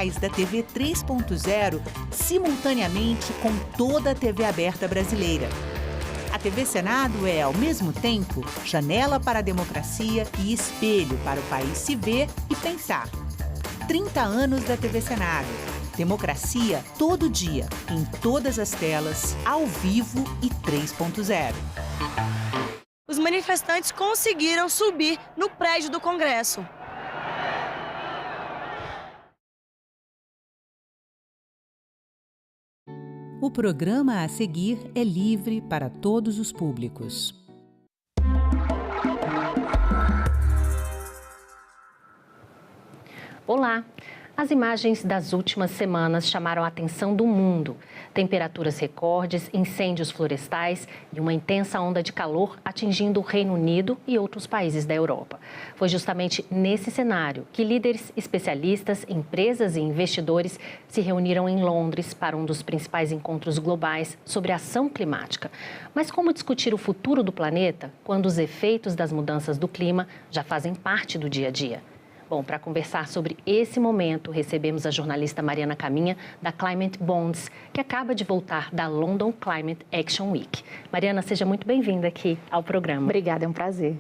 canais da TV 3.0 simultaneamente com toda a TV aberta brasileira. A TV Senado é, ao mesmo tempo, janela para a democracia e espelho para o país se ver e pensar. 30 anos da TV Senado. Democracia todo dia, em todas as telas, ao vivo e 3.0. Os manifestantes conseguiram subir no prédio do Congresso. O programa a seguir é livre para todos os públicos. Olá! As imagens das últimas semanas chamaram a atenção do mundo. Temperaturas recordes, incêndios florestais e uma intensa onda de calor atingindo o Reino Unido e outros países da Europa. Foi justamente nesse cenário que líderes, especialistas, empresas e investidores se reuniram em Londres para um dos principais encontros globais sobre ação climática. Mas como discutir o futuro do planeta quando os efeitos das mudanças do clima já fazem parte do dia a dia? Bom, para conversar sobre esse momento, recebemos a jornalista Mariana Caminha, da Climate Bonds, que acaba de voltar da London Climate Action Week. Mariana, seja muito bem-vinda aqui ao programa. Obrigada, é um prazer.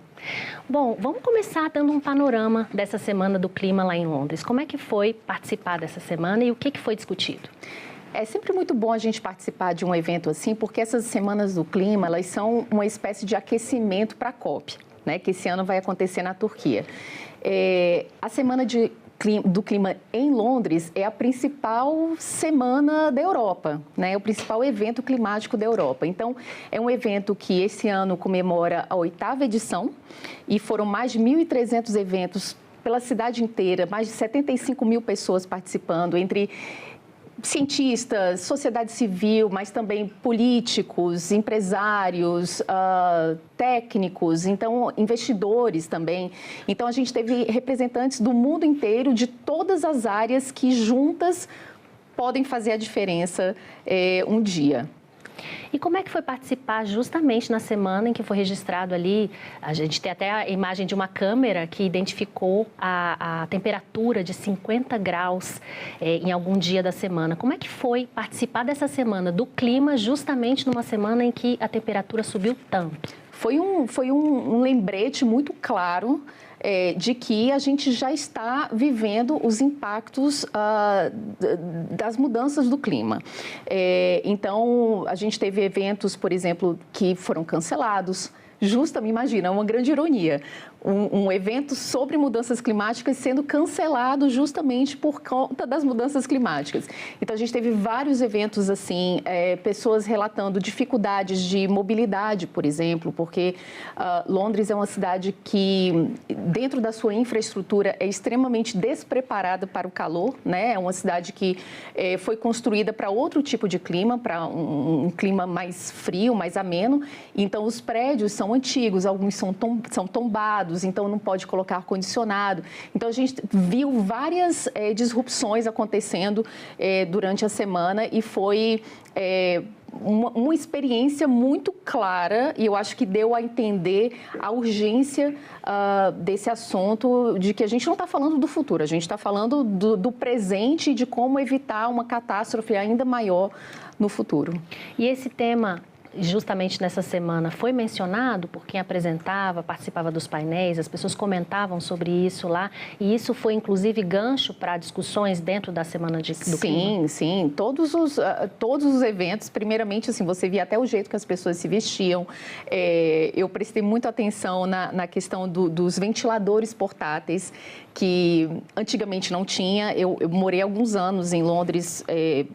Bom, vamos começar dando um panorama dessa Semana do Clima lá em Londres. Como é que foi participar dessa semana e o que foi discutido? É sempre muito bom a gente participar de um evento assim, porque essas Semanas do Clima, elas são uma espécie de aquecimento para a COP, né, que esse ano vai acontecer na Turquia. A Semana do Clima em Londres é a principal semana da Europa, né? É o principal evento climático da Europa. Então, é um evento que esse ano comemora a 8ª edição e foram mais de 1.300 eventos pela cidade inteira, mais de 75 mil pessoas participando, entre cientistas, sociedade civil, mas também políticos, empresários, técnicos, então investidores também. Então a gente teve representantes do mundo inteiro, de todas as áreas que juntas podem fazer a diferença um dia. E como é que foi participar justamente na semana em que foi registrado ali? A gente tem até a imagem de uma câmera que identificou a temperatura de 50 graus em algum dia da semana. Como é que foi participar dessa semana do clima justamente numa semana em que a temperatura subiu tanto? Foi um lembrete muito claro de que a gente já está vivendo os impactos das mudanças do clima. Então, a gente teve eventos, por exemplo, que foram cancelados. Imagina, uma grande ironia. Um evento sobre mudanças climáticas sendo cancelado justamente por conta das mudanças climáticas. Então, a gente teve vários eventos assim, pessoas relatando dificuldades de mobilidade, por exemplo, porque Londres é uma cidade que, dentro da sua infraestrutura, é extremamente despreparada para o calor, né? É uma cidade que foi construída para outro tipo de clima, para um clima mais frio, mais ameno. Então, os prédios são antigos, alguns são tombados, então não pode colocar ar-condicionado. Então, a gente viu várias disrupções acontecendo durante a semana e foi uma experiência muito clara, e eu acho que deu a entender a urgência desse assunto, de que a gente não está falando do futuro, a gente está falando do presente e de como evitar uma catástrofe ainda maior no futuro. E esse tema, justamente nessa semana, foi mencionado por quem apresentava, participava dos painéis, as pessoas comentavam sobre isso lá, e isso foi inclusive gancho para discussões dentro da Semana do Clima? Sim. Todos os eventos, primeiramente, assim, você via até o jeito que as pessoas se vestiam. Eu prestei muita atenção na questão dos ventiladores portáteis, que antigamente não tinha. Eu morei alguns anos em Londres,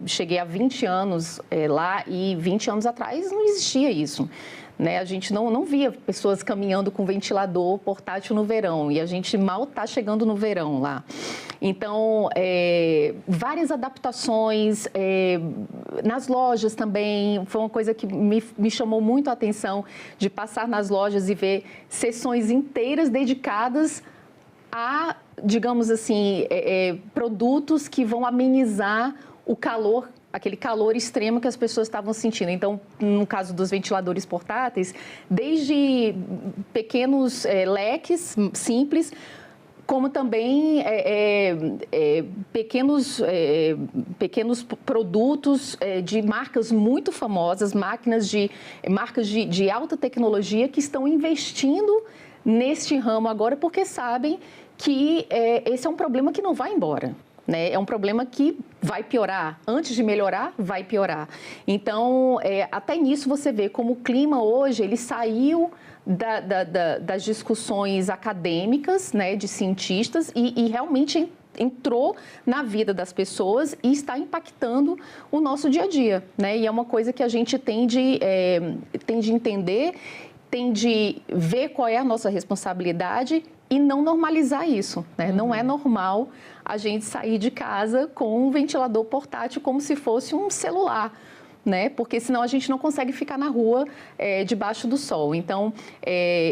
cheguei a 20 anos lá, e 20 anos atrás não existia isso, né? A gente não via pessoas caminhando com ventilador portátil no verão, e a gente mal está chegando no verão lá. Então, várias adaptações, nas lojas também, foi uma coisa que me chamou muito a atenção, de passar nas lojas e ver seções inteiras dedicadas a, digamos assim, produtos que vão amenizar o calor, aquele calor extremo que as pessoas estavam sentindo. Então, no caso dos ventiladores portáteis, desde pequenos leques simples, como também pequenos produtos de marcas muito famosas, marcas de alta tecnologia que estão investindo neste ramo agora porque sabem que esse é um problema que não vai embora. Né? É um problema que vai piorar. Antes de melhorar, vai piorar. Então, até nisso você vê como o clima hoje, ele saiu das discussões acadêmicas, né, de cientistas e realmente entrou na vida das pessoas e está impactando o nosso dia a dia. Né? E é uma coisa que a gente tem de entender, tem de ver qual é a nossa responsabilidade e não normalizar isso. Né? Não é normal a gente sair de casa com um ventilador portátil como se fosse um celular. Né? Porque senão a gente não consegue ficar na rua debaixo do sol. Então,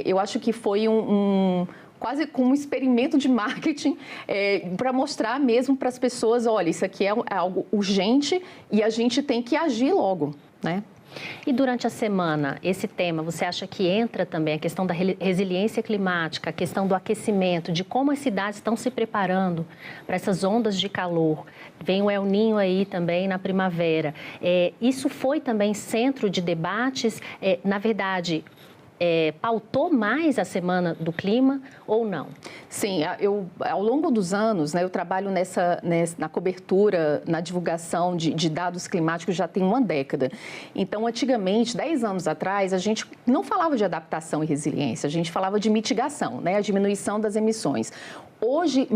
eu acho que foi quase como um experimento de marketing para mostrar mesmo para as pessoas, olha, isso aqui é algo urgente e a gente tem que agir logo, né? E durante a semana, esse tema, você acha que entra também a questão da resiliência climática, a questão do aquecimento, de como as cidades estão se preparando para essas ondas de calor? Vem o El Niño aí também na primavera. Isso foi também centro de debates? Na verdade, pautou mais a Semana do Clima ou não? Sim, ao longo dos anos, né, eu trabalho na cobertura, na divulgação de dados climáticos já tem uma década. Então, antigamente, 10 anos atrás, a gente não falava de adaptação e resiliência, a gente falava de mitigação, né, a diminuição das emissões. Hoje,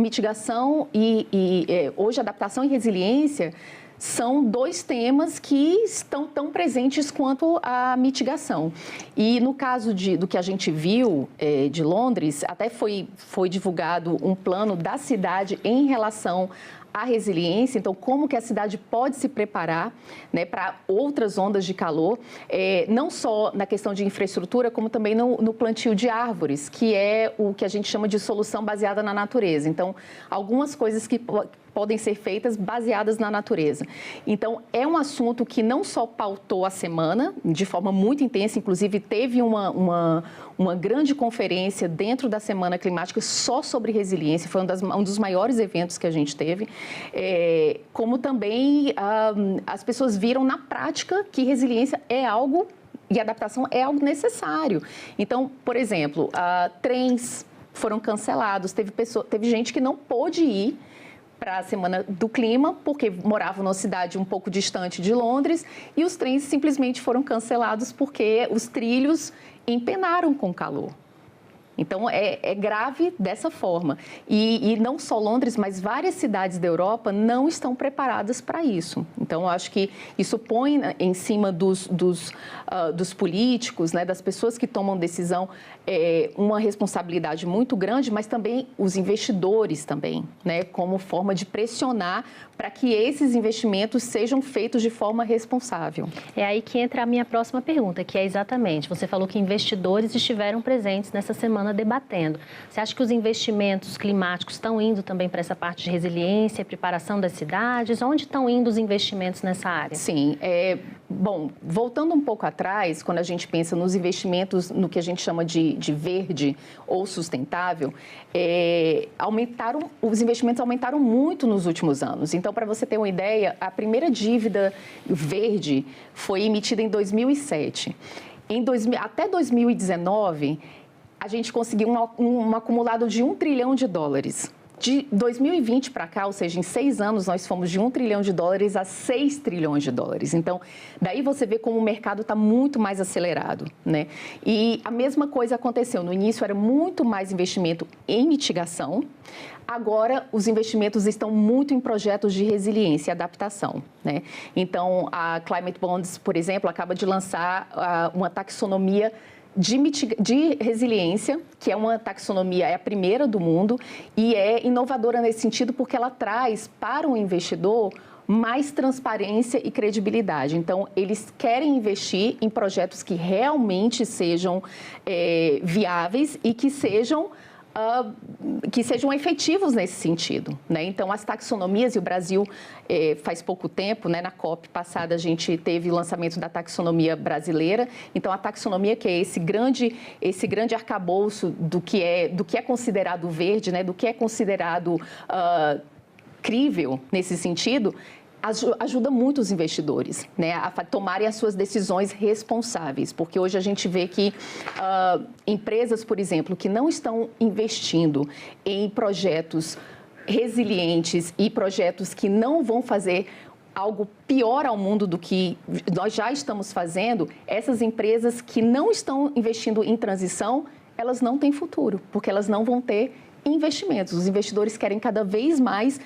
hoje adaptação e resiliência são dois temas que estão tão presentes quanto a mitigação. E no caso do que a gente viu de Londres, até foi divulgado um plano da cidade em relação à resiliência, então como que a cidade pode se preparar, né, para outras ondas de calor, não só na questão de infraestrutura, como também no plantio de árvores, que é o que a gente chama de solução baseada na natureza. Então, algumas coisas que podem ser feitas baseadas na natureza. Então, é um assunto que não só pautou a semana, de forma muito intensa, inclusive teve uma grande conferência dentro da Semana Climática só sobre resiliência, foi um dos maiores eventos que a gente teve, como também as pessoas viram na prática que resiliência é algo, e adaptação é algo necessário. Então, por exemplo, trens foram cancelados, teve gente que não pôde ir para a Semana do Clima, porque moravam numa cidade um pouco distante de Londres, e os trens simplesmente foram cancelados porque os trilhos empenaram com calor. Então, é grave dessa forma. E não só Londres, mas várias cidades da Europa não estão preparadas para isso. Então, eu acho que isso põe em cima dos políticos, né, das pessoas que tomam decisão, uma responsabilidade muito grande, mas também os investidores também, né, como forma de pressionar para que esses investimentos sejam feitos de forma responsável. É aí que entra a minha próxima pergunta, que é exatamente, você falou que investidores estiveram presentes nessa semana debatendo. Você acha que os investimentos climáticos estão indo também para essa parte de resiliência, preparação das cidades? Onde estão indo os investimentos nessa área? Sim, bom, voltando um pouco atrás, quando a gente pensa nos investimentos no que a gente chama de verde ou sustentável, os investimentos aumentaram muito nos últimos anos. Então, para você ter uma ideia, a primeira dívida verde foi emitida em 2007. Até 2019, a gente conseguiu um acumulado de $1 trilhão. De 2020 para cá, ou seja, em 6 anos, nós fomos de $1 trilhão a $6 trilhões. Então, daí você vê como o mercado está muito mais acelerado, né? E a mesma coisa aconteceu. No início, era muito mais investimento em mitigação. Agora, os investimentos estão muito em projetos de resiliência e adaptação, né? Então, a Climate Bonds, por exemplo, acaba de lançar uma taxonomia de resiliência, que é uma taxonomia, é a primeira do mundo e é inovadora nesse sentido porque ela traz para o investidor mais transparência e credibilidade. Então, eles querem investir em projetos que realmente sejam viáveis e que sejam que sejam efetivos nesse sentido, né? Então, as taxonomias, e o Brasil faz pouco tempo, né, na COP passada, a gente teve o lançamento da taxonomia brasileira. Então, a taxonomia, que é esse grande arcabouço do que é considerado verde, né, do que é considerado crível nesse sentido, ajuda muito os investidores, né, a tomarem as suas decisões responsáveis, porque hoje a gente vê que empresas, por exemplo, que não estão investindo em projetos resilientes e projetos que não vão fazer algo pior ao mundo do que nós já estamos fazendo, essas empresas que não estão investindo em transição, elas não têm futuro, porque elas não vão ter investimentos. Os investidores querem cada vez mais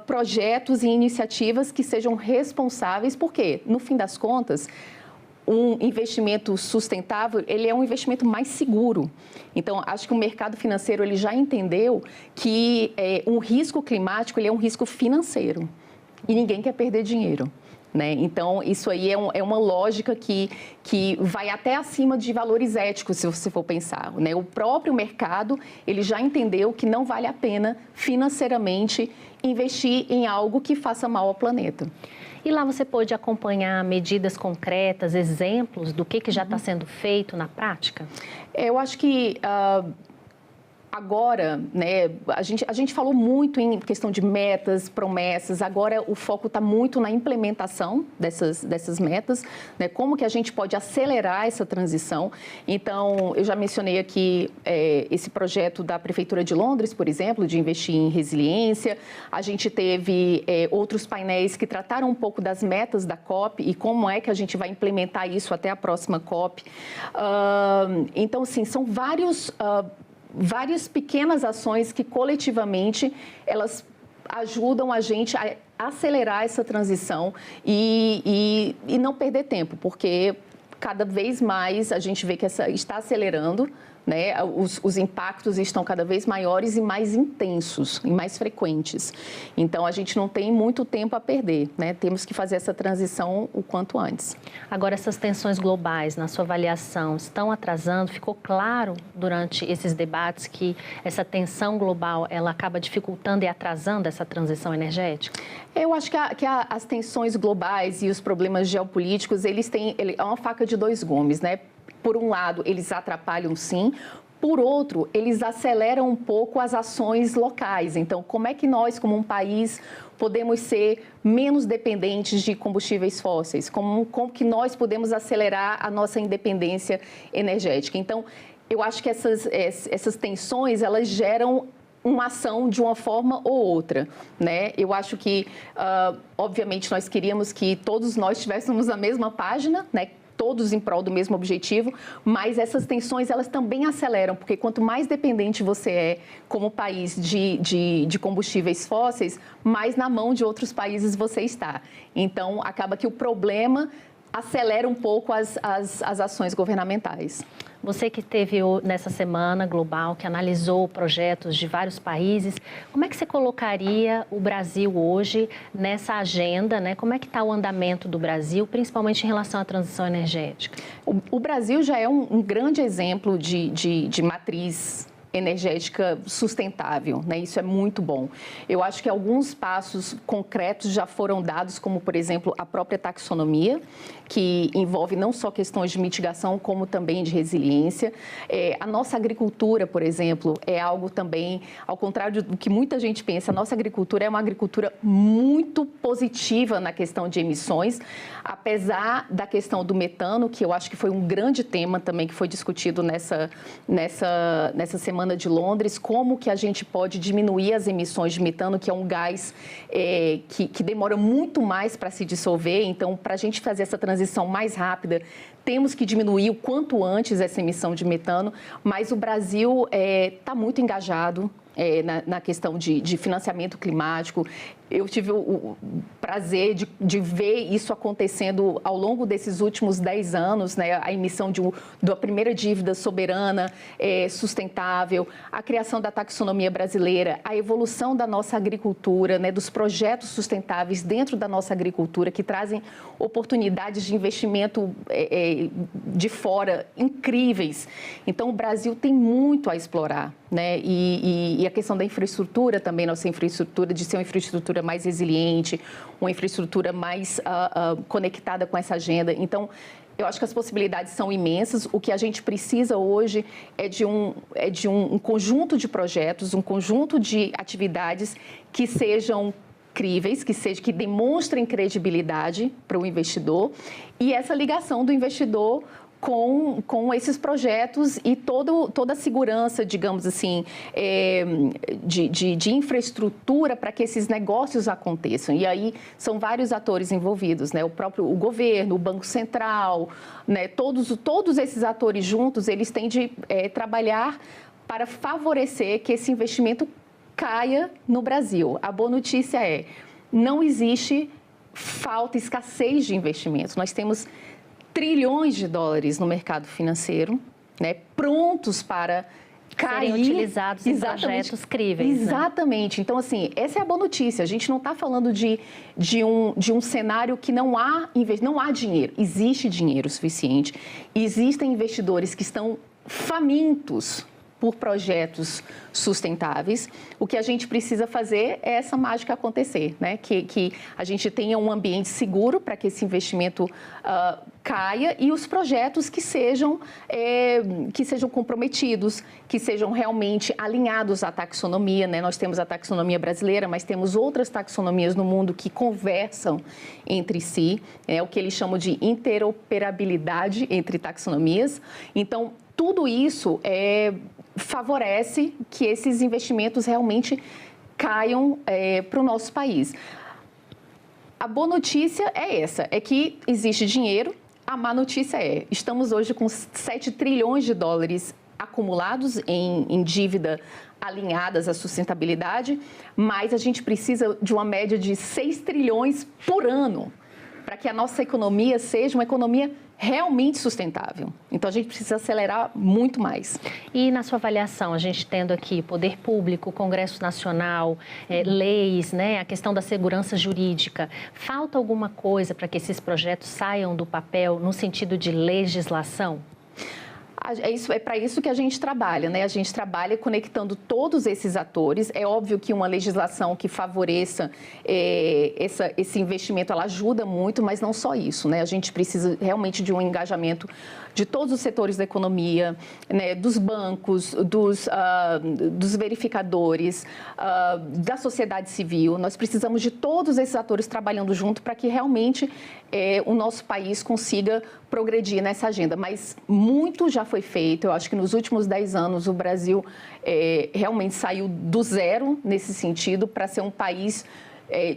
projetos e iniciativas que sejam responsáveis, porque, no fim das contas, um investimento sustentável, ele é um investimento mais seguro. Então, acho que o mercado financeiro ele já entendeu que um risco climático ele é um risco financeiro e ninguém quer perder dinheiro, né? Então, isso aí é uma lógica que vai até acima de valores éticos, se você for pensar, né? O próprio mercado, ele já entendeu que não vale a pena financeiramente investir em algo que faça mal ao planeta. E lá você pôde acompanhar medidas concretas, exemplos do que já está sendo feito na prática? Eu acho que agora, né, a gente falou muito em questão de metas, promessas, agora o foco está muito na implementação dessas metas, né, como que a gente pode acelerar essa transição. Então, eu já mencionei aqui esse projeto da Prefeitura de Londres, por exemplo, de investir em resiliência. A gente teve outros painéis que trataram um pouco das metas da COP e como é que a gente vai implementar isso até a próxima COP. Então, assim, são várias pequenas ações que coletivamente elas ajudam a gente a acelerar essa transição e não perder tempo, porque cada vez mais a gente vê que está acelerando, né? Os impactos estão cada vez maiores e mais intensos e mais frequentes. Então, a gente não tem muito tempo a perder, né? Temos que fazer essa transição o quanto antes. Agora, essas tensões globais, na sua avaliação, estão atrasando? Ficou claro durante esses debates que essa tensão global, ela acaba dificultando e atrasando essa transição energética? Eu acho que as tensões globais e os problemas geopolíticos, é uma faca de dois gumes, né? Por um lado, eles atrapalham sim, por outro, eles aceleram um pouco as ações locais. Então, como é que nós, como um país, podemos ser menos dependentes de combustíveis fósseis? Como que nós podemos acelerar a nossa independência energética? Então, eu acho que essas tensões, elas geram uma ação de uma forma ou outra, né? Eu acho que, obviamente, nós queríamos que todos nós estivéssemos na mesma página, né? Todos em prol do mesmo objetivo, mas essas tensões, elas também aceleram, porque quanto mais dependente você é como país de combustíveis fósseis, mais na mão de outros países você está. Então, acaba que o problema acelera um pouco as ações governamentais. Você que esteve nessa semana global, que analisou projetos de vários países, como é que você colocaria o Brasil hoje nessa agenda, né? Como é que está o andamento do Brasil, principalmente em relação à transição energética? O Brasil já é um grande exemplo de matriz energética sustentável, né? Isso é muito bom. Eu acho que alguns passos concretos já foram dados, como, por exemplo, a própria taxonomia, que envolve não só questões de mitigação, como também de resiliência. A nossa agricultura, por exemplo, é algo também, ao contrário do que muita gente pensa, a nossa agricultura é uma agricultura muito positiva na questão de emissões, apesar da questão do metano, que eu acho que foi um grande tema também que foi discutido nessa semana de Londres, como que a gente pode diminuir as emissões de metano, que é um gás que demora muito mais para se dissolver. Então, para a gente fazer essa transição mais rápida, temos que diminuir o quanto antes essa emissão de metano, mas o Brasil está muito engajado na questão de financiamento climático. Eu tive o prazer de ver isso acontecendo ao longo desses últimos 10 anos, né? A emissão da primeira dívida soberana sustentável, a criação da taxonomia brasileira, a evolução da nossa agricultura, né? Dos projetos sustentáveis dentro da nossa agricultura, que trazem oportunidades de investimento de fora incríveis. Então, o Brasil tem muito a explorar, né? E a questão da infraestrutura também, nossa infraestrutura, de ser uma infraestrutura mais resiliente, uma infraestrutura mais conectada com essa agenda. Então, eu acho que as possibilidades são imensas. O que a gente precisa hoje é de um conjunto de projetos, um conjunto de atividades que sejam críveis, que demonstrem credibilidade para o investidor, e essa ligação do investidor com esses projetos e toda a segurança, digamos assim, de infraestrutura para que esses negócios aconteçam. E aí são vários atores envolvidos, né? O governo, o Banco Central, né? Todos esses atores juntos, eles têm de trabalhar para favorecer que esse investimento caia no Brasil. A boa notícia é, não existe escassez de investimentos. Nós temos trilhões de dólares no mercado financeiro, né, prontos para cair. Serem utilizados em projetos críveis. Exatamente. Né? Então, assim, essa é a boa notícia. A gente não está falando de um cenário que não há dinheiro. Existe dinheiro suficiente. Existem investidores que estão famintos por projetos sustentáveis. O que a gente precisa fazer é essa mágica acontecer, né? Que a gente tenha um ambiente seguro para que esse investimento caia e os projetos que sejam comprometidos, que sejam realmente alinhados à taxonomia, né? Nós temos a taxonomia brasileira, mas temos outras taxonomias no mundo que conversam entre si, o que eles chamam de interoperabilidade entre taxonomias. Então, tudo isso favorece que esses investimentos realmente caiam para o nosso país. A boa notícia é essa, é que existe dinheiro. A má notícia estamos hoje com 7 trilhões de dólares acumulados em dívida alinhadas à sustentabilidade, mas a gente precisa de uma média de 6 trilhões por ano para que a nossa economia seja uma economia realmente sustentável. Então, a gente precisa acelerar muito mais. E na sua avaliação, a gente tendo aqui poder público, Congresso Nacional, leis, né, a questão da segurança jurídica, falta alguma coisa para que esses projetos saiam do papel no sentido de legislação? É para isso que a gente trabalha, né? A gente trabalha conectando todos esses atores. É óbvio que uma legislação que favoreça esse investimento, ela ajuda muito, mas não só isso, né? A gente precisa realmente de um engajamento de todos os setores da economia, né? Dos bancos, dos verificadores, da sociedade civil. Nós precisamos de todos esses atores trabalhando junto para que realmente o nosso país consiga progredir nessa agenda. Mas muito já foi feito. Eu acho que nos últimos 10 anos o Brasil realmente saiu do zero nesse sentido para ser um país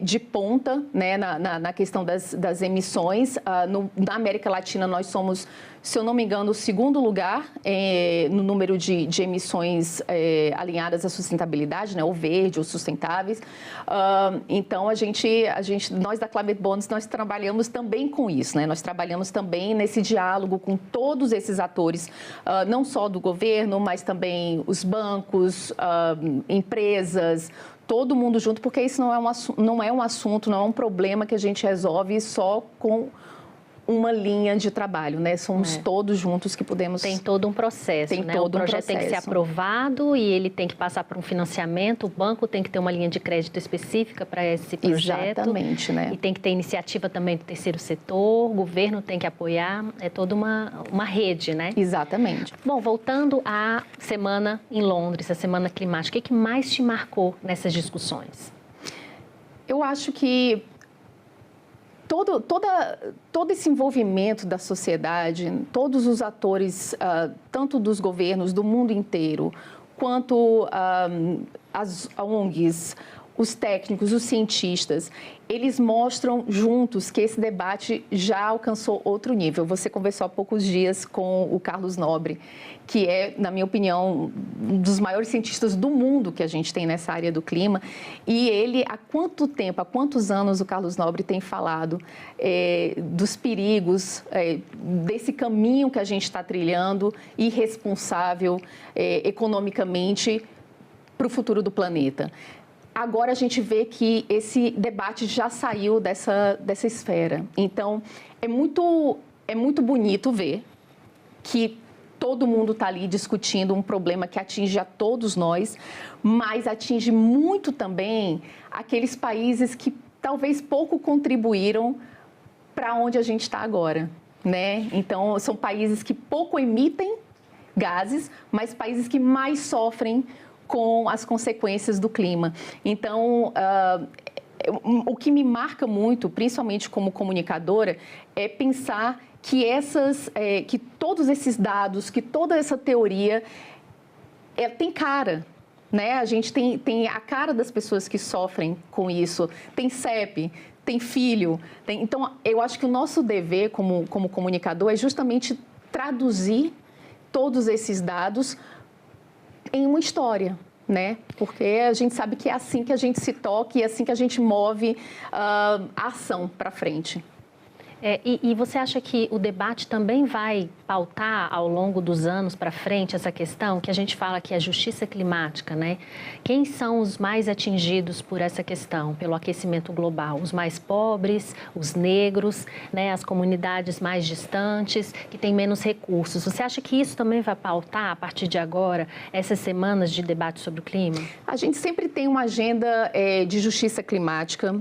de ponta, né, na questão das emissões. Na América Latina nós somos, se eu não me engano, o segundo lugar no número de emissões alinhadas à sustentabilidade, né, ou verde, ou sustentáveis. Então, nós da Climate Bonds, nós trabalhamos também com isso, né? Nós trabalhamos também nesse diálogo com todos esses atores, não só do governo, mas também os bancos, empresas, todo mundo junto, porque isso não é um assunto, não é um problema que a gente resolve só com uma linha de trabalho, né? Somos todos juntos que podemos... Tem todo um processo, né? O projeto tem que ser aprovado e ele tem que passar por um financiamento, o banco tem que ter uma linha de crédito específica para esse projeto. Exatamente, né? E tem que ter iniciativa também do terceiro setor, o governo tem que apoiar, é toda uma rede, né? Exatamente. Bom, voltando à semana em Londres, a semana climática, o que mais te marcou nessas discussões? Eu acho que todo esse envolvimento da sociedade, todos os atores, tanto dos governos do mundo inteiro, quanto as ONGs, os técnicos, os cientistas, eles mostram juntos que esse debate já alcançou outro nível. Você conversou há poucos dias com o Carlos Nobre, que é, na minha opinião, um dos maiores cientistas do mundo que a gente tem nessa área do clima. E ele, há quantos anos o Carlos Nobre tem falado dos perigos, desse caminho que a gente está trilhando, irresponsável economicamente para o futuro do planeta. Agora a gente vê que esse debate já saiu dessa esfera. Então, é muito é muito bonito ver que todo mundo está ali discutindo um problema que atinge a todos nós, mas atinge muito também aqueles países que talvez pouco contribuíram para onde a gente está agora, né? Então, são países que pouco emitem gases, mas países que mais sofrem com as consequências do clima. Então, o que me marca muito, principalmente como comunicadora, é pensar que todos esses dados, que toda essa teoria tem cara, né? A gente tem a cara das pessoas que sofrem com isso, tem CEP, tem filho. Então, eu acho que o nosso dever como comunicador é justamente traduzir todos esses dados em uma história, né? Porque a gente sabe que é assim que a gente se toca e é assim que a gente move a ação para frente. E você acha que o debate também vai pautar ao longo dos anos para frente essa questão que a gente fala que é justiça climática, né? Quem são os mais atingidos por essa questão, pelo aquecimento global? Os mais pobres, os negros, né? As comunidades mais distantes, que têm menos recursos. Você acha que isso também vai pautar, a partir de agora, essas semanas de debate sobre o clima? A gente sempre tem uma agenda de justiça climática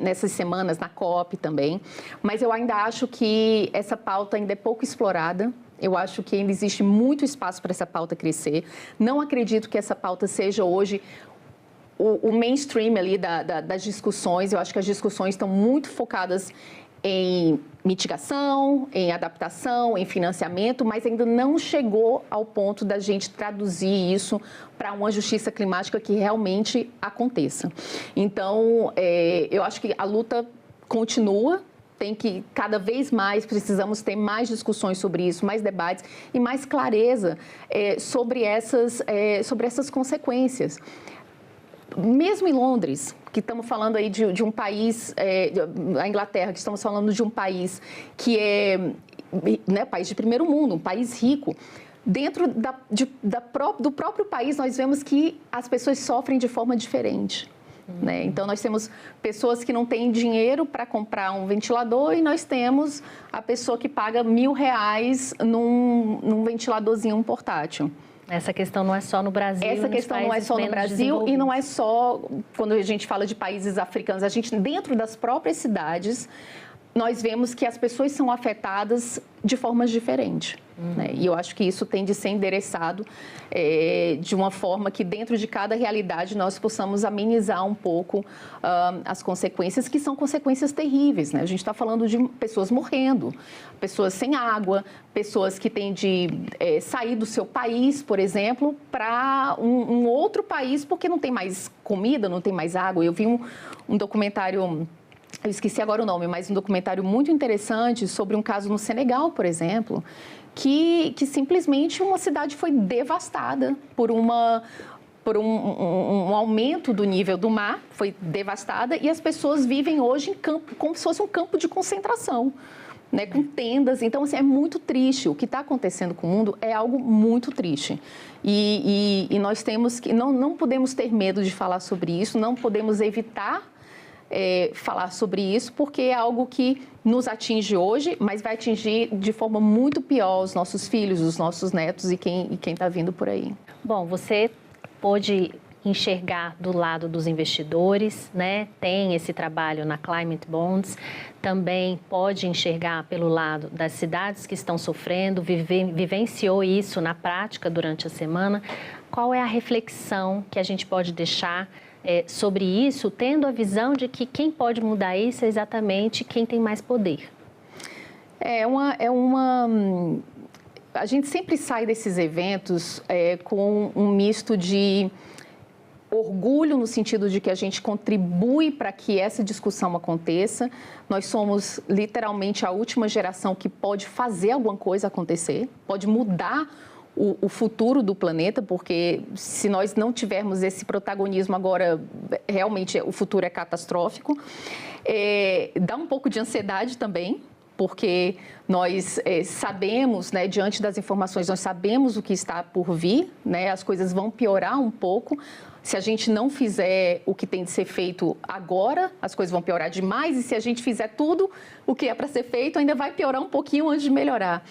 nessas semanas, na COP também, mas eu ainda acho que essa pauta ainda é pouco explorada. Eu acho que ainda existe muito espaço para essa pauta crescer. Não acredito que essa pauta seja hoje o mainstream ali das discussões. Eu acho que as discussões estão muito focadas em mitigação, em adaptação, em financiamento, mas ainda não chegou ao ponto da gente traduzir isso para uma justiça climática que realmente aconteça. Então, eu acho que a luta continua. Tem que, cada vez mais, precisamos ter mais discussões sobre isso, mais debates e mais clareza sobre essas consequências. Mesmo em Londres, que estamos falando aí de um país, a Inglaterra, que estamos falando de um país que é, né, país de primeiro mundo, um país rico, dentro do próprio país nós vemos que as pessoas sofrem de forma diferente. Né? Então, nós temos pessoas que não têm dinheiro para comprar um ventilador e nós temos a pessoa que paga R$1.000 num ventiladorzinho portátil. Essa questão não é só no Brasil. Essa questão não é só no Brasil e não é só quando a gente fala de países africanos. A gente, dentro das próprias cidades, nós vemos que as pessoas são afetadas de formas diferentes. Né? E eu acho que isso tem de ser endereçado de uma forma que, dentro de cada realidade, nós possamos amenizar um pouco as consequências, que são consequências terríveis. Né? A gente está falando de pessoas morrendo, pessoas sem água, pessoas que têm de sair do seu país, por exemplo, para um outro país, porque não tem mais comida, não tem mais água. Eu vi um documentário... Eu esqueci agora o nome, mas um documentário muito interessante sobre um caso no Senegal, por exemplo, que simplesmente uma cidade foi devastada por um aumento do nível do mar, foi devastada, e as pessoas vivem hoje em campo, como se fosse um campo de concentração, né, com tendas. Então, assim, é muito triste. O que está acontecendo com o mundo é algo muito triste. E nós temos que... Não podemos ter medo de falar sobre isso, não podemos evitar falar sobre isso, porque é algo que nos atinge hoje, mas vai atingir de forma muito pior os nossos filhos, os nossos netos e quem está vindo por aí. Bom, você pôde enxergar do lado dos investidores, né? Tem esse trabalho na Climate Bonds, também pode enxergar pelo lado das cidades que estão sofrendo, vivenciou isso na prática durante a semana. Qual é a reflexão que a gente pode deixar sobre isso, tendo a visão de que quem pode mudar isso é exatamente quem tem mais poder? A gente sempre sai desses eventos com um misto de orgulho, no sentido de que a gente contribui para que essa discussão aconteça. Nós somos literalmente a última geração que pode fazer alguma coisa acontecer, pode mudar o futuro do planeta, porque se nós não tivermos esse protagonismo agora, realmente o futuro é catastrófico. Dá um pouco de ansiedade também, porque nós sabemos, né, diante das informações, nós sabemos o que está por vir, né, as coisas vão piorar um pouco, Se a gente não fizer o que tem de ser feito agora, as coisas vão piorar demais. E se a gente fizer tudo o que é para ser feito, ainda vai piorar um pouquinho antes de melhorar.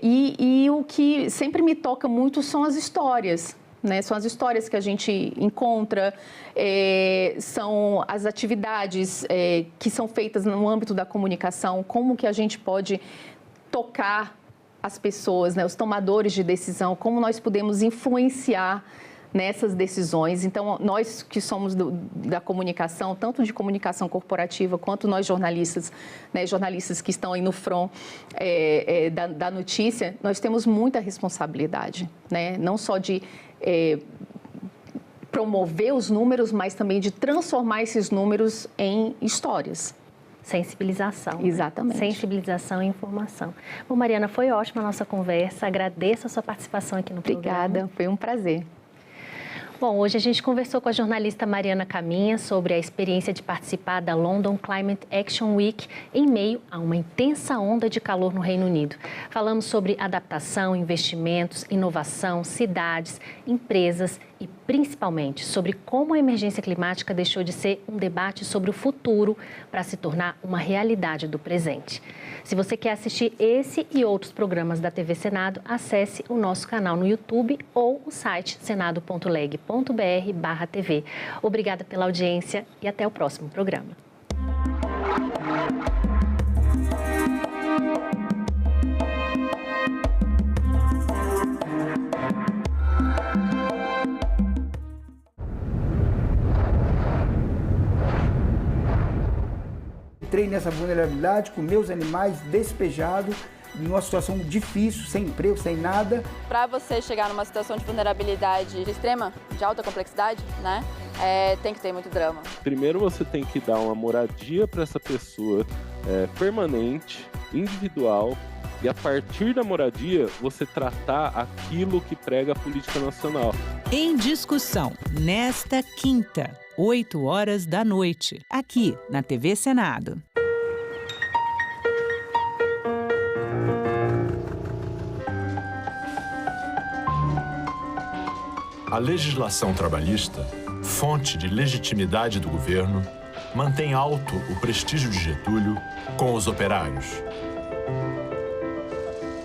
E o que sempre me toca muito são as histórias. Né? São as histórias que a gente encontra, são as atividades que são feitas no âmbito da comunicação, como que a gente pode tocar as pessoas, né? Os tomadores de decisão, como nós podemos influenciar nessas decisões. Então, nós que somos da comunicação, tanto de comunicação corporativa, quanto nós jornalistas, né, jornalistas que estão aí no front da notícia, nós temos muita responsabilidade, né? Não só de promover os números, mas também de transformar esses números em histórias. Sensibilização. Exatamente. Né? Sensibilização e informação. Bom, Mariana, foi ótima a nossa conversa. Agradeço a sua participação aqui no programa. Obrigada, foi um prazer. Bom, hoje a gente conversou com a jornalista Mariana Caminha sobre a experiência de participar da London Climate Action Week em meio a uma intensa onda de calor no Reino Unido. Falamos sobre adaptação, investimentos, inovação, cidades, empresas e principalmente sobre como a emergência climática deixou de ser um debate sobre o futuro para se tornar uma realidade do presente. Se você quer assistir esse e outros programas da TV Senado, acesse o nosso canal no YouTube ou o site senado.leg.br/TV. Obrigada pela audiência e até o próximo programa. Entrei nessa vulnerabilidade com meus animais despejados, numa situação difícil, sem emprego, sem nada. Para você chegar numa situação de vulnerabilidade extrema, de alta complexidade, né, tem que ter muito drama. Primeiro você tem que dar uma moradia para essa pessoa permanente, individual, e a partir da moradia você tratar aquilo que prega a política nacional. Em discussão, nesta quinta, 20h, aqui na TV Senado. A legislação trabalhista, fonte de legitimidade do governo, mantém alto o prestígio de Getúlio com os operários.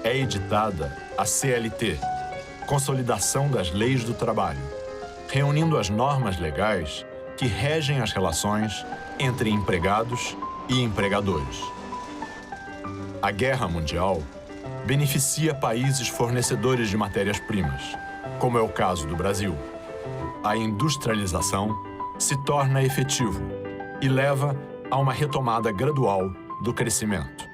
É editada a CLT, Consolidação das Leis do Trabalho, reunindo as normas legais que regem as relações entre empregados e empregadores. A Guerra Mundial beneficia países fornecedores de matérias-primas, como é o caso do Brasil. A industrialização se torna efetivo e leva a uma retomada gradual do crescimento.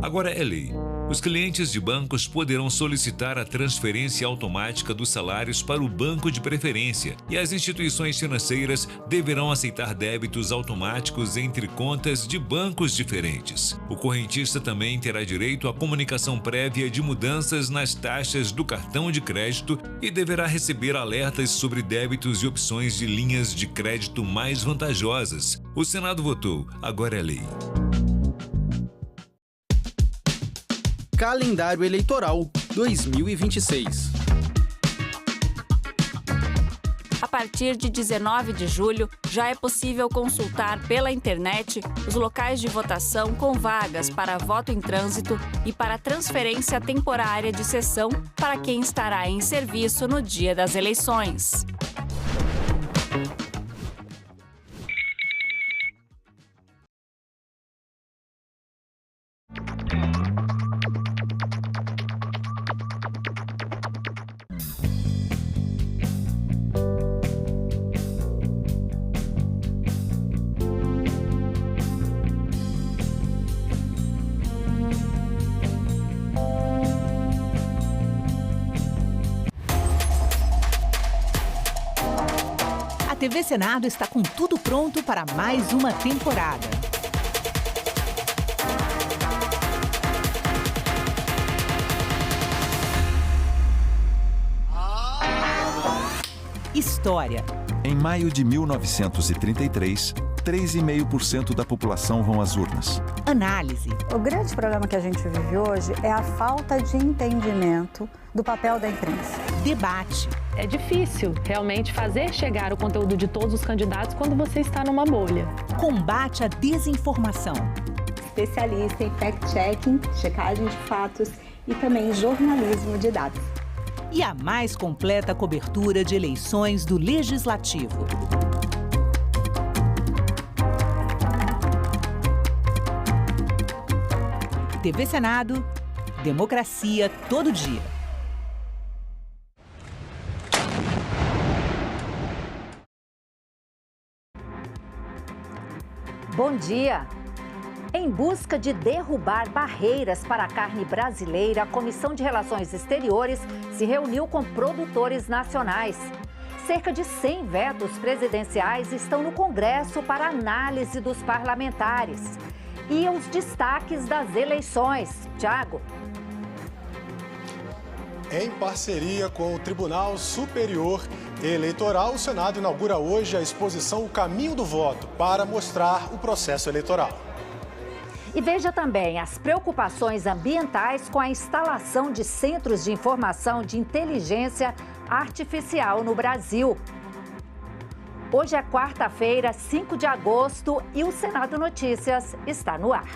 Agora é lei. Os clientes de bancos poderão solicitar a transferência automática dos salários para o banco de preferência e as instituições financeiras deverão aceitar débitos automáticos entre contas de bancos diferentes. O correntista também terá direito à comunicação prévia de mudanças nas taxas do cartão de crédito e deverá receber alertas sobre débitos e opções de linhas de crédito mais vantajosas. O Senado votou, agora é lei. Calendário Eleitoral 2026. A partir de 19 de julho, já é possível consultar pela internet os locais de votação com vagas para voto em trânsito e para transferência temporária de sessão para quem estará em serviço no dia das eleições. A TV Senado está com tudo pronto para mais uma temporada. História, Em maio de 1933, 3,5% da população vão às urnas. Análise. O grande problema que a gente vive hoje é a falta de entendimento do papel da imprensa. Debate. É difícil realmente fazer chegar o conteúdo de todos os candidatos quando você está numa bolha. Combate à desinformação. Especialista em fact-checking, checagem de fatos e também jornalismo de dados. E a mais completa cobertura de eleições do Legislativo. TV Senado, democracia todo dia. Bom dia! Em busca de derrubar barreiras para a carne brasileira, a Comissão de Relações Exteriores se reuniu com produtores nacionais. Cerca de 100 vetos presidenciais estão no Congresso para análise dos parlamentares. E os destaques das eleições. Tiago. Em parceria com o Tribunal Superior Eleitoral, o Senado inaugura hoje a exposição O Caminho do Voto para mostrar o processo eleitoral. E veja também as preocupações ambientais com a instalação de centros de informação de inteligência artificial no Brasil. Hoje é quarta-feira, 5 de agosto, e o Senado Notícias está no ar.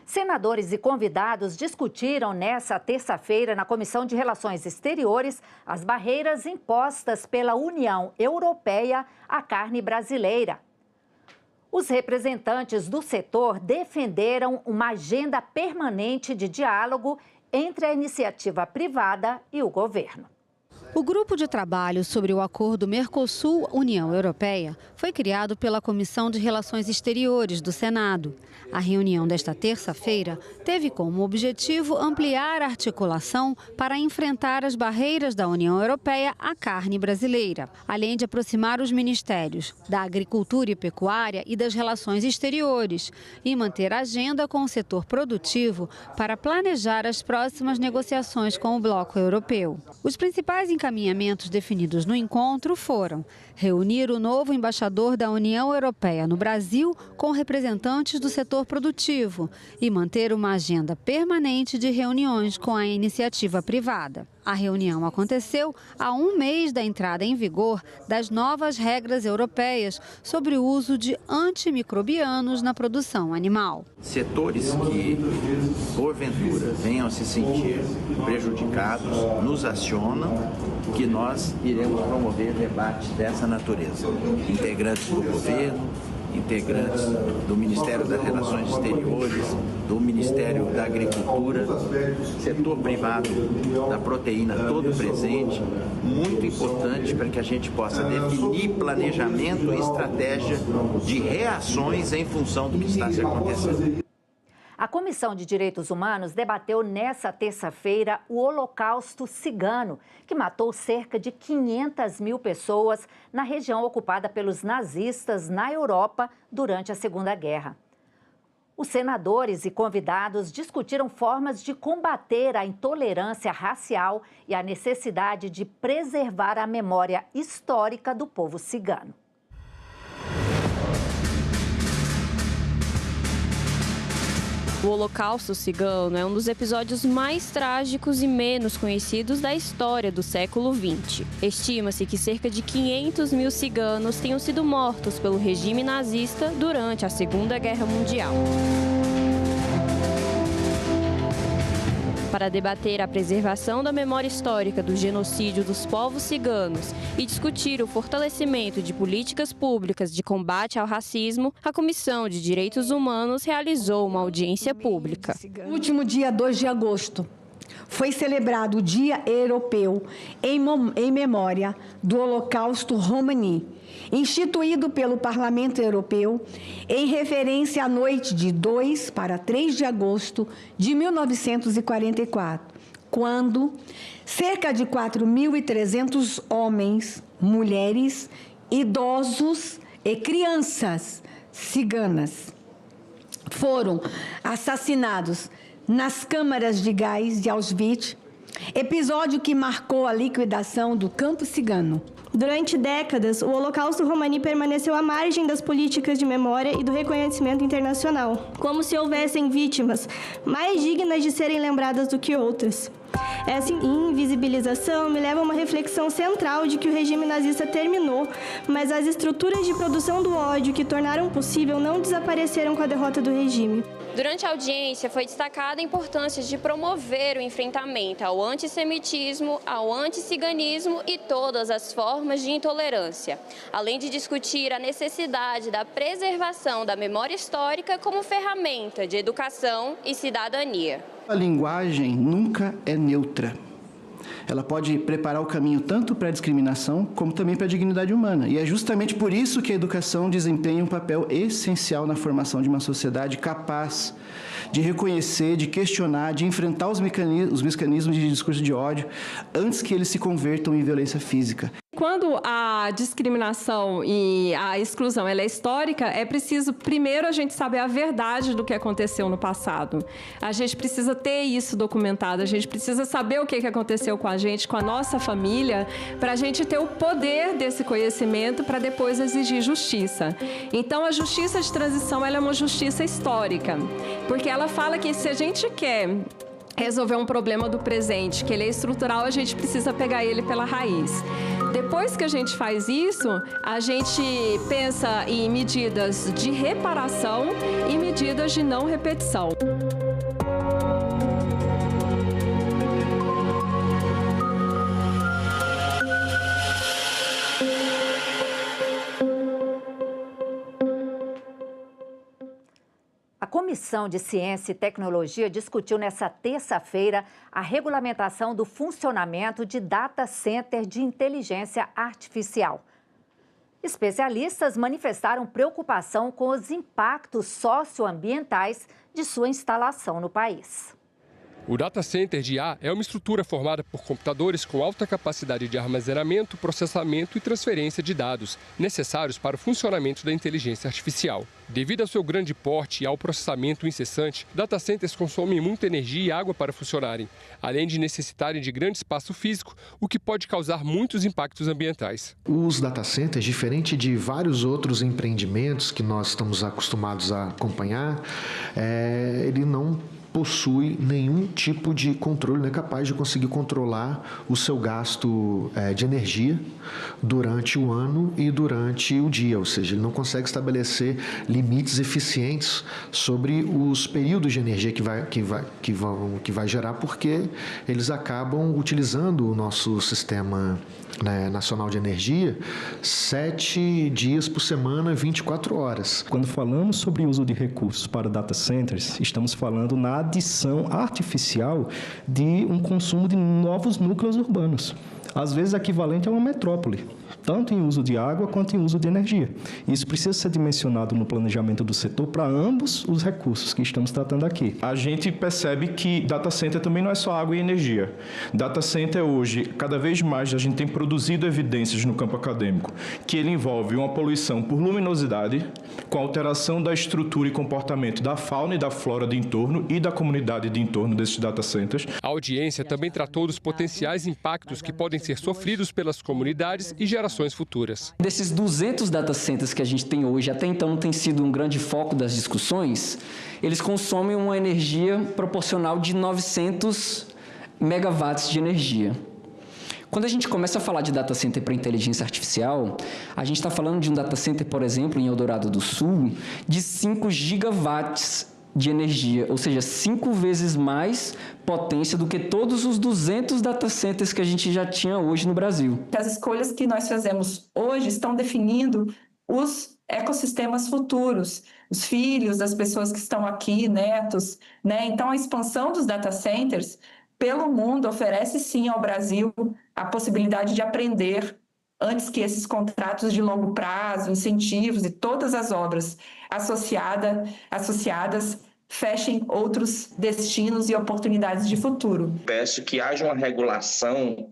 Senadores e convidados discutiram nesta terça-feira na Comissão de Relações Exteriores as barreiras impostas pela União Europeia à carne brasileira. Os representantes do setor defenderam uma agenda permanente de diálogo entre a iniciativa privada e o governo. O grupo de trabalho sobre o acordo Mercosul-União Europeia foi criado pela Comissão de Relações Exteriores do Senado. A reunião desta terça-feira teve como objetivo ampliar a articulação para enfrentar as barreiras da União Europeia à carne brasileira, além de aproximar os ministérios da Agricultura e Pecuária e das Relações Exteriores e manter a agenda com o setor produtivo para planejar as próximas negociações com o bloco europeu. Os principais encaminhamentos definidos no encontro foram reunir o novo embaixador da União Europeia no Brasil com representantes do setor produtivo e manter uma agenda permanente de reuniões com a iniciativa privada. A reunião aconteceu há um mês da entrada em vigor das novas regras europeias sobre o uso de antimicrobianos na produção animal. Setores que, porventura, venham a se sentir prejudicados, nos acionam, que nós iremos promover debates dessa natureza. Integrantes do governo, integrantes do Ministério das Relações Exteriores, do Ministério da Agricultura, setor privado da proteína todo presente, muito importante para que a gente possa definir planejamento e estratégia de reações em função do que está se acontecendo. A Comissão de Direitos Humanos debateu nesta terça-feira o Holocausto Cigano, que matou cerca de 500 mil pessoas na região ocupada pelos nazistas na Europa durante a Segunda Guerra. Os senadores e convidados discutiram formas de combater a intolerância racial e a necessidade de preservar a memória histórica do povo cigano. O Holocausto Cigano é um dos episódios mais trágicos e menos conhecidos da história do século XX. Estima-se que cerca de 500 mil ciganos tenham sido mortos pelo regime nazista durante a Segunda Guerra Mundial. Para debater a preservação da memória histórica do genocídio dos povos ciganos e discutir o fortalecimento de políticas públicas de combate ao racismo, a Comissão de Direitos Humanos realizou uma audiência pública. No último dia 2 de agosto, foi celebrado o Dia Europeu em memória do Holocausto Romani, instituído pelo Parlamento Europeu em referência à noite de 2 para 3 de agosto de 1944, quando cerca de 4.300 homens, mulheres, idosos e crianças ciganas foram assassinados nas câmaras de gás de Auschwitz, Episódio que marcou a liquidação do campo cigano. Durante décadas, o Holocausto Romani permaneceu à margem das políticas de memória e do reconhecimento internacional, como se houvessem vítimas mais dignas de serem lembradas do que outras. Essa invisibilização me leva a uma reflexão central de que o regime nazista terminou, mas as estruturas de produção do ódio que tornaram possível não desapareceram com a derrota do regime. Durante a audiência, foi destacada a importância de promover o enfrentamento ao antissemitismo, ao anticiganismo e todas as formas de intolerância, além de discutir a necessidade da preservação da memória histórica como ferramenta de educação e cidadania. A linguagem nunca é neutra. Ela pode preparar o caminho tanto para a discriminação como também para a dignidade humana. E é justamente por isso que a educação desempenha um papel essencial na formação de uma sociedade capaz de reconhecer, de questionar, de enfrentar os mecanismos de discurso de ódio antes que eles se convertam em violência física. Quando a discriminação e a exclusão ela é histórica, é preciso, primeiro, a gente saber a verdade do que aconteceu no passado. A gente precisa ter isso documentado, a gente precisa saber o que aconteceu com a gente, com a nossa família, para a gente ter o poder desse conhecimento para depois exigir justiça. Então, a justiça de transição ela é uma justiça histórica, porque ela fala que se a gente quer resolver um problema do presente, que ele é estrutural, a gente precisa pegar ele pela raiz. Depois que a gente faz isso, a gente pensa em medidas de reparação e medidas de não repetição. A Comissão de Ciência e Tecnologia discutiu nesta terça-feira a regulamentação do funcionamento de data center de inteligência artificial. Especialistas manifestaram preocupação com os impactos socioambientais de sua instalação no país. O data center de IA é uma estrutura formada por computadores com alta capacidade de armazenamento, processamento e transferência de dados, necessários para o funcionamento da inteligência artificial. Devido ao seu grande porte e ao processamento incessante, data centers consomem muita energia e água para funcionarem, além de necessitarem de grande espaço físico, o que pode causar muitos impactos ambientais. Os data centers, diferente de vários outros empreendimentos que nós estamos acostumados a acompanhar, ele não possui nenhum tipo de controle, não é capaz de conseguir controlar o seu gasto de energia durante o ano e durante o dia, ou seja, ele não consegue estabelecer limites eficientes sobre os períodos de energia que vai gerar, porque eles acabam utilizando o nosso sistema nacional de energia 7 dias por semana, 24 horas. Quando falamos sobre o uso de recursos para data centers, estamos falando na adição artificial de um consumo de novos núcleos urbanos, às vezes equivalente a uma metrópole, tanto em uso de água quanto em uso de energia. Isso precisa ser dimensionado no planejamento do setor para ambos os recursos que estamos tratando aqui. A gente percebe que data center também não é só água e energia. Data center hoje, cada vez mais a gente tem produzido evidências no campo acadêmico que ele envolve uma poluição por luminosidade, com alteração da estrutura e comportamento da fauna e da flora de entorno e da comunidade de entorno desses data centers. A audiência também tratou dos potenciais impactos que podem ser sofridos pelas comunidades e gerações futuras. Desses 200 data centers que a gente tem hoje, até então tem sido um grande foco das discussões, eles consomem uma energia proporcional de 900 megawatts de energia. Quando a gente começa a falar de data center para inteligência artificial, a gente está falando de um data center, por exemplo, em Eldorado do Sul, de 5 gigawatts de energia, ou seja, 5 vezes mais potência do que todos os 200 data centers que a gente já tinha hoje no Brasil. As escolhas que nós fazemos hoje estão definindo os ecossistemas futuros, os filhos das pessoas que estão aqui, netos, né? Então, a expansão dos data centers pelo mundo oferece sim ao Brasil a possibilidade de aprender antes que esses contratos de longo prazo, incentivos e todas as obras associadas fechem outros destinos e oportunidades de futuro. Peço que haja uma regulação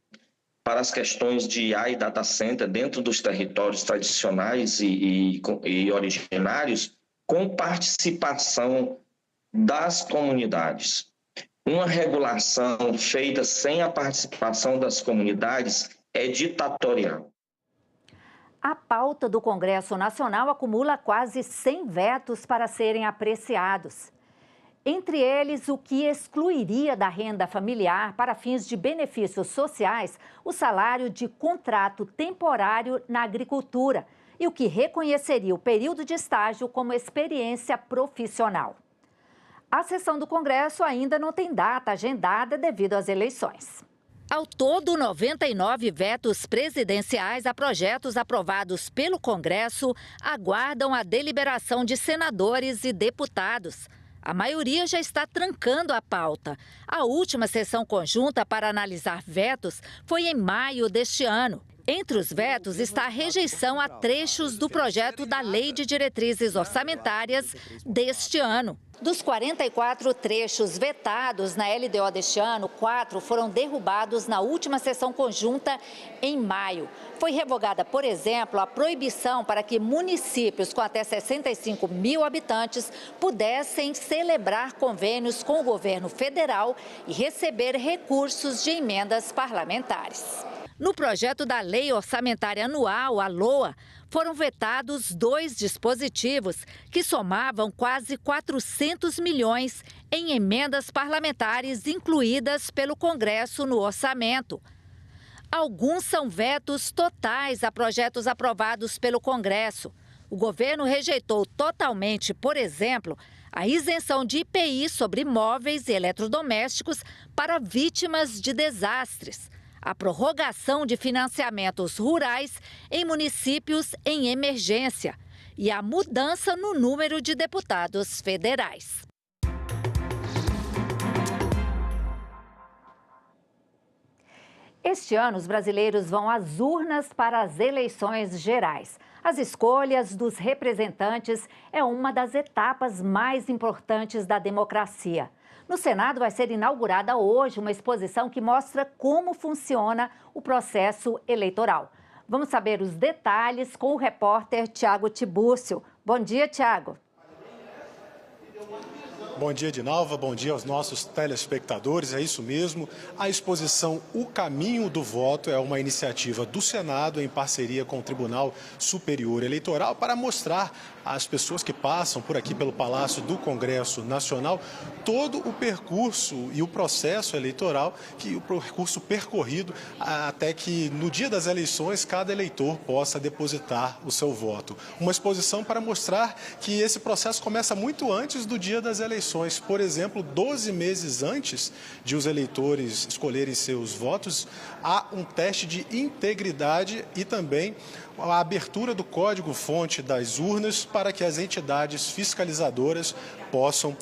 para as questões de IA e data center dentro dos territórios tradicionais e originários, com participação das comunidades. Uma regulação feita sem a participação das comunidades é ditatorial. A pauta do Congresso Nacional acumula quase 100 vetos para serem apreciados. Entre eles, o que excluiria da renda familiar para fins de benefícios sociais o salário de contrato temporário na agricultura e o que reconheceria o período de estágio como experiência profissional. A sessão do Congresso ainda não tem data agendada devido às eleições. Ao todo, 99 vetos presidenciais a projetos aprovados pelo Congresso aguardam a deliberação de senadores e deputados. A maioria já está trancando a pauta. A última sessão conjunta para analisar vetos foi em maio deste ano. Entre os vetos está a rejeição a trechos do projeto da Lei de Diretrizes Orçamentárias deste ano. Dos 44 trechos vetados na LDO deste ano, 4 foram derrubados na última sessão conjunta em maio. Foi revogada, por exemplo, a proibição para que municípios com até 65 mil habitantes pudessem celebrar convênios com o governo federal e receber recursos de emendas parlamentares. No projeto da Lei Orçamentária Anual, a LOA, foram vetados 2 dispositivos que somavam quase 400 milhões em emendas parlamentares incluídas pelo Congresso no orçamento. Alguns são vetos totais a projetos aprovados pelo Congresso. O governo rejeitou totalmente, por exemplo, a isenção de IPI sobre móveis e eletrodomésticos para vítimas de desastres, a prorrogação de financiamentos rurais em municípios em emergência e a mudança no número de deputados federais. Este ano, os brasileiros vão às urnas para as eleições gerais. As escolhas dos representantes é uma das etapas mais importantes da democracia. No Senado vai ser inaugurada hoje uma exposição que mostra como funciona o processo eleitoral. Vamos saber os detalhes com o repórter Tiago Tibúrcio. Bom dia, Tiago. Bom dia, Dinalva. Bom dia aos nossos telespectadores. É isso mesmo. A exposição O Caminho do Voto é uma iniciativa do Senado em parceria com o Tribunal Superior Eleitoral para mostrar às pessoas que passam por aqui pelo Palácio do Congresso Nacional todo o percurso e o processo eleitoral, o percurso percorrido até que no dia das eleições cada eleitor possa depositar o seu voto. Uma exposição para mostrar que esse processo começa muito antes do dia das eleições. Por exemplo, 12 meses antes de os eleitores escolherem seus votos, há um teste de integridade e também a abertura do código-fonte das urnas para que as entidades fiscalizadoras possam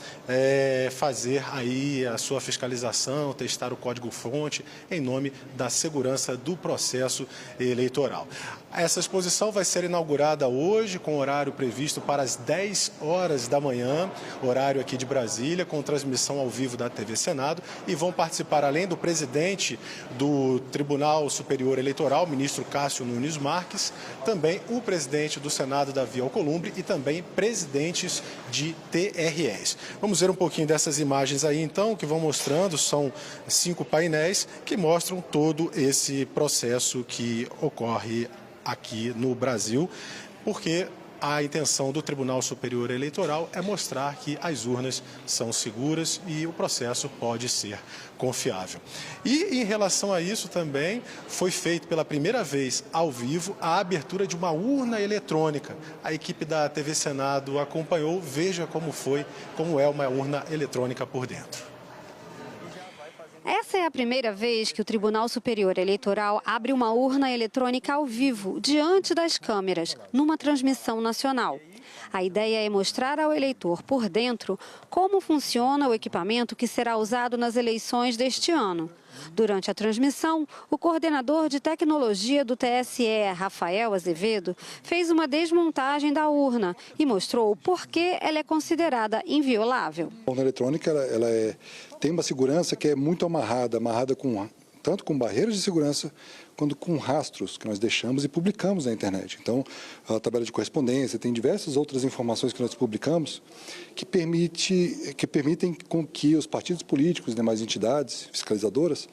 fazer aí a sua fiscalização, testar o código-fonte em nome da segurança do processo eleitoral. Essa exposição vai ser inaugurada hoje com horário previsto para as 10 horas da manhã, horário aqui de Brasília, com transmissão ao vivo da TV Senado, e vão participar, além do presidente do Tribunal Superior Eleitoral, ministro Cássio Nunes Marques, também o presidente do Senado, Davi Alcolumbre, e também presidentes de TREs. Vamos ver um pouquinho dessas imagens aí, então, que vão mostrando, são 5 painéis que mostram todo esse processo que ocorre aqui no Brasil, porque a intenção do Tribunal Superior Eleitoral é mostrar que as urnas são seguras e o processo pode ser confiável. E em relação a isso também foi feito pela primeira vez ao vivo a abertura de uma urna eletrônica. A equipe da TV Senado acompanhou, veja como é uma urna eletrônica por dentro. Essa é a primeira vez que o Tribunal Superior Eleitoral abre uma urna eletrônica ao vivo, diante das câmeras, numa transmissão nacional. A ideia é mostrar ao eleitor por dentro como funciona o equipamento que será usado nas eleições deste ano. Durante a transmissão, o coordenador de tecnologia do TSE, Rafael Azevedo, fez uma desmontagem da urna e mostrou por que ela é considerada inviolável. A urna eletrônica tem uma segurança que é muito amarrada tanto com barreiras de segurança quando com rastros que nós deixamos e publicamos na internet. Então, a tabela de correspondência, tem diversas outras informações que nós publicamos que permitem com que os partidos políticos e demais entidades fiscalizadoras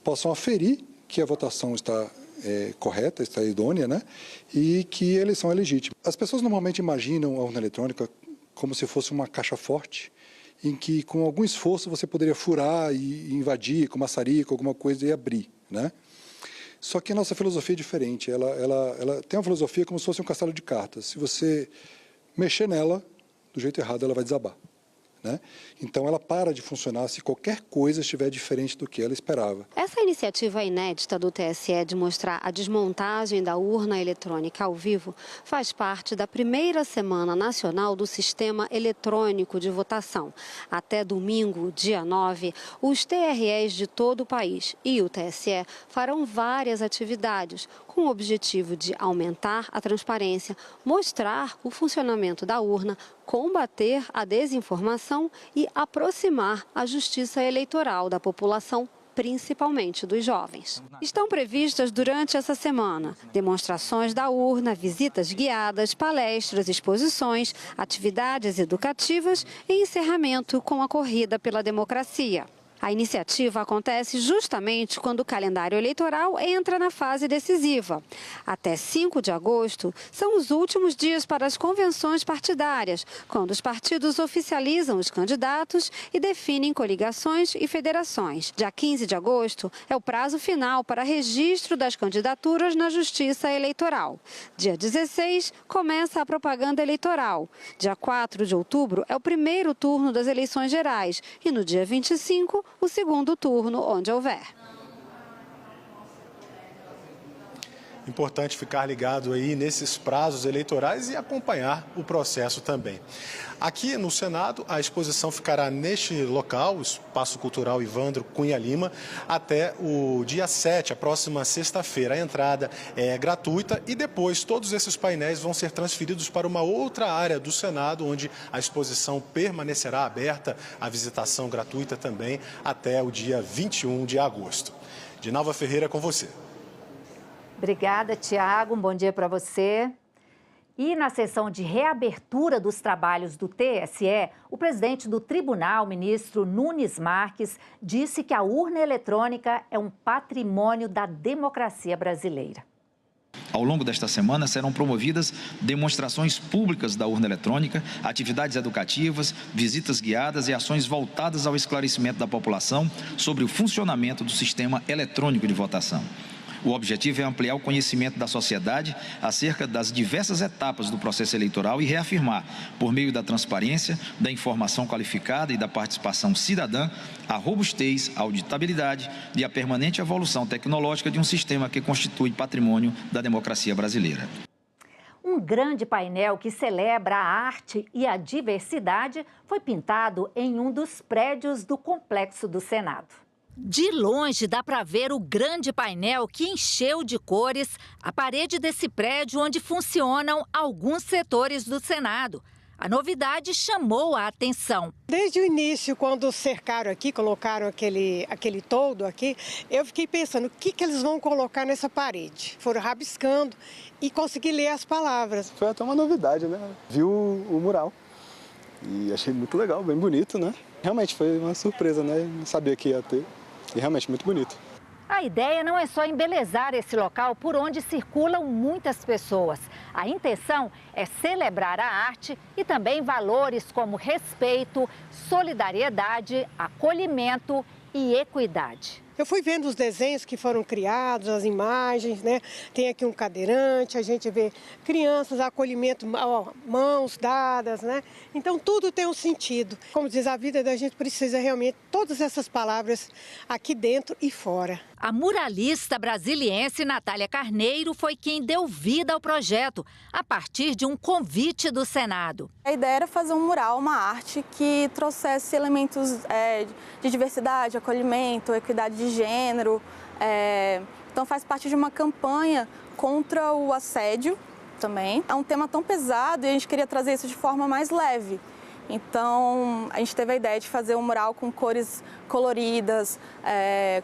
possam aferir que a votação está correta, está idônea, né? E que a eleição é legítima. As pessoas normalmente imaginam a urna eletrônica como se fosse uma caixa forte, em que com algum esforço você poderia furar e invadir com maçarico, alguma coisa e abrir, né? Só que a nossa filosofia é diferente, ela tem uma filosofia como se fosse um castelo de cartas. Se você mexer nela, do jeito errado, ela vai desabar, né? Então, ela para de funcionar se qualquer coisa estiver diferente do que ela esperava. Essa iniciativa inédita do TSE de mostrar a desmontagem da urna eletrônica ao vivo faz parte da primeira semana nacional do Sistema Eletrônico de Votação. Até domingo, dia 9, os TREs de todo o país e o TSE farão várias atividades com o objetivo de aumentar a transparência, mostrar o funcionamento da urna, combater a desinformação e aproximar a justiça eleitoral da população, principalmente dos jovens. Estão previstas durante essa semana demonstrações da urna, visitas guiadas, palestras, exposições, atividades educativas e encerramento com a corrida pela democracia. A iniciativa acontece justamente quando o calendário eleitoral entra na fase decisiva. Até 5 de agosto são os últimos dias para as convenções partidárias, quando os partidos oficializam os candidatos e definem coligações e federações. Dia 15 de agosto é o prazo final para registro das candidaturas na Justiça Eleitoral. Dia 16 começa a propaganda eleitoral. Dia 4 de outubro é o primeiro turno das eleições gerais e no dia 25 o segundo turno, onde houver. Importante ficar ligado aí nesses prazos eleitorais e acompanhar o processo também. Aqui no Senado, a exposição ficará neste local, o Espaço Cultural Ivandro Cunha Lima, até o dia 7, a próxima sexta-feira. A entrada é gratuita e depois todos esses painéis vão ser transferidos para uma outra área do Senado, onde a exposição permanecerá aberta, a visitação gratuita também, até o dia 21 de agosto. Dinalva Ferreira, com você. Obrigada, Tiago. Um bom dia para você. E na sessão de reabertura dos trabalhos do TSE, o presidente do tribunal, ministro Nunes Marques, disse que a urna eletrônica é um patrimônio da democracia brasileira. Ao longo desta semana serão promovidas demonstrações públicas da urna eletrônica, atividades educativas, visitas guiadas e ações voltadas ao esclarecimento da população sobre o funcionamento do sistema eletrônico de votação. O objetivo é ampliar o conhecimento da sociedade acerca das diversas etapas do processo eleitoral e reafirmar, por meio da transparência, da informação qualificada e da participação cidadã, a robustez, a auditabilidade e a permanente evolução tecnológica de um sistema que constitui patrimônio da democracia brasileira. Um grande painel que celebra a arte e a diversidade foi pintado em um dos prédios do Complexo do Senado. De longe dá para ver o grande painel que encheu de cores a parede desse prédio onde funcionam alguns setores do Senado. A novidade chamou a atenção. Desde o início, quando cercaram aqui, colocaram aquele toldo aqui, eu fiquei pensando, o que eles vão colocar nessa parede? Foram rabiscando e consegui ler as palavras. Foi até uma novidade, né? Viu o mural e achei muito legal, bem bonito, né? Realmente foi uma surpresa, né? Não sabia que ia ter. E realmente muito bonito. A ideia não é só embelezar esse local por onde circulam muitas pessoas. A intenção é celebrar a arte e também valores como respeito, solidariedade, acolhimento e equidade. Eu fui vendo os desenhos que foram criados, as imagens, né? Tem aqui um cadeirante, a gente vê crianças, acolhimento, mãos dadas, né? Então tudo tem um sentido. Como diz, a vida da gente precisa realmente todas essas palavras aqui dentro e fora. A muralista brasiliense Natália Carneiro foi quem deu vida ao projeto, a partir de um convite do Senado. A ideia era fazer um mural, uma arte que trouxesse elementos de diversidade, acolhimento, equidade de gênero. Então faz parte de uma campanha contra o assédio também. É um tema tão pesado e a gente queria trazer isso de forma mais leve. Então a gente teve a ideia de fazer um mural com cores coloridas,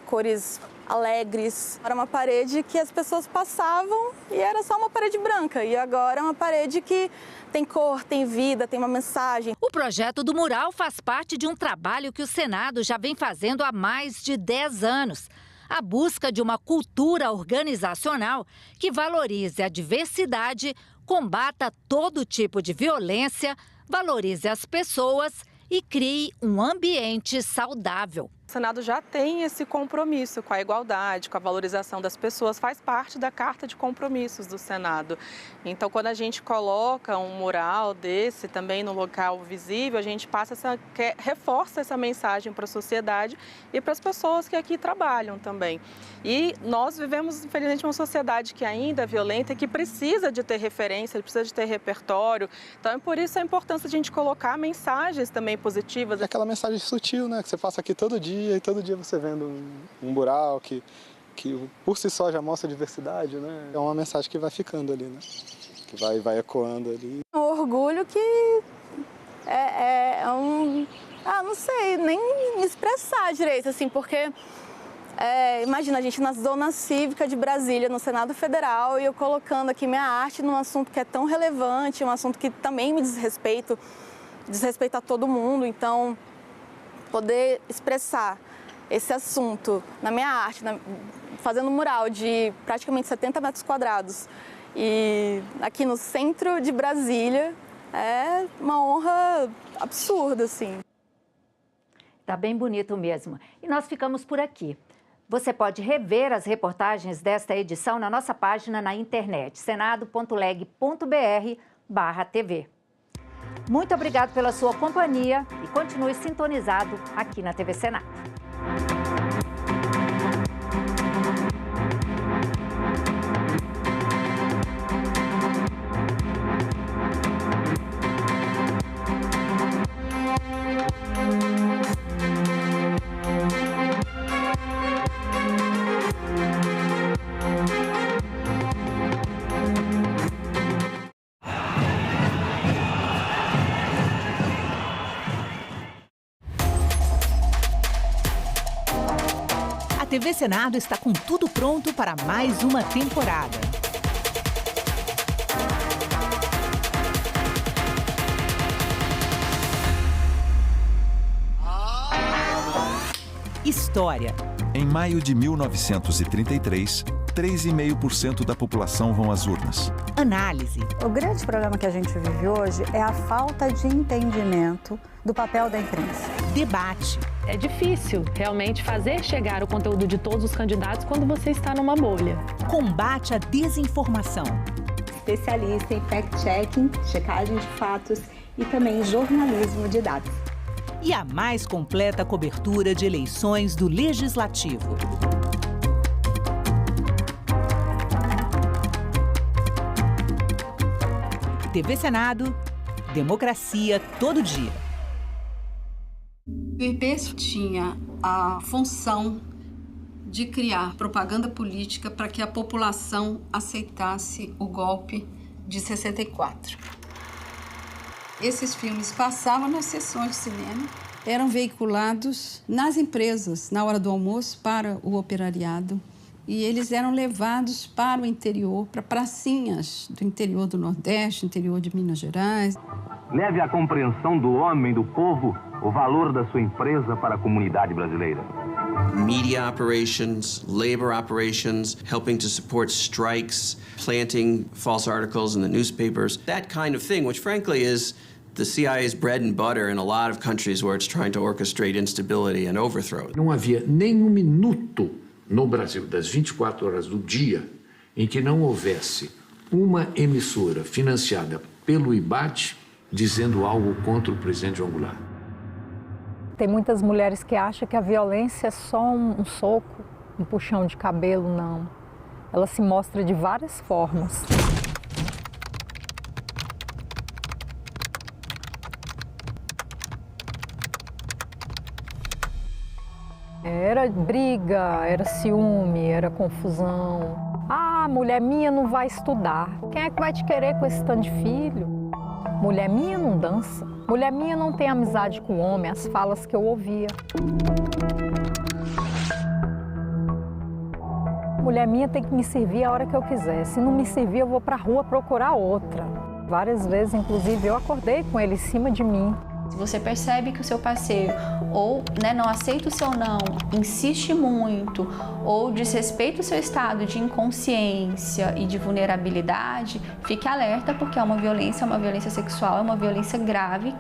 cores alegres. Era uma parede que as pessoas passavam e era só uma parede branca. E agora é uma parede que tem cor, tem vida, tem uma mensagem. O projeto do mural faz parte de um trabalho que o Senado já vem fazendo há mais de 10 anos. A busca de uma cultura organizacional que valorize a diversidade, combata todo tipo de violência, valorize as pessoas e crie um ambiente saudável. O Senado já tem esse compromisso com a igualdade, com a valorização das pessoas, faz parte da Carta de Compromissos do Senado. Então, quando a gente coloca um mural desse também no local visível, a gente reforça essa mensagem para a sociedade e para as pessoas que aqui trabalham também. E nós vivemos, infelizmente, uma sociedade que ainda é violenta e que precisa de ter referência, precisa de ter repertório. Então, é por isso a importância de a gente colocar mensagens também positivas. É aquela mensagem sutil, né, que você passa aqui todo dia. E todo dia você vendo um mural que por si só já mostra diversidade, né? É uma mensagem que vai ficando ali, né? Que vai ecoando ali. Um orgulho que não sei nem expressar direito, assim, porque imagina a gente na Zona Cívica de Brasília, no Senado Federal, e eu colocando aqui minha arte num assunto que é tão relevante, um assunto que também me diz respeito a todo mundo, então poder expressar esse assunto na minha arte, fazendo um mural de praticamente 70 metros quadrados e aqui no centro de Brasília, é uma honra absurda, assim. Tá bem bonito mesmo. E nós ficamos por aqui. Você pode rever as reportagens desta edição na nossa página na internet, senado.leg.br/TV. Muito obrigado pela sua companhia e continue sintonizado aqui na TV Senado. A TV Senado está com tudo pronto para mais uma temporada. História. Em maio de 1933, 3,5% da população vão às urnas. Análise. O grande problema que a gente vive hoje é a falta de entendimento do papel da imprensa. Debate. É difícil realmente fazer chegar o conteúdo de todos os candidatos quando você está numa bolha. Combate à desinformação. Especialista em fact-checking, checagem de fatos e também jornalismo de dados. E a mais completa cobertura de eleições do Legislativo. TV Senado, democracia todo dia. O IPES tinha a função de criar propaganda política para que a população aceitasse o golpe de 64. Esses filmes passavam nas sessões de cinema, eram veiculados nas empresas, na hora do almoço, para o operariado. E eles eram levados para o interior, para pracinhas do interior do Nordeste, interior de Minas Gerais. Leve à compreensão do homem, do povo, o valor da sua empresa para a comunidade brasileira. Media operations, labor operations, helping to support strikes, planting false articles in the newspapers, that kind of thing, which frankly is the CIA's bread and butter in a lot of countries where it's trying to orchestrate instability and overthrow. Não havia nem um minuto no Brasil, das 24 horas do dia, em que não houvesse uma emissora financiada pelo IBAT dizendo algo contra o presidente João Goulart. Tem muitas mulheres que acham que a violência é só um soco, um puxão de cabelo, não. Ela se mostra de várias formas. Era briga, era ciúme, era confusão. Ah, mulher minha não vai estudar. Quem é que vai te querer com esse tanto de filho? Mulher minha não dança. Mulher minha não tem amizade com homem, as falas que eu ouvia. Mulher minha tem que me servir a hora que eu quiser. Se não me servir, eu vou para a rua procurar outra. Várias vezes, inclusive, eu acordei com ele em cima de mim. Se você percebe que o seu parceiro ou não aceita o seu não, insiste muito ou desrespeita o seu estado de inconsciência e de vulnerabilidade, fique alerta porque é uma violência sexual, é uma violência grave.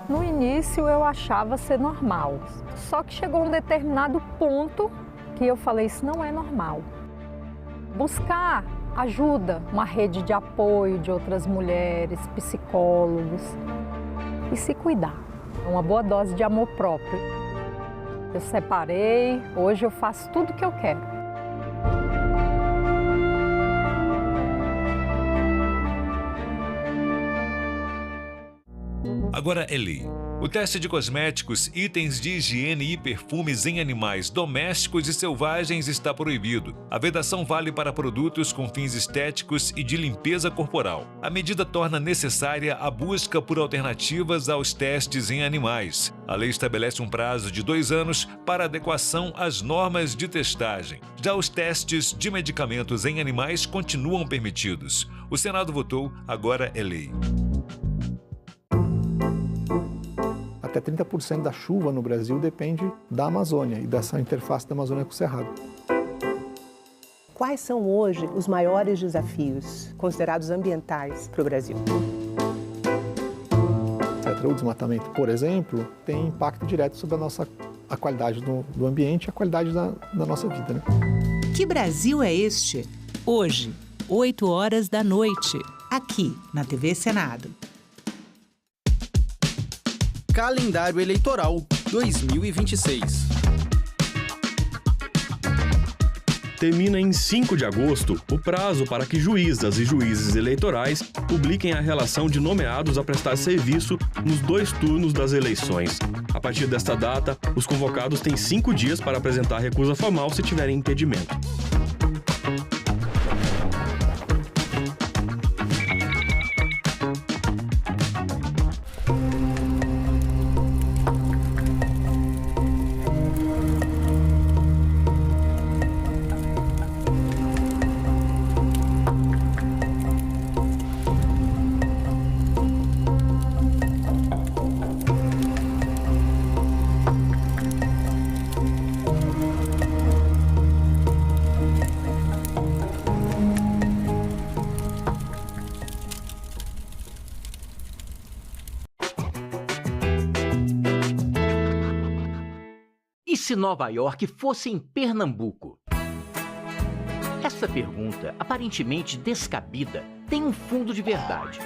No início eu achava ser normal, só que chegou um determinado ponto que eu falei, isso não é normal. Buscar ajuda, uma rede de apoio de outras mulheres, psicólogos e se cuidar. Uma boa dose de amor próprio. Eu separei, hoje eu faço tudo o que eu quero. Agora é lei. O teste de cosméticos, itens de higiene e perfumes em animais domésticos e selvagens está proibido. A vedação vale para produtos com fins estéticos e de limpeza corporal. A medida torna necessária a busca por alternativas aos testes em animais. A lei estabelece um prazo de 2 anos para adequação às normas de testagem. Já os testes de medicamentos em animais continuam permitidos. O Senado votou, agora é lei. Até 30% da chuva no Brasil depende da Amazônia e dessa interface da Amazônia com o Cerrado. Quais são hoje os maiores desafios considerados ambientais para o Brasil? O desmatamento, por exemplo, tem impacto direto sobre a qualidade do ambiente e a qualidade da nossa vida. Né? Que Brasil é este? Hoje, 20h, aqui na TV Senado. Calendário Eleitoral 2026. Termina em 5 de agosto o prazo para que juízas e juízes eleitorais publiquem a relação de nomeados a prestar serviço nos 2 turnos das eleições. A partir desta data, os convocados têm 5 dias para apresentar recusa formal se tiverem impedimento. Se Nova York fosse em Pernambuco? Essa pergunta, aparentemente descabida, tem um fundo de verdade.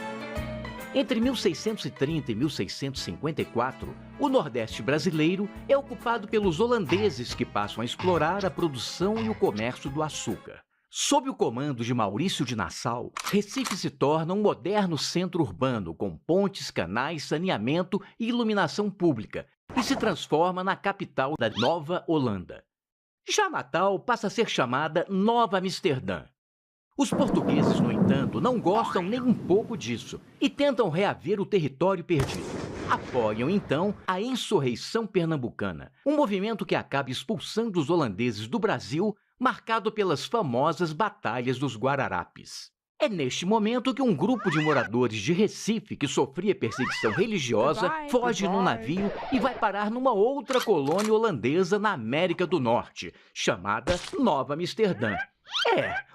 Entre 1630 e 1654, o Nordeste brasileiro é ocupado pelos holandeses que passam a explorar a produção e o comércio do açúcar. Sob o comando de Maurício de Nassau, Recife se torna um moderno centro urbano com pontes, canais, saneamento e iluminação pública, e se transforma na capital da Nova Holanda. Já Natal passa a ser chamada Nova Amsterdã. Os portugueses, no entanto, não gostam nem um pouco disso e tentam reaver o território perdido. Apoiam, então, a insurreição pernambucana, um movimento que acaba expulsando os holandeses do Brasil, marcado pelas famosas Batalhas dos Guararapes. É neste momento que um grupo de moradores de Recife, que sofria perseguição religiosa, foge num navio e vai parar numa outra colônia holandesa na América do Norte, chamada Nova Amsterdã.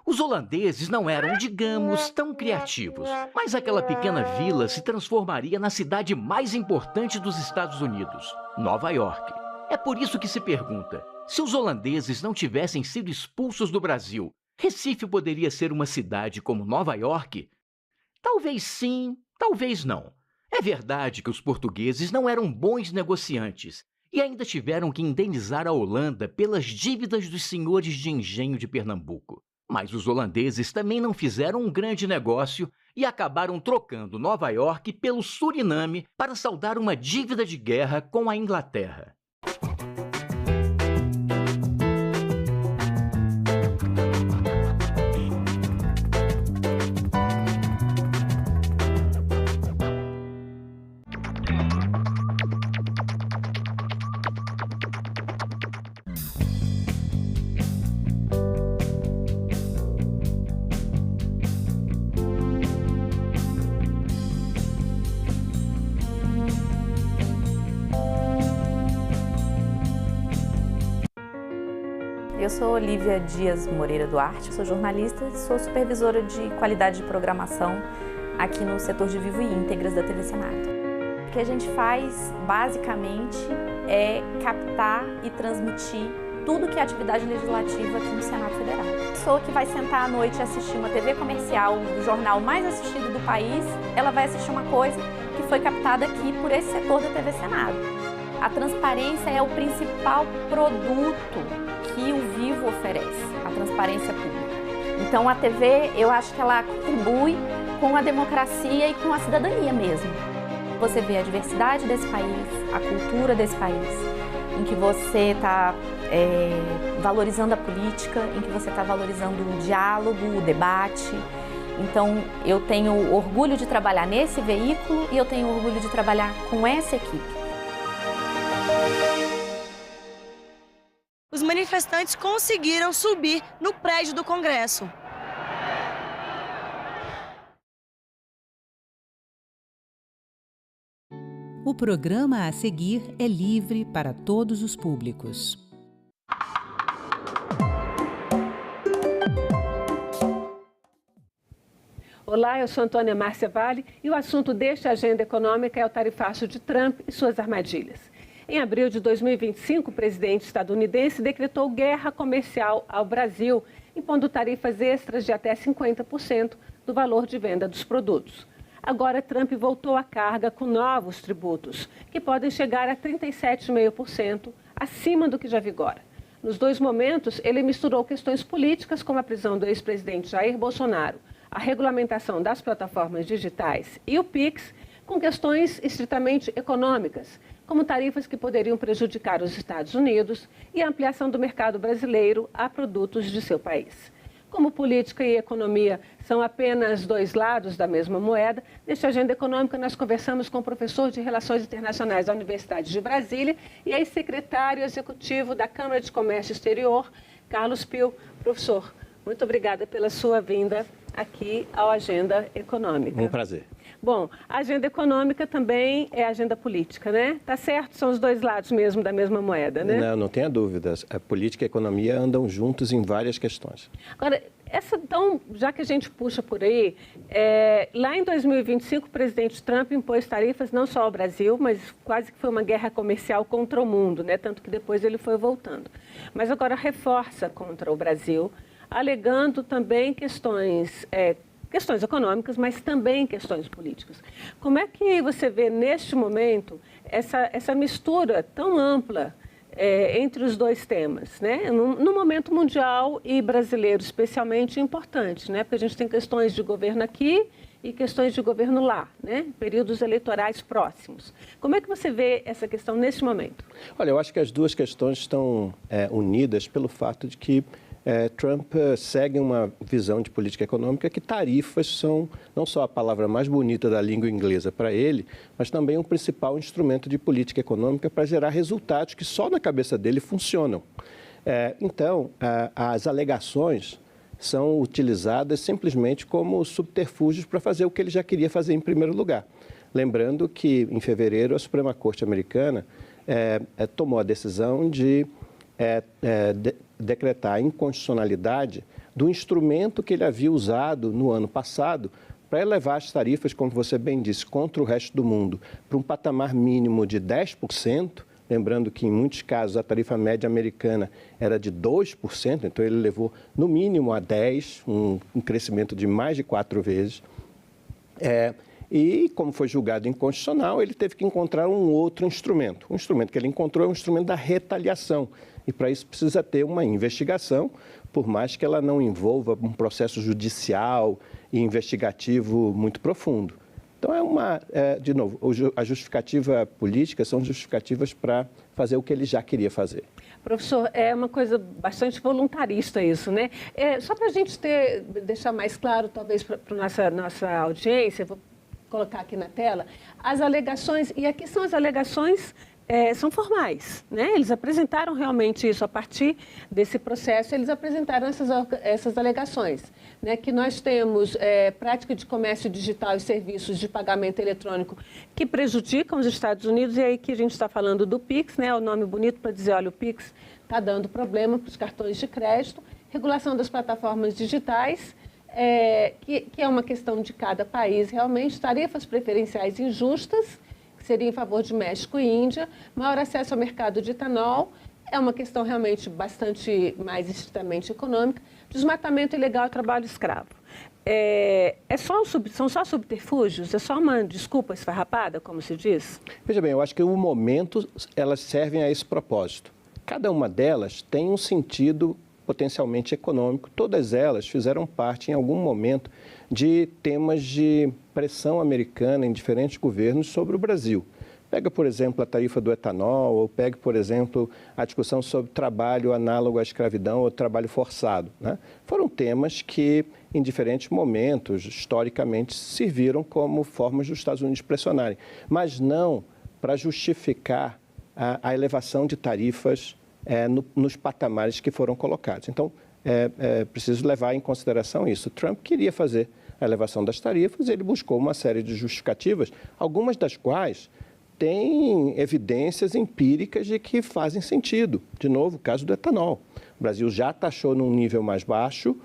Os holandeses não eram, digamos, tão criativos, mas aquela pequena vila se transformaria na cidade mais importante dos Estados Unidos, Nova York. É por isso que se pergunta, se os holandeses não tivessem sido expulsos do Brasil, Recife poderia ser uma cidade como Nova York? Talvez sim, talvez não. É verdade que os portugueses não eram bons negociantes e ainda tiveram que indenizar a Holanda pelas dívidas dos senhores de engenho de Pernambuco. Mas os holandeses também não fizeram um grande negócio e acabaram trocando Nova York pelo Suriname para saldar uma dívida de guerra com a Inglaterra. Eu sou Lívia Dias Moreira Duarte, sou jornalista e sou supervisora de qualidade de programação aqui no setor de Vivo e Íntegras da TV Senado. O que a gente faz, basicamente, é captar e transmitir tudo que é atividade legislativa aqui no Senado Federal. A pessoa que vai sentar à noite e assistir uma TV comercial do jornal mais assistido do país, ela vai assistir uma coisa que foi captada aqui por esse setor da TV Senado. A transparência é o principal produto que o Vivo oferece, a transparência pública. Então a TV, eu acho que ela contribui com a democracia e com a cidadania mesmo. Você vê a diversidade desse país, a cultura desse país, em que você está valorizando a política, em que você está valorizando o diálogo, o debate. Então, eu tenho orgulho de trabalhar nesse veículo e eu tenho orgulho de trabalhar com essa equipe. Os manifestantes conseguiram subir no prédio do Congresso. O programa a seguir é livre para todos os públicos. Olá, eu sou Antônia Márcia Vale e o assunto deste Agenda Econômica é o tarifaço de Trump e suas armadilhas. Em abril de 2025, o presidente estadunidense decretou guerra comercial ao Brasil, impondo tarifas extras de até 50% do valor de venda dos produtos. Agora, Trump voltou à carga com novos tributos, que podem chegar a 37,5%, acima do que já vigora. Nos dois momentos, ele misturou questões políticas, como a prisão do ex-presidente Jair Bolsonaro, a regulamentação das plataformas digitais e o PIX, com questões estritamente econômicas, como tarifas que poderiam prejudicar os Estados Unidos e a ampliação do mercado brasileiro a produtos de seu país. Como política e economia são apenas dois lados da mesma moeda, nesta Agenda Econômica nós conversamos com o professor de Relações Internacionais da Universidade de Brasília e ex-secretário executivo da Câmara de Comércio Exterior, Carlos Pio. Professor, muito obrigada pela sua vinda aqui ao Agenda Econômica. Um prazer. Bom, a agenda econômica também é agenda política, né? Tá certo? São os dois lados mesmo da mesma moeda, né? Não tenha dúvidas. A política e a economia andam juntos em várias questões. Agora, então, já que a gente puxa por aí, lá em 2025 o presidente Trump impôs tarifas não só ao Brasil, mas quase que foi uma guerra comercial contra o mundo, né? Tanto que depois ele foi voltando. Mas agora reforça contra o Brasil, alegando também questões econômicas, mas também questões políticas. Como é que você vê, neste momento, essa mistura tão ampla entre os dois temas, né? No momento mundial e brasileiro, especialmente importante, né? Porque a gente tem questões de governo aqui e questões de governo lá, né? Períodos eleitorais próximos. Como é que você vê essa questão neste momento? Olha, eu acho que as duas questões estão unidas pelo fato de que Trump segue uma visão de política econômica que tarifas são não só a palavra mais bonita da língua inglesa para ele, mas também um principal instrumento de política econômica para gerar resultados que só na cabeça dele funcionam. Então, as alegações são utilizadas simplesmente como subterfúgios para fazer o que ele já queria fazer em primeiro lugar. Lembrando que, em fevereiro, a Suprema Corte americana tomou a decisão de decretar a inconstitucionalidade do instrumento que ele havia usado no ano passado para elevar as tarifas, como você bem disse, contra o resto do mundo, para um patamar mínimo de 10%, lembrando que em muitos casos a tarifa média americana era de 2%, então ele levou no mínimo a 10%, um crescimento de mais de 4 vezes. E, como foi julgado inconstitucional, ele teve que encontrar um outro instrumento. O instrumento que ele encontrou é um instrumento da retaliação. E, para isso, precisa ter uma investigação, por mais que ela não envolva um processo judicial e investigativo muito profundo. Então, de novo, a justificativa política são justificativas para fazer o que ele já queria fazer. Professor, é uma coisa bastante voluntarista isso, né? Só para a gente deixar mais claro, talvez, para a nossa audiência, vou colocar aqui na tela, as alegações, e aqui são as alegações, são formais, né? Eles apresentaram realmente isso a partir desse processo, eles apresentaram essas alegações, né? Que nós temos prática de comércio digital e serviços de pagamento eletrônico que prejudicam os Estados Unidos, e aí que a gente está falando do PIX, né? O nome bonito para dizer, olha, o PIX está dando problema para os cartões de crédito, regulação das plataformas digitais, que é uma questão de cada país realmente, tarifas preferenciais injustas, que seria em favor de México e Índia, maior acesso ao mercado de etanol, é uma questão realmente bastante mais estritamente econômica, desmatamento ilegal e trabalho escravo. São só subterfúgios? É só uma desculpa esfarrapada, como se diz? Veja bem, eu acho que no momento elas servem a esse propósito. Cada uma delas tem um sentido potencialmente econômico. Todas elas fizeram parte, em algum momento, de temas de pressão americana em diferentes governos sobre o Brasil. Pega, por exemplo, a tarifa do etanol, ou pega, por exemplo, a discussão sobre trabalho análogo à escravidão ou trabalho forçado, né? Foram temas que, em diferentes momentos, historicamente, serviram como formas dos Estados Unidos pressionarem, mas não para justificar a elevação de tarifas nos patamares que foram colocados. Então, preciso levar em consideração isso. Trump queria fazer a elevação das tarifas, ele buscou uma série de justificativas, algumas das quais têm evidências empíricas de que fazem sentido. De novo, o caso do etanol. O Brasil já taxou num nível mais baixo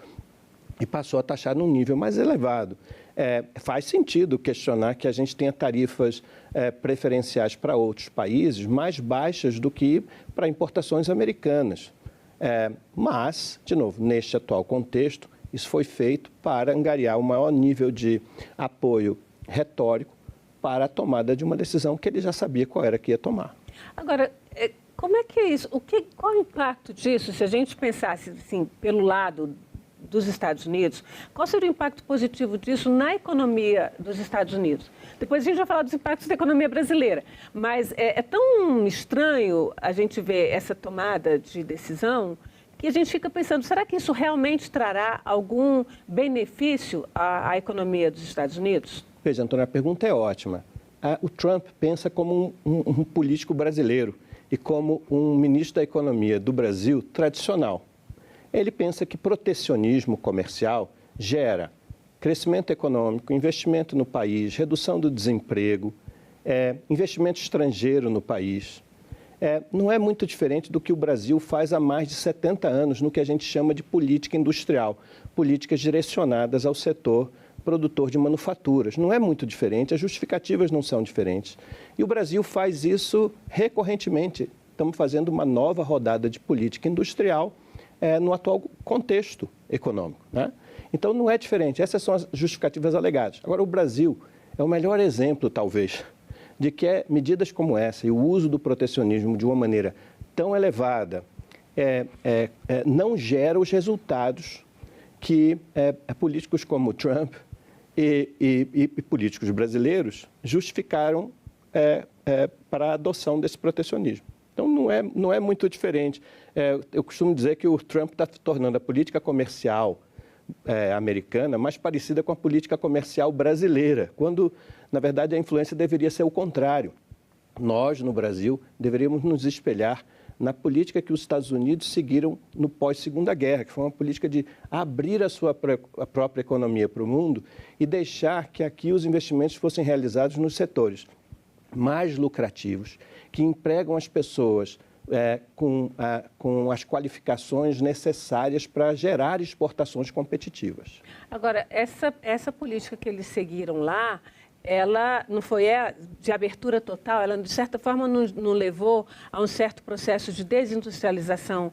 e passou a taxar num nível mais elevado. Faz sentido questionar que a gente tenha tarifas preferenciais para outros países mais baixas do que para importações americanas. Mas, de novo, neste atual contexto, isso foi feito para angariar o maior nível de apoio retórico para a tomada de uma decisão que ele já sabia qual era que ia tomar. Agora, como é que é isso? Qual o impacto disso, se a gente pensasse assim, pelo lado dos Estados Unidos, qual seria o impacto positivo disso na economia dos Estados Unidos? Depois a gente vai falar dos impactos da economia brasileira, mas é tão estranho a gente ver essa tomada de decisão que a gente fica pensando, será que isso realmente trará algum benefício à economia dos Estados Unidos? Veja, Antônio, a pergunta é ótima. O Trump pensa como um político brasileiro e como um ministro da Economia do Brasil tradicional. Ele pensa que protecionismo comercial gera crescimento econômico, investimento no país, redução do desemprego, investimento estrangeiro no país. Não é muito diferente do que o Brasil faz há mais de 70 anos no que a gente chama de política industrial, políticas direcionadas ao setor produtor de manufaturas. Não é muito diferente, as justificativas não são diferentes. E o Brasil faz isso recorrentemente. Estamos fazendo uma nova rodada de política industrial no atual contexto econômico, né? Então, não é diferente. Essas são as justificativas alegadas. Agora, o Brasil é o melhor exemplo, talvez, de que medidas como essa e o uso do protecionismo de uma maneira tão elevada não gera os resultados que políticos como Trump e políticos brasileiros justificaram para a adoção desse protecionismo. Então, não é muito diferente. Eu costumo dizer que o Trump está tornando a política comercial americana mais parecida com a política comercial brasileira, quando, na verdade, a influência deveria ser o contrário. Nós, no Brasil, deveríamos nos espelhar na política que os Estados Unidos seguiram no pós-Segunda Guerra, que foi uma política de abrir a própria economia para o mundo e deixar que aqui os investimentos fossem realizados nos setores mais lucrativos, que empregam as pessoas com as qualificações necessárias para gerar exportações competitivas. Agora, essa política que eles seguiram lá, ela não foi de abertura total, ela, de certa forma, não levou a um certo processo de desindustrialização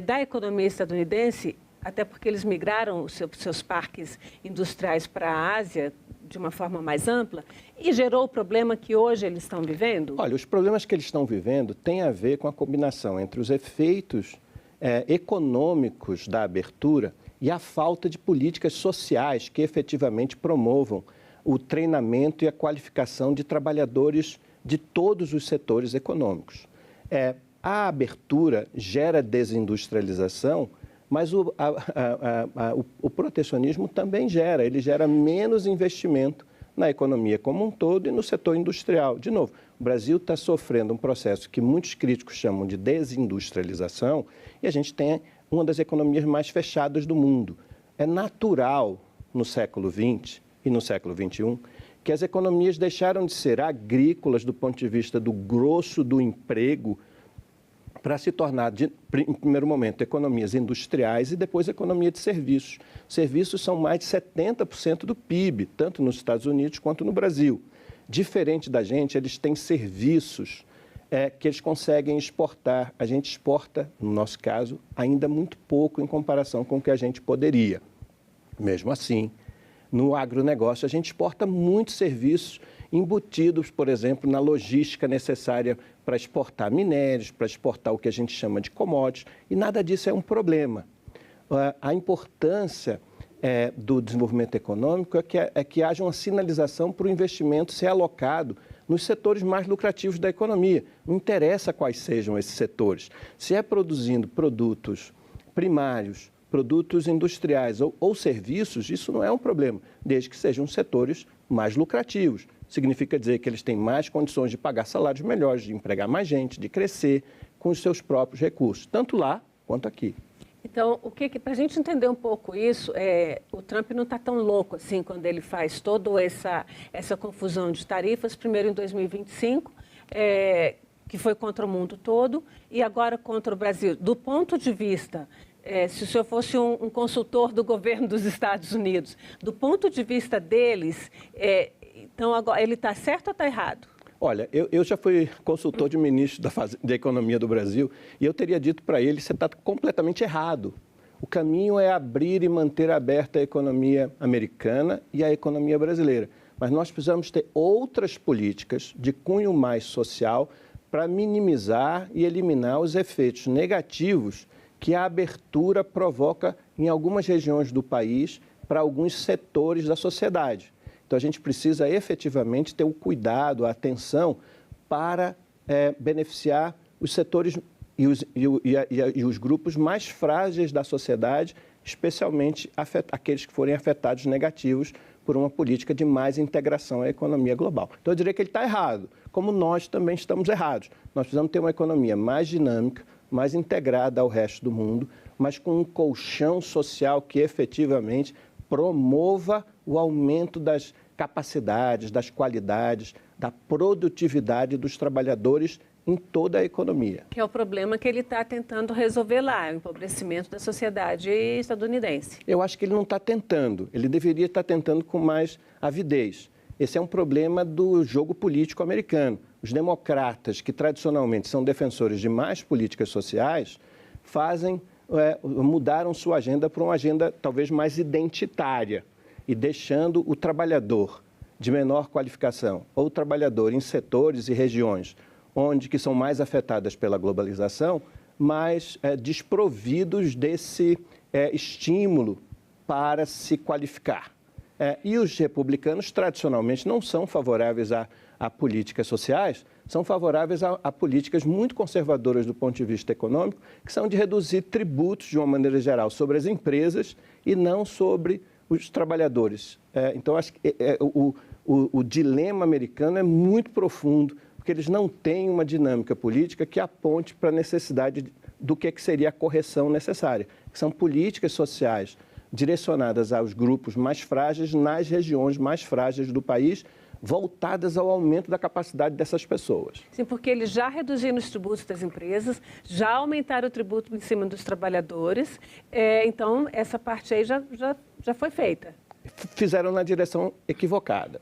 da economia estadunidense, até porque eles migraram seus parques industriais para a Ásia de uma forma mais ampla, e gerou o problema que hoje eles estão vivendo? Olha, os problemas que eles estão vivendo têm a ver com a combinação entre os efeitos econômicos da abertura e a falta de políticas sociais que efetivamente promovam o treinamento e a qualificação de trabalhadores de todos os setores econômicos. A abertura gera desindustrialização, mas o protecionismo também ele gera menos investimento na economia como um todo e no setor industrial. De novo, o Brasil está sofrendo um processo que muitos críticos chamam de desindustrialização e a gente tem uma das economias mais fechadas do mundo. É natural no século XX e no século XXI, que as economias deixaram de ser agrícolas do ponto de vista do grosso do emprego para se tornar, em primeiro momento, economias industriais e depois economia de serviços. Serviços são mais de 70% do PIB, tanto nos Estados Unidos quanto no Brasil. Diferente da gente, eles têm serviços que eles conseguem exportar. A gente exporta, no nosso caso, ainda muito pouco em comparação com o que a gente poderia. Mesmo assim, no agronegócio, a gente exporta muitos serviços embutidos, por exemplo, na logística necessária para exportar minérios, para exportar o que a gente chama de commodities, e nada disso é um problema. A importância do desenvolvimento econômico é que haja uma sinalização para o investimento ser alocado nos setores mais lucrativos da economia. Não interessa quais sejam esses setores. Se é produzindo produtos primários, produtos industriais ou serviços, isso não é um problema, desde que sejam setores mais lucrativos. Significa dizer que eles têm mais condições de pagar salários melhores, de empregar mais gente, de crescer com os seus próprios recursos, tanto lá quanto aqui. Então, para a gente entender um pouco isso, o Trump não está tão louco assim quando ele faz toda essa confusão de tarifas, primeiro em 2025, que foi contra o mundo todo, e agora contra o Brasil. Do ponto de vista, se o senhor fosse um consultor do governo dos Estados Unidos, do ponto de vista deles, então agora, ele está certo ou está errado? Olha, eu já fui consultor de ministro da Economia do Brasil e eu teria dito para ele, você está completamente errado. O caminho é abrir e manter aberta a economia americana e a economia brasileira. Mas nós precisamos ter outras políticas de cunho mais social para minimizar e eliminar os efeitos negativos que a abertura provoca em algumas regiões do país para alguns setores da sociedade. Então, a gente precisa efetivamente ter o cuidado, a atenção para beneficiar os setores e os grupos mais frágeis da sociedade, especialmente aqueles que forem afetados negativos por uma política de mais integração à economia global. Então, eu diria que ele está errado, como nós também estamos errados. Nós precisamos ter uma economia mais dinâmica, mais integrada ao resto do mundo, mas com um colchão social que efetivamente promova o aumento das capacidades, das qualidades, da produtividade dos trabalhadores em toda a economia. Que é o problema que ele está tentando resolver lá, o empobrecimento da sociedade estadunidense. Eu acho que ele não está tentando, ele deveria estar tentando com mais avidez. Esse é um problema do jogo político americano. Os democratas, que tradicionalmente são defensores de mais políticas sociais, mudaram sua agenda para uma agenda talvez mais identitária e deixando o trabalhador de menor qualificação ou o trabalhador em setores e regiões que são mais afetadas pela globalização, mais desprovidos desse estímulo para se qualificar. E os republicanos, tradicionalmente, não são favoráveis a políticas sociais, são favoráveis a políticas muito conservadoras do ponto de vista econômico, que são de reduzir tributos, de uma maneira geral, sobre as empresas e não sobre os trabalhadores. Então, acho que o dilema americano é muito profundo, porque eles não têm uma dinâmica política que aponte para a necessidade do que seria a correção necessária, que são políticas sociais direcionadas aos grupos mais frágeis nas regiões mais frágeis do país, voltadas ao aumento da capacidade dessas pessoas. Sim, porque eles já reduziram os tributos das empresas, já aumentaram o tributo em cima dos trabalhadores, então essa parte aí já foi feita. Fizeram na direção equivocada.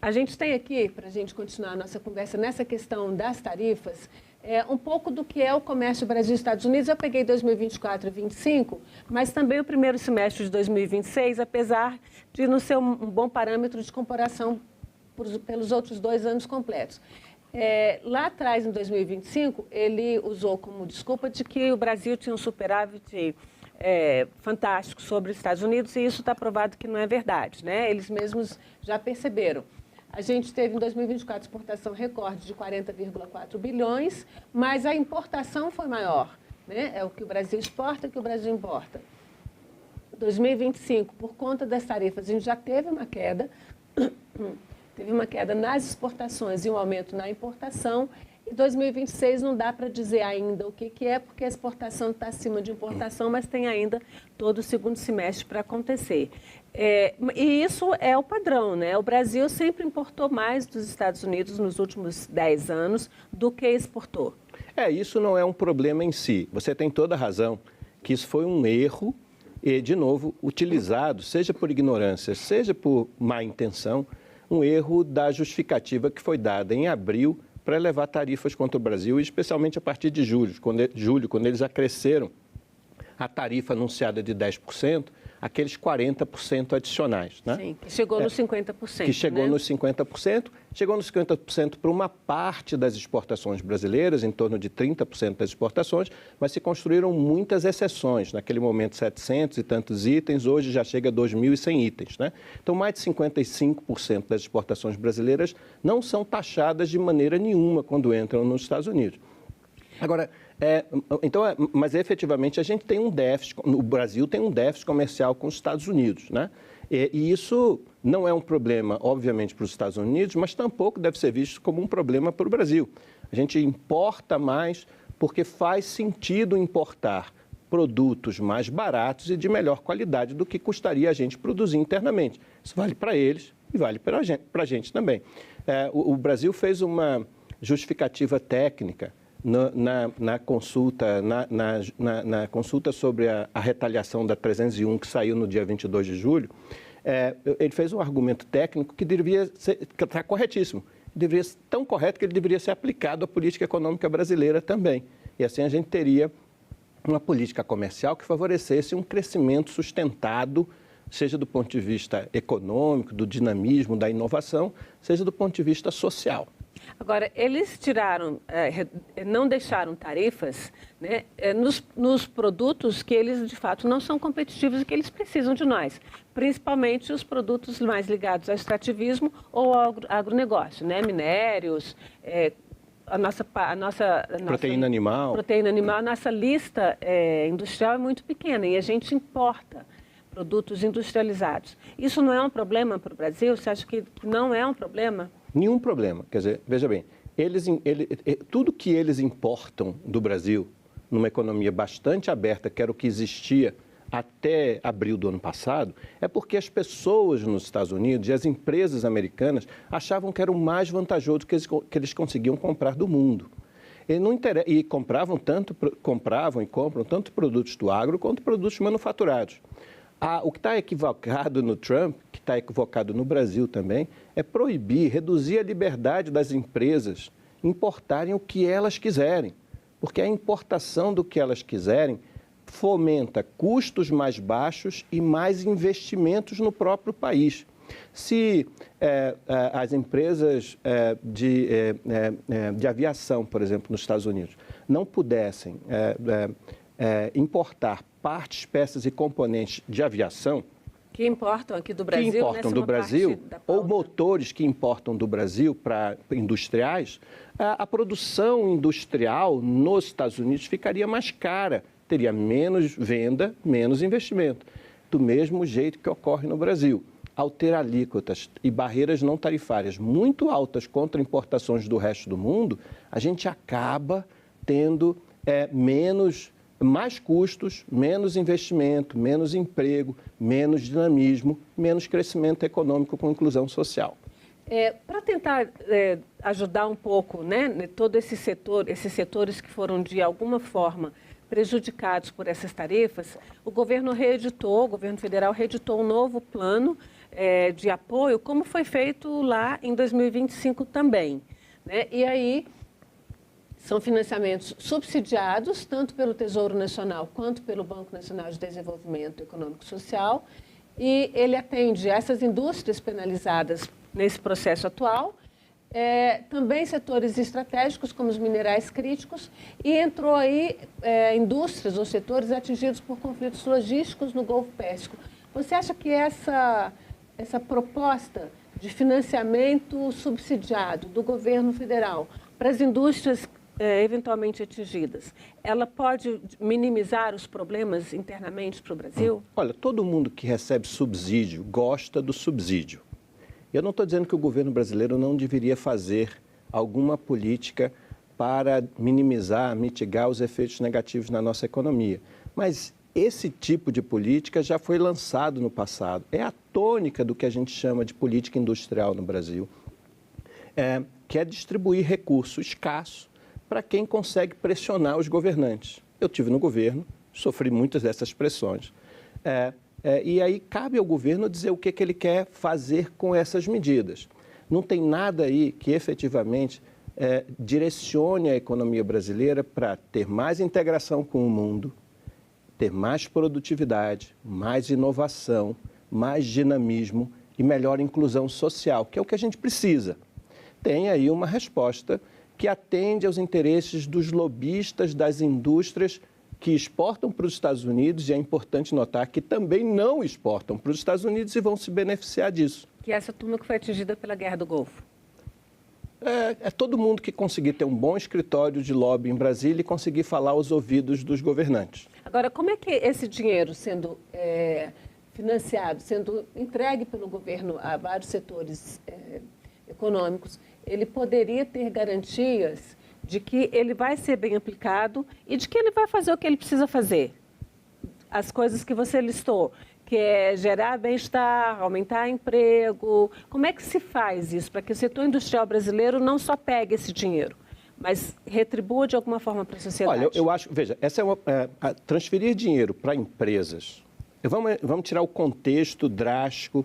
A gente tem aqui, para a gente continuar a nossa conversa nessa questão das tarifas, um pouco do que é o comércio Brasil e Estados Unidos. Eu peguei 2024 e 2025, mas também o primeiro semestre de 2026, apesar de não ser um bom parâmetro de comparação pelos outros 2 anos completos. Lá atrás, em 2025, ele usou como desculpa de que o Brasil tinha um superávit fantástico sobre os Estados Unidos, e isso está provado que não é verdade, né? Eles mesmos já perceberam. A gente teve em 2024 exportação recorde de 40,4 bilhões, mas a importação foi maior, né? É o que o Brasil exporta e o que o Brasil importa. 2025, por conta das tarifas, a gente já teve uma queda, nas exportações e um aumento na importação. Em 2026 não dá para dizer ainda o que é, porque a exportação está acima de importação, mas tem ainda todo o segundo semestre para acontecer. E isso é o padrão, né? O Brasil sempre importou mais dos Estados Unidos nos últimos 10 anos do que exportou. Isso não é um problema em si. Você tem toda a razão que isso foi um erro e, de novo, utilizado, seja por ignorância, seja por má intenção, um erro da justificativa que foi dada em abril para elevar tarifas contra o Brasil, especialmente a partir de julho, quando eles acresceram a tarifa anunciada de 10%, aqueles 40% adicionais. Né? Sim, que chegou nos 50%. Que chegou nos 50%, chegou nos 50% para uma parte das exportações brasileiras, em torno de 30% das exportações, mas se construíram muitas exceções. Naquele momento, 700 e tantos itens, hoje já chega a 2.100 itens. Né? Então, mais de 55% das exportações brasileiras não são taxadas de maneira nenhuma quando entram nos Estados Unidos. Agora, mas efetivamente a gente tem um déficit, o Brasil tem um déficit comercial com os Estados Unidos, né? E isso não é um problema, obviamente, para os Estados Unidos, mas tampouco deve ser visto como um problema para o Brasil. A gente importa mais porque faz sentido importar produtos mais baratos e de melhor qualidade do que custaria a gente produzir internamente. Isso vale para eles e vale para a gente também. O Brasil fez uma justificativa técnica na consulta sobre a retaliação da 301, que saiu no dia 22 de julho, ele fez um argumento técnico que deveria ser, que está corretíssimo, deveria ser tão correto que ele deveria ser aplicado à política econômica brasileira também. E assim a gente teria uma política comercial que favorecesse um crescimento sustentado, seja do ponto de vista econômico, do dinamismo, da inovação, seja do ponto de vista social. Agora, eles não deixaram tarifas, né, nos produtos que eles, de fato, não são competitivos e que eles precisam de nós, principalmente os produtos mais ligados ao extrativismo ou ao agronegócio, né, minérios, a nossa proteína animal. A nossa lista industrial é muito pequena e a gente importa produtos industrializados. Isso não é um problema para o Brasil? Você acha que não é um problema? Nenhum problema. Quer dizer, veja bem, tudo que eles importam do Brasil, numa economia bastante aberta, que era o que existia até abril do ano passado, é porque as pessoas nos Estados Unidos e as empresas americanas achavam que era o mais vantajoso que eles conseguiam comprar do mundo. E compravam e compram tanto produtos do agro quanto produtos manufaturados. O que está equivocado no Trump, que está equivocado no Brasil também, é proibir, reduzir a liberdade das empresas importarem o que elas quiserem. Porque a importação do que elas quiserem fomenta custos mais baixos e mais investimentos no próprio país. Se as empresas de aviação, por exemplo, nos Estados Unidos, não pudessem importar partes, peças e componentes de aviação que importam aqui do Brasil, que importam do Brasil, ou motores que importam do Brasil para industriais, a produção industrial nos Estados Unidos ficaria mais cara, teria menos venda, menos investimento, do mesmo jeito que ocorre no Brasil. Ao ter alíquotas e barreiras não tarifárias muito altas contra importações do resto do mundo, a gente acaba tendo mais custos, menos investimento, menos emprego, menos dinamismo, menos crescimento econômico com inclusão social. Para tentar ajudar um pouco, né, todo esses setores que foram de alguma forma prejudicados por essas tarifas, o governo federal reeditou um novo plano de apoio, como foi feito lá em 2025 também, né? E aí são financiamentos subsidiados, tanto pelo Tesouro Nacional quanto pelo Banco Nacional de Desenvolvimento Econômico e Social, e ele atende essas indústrias penalizadas nesse processo atual, também setores estratégicos, como os minerais críticos, e entrou aí indústrias ou setores atingidos por conflitos logísticos no Golfo Pérsico. Você acha que essa proposta de financiamento subsidiado do governo federal para as indústrias eventualmente atingidas, ela pode minimizar os problemas internamente para o Brasil? Olha, todo mundo que recebe subsídio gosta do subsídio. Eu não estou dizendo que o governo brasileiro não deveria fazer alguma política para minimizar, mitigar os efeitos negativos na nossa economia. Mas esse tipo de política já foi lançado no passado. É a tônica do que a gente chama de política industrial no Brasil, que é distribuir recurso escasso para quem consegue pressionar os governantes. Eu estive no governo, sofri muitas dessas pressões. E aí cabe ao governo dizer o que ele quer fazer com essas medidas. Não tem nada aí que efetivamente direcione a economia brasileira para ter mais integração com o mundo, ter mais produtividade, mais inovação, mais dinamismo e melhor inclusão social, que é o que a gente precisa. Tem aí uma resposta que atende aos interesses dos lobistas das indústrias que exportam para os Estados Unidos, e é importante notar que também não exportam para os Estados Unidos e vão se beneficiar disso. Que é essa turma que foi atingida pela Guerra do Golfo. É todo mundo que conseguir ter um bom escritório de lobby em Brasília e conseguir falar aos ouvidos dos governantes. Agora, como é que esse dinheiro sendo financiado, sendo entregue pelo governo a vários setores econômicos, ele poderia ter garantias de que ele vai ser bem aplicado e de que ele vai fazer o que ele precisa fazer? As coisas que você listou, que é gerar bem-estar, aumentar emprego. Como é que se faz isso para que o setor industrial brasileiro não só pegue esse dinheiro, mas retribua de alguma forma para a sociedade? Olha, eu acho, veja, essa é transferir dinheiro para empresas. Vamos tirar o contexto drástico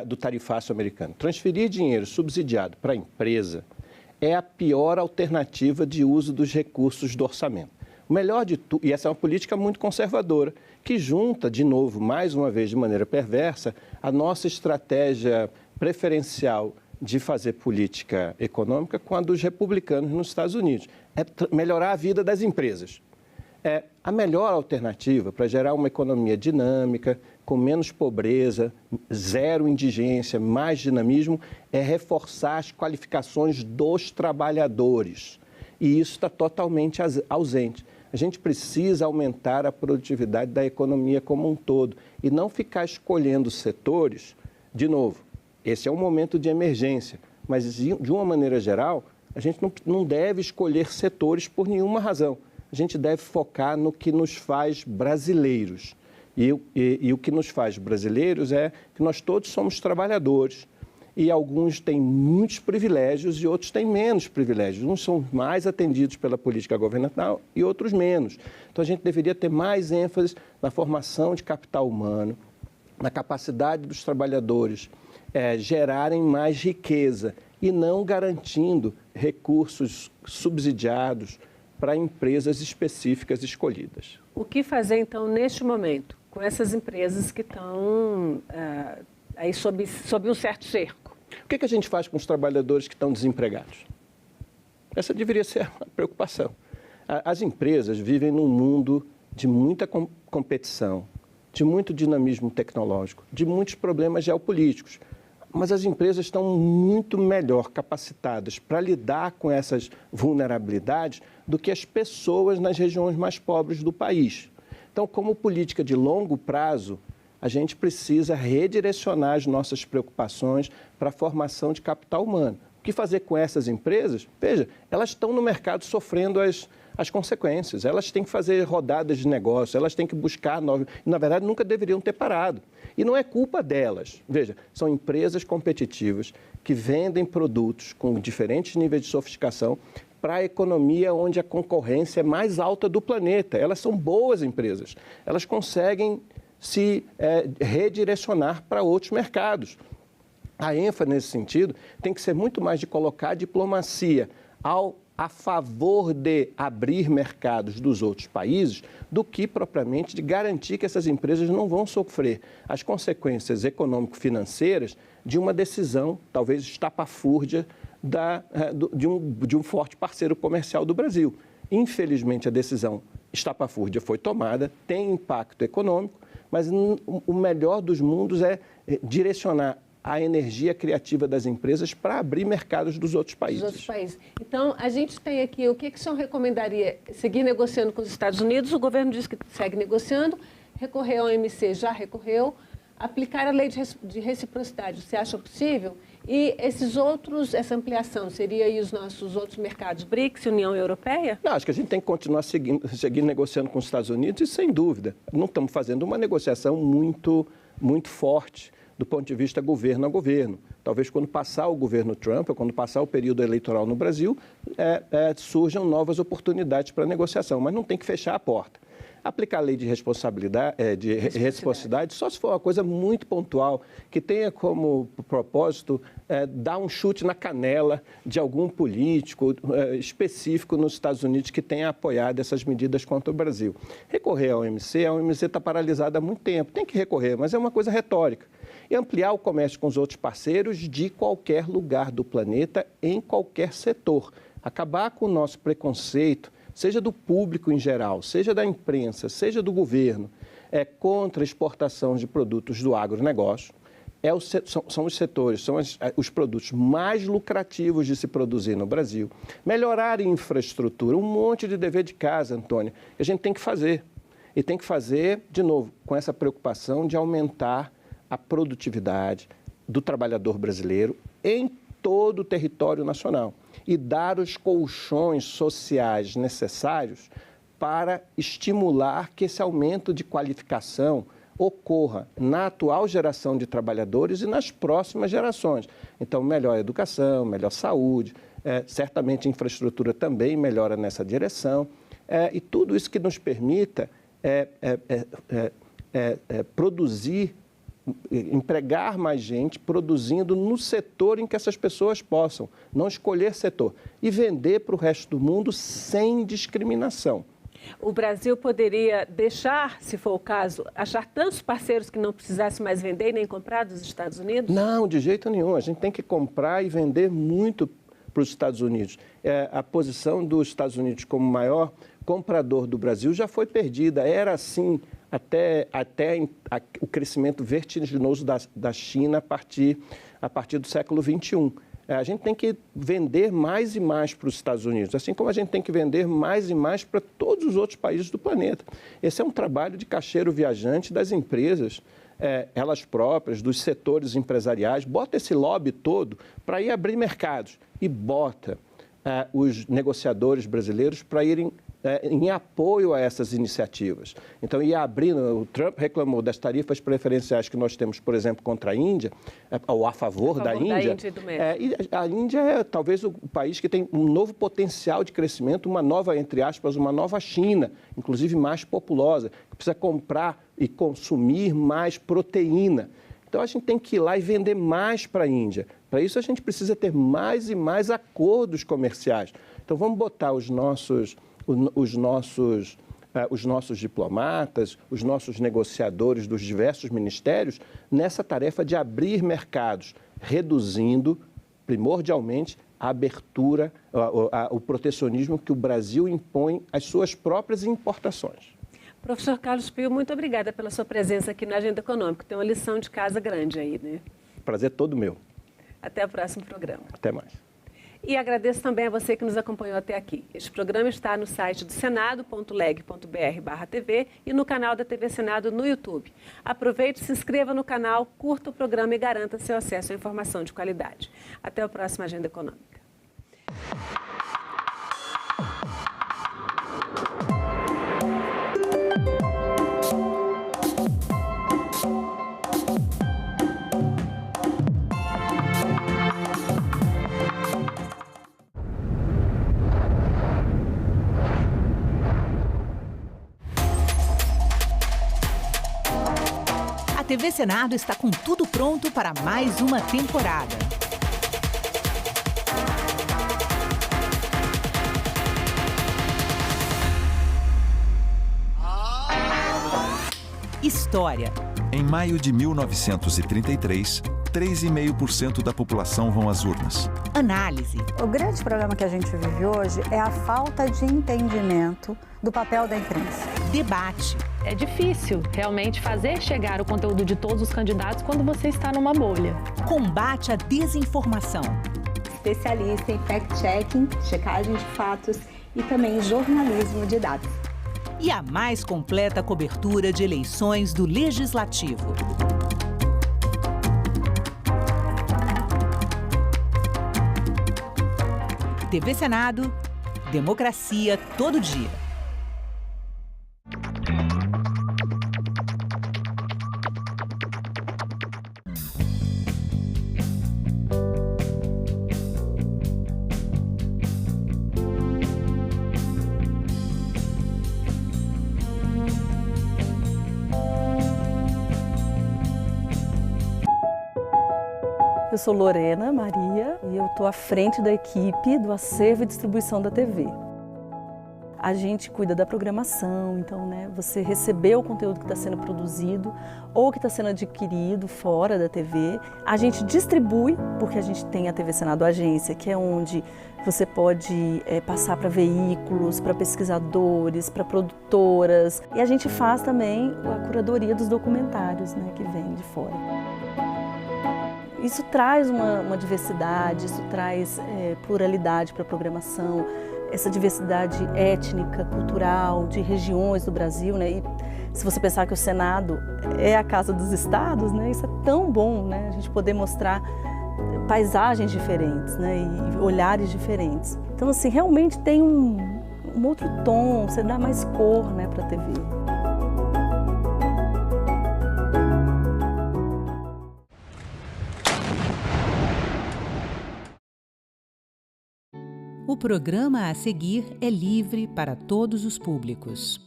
do tarifaço americano. Transferir dinheiro subsidiado para a empresa é a pior alternativa de uso dos recursos do orçamento. O melhor de tudo, e essa é uma política muito conservadora, que junta, de novo, mais uma vez de maneira perversa, a nossa estratégia preferencial de fazer política econômica com a dos republicanos nos Estados Unidos. É melhorar a vida das empresas. É a melhor alternativa para gerar uma economia dinâmica, com menos pobreza, zero indigência, mais dinamismo, é reforçar as qualificações dos trabalhadores. E isso está totalmente ausente. A gente precisa aumentar a produtividade da economia como um todo e não ficar escolhendo setores. De novo, esse é um momento de emergência, mas de uma maneira geral, a gente não deve escolher setores por nenhuma razão. A gente deve focar no que nos faz brasileiros. E o que nos faz brasileiros é que nós todos somos trabalhadores e alguns têm muitos privilégios e outros têm menos privilégios. Uns são mais atendidos pela política governamental e outros menos. Então, a gente deveria ter mais ênfase na formação de capital humano, na capacidade dos trabalhadores gerarem mais riqueza e não garantindo recursos subsidiados para empresas específicas escolhidas. O que fazer, então, neste momento, com essas empresas que estão aí sob um certo cerco? O que a gente faz com os trabalhadores que estão desempregados? Essa deveria ser a preocupação. As empresas vivem num mundo de muita competição, de muito dinamismo tecnológico, de muitos problemas geopolíticos. Mas as empresas estão muito melhor capacitadas para lidar com essas vulnerabilidades do que as pessoas nas regiões mais pobres do país. Então, como política de longo prazo, a gente precisa redirecionar as nossas preocupações para a formação de capital humano. O que fazer com essas empresas? Veja, elas estão no mercado sofrendo as consequências. Elas têm que fazer rodadas de negócio, elas têm que buscar novos... Na verdade, nunca deveriam ter parado. E não é culpa delas. Veja, são empresas competitivas que vendem produtos com diferentes níveis de sofisticação para a economia onde a concorrência é mais alta do planeta. Elas são boas empresas. Elas conseguem se redirecionar para outros mercados. A ênfase nesse sentido tem que ser muito mais de colocar a diplomacia a favor de abrir mercados dos outros países do que propriamente de garantir que essas empresas não vão sofrer as consequências econômico-financeiras de uma decisão, talvez estapafúrdia, de um forte parceiro comercial do Brasil. Infelizmente, a decisão estapafúrdia foi tomada, tem impacto econômico, mas o melhor dos mundos é direcionar a energia criativa das empresas para abrir mercados dos outros países. Então, a gente tem aqui, o que o senhor recomendaria? Seguir negociando com os Estados Unidos, o governo diz que segue negociando, recorrer ao OMC, já recorreu. aplicar a lei de reciprocidade, você acha possível? E essa ampliação, seria aí os nossos outros mercados, BRICS e União Europeia? Não, acho que a gente tem que continuar seguir negociando com os Estados Unidos e, sem dúvida, não estamos fazendo uma negociação muito forte do ponto de vista governo a governo. Talvez quando passar o governo Trump, ou quando passar o período eleitoral no Brasil, surjam novas oportunidades para negociação, mas não tem que fechar a porta. Aplicar a lei de reciprocidade só se for uma coisa muito pontual, que tenha como propósito dar um chute na canela de algum político específico nos Estados Unidos que tenha apoiado essas medidas contra o Brasil. Recorrer à OMC, a OMC está paralisada há muito tempo, tem que recorrer, mas é uma coisa retórica. E ampliar o comércio com os outros parceiros de qualquer lugar do planeta, em qualquer setor. Acabar com o nosso preconceito, seja do público em geral, seja da imprensa, seja do governo, contra a exportação de produtos do agronegócio. São os setores, são os produtos mais lucrativos de se produzir no Brasil. Melhorar a infraestrutura, um monte de dever de casa, Antônia, que a gente tem que fazer. E tem que fazer, de novo, com essa preocupação de aumentar a produtividade do trabalhador brasileiro em todo o território nacional e dar os colchões sociais necessários para estimular que esse aumento de qualificação ocorra na atual geração de trabalhadores e nas próximas gerações. Então, melhor educação, melhor saúde, certamente a infraestrutura também melhora nessa direção, e tudo isso que nos permita produzir, empregar mais gente produzindo no setor em que essas pessoas possam, não escolher setor, e vender para o resto do mundo sem discriminação. O Brasil poderia deixar, se for o caso, achar tantos parceiros que não precisasse mais vender e nem comprar dos Estados Unidos? Não, de jeito nenhum. A gente tem que comprar e vender muito para os Estados Unidos. A posição dos Estados Unidos como maior comprador do Brasil já foi perdida. Era assim até o crescimento vertiginoso da China a partir do século XXI. A gente tem que vender mais e mais para os Estados Unidos, assim como a gente tem que vender mais e mais para todos os outros países do planeta. Esse é um trabalho de caixeiro viajante das empresas, elas próprias, dos setores empresariais. Bota esse lobby todo para ir abrir mercados e bota os negociadores brasileiros para irem em apoio a essas iniciativas. Então, ia abrindo, o Trump reclamou das tarifas preferenciais que nós temos, por exemplo, contra a Índia, ou a favor da Índia. E do México. E a Índia é talvez o país que tem um novo potencial de crescimento, uma nova, entre aspas, uma nova China, inclusive mais populosa, que precisa comprar e consumir mais proteína. Então, a gente tem que ir lá e vender mais para a Índia. Para isso, a gente precisa ter mais e mais acordos comerciais. Então, vamos botar os nossos diplomatas, os nossos negociadores dos diversos ministérios nessa tarefa de abrir mercados, reduzindo primordialmente a abertura, o protecionismo que o Brasil impõe às suas próprias importações. Professor Carlos Pio, muito obrigada pela sua presença aqui na Agenda Econômica. Tem uma lição de casa grande aí, né? Prazer todo meu. Até o próximo programa. Até mais. E agradeço também a você que nos acompanhou até aqui. Este programa está no site do senado.leg.br/TV e no canal da TV Senado no YouTube. Aproveite, se inscreva no canal, curta o programa e garanta seu acesso à informação de qualidade. Até a próxima Agenda Econômica. A TV Senado está com tudo pronto para mais uma temporada. História. Em maio de 1933, 3,5% da população vão às urnas. Análise. O grande problema que a gente vive hoje é a falta de entendimento do papel da imprensa. Debate. É difícil realmente fazer chegar o conteúdo de todos os candidatos quando você está numa bolha. Combate à desinformação. Especialista em fact-checking, checagem de fatos e também jornalismo de dados. E a mais completa cobertura de eleições do Legislativo. TV Senado, democracia todo dia. Eu sou Lorena Maria e eu estou à frente da equipe do acervo e distribuição da TV. A gente cuida da programação, então, você recebeu o conteúdo que está sendo produzido ou que está sendo adquirido fora da TV. A gente distribui, porque a gente tem a TV Senado Agência, que é onde você pode passar para veículos, para pesquisadores, para produtoras. E a gente faz também a curadoria dos documentários, que vem de fora. Isso traz uma diversidade, isso traz pluralidade para a programação, essa diversidade étnica, cultural, de regiões do Brasil, E se você pensar que o Senado é a casa dos estados, isso é tão bom, A gente poder mostrar paisagens diferentes, E olhares diferentes. Então, assim, realmente tem um outro tom, você dá mais cor, para a TV. O programa a seguir é livre para todos os públicos.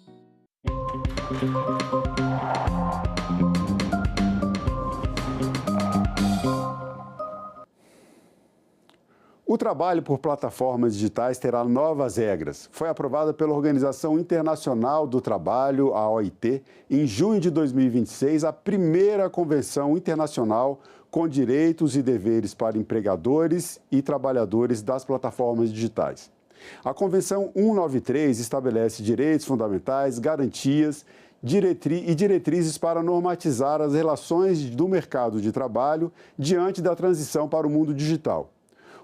O trabalho por plataformas digitais terá novas regras. Foi aprovada pela Organização Internacional do Trabalho, a OIT, em junho de 2026, a primeira convenção internacional com direitos e deveres para empregadores e trabalhadores das plataformas digitais. A Convenção 193 estabelece direitos fundamentais, garantias e diretrizes para normatizar as relações do mercado de trabalho diante da transição para o mundo digital.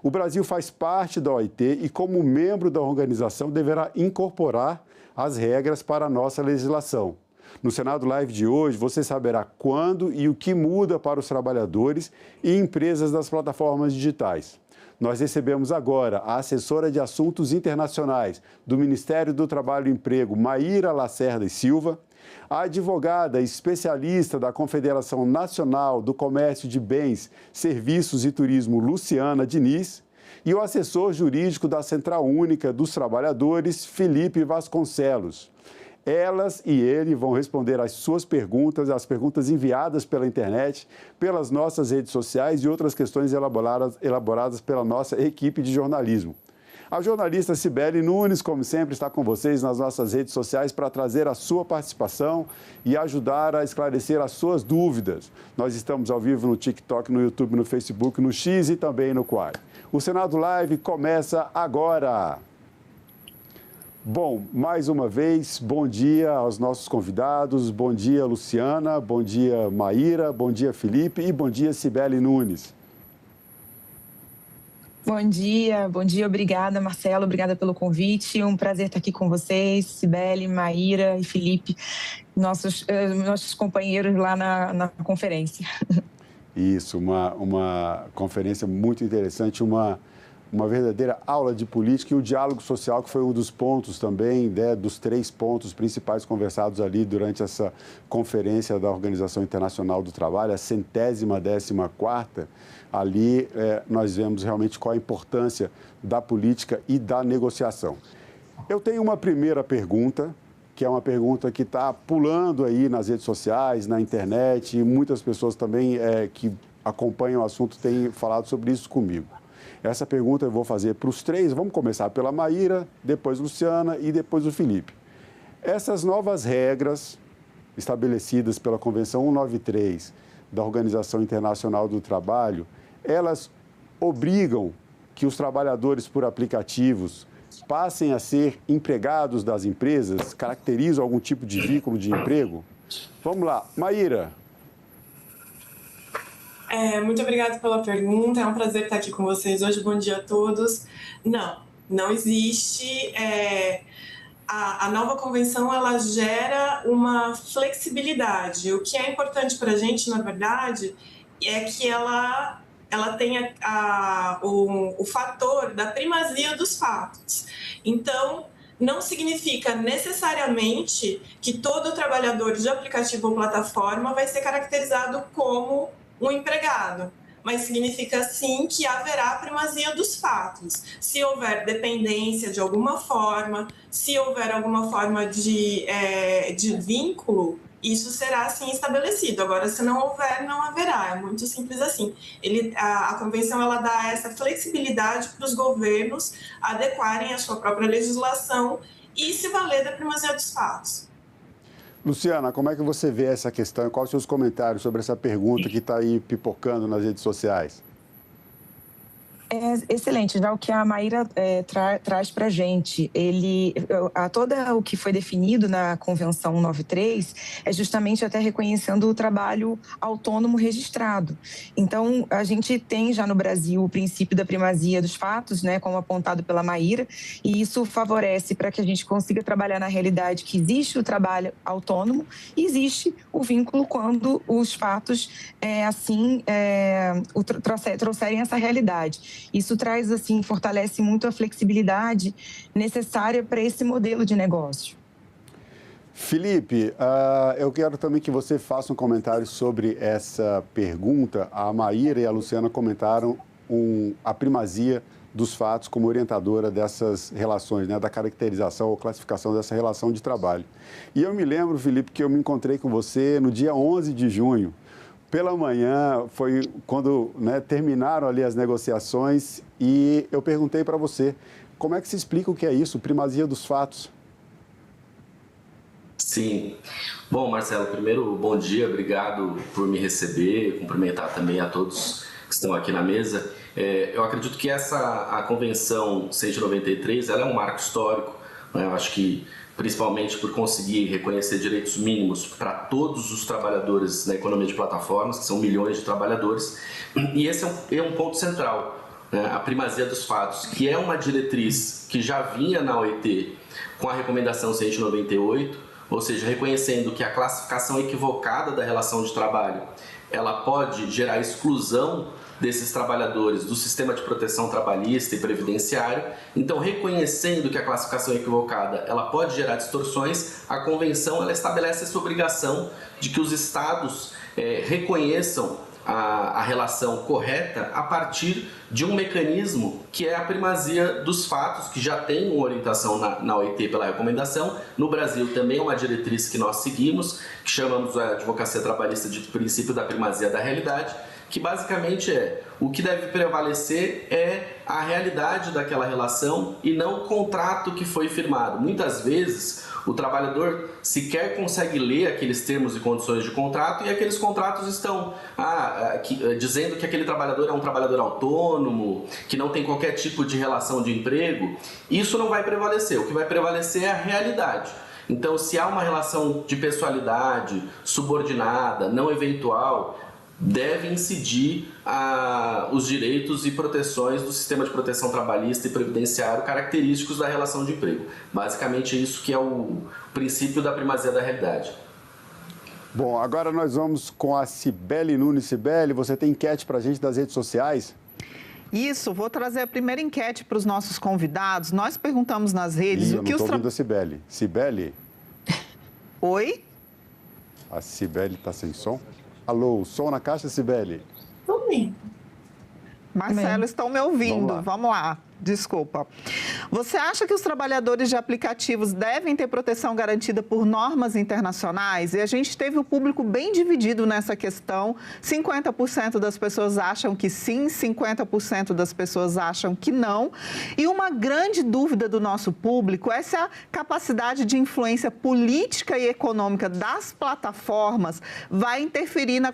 O Brasil faz parte da OIT e, como membro da organização, deverá incorporar as regras para a nossa legislação. No Senado Live de hoje, você saberá quando e o que muda para os trabalhadores e empresas das plataformas digitais. Nós recebemos agora a assessora de Assuntos Internacionais do Ministério do Trabalho e Emprego, Maíra Lacerda e Silva, a advogada especialista da Confederação Nacional do Comércio de Bens, Serviços e Turismo, Luciana Diniz, e o assessor jurídico da Central Única dos Trabalhadores, Felipe Vasconcelos. Elas e ele vão responder às suas perguntas, as perguntas enviadas pela internet, pelas nossas redes sociais e outras questões elaboradas pela nossa equipe de jornalismo. A jornalista Cibele Nunes, como sempre, está com vocês nas nossas redes sociais para trazer a sua participação e ajudar a esclarecer as suas dúvidas. Nós estamos ao vivo no TikTok, no YouTube, no Facebook, no X e também no Quai. O Senado Live começa agora. Bom, mais uma vez, bom dia aos nossos convidados, bom dia Luciana, bom dia Maíra, bom dia Felipe e bom dia Cibele Nunes. Bom dia, obrigada Marcelo, obrigada pelo convite, um prazer estar aqui com vocês, Cibele, Maíra e Felipe, nossos companheiros lá na conferência. Isso, uma conferência muito interessante, uma verdadeira aula de política e o diálogo social, que foi um dos pontos também, dos 3 pontos principais conversados ali durante essa conferência da Organização Internacional do Trabalho, a 114ª. Ali nós vemos realmente qual a importância da política e da negociação. Eu tenho uma primeira pergunta, que é uma pergunta que está pulando aí nas redes sociais, na internet, e muitas pessoas também que acompanham o assunto têm falado sobre isso comigo. Essa pergunta eu vou fazer para os 3, vamos começar pela Maíra, depois Luciana e depois o Felipe. Essas novas regras estabelecidas pela Convenção 193 da Organização Internacional do Trabalho, elas obrigam que os trabalhadores por aplicativos passem a ser empregados das empresas, caracterizam algum tipo de vínculo de emprego? Vamos lá, Maíra. Muito obrigada pela pergunta, é um prazer estar aqui com vocês hoje, bom dia a todos. Não existe, a nova convenção ela gera uma flexibilidade, o que é importante para a gente, na verdade, é que ela ela tem o fator da primazia dos fatos. Então, não significa necessariamente que todo trabalhador de aplicativo ou plataforma vai ser caracterizado como um empregado, mas significa sim que haverá primazia dos fatos. Se houver dependência de alguma forma, se houver alguma forma de vínculo, isso será assim estabelecido. Agora, se não houver, não haverá. É muito simples assim. A convenção ela dá essa flexibilidade para os governos adequarem a sua própria legislação e se valer da primazia dos fatos. Luciana, como é que você vê essa questão? Quais os seus comentários sobre essa pergunta que está aí pipocando nas redes sociais? Excelente, já o que a Maíra traz para a gente, todo o que foi definido na Convenção 193 é justamente até reconhecendo o trabalho autônomo registrado. Então, a gente tem já no Brasil o princípio da primazia dos fatos, né, como apontado pela Maíra, e isso favorece para que a gente consiga trabalhar na realidade que existe o trabalho autônomo e existe o vínculo quando os fatos trouxerem essa realidade. Isso traz, assim, fortalece muito a flexibilidade necessária para esse modelo de negócio. Felipe, eu quero também que você faça um comentário sobre essa pergunta. A Maíra e a Luciana comentaram a primazia dos fatos como orientadora dessas relações, né, da caracterização ou classificação dessa relação de trabalho. E eu me lembro, Felipe, que eu me encontrei com você no dia 11 de junho. Pela manhã, foi quando, né, terminaram ali as negociações e eu perguntei para você, como é que se explica o que é isso, primazia dos fatos? Sim. Bom, Marcelo, primeiro, bom dia, obrigado por me receber, cumprimentar também a todos que estão aqui na mesa. Eu acredito que a Convenção 193, ela é um marco histórico, né? Eu acho que principalmente por conseguir reconhecer direitos mínimos para todos os trabalhadores na economia de plataformas, que são milhões de trabalhadores. E esse é um ponto central, né? A primazia dos fatos, que é uma diretriz que já vinha na OIT com a recomendação 198, ou seja, reconhecendo que a classificação equivocada da relação de trabalho ela pode gerar exclusão desses trabalhadores do sistema de proteção trabalhista e previdenciário. Então, reconhecendo que a classificação equivocada ela pode gerar distorções, a Convenção ela estabelece essa obrigação de que os Estados reconheçam a relação correta a partir de um mecanismo que é a primazia dos fatos, que já tem uma orientação na OIT pela recomendação. No Brasil também é uma diretriz que nós seguimos, que chamamos a advocacia trabalhista de princípio da primazia da realidade, que basicamente o que deve prevalecer é a realidade daquela relação e não o contrato que foi firmado. Muitas vezes o trabalhador sequer consegue ler aqueles termos e condições de contrato e aqueles contratos estão dizendo que aquele trabalhador é um trabalhador autônomo, que não tem qualquer tipo de relação de emprego. Isso não vai prevalecer, o que vai prevalecer é a realidade. Então, se há uma relação de pessoalidade, subordinada, não eventual, deve incidir os direitos e proteções do sistema de proteção trabalhista e previdenciário característicos da relação de emprego. Basicamente, isso que é o princípio da primazia da realidade. Bom, agora nós vamos com a Cibele Nunes. Cibele, você tem enquete para a gente das redes sociais? Isso, vou trazer a primeira enquete para os nossos convidados. Nós perguntamos nas redes o que os... Eu não estou ouvindo a Cibele. Cibele? Oi? A Cibele está sem som? Alô, som na caixa, Cibele? Estou ouvindo. Marcelo, estão me ouvindo. Vamos lá. Desculpa. Você acha que os trabalhadores de aplicativos devem ter proteção garantida por normas internacionais? E a gente teve o público bem dividido nessa questão. 50% das pessoas acham que sim, 50% das pessoas acham que não. E uma grande dúvida do nosso público é se a capacidade de influência política e econômica das plataformas vai interferir na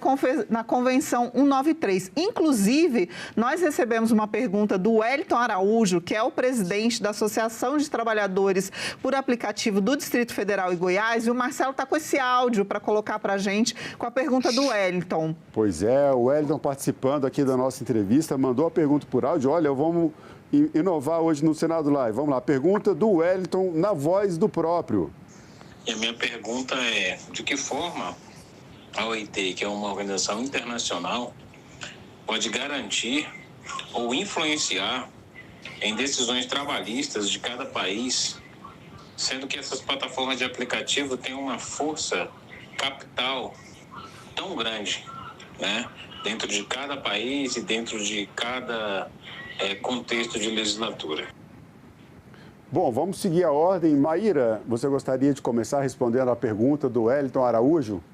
Convenção 193. Inclusive, nós recebemos uma pergunta do Wellington Araújo, que é o presidente da Associação de Trabalhadores por Aplicativo do Distrito Federal e Goiás, e o Marcelo está com esse áudio para colocar para a gente com a pergunta do Wellington. Pois é, o Wellington participando aqui da nossa entrevista, mandou a pergunta por áudio. Olha, vamos inovar hoje no Senado Live. Vamos lá, pergunta do Wellington na voz do próprio. E a minha pergunta é, de que forma a OIT, que é uma organização internacional, pode garantir ou influenciar em decisões trabalhistas de cada país, sendo que essas plataformas de aplicativo têm uma força capital tão grande, né, dentro de cada país e dentro de cada contexto de legislatura. Bom, vamos seguir a ordem. Maíra, você gostaria de começar respondendo a pergunta do Wellington Araújo?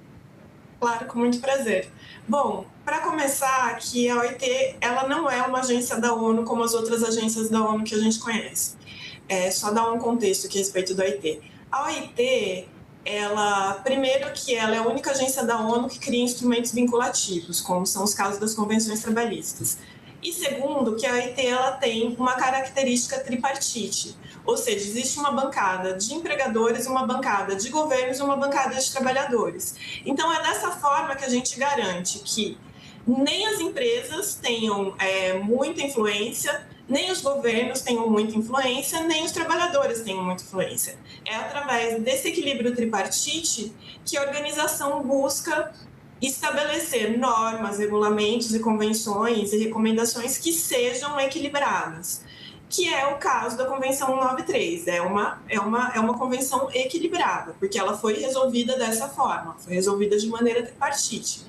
Claro, com muito prazer. Bom, para começar, aqui a OIT, ela não é uma agência da ONU como as outras agências da ONU que a gente conhece. Só dar um contexto aqui a respeito da OIT. A OIT, primeiro que ela é a única agência da ONU que cria instrumentos vinculativos, como são os casos das convenções trabalhistas. E segundo, que a OIT ela tem uma característica tripartite, ou seja, existe uma bancada de empregadores, uma bancada de governos e uma bancada de trabalhadores. Então, é dessa forma que a gente garante que nem as empresas tenham muita influência, nem os governos tenham muita influência, nem os trabalhadores tenham muita influência. É através desse equilíbrio tripartite que a organização busca estabelecer normas, regulamentos e convenções e recomendações que sejam equilibradas, que é o caso da Convenção 193. É uma convenção equilibrada, porque ela foi resolvida dessa forma, foi resolvida de maneira tripartite.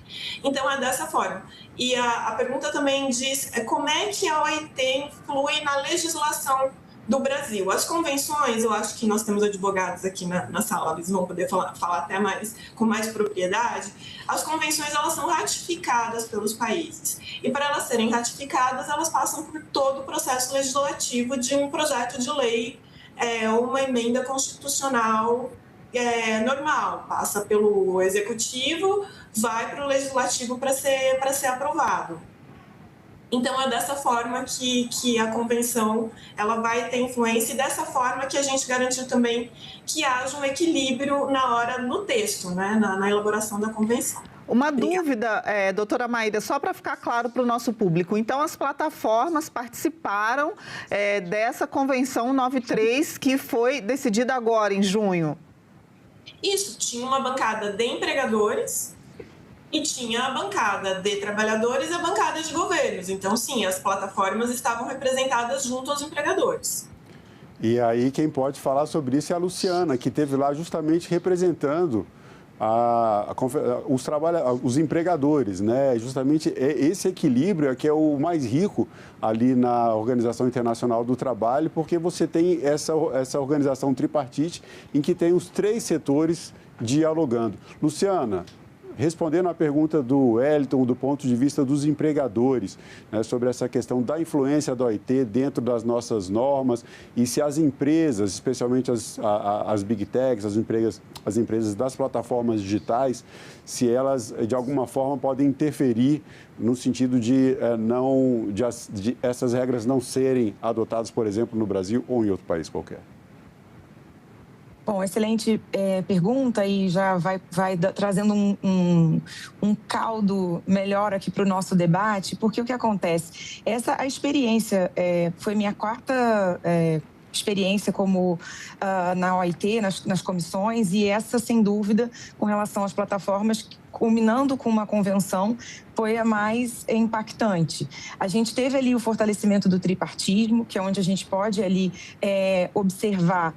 Então, é dessa forma. E a pergunta também diz como é que a OIT influi na legislação do Brasil. As convenções, eu acho que nós temos advogados aqui na sala, eles vão poder falar até com mais propriedade. As convenções, elas são ratificadas pelos países. E para elas serem ratificadas, elas passam por todo o processo legislativo de um projeto de lei ou uma emenda constitucional normal. Passa pelo executivo, vai para o legislativo para ser aprovado. Então, é dessa forma que a convenção ela vai ter influência e dessa forma que a gente garantiu também que haja um equilíbrio no texto, né, na elaboração da convenção. Uma dúvida, doutora Maíra, só para ficar claro para o nosso público. Então, as plataformas participaram dessa Convenção 93 que foi decidida agora, em junho? Isso, tinha uma bancada de empregadores e tinha a bancada de trabalhadores e a bancada de governos. Então, sim, as plataformas estavam representadas junto aos empregadores. E aí quem pode falar sobre isso é a Luciana, que esteve lá justamente representando os empregadores, né? Justamente esse equilíbrio é que é o mais rico ali na Organização Internacional do Trabalho, porque você tem essa organização tripartite em que tem os três setores dialogando. Luciana, respondendo à pergunta do Wellington, do ponto de vista dos empregadores, né, sobre essa questão da influência da OIT dentro das nossas normas e se as empresas, especialmente as big techs, as empresas das plataformas digitais, se elas, de alguma forma, podem interferir no sentido de essas regras não serem adotadas, por exemplo, no Brasil ou em outro país qualquer. Bom, excelente pergunta e já vai trazendo um caldo melhor aqui para o nosso debate, porque o que acontece? A experiência foi minha quarta experiência como na OIT, nas comissões, e essa, sem dúvida, com relação às plataformas, culminando com uma convenção, foi a mais impactante. A gente teve ali o fortalecimento do tripartismo, que é onde a gente pode ali observar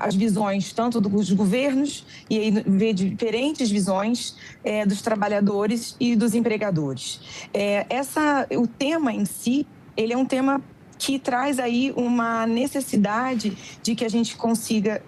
as visões tanto dos governos e aí ver diferentes visões dos trabalhadores e dos empregadores. O tema em si, ele é um tema que traz aí uma necessidade de que a gente consiga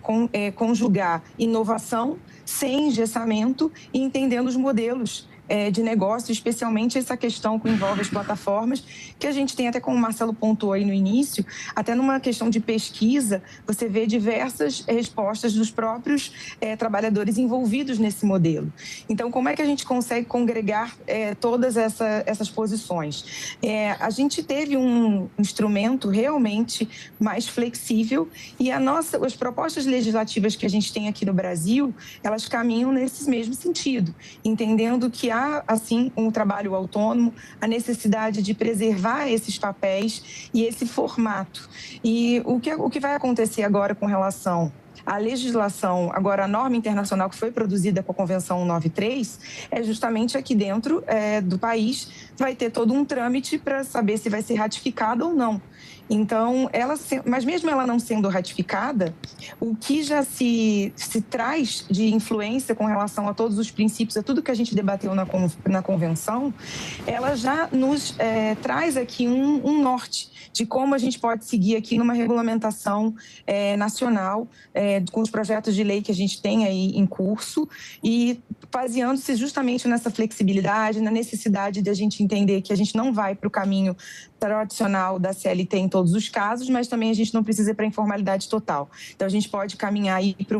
conjugar inovação sem engessamento e entendendo os modelos de negócio, especialmente essa questão que envolve as plataformas, que a gente tem até, como o Marcelo pontuou aí no início, até numa questão de pesquisa, você vê diversas respostas dos próprios trabalhadores envolvidos nesse modelo. Então, como é que a gente consegue congregar todas essas posições? A gente teve um instrumento realmente mais flexível e as propostas legislativas que a gente tem aqui no Brasil, elas caminham nesse mesmo sentido, entendendo que há, assim, um trabalho autônomo, a necessidade de preservar esses papéis e esse formato. E o que vai acontecer agora com relação A legislação, agora a norma internacional que foi produzida com a Convenção 193, é justamente aqui dentro do país, vai ter todo um trâmite para saber se vai ser ratificada ou não. Então, mas mesmo ela não sendo ratificada, o que já se traz de influência com relação a todos os princípios, a tudo que a gente debateu na Convenção, ela já nos traz aqui um norte de como a gente pode seguir aqui numa regulamentação nacional, com os projetos de lei que a gente tem aí em curso e baseando-se justamente nessa flexibilidade, na necessidade de a gente entender que a gente não vai para o caminho tradicional da CLT em todos os casos, mas também a gente não precisa ir para a informalidade total. Então, a gente pode caminhar aí para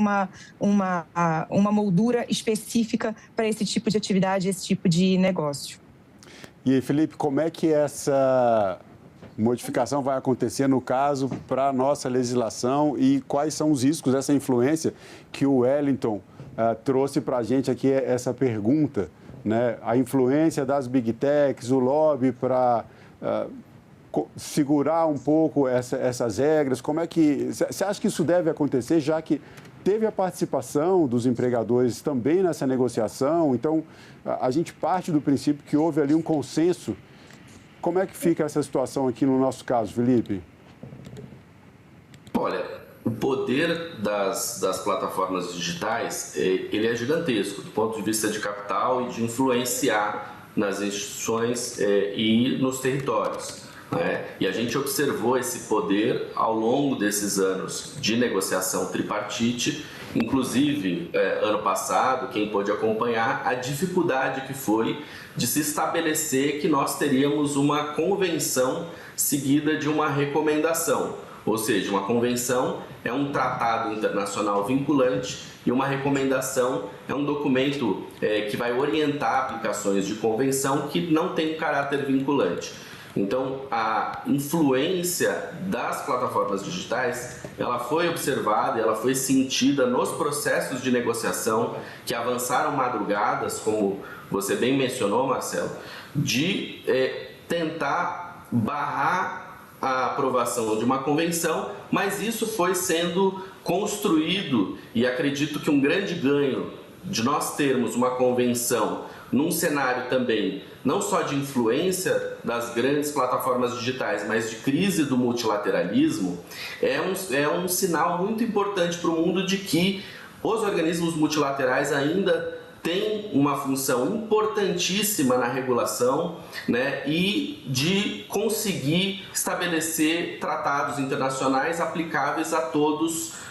uma moldura específica para esse tipo de atividade, esse tipo de negócio. E aí, Felipe, como é que essa modificação vai acontecer, no caso, para a nossa legislação e quais são os riscos dessa influência que o Wellington trouxe para a gente aqui essa pergunta, né? A influência das Big Techs, o lobby para segurar um pouco essas regras, como é que... Você acha que isso deve acontecer, já que teve a participação dos empregadores também nessa negociação? Então, a gente parte do princípio que houve ali um consenso. Como é que fica essa situação aqui no nosso caso, Felipe? Olha, o poder das plataformas digitais, ele é gigantesco do ponto de vista de capital e de influenciar nas instituições e nos territórios, né? E a gente observou esse poder ao longo desses anos de negociação tripartite, inclusive ano passado, quem pôde acompanhar a dificuldade que foi de se estabelecer que nós teríamos uma convenção seguida de uma recomendação. Ou seja, uma convenção é um tratado internacional vinculante e uma recomendação é um documento que vai orientar aplicações de convenção que não tem caráter vinculante. Então, a influência das plataformas digitais, ela foi observada, ela foi sentida nos processos de negociação que avançaram madrugadas, como você bem mencionou, Marcelo, de tentar barrar a aprovação de uma convenção, mas isso foi sendo construído e acredito que um grande ganho de nós termos uma convenção num cenário também não só de influência das grandes plataformas digitais, mas de crise do multilateralismo, é um sinal muito importante para o mundo de que os organismos multilaterais ainda têm uma função importantíssima na regulação, né, e de conseguir estabelecer tratados internacionais aplicáveis a todos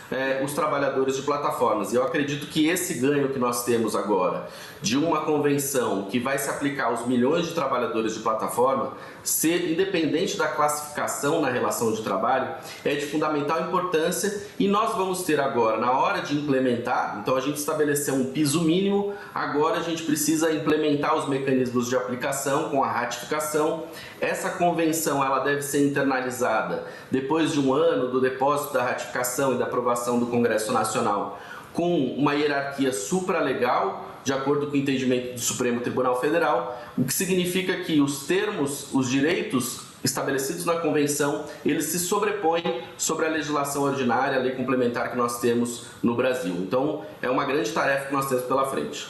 os trabalhadores de plataformas. E eu acredito que esse ganho que nós temos agora de uma convenção que vai se aplicar aos milhões de trabalhadores de plataforma, ser independente da classificação na relação de trabalho, é de fundamental importância e nós vamos ter agora, na hora de implementar, então a gente estabeleceu um piso mínimo, agora a gente precisa implementar os mecanismos de aplicação com a ratificação. Essa convenção ela deve ser internalizada depois de um ano do depósito da ratificação e da aprovação do Congresso Nacional, com uma hierarquia supralegal, de acordo com o entendimento do Supremo Tribunal Federal, o que significa que os termos, os direitos estabelecidos na Convenção, eles se sobrepõem sobre a legislação ordinária, a lei complementar que nós temos no Brasil. Então, é uma grande tarefa que nós temos pela frente.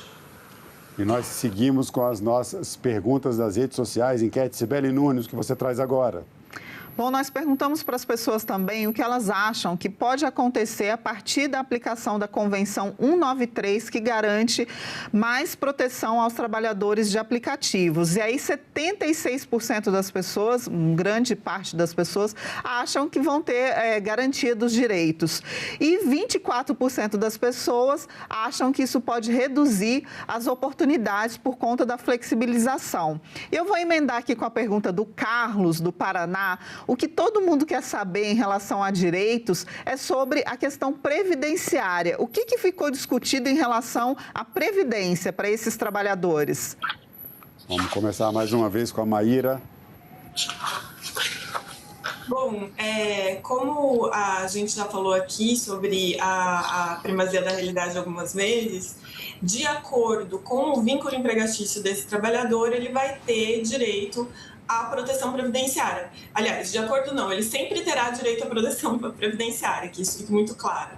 E nós seguimos com as nossas perguntas das redes sociais. Enquete Cibele Nunes, o que você traz agora? Bom, nós perguntamos para as pessoas também o que elas acham que pode acontecer a partir da aplicação da Convenção 193, que garante mais proteção aos trabalhadores de aplicativos. E aí 76% das pessoas, grande parte das pessoas, acham que vão ter garantia dos direitos. E 24% das pessoas acham que isso pode reduzir as oportunidades por conta da flexibilização. Eu vou emendar aqui com a pergunta do Carlos, do Paraná. O que todo mundo quer saber em relação a direitos é sobre a questão previdenciária. O que ficou discutido em relação à previdência para esses trabalhadores? Vamos começar mais uma vez com a Maíra. Bom, como a gente já falou aqui sobre a primazia da realidade algumas vezes, de acordo com o vínculo empregatício desse trabalhador, ele vai ter direito à proteção previdenciária. Aliás, de acordo não, ele sempre terá direito à proteção previdenciária, que isso fique muito claro.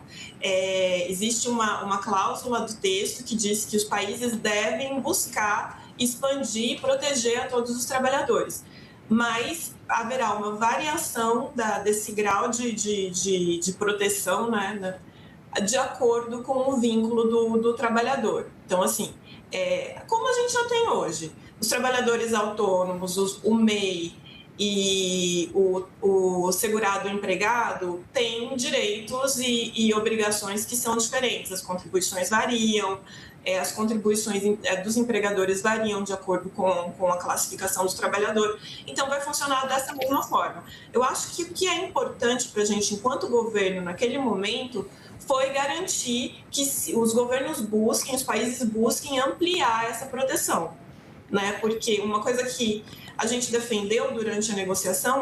Existe uma cláusula do texto que diz que os países devem buscar expandir e proteger a todos os trabalhadores. Mas haverá uma variação desse grau de proteção, né, de acordo com o vínculo do trabalhador. Então, assim, como a gente já tem hoje, os trabalhadores autônomos, o MEI e o segurado empregado têm direitos e obrigações que são diferentes. As contribuições variam, as contribuições dos empregadores variam de acordo com a classificação do trabalhador. Então, vai funcionar dessa mesma forma. Eu acho que o que é importante para a gente, enquanto governo, naquele momento, foi garantir que os governos os países busquem ampliar essa proteção, né? Porque uma coisa que a gente defendeu durante a negociação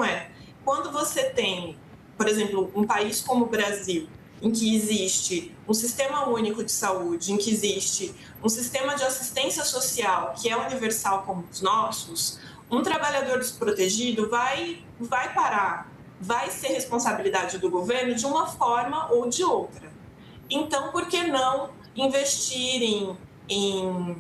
quando você tem, por exemplo, um país como o Brasil, em que existe um sistema único de saúde, em que existe um sistema de assistência social que é universal como os nossos, um trabalhador desprotegido vai parar, vai ser responsabilidade do governo de uma forma ou de outra. Então, por que não investir em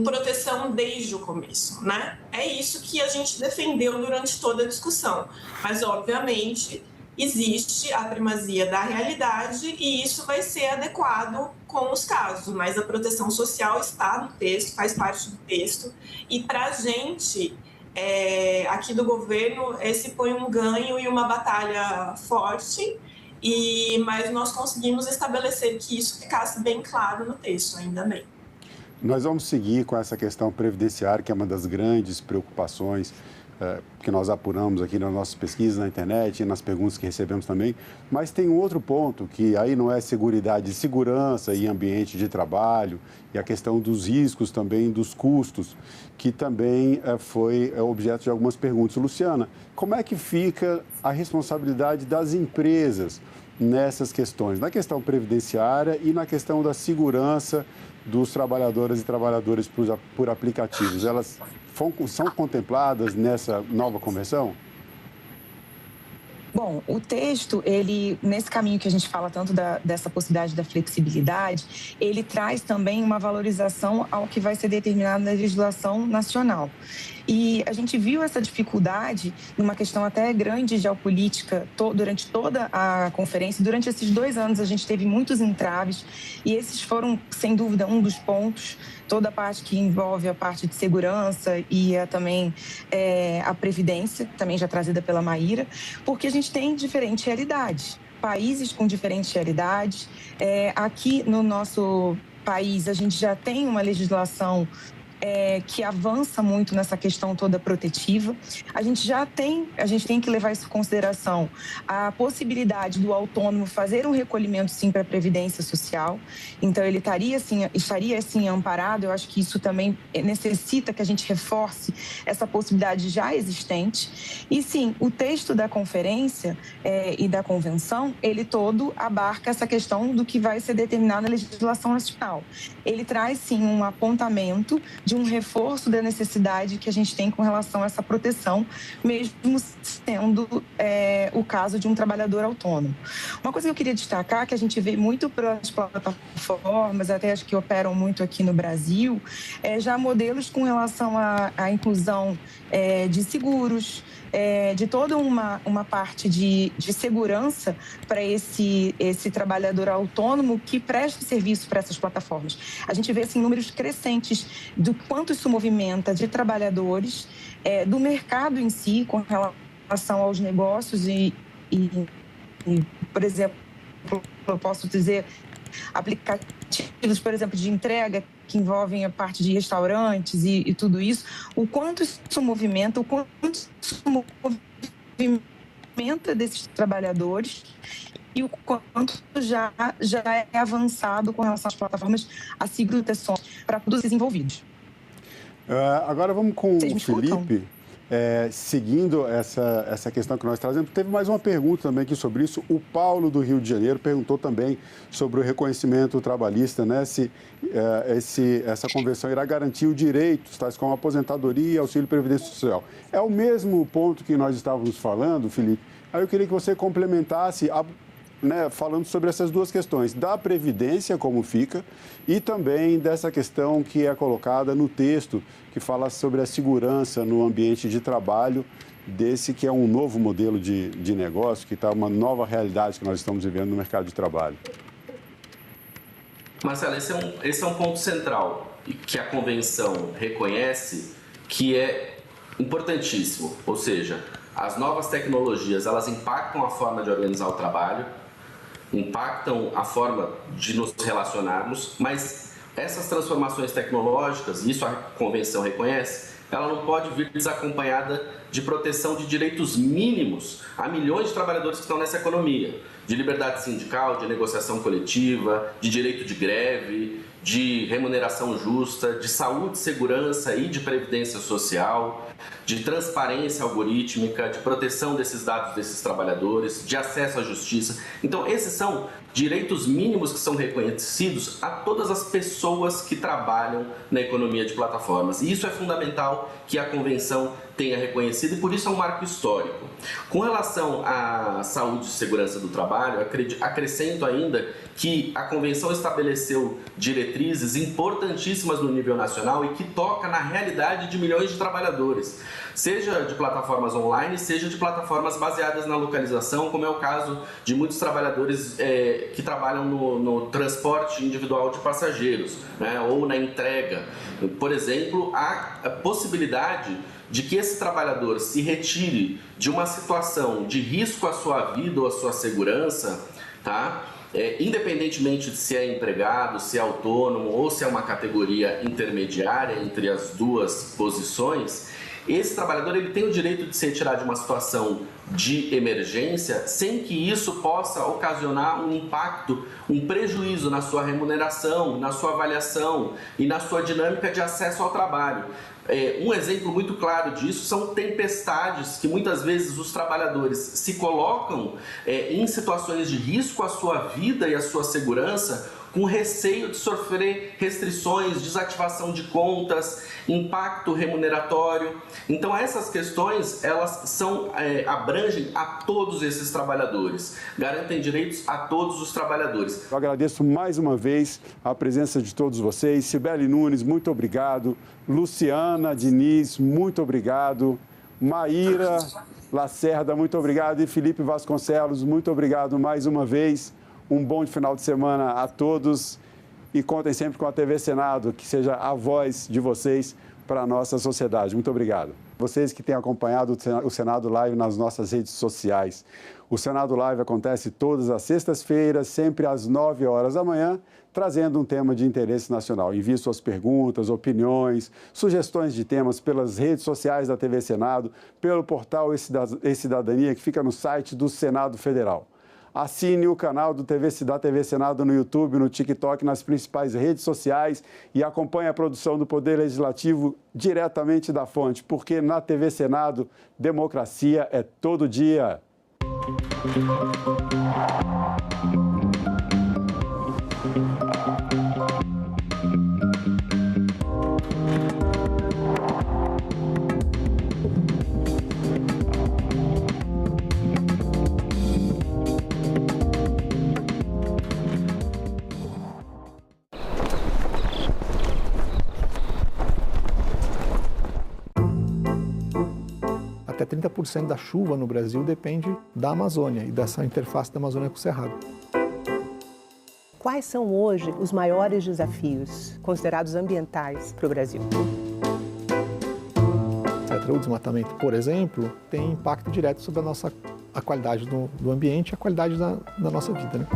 proteção desde o começo, né? É isso que a gente defendeu durante toda a discussão. Mas, obviamente, existe a primazia da realidade e isso vai ser adequado com os casos. Mas a proteção social está no texto, faz parte do texto. E, para a gente, aqui do governo, esse foi um ganho e uma batalha forte. Mas nós conseguimos estabelecer que isso ficasse bem claro no texto, ainda bem. Nós vamos seguir com essa questão previdenciária, que é uma das grandes preocupações que nós apuramos aqui nas nossas pesquisas na internet e nas perguntas que recebemos também. Mas tem um outro ponto, que aí não é segurança e ambiente de trabalho, e a questão dos riscos também, dos custos, que também foi objeto de algumas perguntas. Luciana, como é que fica a responsabilidade das empresas nessas questões, na questão previdenciária e na questão da segurança dos trabalhadores e trabalhadoras por aplicativos? Elas são contempladas nessa nova convenção? Bom, o texto, nesse caminho que a gente fala tanto dessa possibilidade da flexibilidade, ele traz também uma valorização ao que vai ser determinado na legislação nacional. E a gente viu essa dificuldade numa questão até grande geopolítica durante toda a conferência. Durante esses 2 anos a gente teve muitos entraves e esses foram, sem dúvida, um dos pontos. Toda a parte que envolve a parte de segurança e também a previdência, também já trazida pela Maíra, porque a gente tem diferentes realidades, países com diferentes realidades. Aqui no nosso país a gente já tem uma legislação que avança muito nessa questão toda protetiva. A gente tem que levar isso em consideração, a possibilidade do autônomo fazer um recolhimento, sim, para a Previdência Social. Então, ele estaria, assim, amparado. Eu acho que isso também necessita que a gente reforce essa possibilidade já existente. E, sim, o texto da conferência e da convenção, ele todo abarca essa questão do que vai ser determinado na legislação nacional. Ele traz, sim, um apontamento de um reforço da necessidade que a gente tem com relação a essa proteção, mesmo sendo o caso de um trabalhador autônomo. Uma coisa que eu queria destacar, que a gente vê muito pelas plataformas, até acho que operam muito aqui no Brasil, já modelos com relação à inclusão de seguros, de toda uma parte de segurança para esse trabalhador autônomo que presta serviço para essas plataformas. A gente vê assim, números crescentes do quanto isso movimenta de trabalhadores, do mercado em si, com relação aos negócios e, por exemplo, eu posso dizer, aplicativos, por exemplo, de entrega que envolvem a parte de restaurantes e tudo isso, o quanto isso movimenta, desses trabalhadores e o quanto já é avançado com relação às plataformas, a proteções para todos os envolvidos. Agora vamos com o Felipe. seguindo essa questão que nós trazemos, teve mais uma pergunta também aqui sobre isso. O Paulo, do Rio de Janeiro, perguntou também sobre o reconhecimento trabalhista, né? Se essa convenção irá garantir os direitos, tais como aposentadoria e auxílio previdência social. É o mesmo ponto que nós estávamos falando, Felipe. Aí eu queria que você complementasse, falando sobre essas duas questões, da Previdência, como fica, e também dessa questão que é colocada no texto, que fala sobre a segurança no ambiente de trabalho, desse que é um novo modelo de negócio, que está uma nova realidade que nós estamos vivendo no mercado de trabalho. Marcelo, esse é um ponto central que a Convenção reconhece, que é importantíssimo, ou seja, as novas tecnologias, elas impactam a forma de organizar o trabalho, impactam a forma de nos relacionarmos, mas essas transformações tecnológicas, isso a Convenção reconhece, ela não pode vir desacompanhada de proteção de direitos mínimos a milhões de trabalhadores que estão nessa economia, de liberdade sindical, de negociação coletiva, de direito de greve, de remuneração justa, de saúde, segurança e de previdência social, de transparência algorítmica, de proteção desses dados desses trabalhadores, de acesso à justiça. Então, esses são direitos mínimos que são reconhecidos a todas as pessoas que trabalham na economia de plataformas. E isso é fundamental que a Convenção tenha reconhecido e por isso é um marco histórico. Com relação à saúde e segurança do trabalho, acrescento ainda que a Convenção estabeleceu diretrizes importantíssimas no nível nacional e que toca na realidade de milhões de trabalhadores, seja de plataformas online, seja de plataformas baseadas na localização, como é o caso de muitos trabalhadores que trabalham no transporte individual de passageiros, né, ou na entrega. Por exemplo, há a possibilidade de que esse trabalhador se retire de uma situação de risco à sua vida ou à sua segurança, tá? Independentemente de se é empregado, se é autônomo ou se é uma categoria intermediária entre as duas posições, esse trabalhador ele tem o direito de se retirar de uma situação de emergência sem que isso possa ocasionar um impacto, um prejuízo na sua remuneração, na sua avaliação e na sua dinâmica de acesso ao trabalho. Um exemplo muito claro disso são tempestades que muitas vezes os trabalhadores se colocam em situações de risco à sua vida e à sua segurança, com receio de sofrer restrições, desativação de contas, impacto remuneratório. Então essas questões, elas abrangem a todos esses trabalhadores, garantem direitos a todos os trabalhadores. Eu agradeço mais uma vez a presença de todos vocês. Cibele Nunes, muito obrigado. Luciana Diniz, muito obrigado. Maíra Lacerda, muito obrigado. E Felipe Vasconcelos, muito obrigado mais uma vez. Um bom final de semana a todos e contem sempre com a TV Senado, que seja a voz de vocês para a nossa sociedade. Muito obrigado. Vocês que têm acompanhado o Senado Live nas nossas redes sociais. O Senado Live acontece todas as sextas-feiras, sempre às 9 horas da manhã, trazendo um tema de interesse nacional. Envie suas perguntas, opiniões, sugestões de temas pelas redes sociais da TV Senado, pelo portal E-Cidadania, que fica no site do Senado Federal. Assine o canal da TV Senado no YouTube, no TikTok, nas principais redes sociais e acompanhe a produção do Poder Legislativo diretamente da fonte, porque na TV Senado, democracia é todo dia. Até 30% da chuva no Brasil depende da Amazônia e dessa interface da Amazônia com o Cerrado. Quais são hoje os maiores desafios considerados ambientais para o Brasil? O desmatamento, por exemplo, tem impacto direto sobre a qualidade do ambiente e a qualidade da nossa vida, né?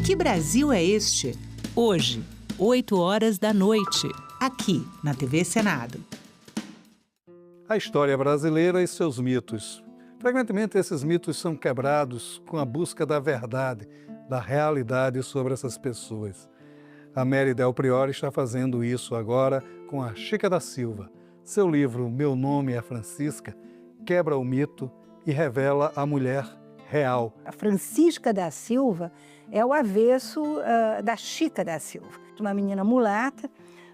Que Brasil é este? Hoje, 8 horas da noite, aqui na TV Senado. A história brasileira e seus mitos. Frequentemente, esses mitos são quebrados com a busca da verdade, da realidade sobre essas pessoas. A Mary Del Priore está fazendo isso agora com a Chica da Silva, Seu livro Meu Nome é Francisca quebra o mito e revela a mulher real. A Francisca da Silva é o avesso da Chica da Silva, uma menina mulata,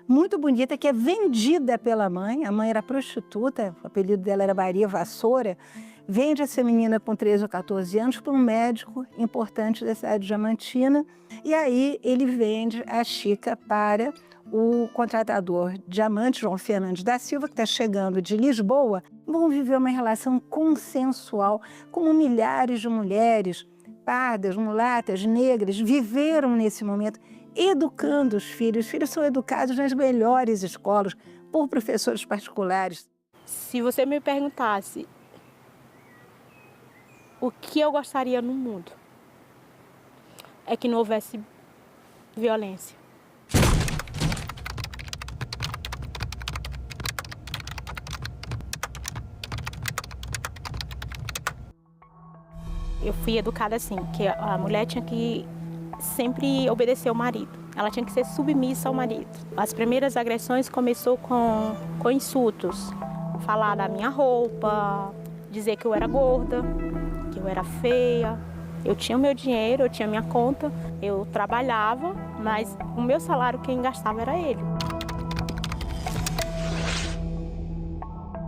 muito bonita, que é vendida pela mãe. A mãe era prostituta, o apelido dela era Maria Vassoura. Vende essa menina com 13 ou 14 anos para um médico importante da cidade de Diamantina. E aí ele vende a Chica para o contratador Diamante, João Fernandes da Silva, que está chegando de Lisboa. Vão viver uma relação consensual, como milhares de mulheres pardas, mulatas, negras, viveram nesse momento, educando os filhos. Os filhos são educados nas melhores escolas, por professores particulares. Se você me perguntasse o que eu gostaria no mundo, é que não houvesse violência. Eu fui educada assim, que a mulher tinha que sempre obedecer ao marido. Ela tinha que ser submissa ao marido. As primeiras agressões começou com insultos. Falar da minha roupa, dizer que eu era gorda, que eu era feia. Eu tinha o meu dinheiro, eu tinha minha conta, eu trabalhava, mas o meu salário quem gastava era ele.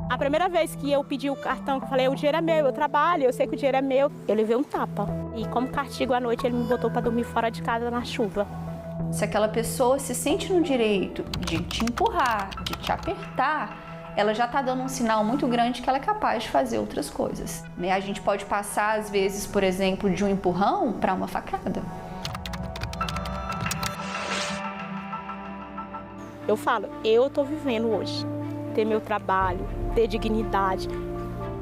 A primeira vez que eu pedi o cartão, que eu falei, o dinheiro é meu, eu trabalho, eu sei que o dinheiro é meu, eu levei um tapa. E como castigo à noite, ele me botou para dormir fora de casa na chuva. Se aquela pessoa se sente no direito de te empurrar, de te apertar, ela já está dando um sinal muito grande que ela é capaz de fazer outras coisas. A gente pode passar, às vezes, por exemplo, de um empurrão para uma facada. Eu falo, eu estou vivendo hoje, ter meu trabalho, ter dignidade,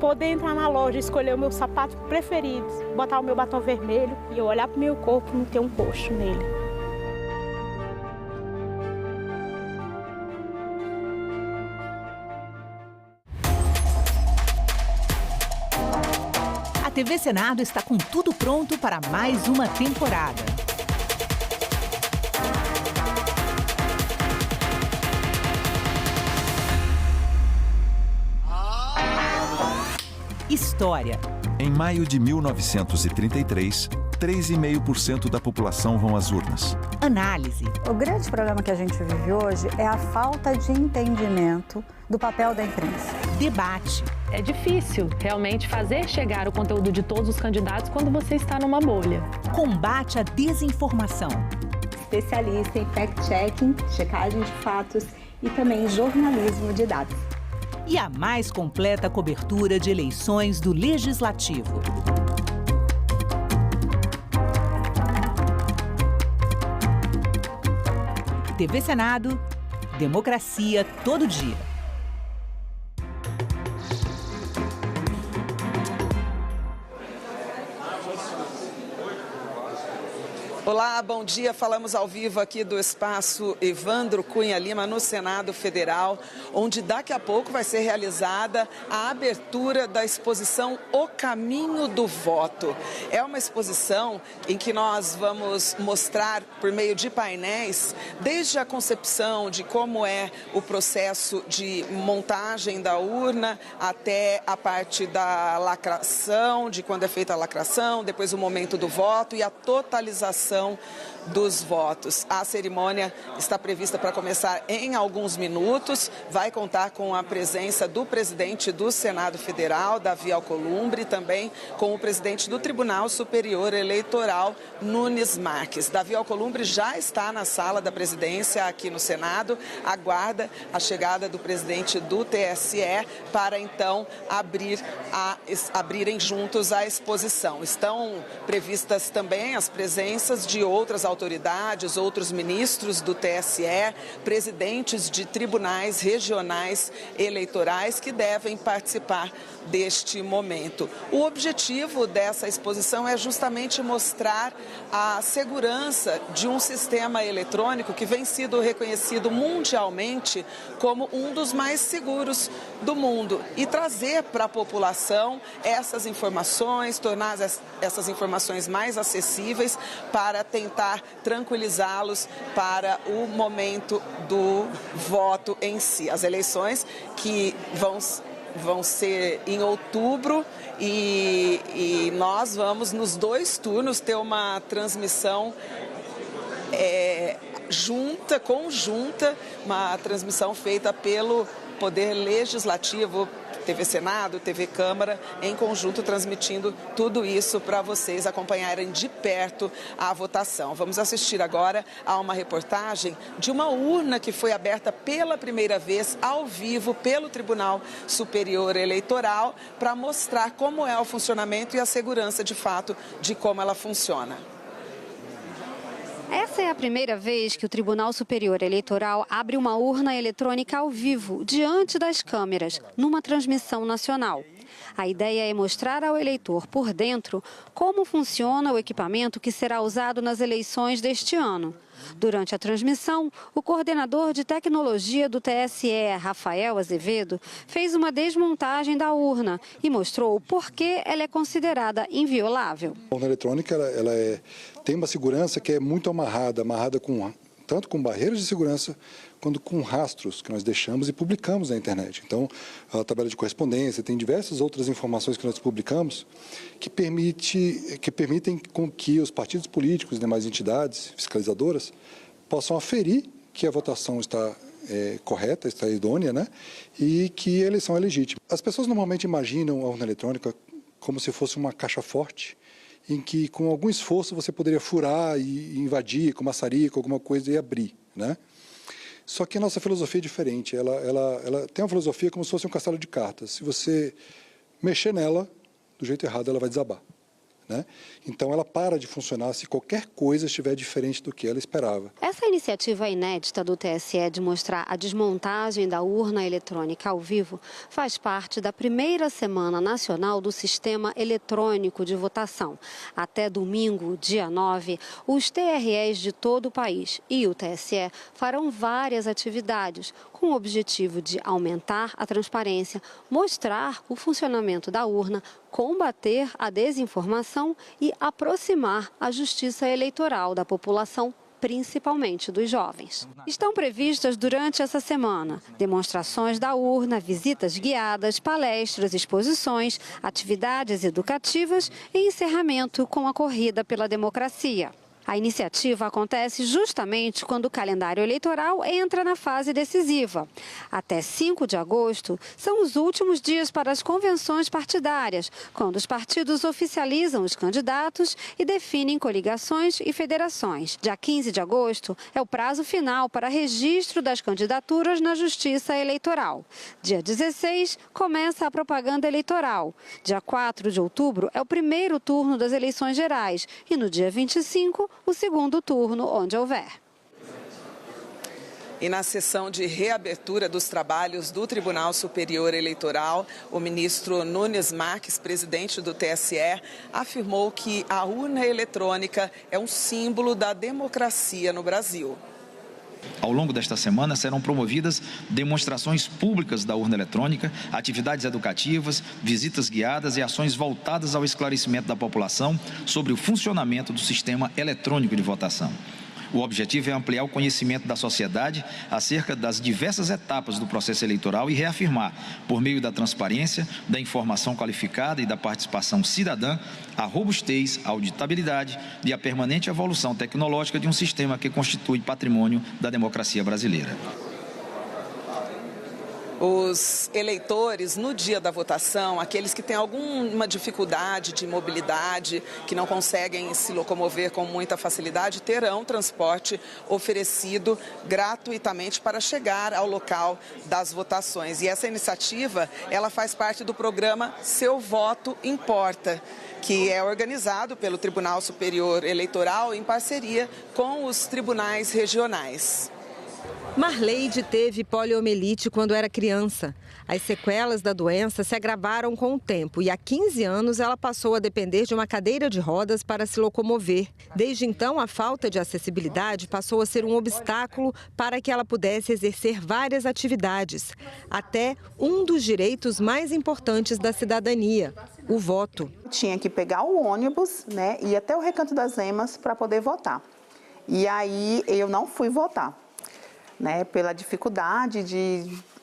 poder entrar na loja, escolher o meu sapato preferido, botar o meu batom vermelho e eu olhar para o meu corpo e não ter um roxo nele. A TV Senado está com tudo pronto para mais uma temporada. História. Em maio de 1933, 3,5% da população vão às urnas. Análise. O grande problema que a gente vive hoje é a falta de entendimento do papel da imprensa. Debate. É difícil realmente fazer chegar o conteúdo de todos os candidatos quando você está numa bolha. Combate à desinformação. Especialista em fact-checking, checagem de fatos e também jornalismo de dados. E a mais completa cobertura de eleições do Legislativo. TV Senado, democracia todo dia. Olá, bom dia. Falamos ao vivo aqui do espaço Evandro Cunha Lima, no Senado Federal, onde daqui a pouco vai ser realizada a abertura da exposição O Caminho do Voto. É uma exposição em que nós vamos mostrar, por meio de painéis, desde a concepção de como é o processo de montagem da urna, até a parte da lacração, de quando é feita a lacração, depois o momento do voto e a totalização dos votos. A cerimônia está prevista para começar em alguns minutos. Vai contar com a presença do presidente do Senado Federal, Davi Alcolumbre, e também com o presidente do Tribunal Superior Eleitoral, Nunes Marques. Davi Alcolumbre já está na sala da presidência aqui no Senado, aguarda a chegada do presidente do TSE para então abrirem juntos a exposição. Estão previstas também as presenças de outras autoridades, outros ministros do TSE, presidentes de tribunais regionais eleitorais que devem participar deste momento. O objetivo dessa exposição é justamente mostrar a segurança de um sistema eletrônico que vem sido reconhecido mundialmente como um dos mais seguros do mundo e trazer para a população essas informações, tornar essas informações mais acessíveis para para tentar tranquilizá-los para o momento do voto em si. As eleições que vão ser em outubro e nós vamos, nos 2 turnos, ter uma transmissão conjunta, uma transmissão feita pelo Poder Legislativo, TV Senado, TV Câmara, em conjunto transmitindo tudo isso para vocês acompanharem de perto a votação. Vamos assistir agora a uma reportagem de uma urna que foi aberta pela primeira vez ao vivo pelo Tribunal Superior Eleitoral para mostrar como é o funcionamento e a segurança de fato de como ela funciona. Essa é a primeira vez que o Tribunal Superior Eleitoral abre uma urna eletrônica ao vivo, diante das câmeras, numa transmissão nacional. A ideia é mostrar ao eleitor por dentro como funciona o equipamento que será usado nas eleições deste ano. Durante a transmissão, o coordenador de tecnologia do TSE, Rafael Azevedo, fez uma desmontagem da urna e mostrou por que ela é considerada inviolável. A urna eletrônica tem uma segurança que é muito amarrada tanto com barreiras de segurança quanto com rastros que nós deixamos e publicamos na internet. Então, a tabela de correspondência, tem diversas outras informações que nós publicamos que permitem com que os partidos políticos e demais entidades fiscalizadoras possam aferir que a votação está correta, está idônea, né? E que a eleição é legítima. As pessoas normalmente imaginam a urna eletrônica como se fosse uma caixa forte, em que com algum esforço você poderia furar e invadir com maçarico, alguma coisa e abrir, né? Só que a nossa filosofia é diferente, ela tem uma filosofia como se fosse um castelo de cartas. Se você mexer nela, do jeito errado, ela vai desabar, né? Então, ela para de funcionar se qualquer coisa estiver diferente do que ela esperava. Essa iniciativa inédita do TSE de mostrar a desmontagem da urna eletrônica ao vivo faz parte da primeira semana nacional do Sistema Eletrônico de Votação. Até domingo, dia 9, os TREs de todo o país e o TSE farão várias atividades com o objetivo de aumentar a transparência, mostrar o funcionamento da urna, combater a desinformação e aproximar a justiça eleitoral da população, principalmente dos jovens. Estão previstas durante essa semana demonstrações da urna, visitas guiadas, palestras, exposições, atividades educativas e encerramento com a corrida pela democracia. A iniciativa acontece justamente quando o calendário eleitoral entra na fase decisiva. Até 5 de agosto são os últimos dias para as convenções partidárias, quando os partidos oficializam os candidatos e definem coligações e federações. Dia 15 de agosto é o prazo final para registro das candidaturas na Justiça Eleitoral. Dia 16 começa a propaganda eleitoral. Dia 4 de outubro é o primeiro turno das eleições gerais e no dia 25 o segundo turno, onde houver. E na sessão de reabertura dos trabalhos do Tribunal Superior Eleitoral, o ministro Nunes Marques, presidente do TSE, afirmou que a urna eletrônica é um símbolo da democracia no Brasil. Ao longo desta semana serão promovidas demonstrações públicas da urna eletrônica, atividades educativas, visitas guiadas e ações voltadas ao esclarecimento da população sobre o funcionamento do sistema eletrônico de votação. O objetivo é ampliar o conhecimento da sociedade acerca das diversas etapas do processo eleitoral e reafirmar, por meio da transparência, da informação qualificada e da participação cidadã, a robustez, a auditabilidade e a permanente evolução tecnológica de um sistema que constitui patrimônio da democracia brasileira. Os eleitores, no dia da votação, aqueles que têm alguma dificuldade de mobilidade, que não conseguem se locomover com muita facilidade, terão transporte oferecido gratuitamente para chegar ao local das votações. E essa iniciativa, ela faz parte do programa Seu Voto Importa, que é organizado pelo Tribunal Superior Eleitoral em parceria com os tribunais regionais. Marleide teve poliomielite quando era criança. As sequelas da doença se agravaram com o tempo e há 15 anos ela passou a depender de uma cadeira de rodas para se locomover. Desde então, a falta de acessibilidade passou a ser um obstáculo para que ela pudesse exercer várias atividades, até um dos direitos mais importantes da cidadania, o voto. Tinha que pegar o ônibus, né, e ir até o Recanto das Emas para poder votar. E aí eu não fui votar, né, pela dificuldade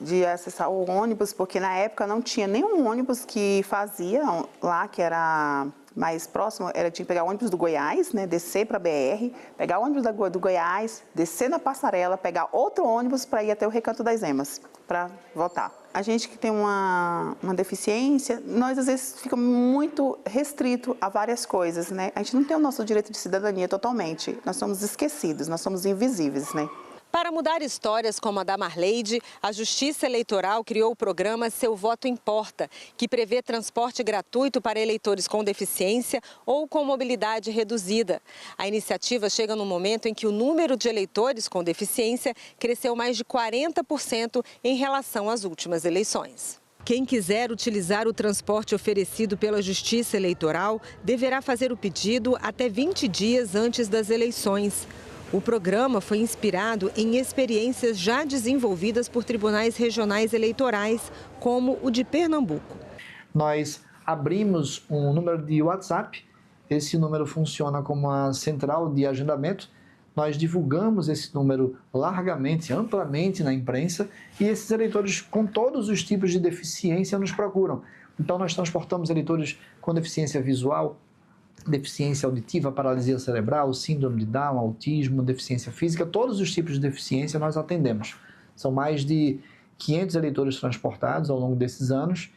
de acessar o ônibus, porque na época não tinha nenhum ônibus que fazia lá, que era mais próximo, tinha que pegar o ônibus do Goiás, né, descer para a BR, pegar o ônibus do Goiás, descer na passarela, pegar outro ônibus para ir até o Recanto das Emas, para votar. A gente que tem uma deficiência, nós às vezes fica muito restrito a várias coisas, né? A gente não tem o nosso direito de cidadania totalmente, nós somos esquecidos, nós somos invisíveis, né? Para mudar histórias como a da Marleide, a Justiça Eleitoral criou o programa Seu Voto Importa, que prevê transporte gratuito para eleitores com deficiência ou com mobilidade reduzida. A iniciativa chega no momento em que o número de eleitores com deficiência cresceu mais de 40% em relação às últimas eleições. Quem quiser utilizar o transporte oferecido pela Justiça Eleitoral deverá fazer o pedido até 20 dias antes das eleições. O programa foi inspirado em experiências já desenvolvidas por tribunais regionais eleitorais, como o de Pernambuco. Nós abrimos um número de WhatsApp, esse número funciona como uma central de agendamento. Nós divulgamos esse número largamente, amplamente na imprensa e esses eleitores com todos os tipos de deficiência nos procuram. Então nós transportamos eleitores com deficiência visual, deficiência auditiva, paralisia cerebral, síndrome de Down, autismo, deficiência física, todos os tipos de deficiência nós atendemos. São mais de 500 eleitores transportados ao longo desses anos.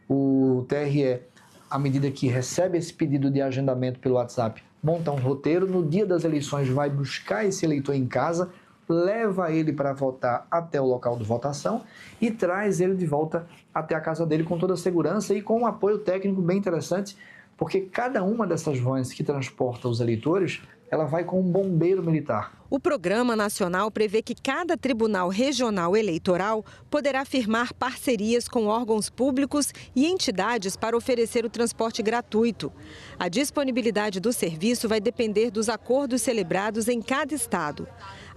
O TRE, à medida que recebe esse pedido de agendamento pelo WhatsApp, monta um roteiro, no dia das eleições vai buscar esse eleitor em casa, leva ele para votar até o local de votação e traz ele de volta até a casa dele com toda a segurança e com um apoio técnico bem interessante, porque cada uma dessas vans que transporta os eleitores, ela vai com um bombeiro militar. O Programa Nacional prevê que cada tribunal regional eleitoral poderá firmar parcerias com órgãos públicos e entidades para oferecer o transporte gratuito. A disponibilidade do serviço vai depender dos acordos celebrados em cada estado.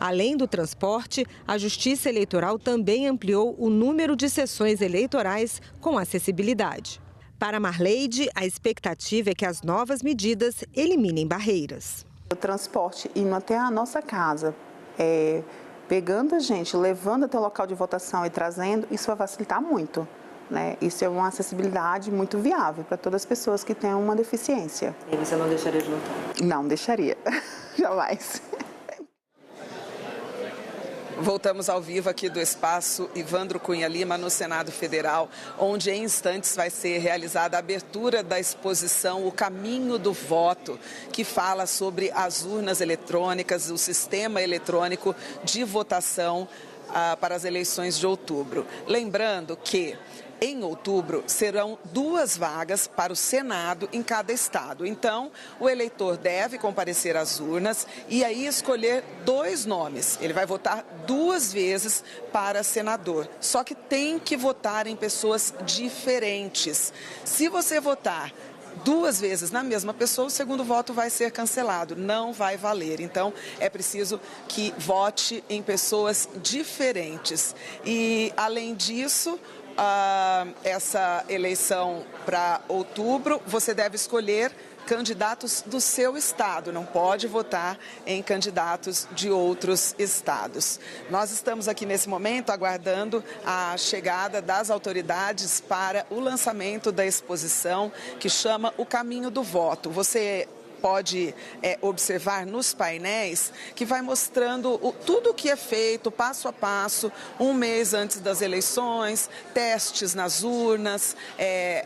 Além do transporte, a Justiça Eleitoral também ampliou o número de sessões eleitorais com acessibilidade. Para Marleide, a expectativa é que as novas medidas eliminem barreiras. O transporte indo até a nossa casa, pegando a gente, levando até o local de votação e trazendo, isso vai facilitar muito, né? Isso é uma acessibilidade muito viável para todas as pessoas que têm uma deficiência. E você não deixaria de votar? Não deixaria, jamais. Voltamos ao vivo aqui do espaço Evandro Cunha Lima, no Senado Federal, onde em instantes vai ser realizada a abertura da exposição O Caminho do Voto, que fala sobre as urnas eletrônicas, o sistema eletrônico de votação para as eleições de outubro. Lembrando que em outubro, serão 2 vagas para o Senado em cada estado. Então, o eleitor deve comparecer às urnas e aí escolher 2 nomes. Ele vai votar 2 vezes para senador. Só que tem que votar em pessoas diferentes. Se você votar 2 vezes na mesma pessoa, o segundo voto vai ser cancelado, não vai valer. Então, é preciso que vote em pessoas diferentes. E, além disso, essa eleição para outubro, você deve escolher candidatos do seu estado, não pode votar em candidatos de outros estados. Nós estamos aqui nesse momento aguardando a chegada das autoridades para o lançamento da exposição que chama O Caminho do Voto. Você pode observar nos painéis que vai mostrando tudo o que é feito passo a passo, 1 mês antes das eleições, testes nas urnas,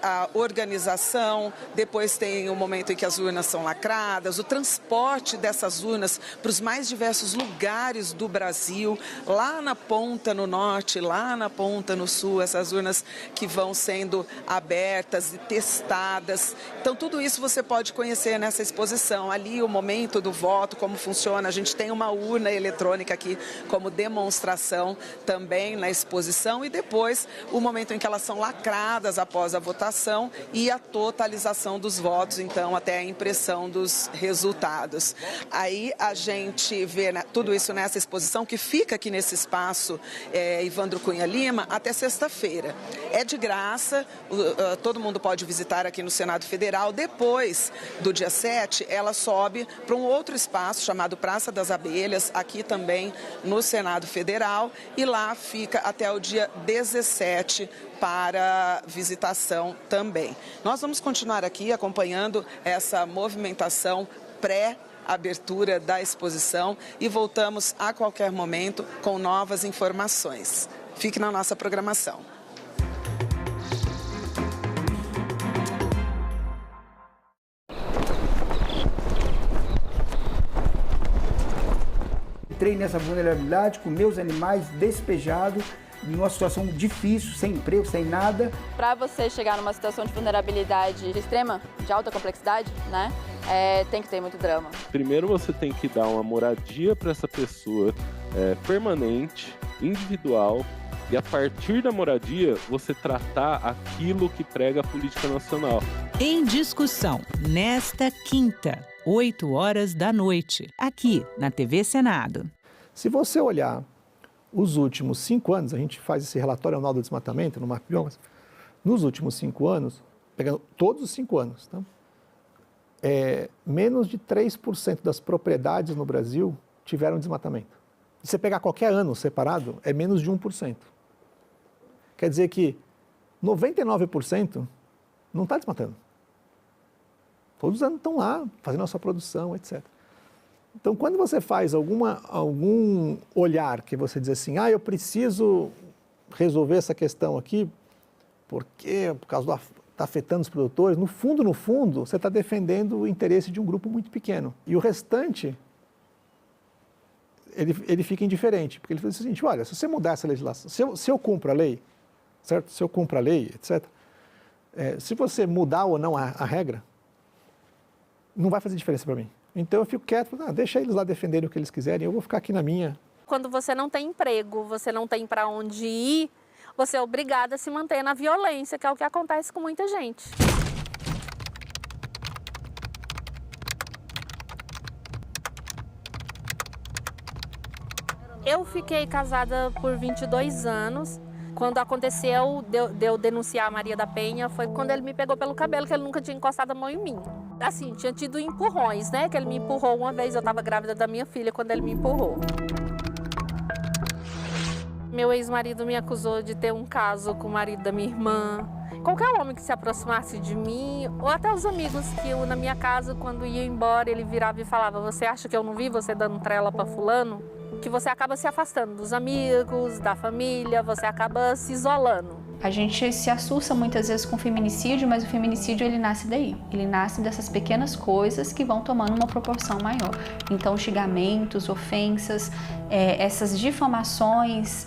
a organização, depois tem o momento em que as urnas são lacradas, o transporte dessas urnas para os mais diversos lugares do Brasil, lá na ponta no norte, lá na ponta no sul, essas urnas que vão sendo abertas e testadas. Então tudo isso você pode conhecer nessa exposição exposição. Ali o momento do voto, como funciona, a gente tem uma urna eletrônica aqui como demonstração também na exposição e depois o momento em que elas são lacradas após a votação e a totalização dos votos, então até a impressão dos resultados. Aí a gente vê tudo isso nessa exposição que fica aqui nesse espaço Evandro Cunha Lima até sexta-feira. É de graça, todo mundo pode visitar aqui no Senado Federal. Depois do dia 7, ela sobe para um outro espaço chamado Praça das Abelhas, aqui também no Senado Federal, e lá fica até o dia 17 para visitação também. Nós vamos continuar aqui acompanhando essa movimentação pré-abertura da exposição e voltamos a qualquer momento com novas informações. Fique na nossa programação. Entrei nessa vulnerabilidade com meus animais despejados, numa situação difícil, sem emprego, sem nada. Para você chegar numa situação de vulnerabilidade extrema, de alta complexidade, né, tem que ter muito drama. Primeiro você tem que dar uma moradia para essa pessoa permanente, individual, e a partir da moradia você tratar aquilo que prega a política nacional. Em discussão, nesta quinta, 8 horas da noite, aqui na TV Senado. Se você olhar os últimos 5 anos, a gente faz esse relatório anual do desmatamento no MapBiomas, nos últimos 5 anos, pegando todos os 5 anos, tá? Menos de 3% das propriedades no Brasil tiveram desmatamento. Se você pegar qualquer ano separado, é menos de 1%. Quer dizer que 99% não está desmatando. Todos os anos estão lá, fazendo a sua produção, etc. Então, quando você faz algum olhar que você diz assim, eu preciso resolver essa questão aqui, porque por causa está afetando os produtores, no fundo, você está defendendo o interesse de um grupo muito pequeno. E o restante, ele fica indiferente, porque ele faz o seguinte, olha, se você mudar essa legislação, se eu cumpro a lei, certo? Se eu cumpro a lei, etc., se você mudar ou não a regra, não vai fazer diferença para mim. Então eu fico quieto, deixa eles lá defenderem o que eles quiserem, eu vou ficar aqui na minha. Quando você não tem emprego, você não tem para onde ir, você é obrigado a se manter na violência, que é o que acontece com muita gente. Eu fiquei casada por 22 anos. Quando aconteceu de eu denunciar a Maria da Penha, foi quando ele me pegou pelo cabelo, que ele nunca tinha encostado a mão em mim. Assim, tinha tido empurrões, né? Que ele me empurrou uma vez, eu estava grávida da minha filha quando ele me empurrou. Meu ex-marido me acusou de ter um caso com o marido da minha irmã. Qualquer homem que se aproximasse de mim, ou até os amigos que eu, na minha casa, quando ia embora, ele virava e falava, você acha que eu não vi você dando trela para fulano? Que você acaba se afastando dos amigos, da família, você acaba se isolando. A gente se assusta muitas vezes com o feminicídio, mas o feminicídio ele nasce daí. Ele nasce dessas pequenas coisas que vão tomando uma proporção maior. Então, xingamentos, ofensas, essas difamações,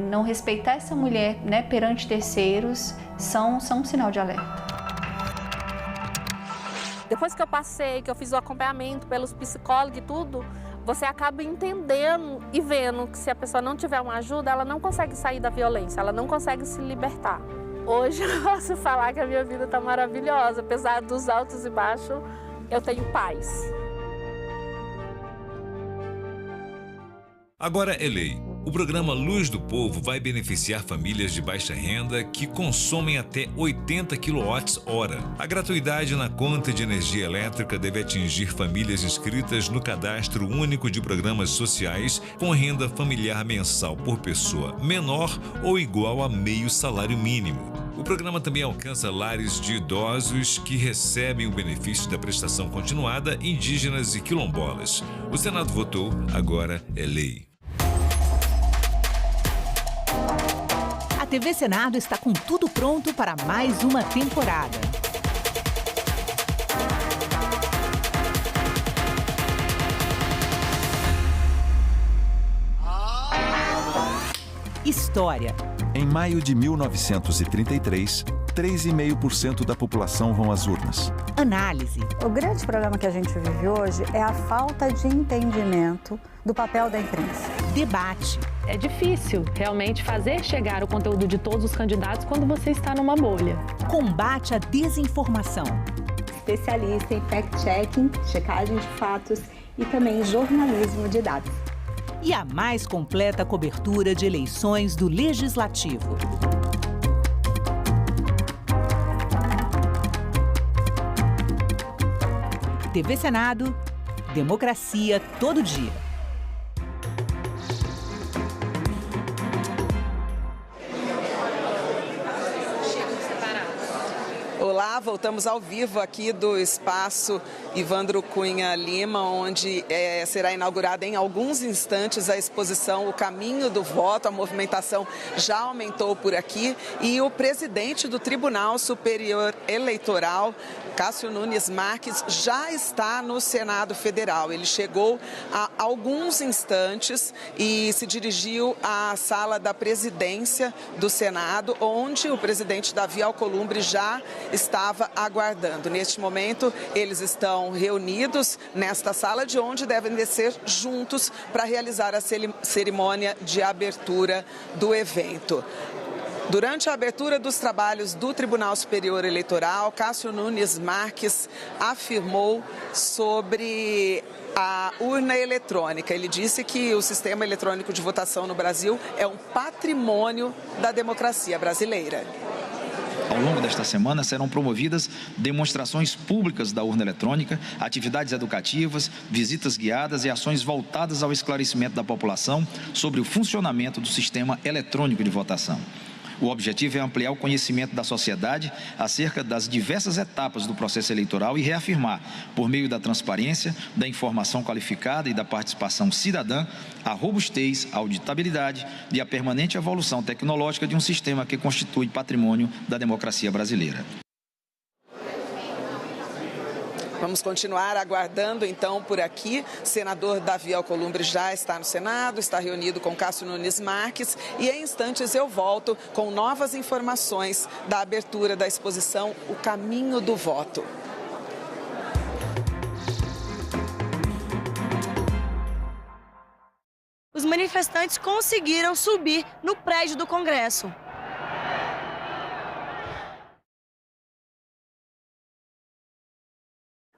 não respeitar essa mulher, né, perante terceiros, são um sinal de alerta. Depois que eu passei, que eu fiz o acompanhamento pelos psicólogos e tudo, você acaba entendendo e vendo que se a pessoa não tiver uma ajuda, ela não consegue sair da violência, ela não consegue se libertar. Hoje eu posso falar que a minha vida está maravilhosa, apesar dos altos e baixos, eu tenho paz. Agora é lei. O programa Luz do Povo vai beneficiar famílias de baixa renda que consomem até 80 kWh. A gratuidade na conta de energia elétrica deve atingir famílias inscritas no Cadastro Único de Programas Sociais com renda familiar mensal por pessoa menor ou igual a meio salário mínimo. O programa também alcança lares de idosos que recebem o benefício da prestação continuada, indígenas e quilombolas. O Senado votou, agora é lei. A TV Senado está com tudo pronto para mais uma temporada. História. Em maio de 1933, 3,5% da população vão às urnas. Análise. O grande problema que a gente vive hoje é a falta de entendimento do papel da imprensa. Debate. É difícil realmente fazer chegar o conteúdo de todos os candidatos quando você está numa bolha. Combate à desinformação. Especialista em fact-checking, checagem de fatos e também jornalismo de dados. E a mais completa cobertura de eleições do Legislativo. TV Senado, democracia todo dia. Olá, voltamos ao vivo aqui do espaço Evandro Cunha Lima, onde será inaugurada em alguns instantes a exposição O Caminho do Voto. A movimentação já aumentou por aqui e o presidente do Tribunal Superior Eleitoral, Cássio Nunes Marques, já está no Senado Federal. Ele chegou há alguns instantes e se dirigiu à sala da presidência do Senado, onde o presidente Davi Alcolumbre já estava aguardando. Neste momento, eles estão reunidos nesta sala, de onde devem descer juntos para realizar a cerimônia de abertura do evento. Durante a abertura dos trabalhos do Tribunal Superior Eleitoral, Cássio Nunes Marques afirmou sobre a urna eletrônica. Ele disse que o sistema eletrônico de votação no Brasil é um patrimônio da democracia brasileira. Ao longo desta semana serão promovidas demonstrações públicas da urna eletrônica, atividades educativas, visitas guiadas e ações voltadas ao esclarecimento da população sobre o funcionamento do sistema eletrônico de votação. O objetivo é ampliar o conhecimento da sociedade acerca das diversas etapas do processo eleitoral e reafirmar, por meio da transparência, da informação qualificada e da participação cidadã, a robustez, a auditabilidade e a permanente evolução tecnológica de um sistema que constitui patrimônio da democracia brasileira. Vamos continuar aguardando, então, por aqui. O senador Davi Alcolumbre já está no Senado, está reunido com Cássio Nunes Marques e, em instantes, eu volto com novas informações da abertura da exposição O Caminho do Voto. Os manifestantes conseguiram subir no prédio do Congresso.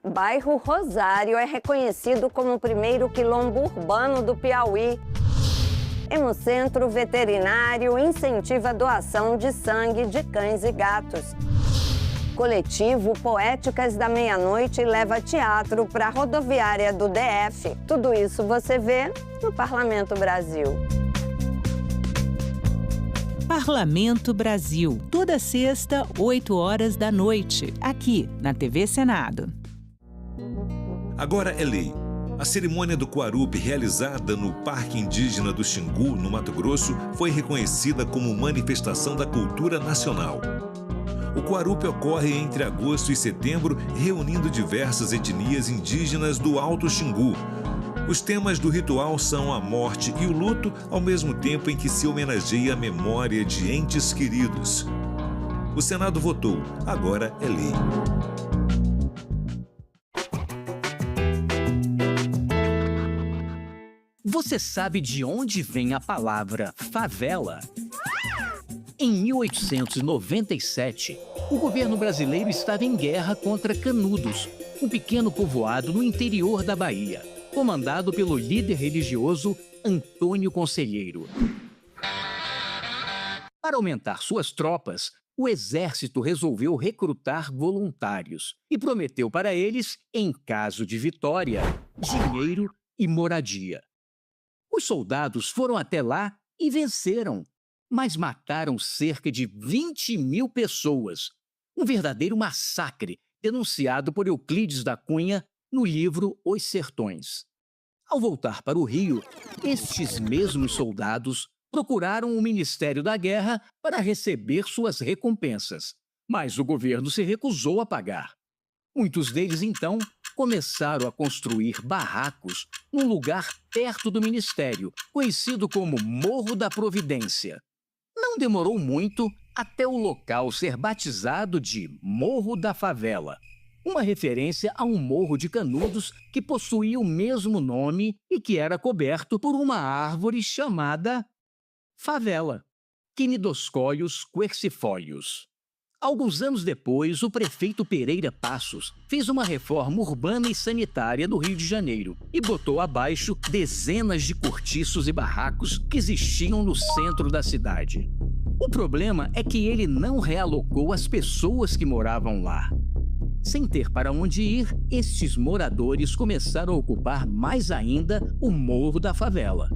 Bairro Rosário é reconhecido como o primeiro quilombo urbano do Piauí. Hemocentro Veterinário incentiva a doação de sangue de cães e gatos. Coletivo Poéticas da Meia-Noite leva teatro para a rodoviária do DF. Tudo isso você vê no Parlamento Brasil. Parlamento Brasil, toda sexta, 8 horas da noite, aqui na TV Senado. Agora é lei. A cerimônia do Quarupi, realizada no Parque Indígena do Xingu, no Mato Grosso, foi reconhecida como manifestação da cultura nacional. O Quarupi ocorre entre agosto e setembro, reunindo diversas etnias indígenas do Alto Xingu. Os temas do ritual são a morte e o luto, ao mesmo tempo em que se homenageia a memória de entes queridos. O Senado votou, agora é lei. Você sabe de onde vem a palavra favela? Em 1897, o governo brasileiro estava em guerra contra Canudos, um pequeno povoado no interior da Bahia, comandado pelo líder religioso Antônio Conselheiro. Para aumentar suas tropas, o exército resolveu recrutar voluntários e prometeu para eles, em caso de vitória, dinheiro e moradia. Os soldados foram até lá e venceram, mas mataram cerca de 20.000 pessoas. Um verdadeiro massacre, denunciado por Euclides da Cunha no livro Os Sertões. Ao voltar para o Rio, estes mesmos soldados procuraram o Ministério da Guerra para receber suas recompensas, mas o governo se recusou a pagar. Muitos deles, então, começaram a construir barracos num lugar perto do ministério, conhecido como Morro da Providência. Não demorou muito até o local ser batizado de Morro da Favela, uma referência a um morro de Canudos que possuía o mesmo nome e que era coberto por uma árvore chamada favela, Quinidoscoios quercifolios. Alguns anos depois, o prefeito Pereira Passos fez uma reforma urbana e sanitária do Rio de Janeiro e botou abaixo dezenas de cortiços e barracos que existiam no centro da cidade. O problema é que ele não realocou as pessoas que moravam lá. Sem ter para onde ir, estes moradores começaram a ocupar mais ainda o Morro da Favela.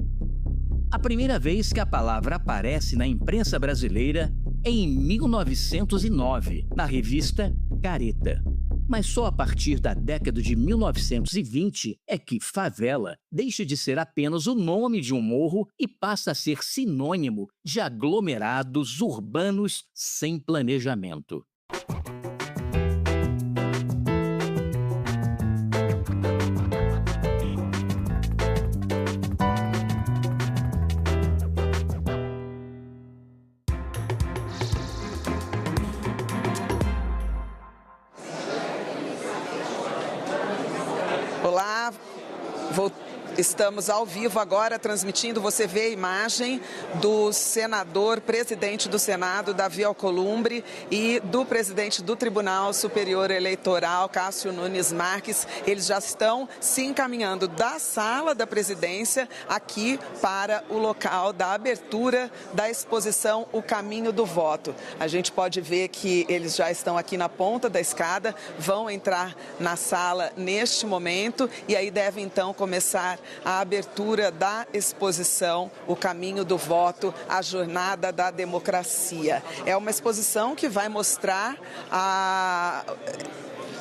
A primeira vez que a palavra aparece na imprensa brasileira é em 1909, na revista Careta. Mas só a partir da década de 1920 é que favela deixa de ser apenas o nome de um morro e passa a ser sinônimo de aglomerados urbanos sem planejamento. Olá, estamos ao vivo agora transmitindo, você vê a imagem do senador, presidente do Senado, Davi Alcolumbre, e do presidente do Tribunal Superior Eleitoral, Cássio Nunes Marques. Eles já estão se encaminhando da sala da presidência aqui para o local da abertura da exposição O Caminho do Voto. A gente pode ver que eles já estão aqui na ponta da escada, vão entrar na sala neste momento e aí devem então começar a abertura da exposição O Caminho do Voto, a Jornada da Democracia. É uma exposição que vai mostrar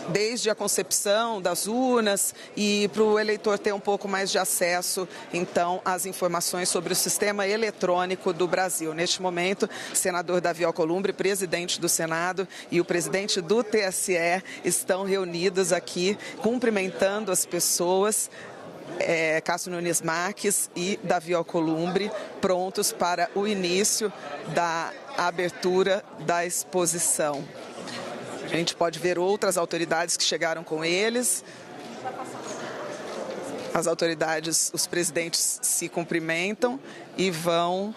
desde a concepção das urnas e para o eleitor ter um pouco mais de acesso, então, às informações sobre o sistema eletrônico do Brasil. Neste momento, o senador Davi Alcolumbre, presidente do Senado, e o presidente do TSE estão reunidos aqui, cumprimentando as pessoas. Cássio Nunes Marques e Davi Alcolumbre prontos para o início da abertura da exposição. A gente pode ver outras autoridades que chegaram com eles. As autoridades, os presidentes se cumprimentam e vão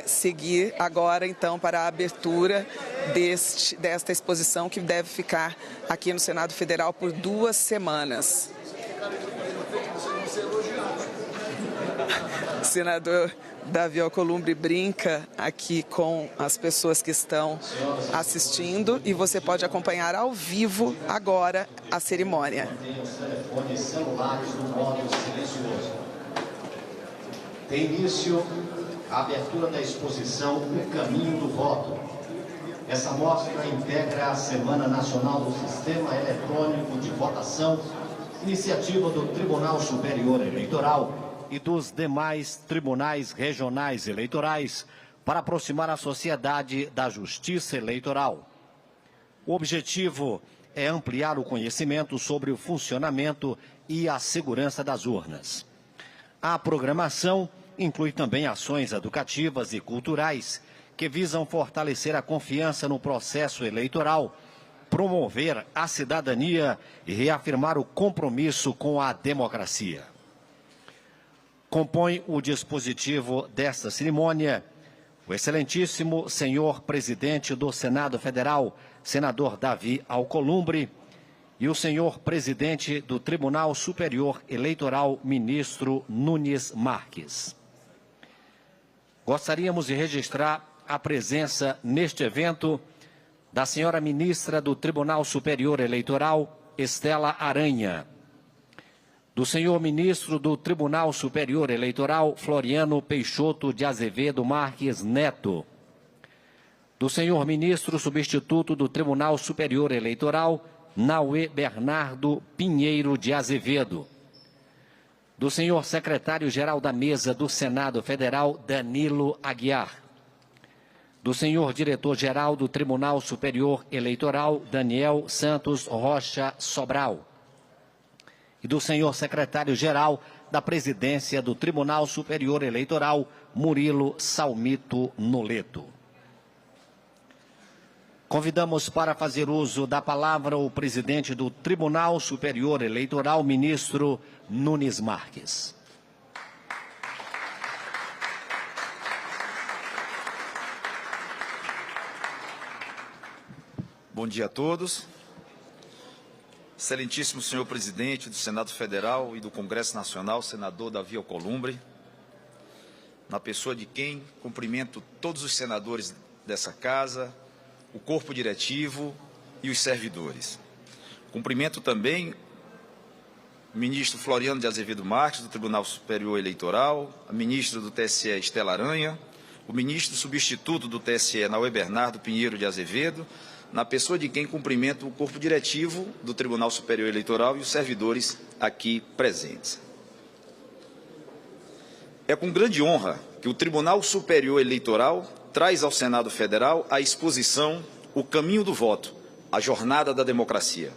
seguir agora, então, para a abertura desta exposição que deve ficar aqui no Senado Federal por 2 semanas. O senador Davi Alcolumbre brinca aqui com as pessoas que estão assistindo e você pode acompanhar ao vivo agora a cerimônia. Tem início a abertura da exposição O Caminho do Voto. Essa mostra integra a Semana Nacional do Sistema Eletrônico de Votação, iniciativa do Tribunal Superior Eleitoral e dos demais tribunais regionais eleitorais para aproximar a sociedade da justiça eleitoral. O objetivo é ampliar o conhecimento sobre o funcionamento e a segurança das urnas. A programação inclui também ações educativas e culturais que visam fortalecer a confiança no processo eleitoral, promover a cidadania e reafirmar o compromisso com a democracia. Compõe o dispositivo desta cerimônia o excelentíssimo senhor presidente do Senado Federal, senador Davi Alcolumbre, e o senhor presidente do Tribunal Superior Eleitoral, ministro Nunes Marques. Gostaríamos de registrar a presença neste evento da senhora ministra do Tribunal Superior Eleitoral, Estela Aranha, do senhor ministro do Tribunal Superior Eleitoral, Floriano Peixoto de Azevedo Marques Neto, do senhor ministro substituto do Tribunal Superior Eleitoral, Nauê Bernardo Pinheiro de Azevedo, do senhor secretário-geral da Mesa do Senado Federal, Danilo Aguiar, do senhor diretor-geral do Tribunal Superior Eleitoral, Daniel Santos Rocha Sobral, e do senhor secretário-geral da Presidência do Tribunal Superior Eleitoral, Murilo Salmito Noleto. Convidamos para fazer uso da palavra o presidente do Tribunal Superior Eleitoral, ministro Nunes Marques. Bom dia a todos. Excelentíssimo senhor presidente do Senado Federal e do Congresso Nacional, senador Davi Alcolumbre, na pessoa de quem cumprimento todos os senadores dessa casa, o corpo diretivo e os servidores. Cumprimento também o ministro Floriano de Azevedo Marques, do Tribunal Superior Eleitoral, a ministra do TSE, Estela Aranha, o ministro substituto do TSE, Naue Bernardo Pinheiro de Azevedo, na pessoa de quem cumprimento o corpo diretivo do Tribunal Superior Eleitoral e os servidores aqui presentes. É com grande honra que o Tribunal Superior Eleitoral traz ao Senado Federal a exposição O Caminho do Voto, a Jornada da Democracia.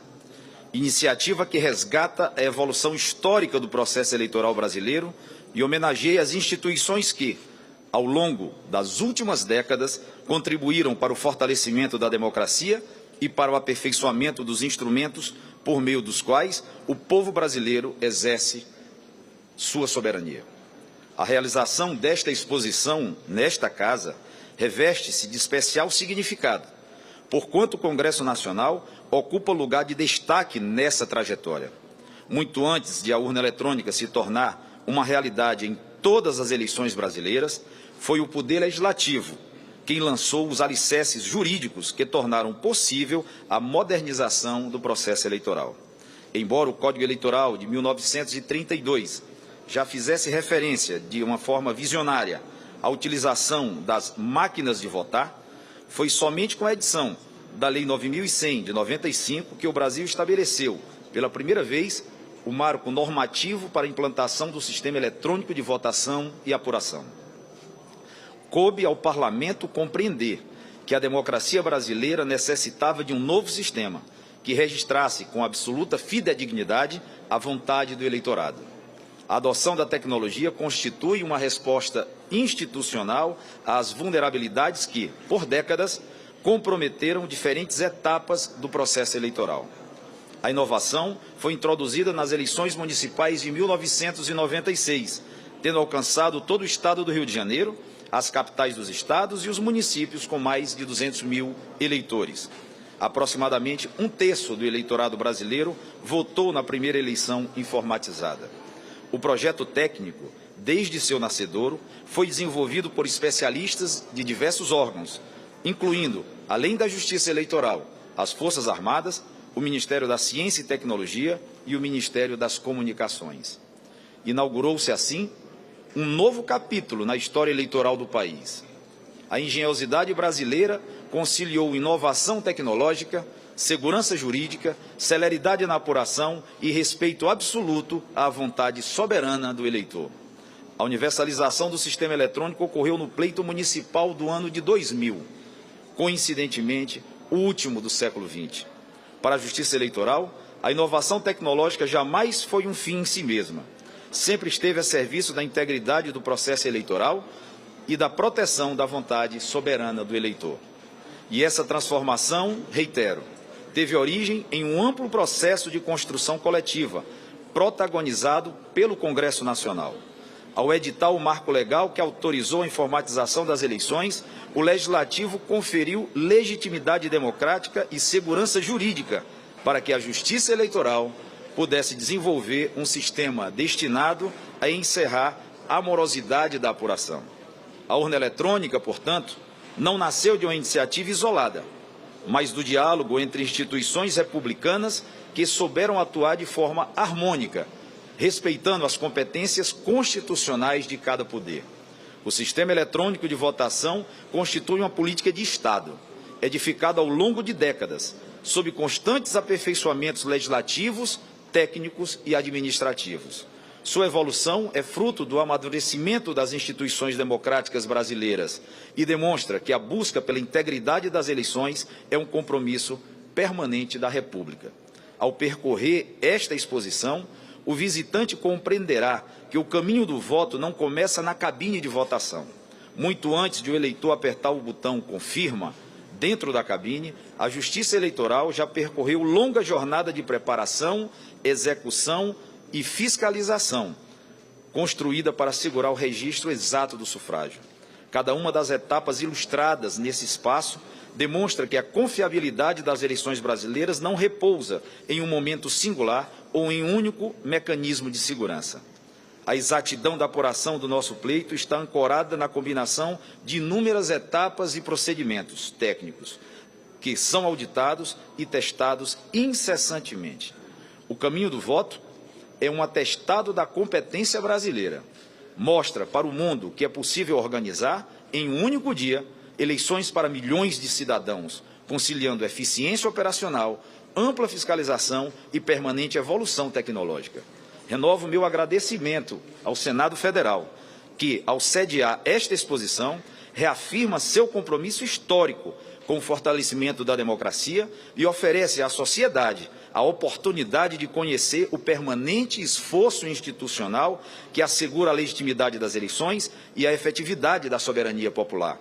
Iniciativa que resgata a evolução histórica do processo eleitoral brasileiro e homenageia as instituições que, ao longo das últimas décadas, contribuíram para o fortalecimento da democracia e para o aperfeiçoamento dos instrumentos por meio dos quais o povo brasileiro exerce sua soberania. A realização desta exposição nesta casa reveste-se de especial significado, porquanto o Congresso Nacional ocupa lugar de destaque nessa trajetória. Muito antes de a urna eletrônica se tornar uma realidade em todas as eleições brasileiras, foi o Poder Legislativo quem lançou os alicerces jurídicos que tornaram possível a modernização do processo eleitoral. Embora o Código Eleitoral de 1932 já fizesse referência de uma forma visionária à utilização das máquinas de votar, foi somente com a edição da Lei 9.100 de 95 que o Brasil estabeleceu, pela primeira vez, o marco normativo para a implantação do sistema eletrônico de votação e apuração. Coube ao Parlamento compreender que a democracia brasileira necessitava de um novo sistema que registrasse com absoluta fidedignidade a vontade do eleitorado. A adoção da tecnologia constitui uma resposta institucional às vulnerabilidades que, por décadas, comprometeram diferentes etapas do processo eleitoral. A inovação foi introduzida nas eleições municipais de 1996, tendo alcançado todo o estado do Rio de Janeiro, as capitais dos estados e os municípios com mais de 200 mil eleitores. Aproximadamente um terço do eleitorado brasileiro votou na primeira eleição informatizada. O projeto técnico, desde seu nascedouro, foi desenvolvido por especialistas de diversos órgãos, incluindo, além da Justiça Eleitoral, as Forças Armadas, o Ministério da Ciência e Tecnologia e o Ministério das Comunicações. Inaugurou-se, assim, um novo capítulo na história eleitoral do país. A engenhosidade brasileira conciliou inovação tecnológica, segurança jurídica, celeridade na apuração e respeito absoluto à vontade soberana do eleitor. A universalização do sistema eletrônico ocorreu no pleito municipal do ano de 2000, coincidentemente, o último do século XX. Para a Justiça Eleitoral, a inovação tecnológica jamais foi um fim em si mesma. Sempre esteve a serviço da integridade do processo eleitoral e da proteção da vontade soberana do eleitor. E essa transformação, reitero, teve origem em um amplo processo de construção coletiva, protagonizado pelo Congresso Nacional. Ao editar o marco legal que autorizou a informatização das eleições, o Legislativo conferiu legitimidade democrática e segurança jurídica para que a Justiça Eleitoral pudesse desenvolver um sistema destinado a encerrar a morosidade da apuração. A urna eletrônica, portanto, não nasceu de uma iniciativa isolada, mas do diálogo entre instituições republicanas que souberam atuar de forma harmônica, respeitando as competências constitucionais de cada poder. O sistema eletrônico de votação constitui uma política de Estado, edificada ao longo de décadas, sob constantes aperfeiçoamentos legislativos, técnicos e administrativos. Sua evolução é fruto do amadurecimento das instituições democráticas brasileiras e demonstra que a busca pela integridade das eleições é um compromisso permanente da República. Ao percorrer esta exposição, o visitante compreenderá que o caminho do voto não começa na cabine de votação. Muito antes de o eleitor apertar o botão confirma, Dentro da cabine, a Justiça Eleitoral já percorreu longa jornada de preparação, execução e fiscalização, construída para assegurar o registro exato do sufrágio. Cada uma das etapas ilustradas nesse espaço demonstra que a confiabilidade das eleições brasileiras não repousa em um momento singular ou em um único mecanismo de segurança. A exatidão da apuração do nosso pleito está ancorada na combinação de inúmeras etapas e procedimentos técnicos, que são auditados e testados incessantemente. O caminho do voto é um atestado da competência brasileira. Mostra para o mundo que é possível organizar, em um único dia, eleições para milhões de cidadãos, conciliando eficiência operacional, ampla fiscalização e permanente evolução tecnológica. Renovo meu agradecimento ao Senado Federal, que, ao sediar esta exposição, reafirma seu compromisso histórico com o fortalecimento da democracia e oferece à sociedade a oportunidade de conhecer o permanente esforço institucional que assegura a legitimidade das eleições e a efetividade da soberania popular.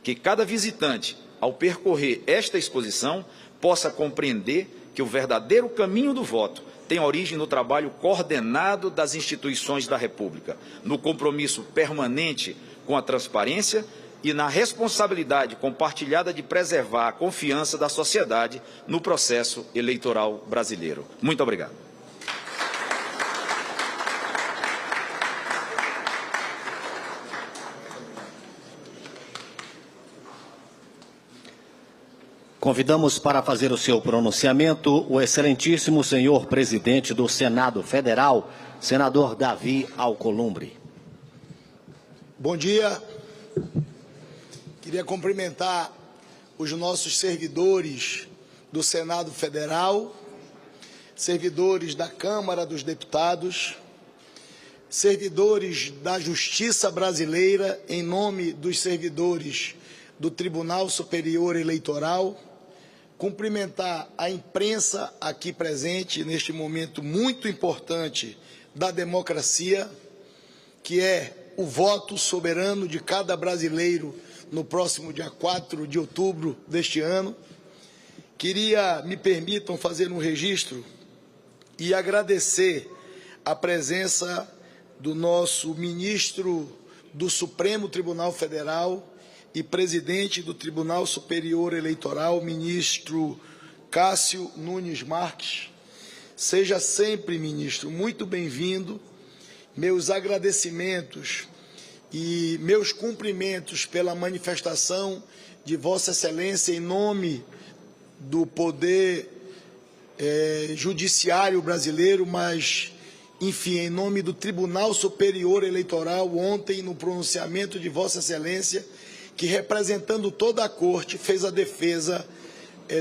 Que cada visitante, ao percorrer esta exposição, possa compreender que o verdadeiro caminho do voto tem origem no trabalho coordenado das instituições da República, no compromisso permanente com a transparência e na responsabilidade compartilhada de preservar a confiança da sociedade no processo eleitoral brasileiro. Muito obrigado. Convidamos para fazer o seu pronunciamento o excelentíssimo senhor presidente do Senado Federal, senador Davi Alcolumbre. Bom dia. Queria cumprimentar os nossos servidores do Senado Federal, servidores da Câmara dos Deputados, servidores da Justiça Brasileira, em nome dos servidores do Tribunal Superior Eleitoral, cumprimentar a imprensa aqui presente neste momento muito importante da democracia, que é o voto soberano de cada brasileiro no próximo dia 4 de outubro deste ano. Me permitam fazer um registro e agradecer a presença do nosso ministro do Supremo Tribunal Federal e presidente do Tribunal Superior Eleitoral, ministro Cássio Nunes Marques. Seja sempre, ministro, muito bem-vindo. Meus agradecimentos e meus cumprimentos pela manifestação de Vossa Excelência em nome do Poder Judiciário brasileiro, mas, enfim, em nome do Tribunal Superior Eleitoral, ontem, no pronunciamento de Vossa Excelência, que, representando toda a Corte, fez a defesa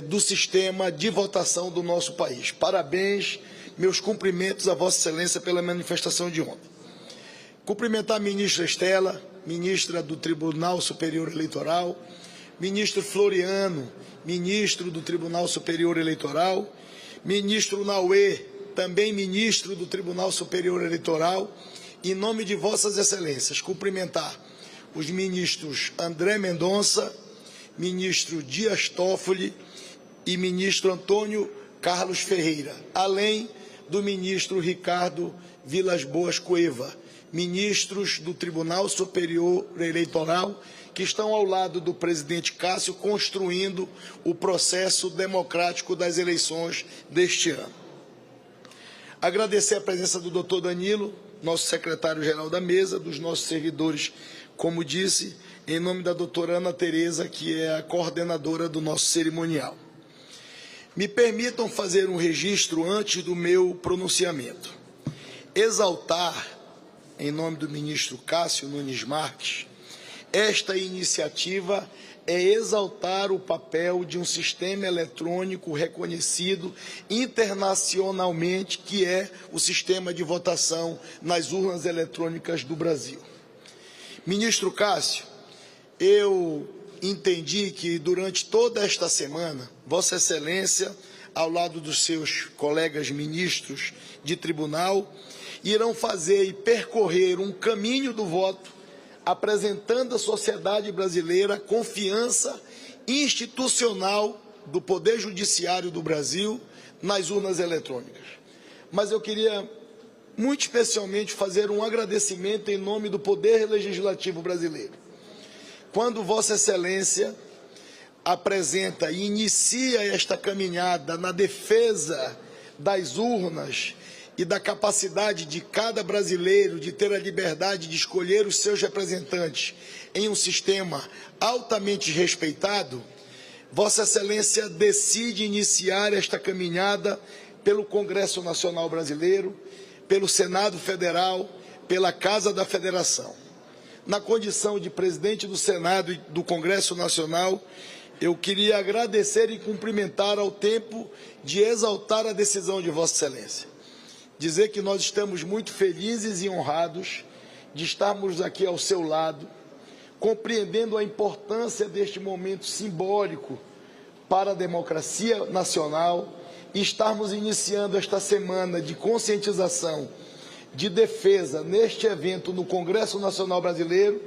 do sistema de votação do nosso país. Parabéns, meus cumprimentos a Vossa Excelência pela manifestação de ontem. Cumprimentar a ministra Estela, ministra do Tribunal Superior Eleitoral, ministro Floriano, ministro do Tribunal Superior Eleitoral, ministro Nauê, também ministro do Tribunal Superior Eleitoral, em nome de Vossas Excelências, cumprimentar os ministros André Mendonça, ministro Dias Toffoli e ministro Antônio Carlos Ferreira, além do ministro Ricardo Vilas Boas Cueva, ministros do Tribunal Superior Eleitoral, que estão ao lado do presidente Cássio, construindo o processo democrático das eleições deste ano. Agradecer a presença do doutor Danilo, nosso secretário-geral da mesa, dos nossos servidores, como disse, em nome da doutora Ana Tereza, que é a coordenadora do nosso cerimonial. Me permitam fazer um registro antes do meu pronunciamento. Exaltar, em nome do ministro Cássio Nunes Marques, esta iniciativa é exaltar o papel de um sistema eletrônico reconhecido internacionalmente, que é o sistema de votação nas urnas eletrônicas do Brasil. Ministro Cássio, eu entendi que durante toda esta semana, Vossa Excelência, ao lado dos seus colegas ministros de tribunal, irão fazer e percorrer um caminho do voto, apresentando à sociedade brasileira a confiança institucional do Poder Judiciário do Brasil nas urnas eletrônicas. Mas eu queria, muito especialmente, fazer um agradecimento em nome do Poder Legislativo brasileiro. Quando Vossa Excelência apresenta e inicia esta caminhada na defesa das urnas e da capacidade de cada brasileiro de ter a liberdade de escolher os seus representantes em um sistema altamente respeitado, Vossa Excelência decide iniciar esta caminhada pelo Congresso Nacional Brasileiro, pelo Senado Federal, pela Casa da Federação. Na condição de presidente do Senado e do Congresso Nacional, eu queria agradecer e cumprimentar ao tempo de exaltar a decisão de Vossa Excelência. Dizer que nós estamos muito felizes e honrados de estarmos aqui ao seu lado, compreendendo a importância deste momento simbólico para a democracia nacional e estarmos iniciando esta semana de conscientização, de defesa neste evento no Congresso Nacional Brasileiro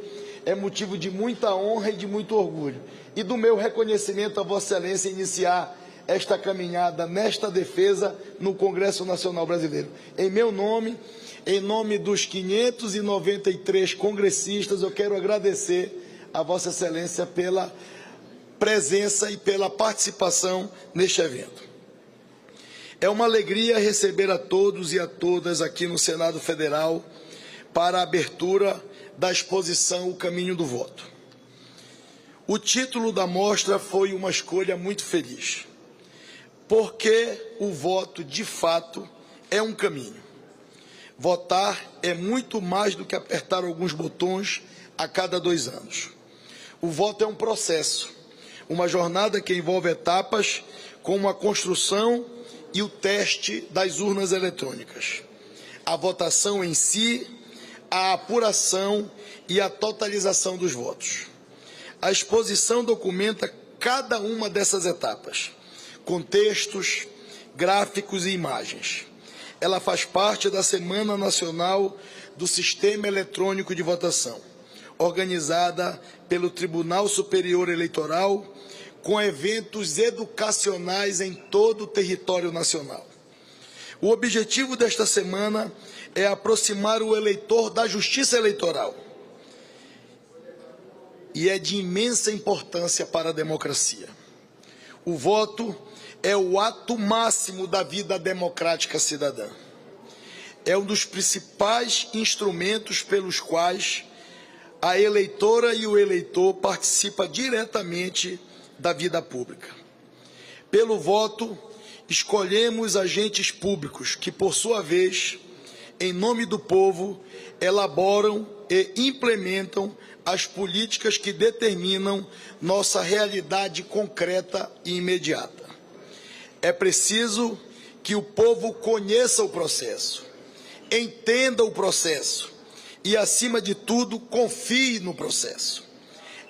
é motivo de muita honra e de muito orgulho. E do meu reconhecimento a Vossa Excelência iniciar esta caminhada nesta defesa no Congresso Nacional Brasileiro. Em meu nome, em nome dos 593 congressistas, eu quero agradecer a Vossa Excelência pela presença e pela participação neste evento. É uma alegria receber a todos e a todas aqui no Senado Federal para a abertura da exposição O Caminho do Voto. O título da mostra foi uma escolha muito feliz, porque o voto, de fato, é um caminho. Votar é muito mais do que apertar alguns botões a cada 2 anos. O voto é um processo, uma jornada que envolve etapas como a construção e o teste das urnas eletrônicas, a votação em si, a apuração e a totalização dos votos. A exposição documenta cada uma dessas etapas, com textos, gráficos e imagens. Ela faz parte da Semana Nacional do Sistema Eletrônico de Votação, organizada pelo Tribunal Superior Eleitoral, com eventos educacionais em todo o território nacional. O objetivo desta semana é aproximar o eleitor da justiça eleitoral e é de imensa importância para a democracia. O voto é o ato máximo da vida democrática cidadã. É um dos principais instrumentos pelos quais a eleitora e o eleitor participam diretamente da vida pública. Pelo voto, escolhemos agentes públicos que, por sua vez, em nome do povo, elaboram e implementam as políticas que determinam nossa realidade concreta e imediata. É preciso que o povo conheça o processo, entenda o processo e, acima de tudo, confie no processo.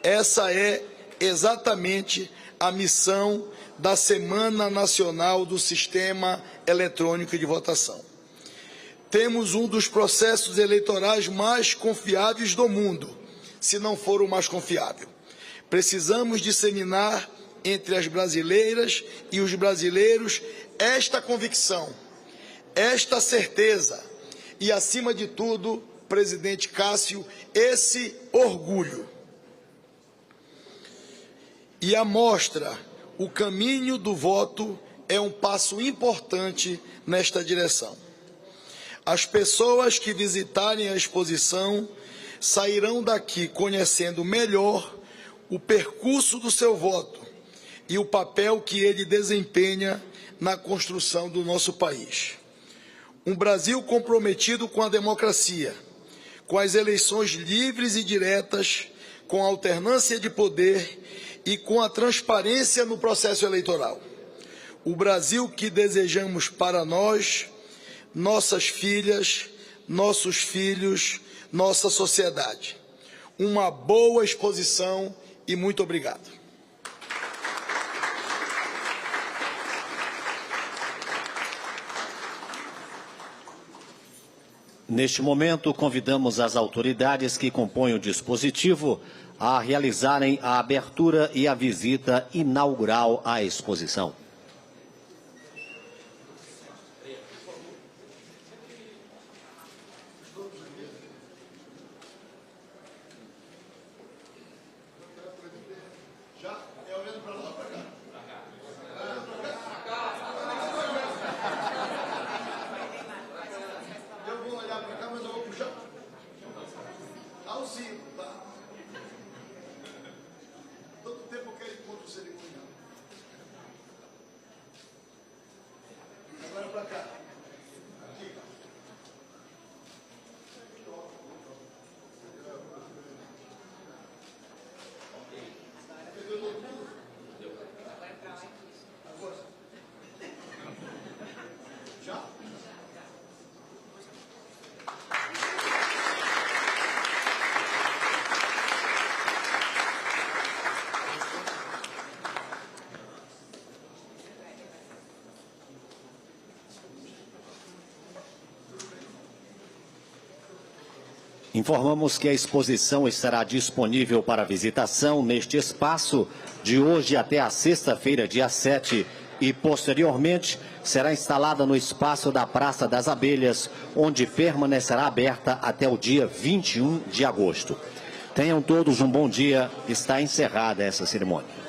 Essa é exatamente a missão da Semana Nacional do Sistema Eletrônico de Votação. Temos um dos processos eleitorais mais confiáveis do mundo, se não for o mais confiável. Precisamos disseminar entre as brasileiras e os brasileiros esta convicção, esta certeza e, acima de tudo, presidente Cássio, esse orgulho. E a mostra O Caminho do Voto é um passo importante nesta direção. As pessoas que visitarem a exposição sairão daqui conhecendo melhor o percurso do seu voto e o papel que ele desempenha na construção do nosso país. Um Brasil comprometido com a democracia, com as eleições livres e diretas, com a alternância de poder e com a transparência no processo eleitoral. O Brasil que desejamos para nós, nossas filhas, nossos filhos, nossa sociedade. Uma boa exposição e muito obrigado. Neste momento, convidamos as autoridades que compõem o dispositivo a realizarem a abertura e a visita inaugural à exposição. Informamos que a exposição estará disponível para visitação neste espaço de hoje até a sexta-feira, dia 7, e posteriormente será instalada no espaço da Praça das Abelhas, onde permanecerá aberta até o dia 21 de agosto. Tenham todos um bom dia. Está encerrada essa cerimônia.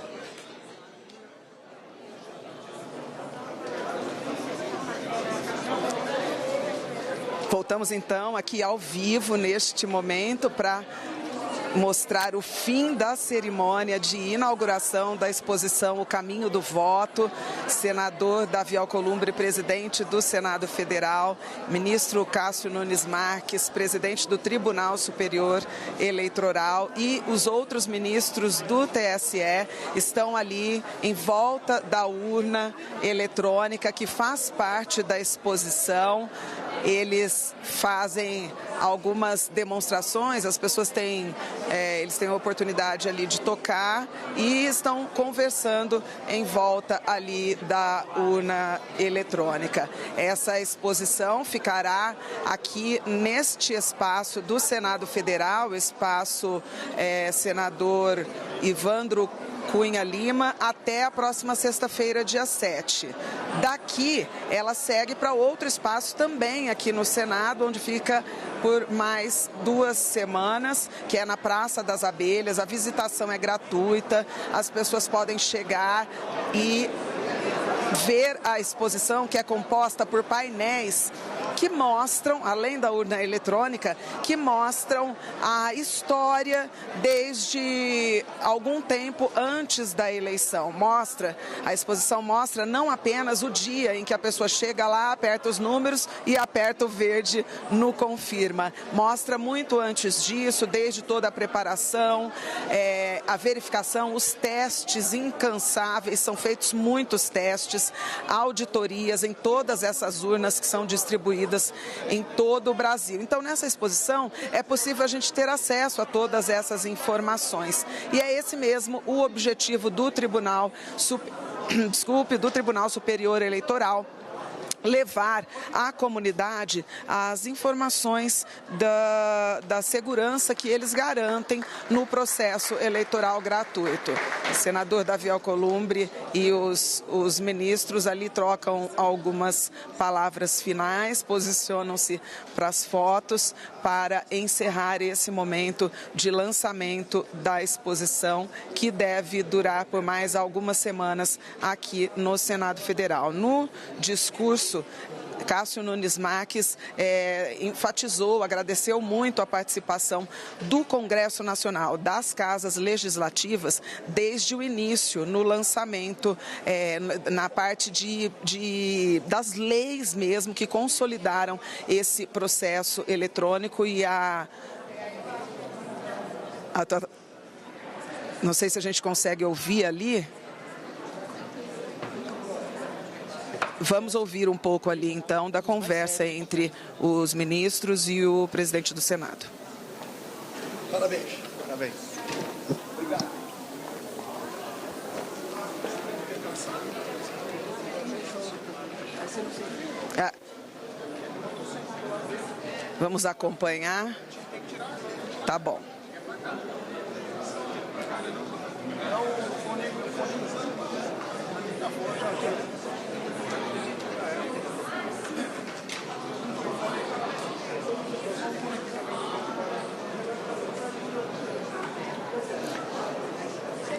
Voltamos então aqui ao vivo neste momento para mostrar o fim da cerimônia de inauguração da exposição O Caminho do Voto. Senador Davi Alcolumbre, presidente do Senado Federal, ministro Cássio Nunes Marques, presidente do Tribunal Superior Eleitoral e os outros ministros do TSE estão ali em volta da urna eletrônica que faz parte da exposição. Eles fazem algumas demonstrações, as pessoas eles têm a oportunidade ali de tocar e estão conversando em volta ali da urna eletrônica. Essa exposição ficará aqui neste espaço do Senado Federal, espaço senador Evandro Cunha Lima, até a próxima sexta-feira, dia 7. Daqui, ela segue para outro espaço também aqui no Senado, onde fica por mais 2 semanas, que é na Praça das Abelhas. A visitação é gratuita, as pessoas podem chegar e ver a exposição, que é composta por painéis que mostram, além da urna eletrônica, que mostram a história desde algum tempo antes da eleição. A exposição mostra não apenas o dia em que a pessoa chega lá, aperta os números e aperta o verde no confirma. Mostra muito antes disso, desde toda a preparação, a verificação, os testes incansáveis, são feitos muitos testes, auditorias em todas essas urnas que são distribuídas em todo o Brasil. Então, nessa exposição, é possível a gente ter acesso a todas essas informações. E é esse mesmo o objetivo do Tribunal Superior Eleitoral, levar à comunidade as informações da segurança que eles garantem no processo eleitoral gratuito. O senador Davi Alcolumbre e os ministros ali trocam algumas palavras finais, posicionam-se para as fotos para encerrar esse momento de lançamento da exposição, que deve durar por mais algumas semanas aqui no Senado Federal. No discurso, Cássio Nunes Marques enfatizou, agradeceu muito a participação do Congresso Nacional, das casas legislativas, desde o início, no lançamento, na parte das leis mesmo que consolidaram esse processo eletrônico e não sei se a gente consegue ouvir ali. Vamos ouvir um pouco ali, então, da conversa entre os ministros e o presidente do Senado. Parabéns. Parabéns. Obrigado. Vamos acompanhar. Tá bom.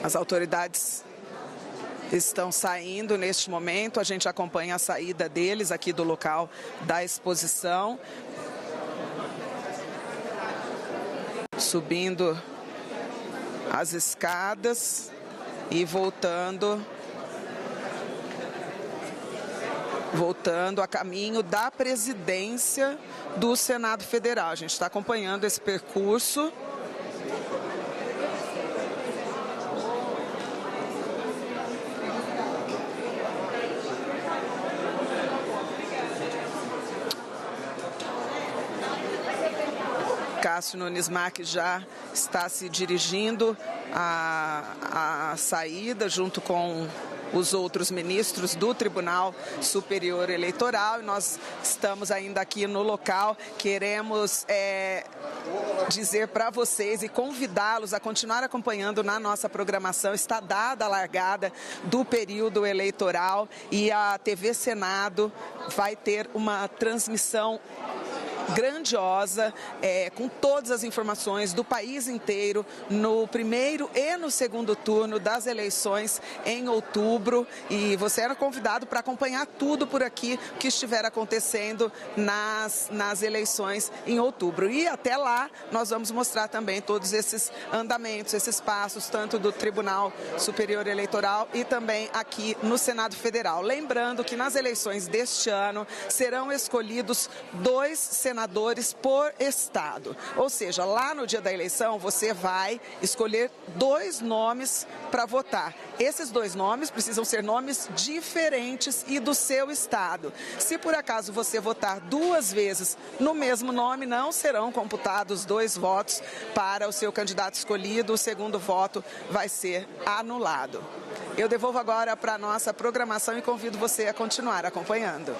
As autoridades estão saindo neste momento, a gente acompanha a saída deles aqui do local da exposição. Subindo as escadas e voltando a caminho da presidência do Senado Federal. A gente está acompanhando esse percurso. Cássio Nunes Marques já está se dirigindo à saída junto com os outros ministros do Tribunal Superior Eleitoral. E nós estamos ainda aqui no local. Queremos dizer para vocês e convidá-los a continuar acompanhando na nossa programação. Está dada a largada do período eleitoral e a TV Senado vai ter uma transmissão grandiosa, com todas as informações do país inteiro, no primeiro e no segundo turno das eleições em outubro. E você era convidado para acompanhar tudo por aqui que estiver acontecendo nas eleições em outubro. E até lá nós vamos mostrar também todos esses andamentos, esses passos, tanto do Tribunal Superior Eleitoral e também aqui no Senado Federal. Lembrando que nas eleições deste ano serão escolhidos 2 senadores por estado. Ou seja, lá no dia da eleição você vai escolher 2 nomes para votar. Esses 2 nomes precisam ser nomes diferentes e do seu estado. Se por acaso você votar 2 vezes no mesmo nome, não serão computados 2 votos para o seu candidato escolhido. O segundo voto vai ser anulado. Eu devolvo agora para a nossa programação e convido você a continuar acompanhando.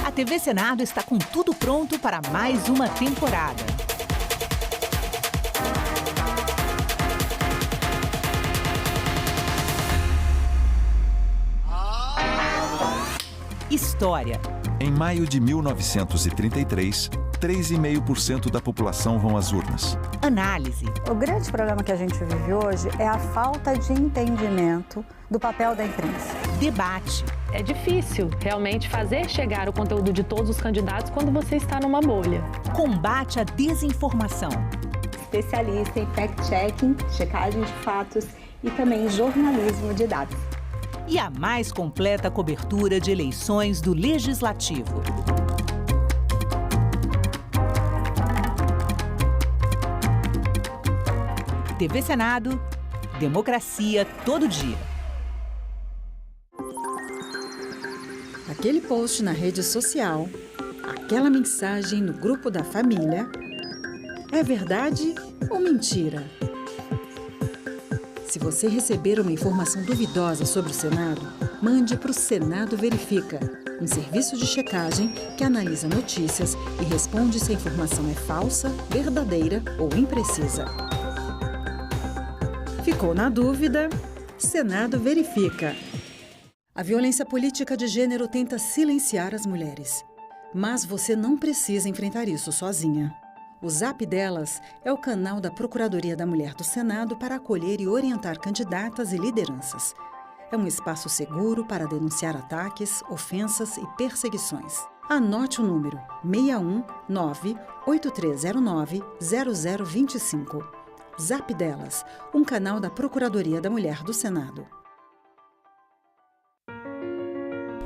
A TV Senado está com tudo pronto para mais uma temporada. História. Em maio de 1933, 3,5% da população vão às urnas. Análise. O grande problema que a gente vive hoje é a falta de entendimento do papel da imprensa. Debate. É difícil realmente fazer chegar o conteúdo de todos os candidatos quando você está numa bolha. Combate à desinformação. Especialista em fact-checking, checagem de fatos e também jornalismo de dados. E a mais completa cobertura de eleições do Legislativo. TV Senado, democracia todo dia. Aquele post na rede social, aquela mensagem no grupo da família, é verdade ou mentira? Se você receber uma informação duvidosa sobre o Senado, mande para o Senado Verifica, um serviço de checagem que analisa notícias e responde se a informação é falsa, verdadeira ou imprecisa. Ficou na dúvida? Senado Verifica. A violência política de gênero tenta silenciar as mulheres. Mas você não precisa enfrentar isso sozinha. O Zap Delas é o canal da Procuradoria da Mulher do Senado para acolher e orientar candidatas e lideranças. É um espaço seguro para denunciar ataques, ofensas e perseguições. Anote o número 619-8309-0025. Zap Delas, um canal da Procuradoria da Mulher do Senado.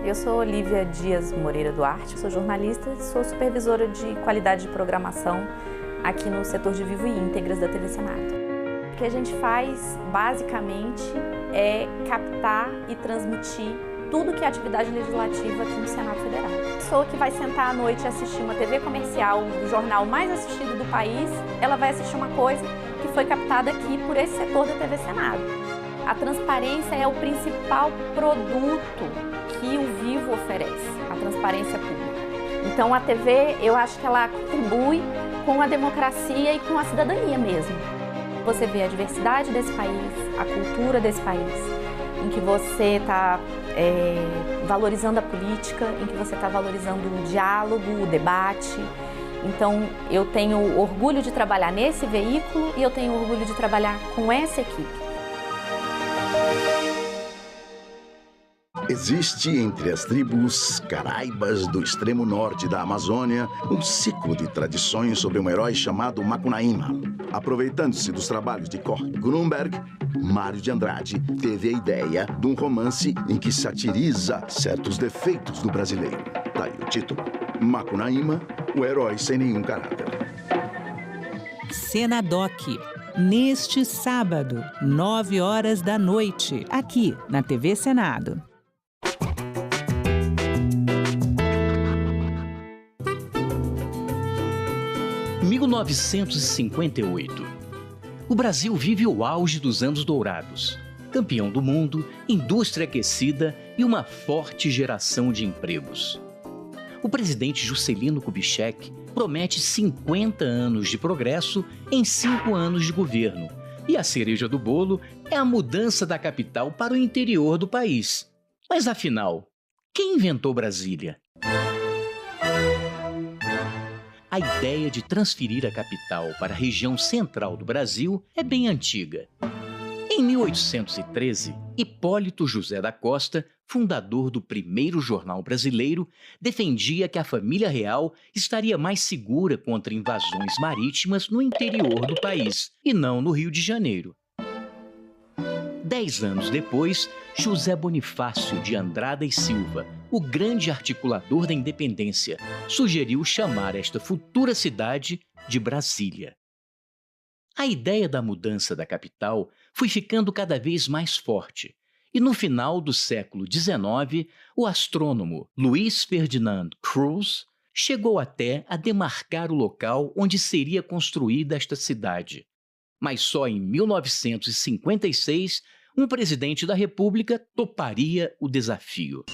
Eu sou Olívia Dias Moreira Duarte, sou jornalista e sou supervisora de qualidade de programação aqui no setor de Vivo e Íntegras da TV Senado. O que a gente faz, basicamente, é captar e transmitir tudo que é atividade legislativa aqui no Senado Federal. A pessoa que vai sentar à noite e assistir uma TV comercial, o jornal mais assistido do país, ela vai assistir uma coisa que foi captada aqui por esse setor da TV Senado. A transparência é o principal produto que o Vivo oferece, a transparência pública. Então a TV, eu acho que ela contribui com a democracia e com a cidadania mesmo. Você vê a diversidade desse país, a cultura desse país, em que você está valorizando a política, em que você está valorizando o diálogo, o debate. Então eu tenho orgulho de trabalhar nesse veículo e eu tenho orgulho de trabalhar com essa equipe. Existe entre as tribos caraibas do extremo norte da Amazônia um ciclo de tradições sobre um herói chamado Macunaíma. Aproveitando-se dos trabalhos de Cor Grunberg, Mário de Andrade teve a ideia de um romance em que satiriza certos defeitos do brasileiro. Daí o título, Macunaíma, o herói sem nenhum caráter. Senadoc, neste sábado, 9 horas da noite, aqui na TV Senado. Em 1958, o Brasil vive o auge dos anos dourados. Campeão do mundo, indústria aquecida e uma forte geração de empregos. O presidente Juscelino Kubitschek promete 50 anos de progresso em 5 anos de governo. E a cereja do bolo é a mudança da capital para o interior do país. Mas afinal, quem inventou Brasília? A ideia de transferir a capital para a região central do Brasil é bem antiga. Em 1813, Hipólito José da Costa, fundador do primeiro jornal brasileiro, defendia que a família real estaria mais segura contra invasões marítimas no interior do país, e não no Rio de Janeiro. 10 anos depois, José Bonifácio de Andrada e Silva, o grande articulador da independência, sugeriu chamar esta futura cidade de Brasília. A ideia da mudança da capital foi ficando cada vez mais forte, e no final do século XIX, o astrônomo Luiz Ferdinand Cruz chegou até a demarcar o local onde seria construída esta cidade. Mas só em 1956, um presidente da República toparia o desafio.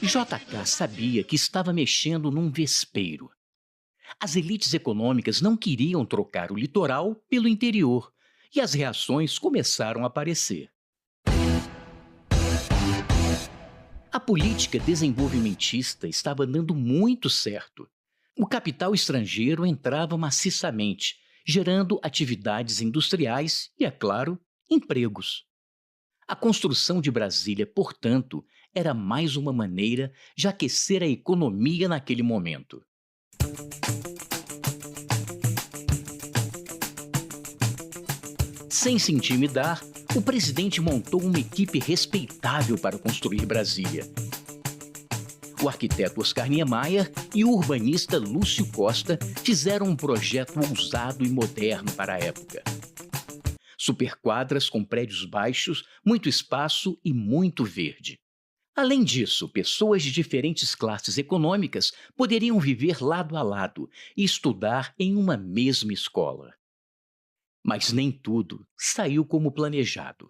JK sabia que estava mexendo num vespeiro. As elites econômicas não queriam trocar o litoral pelo interior, e as reações começaram a aparecer. A política desenvolvimentista estava dando muito certo. O capital estrangeiro entrava maciçamente, gerando atividades industriais e, é claro, empregos. A construção de Brasília, portanto, era mais uma maneira de aquecer a economia naquele momento. Sem se intimidar, o presidente montou uma equipe respeitável para construir Brasília. O arquiteto Oscar Niemeyer e o urbanista Lúcio Costa fizeram um projeto ousado e moderno para a época. Superquadras com prédios baixos, muito espaço e muito verde. Além disso, pessoas de diferentes classes econômicas poderiam viver lado a lado e estudar em uma mesma escola. Mas nem tudo saiu como planejado.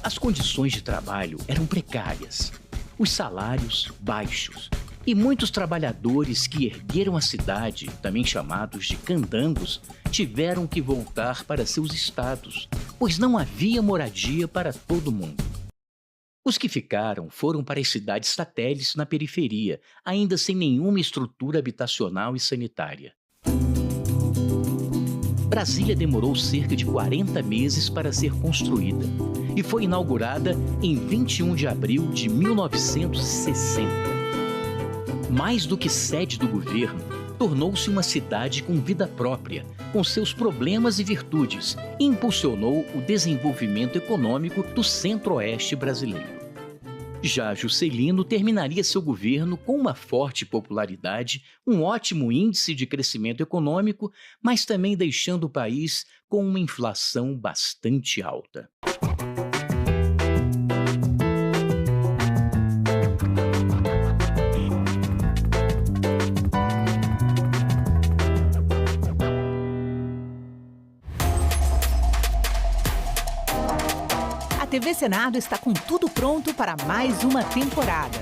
As condições de trabalho eram precárias, os salários baixos, e muitos trabalhadores que ergueram a cidade, também chamados de candangos, tiveram que voltar para seus estados, pois não havia moradia para todo mundo. Os que ficaram foram para as cidades satélites na periferia, ainda sem nenhuma estrutura habitacional e sanitária. Brasília demorou cerca de 40 meses para ser construída e foi inaugurada em 21 de abril de 1960. Mais do que sede do governo, tornou-se uma cidade com vida própria, com seus problemas e virtudes, e impulsionou o desenvolvimento econômico do centro-oeste brasileiro. Já Juscelino terminaria seu governo com uma forte popularidade, um ótimo índice de crescimento econômico, mas também deixando o país com uma inflação bastante alta. TV Senado está com tudo pronto para mais uma temporada.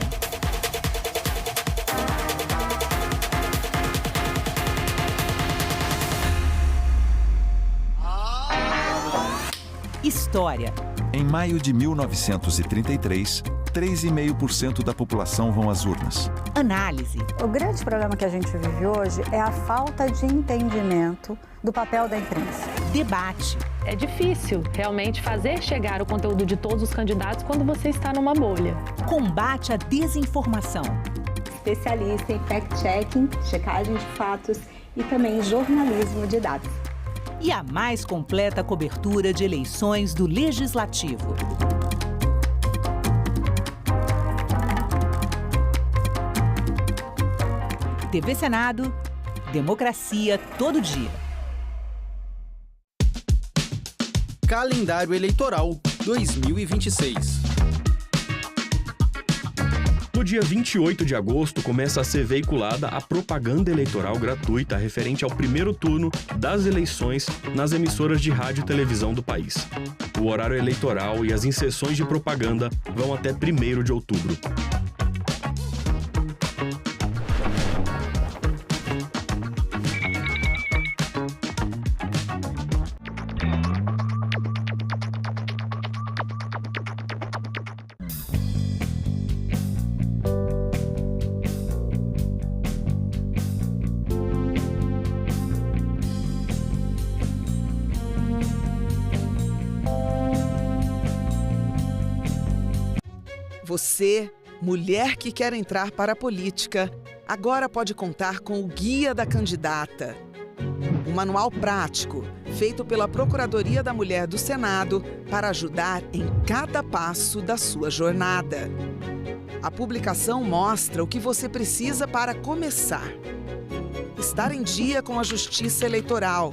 História. Em maio de 1933, 3,5% da população vão às urnas. Análise. O grande problema que a gente vive hoje é a falta de entendimento do papel da imprensa. Debate. É difícil realmente fazer chegar o conteúdo de todos os candidatos quando você está numa bolha. Combate à desinformação. Especialista em fact-checking, checagem de fatos e também jornalismo de dados. E a mais completa cobertura de eleições do Legislativo. TV Senado, democracia todo dia. Calendário Eleitoral 2026. No dia 28 de agosto, começa a ser veiculada a propaganda eleitoral gratuita referente ao primeiro turno das eleições nas emissoras de rádio e televisão do país. O horário eleitoral e as inserções de propaganda vão até 1º de outubro. Você, mulher que quer entrar para a política, agora pode contar com o Guia da Candidata. Um manual prático, feito pela Procuradoria da Mulher do Senado para ajudar em cada passo da sua jornada. A publicação mostra o que você precisa para começar. Estar em dia com a Justiça Eleitoral,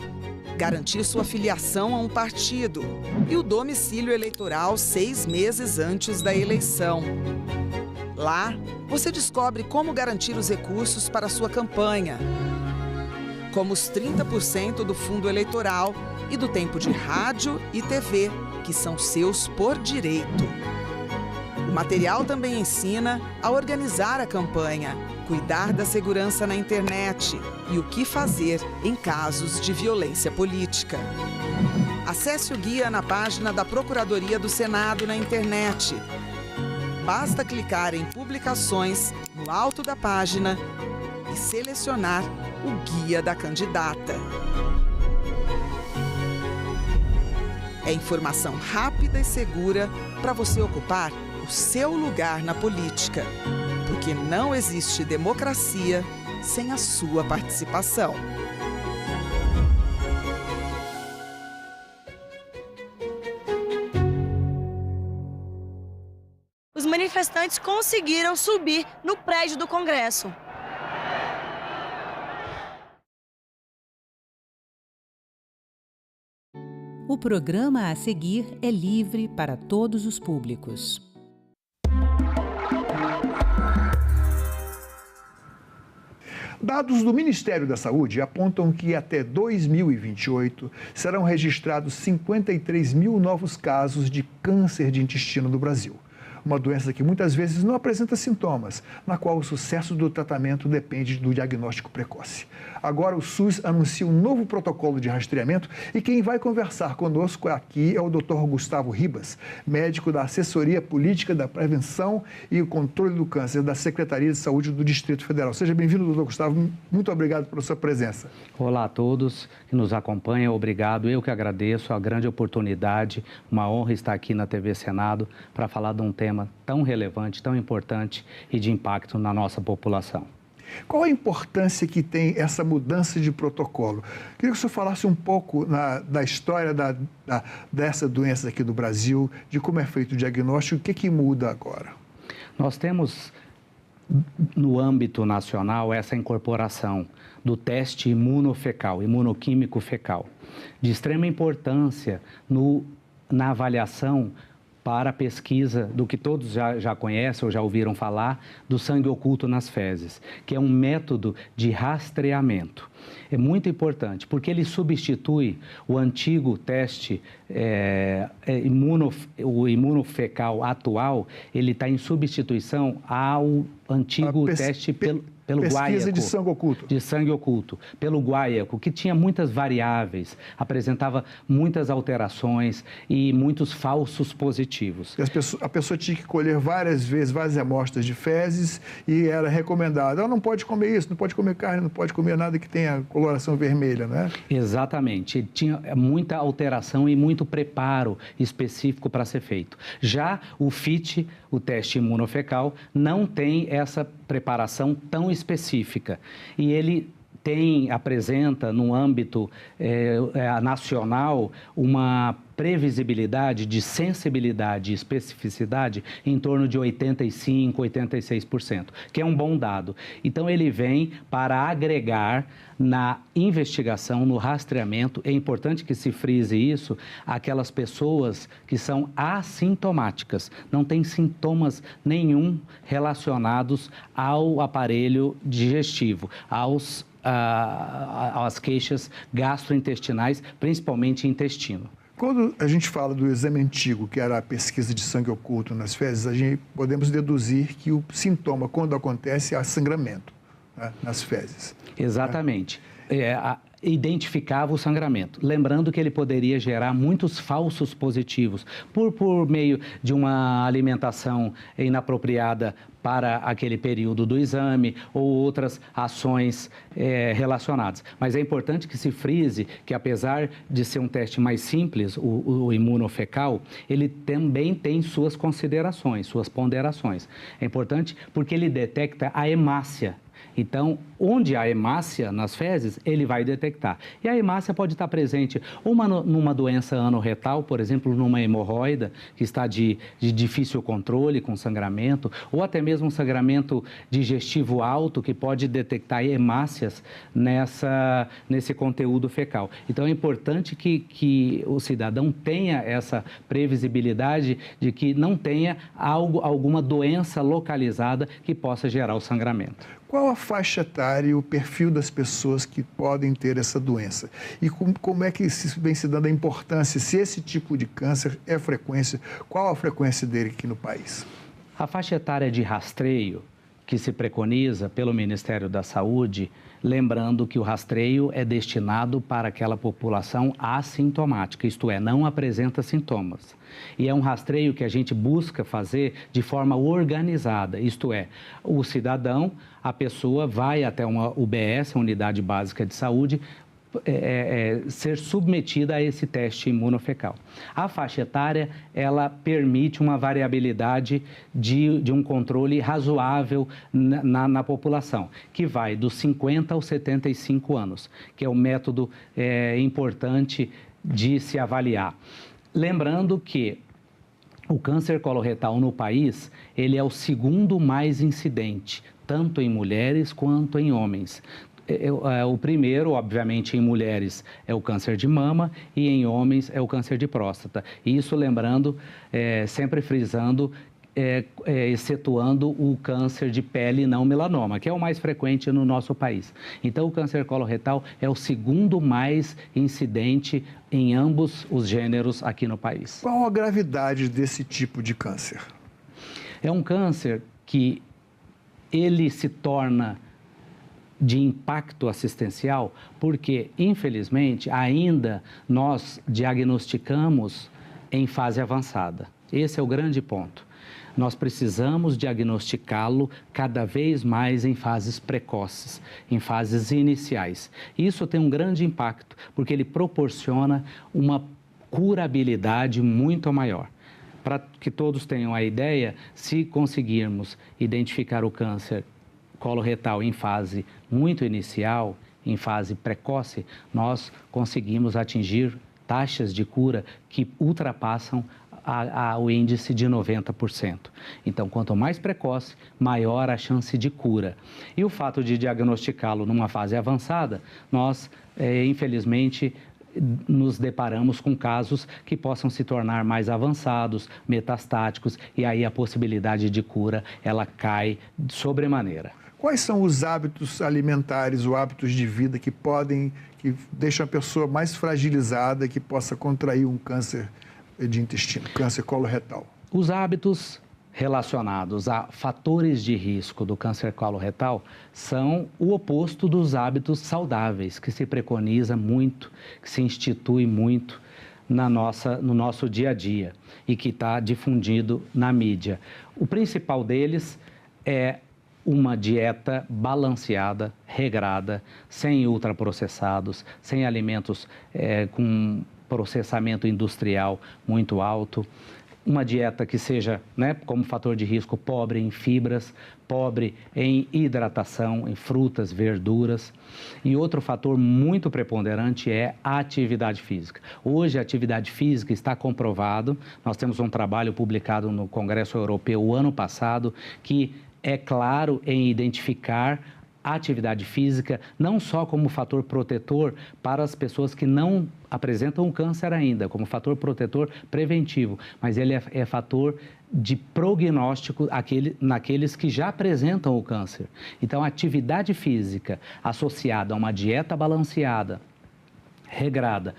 garantir sua filiação a um partido e o domicílio eleitoral 6 meses antes da eleição. Lá, você descobre como garantir os recursos para sua campanha, como os 30% do fundo eleitoral e do tempo de rádio e TV, que são seus por direito. O material também ensina a organizar a campanha, cuidar da segurança na internet e o que fazer em casos de violência política. Acesse o guia na página da Procuradoria do Senado na internet. Basta clicar em Publicações no alto da página e selecionar o Guia da Candidata. É informação rápida e segura para você ocupar o seu lugar na política. Porque não existe democracia sem a sua participação. Os manifestantes conseguiram subir no prédio do Congresso. O programa a seguir é livre para todos os públicos. Dados do Ministério da Saúde apontam que até 2028 serão registrados 53 mil novos casos de câncer de intestino no Brasil. Uma doença que muitas vezes não apresenta sintomas, na qual o sucesso do tratamento depende do diagnóstico precoce. Agora o SUS anuncia um novo protocolo de rastreamento e quem vai conversar conosco aqui é o Dr. Gustavo Ribas, médico da Assessoria Política da Prevenção e o Controle do Câncer da Secretaria de Saúde do Distrito Federal. Seja bem-vindo, Dr. Gustavo. Muito obrigado pela sua presença. Olá a todos que nos acompanham. Obrigado. Eu que agradeço a grande oportunidade. Uma honra estar aqui na TV Senado para falar de um tema tão relevante, tão importante e de impacto na nossa população. Qual a importância que tem essa mudança de protocolo? Queria que o senhor falasse um pouco da história dessa doença aqui do Brasil, de como é feito o diagnóstico, o que muda agora? Nós temos, no âmbito nacional, essa incorporação do teste imunofecal, imunoquímico fecal, de extrema importância na avaliação para a pesquisa do que todos já conhecem ou já ouviram falar, do sangue oculto nas fezes, que é um método de rastreamento. é muito importante, porque ele substitui o antigo teste o imunofecal atual, ele está em substituição ao antigo teste pelo pesquisa guaiaco, de sangue oculto. De sangue oculto, pelo guaiaco, que tinha muitas variáveis, apresentava muitas alterações e muitos falsos positivos. A pessoa tinha que colher várias vezes, várias amostras de fezes e era recomendado, não pode comer isso, não pode comer carne, não pode comer nada que tenha coloração vermelha, né? Exatamente, tinha muita alteração e muito preparo específico para ser feito. Já o FIT, o teste imunofecal, não tem essa preparação tão específica e ele apresenta no âmbito nacional uma previsibilidade de sensibilidade e especificidade em torno de 85%, 86%, que é um bom dado. Então, ele vem para agregar na investigação, no rastreamento, é importante que se frise isso, aquelas pessoas que são assintomáticas, não têm sintomas nenhum relacionados ao aparelho digestivo, às queixas gastrointestinais, principalmente intestino. Quando a gente fala do exame antigo, que era a pesquisa de sangue oculto nas fezes, podemos deduzir que o sintoma, quando acontece, é sangramento, né, nas fezes. Exatamente. Identificava o sangramento. Lembrando que ele poderia gerar muitos falsos positivos por meio de uma alimentação inapropriada para aquele período do exame ou outras ações relacionadas. Mas é importante que se frise que, apesar de ser um teste mais simples, o imunofecal, ele também tem suas considerações, suas ponderações. É importante porque ele detecta a hemácia. Então, onde há hemácia nas fezes, ele vai detectar. E a hemácia pode estar presente numa doença anorretal, por exemplo, numa hemorroida, que está de difícil controle, com sangramento, ou até mesmo um sangramento digestivo alto, que pode detectar hemácias nesse conteúdo fecal. Então, é importante que o cidadão tenha essa previsibilidade de que não tenha alguma doença localizada que possa gerar o sangramento. Qual a faixa etária e o perfil das pessoas que podem ter essa doença? E como é que vem se dando a importância, se esse tipo de câncer é frequência, qual a frequência dele aqui no país? A faixa etária de rastreio que se preconiza pelo Ministério da Saúde, lembrando que o rastreio é destinado para aquela população assintomática, isto é, não apresenta sintomas. E é um rastreio que a gente busca fazer de forma organizada, isto é, o cidadão, a pessoa vai até uma UBS, uma Unidade Básica de Saúde, ser submetida a esse teste imunofecal. A faixa etária, ela permite uma variabilidade de um controle razoável na população, que vai dos 50 aos 75 anos, que é um método importante de se avaliar. Lembrando que o câncer coloretal no país, ele é o segundo mais incidente, tanto em mulheres quanto em homens. O primeiro, obviamente, em mulheres é o câncer de mama e em homens é o câncer de próstata. Isso lembrando, sempre frisando, excetuando o câncer de pele não melanoma, que é o mais frequente no nosso país. Então, o câncer coloretal é o segundo mais incidente em ambos os gêneros aqui no país. Qual a gravidade desse tipo de câncer? É um câncer que ele se torna de impacto assistencial, porque, infelizmente, ainda nós diagnosticamos em fase avançada. Esse é o grande ponto. Nós precisamos diagnosticá-lo cada vez mais em fases precoces, em fases iniciais. Isso tem um grande impacto, porque ele proporciona uma curabilidade muito maior. Para que todos tenham a ideia, se conseguirmos identificar o câncer coloretal em fase muito inicial, em fase precoce, nós conseguimos atingir taxas de cura que ultrapassam o índice de 90%. Então, quanto mais precoce, maior a chance de cura. E o fato de diagnosticá-lo numa fase avançada, nós, infelizmente, nos deparamos com casos que possam se tornar mais avançados, metastáticos, e aí a possibilidade de cura, ela cai de sobremaneira. Quais são os hábitos alimentares ou hábitos de vida que deixam a pessoa mais fragilizada, que possa contrair um câncer de intestino, câncer coloretal? Os hábitos relacionados a fatores de risco do câncer coloretal são o oposto dos hábitos saudáveis, que se preconiza muito, que se institui muito no nosso dia a dia e que está difundido na mídia. O principal deles é uma dieta balanceada, regrada, sem ultraprocessados, sem alimentos com processamento industrial muito alto. Uma dieta que seja, como fator de risco, pobre em fibras, pobre em hidratação, em frutas, verduras. E outro fator muito preponderante é a atividade física. Hoje, a atividade física está comprovado, nós temos um trabalho publicado no Congresso Europeu o ano passado, que é claro em identificar a atividade física não só como fator protetor para as pessoas que não apresentam o câncer ainda, como fator protetor preventivo, mas ele é fator de prognóstico naqueles que já apresentam o câncer. Então, a atividade física associada a uma dieta balanceada, regrada,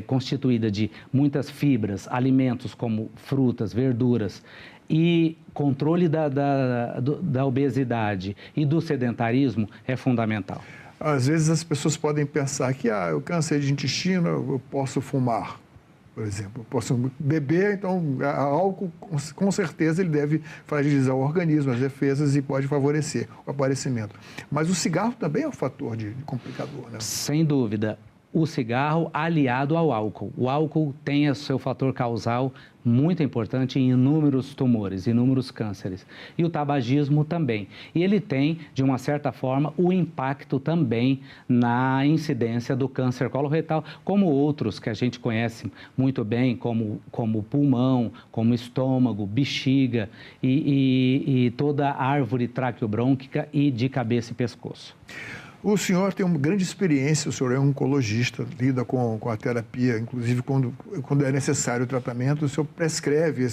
constituída de muitas fibras, alimentos como frutas, verduras, e controle da obesidade e do sedentarismo é fundamental. Às vezes as pessoas podem pensar que o câncer de intestino, eu posso fumar, por exemplo, eu posso beber, então álcool com certeza ele deve fragilizar o organismo, as defesas e pode favorecer o aparecimento. Mas o cigarro também é um fator de complicador, né? Sem dúvida. O cigarro aliado ao álcool. O álcool tem o seu fator causal muito importante em inúmeros tumores, inúmeros cânceres. E o tabagismo também. E ele tem, de uma certa forma, o impacto também na incidência do câncer coloretal, como outros que a gente conhece muito bem, como pulmão, como estômago, bexiga e toda a árvore traqueobrônquica e de cabeça e pescoço. O senhor tem uma grande experiência, o senhor é um oncologista, lida com a terapia, inclusive quando é necessário o tratamento, o senhor prescreve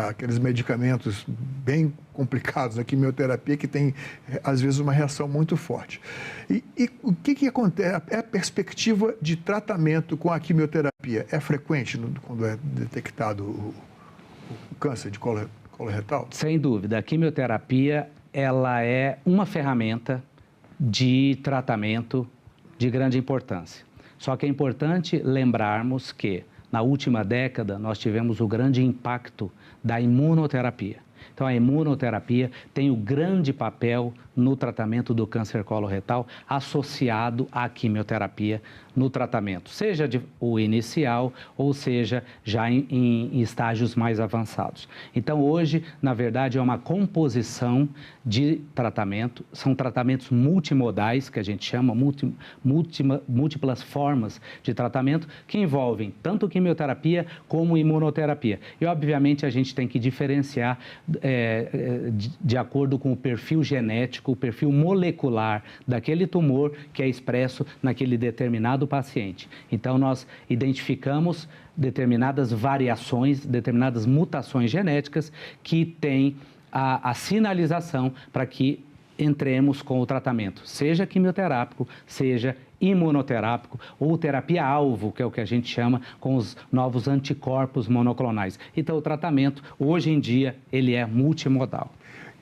aqueles medicamentos bem complicados, a quimioterapia, que tem, às vezes, uma reação muito forte. E o que acontece? A perspectiva de tratamento com a quimioterapia é frequente quando é detectado o câncer de coloretal? Sem dúvida. A quimioterapia, ela é uma ferramenta de tratamento de grande importância. Só que é importante lembrarmos que, na última década, nós tivemos o grande impacto da imunoterapia. Então, a imunoterapia tem o grande papel no tratamento do câncer coloretal associado à quimioterapia no tratamento, seja o inicial ou seja já em estágios mais avançados. Então, hoje, na verdade, é uma composição de tratamento, são tratamentos multimodais, que a gente chama, múltiplas formas de tratamento, que envolvem tanto quimioterapia como imunoterapia. E, obviamente, a gente tem que diferenciar de acordo com o perfil genético, o perfil molecular daquele tumor que é expresso naquele determinado paciente. Então, nós identificamos determinadas variações, determinadas mutações genéticas que têm a sinalização para que entremos com o tratamento, seja quimioterápico, seja imunoterápico ou terapia-alvo, que é o que a gente chama com os novos anticorpos monoclonais. Então, o tratamento, hoje em dia, ele é multimodal.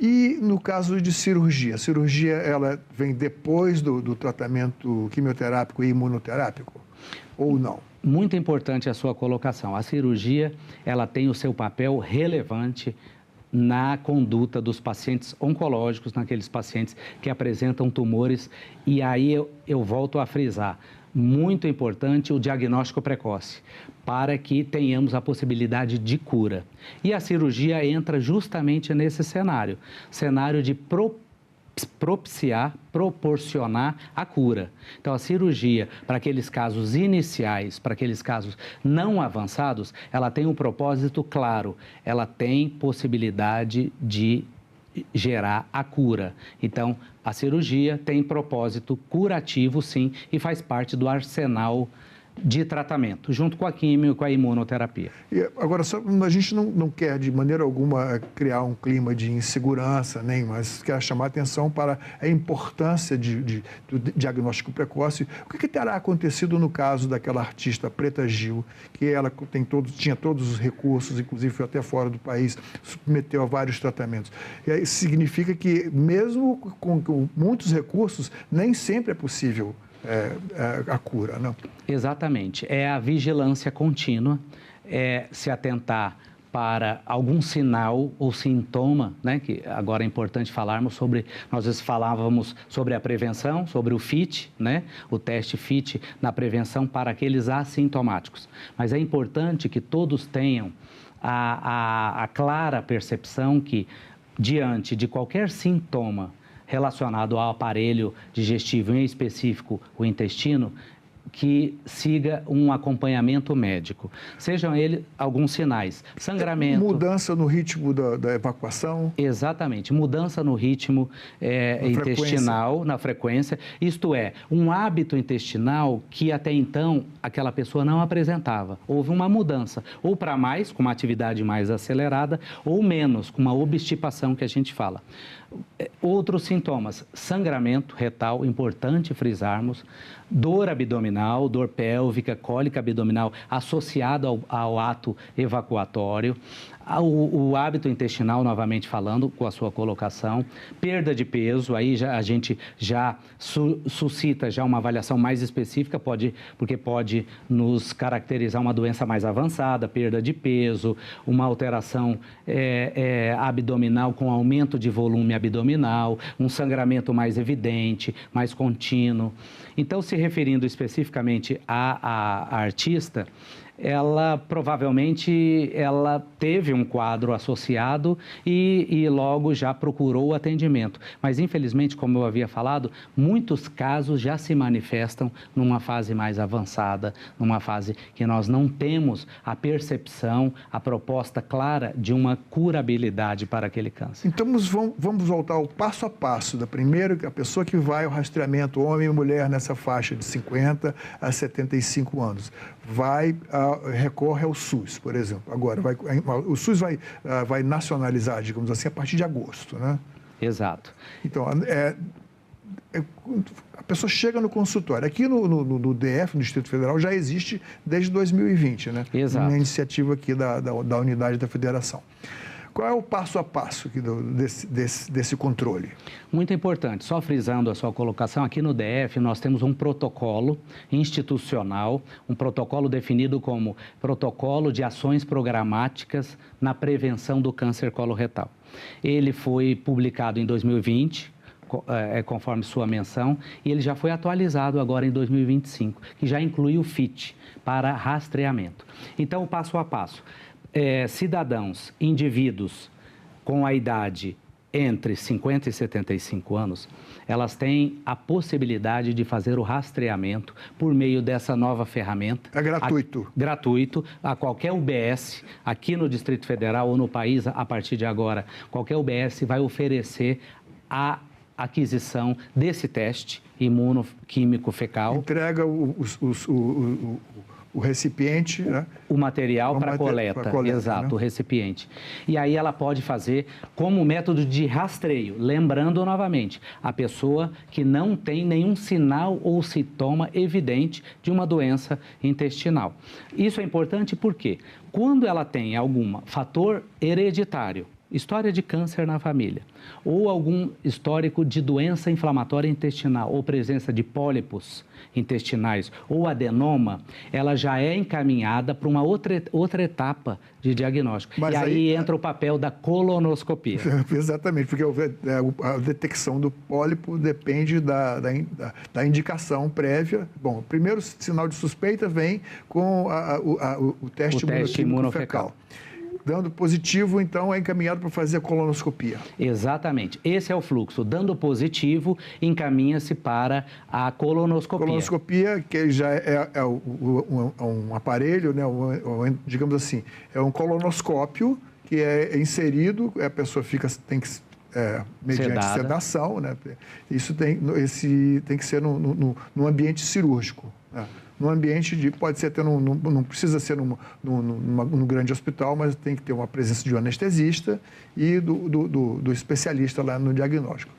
E no caso de cirurgia? A cirurgia, ela vem depois do tratamento quimioterápico e imunoterápico? Ou não? Muito importante a sua colocação. A cirurgia, ela tem o seu papel relevante na conduta dos pacientes oncológicos, naqueles pacientes que apresentam tumores. E aí eu volto a frisar, muito importante o diagnóstico precoce, para que tenhamos a possibilidade de cura. E a cirurgia entra justamente nesse cenário de proporcionar a cura. Então, a cirurgia, para aqueles casos iniciais, para aqueles casos não avançados, ela tem um propósito claro, ela tem possibilidade de gerar a cura. Então, a cirurgia tem propósito curativo, sim, e faz parte do arsenal de tratamento, junto com a químio e com a imunoterapia. E agora, a gente não quer de maneira alguma criar um clima de insegurança, mas quer chamar a atenção para a importância do diagnóstico precoce. O que terá acontecido no caso daquela artista Preta Gil, que ela tinha todos os recursos, inclusive foi até fora do país, submeteu a vários tratamentos. E aí significa que, mesmo com muitos recursos, nem sempre é possível a cura, não? Exatamente. É a vigilância contínua, é se atentar para algum sinal ou sintoma, que agora é importante falarmos sobre, nós às vezes falávamos sobre a prevenção, sobre o FIT, o teste FIT na prevenção para aqueles assintomáticos. Mas é importante que todos tenham a clara percepção que, diante de qualquer sintoma relacionado ao aparelho digestivo, em específico o intestino, que siga um acompanhamento médico. Sejam eles alguns sinais, sangramento... Mudança no ritmo da evacuação? Exatamente, mudança no ritmo intestinal, na frequência. Isto é, um hábito intestinal que até então aquela pessoa não apresentava. Houve uma mudança, ou para mais, com uma atividade mais acelerada, ou menos, com uma obstipação que a gente fala. Outros sintomas, sangramento retal, importante frisarmos, dor abdominal, dor pélvica, cólica abdominal associada ao ato evacuatório, o hábito intestinal, novamente falando, com a sua colocação, perda de peso, aí a gente já suscita já uma avaliação mais específica, porque pode nos caracterizar uma doença mais avançada, perda de peso, uma alteração abdominal com aumento de volume abdominal, um sangramento mais evidente, mais contínuo. Então, se referindo especificamente à artista, ela provavelmente teve um quadro associado e logo já procurou o atendimento. Mas, infelizmente, como eu havia falado, muitos casos já se manifestam numa fase mais avançada, numa fase que nós não temos a percepção, a proposta clara de uma curabilidade para aquele câncer. Então, vamos voltar ao passo a passo. Da primeira, a pessoa que vai ao rastreamento, homem e mulher nessa faixa de 50 a 75 anos, recorre ao SUS, por exemplo. Agora, o SUS vai nacionalizar, digamos assim, a partir de agosto, né? Exato. Então, a pessoa chega no consultório. Aqui no DF, no Distrito Federal, já existe desde 2020, né? Exato. Uma iniciativa aqui da unidade da federação. Qual é o passo a passo desse controle? Muito importante. Só frisando a sua colocação, aqui no DF nós temos um protocolo institucional, um protocolo definido como Protocolo de Ações Programáticas na Prevenção do Câncer Coloretal. Ele foi publicado em 2020, conforme sua menção, e ele já foi atualizado agora em 2025, que já inclui o FIT para rastreamento. Então, o passo a passo. Cidadãos, indivíduos com a idade entre 50 e 75 anos, elas têm a possibilidade de fazer o rastreamento por meio dessa nova ferramenta. É gratuito? Gratuito, a qualquer UBS, aqui no Distrito Federal ou no país, a partir de agora, qualquer UBS vai oferecer a aquisição desse teste imunoquímico fecal. Entrega o recipiente, né? O material para coleta, exato, né? O recipiente. E aí ela pode fazer como método de rastreio, lembrando novamente, a pessoa que não tem nenhum sinal ou sintoma evidente de uma doença intestinal. Isso é importante porque quando ela tem algum fator hereditário, história de câncer na família, ou algum histórico de doença inflamatória intestinal, ou presença de pólipos intestinais, ou adenoma, ela já é encaminhada para uma outra etapa de diagnóstico. Mas e aí entra o papel da colonoscopia. Exatamente, porque a detecção do pólipo depende da indicação prévia. Bom, o primeiro sinal de suspeita vem com o teste imunofecal. Dando positivo, então, é encaminhado para fazer a colonoscopia. Exatamente. Esse é o fluxo. Dando positivo, encaminha-se para a colonoscopia. Colonoscopia, que já é um aparelho, né, digamos assim, é um colonoscópio que é inserido, a pessoa tem que mediante sedação, né? Isso tem que ser no ambiente cirúrgico, né? No ambiente pode ser até não precisa ser num grande hospital, mas tem que ter uma presença de um anestesista e do especialista lá no diagnóstico.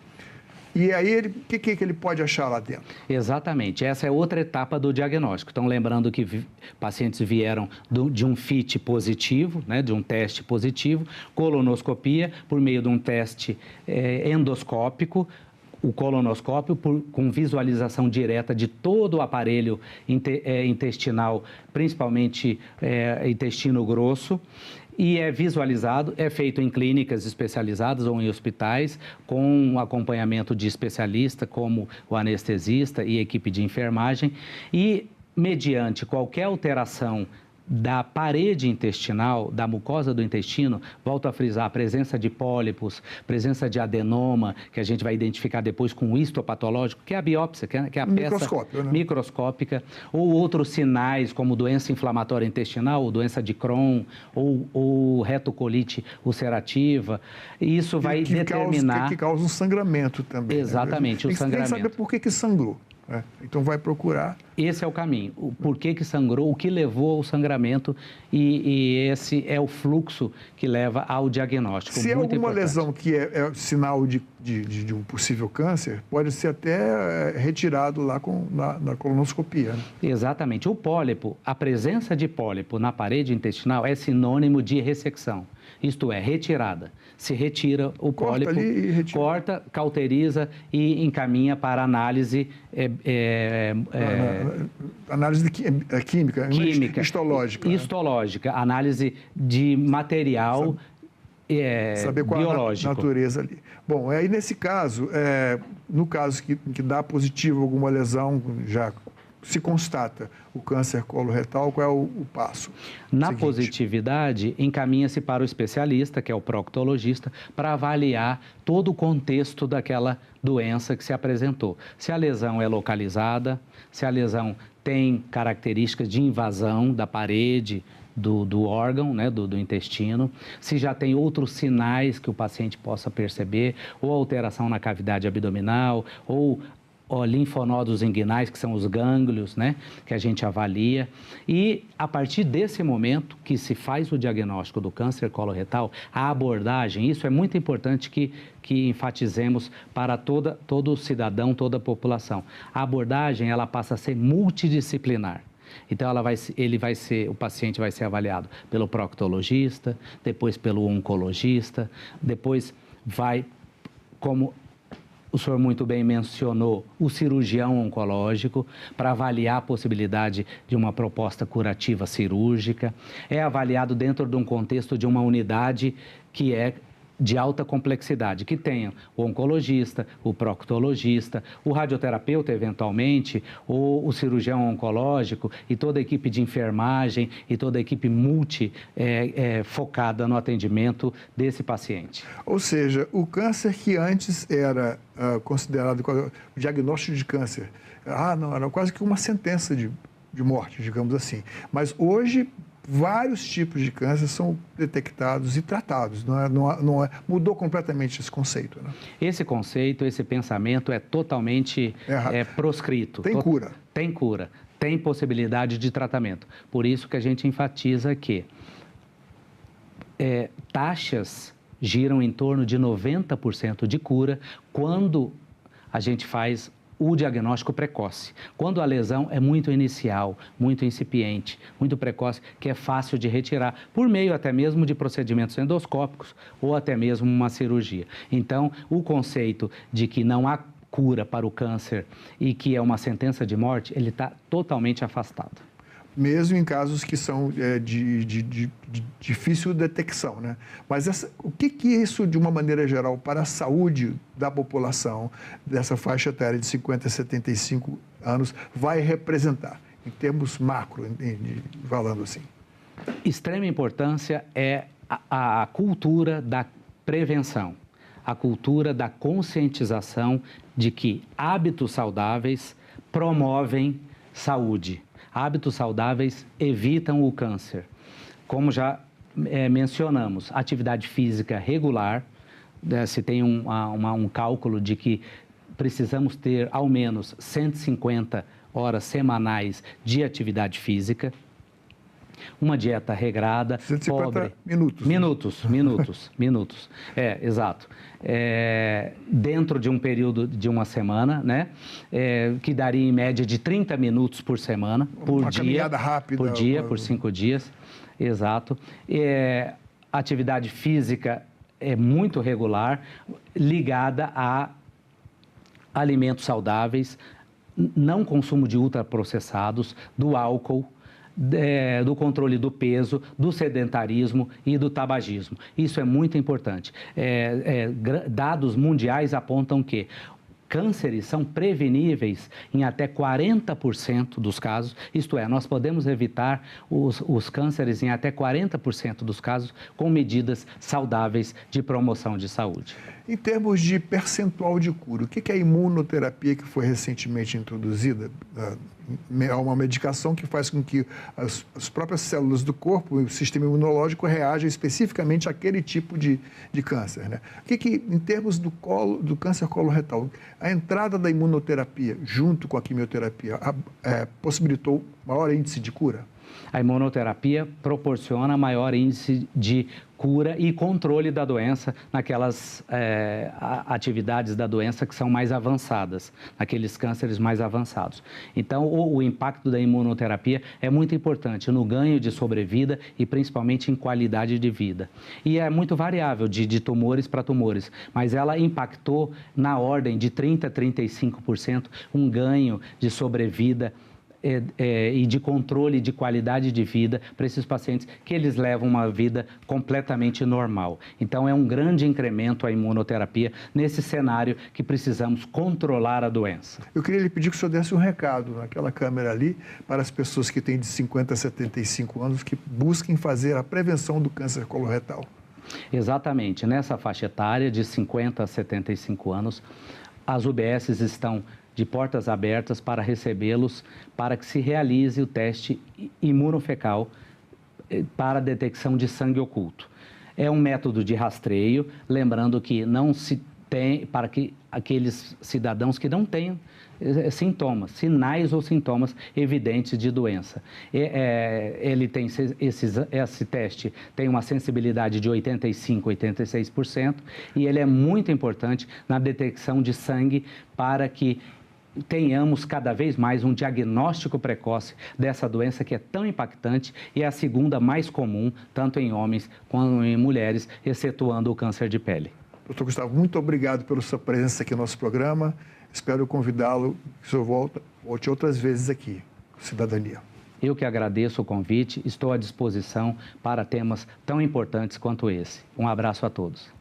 E aí, o que ele pode achar lá dentro? Exatamente. Essa é outra etapa do diagnóstico. Então, lembrando que pacientes vieram de um FIT positivo, né, de um teste positivo, colonoscopia por meio de um teste endoscópico, o colonoscópio com visualização direta de todo o aparelho intestinal, principalmente intestino grosso, e é visualizado, é feito em clínicas especializadas ou em hospitais, com um acompanhamento de especialista, como o anestesista e equipe de enfermagem, e mediante qualquer alteração da parede intestinal, da mucosa do intestino, volto a frisar, a presença de pólipos, presença de adenoma, que a gente vai identificar depois com o histopatológico, que é a biópsia, que é a peça microscópica, ou outros sinais, como doença inflamatória intestinal, ou doença de Crohn, ou retocolite ulcerativa. E isso vai determinar... Que causa um sangramento também. Exatamente, o sangramento. Tem que saber por que sangrou. Então vai procurar. Esse é o caminho. O porquê que sangrou, o que levou ao sangramento e esse é o fluxo que leva ao diagnóstico. Se é alguma importante. lesão que é sinal de um possível câncer, pode ser até retirado lá na colonoscopia. Né? Exatamente. O pólipo, a presença de pólipo na parede intestinal é sinônimo de ressecção. Isto é, retirada. Se retira o pólipo, corta, cauteriza e encaminha para análise... análise química, histológica. Histológica, análise de material saber qual biológico. A natureza ali. Bom, aí nesse caso, no caso que dá positivo alguma lesão, já se constata o câncer coloretal, qual é o passo? Na positividade, encaminha-se para o especialista, que é o proctologista, para avaliar todo o contexto daquela doença que se apresentou. Se a lesão é localizada, se a lesão tem características de invasão da parede do órgão, né, do intestino, se já tem outros sinais que o paciente possa perceber, ou alteração na cavidade abdominal, ou linfonodos inguinais, que são os gânglios, né, que a gente avalia. E, a partir desse momento que se faz o diagnóstico do câncer coloretal, a abordagem, isso é muito importante que enfatizemos para todo cidadão, toda a população. A abordagem, ela passa a ser multidisciplinar. Então, o paciente vai ser avaliado pelo proctologista, depois pelo oncologista, depois vai, como o senhor muito bem mencionou, o cirurgião oncológico, para avaliar a possibilidade de uma proposta curativa cirúrgica. É avaliado dentro de um contexto de uma unidade que é de alta complexidade, que tenha o oncologista, o proctologista, o radioterapeuta, eventualmente, ou o cirurgião oncológico e toda a equipe de enfermagem e toda a equipe focada no atendimento desse paciente. Ou seja, o câncer que antes era considerado o diagnóstico de câncer, era quase que uma sentença de morte, digamos assim. Mas hoje vários tipos de câncer são detectados e tratados. Mudou completamente esse conceito. Né? Esse conceito, esse pensamento é totalmente proscrito. Tem cura. Tem cura. Tem possibilidade de tratamento. Por isso que a gente enfatiza que taxas giram em torno de 90% de cura quando a gente faz o diagnóstico precoce. Quando a lesão é muito inicial, muito incipiente, muito precoce, que é fácil de retirar, por meio até mesmo de procedimentos endoscópicos ou até mesmo uma cirurgia. Então, o conceito de que não há cura para o câncer e que é uma sentença de morte, ele está totalmente afastado. Mesmo em casos que são de difícil detecção, né? Mas o que isso, de uma maneira geral, para a saúde da população dessa faixa etária de 50 a 75 anos, vai representar, em termos macro, falando assim? Extrema importância é a cultura da prevenção, a cultura da conscientização de que hábitos saudáveis promovem saúde. Hábitos saudáveis evitam o câncer. Como já mencionamos, atividade física regular, se tem um cálculo de que precisamos ter ao menos 150 horas semanais de atividade física, uma dieta regrada, 150 pobre. Minutos. Exato. Dentro de um período de uma semana, né? Que daria em média de 30 minutos por semana, por dia. Caminhada rápida. Por 5 dias. Exato. Atividade física é muito regular, ligada a alimentos saudáveis, não consumo de ultraprocessados, do álcool, do controle do peso, do sedentarismo e do tabagismo. Isso é muito importante. Dados mundiais apontam que cânceres são preveníveis em até 40% dos casos, isto é, nós podemos evitar os cânceres em até 40% dos casos com medidas saudáveis de promoção de saúde. Em termos de percentual de cura, o que é a imunoterapia que foi recentemente introduzida? É uma medicação que faz com que as próprias células do corpo, o sistema imunológico, reajam especificamente àquele tipo de câncer, né? O que em termos do câncer coloretal, a entrada da imunoterapia junto com a quimioterapia possibilitou maior índice de cura? A imunoterapia proporciona maior índice de cura e controle da doença naquelas atividades da doença que são mais avançadas, naqueles cânceres mais avançados. Então, o impacto da imunoterapia é muito importante no ganho de sobrevida e principalmente em qualidade de vida. E é muito variável de tumores para tumores, mas ela impactou na ordem de 30% a 35% um ganho de sobrevida e de controle de qualidade de vida para esses pacientes que eles levam uma vida completamente normal. Então, é um grande incremento a imunoterapia nesse cenário que precisamos controlar a doença. Eu queria lhe pedir que o senhor desse um recado naquela câmera ali para as pessoas que têm de 50 a 75 anos que busquem fazer a prevenção do câncer coloretal. Exatamente. Nessa faixa etária de 50 a 75 anos, as UBSs estão de portas abertas para recebê-los, para que se realize o teste imunofecal para a detecção de sangue oculto. É um método de rastreio, lembrando que não se tem, para que aqueles cidadãos que não tenham sintomas, sinais ou sintomas evidentes de doença. Ele tem esse teste tem uma sensibilidade de 85%, 86% e ele é muito importante na detecção de sangue para que tenhamos cada vez mais um diagnóstico precoce dessa doença que é tão impactante e é a segunda mais comum, tanto em homens quanto em mulheres, excetuando o câncer de pele. Doutor Gustavo, muito obrigado pela sua presença aqui no nosso programa. Espero convidá-lo, que o senhor volte outras vezes aqui, Cidadania. Eu que agradeço o convite, estou à disposição para temas tão importantes quanto esse. Um abraço a todos.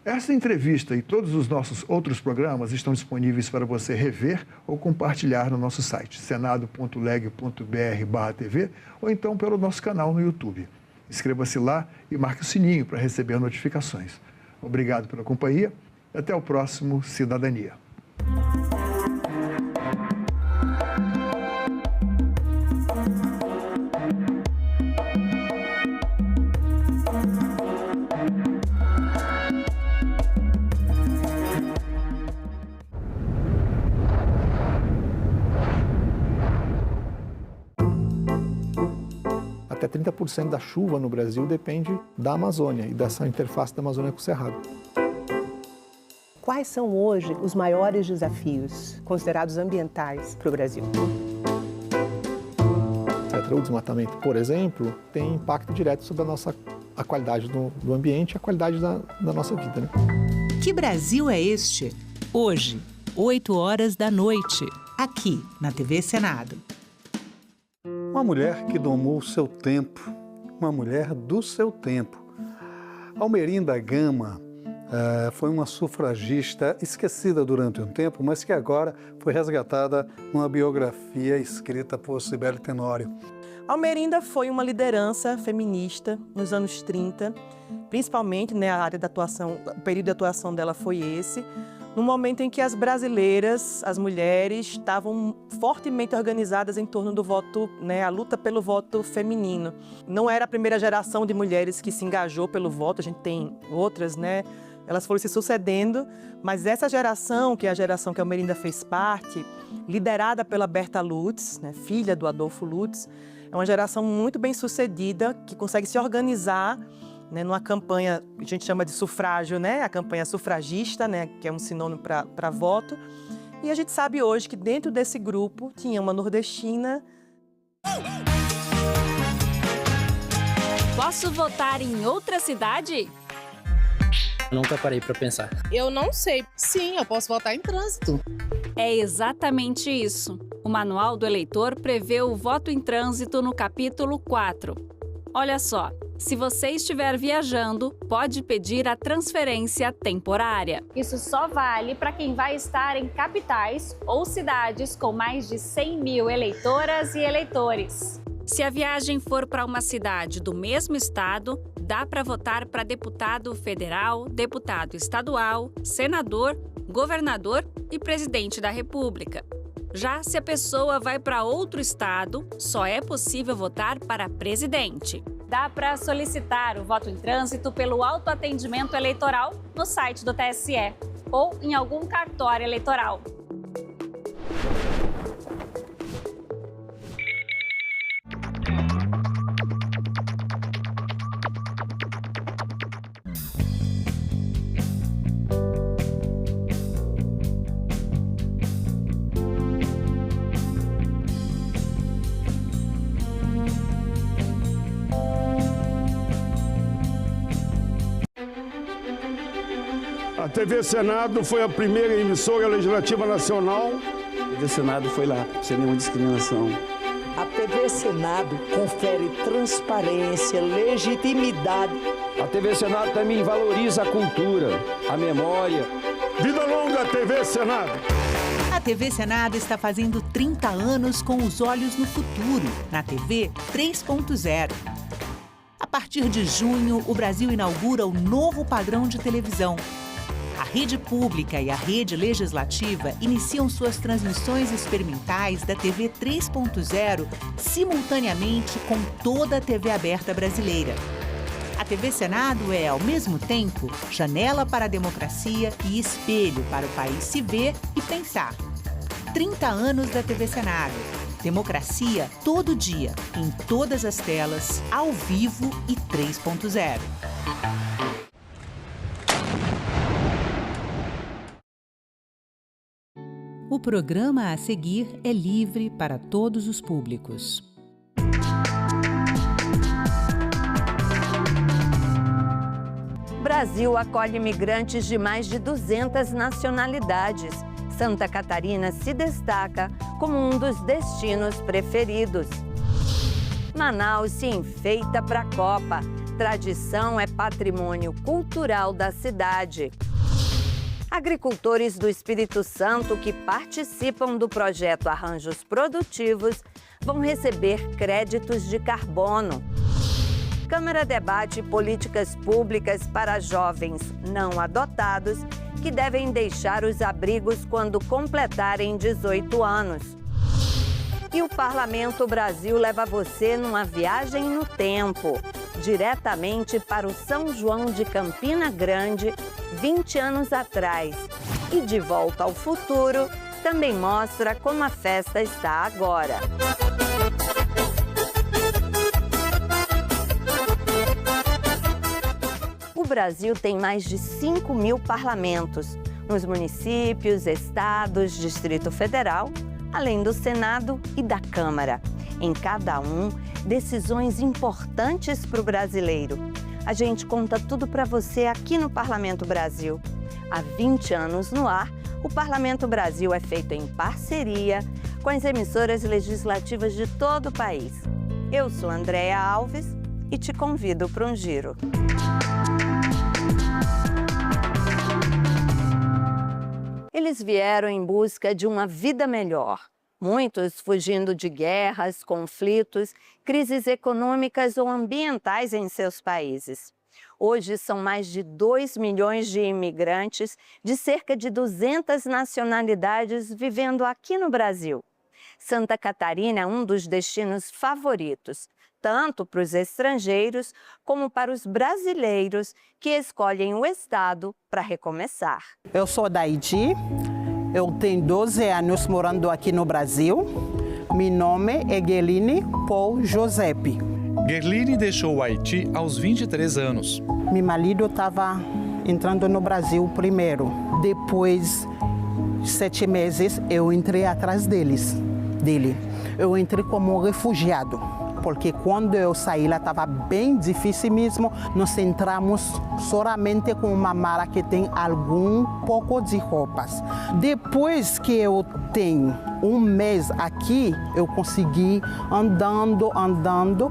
Esta entrevista e todos os nossos outros programas estão disponíveis para você rever ou compartilhar no nosso site, senado.leg.br/TV, ou então pelo nosso canal no YouTube. Inscreva-se lá e marque o sininho para receber notificações. Obrigado pela companhia e até o próximo Cidadania. Até 30% da chuva no Brasil depende da Amazônia e dessa interface da Amazônia com o Cerrado. Quais são hoje os maiores desafios considerados ambientais para o Brasil? O desmatamento, por exemplo, tem impacto direto sobre a qualidade do ambiente e a qualidade da nossa vida, né? Que Brasil é este? Hoje, 20h, aqui na TV Senado. Uma mulher que domou o seu tempo, uma mulher do seu tempo. Almerinda Gama foi uma sufragista esquecida durante um tempo, mas que agora foi resgatada numa biografia escrita por Cibele Tenório. Almerinda foi uma liderança feminista nos anos 30, principalmente, né, a área da atuação, o período de atuação dela foi esse, no momento em que as brasileiras, as mulheres, estavam fortemente organizadas em torno do voto, né, a luta pelo voto feminino. Não era a primeira geração de mulheres que se engajou pelo voto, a gente tem outras, né, Elas foram se sucedendo, mas essa geração, que é a geração que a Almerinda fez parte, liderada pela Berta Lutz, né, filha do Adolfo Lutz, é uma geração muito bem sucedida, que consegue se organizar, né, numa campanha, a gente chama de sufrágio, né, a campanha sufragista, né, que é um sinônimo para voto. E a gente sabe hoje que dentro desse grupo tinha uma nordestina. Posso votar em outra cidade? Nunca parei para pensar. Eu não sei. Sim, eu posso votar em trânsito. É exatamente isso. O Manual do Eleitor prevê o voto em trânsito no capítulo 4. Olha só, se você estiver viajando, pode pedir a transferência temporária. Isso só vale para quem vai estar em capitais ou cidades com mais de 100 mil eleitoras e eleitores. Se a viagem for para uma cidade do mesmo estado, dá para votar para deputado federal, deputado estadual, senador, governador e presidente da República. Já se a pessoa vai para outro estado, só é possível votar para presidente. Dá para solicitar o voto em trânsito pelo autoatendimento eleitoral no site do TSE ou em algum cartório eleitoral. A TV Senado foi a primeira emissora legislativa nacional. A TV Senado foi lá, sem nenhuma discriminação. A TV Senado confere transparência, legitimidade. A TV Senado também valoriza a cultura, a memória. Vida longa à TV Senado! A TV Senado está fazendo 30 anos com os olhos no futuro, na TV 3.0. A partir de junho, o Brasil inaugura o novo padrão de televisão. A rede pública e a rede legislativa iniciam suas transmissões experimentais da TV 3.0 simultaneamente com toda a TV aberta brasileira. A TV Senado é, ao mesmo tempo, janela para a democracia e espelho para o país se ver e pensar. 30 anos da TV Senado. Democracia todo dia, em todas as telas, ao vivo e 3.0. O programa a seguir é livre para todos os públicos. Brasil acolhe imigrantes de mais de 200 nacionalidades. Santa Catarina se destaca como um dos destinos preferidos. Manaus se enfeita para a Copa. Tradição é patrimônio cultural da cidade. Agricultores do Espírito Santo que participam do projeto Arranjos Produtivos vão receber créditos de carbono. Câmara debate políticas públicas para jovens não adotados que devem deixar os abrigos quando completarem 18 anos. E o Parlamento Brasil leva você numa viagem no tempo, diretamente para o São João de Campina Grande, 20 anos atrás. E De Volta ao Futuro também mostra como a festa está agora. O Brasil tem mais de 5 mil parlamentos, nos municípios, estados, Distrito Federal, além do Senado e da Câmara. Em cada um, decisões importantes para o brasileiro. A gente conta tudo para você aqui no Parlamento Brasil. Há 20 anos no ar, o Parlamento Brasil é feito em parceria com as emissoras legislativas de todo o país. Eu sou Andréa Alves e te convido para um giro. Eles vieram em busca de uma vida melhor. Muitos fugindo de guerras, conflitos, crises econômicas ou ambientais em seus países. Hoje são mais de 2 milhões de imigrantes de cerca de 200 nacionalidades vivendo aqui no Brasil. Santa Catarina é um dos destinos favoritos, tanto para os estrangeiros como para os brasileiros que escolhem o estado para recomeçar. Eu sou da Haiti, eu tenho 12 anos morando aqui no Brasil. Meu nome é Guerline Paul Giuseppe. Guerline deixou o Haiti aos 23 anos. Meu marido estava entrando no Brasil primeiro. Depois de 7 meses, eu entrei atrás dele. Eu entrei como refugiado, porque quando eu saí lá estava bem difícil mesmo. Nós entramos somente com uma mala que tem algum pouco de roupas. Depois que eu tenho um mês aqui, eu consegui andando,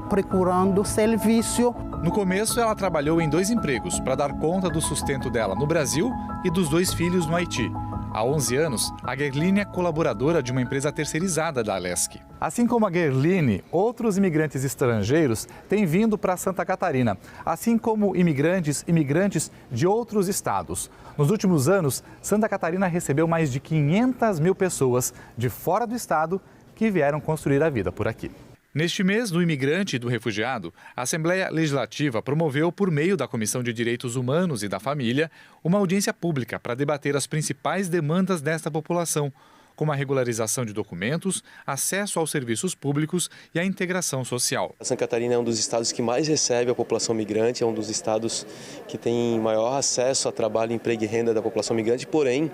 procurando serviço. No começo, ela trabalhou em 2 empregos para dar conta do sustento dela no Brasil e dos 2 filhos no Haiti. Há 11 anos, a Guerline é colaboradora de uma empresa terceirizada da Alesc. Assim como a Guerline, outros imigrantes estrangeiros têm vindo para Santa Catarina, assim como imigrantes de outros estados. Nos últimos anos, Santa Catarina recebeu mais de 500 mil pessoas de fora do estado que vieram construir a vida por aqui. Neste mês do imigrante e do refugiado, a Assembleia Legislativa promoveu, por meio da Comissão de Direitos Humanos e da Família, uma audiência pública para debater as principais demandas desta população, como a regularização de documentos, acesso aos serviços públicos e a integração social. Santa Catarina é um dos estados que mais recebe a população migrante, é um dos estados que tem maior acesso a trabalho, emprego e renda da população migrante, porém,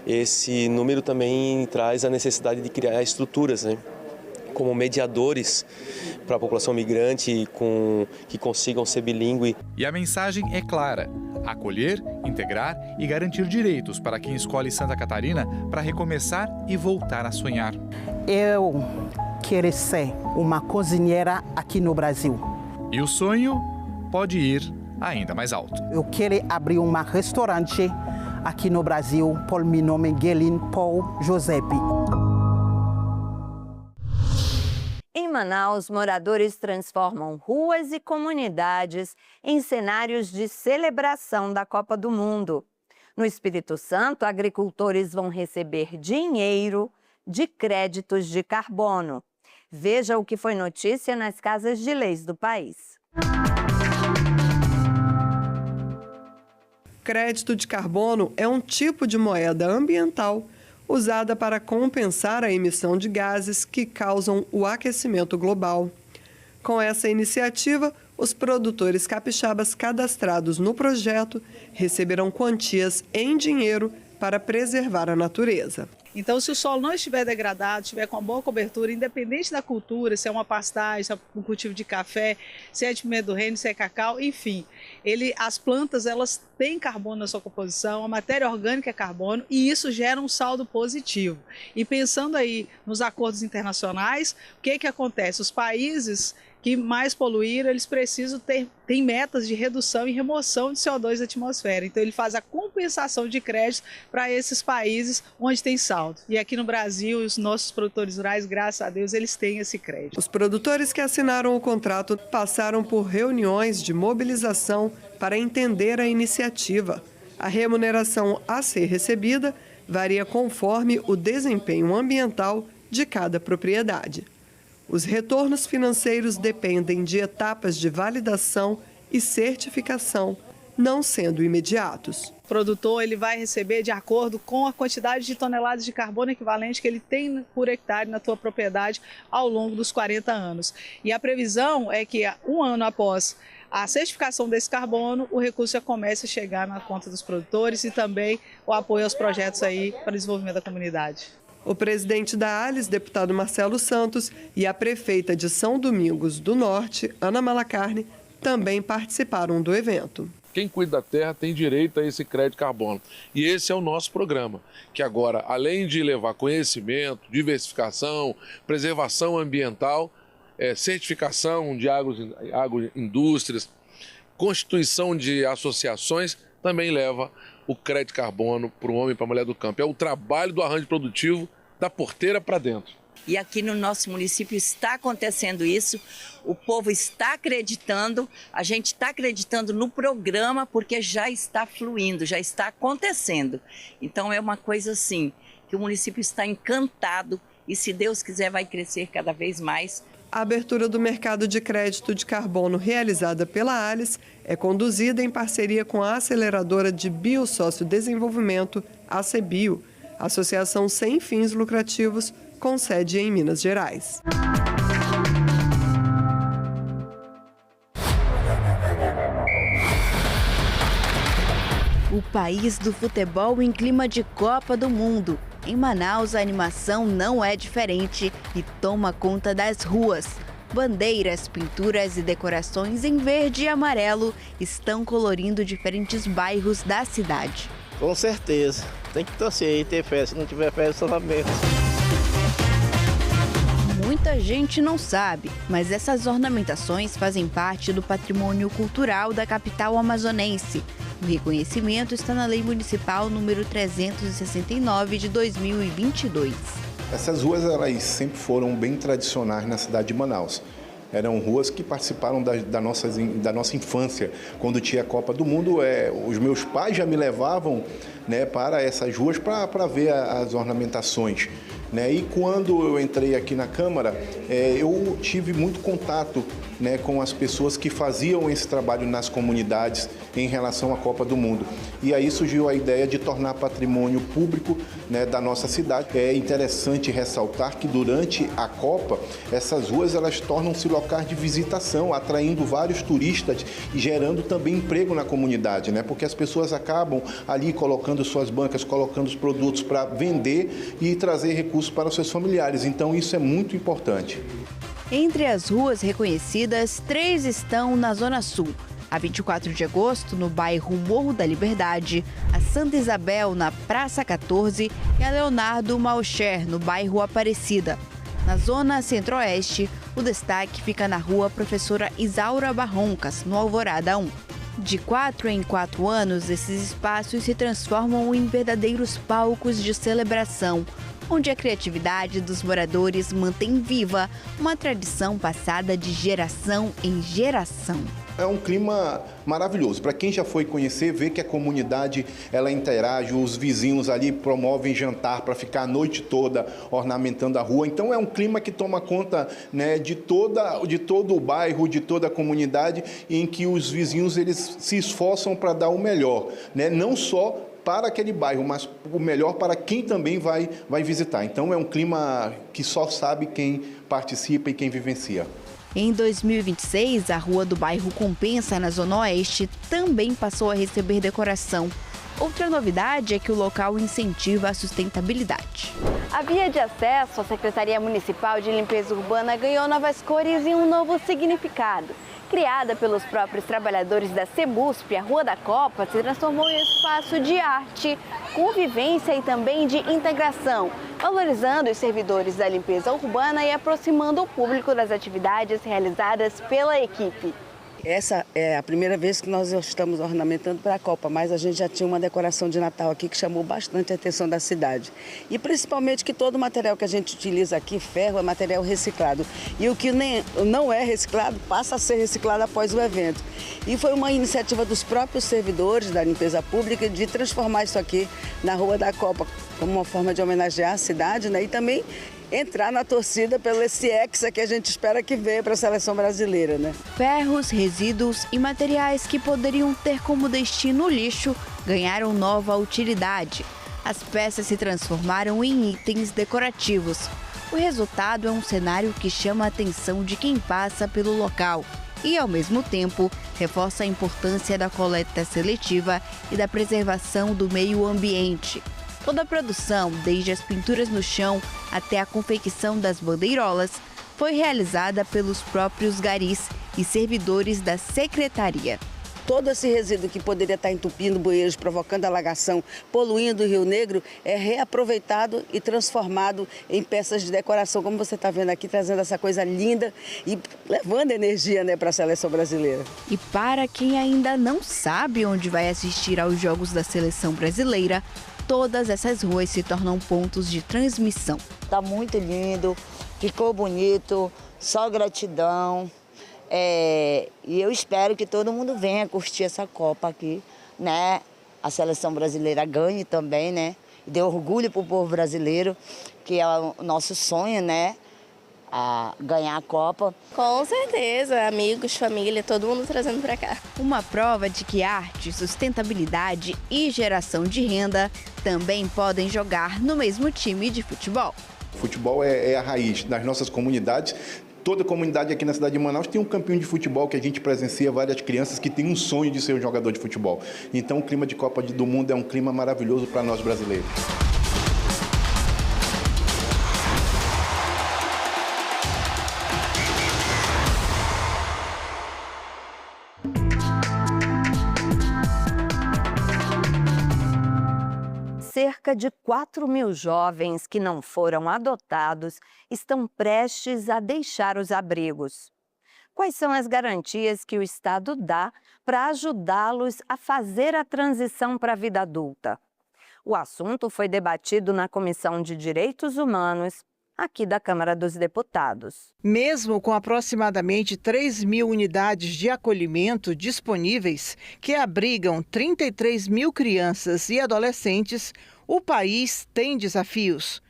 esse número também traz a necessidade de criar estruturas, como mediadores para a população migrante que consigam ser bilíngue. E a mensagem é clara: acolher, integrar e garantir direitos para quem escolhe Santa Catarina para recomeçar e voltar a sonhar. Eu quero ser uma cozinheira aqui no Brasil. E o sonho pode ir ainda mais alto. Eu quero abrir um restaurante aqui no Brasil, por meu nome é Guerline Paul Giuseppe. Em Manaus, moradores transformam ruas e comunidades em cenários de celebração da Copa do Mundo. No Espírito Santo, agricultores vão receber dinheiro de créditos de carbono. Veja o que foi notícia nas casas de leis do país. Crédito de carbono é um tipo de moeda ambiental usada para compensar a emissão de gases que causam o aquecimento global. Com essa iniciativa, os produtores capixabas cadastrados no projeto receberão quantias em dinheiro para preservar a natureza. Então, se o solo não estiver degradado, estiver com uma boa cobertura, independente da cultura, se é uma pastagem, se é um cultivo de café, se é de pimenta do reino, se é cacau, enfim, as plantas elas têm carbono na sua composição, a matéria orgânica é carbono e isso gera um saldo positivo. E pensando aí nos acordos internacionais, o que acontece? Os países que mais poluíram, eles precisam tem metas de redução e remoção de CO2 da atmosfera. Então, ele faz a compensação de créditos para esses países onde tem saldo. E aqui no Brasil, os nossos produtores rurais, graças a Deus, eles têm esse crédito. Os produtores que assinaram o contrato passaram por reuniões de mobilização para entender a iniciativa. A remuneração a ser recebida varia conforme o desempenho ambiental de cada propriedade. Os retornos financeiros dependem de etapas de validação e certificação, não sendo imediatos. O produtor ele vai receber de acordo com a quantidade de toneladas de carbono equivalente que ele tem por hectare na sua propriedade ao longo dos 40 anos. E a previsão é que um ano após a certificação desse carbono, o recurso já comece a chegar na conta dos produtores e também o apoio aos projetos aí para o desenvolvimento da comunidade. O presidente da ALES, deputado Marcelo Santos, e a prefeita de São Domingos do Norte, Ana Malacarne, também participaram do evento. Quem cuida da terra tem direito a esse crédito de carbono. E esse é o nosso programa, que agora, além de levar conhecimento, diversificação, preservação ambiental, certificação de agroindústrias, constituição de associações, também leva o crédito de carbono para o homem e para a mulher do campo. É o trabalho do arranjo produtivo da porteira para dentro. E aqui no nosso município está acontecendo isso, o povo está acreditando, a gente está acreditando no programa porque já está fluindo, já está acontecendo. Então é uma coisa assim, que o município está encantado e se Deus quiser vai crescer cada vez mais A abertura do mercado de crédito de carbono realizada pela ALICE é conduzida em parceria com a aceleradora de Biosócio-Desenvolvimento, ACBio, associação sem fins lucrativos, com sede em Minas Gerais. O país do futebol em clima de Copa do Mundo. Em Manaus, a animação não é diferente e toma conta das ruas. Bandeiras, pinturas e decorações em verde e amarelo estão colorindo diferentes bairros da cidade. Com certeza. Tem que torcer e ter fé. Se não tiver fé, só lamento. Muita gente não sabe, mas essas ornamentações fazem parte do patrimônio cultural da capital amazonense. O reconhecimento está na Lei Municipal número 369 de 2022. Essas ruas elas sempre foram bem tradicionais na cidade de Manaus. Eram ruas que participaram da nossa infância. Quando tinha a Copa do Mundo, os meus pais já me levavam, né, para essas ruas para ver as ornamentações. Né? E quando eu entrei aqui na Câmara, eu tive muito contato, né, com as pessoas que faziam esse trabalho nas comunidades em relação à Copa do Mundo. E aí surgiu a ideia de tornar patrimônio público, né, da nossa cidade. É interessante ressaltar que durante a Copa, essas ruas elas tornam-se locais de visitação, atraindo vários turistas e gerando também emprego na comunidade, né? Porque as pessoas acabam ali colocando suas bancas, colocando os produtos para vender e trazer recursos para os seus familiares. Então isso é muito importante. Entre as ruas reconhecidas, 3 estão na Zona Sul. A 24 de agosto, no bairro Morro da Liberdade, a Santa Isabel, na Praça 14, e a Leonardo Malcher, no bairro Aparecida. Na Zona Centro-Oeste, o destaque fica na rua Professora Isaura Barroncas, no Alvorada 1. De 4 em 4 anos, esses espaços se transformam em verdadeiros palcos de celebração, onde a criatividade dos moradores mantém viva uma tradição passada de geração em geração. É um clima maravilhoso. Para quem já foi conhecer, vê que a comunidade ela interage, os vizinhos ali promovem jantar para ficar a noite toda ornamentando a rua. Então é um clima que toma conta, né, de todo o bairro, de toda a comunidade, em que os vizinhos eles se esforçam para dar o melhor, né? Não só para aquele bairro, mas o melhor para quem também vai visitar. Então é um clima que só sabe quem participa e quem vivencia. Em 2026, a rua do bairro Compensa, na Zona Oeste, também passou a receber decoração. Outra novidade é que o local incentiva a sustentabilidade. A via de acesso à Secretaria Municipal de Limpeza Urbana ganhou novas cores e um novo significado. Criada pelos próprios trabalhadores da CEBUSP, a Rua da Copa se transformou em um espaço de arte, convivência e também de integração, valorizando os servidores da limpeza urbana e aproximando o público das atividades realizadas pela equipe. Essa é a primeira vez que nós estamos ornamentando para a Copa, mas a gente já tinha uma decoração de Natal aqui que chamou bastante a atenção da cidade. E principalmente que todo o material que a gente utiliza aqui, ferro, é material reciclado. E o que não é reciclado passa a ser reciclado após o evento. E foi uma iniciativa dos próprios servidores da limpeza pública de transformar isso aqui na Rua da Copa, como uma forma de homenagear a cidade, né? E também entrar na torcida pelo esse hexa que a gente espera que venha para a seleção brasileira, né? Ferros, resíduos e materiais que poderiam ter como destino o lixo ganharam nova utilidade. As peças se transformaram em itens decorativos. O resultado é um cenário que chama a atenção de quem passa pelo local e, ao mesmo tempo, reforça a importância da coleta seletiva e da preservação do meio ambiente. Toda a produção, desde as pinturas no chão até a confecção das bandeirolas, foi realizada pelos próprios garis e servidores da secretaria. Todo esse resíduo que poderia estar entupindo bueiros, provocando alagação, poluindo o Rio Negro, é reaproveitado e transformado em peças de decoração, como você está vendo aqui, trazendo essa coisa linda e levando energia, né, para a seleção brasileira. E para quem ainda não sabe onde vai assistir aos Jogos da Seleção Brasileira, todas essas ruas se tornam pontos de transmissão. Está muito lindo, ficou bonito, só gratidão. E eu espero que todo mundo venha curtir essa Copa aqui, né? A seleção brasileira ganhe também, né? E dê orgulho para o povo brasileiro, que é o nosso sonho, né? a ganhar a Copa. Com certeza, amigos, família, todo mundo trazendo para cá. Uma prova de que arte, sustentabilidade e geração de renda também podem jogar no mesmo time de futebol. O futebol é a raiz das nossas comunidades. Toda comunidade aqui na cidade de Manaus tem um campinho de futebol que a gente presencia várias crianças que têm um sonho de ser um jogador de futebol. Então o clima de Copa do Mundo é um clima maravilhoso para nós brasileiros. Cerca de 4.000 jovens que não foram adotados estão prestes a deixar os abrigos. Quais são as garantias que o Estado dá para ajudá-los a fazer a transição para a vida adulta? O assunto foi debatido na Comissão de Direitos Humanos, aqui da Câmara dos Deputados. Mesmo com aproximadamente 3.000 unidades de acolhimento disponíveis, que abrigam 33.000 crianças e adolescentes, o país tem desafios.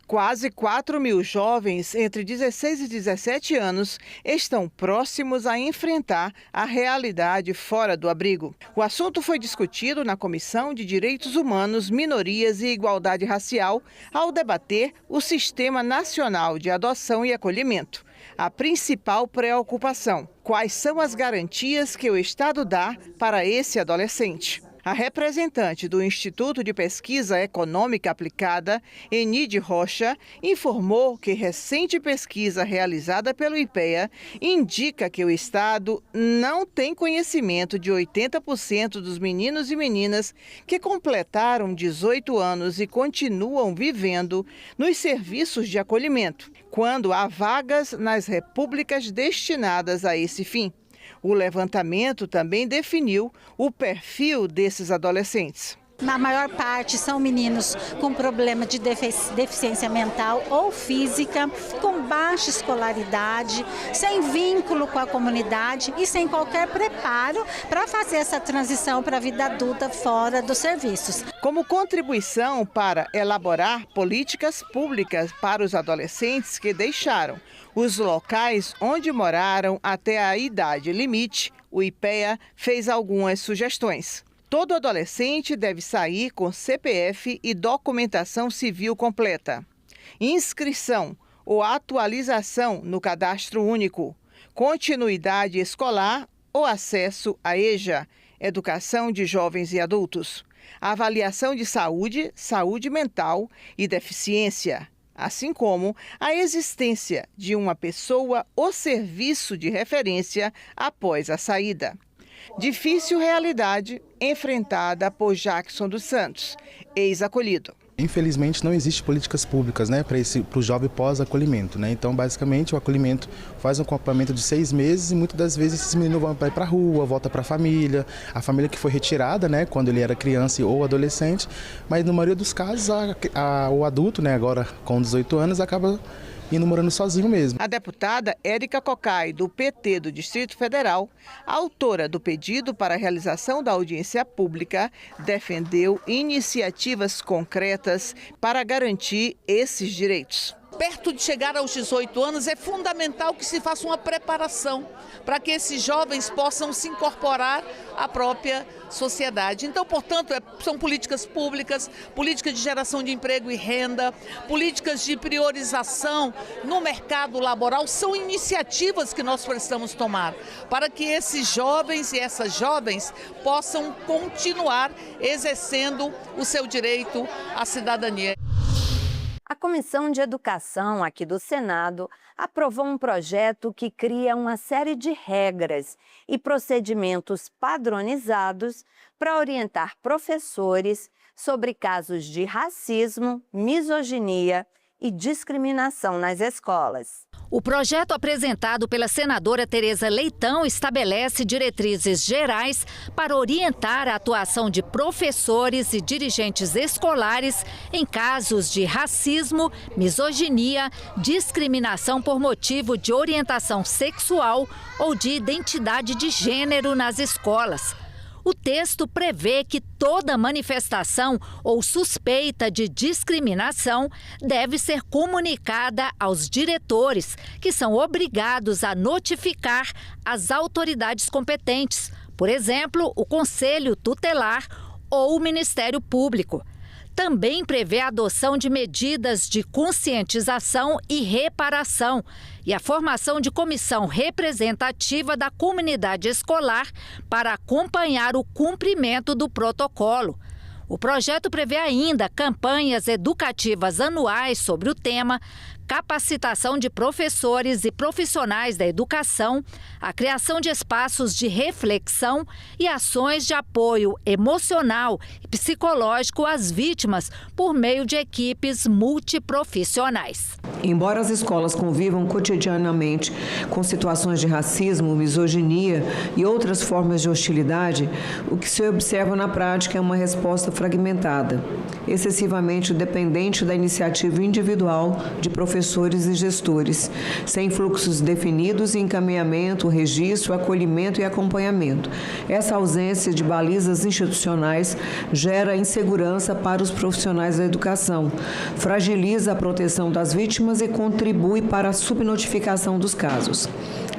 Quase 4.000 jovens entre 16 e 17 anos estão próximos a enfrentar a realidade fora do abrigo. O assunto foi discutido na Comissão de Direitos Humanos, Minorias e Igualdade Racial ao debater o Sistema Nacional de Adoção e Acolhimento. A principal preocupação: quais são as garantias que o Estado dá para esse adolescente? A representante do Instituto de Pesquisa Econômica Aplicada, Enide Rocha, informou que recente pesquisa realizada pelo IPEA indica que o Estado não tem conhecimento de 80% dos meninos e meninas que completaram 18 anos e continuam vivendo nos serviços de acolhimento, quando há vagas nas repúblicas destinadas a esse fim. O levantamento também definiu o perfil desses adolescentes. Na maior parte são meninos com problema de deficiência mental ou física, com baixa escolaridade, sem vínculo com a comunidade e sem qualquer preparo para fazer essa transição para a vida adulta fora dos serviços. Como contribuição para elaborar políticas públicas para os adolescentes que deixaram os locais onde moraram até a idade limite, o IPEA fez algumas sugestões. Todo adolescente deve sair com CPF e documentação civil completa. Inscrição ou atualização no cadastro único. Continuidade escolar ou acesso à EJA, Educação de Jovens e Adultos. Avaliação de saúde, saúde mental e deficiência, assim como a existência de uma pessoa ou serviço de referência após a saída. Difícil realidade enfrentada por Jackson dos Santos, ex-acolhido. Infelizmente não existe políticas públicas, para o jovem pós-acolhimento. Então, basicamente, o acolhimento faz um acompanhamento de 6 meses e muitas das vezes esses meninos vão para a rua, volta para a família que foi retirada, quando ele era criança ou adolescente, mas na maioria dos casos o adulto, agora com 18 anos, acaba indo morando sozinho mesmo. A deputada Érica Cocai, do PT do Distrito Federal, autora do pedido para a realização da audiência pública, defendeu iniciativas concretas para garantir esses direitos. Perto de chegar aos 18 anos, é fundamental que se faça uma preparação para que esses jovens possam se incorporar à própria sociedade. Então, portanto, são políticas públicas, políticas de geração de emprego e renda, políticas de priorização no mercado laboral, são iniciativas que nós precisamos tomar para que esses jovens e essas jovens possam continuar exercendo o seu direito à cidadania. A Comissão de Educação aqui do Senado aprovou um projeto que cria uma série de regras e procedimentos padronizados para orientar professores sobre casos de racismo, misoginia e discriminação nas escolas. O projeto apresentado pela senadora Tereza Leitão estabelece diretrizes gerais para orientar a atuação de professores e dirigentes escolares em casos de racismo, misoginia, discriminação por motivo de orientação sexual ou de identidade de gênero nas escolas. O texto prevê que toda manifestação ou suspeita de discriminação deve ser comunicada aos diretores, que são obrigados a notificar as autoridades competentes, por exemplo, o Conselho Tutelar ou o Ministério Público. Também prevê a adoção de medidas de conscientização e reparação e a formação de comissão representativa da comunidade escolar para acompanhar o cumprimento do protocolo. O projeto prevê ainda campanhas educativas anuais sobre o tema, capacitação de professores e profissionais da educação, a criação de espaços de reflexão e ações de apoio emocional e psicológico às vítimas por meio de equipes multiprofissionais. Embora as escolas convivam cotidianamente com situações de racismo, misoginia e outras formas de hostilidade, o que se observa na prática é uma resposta fragmentada, excessivamente dependente da iniciativa individual de professores e gestores, sem fluxos definidos e encaminhamento, registro, acolhimento e acompanhamento. Essa ausência de balizas institucionais gera insegurança para os profissionais da educação, fragiliza a proteção das vítimas e contribui para a subnotificação dos casos.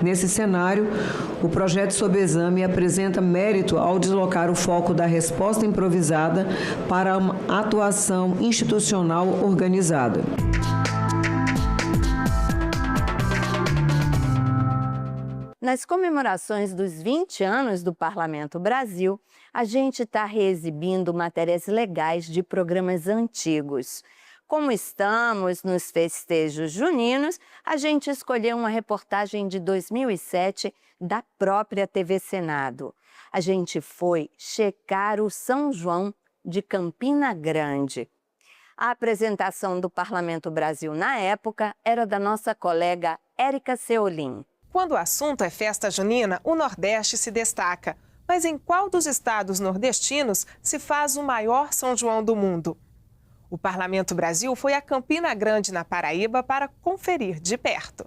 Nesse cenário, o projeto sob exame apresenta mérito ao deslocar o foco da resposta improvisada para uma atuação institucional organizada. Nas comemorações dos 20 anos do Parlamento Brasil, a gente está reexibindo matérias legais de programas antigos. Como estamos nos festejos juninos, a gente escolheu uma reportagem de 2007 da própria TV Senado. A gente foi checar o São João de Campina Grande. A apresentação do Parlamento Brasil na época era da nossa colega Érica Seolim. Quando o assunto é festa junina, o Nordeste se destaca. Mas em qual dos estados nordestinos se faz o maior São João do mundo? O Parlamento Brasil foi a Campina Grande, na Paraíba, para conferir de perto.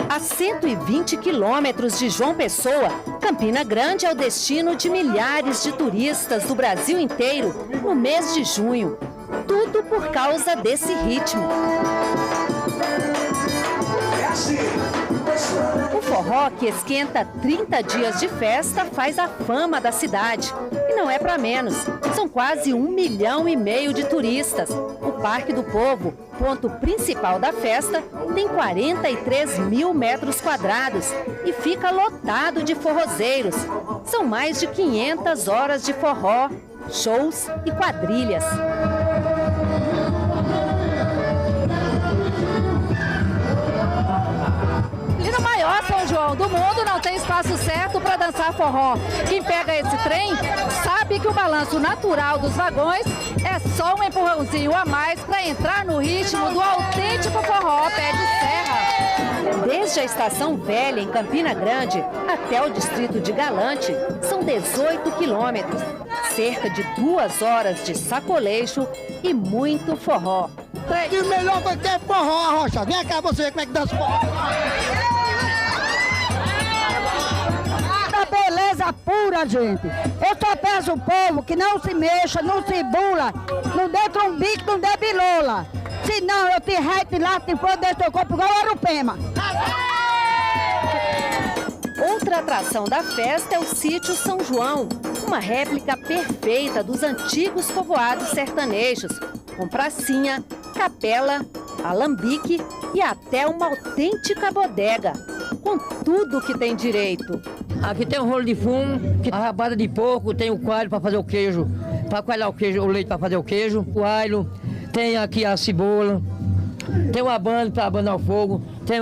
A 120 quilômetros de João Pessoa, Campina Grande é o destino de milhares de turistas do Brasil inteiro no mês de junho. Tudo por causa desse ritmo. O forró, que esquenta 30 dias de festa, faz a fama da cidade. E não é para menos. São quase 1,5 milhão de turistas. O Parque do Povo, ponto principal da festa, tem 43 mil metros quadrados e fica lotado de forrozeiros. São mais de 500 horas de forró, shows e quadrilhas. E no maior São João do mundo não tem espaço certo para dançar forró. Quem pega esse trem sabe que o balanço natural dos vagões é só um empurrãozinho a mais para entrar no ritmo do autêntico forró pé de serra. Desde a Estação Velha, em Campina Grande, até o distrito de Galante, são 18 quilômetros, cerca de 2 horas de sacoleixo e muito forró. E o melhor foi ter forró, Rocha. Vem cá você ver como é que dança forró. Beleza pura, gente. Eu só peço ao povo que não se mexa, não se bula, não dê trombique, não dê bilola. Senão eu te rete lá, te for desse teu corpo igual a Arupema. Outra atração da festa é o Sítio São João, uma réplica perfeita dos antigos povoados sertanejos, com pracinha, capela, alambique e até uma autêntica bodega, com tudo que tem direito. Aqui tem um rolo de fumo, a rabada de porco, tem o coalho para fazer o queijo, para coalhar o queijo, o leite para fazer o queijo, o alho, tem aqui a cebola, tem o abano para abanar o fogo, tem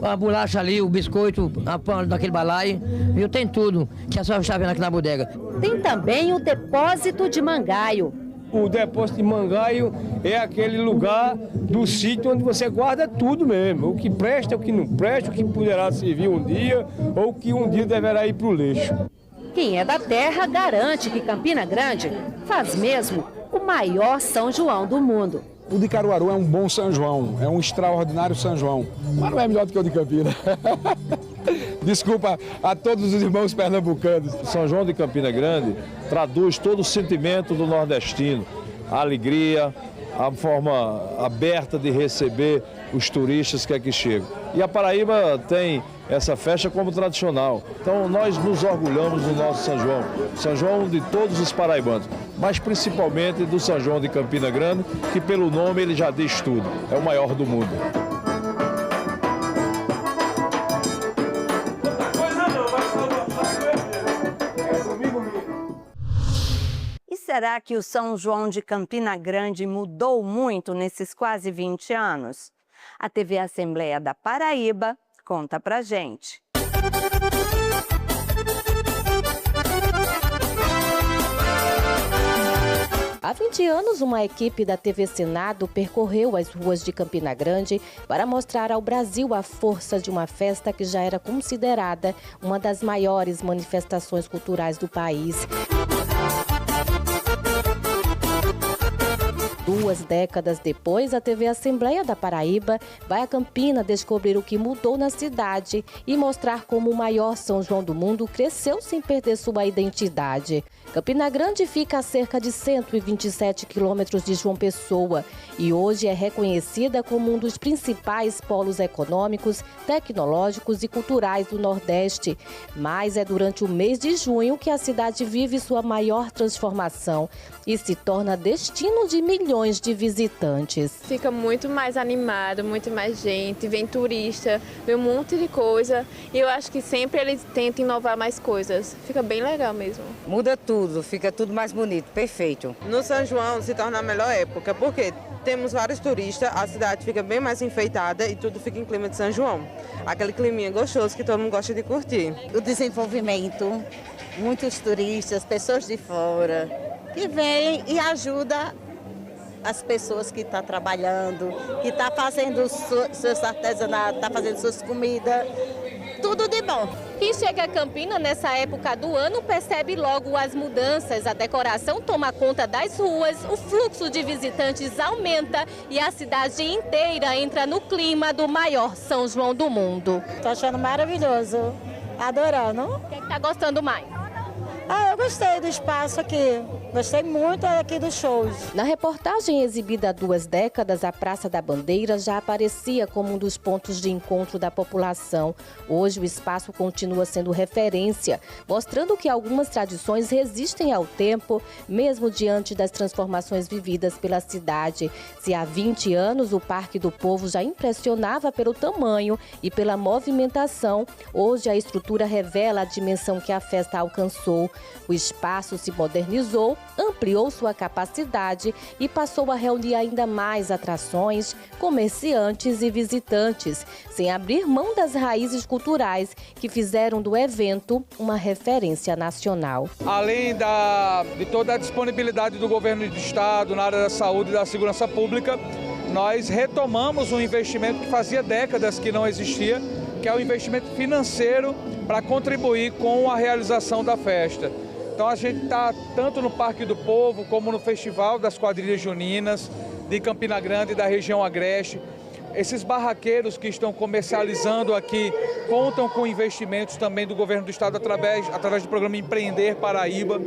a bolacha ali, o biscoito, a pão daquele balaio, viu? Tem tudo que a senhora está vendo aqui na bodega. Tem também o depósito de mangaio. O depósito de mangaio é aquele lugar do sítio onde você guarda tudo mesmo. O que presta, o que não presta, o que poderá servir um dia ou o que um dia deverá ir para o lixo. Quem é da terra garante que Campina Grande faz mesmo o maior São João do mundo. O de Caruaru é um bom São João, é um extraordinário São João, mas não é melhor do que o de Campina. Desculpa a todos os irmãos pernambucanos. São João de Campina Grande traduz todo o sentimento do nordestino, a alegria, a forma aberta de receber os turistas que aqui chegam. E a Paraíba tem essa festa como tradicional. Então nós nos orgulhamos do nosso São João de todos os paraibanos, mas principalmente do São João de Campina Grande, que pelo nome ele já diz tudo, é o maior do mundo. Será que o São João de Campina Grande mudou muito nesses quase 20 anos? A TV Assembleia da Paraíba conta pra gente. Há 20 anos, uma equipe da TV Senado percorreu as ruas de Campina Grande para mostrar ao Brasil a força de uma festa que já era considerada uma das maiores manifestações culturais do país. 2 décadas depois, a TV Assembleia da Paraíba vai a Campina descobrir o que mudou na cidade e mostrar como o maior São João do mundo cresceu sem perder sua identidade. Campina Grande fica a cerca de 127 quilômetros de João Pessoa e hoje é reconhecida como um dos principais polos econômicos, tecnológicos e culturais do Nordeste. Mas é durante o mês de junho que a cidade vive sua maior transformação e se torna destino de milhões de visitantes. Fica muito mais animado, muito mais gente, vem turista, vem um monte de coisa e eu acho que sempre eles tentam inovar mais coisas. Fica bem legal mesmo. Muda tudo, fica tudo mais bonito, perfeito. No São João se torna a melhor época, porque temos vários turistas, a cidade fica bem mais enfeitada e tudo fica em clima de São João. Aquele climinha gostoso que todo mundo gosta de curtir. O desenvolvimento, muitos turistas, pessoas de fora, que vêm e ajudam as pessoas que estão trabalhando, que estão fazendo seus artesanatos, estão fazendo suas comidas, tudo de bom. Quem chega a Campina nessa época do ano percebe logo as mudanças. A decoração toma conta das ruas, o fluxo de visitantes aumenta e a cidade inteira entra no clima do maior São João do mundo. Estou achando maravilhoso, adorando. O que está gostando mais? Eu gostei do espaço aqui. Gostei muito aqui dos shows. Na reportagem exibida há 2 décadas, a Praça da Bandeira já aparecia como um dos pontos de encontro da população. Hoje o espaço continua sendo referência, mostrando que algumas tradições resistem ao tempo, mesmo diante das transformações vividas pela cidade. Se há 20 anos o Parque do Povo já impressionava pelo tamanho e pela movimentação, hoje a estrutura revela a dimensão que a festa alcançou. O espaço se modernizou, ampliou sua capacidade e passou a reunir ainda mais atrações, comerciantes e visitantes, sem abrir mão das raízes culturais que fizeram do evento uma referência nacional. Além de toda a disponibilidade do governo do estado na área da saúde e da segurança pública, nós retomamos um investimento que fazia décadas que não existia, que é o investimento financeiro para contribuir com a realização da festa. Então a gente está tanto no Parque do Povo como no Festival das Quadrilhas Juninas de Campina Grande e da região agreste. Esses barraqueiros que estão comercializando aqui contam com investimentos também do governo do estado através do programa Empreender Paraíba.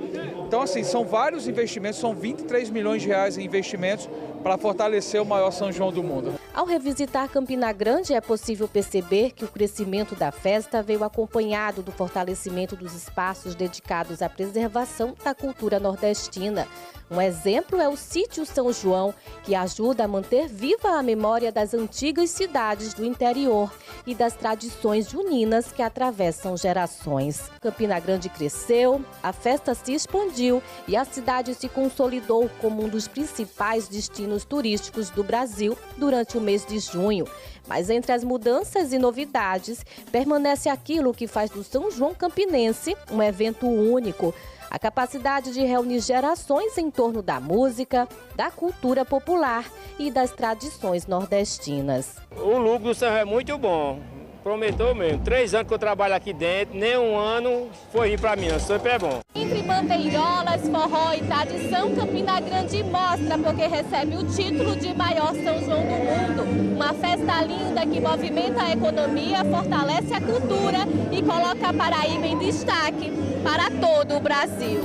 Então assim, são vários investimentos, são 23 milhões de reais em investimentos para fortalecer o maior São João do mundo. Ao revisitar Campina Grande, é possível perceber que o crescimento da festa veio acompanhado do fortalecimento dos espaços dedicados à preservação da cultura nordestina. Um exemplo é o Sítio São João, que ajuda a manter viva a memória das antigas cidades do interior e das tradições juninas que atravessam gerações. Campina Grande cresceu, a festa se expandiu e a cidade se consolidou como um dos principais destinos turísticos do Brasil durante o mês de junho. Mas entre as mudanças e novidades, permanece aquilo que faz do São João Campinense um evento único. A capacidade de reunir gerações em torno da música, da cultura popular e das tradições nordestinas. O lucro do São João é muito bom. prometeu mesmo. 3 anos que eu trabalho aqui dentro, nem um ano foi ruim para mim, sempre é bom. Entre bandeirolas, forró e tradição, Campina Grande mostra porque recebe o título de maior São João do mundo. Uma festa linda que movimenta a economia, fortalece a cultura e coloca a Paraíba em destaque para todo o Brasil.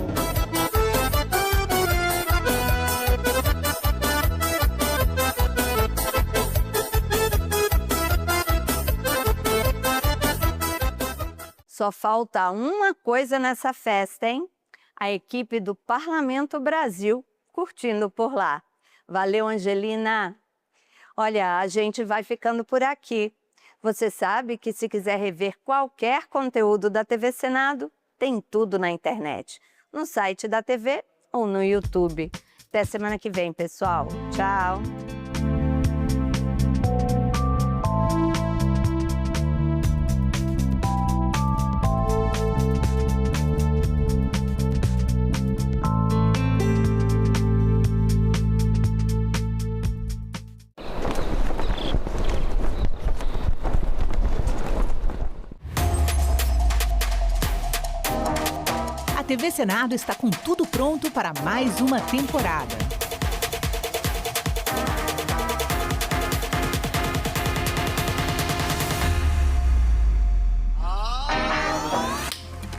Só falta uma coisa nessa festa, hein? A equipe do Parlamento Brasil curtindo por lá. Valeu, Angelina! Olha, a gente vai ficando por aqui. Você sabe que se quiser rever qualquer conteúdo da TV Senado, tem tudo na internet, no site da TV ou no YouTube. Até semana que vem, pessoal. Tchau! A TV Senado está com tudo pronto para mais uma temporada.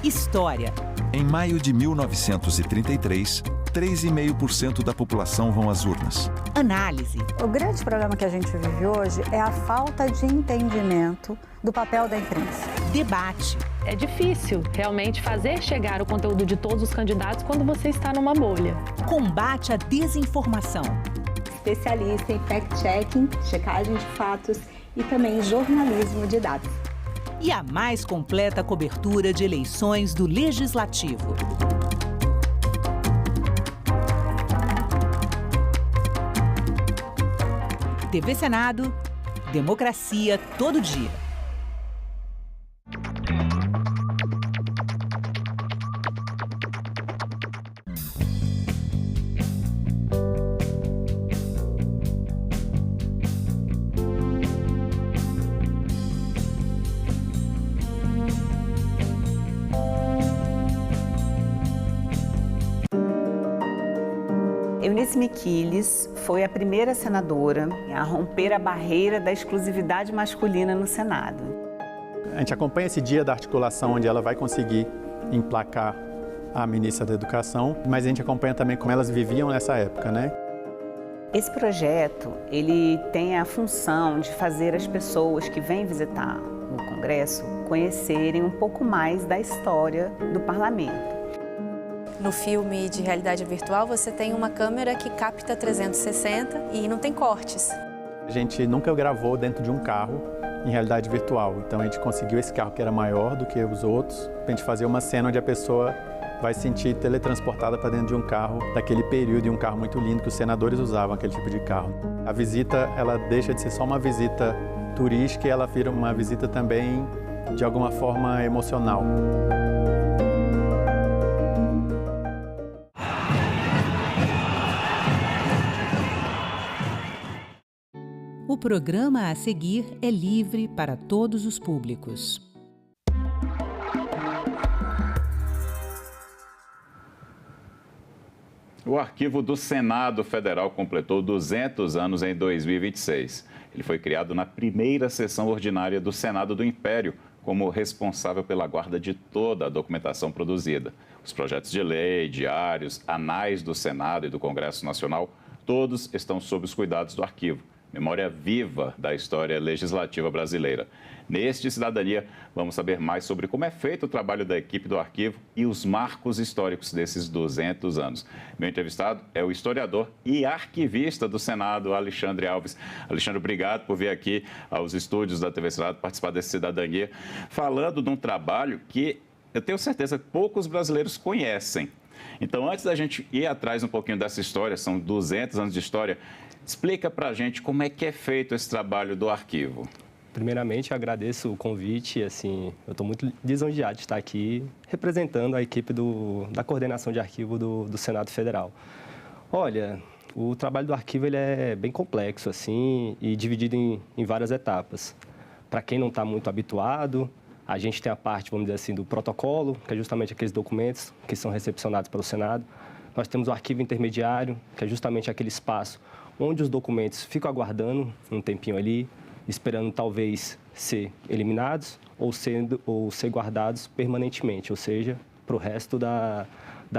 História. Em maio de 1933, 3,5% da população vão às urnas. Análise. O grande problema que a gente vive hoje é a falta de entendimento do papel da imprensa. Debate. É difícil realmente fazer chegar o conteúdo de todos os candidatos quando você está numa bolha. Combate à desinformação. Especialista em fact-checking, checagem de fatos e também jornalismo de dados. E a mais completa cobertura de eleições do Legislativo. TV Senado, democracia todo dia. Eunice Miquiles foi a primeira senadora a romper a barreira da exclusividade masculina no Senado. A gente acompanha esse dia da articulação, onde ela vai conseguir emplacar a ministra da Educação, mas a gente acompanha também como elas viviam nessa época, né? Esse projeto, ele tem a função de fazer as pessoas que vêm visitar o Congresso conhecerem um pouco mais da história do Parlamento. No filme de realidade virtual, você tem uma câmera que capta 360 e não tem cortes. A gente nunca gravou dentro de um carro em realidade virtual, então a gente conseguiu esse carro que era maior do que os outros, para a gente fazer uma cena onde a pessoa vai se sentir teletransportada para dentro de um carro daquele período, e um carro muito lindo que os senadores usavam, aquele tipo de carro. A visita, ela deixa de ser só uma visita turística e ela vira uma visita também, de alguma forma, emocional. O programa a seguir é livre para todos os públicos. O Arquivo do Senado Federal completou 200 anos em 2026. Ele foi criado na primeira sessão ordinária do Senado do Império, como responsável pela guarda de toda a documentação produzida. Os projetos de lei, diários, anais do Senado e do Congresso Nacional, todos estão sob os cuidados do arquivo. Memória viva da história legislativa brasileira. Neste Cidadania, vamos saber mais sobre como é feito o trabalho da equipe do arquivo e os marcos históricos desses 200 anos. Meu entrevistado é o historiador e arquivista do Senado, Alexandre Alves. Alexandre, obrigado por vir aqui aos estúdios da TV Senado participar desse Cidadania, falando de um trabalho que eu tenho certeza que poucos brasileiros conhecem. Então, antes da gente ir atrás um pouquinho dessa história, são 200 anos de história, explica para a gente como é que é feito esse trabalho do arquivo. Primeiramente, eu agradeço o convite. Assim, eu estou muito lisonjeado de estar aqui representando a equipe da coordenação de arquivo do Senado Federal. Olha, o trabalho do arquivo ele é bem complexo assim, e dividido em várias etapas. para quem não está muito habituado, a gente tem a parte, vamos dizer assim, do protocolo, que é justamente aqueles documentos que são recepcionados pelo Senado. Nós temos o arquivo intermediário, que é justamente aquele espaço onde os documentos ficam aguardando um tempinho ali, esperando talvez ser eliminados ou ser guardados permanentemente, ou seja, para o resto da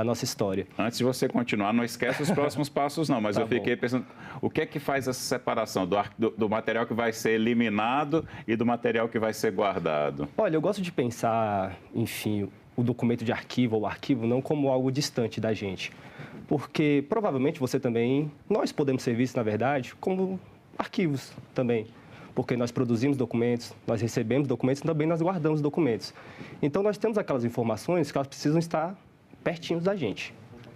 nossa história. Antes de você continuar, não esquece os próximos passos não, mas eu fiquei pensando, o que é que faz essa separação do material que vai ser eliminado e do material que vai ser guardado? Olha, eu gosto de pensar, enfim, o documento de arquivo ou arquivo não como algo distante da gente, porque provavelmente você também, nós podemos ser vistos, na verdade, como arquivos também, porque nós produzimos documentos, nós recebemos documentos e também nós guardamos documentos. Então, nós temos aquelas informações que elas precisam estar pertinho da gente,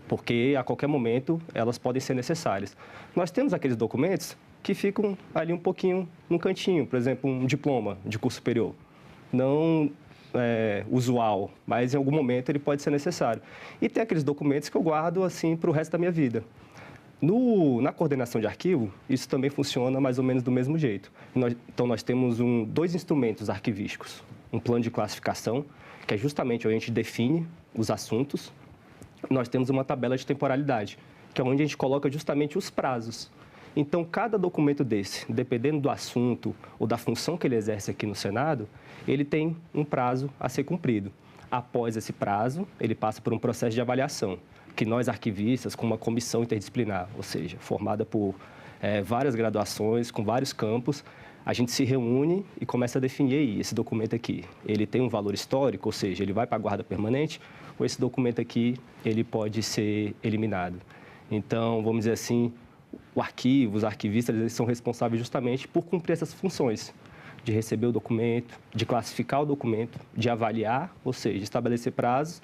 porque a qualquer momento elas podem ser necessárias. Nós temos aqueles documentos que ficam ali um pouquinho num cantinho, por exemplo, um diploma de curso superior. Não usual, mas em algum momento ele pode ser necessário. E tem aqueles documentos que eu guardo assim para o resto da minha vida. Na coordenação de arquivo, isso também funciona mais ou menos do mesmo jeito. Então, nós temos dois instrumentos arquivísticos. Um plano de classificação, que é justamente onde a gente define os assuntos. Nós temos uma tabela de temporalidade, que é onde a gente coloca justamente os prazos. Então, cada documento desse, dependendo do assunto ou da função que ele exerce aqui no Senado, ele tem um prazo a ser cumprido. Após esse prazo, ele passa por um processo de avaliação, que nós arquivistas, com uma comissão interdisciplinar, ou seja, formada por várias graduações, com vários campos, a gente se reúne e começa a definir esse documento aqui. Ele tem um valor histórico, ou seja, ele vai para a guarda permanente, ou esse documento aqui, ele pode ser eliminado. Então, vamos dizer assim, o arquivo, os arquivistas, eles são responsáveis justamente por cumprir essas funções, de receber o documento, de classificar o documento, de avaliar, ou seja, estabelecer prazos,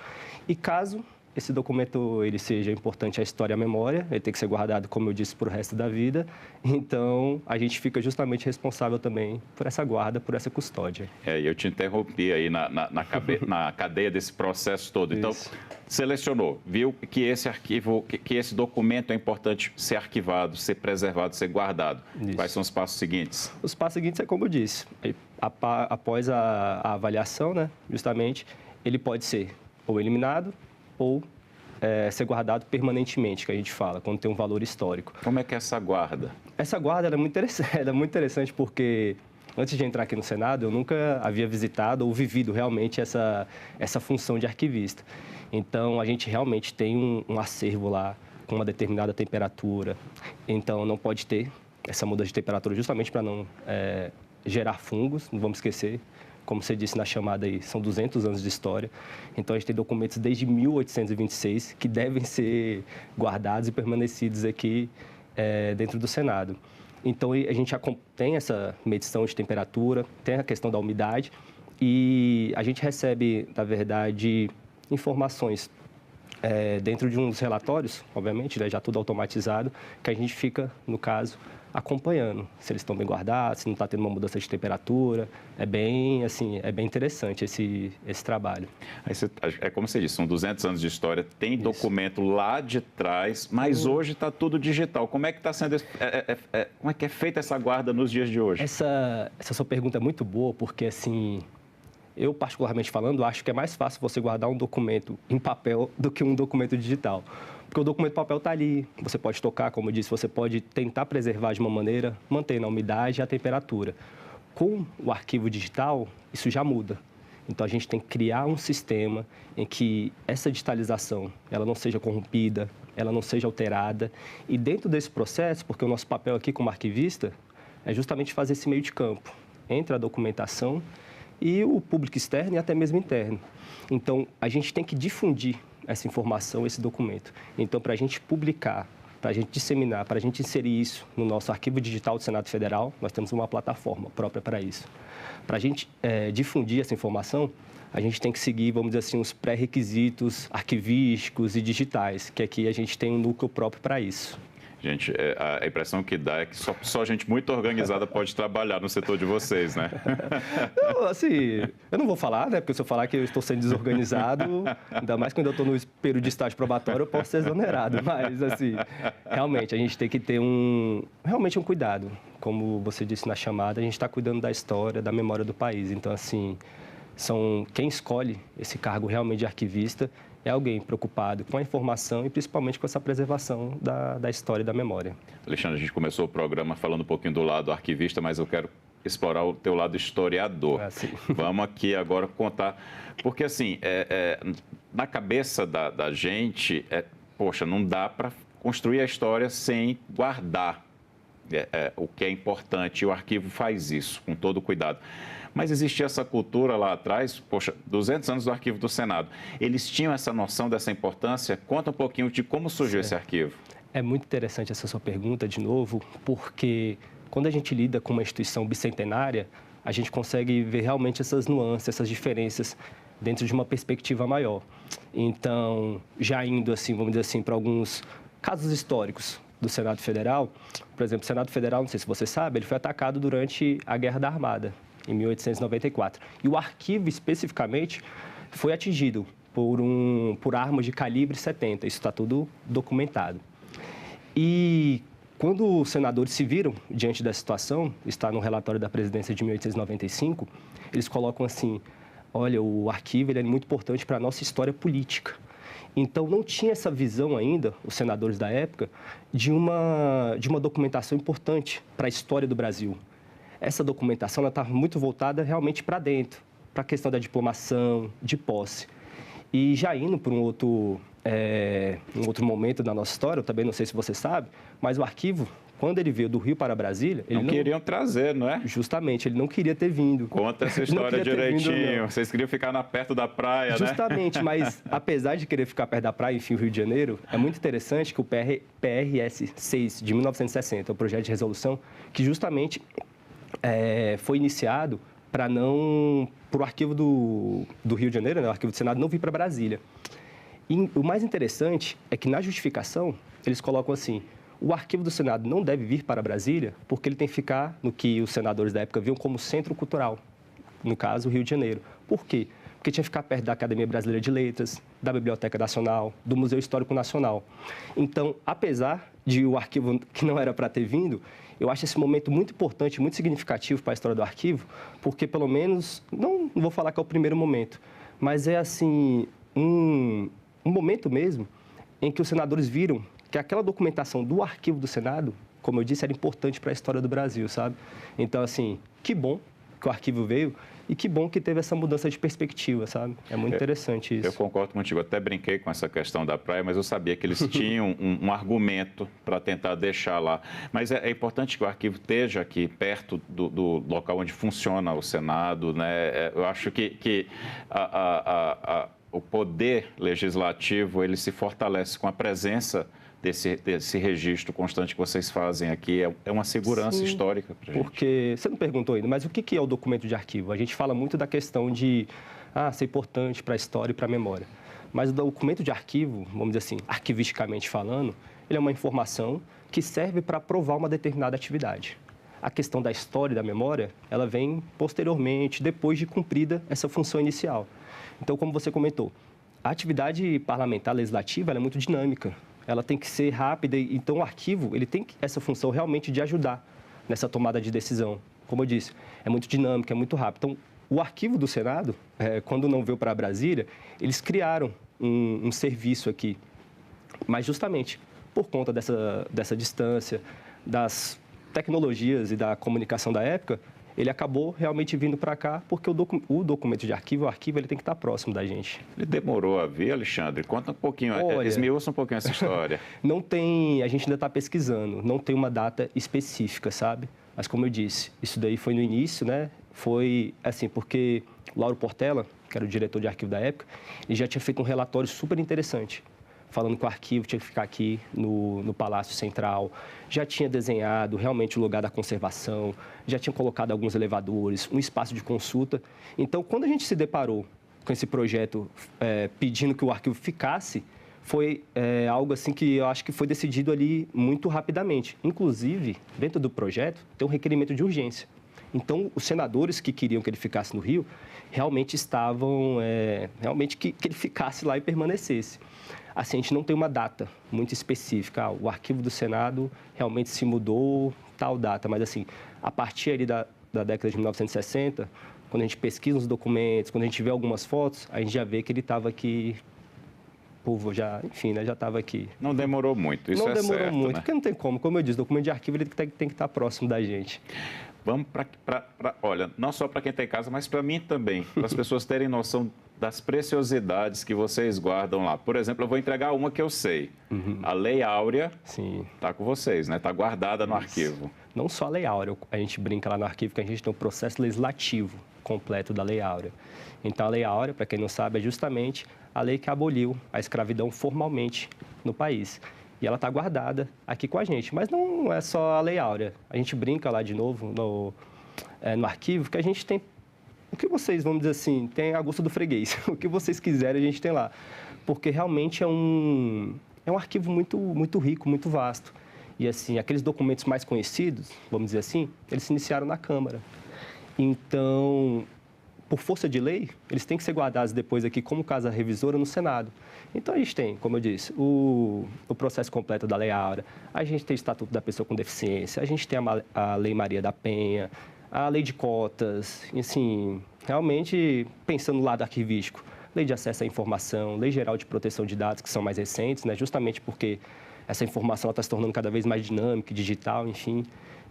e caso esse documento ele seja importante à história e à memória, ele tem que ser guardado, como eu disse, para o resto da vida. Então, a gente fica justamente responsável também por essa guarda, por essa custódia. Eu te interrompi aí na cadeia desse processo todo. Então, selecionou, viu que esse arquivo, que esse documento é importante ser arquivado, ser preservado, ser guardado. Isso. Quais são os passos seguintes? Os passos seguintes é como eu disse, após a avaliação, né, justamente, ele pode ser ou eliminado, ou ser guardado permanentemente, que a gente fala, quando tem um valor histórico. Como é que é essa guarda? Essa guarda ela é muito interessante porque, antes de entrar aqui no Senado, eu nunca havia visitado ou vivido realmente essa função de arquivista. Então, a gente realmente tem um acervo lá com uma determinada temperatura. Então, não pode ter essa mudança de temperatura justamente para não gerar fungos, não vamos esquecer. Como você disse na chamada aí, são 200 anos de história. Então, a gente tem documentos desde 1826 que devem ser guardados e permanecidos aqui dentro do Senado. Então, a gente já tem essa medição de temperatura, tem a questão da umidade e a gente recebe, na verdade, informações dentro de uns relatórios, obviamente, né, já tudo automatizado, que a gente fica, no caso, acompanhando se eles estão bem guardados, se não está tendo uma mudança de temperatura. É bem interessante esse trabalho. É como você disse, são 200 anos de história, tem documento lá de trás, mas hoje está tudo digital. Como é que está sendo, como é que é feita essa guarda nos dias de hoje? Essa sua pergunta é muito boa, porque assim, eu particularmente falando, acho que é mais fácil você guardar um documento em papel do que um documento digital. Porque o documento papel está ali, você pode tocar, como eu disse, você pode tentar preservar de uma maneira, mantendo a umidade e a temperatura. Com o arquivo digital, isso já muda. Então, a gente tem que criar um sistema em que essa digitalização ela não seja corrompida, ela não seja alterada. E dentro desse processo, porque o nosso papel aqui como arquivista é justamente fazer esse meio de campo entre a documentação e o público externo e até mesmo interno. Então, a gente tem que difundir essa informação, esse documento. Então, para a gente publicar, para a gente disseminar, para a gente inserir isso no nosso arquivo digital do Senado Federal, nós temos uma plataforma própria para isso. Para a gente difundir essa informação, a gente tem que seguir, vamos dizer assim, os pré-requisitos arquivísticos e digitais, que aqui a gente tem um núcleo próprio para isso. Gente, a impressão que dá é que só gente muito organizada pode trabalhar no setor de vocês, né? Não, assim, eu não vou falar, né? Porque se eu falar que eu estou sendo desorganizado, ainda mais quando eu estou no período de estágio probatório, eu posso ser exonerado. Mas, assim, realmente, a gente tem que ter realmente um cuidado como você disse na chamada, a gente está cuidando da história, da memória do país. Então, assim, quem escolhe esse cargo realmente de arquivista é alguém preocupado com a informação e principalmente com essa preservação da história e da memória. Alexandre, a gente começou o programa falando um pouquinho do lado arquivista, mas eu quero explorar o teu lado historiador. Vamos aqui agora contar, porque assim, na cabeça da gente, poxa, não dá para construir a história sem guardar o que é importante, e o arquivo faz isso com todo cuidado. Mas existia essa cultura lá atrás, poxa, 200 anos do Arquivo do Senado. Eles tinham essa noção dessa importância? Conta um pouquinho de como surgiu esse arquivo. É muito interessante essa sua pergunta, de novo, porque quando a gente lida com uma instituição bicentenária, a gente consegue ver realmente essas nuances, essas diferenças dentro de uma perspectiva maior. Então, já indo assim, vamos dizer assim, para alguns casos históricos do Senado Federal, por exemplo, o Senado Federal, não sei se você sabe, ele foi atacado durante a Guerra da Armada, em 1894. E o arquivo, especificamente, foi atingido por armas de calibre 70. Isso está tudo documentado. E quando os senadores se viram diante da situação, está no relatório da presidência de 1895, eles colocam assim, olha, o arquivo ele é muito importante para a nossa história política. Então, não tinha essa visão ainda, os senadores da época, de uma documentação importante para a história do Brasil. Essa documentação está muito voltada realmente para dentro, para a questão da diplomação, de posse. E já indo para um outro momento da nossa história, eu também não sei se você sabe, mas o arquivo, quando ele veio do Rio para Brasília... Ele não queriam trazer, não é? Justamente, ele não queria ter vindo. Conta essa história direitinho. Vocês queriam ficar perto da praia, Justamente, mas apesar de querer ficar perto da praia, enfim, o Rio de Janeiro, é muito interessante que o PRS 6 de 1960, o projeto de resolução, que justamente foi iniciado para o arquivo do Rio de Janeiro, né, o arquivo do Senado, não vir para Brasília. E o mais interessante é que na justificação eles colocam assim, o arquivo do Senado não deve vir para Brasília porque ele tem que ficar no que os senadores da época viam como centro cultural, no caso o Rio de Janeiro. Por quê? Porque tinha que ficar perto da Academia Brasileira de Letras, da Biblioteca Nacional, do Museu Histórico Nacional. Então, apesar de o arquivo que não era para ter vindo, eu acho esse momento muito importante, muito significativo para a história do arquivo, porque pelo menos, não vou falar que é o primeiro momento, mas é assim, um momento mesmo em que os senadores viram que aquela documentação do arquivo do Senado, como eu disse, era importante para a história do Brasil, sabe? Então, assim, que bom que o arquivo veio e que bom que teve essa mudança de perspectiva, sabe? É muito interessante isso. Eu concordo contigo, até brinquei com essa questão da praia, mas eu sabia que eles tinham um argumento para tentar deixar lá. Mas é importante que o arquivo esteja aqui, perto do local onde funciona o Senado, né? Eu acho que o poder legislativo, ele se fortalece com a presença desse registro constante que vocês fazem aqui. É uma segurança histórica para a gente. Porque você não perguntou ainda, mas o que é o documento de arquivo? A gente fala muito da questão de ser importante para a história e para a memória. Mas o documento de arquivo, vamos dizer assim, arquivisticamente falando, ele é uma informação que serve para provar uma determinada atividade. A questão da história e da memória, ela vem posteriormente, depois de cumprida essa função inicial. Então, como você comentou, a atividade parlamentar legislativa ela é muito dinâmica. Ela tem que ser rápida, então o arquivo ele tem essa função realmente de ajudar nessa tomada de decisão. Como eu disse, é muito dinâmico, é muito rápido. Então, o arquivo do Senado, quando não veio para Brasília, eles criaram um serviço aqui, mas justamente por conta dessa distância, das tecnologias e da comunicação da época, ele acabou realmente vindo para cá porque o documento de arquivo, o arquivo ele tem que estar próximo da gente. Ele demorou a vir, Alexandre? Conta um pouquinho, esmiuça um pouquinho essa história. Não tem, a gente ainda está pesquisando, não tem uma data específica, sabe? Mas como eu disse, isso daí foi no início, né? Foi assim, porque o Lauro Portela, que era o diretor de arquivo da época, ele já tinha feito um relatório super interessante, falando que o arquivo tinha que ficar aqui no Palácio Central, já tinha desenhado realmente o lugar da conservação, já tinha colocado alguns elevadores, um espaço de consulta. Então, quando a gente se deparou com esse projeto pedindo que o arquivo ficasse, foi algo assim que eu acho que foi decidido ali muito rapidamente. Inclusive, dentro do projeto, tem um requerimento de urgência. Então, os senadores que queriam que ele ficasse no Rio, realmente estavam, realmente que ele ficasse lá e permanecesse. Assim, a gente não tem uma data muito específica. O arquivo do Senado realmente se mudou tal data, mas assim, a partir ali da década de 1960, quando a gente pesquisa os documentos, quando a gente vê algumas fotos, a gente já vê que ele estava aqui, povo já, enfim, né, já estava aqui. Não demorou muito, isso não é demorou certo, muito, né? porque não tem como eu disse, o documento de arquivo ele tem que estar próximo da gente. Vamos olha, não só para quem está em casa, mas para mim também, para as pessoas terem noção das preciosidades que vocês guardam lá. Por exemplo, eu vou entregar uma que eu sei. A Lei Áurea está com vocês, né? Está guardada no arquivo. Não só a Lei Áurea, a gente brinca lá no arquivo que a gente tem um processo legislativo completo da Lei Áurea. Então, a Lei Áurea, para quem não sabe, é justamente a lei que aboliu a escravidão formalmente no país. E ela está guardada aqui com a gente. Mas não é só a Lei Áurea. A gente brinca lá de novo no arquivo que a gente tem, o que vocês, vamos dizer assim, tem a gosto do freguês. O que vocês quiserem a gente tem lá. Porque realmente é um arquivo muito rico, muito vasto. E assim, aqueles documentos mais conhecidos, vamos dizer assim, eles se iniciaram na Câmara. Então, por força de lei, eles têm que ser guardados depois aqui como casa revisora no Senado. Então, a gente tem, como eu disse, o processo completo da Lei Áurea, a gente tem o Estatuto da Pessoa com Deficiência, a gente tem a Lei Maria da Penha, a Lei de Cotas, e, assim, realmente, pensando no lado arquivístico, Lei de Acesso à Informação, Lei Geral de Proteção de Dados, que são mais recentes, né, justamente porque essa informação está se tornando cada vez mais dinâmica, digital, enfim.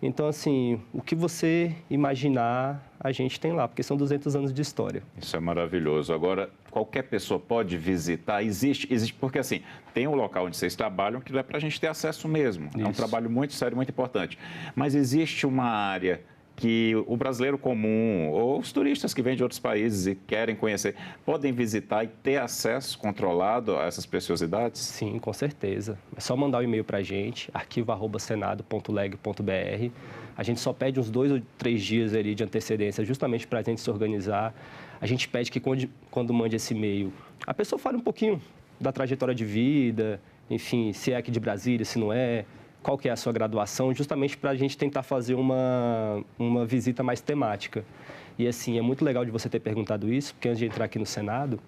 Então, assim, o que você imaginar, a gente tem lá, porque são 200 anos de história. Isso é maravilhoso. Agora, qualquer pessoa pode visitar? Existe, porque assim, tem um local onde vocês trabalham que não é para a gente ter acesso mesmo. Isso. É um trabalho muito sério, muito importante. Mas existe uma área que o brasileiro comum ou os turistas que vêm de outros países e querem conhecer, podem visitar e ter acesso controlado a essas preciosidades? Sim, com certeza. É só mandar um e-mail para a gente, arquivo@senado.leg.br. A gente só pede uns 2 ou 3 dias ali de antecedência, justamente para a gente se organizar. A gente pede que quando mande esse e-mail, a pessoa fale um pouquinho da trajetória de vida, enfim, se é aqui de Brasília, se não é, qual que é a sua graduação, justamente para a gente tentar fazer uma visita mais temática. E, assim, é muito legal de você ter perguntado isso, porque antes de entrar aqui no Senado,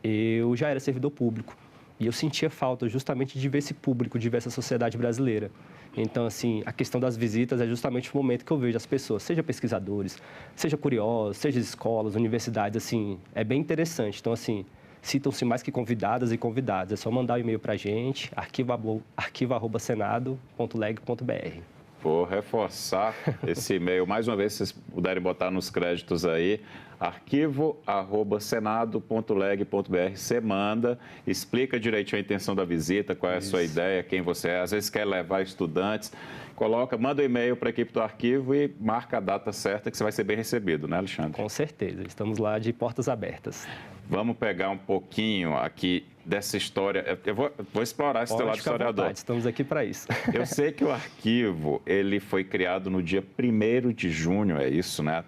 eu já era servidor público. E eu sentia falta justamente de ver esse público, de ver essa sociedade brasileira. Então, assim, a questão das visitas é justamente o momento que eu vejo as pessoas, seja pesquisadores, seja curiosos, seja escolas, universidades, assim, é bem interessante. Então, assim, sintam-se mais que convidadas e convidados. É só mandar um e-mail para a gente, arquivo@senado.leg.br. Vou reforçar esse e-mail. Mais uma vez, se vocês puderem botar nos créditos aí, arquivo@senado.leg.br. Você manda, explica direitinho a intenção da visita, qual é a sua ideia, quem você é. Às vezes quer levar estudantes, manda um e-mail para a equipe do arquivo e marca a data certa que você vai ser bem recebido, né, Alexandre? Com certeza, estamos lá de portas abertas. Vamos pegar um pouquinho aqui dessa história. Eu vou explorar esse teu lado historiador. Estamos aqui para isso. Eu sei que o arquivo ele foi criado no dia 1º de junho, é isso, né?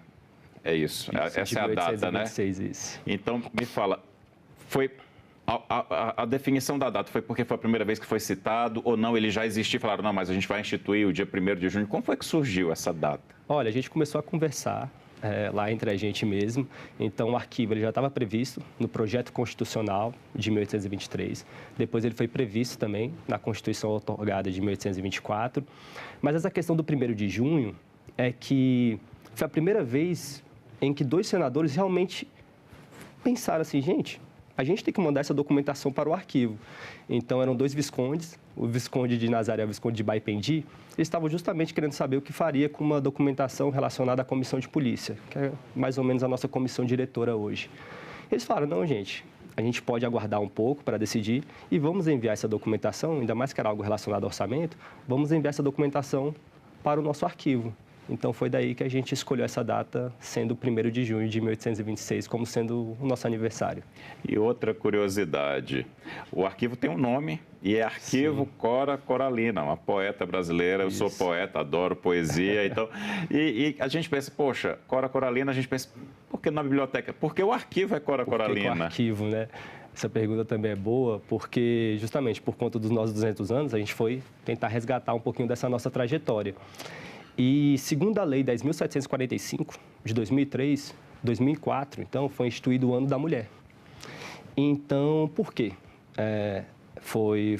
É isso. Essa é a data, né? Isso. Então, me fala, foi a definição da data foi porque foi a primeira vez que foi citado ou não? Ele já existia e falaram, não, mas a gente vai instituir o dia 1º de junho. Como foi que surgiu essa data? Olha, a gente começou a conversar lá entre a gente mesmo. Então, o arquivo ele já estava previsto no projeto constitucional de 1823. Depois, ele foi previsto também na Constituição outorgada de 1824. Mas essa questão do 1º de junho é que foi a primeira vez em que 2 senadores realmente pensaram assim, gente, a gente tem que mandar essa documentação para o arquivo. Então, eram 2 viscondes, o Visconde de Nazaré e o Visconde de Baipendi, eles estavam justamente querendo saber o que faria com uma documentação relacionada à comissão de polícia, que é mais ou menos a nossa comissão diretora hoje. Eles falaram, não, gente, a gente pode aguardar um pouco para decidir e vamos enviar essa documentação, ainda mais que era algo relacionado ao orçamento, vamos enviar essa documentação para o nosso arquivo. Então, foi daí que a gente escolheu essa data, sendo o 1º de junho de 1826, como sendo o nosso aniversário. E outra curiosidade, o arquivo tem um nome e é Arquivo Cora Coralina, uma poeta brasileira. Eu sou poeta, adoro poesia. Então, e a gente pensa, poxa, Cora Coralina, a gente pensa, por que na biblioteca? Porque o arquivo é Cora Coralina. Porque o arquivo, né? Essa pergunta também é boa, porque justamente por conta dos nossos 200 anos, a gente foi tentar resgatar um pouquinho dessa nossa trajetória. E, segundo a Lei 10.745, de 2004, então, foi instituído o Ano da Mulher. Então, por quê foi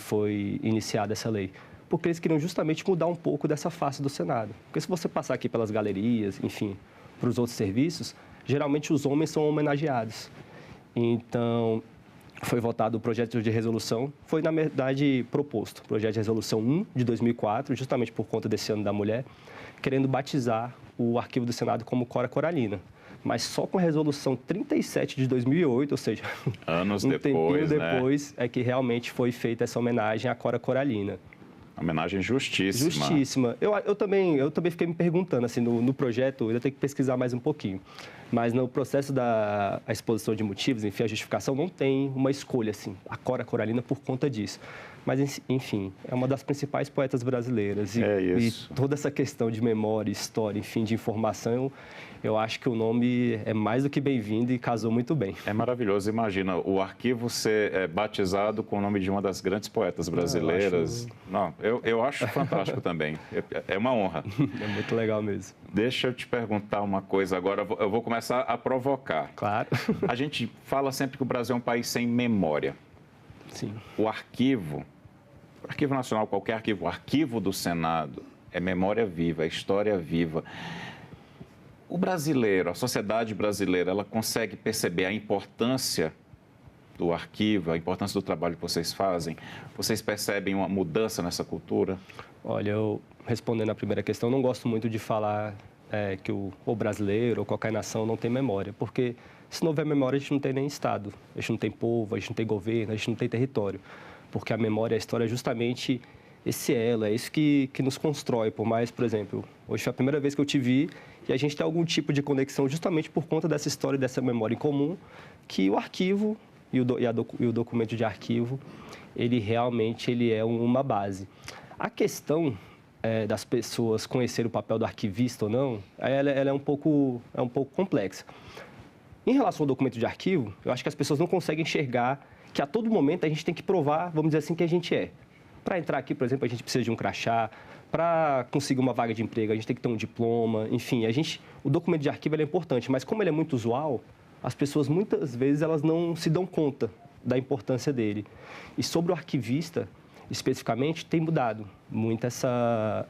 iniciada essa lei? porque eles queriam justamente mudar um pouco dessa face do Senado. Porque se você passar aqui pelas galerias, enfim, para os outros serviços, geralmente os homens são homenageados. Então, foi votado o projeto de resolução, foi, na verdade, proposto, o projeto de resolução 1 de 2004, justamente por conta desse ano da mulher, querendo batizar o arquivo do Senado como Cora Coralina. Mas só com a resolução 37 de 2008, ou seja, anos um depois, tempinho depois, é que realmente foi feita essa homenagem à Cora Coralina. Homenagem justíssima. Justíssima. Eu também fiquei me perguntando, assim, no projeto, eu tenho que pesquisar mais um pouquinho. Mas no processo da exposição de motivos, enfim, a justificação não tem uma escolha, assim, a Cora Coralina por conta disso. Mas, enfim, é uma das principais poetas brasileiras. E toda essa questão de memória, história, enfim, de informação, eu acho que o nome é mais do que bem-vindo e casou muito bem. É maravilhoso. Imagina o arquivo ser batizado com o nome de uma das grandes poetas brasileiras. Eu acho fantástico também. É uma honra. É muito legal mesmo. Deixa eu te perguntar uma coisa agora. Eu vou começar a provocar. Claro. A gente fala sempre que o Brasil é um país sem memória. Sim. O arquivo nacional, qualquer arquivo, o arquivo do Senado é memória viva, é história viva. O brasileiro, a sociedade brasileira, ela consegue perceber a importância do arquivo, a importância do trabalho que vocês fazem? Vocês percebem uma mudança nessa cultura? Olha, eu respondendo à primeira questão, não gosto muito de falar que o brasileiro ou qualquer nação não tem memória, porque se não houver memória, a gente não tem nem Estado, a gente não tem povo, a gente não tem governo, a gente não tem território. Porque a memória, a história é justamente esse elo, é isso que nos constrói. Por mais, por exemplo, hoje foi a primeira vez que eu te vi e a gente tem algum tipo de conexão justamente por conta dessa história e dessa memória em comum, que o arquivo e o documento de arquivo, ele realmente é uma base. A questão das pessoas conhecerem o papel do arquivista ou não, ela é um pouco complexa. Em relação ao documento de arquivo, eu acho que as pessoas não conseguem enxergar que a todo momento a gente tem que provar, vamos dizer assim, que a gente é. Para entrar aqui, por exemplo, a gente precisa de um crachá. Para conseguir uma vaga de emprego, a gente tem que ter um diploma. Enfim, o documento de arquivo é importante, mas como ele é muito usual, as pessoas muitas vezes elas não se dão conta da importância dele. E sobre o arquivista, especificamente, tem mudado muito essa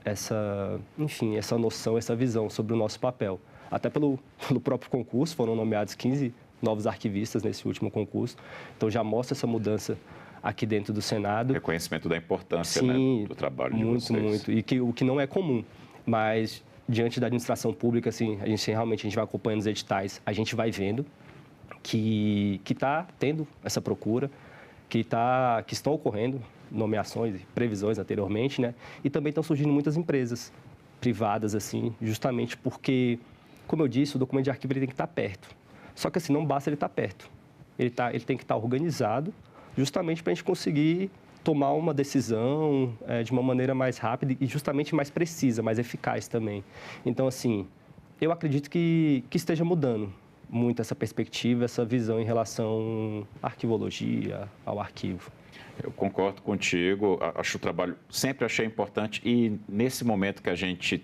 noção, essa visão sobre o nosso papel. Até pelo próprio concurso, foram nomeados 15 novos arquivistas nesse último concurso. Então, já mostra essa mudança aqui dentro do Senado. Reconhecimento da importância, sim, né, do trabalho de vocês. Muito. E o que não é comum. Mas, diante da administração pública, assim, a gente vai acompanhando os editais, a gente vai vendo que está tendo essa procura, que estão ocorrendo nomeações e previsões anteriormente, né? E também estão surgindo muitas empresas privadas, assim, justamente porque, como eu disse, o documento de arquivo ele tem que estar perto. Só que assim, não basta ele estar perto. Ele tem que estar organizado, justamente para a gente conseguir tomar uma decisão de uma maneira mais rápida e justamente mais precisa, mais eficaz também. Então, assim, eu acredito que esteja mudando muito essa perspectiva, essa visão em relação à arquivologia, ao arquivo. Eu concordo contigo, acho o trabalho, sempre achei importante e nesse momento que a gente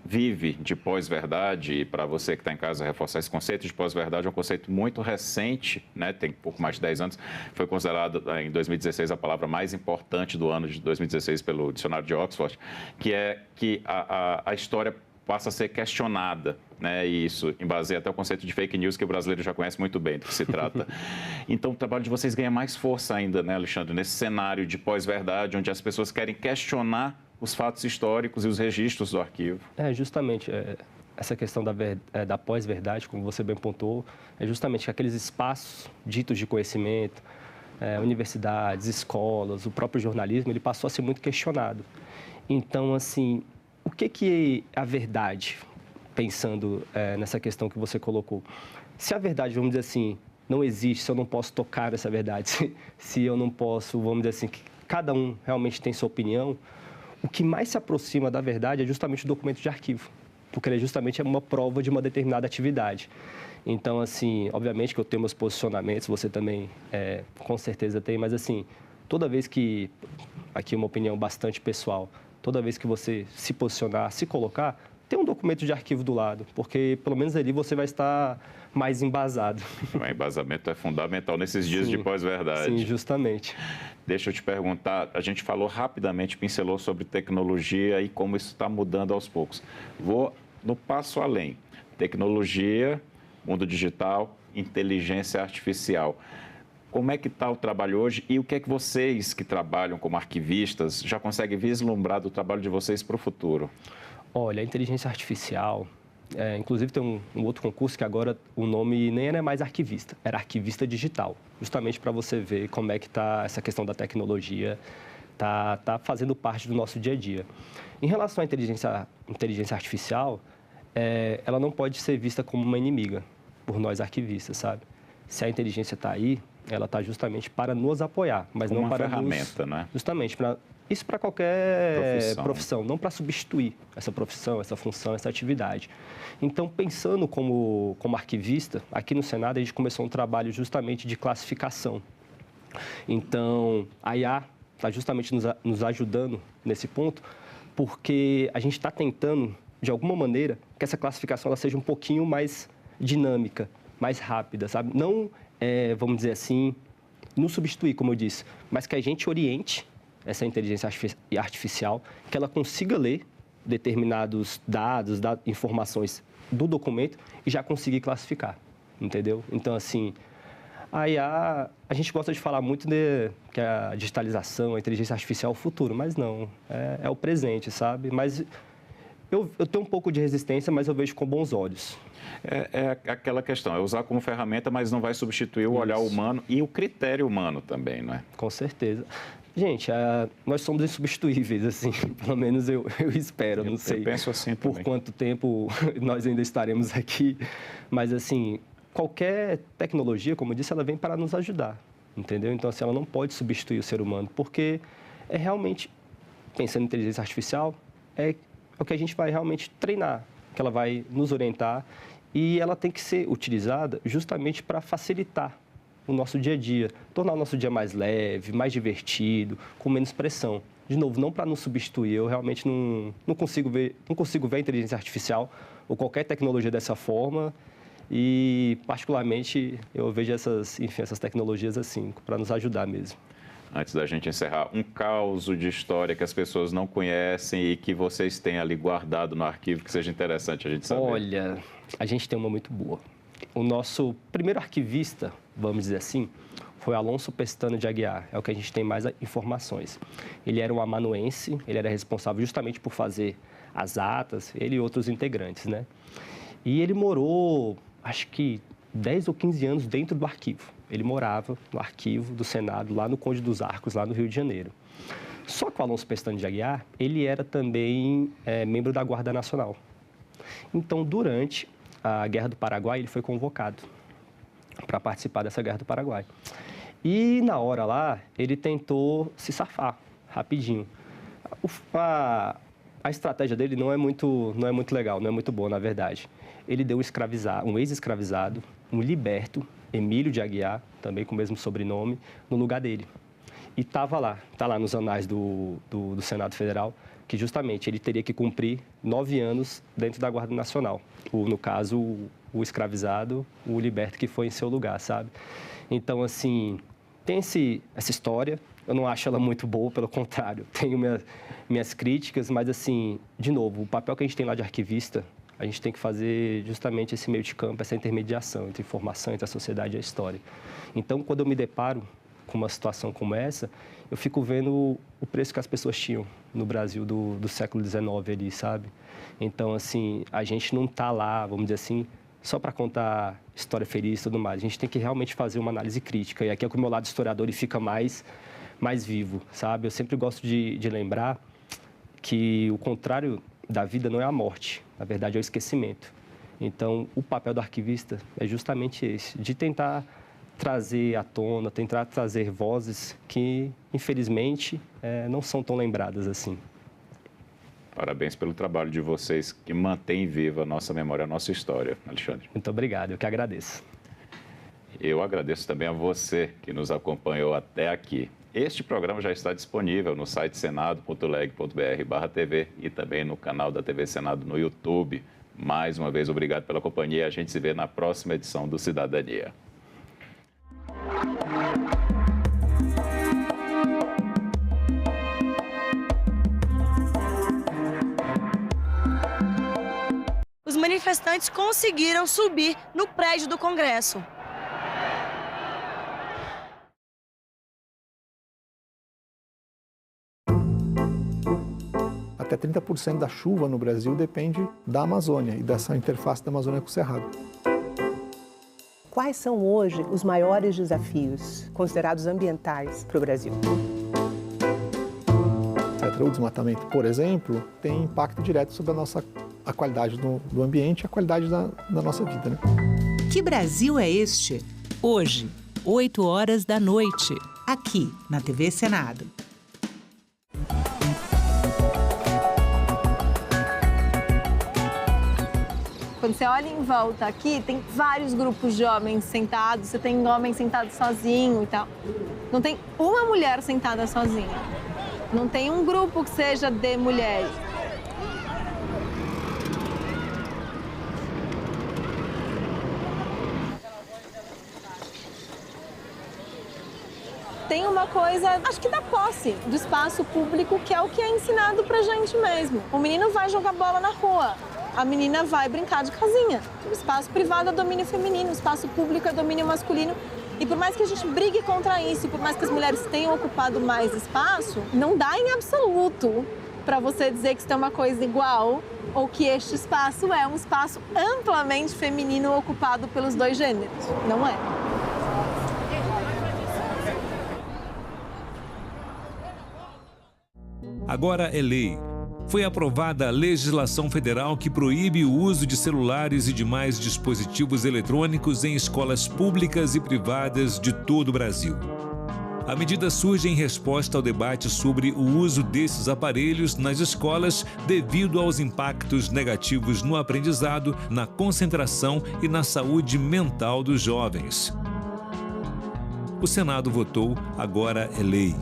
vive de pós-verdade, e para você que está em casa reforçar esse conceito de pós-verdade, é um conceito muito recente, né? Tem pouco mais de 10 anos, foi considerado em 2016 a palavra mais importante do ano de 2016 pelo dicionário de Oxford, que é que a história passa a ser questionada, né? E isso embaseia até o conceito de fake news, que o brasileiro já conhece muito bem do que se trata. Então, o trabalho de vocês ganha mais força ainda, né, Alexandre, nesse cenário de pós-verdade, onde as pessoas querem questionar os fatos históricos e os registros do arquivo. Justamente, essa questão da pós-verdade, como você bem pontuou, é justamente que aqueles espaços ditos de conhecimento, universidades, escolas, o próprio jornalismo, ele passou a ser muito questionado. Então, assim, o que é a verdade, pensando nessa questão que você colocou? Se a verdade, vamos dizer assim, não existe, se eu não posso tocar essa verdade, se eu não posso, vamos dizer assim, que cada um realmente tem sua opinião, o que mais se aproxima da verdade é justamente o documento de arquivo, porque ele justamente é uma prova de uma determinada atividade. Então, assim, obviamente que eu tenho meus posicionamentos, você também com certeza tem, mas assim, toda vez que, aqui uma opinião bastante pessoal, toda vez que você se posicionar, se colocar, ter um documento de arquivo do lado, porque pelo menos ali você vai estar mais embasado. O embasamento é fundamental nesses dias de pós-verdade. Sim, justamente. Deixa eu te perguntar, a gente falou rapidamente, pincelou sobre tecnologia e como isso está mudando aos poucos. Vou no passo além. Tecnologia, mundo digital, inteligência artificial. Como é que está o trabalho hoje e o que é que vocês que trabalham como arquivistas já conseguem vislumbrar do trabalho de vocês para o futuro? Olha, a inteligência artificial, inclusive tem um outro concurso que agora o nome nem era mais arquivista, era arquivista digital, justamente para você ver como é que está essa questão da tecnologia, tá fazendo parte do nosso dia a dia. Em relação à inteligência artificial, ela não pode ser vista como uma inimiga por nós arquivistas, sabe? Se a inteligência está aí, ela está justamente para nos apoiar, mas como não para ferramenta, né? Justamente isso para qualquer profissão, não para substituir essa profissão, essa função, essa atividade. Então, pensando como arquivista, aqui no Senado a gente começou um trabalho justamente de classificação. Então, a IA está justamente nos ajudando nesse ponto, porque a gente está tentando, de alguma maneira, que essa classificação ela seja um pouquinho mais dinâmica, mais rápida, sabe? Não, vamos dizer assim, nos substituir, como eu disse, mas que a gente oriente essa inteligência artificial, que ela consiga ler determinados dados, informações do documento e já conseguir classificar, entendeu? Então, assim, a IA, a gente gosta de falar muito que a digitalização, a inteligência artificial é o futuro, mas não, é o presente, sabe? Mas eu tenho um pouco de resistência, mas eu vejo com bons olhos. É aquela questão, é usar como ferramenta, mas não vai substituir o olhar humano e o critério humano também, não é? Com certeza. Gente, nós somos insubstituíveis, assim, pelo menos eu espero, não sei. Eu penso assim por também. Quanto tempo nós ainda estaremos aqui, mas assim, qualquer tecnologia, como eu disse, ela vem para nos ajudar, entendeu? Então, assim, ela não pode substituir o ser humano, porque é realmente, pensando em inteligência artificial, é o que a gente vai realmente treinar, que ela vai nos orientar e ela tem que ser utilizada justamente para facilitar o nosso dia a dia, tornar o nosso dia mais leve, mais divertido, com menos pressão. De novo, não para nos substituir, eu realmente não consigo ver a inteligência artificial ou qualquer tecnologia dessa forma e, particularmente, eu vejo essas tecnologias assim, para nos ajudar mesmo. Antes da gente encerrar, um caos de história que as pessoas não conhecem e que vocês têm ali guardado no arquivo que seja interessante a gente saber. Olha, a gente tem uma muito boa. O nosso primeiro arquivista, vamos dizer assim, foi Alonso Pestano de Aguiar, é o que a gente tem mais informações. Ele era um amanuense, ele era responsável justamente por fazer as atas, ele e outros integrantes, né? E ele morou, acho que 10 ou 15 anos dentro do arquivo. Ele morava no arquivo do Senado, lá no Conde dos Arcos, lá no Rio de Janeiro. Só que o Alonso Pestano de Aguiar, ele era também membro da Guarda Nacional. Então, durante a Guerra do Paraguai, ele foi convocado para participar dessa Guerra do Paraguai. E, na hora lá, ele tentou se safar rapidinho. A estratégia dele não é muito legal, não é muito boa, na verdade. Ele deu um ex-escravizado, um liberto, Emílio de Aguiar, também com o mesmo sobrenome, no lugar dele. E está lá nos anais do Senado Federal, que justamente ele teria que cumprir 9 anos dentro da Guarda Nacional. No caso, o escravizado, o liberto que foi em seu lugar, sabe? Então, assim, tem essa história, eu não acho ela muito boa, pelo contrário, tenho minhas críticas, mas, assim, de novo, o papel que a gente tem lá de arquivista, a gente tem que fazer justamente esse meio de campo, essa intermediação entre informação, entre a sociedade e a história. Então, quando eu me deparo com uma situação como essa, eu fico vendo o preço que as pessoas tinham no Brasil do século XIX ali, sabe? Então, assim, a gente não está lá, vamos dizer assim, só para contar história feliz e tudo mais. A gente tem que realmente fazer uma análise crítica. E aqui é que o meu lado historiador ele fica mais vivo, sabe? Eu sempre gosto de lembrar que o contrário da vida não é a morte, na verdade é o esquecimento. Então, o papel do arquivista é justamente esse, de tentar trazer à tona, tentar trazer vozes que, infelizmente, não são tão lembradas assim. Parabéns pelo trabalho de vocês que mantém viva a nossa memória, a nossa história, Alexandre. Muito obrigado, eu que agradeço. Eu agradeço também a você que nos acompanhou até aqui. Este programa já está disponível no site senado.leg.br/TV e também no canal da TV Senado no YouTube. Mais uma vez, obrigado pela companhia. A gente se vê na próxima edição do Cidadania. Os manifestantes conseguiram subir no prédio do Congresso. Até 30% da chuva no Brasil depende da Amazônia e dessa interface da Amazônia com o Cerrado. Quais são hoje os maiores desafios considerados ambientais para o Brasil? O desmatamento, por exemplo, tem impacto direto sobre a qualidade do ambiente e a qualidade da nossa vida, né? Que Brasil é este? Hoje, 20h, aqui na TV Senado. Quando você olha em volta aqui, tem vários grupos de homens sentados, você tem homem sentado sozinho e tal. Não tem uma mulher sentada sozinha. Não tem um grupo que seja de mulheres. Tem uma coisa, acho que da posse do espaço público, que é o que é ensinado pra gente mesmo. O menino vai jogar bola na rua. A menina vai brincar de casinha. O espaço privado é domínio feminino, o espaço público é domínio masculino. E por mais que a gente brigue contra isso, por mais que as mulheres tenham ocupado mais espaço, não dá em absoluto para você dizer que isso é uma coisa igual ou que este espaço é um espaço amplamente feminino ocupado pelos dois gêneros. Não é. Agora é lei. Foi aprovada a legislação federal que proíbe o uso de celulares e demais dispositivos eletrônicos em escolas públicas e privadas de todo o Brasil. A medida surge em resposta ao debate sobre o uso desses aparelhos nas escolas devido aos impactos negativos no aprendizado, na concentração e na saúde mental dos jovens. O Senado votou, agora é lei.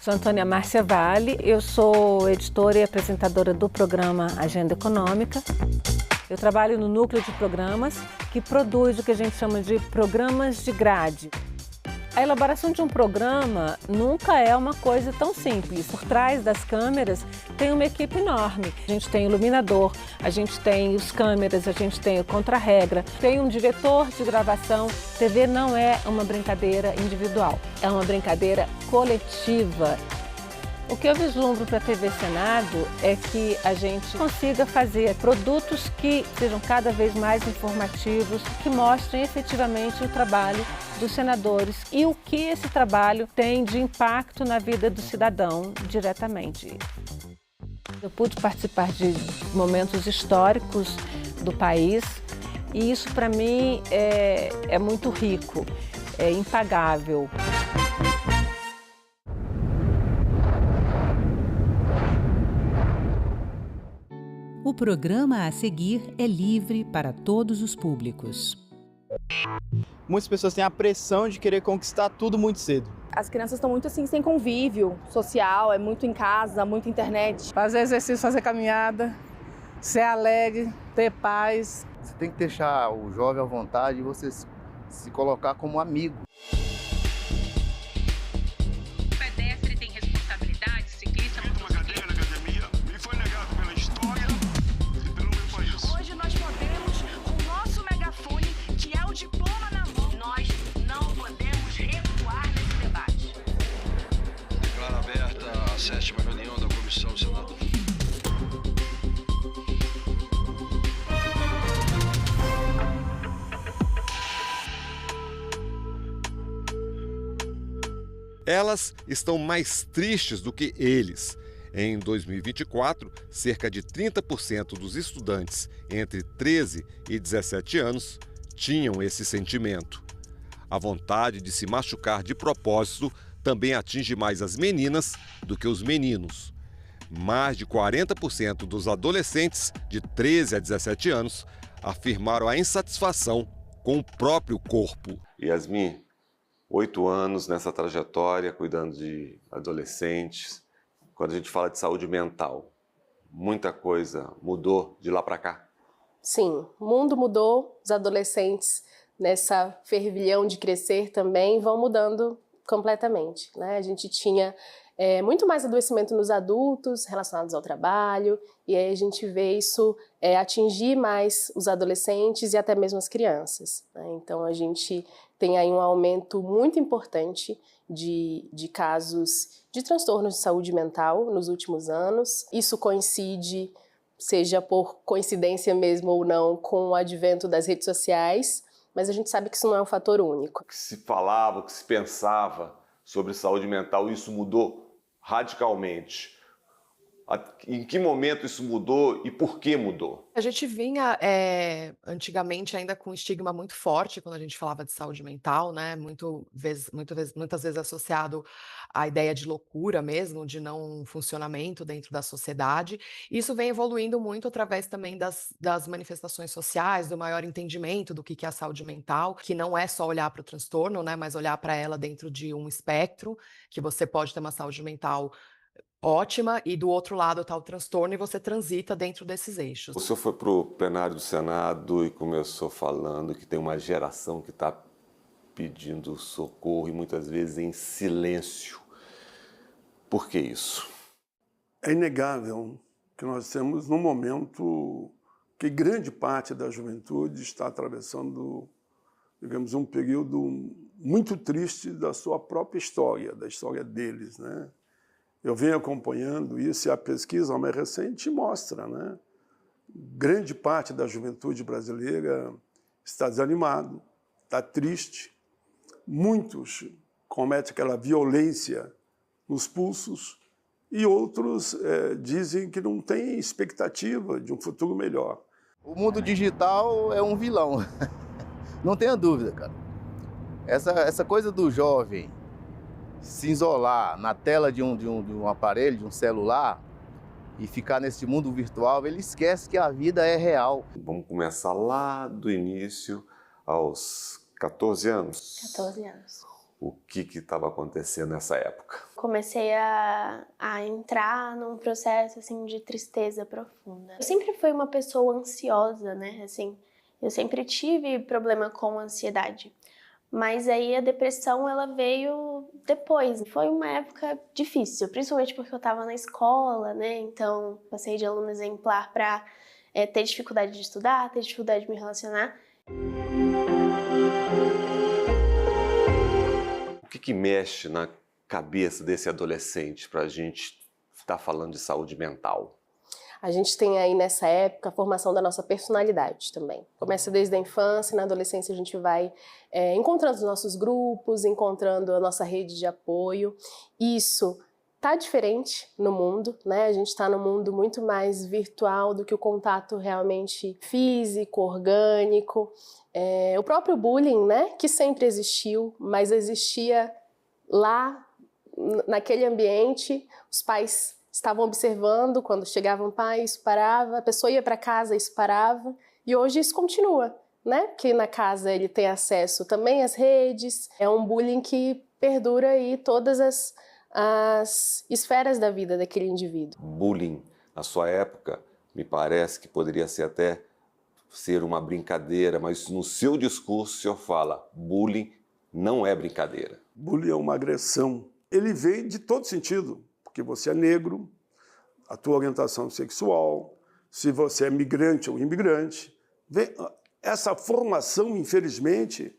Sou Antônia Márcia Vale, eu sou editora e apresentadora do programa Agenda Econômica. Eu trabalho no núcleo de programas que produz o que a gente chama de programas de grade. A elaboração de um programa nunca é uma coisa tão simples. Por trás das câmeras tem uma equipe enorme. A gente tem o iluminador, a gente tem os câmeras, a gente tem o contra-regra, tem um diretor de gravação. TV não é uma brincadeira individual, é uma brincadeira coletiva. O que eu vislumbro para a TV Senado é que a gente consiga fazer produtos que sejam cada vez mais informativos, que mostrem efetivamente o trabalho dos senadores e o que esse trabalho tem de impacto na vida do cidadão diretamente. Eu pude participar de momentos históricos do país e isso para mim é muito rico, é impagável. O programa a seguir é livre para todos os públicos. Muitas pessoas têm a pressão de querer conquistar tudo muito cedo. As crianças estão muito assim, sem convívio social, é muito em casa, muito internet. Fazer exercício, fazer caminhada, ser alegre, ter paz. Você tem que deixar o jovem à vontade e você se colocar como amigo. Sétima reunião da Comissão do Senado. Elas estão mais tristes do que eles. Em 2024, cerca de 30% dos estudantes entre 13 e 17 anos tinham esse sentimento. A vontade de se machucar de propósito também atinge mais as meninas do que os meninos. Mais de 40% dos adolescentes de 13 a 17 anos afirmaram a insatisfação com o próprio corpo. Yasmin, 8 anos nessa trajetória, cuidando de adolescentes. Quando a gente fala de saúde mental, muita coisa mudou de lá para cá? Sim, o mundo mudou, os adolescentes nessa fervilhão de crescer também vão mudando completamente, né? A gente tinha muito mais adoecimento nos adultos relacionados ao trabalho, e aí a gente vê isso atingir mais os adolescentes e até mesmo as crianças, né? Então a gente tem aí um aumento muito importante de casos de transtornos de saúde mental nos últimos anos. Isso coincide, seja por coincidência mesmo ou não, com o advento das redes sociais, mas a gente sabe que isso não é um fator único. O que se falava, o que se pensava sobre saúde mental, isso mudou radicalmente. Em que momento isso mudou e por que mudou? A gente vinha antigamente ainda com um estigma muito forte quando a gente falava de saúde mental, né? Muitas vezes associado à ideia de loucura mesmo, de não funcionamento dentro da sociedade. Isso vem evoluindo muito através também das manifestações sociais, do maior entendimento do que é a saúde mental, que não é só olhar para o transtorno, né? Mas olhar para ela dentro de um espectro, que você pode ter uma saúde mental ótima e do outro lado está o transtorno e você transita dentro desses eixos. O senhor foi para o plenário do Senado e começou falando que tem uma geração que está pedindo socorro e muitas vezes em silêncio. Por que isso? É inegável que nós temos num momento que grande parte da juventude está atravessando, digamos, um período muito triste da sua própria história, da história deles, né? Eu venho acompanhando isso e a pesquisa mais recente mostra, né? Grande parte da juventude brasileira está desanimado, está triste. Muitos cometem aquela violência nos pulsos e outros dizem que não têm expectativa de um futuro melhor. O mundo digital é um vilão, não tenha dúvida, cara. Essa coisa do jovem se isolar na tela de um aparelho, de um celular, e ficar nesse mundo virtual, ele esquece que a vida é real. Vamos começar lá do início, aos 14 anos. 14 anos. O que estava acontecendo nessa época? Comecei a entrar num processo assim, de tristeza profunda. Eu sempre fui uma pessoa ansiosa, né? Assim, eu sempre tive problema com ansiedade. Mas aí a depressão, ela veio depois. Foi uma época difícil, principalmente porque eu estava na escola, né? Então, passei de aluno exemplar para ter dificuldade de estudar, ter dificuldade de me relacionar. O que mexe na cabeça desse adolescente para a gente estar falando de saúde mental? A gente tem aí nessa época a formação da nossa personalidade também. Começa desde a infância, na adolescência a gente vai encontrando os nossos grupos, encontrando a nossa rede de apoio. Isso tá diferente no mundo, né? A gente está num mundo muito mais virtual do que o contato realmente físico, orgânico. O próprio bullying, né? Que sempre existiu, mas existia lá, naquele ambiente, os pais estavam observando, quando chegava um pai, isso parava, a pessoa ia para casa, isso parava, e hoje isso continua, né? Porque na casa ele tem acesso também às redes, é um bullying que perdura aí todas as esferas da vida daquele indivíduo. Bullying, na sua época, me parece que poderia ser uma brincadeira, mas no seu discurso o senhor fala, bullying não é brincadeira. Bullying é uma agressão. Ele vem de todo sentido. Porque você é negro, a tua orientação sexual, se você é migrante ou imigrante. Essa formação, infelizmente,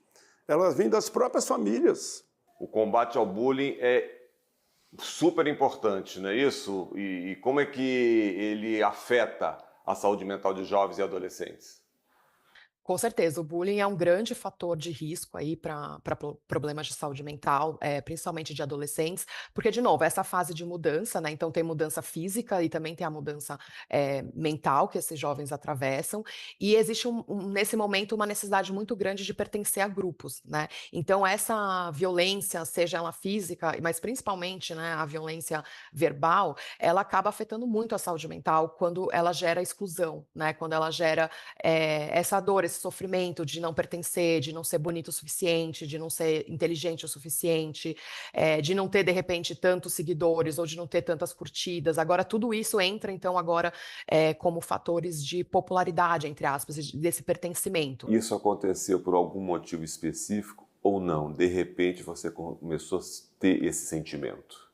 ela vem das próprias famílias. O combate ao bullying é super importante, não é isso? E como é que ele afeta a saúde mental de jovens e adolescentes? Com certeza, o bullying é um grande fator de risco aí para problemas de saúde mental, principalmente de adolescentes, porque, de novo, essa fase de mudança, né? Então tem mudança física e também tem a mudança mental que esses jovens atravessam, e existe nesse momento uma necessidade muito grande de pertencer a grupos, né? Então essa violência, seja ela física, mas principalmente, né, a violência verbal, ela acaba afetando muito a saúde mental quando ela gera exclusão, né? Quando ela gera essa dor, esse sofrimento de não pertencer, de não ser bonito o suficiente, de não ser inteligente o suficiente, de não ter, de repente, tantos seguidores ou de não ter tantas curtidas. Agora, tudo isso entra, então, agora como fatores de popularidade, entre aspas, desse pertencimento. Isso aconteceu por algum motivo específico ou não? De repente, você começou a ter esse sentimento?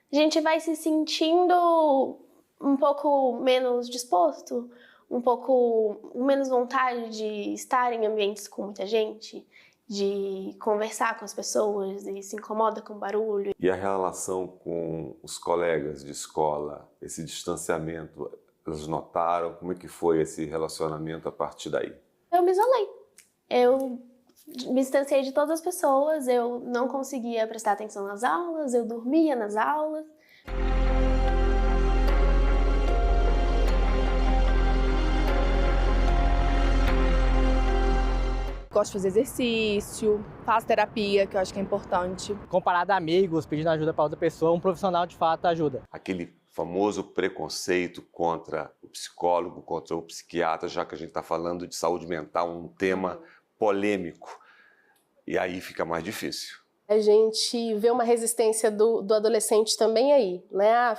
A gente vai se sentindo um pouco menos disposto, um pouco menos vontade de estar em ambientes com muita gente, de conversar com as pessoas, e se incomoda com barulho. E a relação com os colegas de escola, esse distanciamento, eles notaram? Como é que foi esse relacionamento a partir daí? Eu me isolei. Eu me distanciei de todas as pessoas, eu não conseguia prestar atenção nas aulas, eu dormia nas aulas. Gosto de fazer exercício, faço terapia, que eu acho que é importante. Comparado a amigos, pedindo ajuda para outra pessoa, um profissional de fato ajuda. Aquele famoso preconceito contra o psicólogo, contra o psiquiatra, já que a gente está falando de saúde mental, um tema polêmico. E aí fica mais difícil. A gente vê uma resistência do adolescente também aí, né?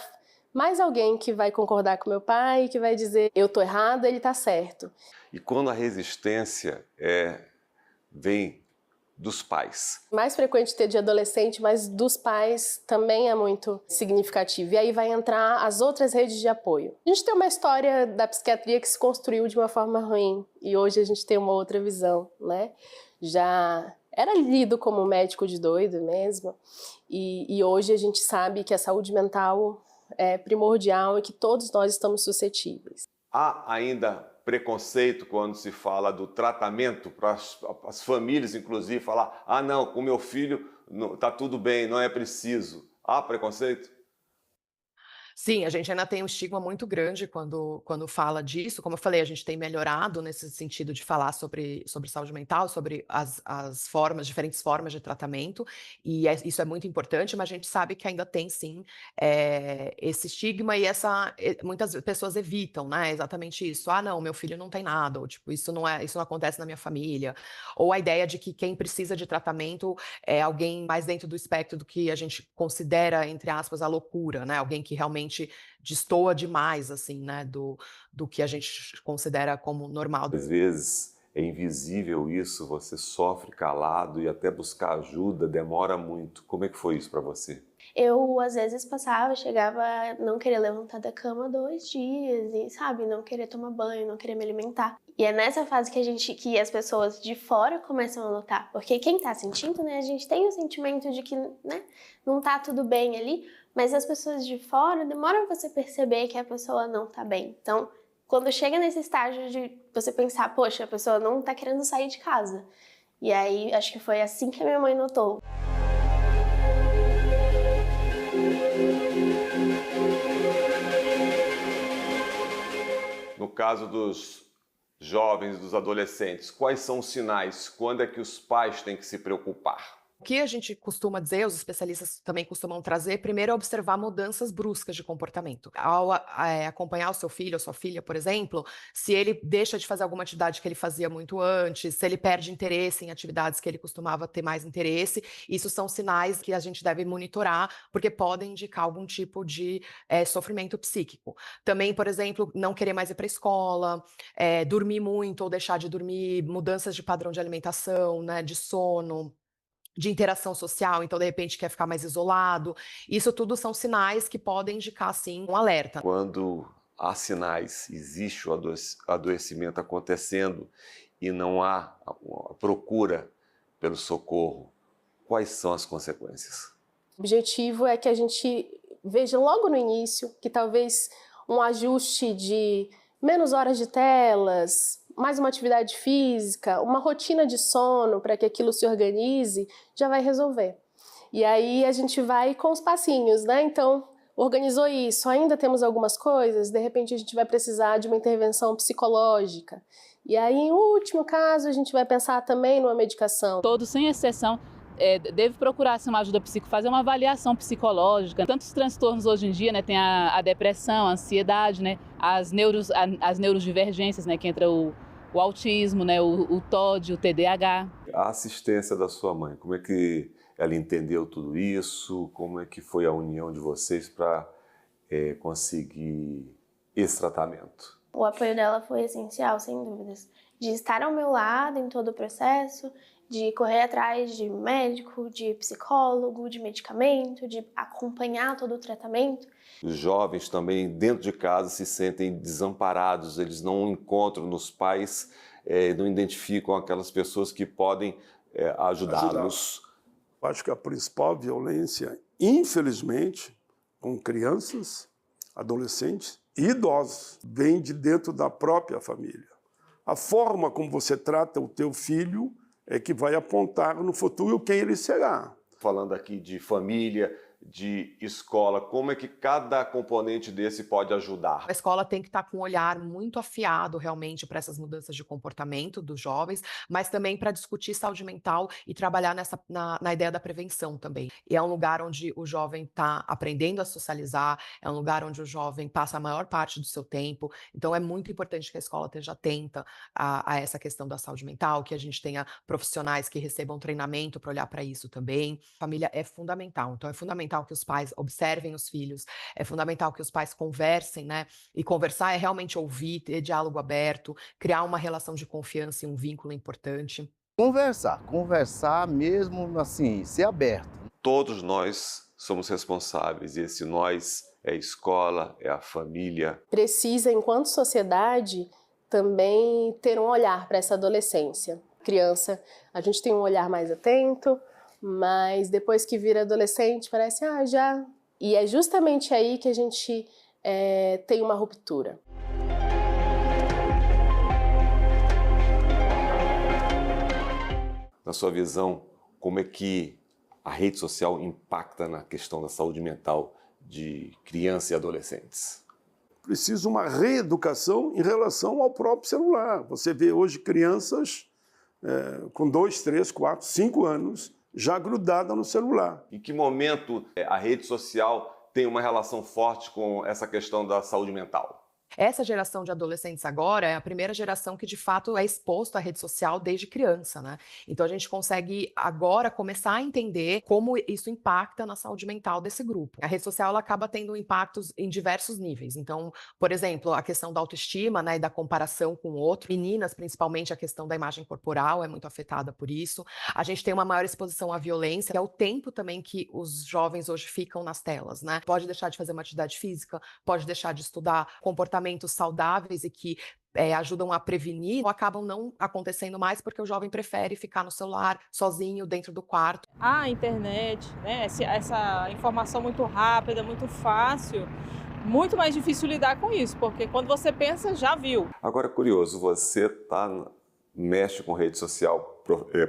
Mais alguém que vai concordar com meu pai, que vai dizer eu tô errado, ele tá certo. E quando a resistência vem dos pais? Mais frequente ter de adolescente, mas dos pais também é muito significativo. E aí vai entrar as outras redes de apoio. A gente tem uma história da psiquiatria que se construiu de uma forma ruim e hoje a gente tem uma outra visão, né? Já era lido como médico de doido mesmo e hoje a gente sabe que a saúde mental é primordial e que todos nós estamos suscetíveis. Há ainda preconceito quando se fala do tratamento para as famílias, inclusive, falar não, com meu filho está tudo bem, não é preciso. Há preconceito? Sim, a gente ainda tem um estigma muito grande quando fala disso. Como eu falei, a gente tem melhorado nesse sentido de falar sobre saúde mental, sobre as diferentes formas de tratamento, e isso é muito importante, mas a gente sabe que ainda tem, sim, esse estigma e muitas pessoas evitam, né, exatamente isso. Não, meu filho não tem nada, ou tipo, isso não acontece na minha família. Ou a ideia de que quem precisa de tratamento é alguém mais dentro do espectro do que a gente considera, entre aspas, a loucura, né, alguém que realmente destoa demais, assim, né, do que a gente considera como normal. Às vezes é invisível isso, você sofre calado e até buscar ajuda demora muito. Como é que foi isso para você? Eu, às vezes, chegava a não querer levantar da cama 2 dias e, sabe, não querer tomar banho, não querer me alimentar. E é nessa fase que as pessoas de fora começam a notar. Porque quem tá sentindo, né, a gente tem o sentimento de que, né, não tá tudo bem ali, mas as pessoas de fora demoram pra você perceber que a pessoa não tá bem. Então, quando chega nesse estágio de você pensar, poxa, a pessoa não tá querendo sair de casa. E aí, acho que foi assim que a minha mãe notou. No caso dos jovens, dos adolescentes, quais são os sinais? Quando é que os pais têm que se preocupar? O que a gente costuma dizer, os especialistas também costumam trazer, primeiro é observar mudanças bruscas de comportamento. Ao acompanhar o seu filho ou sua filha, por exemplo, se ele deixa de fazer alguma atividade que ele fazia muito antes, se ele perde interesse em atividades que ele costumava ter mais interesse, isso são sinais que a gente deve monitorar, porque podem indicar algum tipo de sofrimento psíquico. Também, por exemplo, não querer mais ir para a escola, dormir muito ou deixar de dormir, mudanças de padrão de alimentação, né, de sono, de interação social, então de repente quer ficar mais isolado. Isso tudo são sinais que podem indicar, sim, um alerta. Quando há sinais, existe o adoecimento acontecendo e não há a procura pelo socorro, quais são as consequências? O objetivo é que a gente veja logo no início que talvez um ajuste de menos horas de telas, mais uma atividade física, uma rotina de sono para que aquilo se organize, já vai resolver. E aí a gente vai com os passinhos, né? Então, organizou isso, ainda temos algumas coisas, de repente a gente vai precisar de uma intervenção psicológica. E aí, em último caso, a gente vai pensar também numa medicação. Todos, sem exceção, deve procurar uma ajuda psíquica, fazer uma avaliação psicológica. Tantos transtornos hoje em dia, né, tem a depressão, a ansiedade, né, as neurodivergências, né, que entra o autismo, né, o TOD, o TDAH. A assistência da sua mãe, como é que ela entendeu tudo isso? Como é que foi a união de vocês para conseguir esse tratamento? O apoio dela foi essencial, sem dúvidas. De estar ao meu lado em todo o processo, de correr atrás de médico, de psicólogo, de medicamento, de acompanhar todo o tratamento. Os jovens também, dentro de casa, se sentem desamparados, eles não encontram nos pais, não identificam aquelas pessoas que podem ajudá-los. Acho que a principal violência, infelizmente, com crianças, adolescentes e idosos, vem de dentro da própria família. A forma como você trata o teu filho é que vai apontar no futuro quem ele será. Falando aqui de família, de escola, como é que cada componente desse pode ajudar? A escola tem que estar com um olhar muito afiado realmente para essas mudanças de comportamento dos jovens, mas também para discutir saúde mental e trabalhar na ideia da prevenção também. E é um lugar onde o jovem está aprendendo a socializar, é um lugar onde o jovem passa a maior parte do seu tempo, então é muito importante que a escola esteja atenta a essa questão da saúde mental, que a gente tenha profissionais que recebam treinamento para olhar para isso também. A família é fundamental, então é fundamental que os pais observem os filhos, é fundamental que os pais conversem, né? E conversar é realmente ouvir, ter diálogo aberto, criar uma relação de confiança e um vínculo importante. Conversar mesmo assim, ser aberto. Todos nós somos responsáveis e esse nós é a escola, é a família. Precisa, enquanto sociedade, também ter um olhar para essa adolescência. Criança, a gente tem um olhar mais atento, mas depois que vira adolescente parece, já... E é justamente aí que a gente tem uma ruptura. Na sua visão, como é que a rede social impacta na questão da saúde mental de crianças e adolescentes? Precisa uma reeducação em relação ao próprio celular. Você vê hoje crianças com 2, 3, 4, 5 anos já grudada no celular. Em que momento a rede social tem uma relação forte com essa questão da saúde mental? Essa geração de adolescentes agora é a primeira geração que, de fato, é exposta à rede social desde criança, né? Então, a gente consegue agora começar a entender como isso impacta na saúde mental desse grupo. A rede social, ela acaba tendo impactos em diversos níveis. Então, por exemplo, a questão da autoestima, né, e da comparação com o outro. Meninas, principalmente, a questão da imagem corporal é muito afetada por isso. A gente tem uma maior exposição à violência, que é o tempo também que os jovens hoje ficam nas telas, né? Pode deixar de fazer uma atividade física, pode deixar de estudar, comportamentos saudáveis e que ajudam a prevenir, acabam não acontecendo mais porque o jovem prefere ficar no celular, sozinho, dentro do quarto. A internet, né, essa informação muito rápida, muito fácil, muito mais difícil lidar com isso, porque quando você pensa, já viu. Agora, curioso, você mexe com rede social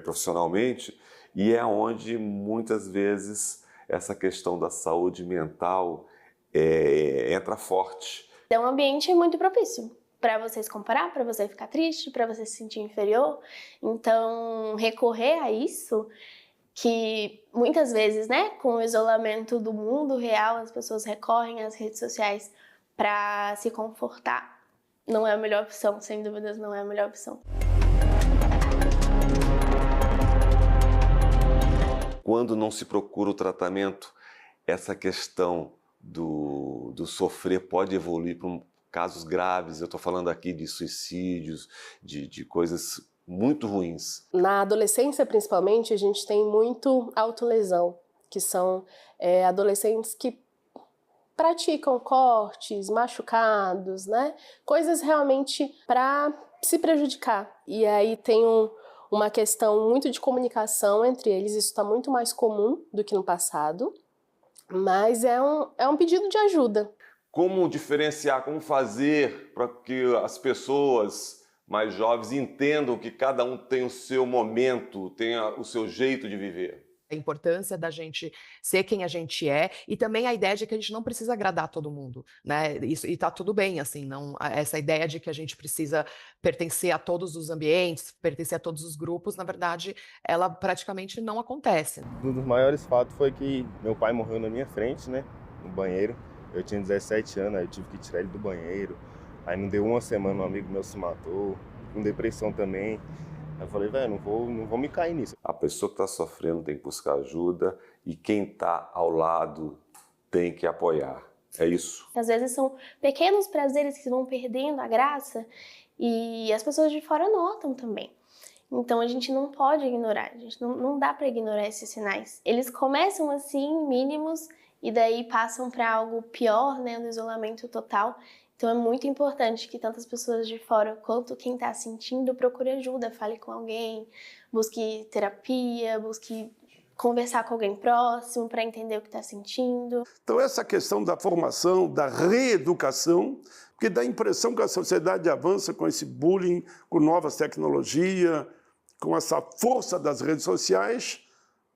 profissionalmente e é onde muitas vezes essa questão da saúde mental entra forte. É um ambiente muito propício para você se comparar, para você ficar triste, para você se sentir inferior. Então, recorrer a isso, que muitas vezes, né, com o isolamento do mundo real, as pessoas recorrem às redes sociais para se confortar. Não é a melhor opção, sem dúvidas, não é a melhor opção. Quando não se procura o tratamento, essa questão do sofrer pode evoluir para casos graves. Eu estou falando aqui de suicídios, de coisas muito ruins. Na adolescência, principalmente, a gente tem muito autolesão, que são adolescentes que praticam cortes, machucados, né? Coisas realmente para se prejudicar. E aí tem uma questão muito de comunicação entre eles, isso está muito mais comum do que no passado. Mas é um pedido de ajuda. Como diferenciar, como fazer para que as pessoas mais jovens entendam que cada um tem o seu momento, tem o seu jeito de viver. A importância da gente ser quem a gente é e também a ideia de que a gente não precisa agradar todo mundo, né? Isso, e tá tudo bem, assim, não, essa ideia de que a gente precisa pertencer a todos os ambientes, pertencer a todos os grupos, na verdade, ela praticamente não acontece. Um dos maiores fatos foi que meu pai morreu na minha frente, né? No banheiro. Eu tinha 17 anos, aí eu tive que tirar ele do banheiro. Aí não deu uma semana, um amigo meu se matou, com depressão também. Aí eu falei, velho, não vou me cair nisso. A pessoa que está sofrendo tem que buscar ajuda e quem está ao lado tem que apoiar. É isso. Às vezes são pequenos prazeres que vão perdendo a graça e as pessoas de fora notam também. Então a gente não pode ignorar, a gente não dá para ignorar esses sinais. Eles começam assim, mínimos, e daí passam para algo pior, né, no isolamento total. Então é muito importante que tantas pessoas de fora quanto quem está sentindo procure ajuda, fale com alguém, busque terapia, busque conversar com alguém próximo para entender o que está sentindo. Então essa questão da formação, da reeducação, porque dá a impressão que a sociedade avança com esse bullying, com novas tecnologias, com essa força das redes sociais,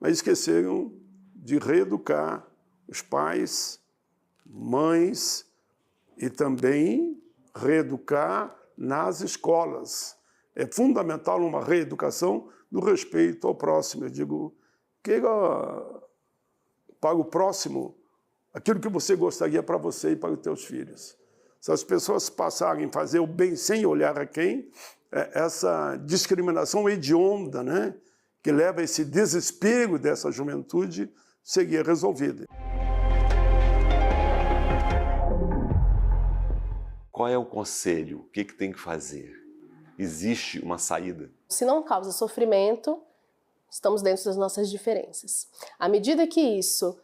mas esqueceram de reeducar os pais, mães, e também reeducar nas escolas. É fundamental uma reeducação do respeito ao próximo. Eu digo que para o próximo aquilo que você gostaria para você e para os teus filhos. Se as pessoas passarem a fazer o bem sem olhar a quem, essa discriminação hedionda, né, que leva a esse desespero dessa juventude, seria resolvida. Qual é o conselho? O que tem que fazer? Existe uma saída? Se não causa sofrimento, estamos dentro das nossas diferenças. À medida que isso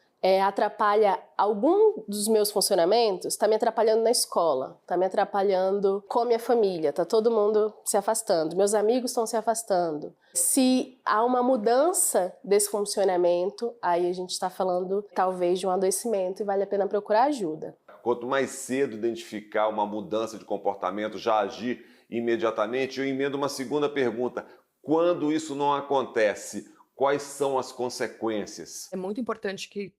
atrapalha algum dos meus funcionamentos, está me atrapalhando na escola, está me atrapalhando com a minha família, está todo mundo se afastando, meus amigos estão se afastando. Se há uma mudança desse funcionamento, aí a gente está falando talvez de um adoecimento e vale a pena procurar ajuda. Quanto mais cedo identificar uma mudança de comportamento, já agir imediatamente, eu emendo uma segunda pergunta. Quando isso não acontece, quais são as consequências? É muito importante que,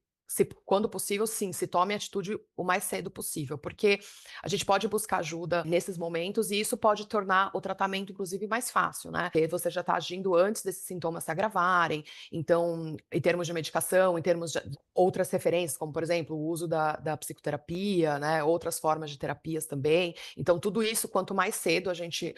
quando possível, sim, se tome a atitude o mais cedo possível, porque a gente pode buscar ajuda nesses momentos e isso pode tornar o tratamento, inclusive, mais fácil, né? Porque você já está agindo antes desses sintomas se agravarem, então, em termos de medicação, em termos de outras referências, como, por exemplo, o uso da psicoterapia, né? Outras formas de terapias também. Então, tudo isso, quanto mais cedo a gente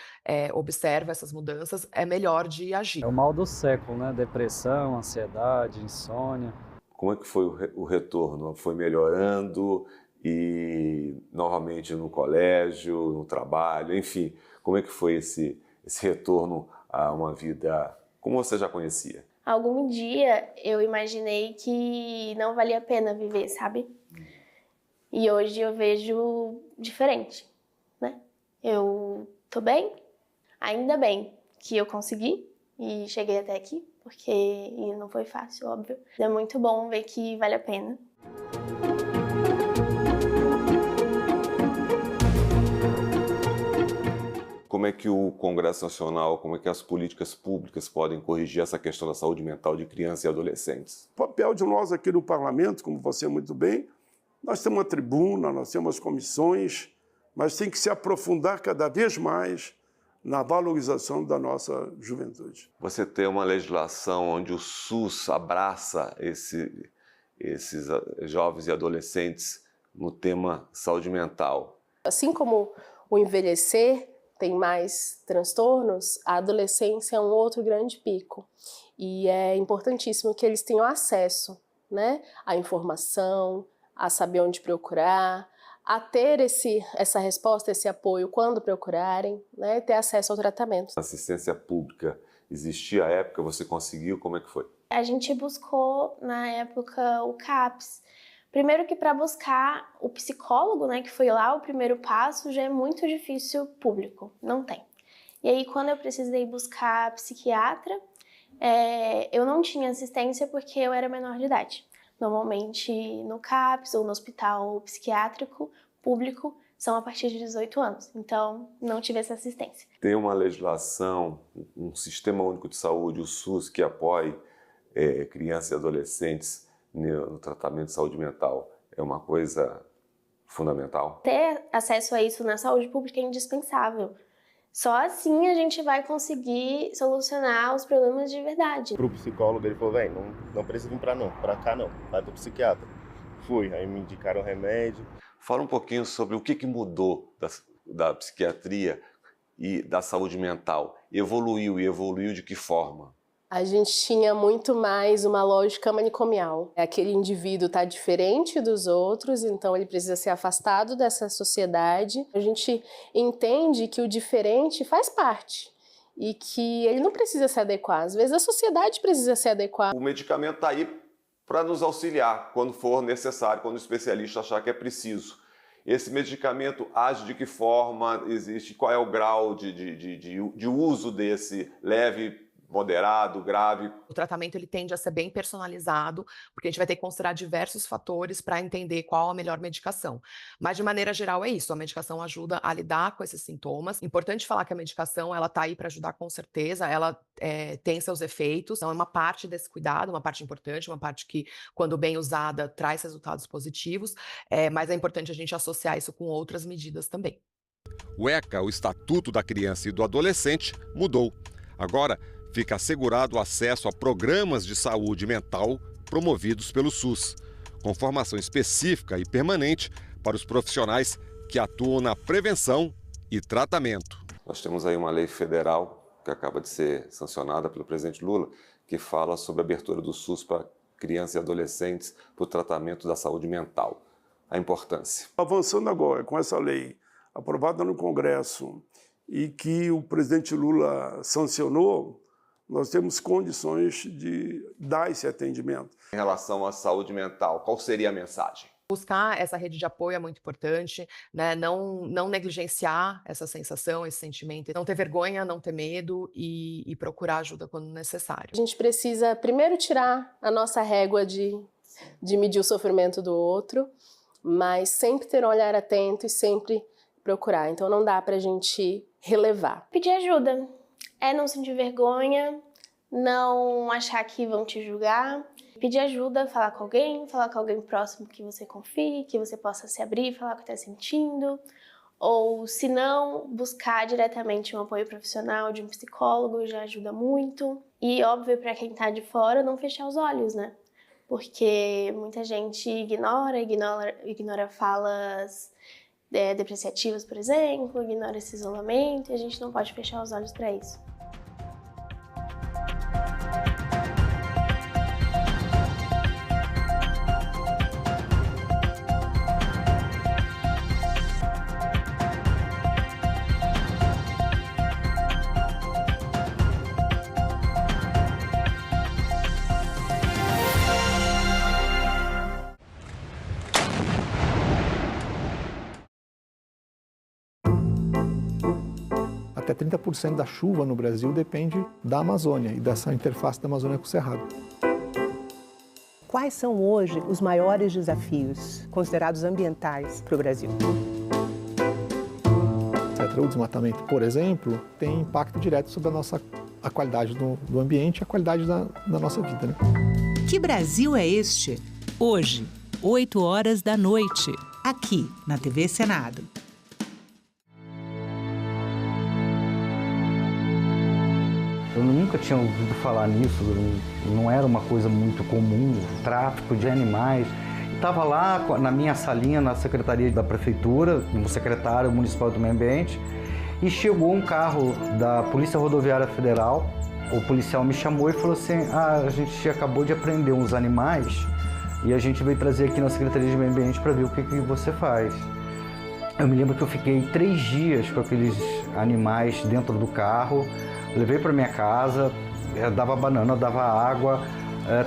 observa essas mudanças, é melhor de agir. É o mal do século, né? Depressão, ansiedade, insônia. Como é que foi o retorno? Foi melhorando e novamente no colégio, no trabalho, enfim, como é que foi esse retorno a uma vida como você já conhecia? Algum dia eu imaginei que não valia a pena viver, sabe? E hoje eu vejo diferente, né? Eu tô bem, ainda bem que eu consegui e cheguei até aqui. Porque não foi fácil, óbvio. É muito bom ver que vale a pena. Como é que o Congresso Nacional, como é que as políticas públicas podem corrigir essa questão da saúde mental de crianças e adolescentes? O papel de nós aqui no Parlamento, como você muito bem, nós temos uma tribuna, nós temos comissões, mas tem que se aprofundar cada vez mais na valorização da nossa juventude. Você tem uma legislação onde o SUS abraça esses jovens e adolescentes no tema saúde mental. Assim como o envelhecer tem mais transtornos, a adolescência é um outro grande pico. E é importantíssimo que eles tenham acesso, né, à informação, a saber onde procurar, a ter essa resposta, esse apoio quando procurarem, né, ter acesso ao tratamento. Assistência pública existia à época, você conseguiu, como é que foi? A gente buscou, na época, o CAPS. Primeiro que para buscar o psicólogo, né, que foi lá o primeiro passo, já é muito difícil público, não tem. E aí, quando eu precisei buscar psiquiatra, eu não tinha assistência porque eu era menor de idade. Normalmente no CAPS ou no hospital psiquiátrico público são a partir de 18 anos. Então, não tive essa assistência. Tem uma legislação, um Sistema Único de Saúde, o SUS, que apoie crianças e adolescentes no tratamento de saúde mental. É uma coisa fundamental. Ter acesso a isso na saúde pública é indispensável. Só assim a gente vai conseguir solucionar os problemas de verdade. Pro psicólogo, ele falou, não precisa vir pra cá não, vai pro psiquiatra. Fui, aí me indicaram remédio. Fala um pouquinho sobre o que mudou da psiquiatria e da saúde mental. Evoluiu de que forma? A gente tinha muito mais uma lógica manicomial. Aquele indivíduo está diferente dos outros, então ele precisa ser afastado dessa sociedade. A gente entende que o diferente faz parte e que ele não precisa se adequar. Às vezes a sociedade precisa se adequar. O medicamento está aí para nos auxiliar quando for necessário, quando o especialista achar que é preciso. Esse medicamento age de que forma? Existe? Qual é o grau de uso desse? Leve, moderado, grave? O tratamento ele tende a ser bem personalizado, porque a gente vai ter que considerar diversos fatores para entender qual a melhor medicação. Mas, de maneira geral, é isso. A medicação ajuda a lidar com esses sintomas. Importante falar que a medicação ela está aí para ajudar com certeza. Ela tem seus efeitos. Então, é uma parte desse cuidado, uma parte importante, uma parte que, quando bem usada, traz resultados positivos. Mas é importante a gente associar isso com outras medidas também. O ECA, o Estatuto da Criança e do Adolescente, mudou. Agora, fica assegurado o acesso a programas de saúde mental promovidos pelo SUS, com formação específica e permanente para os profissionais que atuam na prevenção e tratamento. Nós temos aí uma lei federal que acaba de ser sancionada pelo presidente Lula, que fala sobre a abertura do SUS para crianças e adolescentes para o tratamento da saúde mental. A importância. Avançando agora com essa lei aprovada no Congresso e que o presidente Lula sancionou, nós temos condições de dar esse atendimento. Em relação à saúde mental, qual seria a mensagem? Buscar essa rede de apoio é muito importante, né? Não negligenciar essa sensação, esse sentimento, não ter vergonha, não ter medo e procurar ajuda quando necessário. A gente precisa primeiro tirar a nossa régua de medir o sofrimento do outro, mas sempre ter um olhar atento e sempre procurar. Então não dá pra gente relevar. Pedir ajuda. Não sentir vergonha, não achar que vão te julgar. Pedir ajuda, falar com alguém próximo que você confie, que você possa se abrir, falar o que está sentindo. Ou, se não, buscar diretamente um apoio profissional de um psicólogo já ajuda muito. E, óbvio, para quem está de fora, não fechar os olhos, né? Porque muita gente ignora falas depreciativas, por exemplo, ignora esse isolamento, e a gente não pode fechar os olhos para isso. Até 30% da chuva no Brasil depende da Amazônia e dessa interface da Amazônia com o Cerrado. Quais são hoje os maiores desafios considerados ambientais para o Brasil? O desmatamento, por exemplo, tem impacto direto sobre a qualidade do ambiente e a qualidade da nossa vida, né? Que Brasil é este? Hoje, 20h, aqui na TV Senado. Eu nunca tinha ouvido falar nisso, não era uma coisa muito comum, o tráfico de animais. Estava lá na minha salinha, na secretaria da prefeitura, no secretário municipal do meio ambiente, e chegou um carro da Polícia Rodoviária Federal. O policial me chamou e falou assim, a gente acabou de apreender uns animais e a gente veio trazer aqui na Secretaria de Meio Ambiente para ver o que você faz. Eu me lembro que eu fiquei 3 dias com aqueles animais dentro do carro, levei para minha casa, dava banana, dava água,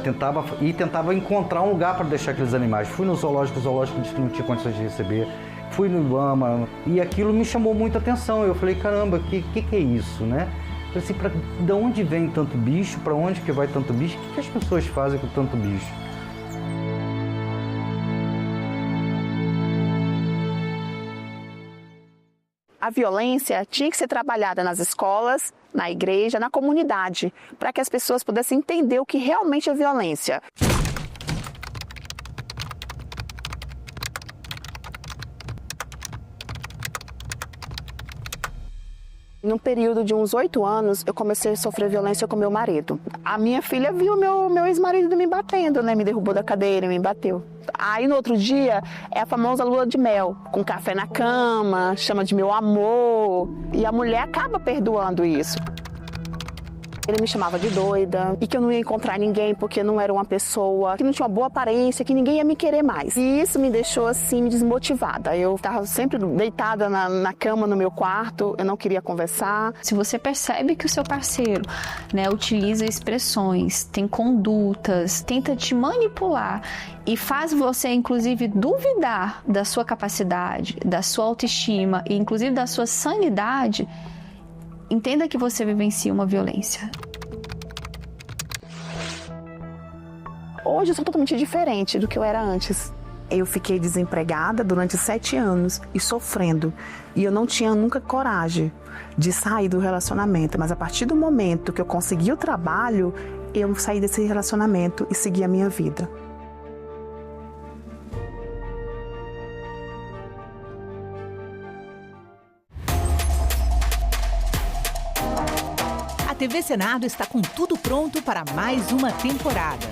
tentava encontrar um lugar para deixar aqueles animais. Fui no zoológico, o zoológico disse que não tinha condições de receber. Fui no IBAMA e aquilo me chamou muita atenção. Eu falei, caramba, que é isso, né? Eu falei assim, de onde vem tanto bicho? Para onde que vai tanto bicho? O que as pessoas fazem com tanto bicho? A violência tinha que ser trabalhada nas escolas, na igreja, na comunidade, para que as pessoas pudessem entender o que realmente é violência. Num período de uns 8 anos, eu comecei a sofrer violência com meu marido. A minha filha viu meu ex-marido me batendo, né? Me derrubou da cadeira, me bateu. Aí no outro dia, é a famosa lua de mel, com café na cama, chama de meu amor. E a mulher acaba perdoando isso. Ele me chamava de doida e que eu não ia encontrar ninguém porque não era uma pessoa que não tinha uma boa aparência, que ninguém ia me querer mais. E isso me deixou assim desmotivada. Eu estava sempre deitada na cama no meu quarto, eu não queria conversar. Se você percebe que o seu parceiro, né, utiliza expressões, tem condutas, tenta te manipular e faz você inclusive duvidar da sua capacidade, da sua autoestima e inclusive da sua sanidade, entenda que você vivencia uma violência. Hoje eu sou totalmente diferente do que eu era antes. Eu fiquei desempregada durante 7 anos e sofrendo. E eu não tinha nunca coragem de sair do relacionamento. Mas a partir do momento que eu consegui o trabalho, eu saí desse relacionamento e segui a minha vida. A TV Senado está com tudo pronto para mais uma temporada.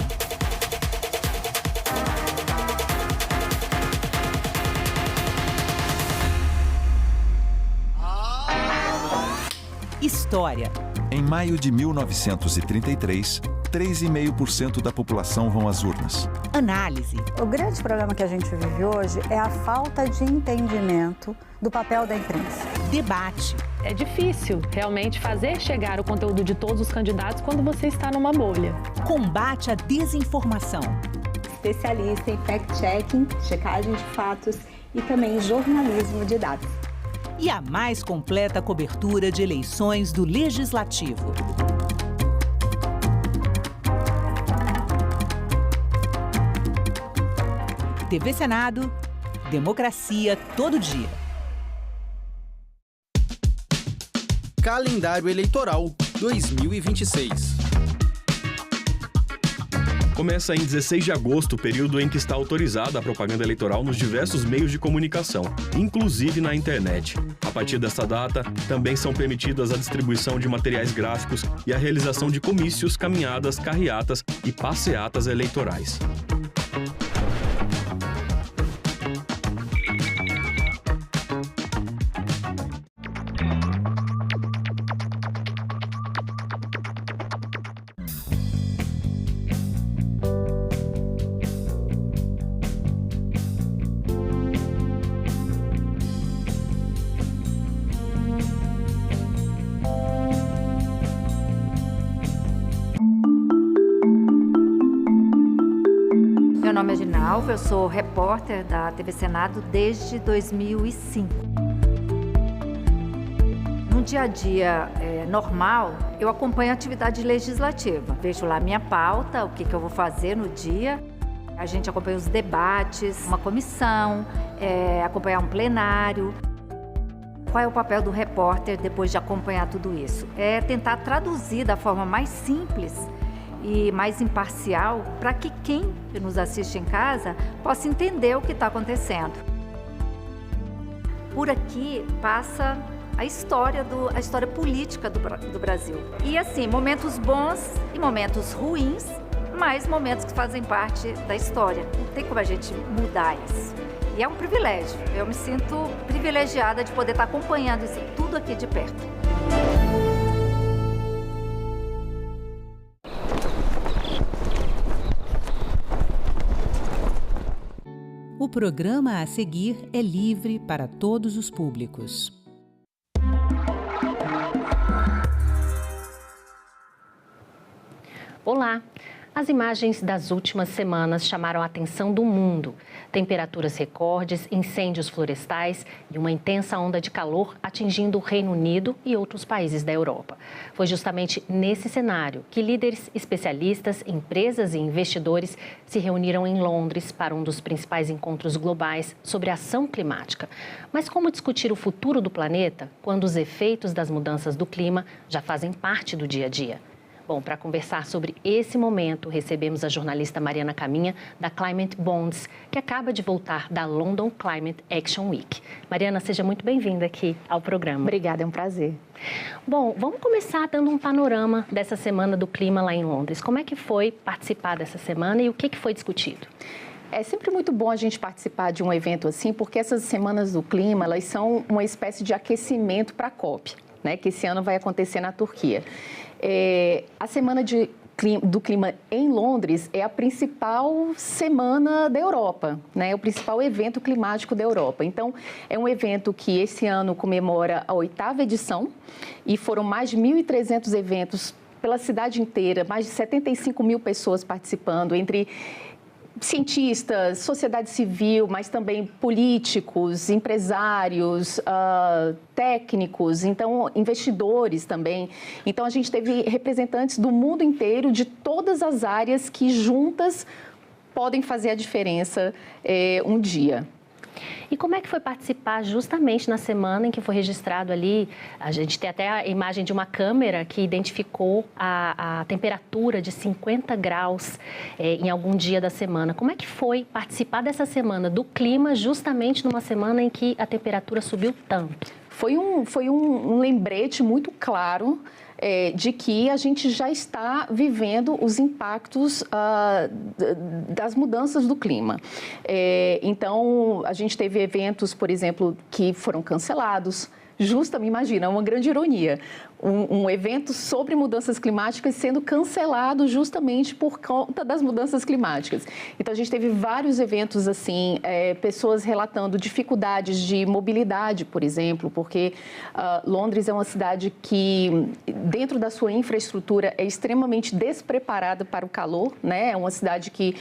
História. Em maio de 1933, 3,5% da população vão às urnas. Análise. O grande problema que a gente vive hoje é a falta de entendimento do papel da imprensa. Debate. É difícil realmente fazer chegar o conteúdo de todos os candidatos quando você está numa bolha. Combate à desinformação. Especialista em fact-checking, checagem de fatos e também jornalismo de dados. E a mais completa cobertura de eleições do Legislativo. TV Senado, democracia todo dia. Calendário Eleitoral 2026. Começa em 16 de agosto, período em que está autorizada a propaganda eleitoral nos diversos meios de comunicação, inclusive na internet. A partir desta data, também são permitidas a distribuição de materiais gráficos e a realização de comícios, caminhadas, carreatas e passeatas eleitorais. Meu nome é Ginalva, eu sou repórter da TV Senado desde 2005. No dia a dia normal, eu acompanho a atividade legislativa. Vejo lá minha pauta, o que eu vou fazer no dia. A gente acompanha os debates, uma comissão, acompanhar um plenário. Qual é o papel do repórter depois de acompanhar tudo isso? É tentar traduzir da forma mais simples e mais imparcial para que quem nos assiste em casa possa entender o que está acontecendo. Por aqui passa a história política do Brasil. E assim, momentos bons e momentos ruins, mas momentos que fazem parte da história. Não tem como a gente mudar isso. E é um privilégio. Eu me sinto privilegiada de poder estar acompanhando isso tudo aqui de perto. O programa a seguir é livre para todos os públicos. Olá! As imagens das últimas semanas chamaram a atenção do mundo. Temperaturas recordes, incêndios florestais e uma intensa onda de calor atingindo o Reino Unido e outros países da Europa. Foi justamente nesse cenário que líderes, especialistas, empresas e investidores se reuniram em Londres para um dos principais encontros globais sobre ação climática. Mas como discutir o futuro do planeta quando os efeitos das mudanças do clima já fazem parte do dia a dia? Bom, para conversar sobre esse momento, recebemos a jornalista Mariana Caminha, da Climate Bonds, que acaba de voltar da London Climate Action Week. Mariana, seja muito bem-vinda aqui ao programa. Obrigada, é um prazer. Bom, vamos começar dando um panorama dessa Semana do Clima lá em Londres. Como é que foi participar dessa semana e o que foi discutido? É sempre muito bom a gente participar de um evento assim, porque essas Semanas do Clima, elas são uma espécie de aquecimento para a COP, né, que esse ano vai acontecer na Turquia. A Semana do Clima em Londres é a principal semana da Europa, né? É o principal evento climático da Europa. Então, é um evento que esse ano comemora a 8ª edição e foram mais de 1.300 eventos pela cidade inteira, mais de 75 mil pessoas participando, entre cientistas, sociedade civil, mas também políticos, empresários, técnicos, então investidores também. Então a gente teve representantes do mundo inteiro, de todas as áreas que juntas podem fazer a diferença um dia. E como é que foi participar justamente na semana em que foi registrado ali? A gente tem até a imagem de uma câmera que identificou a temperatura de 50 graus em algum dia da semana. Como é que foi participar dessa semana do clima justamente numa semana em que a temperatura subiu tanto? Foi um lembrete muito claro de que a gente já está vivendo os impactos das mudanças do clima. Então, a gente teve eventos, por exemplo, que foram cancelados. Justamente, imagina, uma grande ironia. Um evento sobre mudanças climáticas sendo cancelado justamente por conta das mudanças climáticas. Então, a gente teve vários eventos assim, pessoas relatando dificuldades de mobilidade, por exemplo, porque Londres é uma cidade que, dentro da sua infraestrutura, é extremamente despreparada para o calor, né? É uma cidade que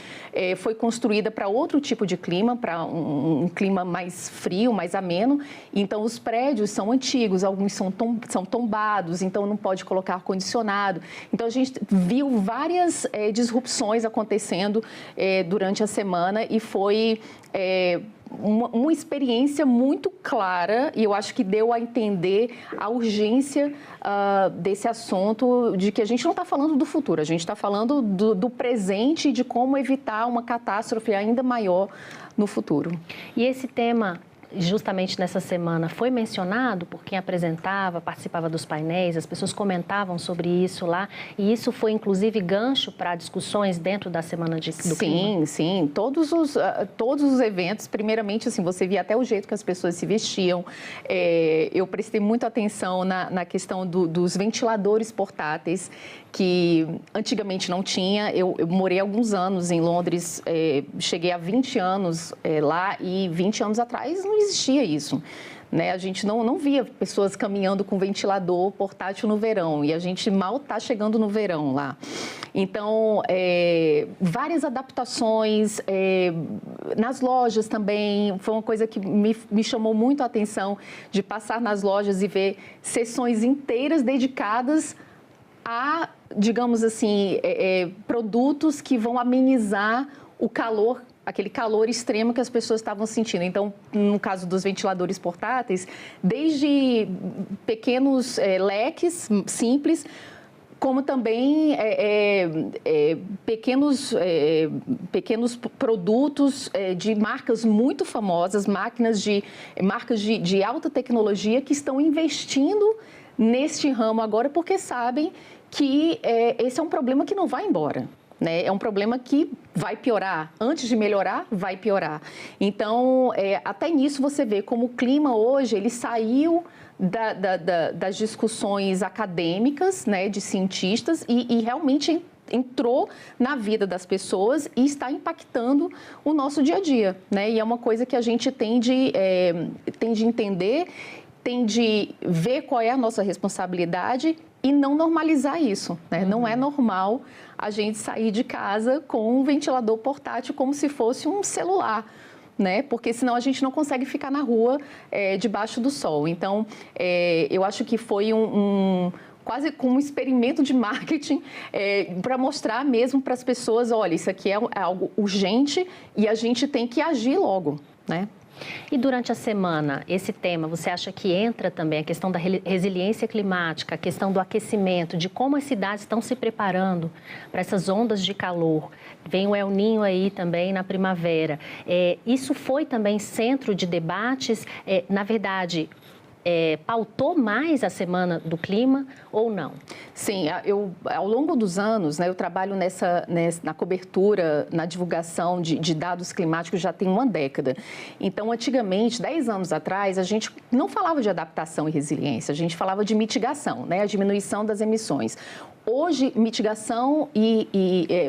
foi construída para outro tipo de clima, para um clima mais frio, mais ameno. Então, os prédios são antigos, alguns são tombados, então não pode colocar ar-condicionado. Então, a gente viu várias disrupções acontecendo durante a semana e foi uma experiência muito clara, e eu acho que deu a entender a urgência desse assunto, de que a gente não está falando do futuro, a gente está falando do presente e de como evitar uma catástrofe ainda maior no futuro. E esse tema, justamente nessa semana, foi mencionado por quem apresentava, participava dos painéis, as pessoas comentavam sobre isso lá, e isso foi, inclusive, gancho para discussões dentro da Semana do Clima? Sim. Todos os eventos, primeiramente, assim, você via até o jeito que as pessoas se vestiam. Eu prestei muita atenção na questão dos ventiladores portáteis, que antigamente não tinha. Eu morei alguns anos em Londres, cheguei a 20 anos lá, e 20 anos atrás não existia isso, né? A gente não via pessoas caminhando com ventilador portátil no verão, e a gente mal está chegando no verão lá. Então, várias adaptações, nas lojas também, foi uma coisa que me chamou muito a atenção, de passar nas lojas e ver sessões inteiras dedicadas a, digamos assim, produtos que vão amenizar o calor, aquele calor extremo que as pessoas estavam sentindo. Então, no caso dos ventiladores portáteis, desde pequenos leques simples, como também pequenos produtos de marcas muito famosas, marcas de alta tecnologia, que estão investindo neste ramo agora, porque sabem que esse é um problema que não vai embora, né? É um problema que vai piorar. Antes de melhorar, vai piorar. Então, até nisso você vê como o clima hoje, ele saiu das discussões acadêmicas, né, de cientistas, e realmente entrou na vida das pessoas e está impactando o nosso dia a dia, né? E é uma coisa que a gente tem de entender, tem de ver qual é a nossa responsabilidade e não normalizar isso, né? Não é normal a gente sair de casa com um ventilador portátil como se fosse um celular, né? Porque senão a gente não consegue ficar na rua debaixo do sol. Então, eu acho que foi quase como um experimento de marketing para mostrar mesmo para as pessoas, olha, isso aqui é algo urgente e a gente tem que agir logo, né? E durante a semana, esse tema, você acha que entra também a questão da resiliência climática, a questão do aquecimento, de como as cidades estão se preparando para essas ondas de calor? Vem o El Niño aí também na primavera. Isso foi também centro de debates, na verdade... pautou mais a Semana do Clima ou não? Sim, ao longo dos anos, né, eu trabalho na cobertura, na divulgação de dados climáticos já tem uma década. Então, antigamente, 10 anos atrás, a gente não falava de adaptação e resiliência, a gente falava de mitigação, né, a diminuição das emissões. Hoje,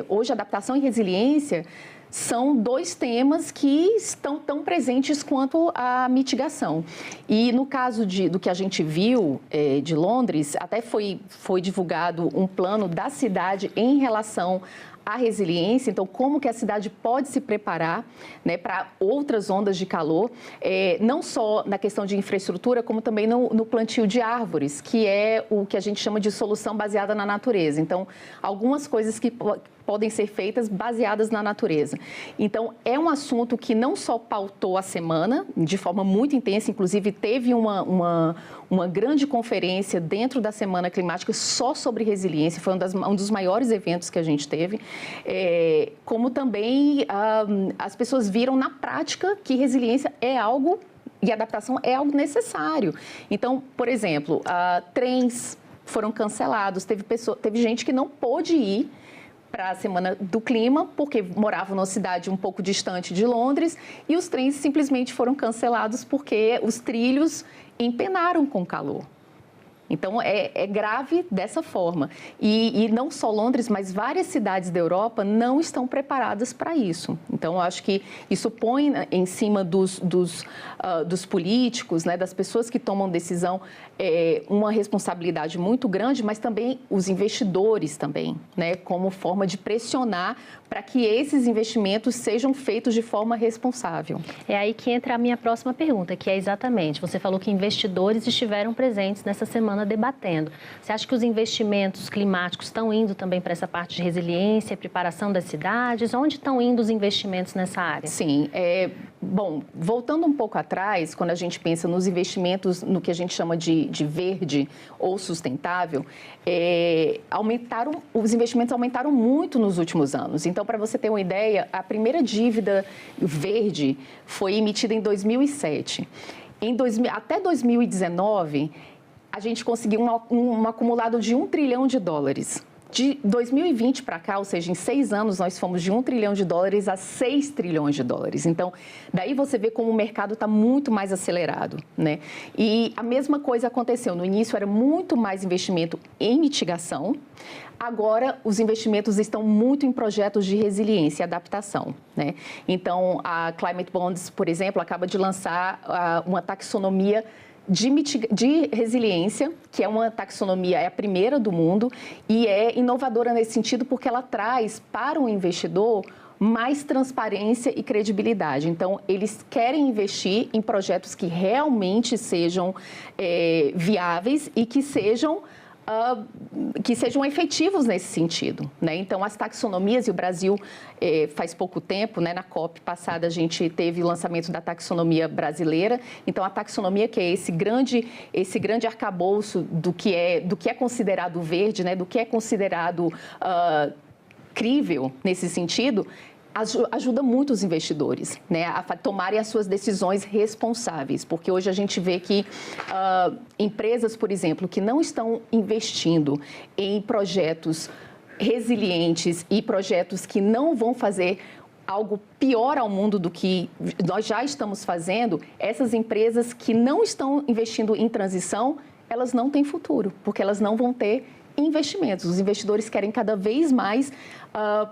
hoje adaptação e resiliência são dois temas que estão tão presentes quanto a mitigação. E no caso do que a gente viu de Londres, até foi divulgado um plano da cidade em relação à resiliência, então como que a cidade pode se preparar, né, para outras ondas de calor, não só na questão de infraestrutura, como também no plantio de árvores, que é o que a gente chama de solução baseada na natureza. Então, algumas coisas que podem ser feitas baseadas na natureza. Então, é um assunto que não só pautou a semana, de forma muito intensa, inclusive teve uma grande conferência dentro da Semana Climática só sobre resiliência, foi um dos maiores eventos que a gente teve, como também as pessoas viram na prática que resiliência é algo, e adaptação é algo necessário. Então, por exemplo, trens foram cancelados, teve gente que não pôde ir para a Semana do Clima, porque moravam numa cidade um pouco distante de Londres, e os trens simplesmente foram cancelados porque os trilhos empenaram com calor. Então, é grave dessa forma. E não só Londres, mas várias cidades da Europa não estão preparadas para isso. Então, eu acho que isso põe em cima dos políticos, né, das pessoas que tomam decisão, uma responsabilidade muito grande, mas também os investidores também, né, como forma de pressionar para que esses investimentos sejam feitos de forma responsável. É aí que entra a minha próxima pergunta, que é exatamente, você falou que investidores estiveram presentes nessa semana debatendo. Você acha que os investimentos climáticos estão indo também para essa parte de resiliência, preparação das cidades? Onde estão indo os investimentos nessa área? Sim, bom, voltando um pouco atrás, quando a gente pensa nos investimentos no que a gente chama de verde ou sustentável, os investimentos aumentaram muito nos últimos anos. Então, para você ter uma ideia, a primeira dívida verde foi emitida em 2007. Até 2019, a gente conseguiu um acumulado de $1 trilhão. De 2020 para cá, ou seja, em 6 anos, nós fomos de $1 trilhão a $6 trilhões. Então, daí você vê como o mercado está muito mais acelerado, né? E a mesma coisa aconteceu. No início, era muito mais investimento em mitigação. Agora, os investimentos estão muito em projetos de resiliência e adaptação, né? Então, a Climate Bonds, por exemplo, acaba de lançar uma taxonomia de resiliência, que é uma taxonomia, é a primeira do mundo e é inovadora nesse sentido porque ela traz para o investidor mais transparência e credibilidade. Então, eles querem investir em projetos que realmente sejam viáveis e que sejam efetivos nesse sentido, né? Então, as taxonomias, e o Brasil faz pouco tempo, né, na COP passada, a gente teve o lançamento da taxonomia brasileira. Então, a taxonomia, que é esse grande arcabouço do que é considerado verde, né, do que é considerado crível nesse sentido, ajuda muito os investidores, né, a tomarem as suas decisões responsáveis, porque hoje a gente vê que empresas, por exemplo, que não estão investindo em projetos resilientes e projetos que não vão fazer algo pior ao mundo do que nós já estamos fazendo, essas empresas que não estão investindo em transição, elas não têm futuro, porque elas não vão ter investimentos. Os investidores querem cada vez mais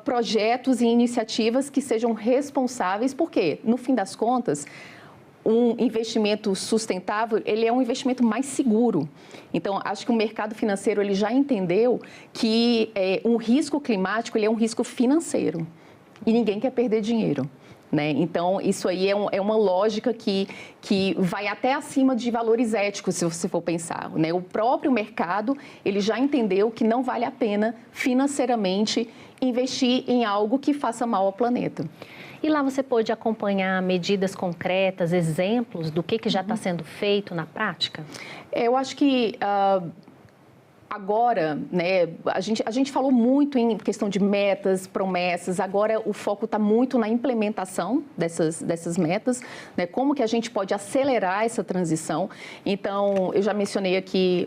projetos e iniciativas que sejam responsáveis, porque, no fim das contas, um investimento sustentável, ele é um investimento mais seguro. Então, acho que o mercado financeiro ele já entendeu que um risco climático ele é um risco financeiro e ninguém quer perder dinheiro. Né? Então, isso aí é uma lógica que vai até acima de valores éticos, se você for pensar. Né? O próprio mercado ele já entendeu que não vale a pena financeiramente investir em algo que faça mal ao planeta. E lá você pôde acompanhar medidas concretas, exemplos do que já está sendo feito na prática? Eu acho que agora, né, a gente falou muito em questão de metas, promessas, agora o foco está muito na implementação dessas metas, né, como que a gente pode acelerar essa transição. Então, eu já mencionei aqui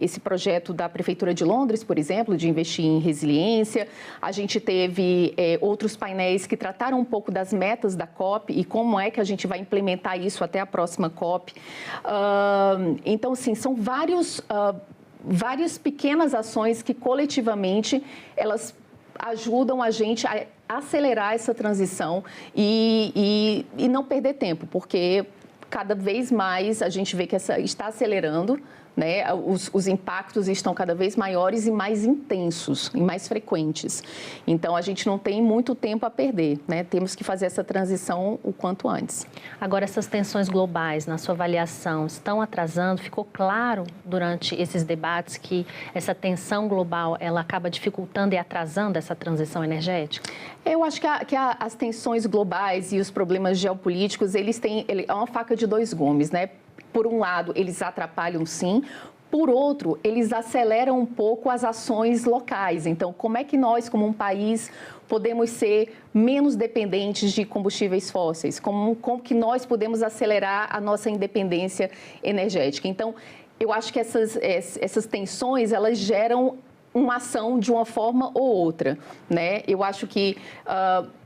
esse projeto da Prefeitura de Londres, por exemplo, de investir em resiliência. A gente teve outros painéis que trataram um pouco das metas da COP e como é que a gente vai implementar isso até a próxima COP. Então, assim, são várias pequenas ações que coletivamente elas ajudam a gente a acelerar essa transição e não perder tempo, porque cada vez mais a gente vê que está acelerando, né? Os impactos estão cada vez maiores e mais intensos e mais frequentes. Então, a gente não tem muito tempo a perder, né? Temos que fazer essa transição o quanto antes. Agora, essas tensões globais, na sua avaliação, estão atrasando? Ficou claro durante esses debates que essa tensão global ela acaba dificultando e atrasando essa transição energética? Eu acho que as tensões globais e os problemas geopolíticos, é uma faca de dois gumes, né? Por um lado, eles atrapalham sim, por outro, eles aceleram um pouco as ações locais. Então, como é que nós, como um país, podemos ser menos dependentes de combustíveis fósseis? Como que nós podemos acelerar a nossa independência energética? Então, eu acho que essas tensões, elas geram uma ação de uma forma ou outra, né? Eu acho que,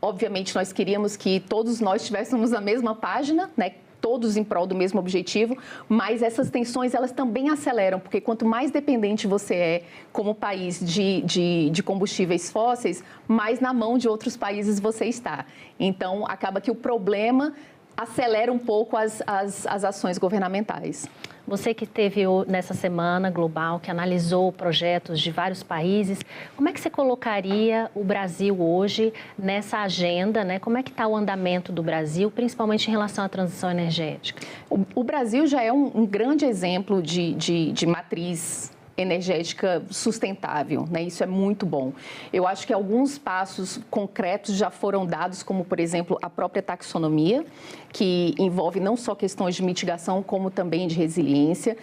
obviamente, nós queríamos que todos nós estivéssemos na mesma página, né? Todos em prol do mesmo objetivo, mas essas tensões elas também aceleram, porque quanto mais dependente você é como país de combustíveis fósseis, mais na mão de outros países você está. Então, acaba que o problema acelera um pouco as ações governamentais. Você que esteve nessa semana global, que analisou projetos de vários países, como é que você colocaria o Brasil hoje nessa agenda, né? Como é que está o andamento do Brasil, principalmente em relação à transição energética? O Brasil já é um grande exemplo de matriz energética sustentável, né? Isso é muito bom. Eu acho que alguns passos concretos já foram dados, como, por exemplo, a própria taxonomia, que envolve não só questões de mitigação, como também de resiliência.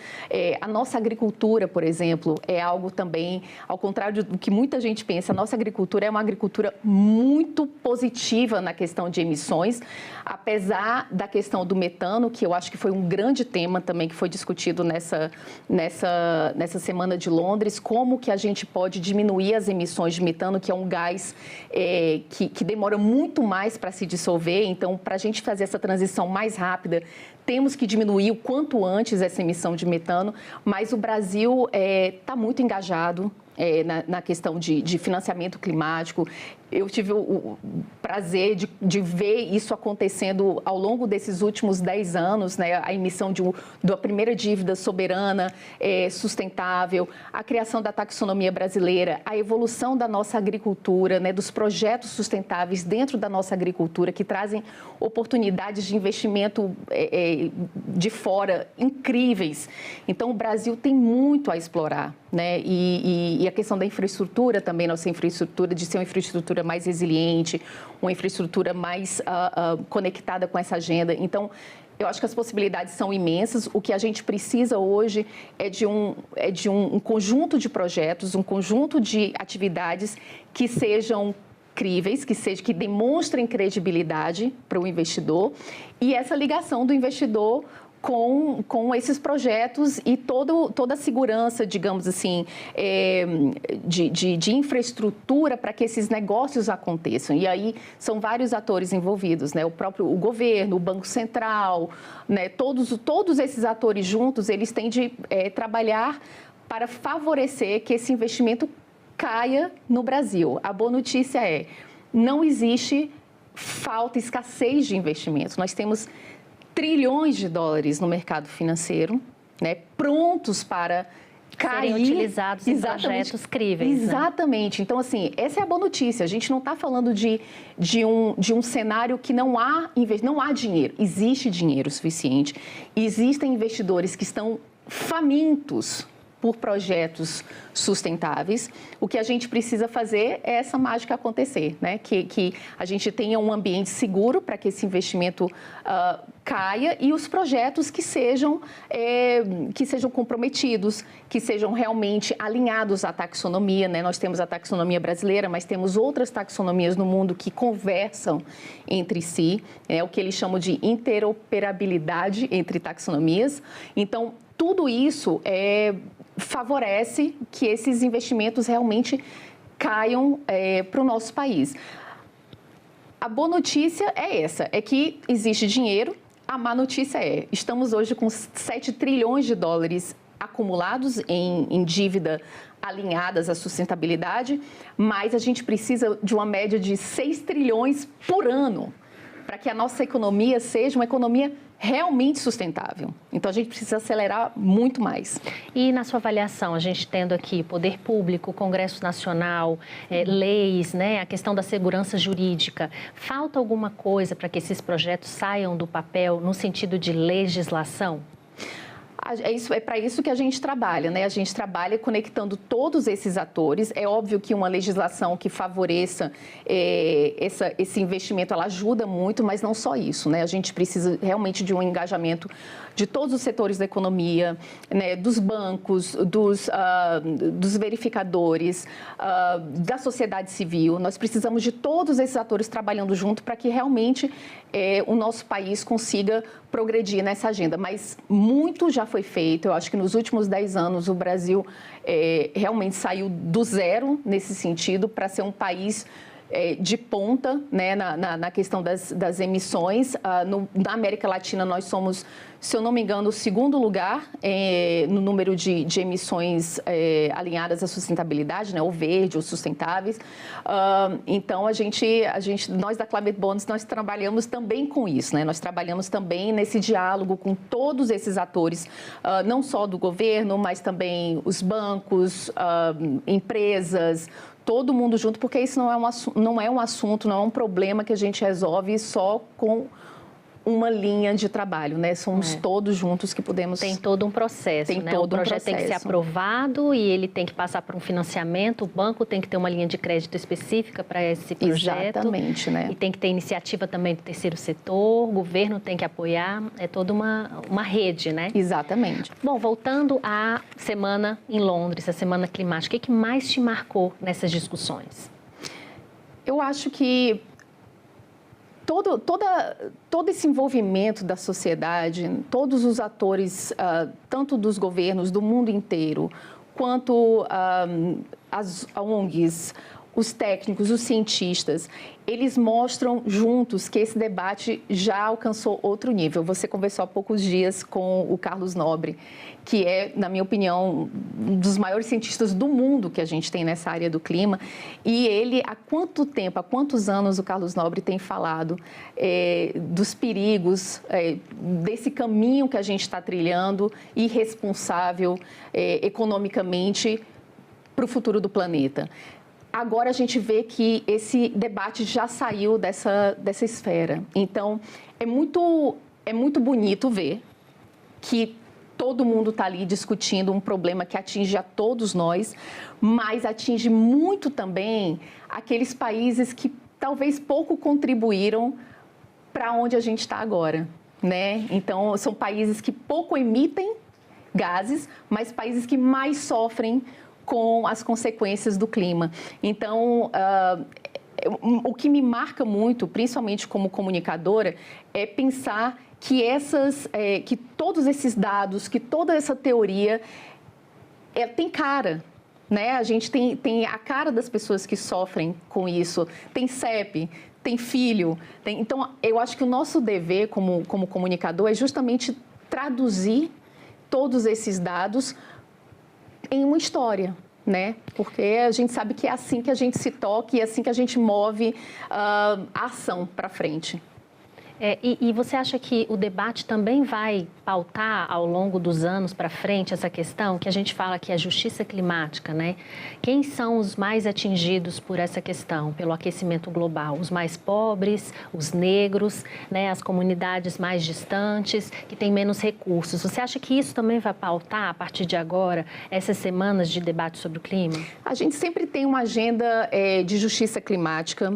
A nossa agricultura, por exemplo, é algo também, ao contrário do que muita gente pensa, a nossa agricultura é uma agricultura muito positiva na questão de emissões, apesar da questão do metano, que eu acho que foi um grande tema também que foi discutido nessa semana de Londres, como que a gente pode diminuir as emissões de metano, que é um gás que demora muito mais para se dissolver. Então, para a gente fazer essa transição mais rápida, temos que diminuir o quanto antes essa emissão de metano, mas o Brasil está muito engajado na questão de financiamento climático. Eu tive o prazer de ver isso acontecendo ao longo desses últimos 10 anos, né? A emissão da primeira dívida soberana sustentável, a criação da taxonomia brasileira, a evolução da nossa agricultura, né? Dos projetos sustentáveis dentro da nossa agricultura, que trazem oportunidades de investimento de fora incríveis. Então, o Brasil tem muito a explorar, né? E a questão da infraestrutura também, nossa infraestrutura, de ser uma infraestrutura mais resiliente, uma infraestrutura mais conectada com essa agenda. Então, eu acho que as possibilidades são imensas. O que a gente precisa hoje é de um conjunto de projetos, um conjunto de atividades que sejam críveis, que demonstrem credibilidade para o investidor e essa ligação do investidor com esses projetos e toda a segurança, digamos assim, de infraestrutura para que esses negócios aconteçam. E aí são vários atores envolvidos, né? O governo, o Banco Central, né? Todos esses atores juntos, eles têm de trabalhar para favorecer que esse investimento caia no Brasil. A boa notícia não existe escassez de investimentos. Nós temos trilhões de dólares no mercado financeiro, né, prontos para cair, serem utilizados em projetos críveis. Exatamente. Né? Então, assim, essa é a boa notícia. A gente não está falando de um cenário que não há dinheiro. Existe dinheiro suficiente. Existem investidores que estão famintos por projetos sustentáveis. O que a gente precisa fazer é essa mágica acontecer, né? Que a gente tenha um ambiente seguro para que esse investimento caia e os projetos que sejam comprometidos, que sejam realmente alinhados à taxonomia, né? Nós temos a taxonomia brasileira, mas temos outras taxonomias no mundo que conversam entre si, o que eles chamam de interoperabilidade entre taxonomias. Então, tudo isso favorece que esses investimentos realmente caiam para o nosso país. A boa notícia é essa, é que existe dinheiro. A má notícia estamos hoje com 7 trilhões de dólares acumulados em dívida alinhadas à sustentabilidade, mas a gente precisa de uma média de 6 trilhões por ano para que a nossa economia seja uma economia realmente sustentável. Então, a gente precisa acelerar muito mais. E na sua avaliação, a gente tendo aqui poder público, Congresso Nacional, leis, né, a questão da segurança jurídica, falta alguma coisa para que esses projetos saiam do papel no sentido de legislação? É para isso que a gente trabalha, né? A gente trabalha conectando todos esses atores. É óbvio que uma legislação que favoreça esse investimento, ela ajuda muito, mas não só isso, né? A gente precisa realmente de um engajamento de todos os setores da economia, né? Dos bancos, dos verificadores, da sociedade civil. Nós precisamos de todos esses atores trabalhando junto para que realmente o nosso país consiga progredir nessa agenda. Mas muito já foi feito. Eu acho que nos últimos 10 anos o Brasil realmente saiu do zero nesse sentido para ser um país de ponta, né, na questão das emissões. Na América Latina nós somos, se eu não me engano, o segundo lugar no número de emissões alinhadas à sustentabilidade, né, ou verde, ou sustentáveis. Então, nós da Climate Bonds, nós trabalhamos também com isso, né? Nós trabalhamos também nesse diálogo com todos esses atores, não só do governo, mas também os bancos, empresas, todo mundo junto, porque isso não é um assunto, não é um problema que a gente resolve só com uma linha de trabalho, né? Somos todos juntos que podemos... Tem todo um processo, né? O projeto tem que ser aprovado e ele tem que passar por um financiamento, o banco tem que ter uma linha de crédito específica para esse projeto. Exatamente, né? E tem que ter iniciativa também do terceiro setor, o governo tem que apoiar, é toda uma rede, né? Exatamente. Bom, voltando à semana em Londres, a semana climática, o que mais te marcou nessas discussões? Eu acho que todo esse envolvimento da sociedade, todos os atores, tanto dos governos do mundo inteiro, quanto as ONGs, os técnicos, os cientistas, eles mostram juntos que esse debate já alcançou outro nível. Você conversou há poucos dias com o Carlos Nobre, que é, na minha opinião, um dos maiores cientistas do mundo que a gente tem nessa área do clima. E ele, há quantos anos o Carlos Nobre tem falado dos perigos, desse caminho que a gente está trilhando, irresponsável economicamente, para o futuro do planeta. Agora a gente vê que esse debate já saiu dessa esfera. Então, é muito bonito ver que todo mundo está ali discutindo um problema que atinge a todos nós, mas atinge muito também aqueles países que talvez pouco contribuíram para onde a gente está agora, né? Então, são países que pouco emitem gases, mas países que mais sofrem com as consequências do clima. Então, o que me marca muito, principalmente como comunicadora, é pensar que que todos esses dados, que toda essa teoria tem cara, né? A gente tem a cara das pessoas que sofrem com isso, tem CEP, tem filho. Então, eu acho que o nosso dever como comunicador é justamente traduzir todos esses dados em uma história, né? Porque a gente sabe que é assim que a gente se toca e é assim que a gente move a ação para frente. E você acha que o debate também vai pautar ao longo dos anos para frente essa questão que a gente fala que é a justiça climática, né? Quem são os mais atingidos por essa questão, pelo aquecimento global? Os mais pobres, os negros, né? As comunidades mais distantes, que têm menos recursos. Você acha que isso também vai pautar, a partir de agora, essas semanas de debate sobre o clima? A gente sempre tem uma agenda de justiça climática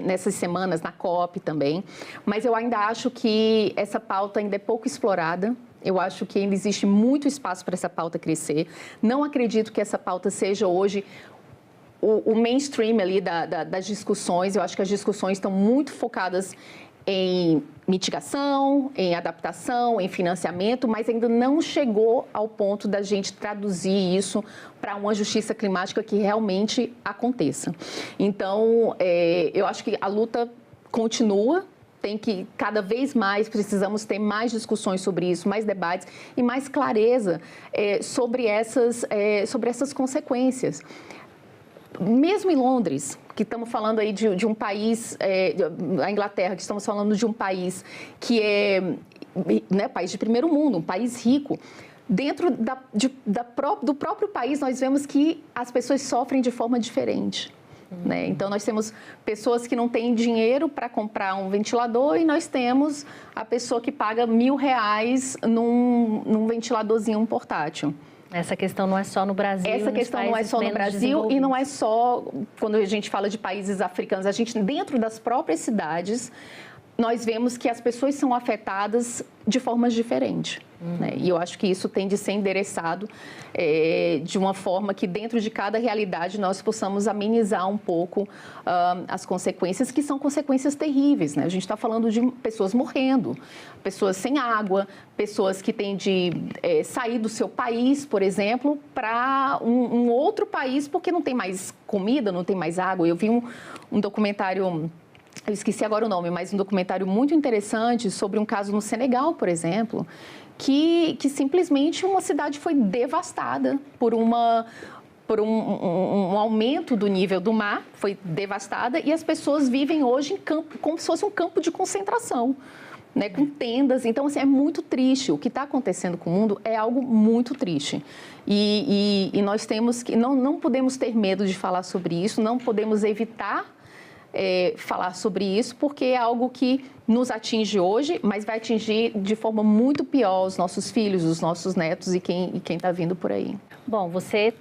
nessas semanas, na COP também, mas eu ainda acho que essa pauta ainda é pouco explorada. Eu acho que ainda existe muito espaço para essa pauta crescer. Não acredito que essa pauta seja hoje o mainstream ali das discussões. Eu acho que as discussões estão muito focadas em mitigação, em adaptação, em financiamento, mas ainda não chegou ao ponto da gente traduzir isso para uma justiça climática que realmente aconteça. Então, eu acho que a luta continua. Tem que, cada vez mais, precisamos ter mais discussões sobre isso, mais debates e mais clareza sobre essas consequências. Mesmo em Londres, que estamos falando aí de um país, a Inglaterra, que estamos falando de um país que é país de primeiro mundo, um país rico, dentro do próprio país nós vemos que as pessoas sofrem de forma diferente. Né? Então, nós temos pessoas que não têm dinheiro para comprar um ventilador e nós temos a pessoa que paga R$1.000 num ventiladorzinho portátil. Essa questão não é só no Brasil. Essa questão não é só no Brasil e não é só quando a gente fala de países africanos. A gente, dentro das próprias cidades, nós vemos que as pessoas são afetadas de formas diferentes. Né? E eu acho que isso tem de ser endereçado de uma forma que, dentro de cada realidade, nós possamos amenizar um pouco as consequências, que são consequências terríveis. Né? A gente está falando de pessoas morrendo, pessoas sem água, pessoas que têm de sair do seu país, por exemplo, para um outro país porque não tem mais comida, não tem mais água. Eu vi um documentário... Eu esqueci agora o nome, mas um documentário muito interessante sobre um caso no Senegal, por exemplo, que simplesmente uma cidade foi devastada por um aumento do nível do mar, foi devastada, e as pessoas vivem hoje em campo, como se fosse um campo de concentração, né, com tendas. Então, assim, é muito triste. O que está acontecendo com o mundo é algo muito triste. E nós temos que, não podemos ter medo de falar sobre isso, não podemos evitar falar sobre isso, porque é algo que nos atinge hoje, mas vai atingir de forma muito pior os nossos filhos, os nossos netos e quem está vindo por aí. Bom, você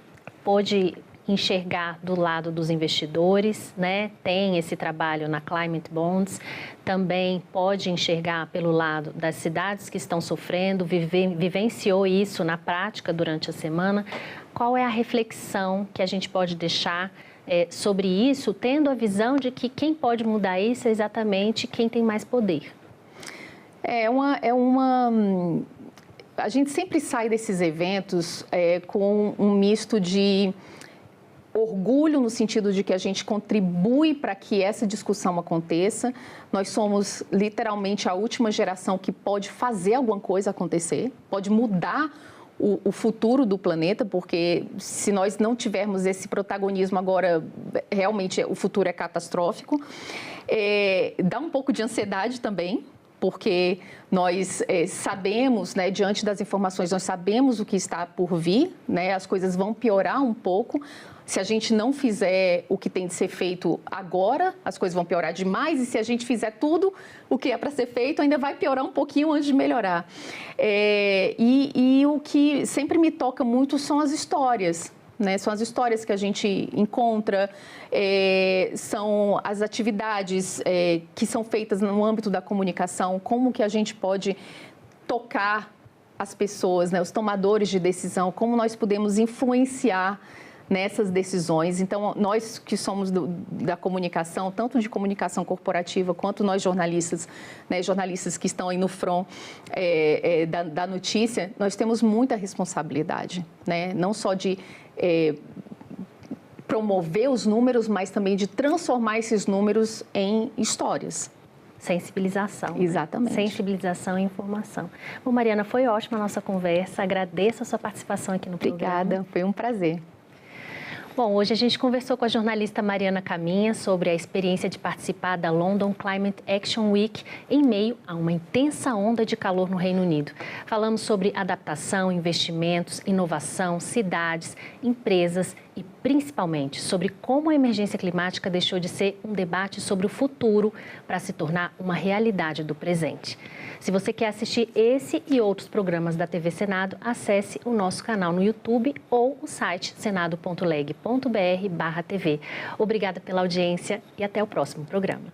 pôde enxergar do lado dos investidores, né? Tem esse trabalho na Climate Bonds, também pode enxergar pelo lado das cidades que estão sofrendo, vivenciou isso na prática durante a semana. Qual é a reflexão que a gente pode deixar sobre isso, tendo a visão de que quem pode mudar isso é exatamente quem tem mais poder? A gente sempre sai desses eventos com um misto de orgulho, no sentido de que a gente contribui para que essa discussão aconteça. Nós somos literalmente a última geração que pode fazer alguma coisa acontecer, pode mudar o futuro do planeta, porque se nós não tivermos esse protagonismo agora, realmente o futuro é catastrófico. Dá um pouco de ansiedade também, porque nós sabemos, né, diante das informações, nós sabemos o que está por vir, né, as coisas vão piorar um pouco. Se a gente não fizer o que tem de ser feito agora, as coisas vão piorar demais. E se a gente fizer tudo o que é para ser feito, ainda vai piorar um pouquinho antes de melhorar. E o que sempre me toca muito são as histórias. Né? São as histórias que a gente encontra, são as atividades que são feitas no âmbito da comunicação, como que a gente pode tocar as pessoas, né? Os tomadores de decisão, como nós podemos influenciar nessas decisões. Então, nós que somos da comunicação, tanto de comunicação corporativa quanto nós jornalistas, né, jornalistas que estão aí no front da notícia, nós temos muita responsabilidade, né? Não só de promover os números, mas também de transformar esses números em histórias. Sensibilização. Exatamente. Né? Sensibilização e informação. Bom, Mariana, foi ótima a nossa conversa. Agradeço a sua participação aqui no programa. Obrigada, foi um prazer. Bom, hoje a gente conversou com a jornalista Mariana Caminha sobre a experiência de participar da London Climate Action Week em meio a uma intensa onda de calor no Reino Unido. Falamos sobre adaptação, investimentos, inovação, cidades, empresas e principalmente sobre como a emergência climática deixou de ser um debate sobre o futuro para se tornar uma realidade do presente. Se você quer assistir esse e outros programas da TV Senado, acesse o nosso canal no YouTube ou o site senado.leg.br/TV. Obrigada pela audiência e até o próximo programa.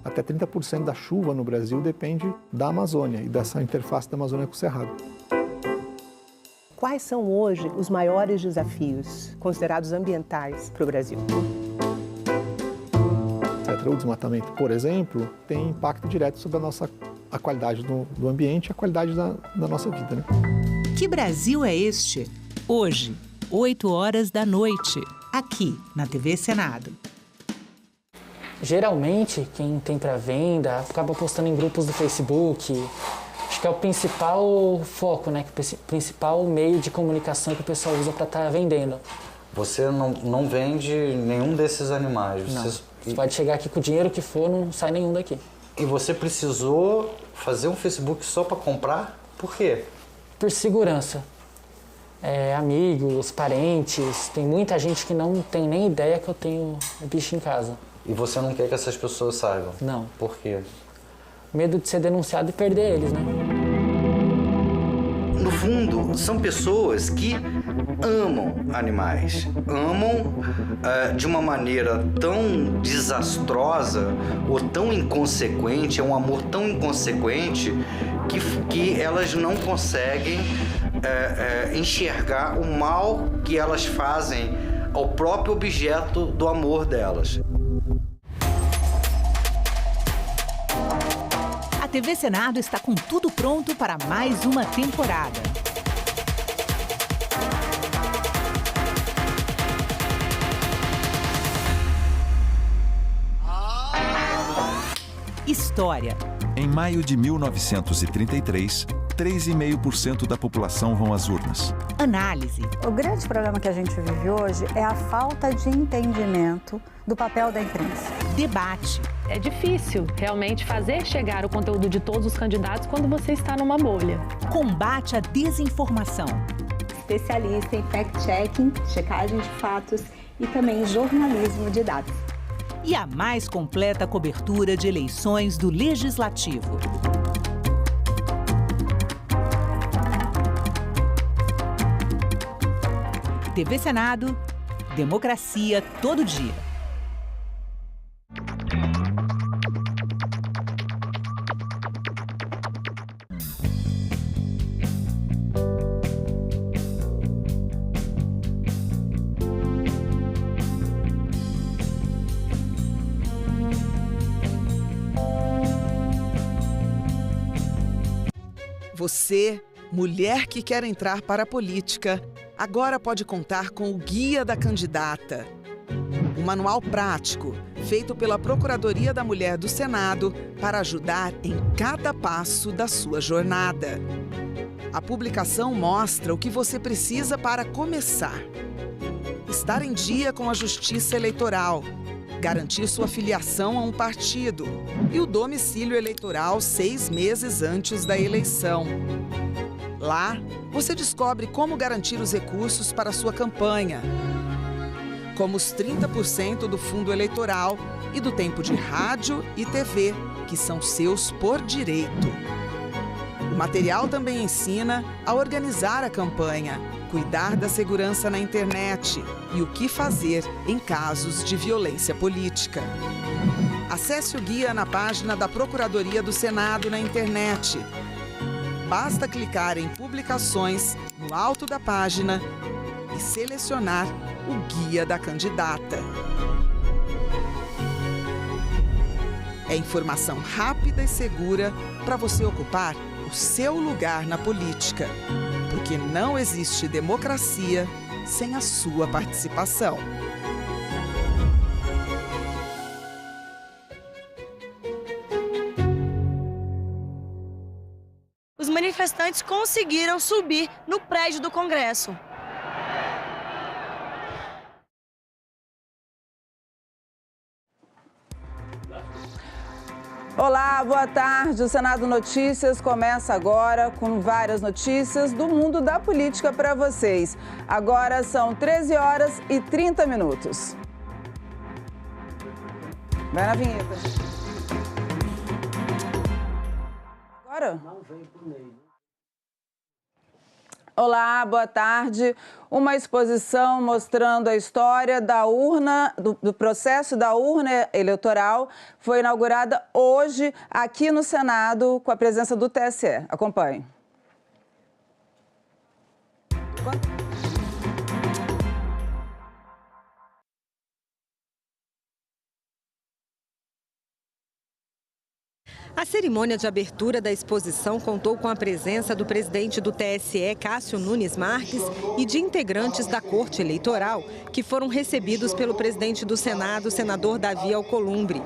Até 30% da chuva no Brasil depende da Amazônia e dessa interface da Amazônia com o Cerrado. Quais são hoje os maiores desafios considerados ambientais para o Brasil? O desmatamento, por exemplo, tem impacto direto sobre a qualidade do ambiente e a qualidade da nossa vida, né? Que Brasil é este? Hoje, 20h, aqui na TV Senado. Geralmente, quem tem para venda acaba postando em grupos do Facebook. Acho que é o principal foco, né? O principal meio de comunicação que o pessoal usa para estar vendendo. Você não vende nenhum desses animais? Não. Você pode chegar aqui com o dinheiro que for, não sai nenhum daqui. E você precisou fazer um Facebook só para comprar? Por quê? Por segurança. Amigos, parentes, tem muita gente que não tem nem ideia que eu tenho o bicho em casa. E você não quer que essas pessoas saibam? Não. Por quê? Medo de ser denunciado e perder eles, né? No fundo, são pessoas que amam animais. Amam de uma maneira tão desastrosa ou tão inconsequente, é um amor tão inconsequente que elas não conseguem enxergar o mal que elas fazem ao próprio objeto do amor delas. A TV Senado está com tudo pronto para mais uma temporada. História. Em maio de 1933, 3,5% da população vão às urnas. Análise. O grande problema que a gente vive hoje é a falta de entendimento do papel da imprensa. Debate. É difícil realmente fazer chegar o conteúdo de todos os candidatos quando você está numa bolha. Combate à desinformação. Especialista em fact-checking, checagem de fatos e também jornalismo de dados. E a mais completa cobertura de eleições do Legislativo. TV Senado, democracia todo dia. Você, mulher que quer entrar para a política, agora pode contar com o Guia da Candidata. Um manual prático, feito pela Procuradoria da Mulher do Senado para ajudar em cada passo da sua jornada. A publicação mostra o que você precisa para começar. Estar em dia com a Justiça Eleitoral, garantir sua filiação a um partido e o domicílio eleitoral 6 meses antes da eleição. Lá, você descobre como garantir os recursos para a sua campanha, como os 30% do fundo eleitoral e do tempo de rádio e TV, que são seus por direito. O material também ensina a organizar a campanha, cuidar da segurança na internet e o que fazer em casos de violência política. Acesse o guia na página da Procuradoria do Senado na internet. Basta clicar em Publicações no alto da página e selecionar o Guia da Candidata. É informação rápida e segura para você ocupar o seu lugar na política. porque não existe democracia sem a sua participação. Os manifestantes conseguiram subir no prédio do Congresso. Olá, boa tarde. O Senado Notícias começa agora com várias notícias do mundo da política para vocês. Agora são 13 horas e 30 minutos. Vai na vinheta. Agora? Não vem por meio. Olá, boa tarde. Uma exposição mostrando a história da urna, do processo da urna eleitoral, foi inaugurada hoje aqui no Senado com a presença do TSE. Acompanhe. A cerimônia de abertura da exposição contou com a presença do presidente do TSE, Cássio Nunes Marques, e de integrantes da Corte Eleitoral, que foram recebidos pelo presidente do Senado, senador Davi Alcolumbre.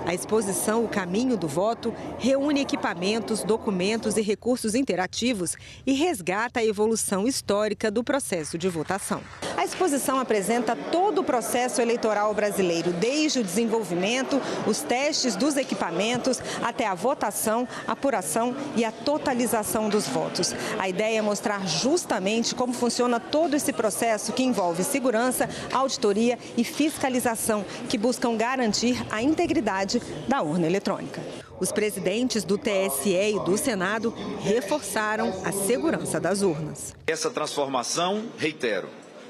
A exposição O Caminho do Voto reúne equipamentos, documentos e recursos interativos e resgata a evolução histórica do processo de votação. A exposição apresenta todo o processo eleitoral brasileiro, desde o desenvolvimento, os testes dos equipamentos, até a votação, apuração e a totalização dos votos. A ideia é mostrar justamente como funciona todo esse processo que envolve segurança, auditoria e fiscalização, que buscam garantir a integridade da urna eletrônica. Os presidentes do TSE e do Senado reforçaram a segurança das urnas. Essa transformação, reitero,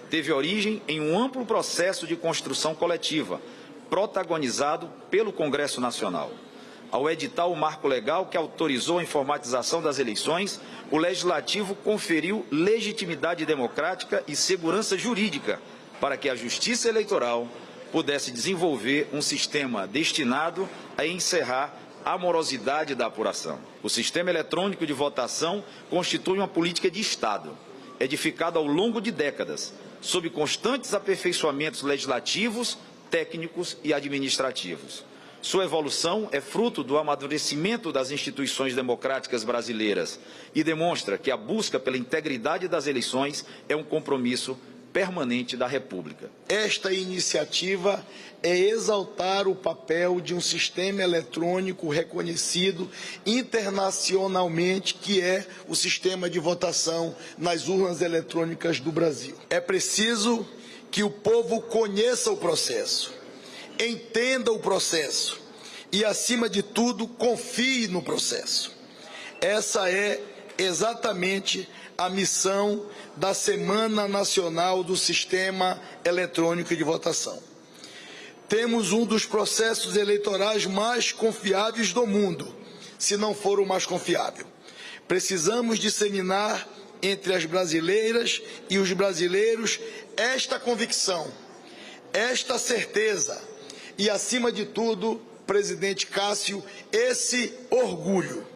teve origem em um amplo processo de construção coletiva, protagonizado pelo Congresso Nacional. Ao editar o marco legal que autorizou a informatização das eleições, o Legislativo conferiu legitimidade democrática e segurança jurídica para que a Justiça Eleitoral pudesse desenvolver um sistema destinado a encerrar a morosidade da apuração. O sistema eletrônico de votação constitui uma política de Estado, edificada ao longo de décadas, sob constantes aperfeiçoamentos legislativos, técnicos e administrativos. Sua evolução é fruto do amadurecimento das instituições democráticas brasileiras e demonstra que a busca pela integridade das eleições é um compromisso permanente da República. Esta iniciativa é exaltar o papel de um sistema eletrônico reconhecido internacionalmente, que é o sistema de votação nas urnas eletrônicas do Brasil. É preciso que o povo conheça o processo, entenda o processo e, acima de tudo, confie no processo. Essa é exatamente a missão da Semana Nacional do Sistema Eletrônico de Votação. Temos um dos processos eleitorais mais confiáveis do mundo, se não for o mais confiável. Precisamos disseminar entre as brasileiras e os brasileiros esta convicção, esta certeza e, acima de tudo, presidente Cássio, esse orgulho.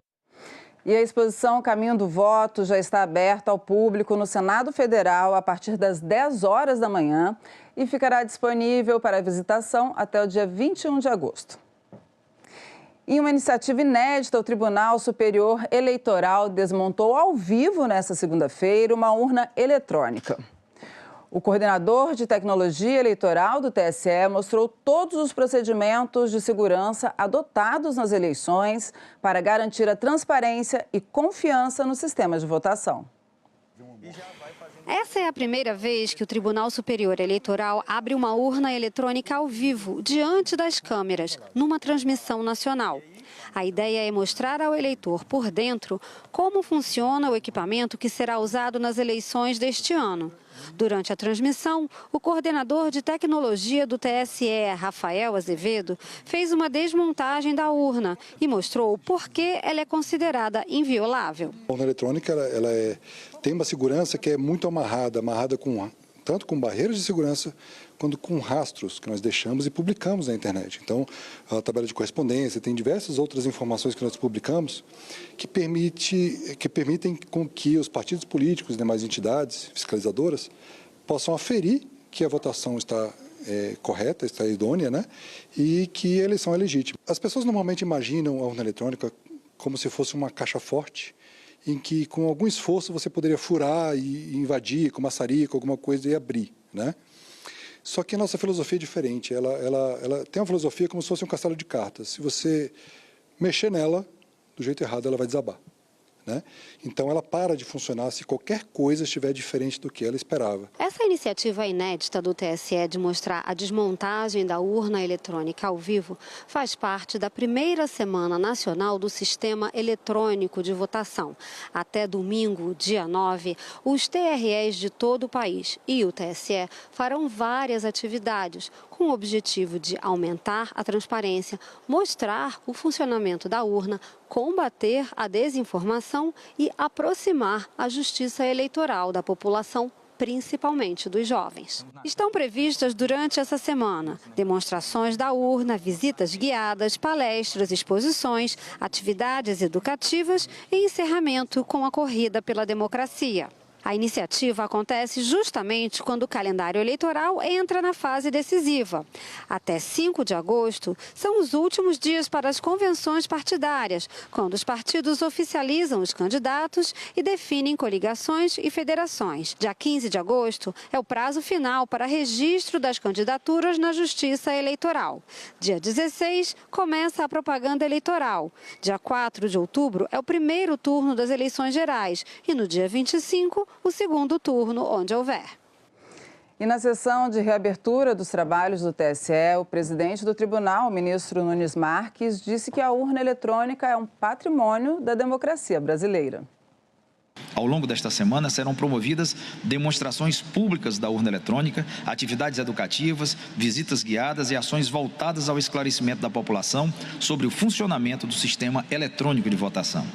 E a exposição Caminho do Voto já está aberta ao público no Senado Federal a partir das 10 horas da manhã e ficará disponível para visitação até o dia 21 de agosto. Em uma iniciativa inédita, o Tribunal Superior Eleitoral desmontou ao vivo nesta segunda-feira uma urna eletrônica. O coordenador de tecnologia eleitoral do TSE mostrou todos os procedimentos de segurança adotados nas eleições para garantir a transparência e confiança no sistema de votação. Essa é a primeira vez que o Tribunal Superior Eleitoral abre uma urna eletrônica ao vivo, diante das câmeras, numa transmissão nacional. A ideia é mostrar ao eleitor por dentro como funciona o equipamento que será usado nas eleições deste ano. Durante a transmissão, o coordenador de tecnologia do TSE, Rafael Azevedo, fez uma desmontagem da urna e mostrou por que ela é considerada inviolável. A urna eletrônica tem uma segurança que é muito amarrada tanto com barreiras de segurança quando com rastros que nós deixamos e publicamos na internet. Então, a tabela de correspondência, tem diversas outras informações que nós publicamos que permitem com que os partidos políticos e demais entidades fiscalizadoras possam aferir que a votação está correta, está idônea, né? E que a eleição é legítima. As pessoas normalmente imaginam a urna eletrônica como se fosse uma caixa forte, em que com algum esforço você poderia furar e invadir com maçarico, alguma coisa e abrir, né? Só que a nossa filosofia é diferente, ela tem uma filosofia como se fosse um castelo de cartas. Se você mexer nela, do jeito errado, ela vai desabar, né? Então, ela para de funcionar se qualquer coisa estiver diferente do que ela esperava. Essa iniciativa inédita do TSE de mostrar a desmontagem da urna eletrônica ao vivo faz parte da primeira semana nacional do Sistema Eletrônico de Votação. Até domingo, dia 9, os TREs de todo o país e o TSE farão várias atividades com o objetivo de aumentar a transparência, mostrar o funcionamento da urna, combater a desinformação e aproximar a justiça eleitoral da população, principalmente dos jovens. Estão previstas durante essa semana demonstrações da urna, visitas guiadas, palestras, exposições, atividades educativas e encerramento com a corrida pela democracia. A iniciativa acontece justamente quando o calendário eleitoral entra na fase decisiva. Até 5 de agosto são os últimos dias para as convenções partidárias, quando os partidos oficializam os candidatos e definem coligações e federações. Dia 15 de agosto é o prazo final para registro das candidaturas na Justiça Eleitoral. Dia 16 começa a propaganda eleitoral. Dia 4 de outubro é o primeiro turno das eleições gerais e no dia 25 o segundo turno, onde houver. E na sessão de reabertura dos trabalhos do TSE, o presidente do tribunal, o ministro Nunes Marques, disse que a urna eletrônica é um patrimônio da democracia brasileira. Ao longo desta semana serão promovidas demonstrações públicas da urna eletrônica, atividades educativas, visitas guiadas e ações voltadas ao esclarecimento da população sobre o funcionamento do sistema eletrônico de votação.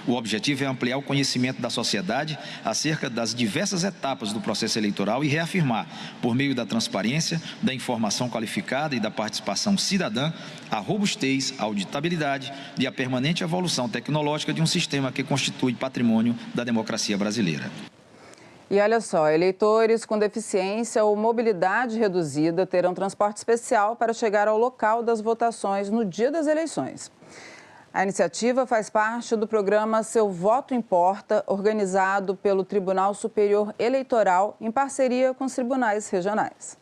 O objetivo é ampliar o conhecimento da sociedade acerca das diversas etapas do processo eleitoral e reafirmar, por meio da transparência, da informação qualificada e da participação cidadã, a robustez, a auditabilidade e a permanente evolução tecnológica de um sistema que constitui patrimônio da democracia brasileira. E olha só, eleitores com deficiência ou mobilidade reduzida terão transporte especial para chegar ao local das votações no dia das eleições. A iniciativa faz parte do programa Seu Voto Importa, organizado pelo Tribunal Superior Eleitoral em parceria com os tribunais regionais.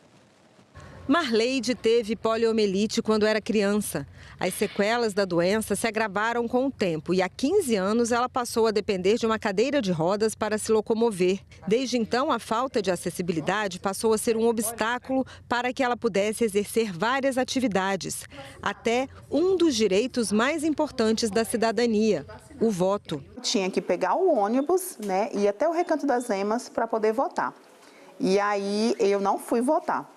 Marleide teve poliomielite quando era criança. As sequelas da doença se agravaram com o tempo e há 15 anos ela passou a depender de uma cadeira de rodas para se locomover. Desde então, a falta de acessibilidade passou a ser um obstáculo para que ela pudesse exercer várias atividades, até um dos direitos mais importantes da cidadania, o voto. Tinha que pegar o ônibus, né, e ir até o Recanto das Emas para poder votar. E aí eu não fui votar,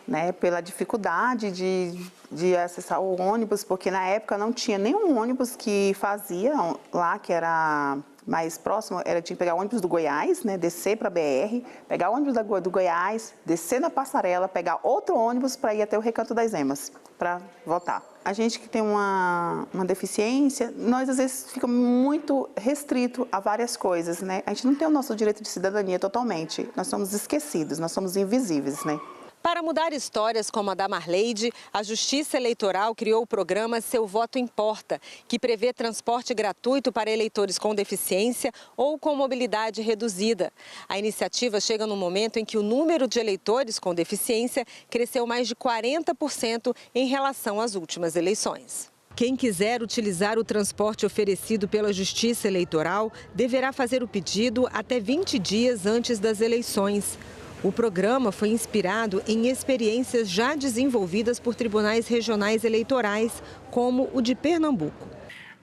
né, pela dificuldade de acessar o ônibus, porque na época não tinha nenhum ônibus que fazia lá, que era mais próximo, tinha que pegar o ônibus do Goiás, né, descer para a BR, pegar o ônibus do Goiás, descer na passarela, pegar outro ônibus para ir até o Recanto das Emas, para votar. A gente que tem uma deficiência, nós às vezes fica muito restrito a várias coisas, né? A gente não tem o nosso direito de cidadania totalmente, nós somos esquecidos, nós somos invisíveis, né? Para mudar histórias como a da Marleide, a Justiça Eleitoral criou o programa Seu Voto Importa, que prevê transporte gratuito para eleitores com deficiência ou com mobilidade reduzida. A iniciativa chega no momento em que o número de eleitores com deficiência cresceu mais de 40% em relação às últimas eleições. Quem quiser utilizar o transporte oferecido pela Justiça Eleitoral deverá fazer o pedido até 20 dias antes das eleições. O programa foi inspirado em experiências já desenvolvidas por tribunais regionais eleitorais, como o de Pernambuco.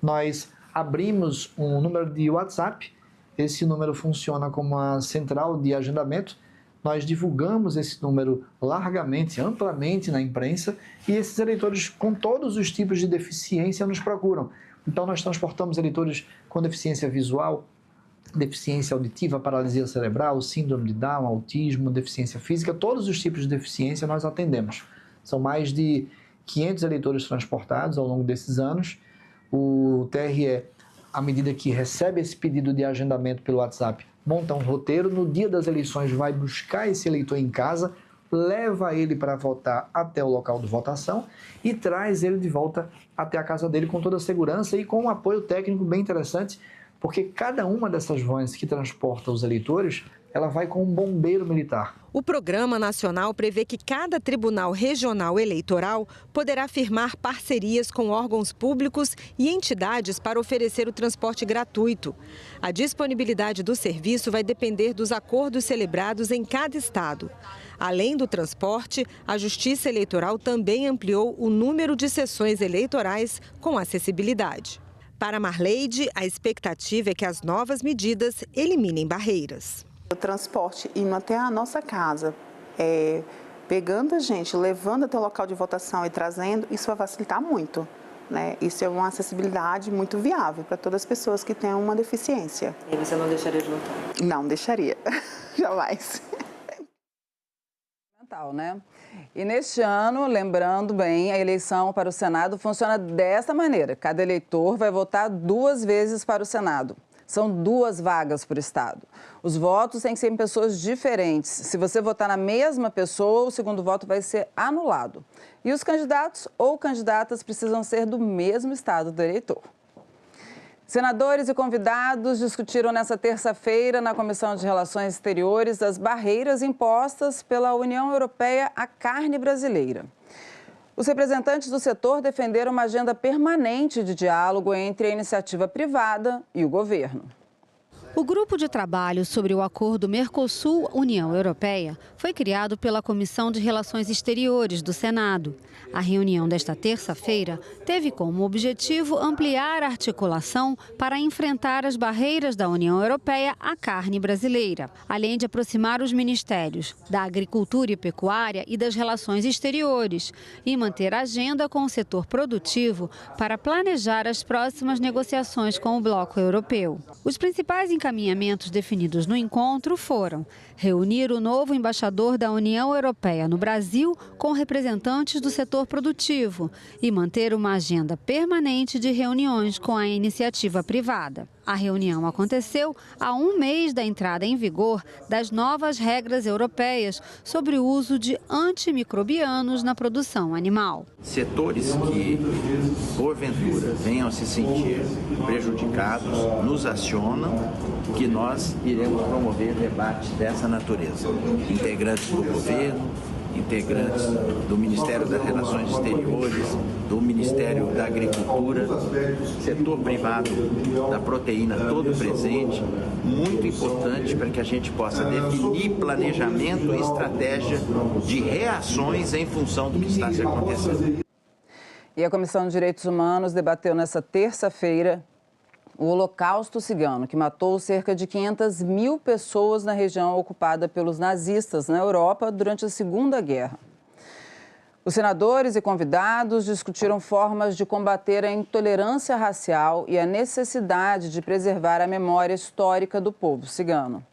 Nós abrimos um número de WhatsApp, esse número funciona como uma central de agendamento. Nós divulgamos esse número largamente, amplamente na imprensa e esses eleitores com todos os tipos de deficiência nos procuram. Então nós transportamos eleitores com deficiência visual, deficiência auditiva, paralisia cerebral, síndrome de Down, autismo, deficiência física, todos os tipos de deficiência nós atendemos. São mais de 500 eleitores transportados ao longo desses anos. O TRE, à medida que recebe esse pedido de agendamento pelo WhatsApp, monta um roteiro, no dia das eleições vai buscar esse eleitor em casa, leva ele para votar até o local de votação e traz ele de volta até a casa dele com toda a segurança e com um apoio técnico bem interessante, porque cada uma dessas vans que transporta os eleitores, ela vai com um bombeiro militar. O Programa Nacional prevê que cada Tribunal Regional Eleitoral poderá firmar parcerias com órgãos públicos e entidades para oferecer o transporte gratuito. A disponibilidade do serviço vai depender dos acordos celebrados em cada estado. Além do transporte, a Justiça Eleitoral também ampliou o número de sessões eleitorais com acessibilidade. Para Marleide, a expectativa é que as novas medidas eliminem barreiras. O transporte indo até a nossa casa, pegando a gente, levando até o local de votação e trazendo, isso vai facilitar muito, né? Isso é uma acessibilidade muito viável para todas as pessoas que têm uma deficiência. E você não deixaria de votar? Não deixaria, jamais. Né? E neste ano, lembrando bem, a eleição para o Senado funciona desta maneira. Cada eleitor vai votar 2 vezes para o Senado. São 2 vagas por estado. Os votos têm que ser em pessoas diferentes. Se você votar na mesma pessoa, o segundo voto vai ser anulado. E os candidatos ou candidatas precisam ser do mesmo estado do eleitor. Senadores e convidados discutiram nesta terça-feira na Comissão de Relações Exteriores as barreiras impostas pela União Europeia à carne brasileira. Os representantes do setor defenderam uma agenda permanente de diálogo entre a iniciativa privada e o governo. O grupo de trabalho sobre o acordo Mercosul-União Europeia foi criado pela Comissão de Relações Exteriores do Senado. A reunião desta terça-feira teve como objetivo ampliar a articulação para enfrentar as barreiras da União Europeia à carne brasileira, além de aproximar os ministérios da Agricultura e Pecuária e das Relações Exteriores e manter a agenda com o setor produtivo para planejar as próximas negociações com o bloco europeu. Os principais encaminhamentos definidos no encontro foram reunir o novo embaixador da União Europeia no Brasil com representantes do setor produtivo e manter uma agenda permanente de reuniões com a iniciativa privada. A reunião aconteceu há 1 mês da entrada em vigor das novas regras europeias sobre o uso de antimicrobianos na produção animal. Setores que, porventura, venham a se sentir prejudicados, nos acionam, que nós iremos promover debates dessa natureza. Integrantes do governo, integrantes do Ministério das Relações Exteriores, do Ministério da Agricultura, setor privado da proteína todo presente, muito importante para que a gente possa definir planejamento e estratégia de reações em função do que está se acontecendo. E a Comissão de Direitos Humanos debateu nesta terça-feira o Holocausto Cigano, que matou cerca de 500 mil pessoas na região ocupada pelos nazistas na Europa durante a Segunda Guerra. Os senadores e convidados discutiram formas de combater a intolerância racial e a necessidade de preservar a memória histórica do povo cigano.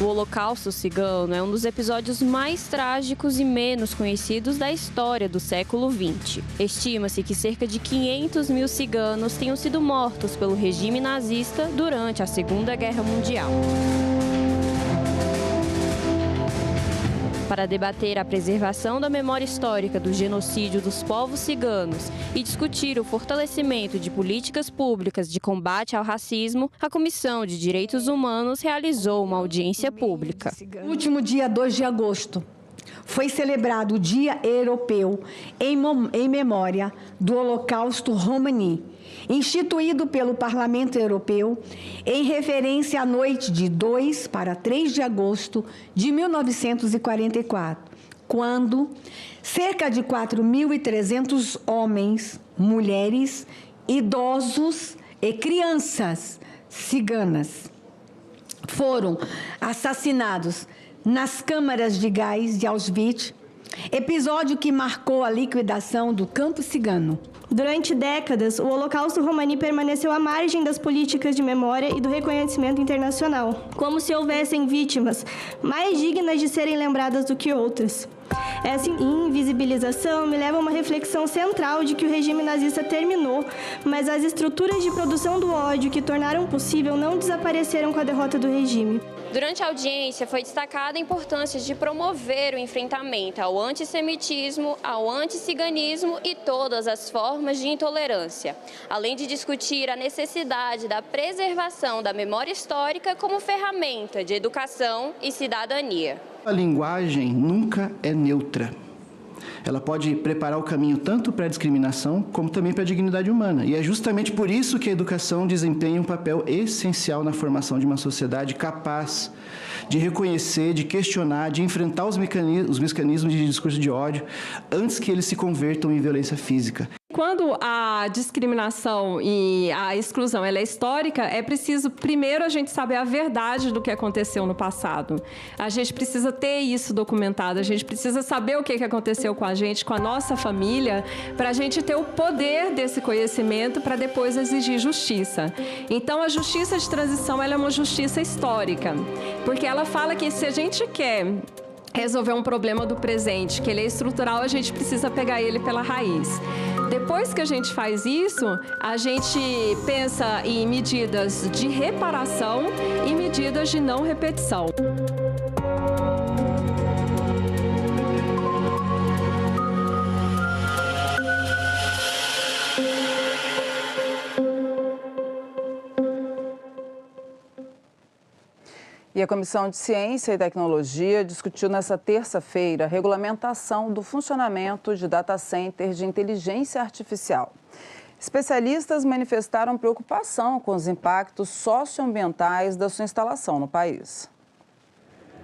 O Holocausto Cigano é um dos episódios mais trágicos e menos conhecidos da história do século XX. Estima-se que cerca de 500 mil ciganos tenham sido mortos pelo regime nazista durante a Segunda Guerra Mundial. Para debater a preservação da memória histórica do genocídio dos povos ciganos e discutir o fortalecimento de políticas públicas de combate ao racismo, a Comissão de Direitos Humanos realizou uma audiência pública. No último dia 2 de agosto, foi celebrado o Dia Europeu em memória do Holocausto Romani, instituído pelo Parlamento Europeu em referência à noite de 2 para 3 de agosto de 1944, quando cerca de 4.300 homens, mulheres, idosos e crianças ciganas foram assassinados nas câmaras de gás de Auschwitz, Episódio que marcou a liquidação do campo cigano. Durante décadas, o Holocausto Romani permaneceu à margem das políticas de memória e do reconhecimento internacional, como se houvessem vítimas mais dignas de serem lembradas do que outras. Essa invisibilização me leva a uma reflexão central de que o regime nazista terminou, mas as estruturas de produção do ódio que tornaram possível não desapareceram com a derrota do regime. Durante a audiência, foi destacada a importância de promover o enfrentamento ao antissemitismo, ao anticiganismo e todas as formas de intolerância, além de discutir a necessidade da preservação da memória histórica como ferramenta de educação e cidadania. A linguagem nunca é neutra. Ela pode preparar o caminho tanto para a discriminação como também para a dignidade humana. E é justamente por isso que a educação desempenha um papel essencial na formação de uma sociedade capaz de reconhecer, de questionar, de enfrentar os mecanismos de discurso de ódio antes que eles se convertam em violência física. Quando a discriminação e a exclusão ela é histórica, é preciso primeiro a gente saber a verdade do que aconteceu no passado. A gente precisa ter isso documentado, a gente precisa saber o que aconteceu com a gente, com a nossa família, para a gente ter o poder desse conhecimento para depois exigir justiça. Então, a justiça de transição ela é uma justiça histórica, porque ela fala que se a gente quer resolver um problema do presente, que ele é estrutural, a gente precisa pegar ele pela raiz. Depois que a gente faz isso, a gente pensa em medidas de reparação e medidas de não repetição. E a Comissão de Ciência e Tecnologia discutiu nesta terça-feira a regulamentação do funcionamento de data centers de inteligência artificial. Especialistas manifestaram preocupação com os impactos socioambientais da sua instalação no país.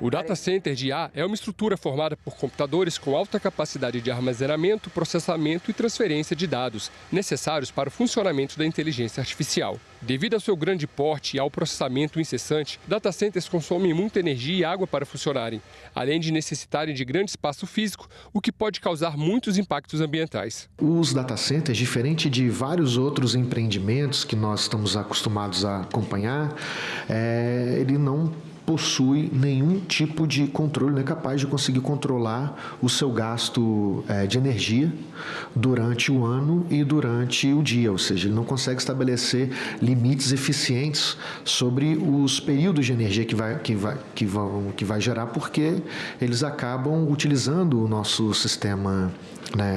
O data center de IA é uma estrutura formada por computadores com alta capacidade de armazenamento, processamento e transferência de dados, necessários para o funcionamento da inteligência artificial. Devido ao seu grande porte e ao processamento incessante, data centers consomem muita energia e água para funcionarem, além de necessitarem de grande espaço físico, o que pode causar muitos impactos ambientais. Os data centers, diferente de vários outros empreendimentos que nós estamos acostumados a acompanhar, ele não possui nenhum tipo de controle, não é capaz de conseguir controlar o seu gasto de energia durante o ano e durante o dia, ou seja, ele não consegue estabelecer limites eficientes sobre os períodos de energia que vai gerar, porque eles acabam utilizando o nosso sistema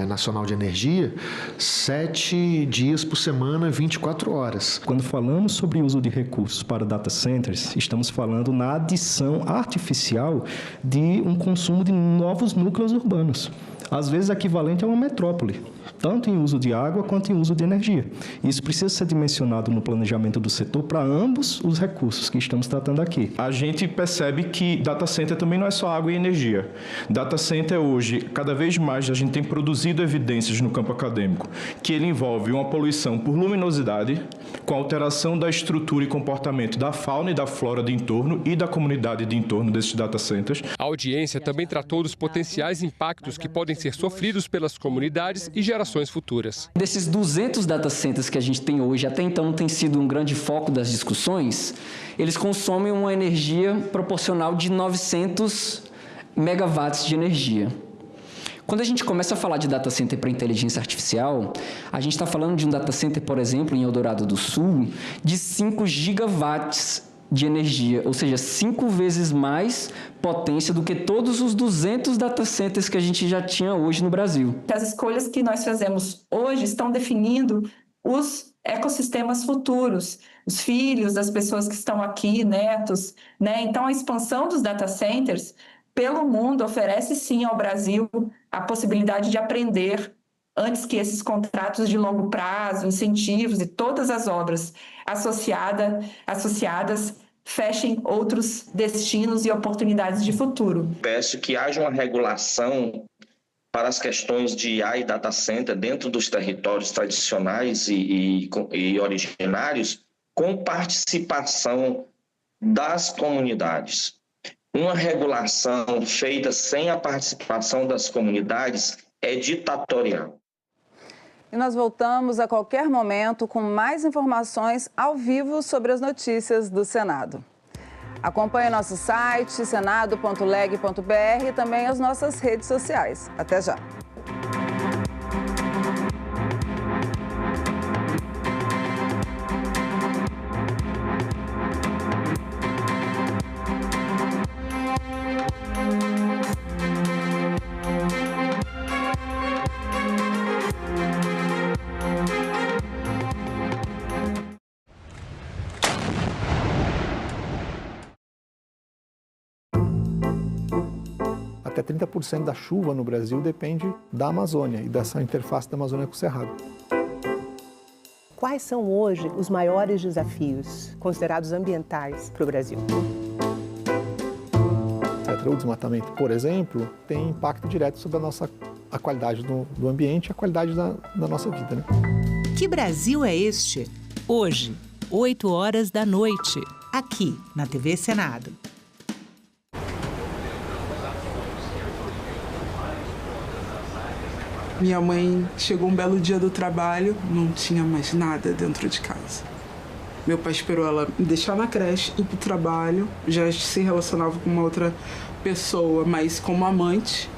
nacional de energia 7 dias por semana, 24 horas. Quando falamos sobre o uso de recursos para data centers, estamos falando na adição artificial de um consumo de novos núcleos urbanos, às vezes equivalente a uma metrópole, tanto em uso de água quanto em uso de energia. Isso precisa ser dimensionado no planejamento do setor para ambos os recursos que estamos tratando aqui. A gente percebe que data center também não é só água e energia. Data center hoje, cada vez mais a gente tem produzido evidências no campo acadêmico que ele envolve uma poluição por luminosidade, com alteração da estrutura e comportamento da fauna e da flora de entorno e da comunidade de entorno desses data centers. A audiência também tratou dos potenciais impactos que podem ser sofridos pelas comunidades e gerações futuras. Desses 200 data centers que a gente tem hoje, até então tem sido um grande foco das discussões, eles consomem uma energia proporcional de 900 megawatts de energia. Quando a gente começa a falar de data center para inteligência artificial, a gente está falando de um data center, por exemplo, em Eldorado do Sul, de 5 gigawatts de energia, ou seja, 5 vezes mais potência do que todos os 200 data centers que a gente já tinha hoje no Brasil. As escolhas que nós fazemos hoje estão definindo os ecossistemas futuros, os filhos das pessoas que estão aqui, netos, né? Então, a expansão dos data centers pelo mundo oferece sim ao Brasil a possibilidade de aprender antes que esses contratos de longo prazo, incentivos e todas as obras associadas fechem outros destinos e oportunidades de futuro. Peço que haja uma regulação para as questões de IA e data center dentro dos territórios tradicionais e originários, com participação das comunidades. Uma regulação feita sem a participação das comunidades é ditatorial. E nós voltamos a qualquer momento com mais informações ao vivo sobre as notícias do Senado. Acompanhe nosso site, senado.leg.br e também as nossas redes sociais. Até já! Até 30% da chuva no Brasil depende da Amazônia e dessa interface da Amazônia com o Cerrado. Quais são hoje os maiores desafios considerados ambientais para o Brasil? O desmatamento, por exemplo, tem impacto direto sobre a qualidade do ambiente e a qualidade da nossa vida, né? Que Brasil é este? Hoje, 20h, aqui na TV Senado. Minha mãe chegou um belo dia do trabalho, não tinha mais nada dentro de casa. Meu pai esperou ela me deixar na creche, ir pro trabalho, já se relacionava com uma outra pessoa, mas como amante.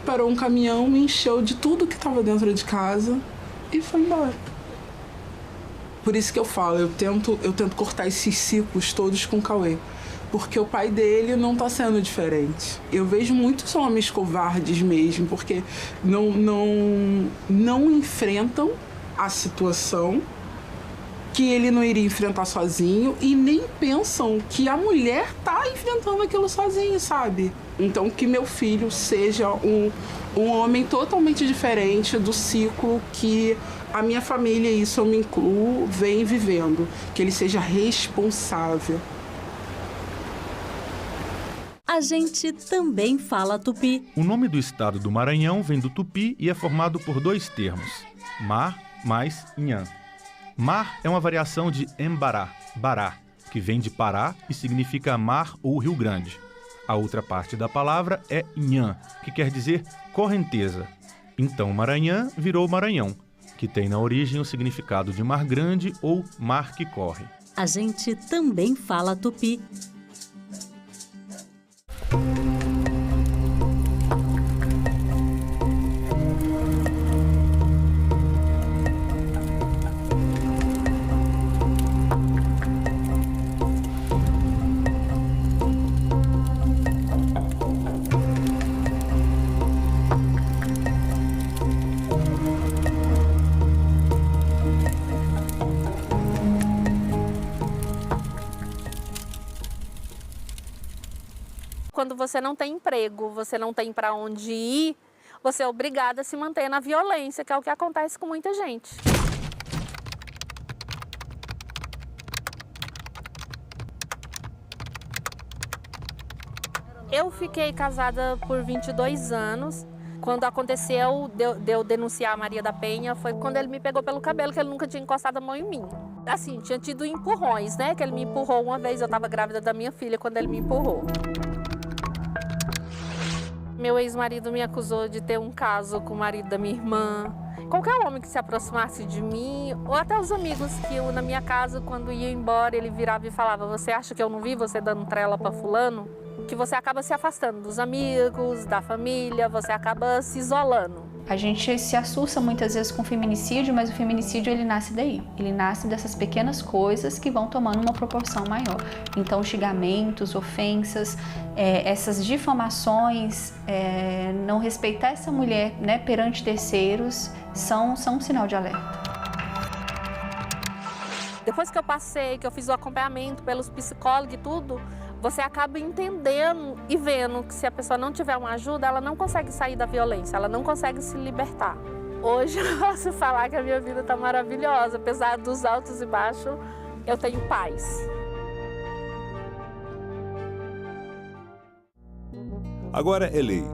Parou um caminhão, me encheu de tudo que estava dentro de casa e foi embora. Por isso que eu falo, eu tento cortar esses ciclos todos com o Cauê. Porque o pai dele não está sendo diferente. Eu vejo muitos homens covardes mesmo, porque não enfrentam a situação que ele não iria enfrentar sozinho e nem pensam que a mulher está enfrentando aquilo sozinho, sabe? Então que meu filho seja um homem totalmente diferente do ciclo que a minha família, e isso eu me incluo, vem vivendo. Que ele seja responsável. A gente também fala tupi. O nome do estado do Maranhão vem do tupi e é formado por dois termos, mar mais inhã. Mar é uma variação de embará, bará, que vem de Pará e significa mar ou Rio Grande. A outra parte da palavra é inhã, que quer dizer correnteza. Então Maranhão virou Maranhão, que tem na origem o significado de mar grande ou mar que corre. A gente também fala tupi. Quando você não tem emprego, você não tem para onde ir, você é obrigada a se manter na violência, que é o que acontece com muita gente. Eu fiquei casada por 22 anos. Quando aconteceu de eu denunciar a Maria da Penha, foi quando ele me pegou pelo cabelo, que ele nunca tinha encostado a mão em mim. Assim, tinha tido empurrões, né? Que ele me empurrou uma vez, eu estava grávida da minha filha quando ele me empurrou. Meu ex-marido me acusou de ter um caso com o marido da minha irmã. Qualquer homem que se aproximasse de mim, ou até os amigos que eu, na minha casa, quando ia embora, ele virava e falava: você acha que eu não vi você dando trela para fulano? Que você acaba se afastando dos amigos, da família, você acaba se isolando. A gente se assusta muitas vezes com o feminicídio, mas o feminicídio ele nasce daí. Ele nasce dessas pequenas coisas que vão tomando uma proporção maior. Então, xingamentos, ofensas, essas difamações, não respeitar essa mulher, né, perante terceiros, são um sinal de alerta. Depois que eu passei, que eu fiz o acompanhamento pelos psicólogos e tudo, você acaba entendendo e vendo que se a pessoa não tiver uma ajuda, ela não consegue sair da violência, ela não consegue se libertar. Hoje eu posso falar que a minha vida está maravilhosa, apesar dos altos e baixos, eu tenho paz. Agora é lei.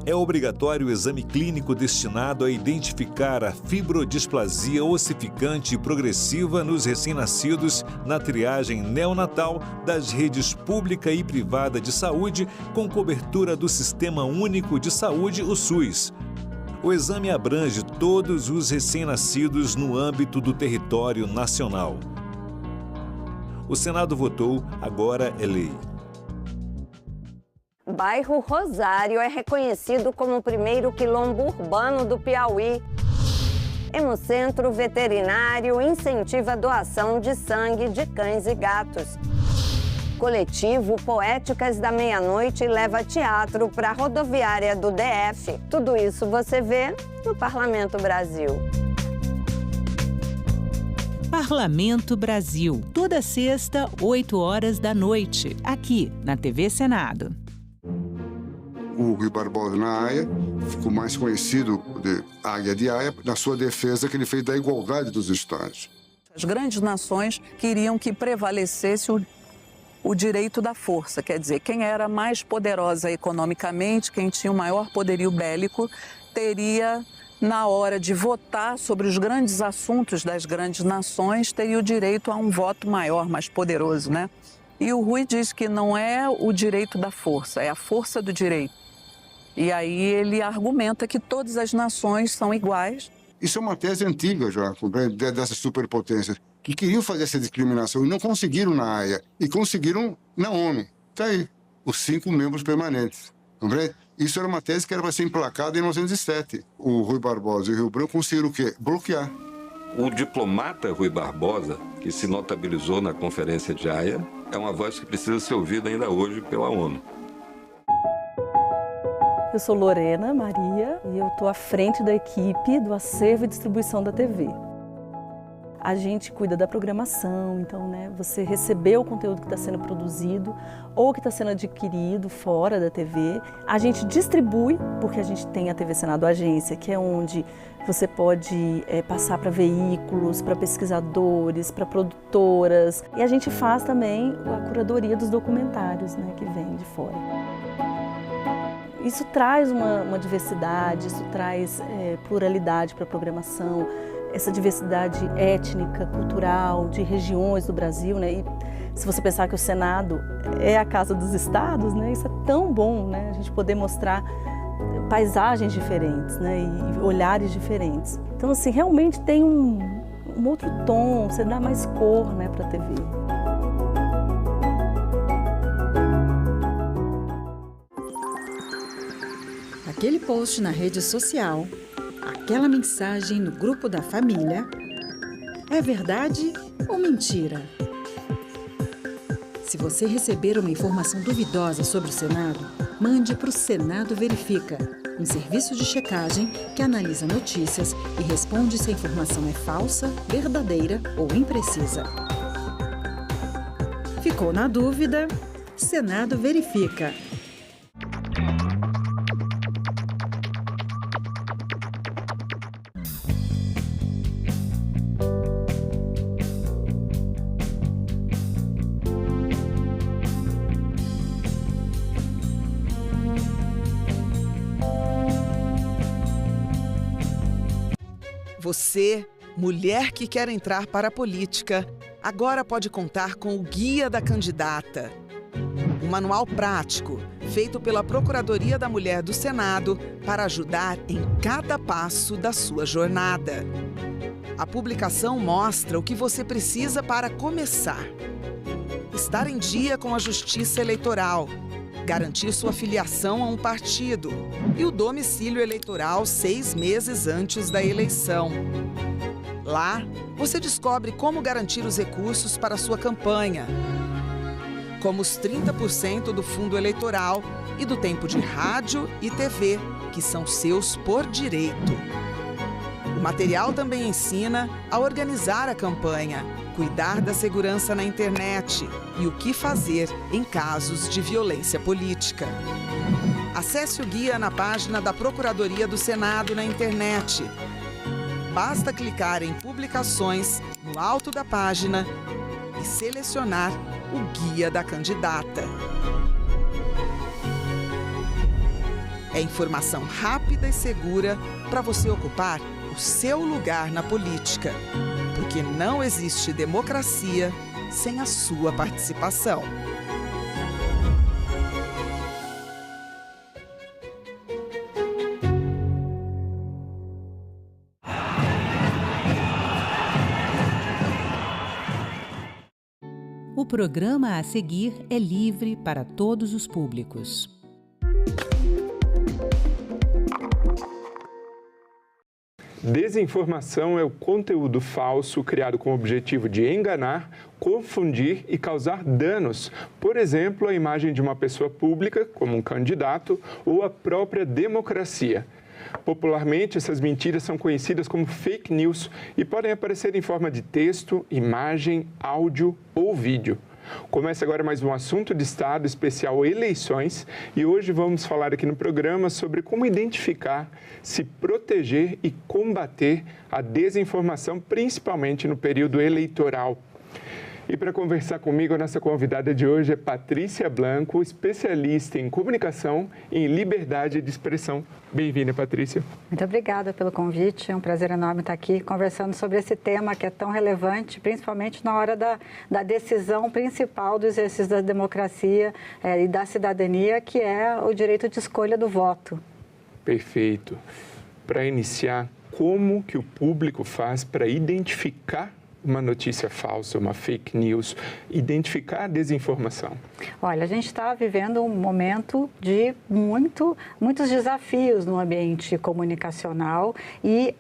É obrigatório o exame clínico destinado a identificar a fibrodisplasia ossificante progressiva nos recém-nascidos na triagem neonatal das redes pública e privada de saúde com cobertura do Sistema Único de Saúde, o SUS. O exame abrange todos os recém-nascidos no âmbito do território nacional. O Senado votou, agora é lei. Bairro Rosário é reconhecido como o primeiro quilombo urbano do Piauí. Hemocentro Veterinário incentiva a doação de sangue de cães e gatos. Coletivo Poéticas da Meia-Noite leva teatro para a rodoviária do DF. Tudo isso você vê no Parlamento Brasil. Parlamento Brasil, toda sexta, 8 horas da noite, aqui na TV Senado. O Rui Barbosa na Haia ficou mais conhecido de Águia de Haia na sua defesa que ele fez da igualdade dos estados. As grandes nações queriam que prevalecesse o direito da força, quer dizer, quem era mais poderosa economicamente, quem tinha o maior poderio bélico, teria, na hora de votar sobre os grandes assuntos das grandes nações, teria o direito a um voto maior, mais poderoso, né? E o Rui diz que não é o direito da força, é a força do direito. E aí ele argumenta que todas as nações são iguais. Isso é uma tese antiga já, dessas superpotências, que queriam fazer essa discriminação e não conseguiram na Haia, e conseguiram na ONU. Está aí, os 5 membros permanentes. Compreende? Isso era uma tese que era para ser emplacada em 1907. O Rui Barbosa e o Rio Branco conseguiram o quê? Bloquear. O diplomata Rui Barbosa, que se notabilizou na Conferência de Haia, é uma voz que precisa ser ouvida ainda hoje pela ONU. Eu sou Lorena Maria e eu estou à frente da equipe do acervo e distribuição da TV. A gente cuida da programação, então, você recebeu o conteúdo que está sendo produzido ou que está sendo adquirido fora da TV. A gente distribui, porque a gente tem a TV Senado Agência, que é onde você pode passar para veículos, para pesquisadores, para produtoras. E a gente faz também a curadoria dos documentários, que vem de fora. Isso traz uma diversidade, isso traz pluralidade para a programação, essa diversidade étnica, cultural, de regiões do Brasil, E se você pensar que o Senado é a casa dos estados, isso é tão bom, A gente poder mostrar paisagens diferentes, E olhares diferentes. Então, assim, realmente tem um outro tom, você dá mais cor, para a TV. Aquele post na rede social, aquela mensagem no grupo da família, é verdade ou mentira? Se você receber uma informação duvidosa sobre o Senado, mande para o Senado Verifica, um serviço de checagem que analisa notícias e responde se a informação é falsa, verdadeira ou imprecisa. Ficou na dúvida? Senado Verifica. Você, mulher que quer entrar para a política, agora pode contar com o Guia da Candidata. Um manual prático, feito pela Procuradoria da Mulher do Senado para ajudar em cada passo da sua jornada. A publicação mostra o que você precisa para começar. Estar em dia com a Justiça Eleitoral, garantir sua filiação a um partido e o domicílio eleitoral 6 meses antes da eleição. Lá, você descobre como garantir os recursos para a sua campanha, como os 30% do fundo eleitoral e do tempo de rádio e TV, que são seus por direito. O material também ensina a organizar a campanha, cuidar da segurança na internet e o que fazer em casos de violência política. Acesse o guia na página da Procuradoria do Senado na internet. Basta clicar em Publicações no alto da página e selecionar o Guia da Candidata. É informação rápida e segura para você ocupar o seu lugar na política. Porque não existe democracia sem a sua participação. O programa a seguir é livre para todos os públicos. Desinformação é o conteúdo falso criado com o objetivo de enganar, confundir e causar danos, por exemplo, a imagem de uma pessoa pública, como um candidato, ou a própria democracia. Popularmente, essas mentiras são conhecidas como fake news e podem aparecer em forma de texto, imagem, áudio ou vídeo. Começa agora mais um assunto de Estado especial eleições e hoje vamos falar aqui no programa sobre como identificar, se proteger e combater a desinformação, principalmente no período eleitoral. E para conversar comigo, a nossa convidada de hoje é Patrícia Blanco, especialista em comunicação e em liberdade de expressão. Bem-vinda, Patrícia. Muito obrigada pelo convite. É um prazer enorme estar aqui conversando sobre esse tema que é tão relevante, principalmente na hora da decisão principal do exercício da democracia e da cidadania, que é o direito de escolha do voto. Perfeito. Para iniciar, como que o público faz para identificar uma notícia falsa, uma fake news, identificar a desinformação? Olha, a gente está vivendo um momento de muitos desafios no ambiente comunicacional e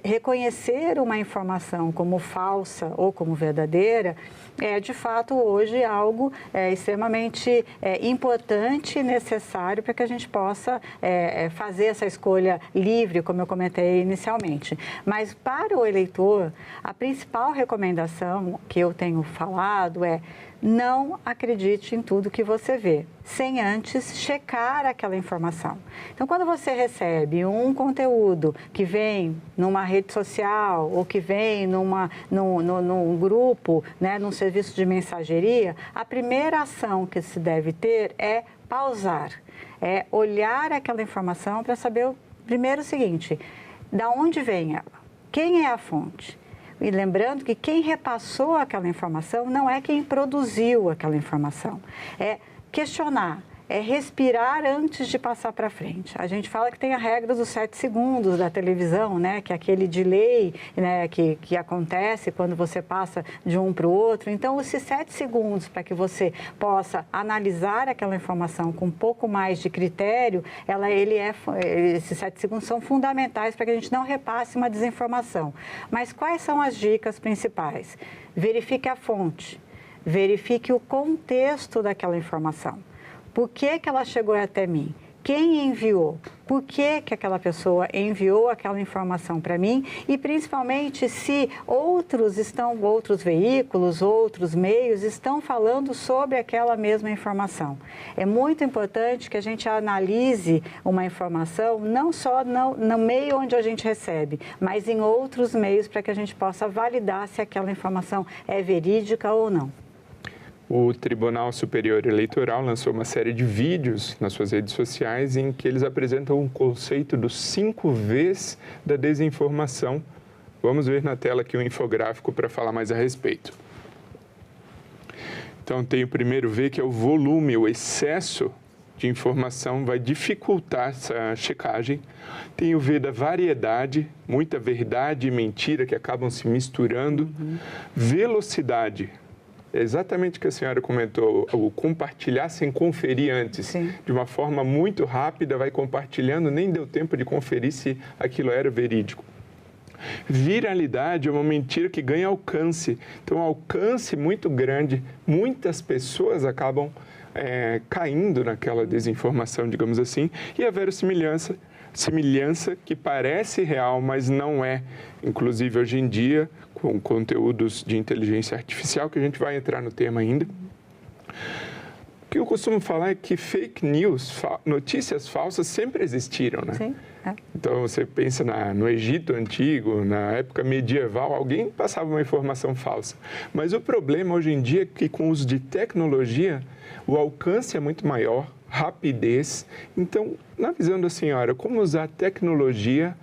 reconhecer uma informação como falsa ou como verdadeira é, de fato, hoje algo extremamente importante e necessário para que a gente possa fazer essa escolha livre, como eu comentei inicialmente. Mas para o eleitor, a principal recomendação que eu tenho falado é: não acredite em tudo que você vê, sem antes checar aquela informação. Então, quando você recebe um conteúdo que vem numa rede social ou que vem num grupo, né, num serviço de mensageria, a primeira ação que se deve ter é pausar, é olhar aquela informação para saber primeiro o seguinte: da onde vem ela? Quem é a fonte? E lembrando que quem repassou aquela informação não é quem produziu aquela informação. É questionar, é respirar antes de passar para frente. A gente fala que tem a regra dos 7 segundos da televisão, né? Que é aquele delay, né? que acontece quando você passa de um para o outro. Então, esses 7 segundos para que você possa analisar aquela informação com um pouco mais de critério, esses 7 segundos são fundamentais para que a gente não repasse uma desinformação. Mas quais são as dicas principais? Verifique a fonte, verifique o contexto daquela informação. Por que ela chegou até mim? Quem enviou? Por que aquela pessoa enviou aquela informação para mim? E, principalmente, se outros veículos, outros meios estão falando sobre aquela mesma informação. É muito importante que a gente analise uma informação não só no meio onde a gente recebe, mas em outros meios para que a gente possa validar se aquela informação é verídica ou não. O Tribunal Superior Eleitoral lançou uma série de vídeos nas suas redes sociais em que eles apresentam um conceito dos 5 Vs da desinformação. Vamos ver na tela aqui um infográfico para falar mais a respeito. Então, tem o primeiro V, que é o volume, o excesso de informação vai dificultar essa checagem. Tem o V da variedade, muita verdade e mentira que acabam se misturando. Velocidade. É exatamente o que a senhora comentou, o compartilhar sem conferir antes. Sim. De uma forma muito rápida, vai compartilhando, nem deu tempo de conferir se aquilo era verídico. Viralidade é uma mentira que ganha alcance. Então, alcance muito grande, muitas pessoas acabam caindo naquela desinformação, digamos assim. E a verossimilhança, que parece real, mas não é. Inclusive, hoje em dia, com conteúdos de inteligência artificial, que a gente vai entrar no tema ainda. O que eu costumo falar é que fake news, notícias falsas, sempre existiram, né? Sim. Então, você pensa no Egito Antigo, na época medieval, alguém passava uma informação falsa. Mas o problema hoje em dia é que, com o uso de tecnologia, o alcance é muito maior, rapidez. Então, na visão da senhora, como usar a tecnologia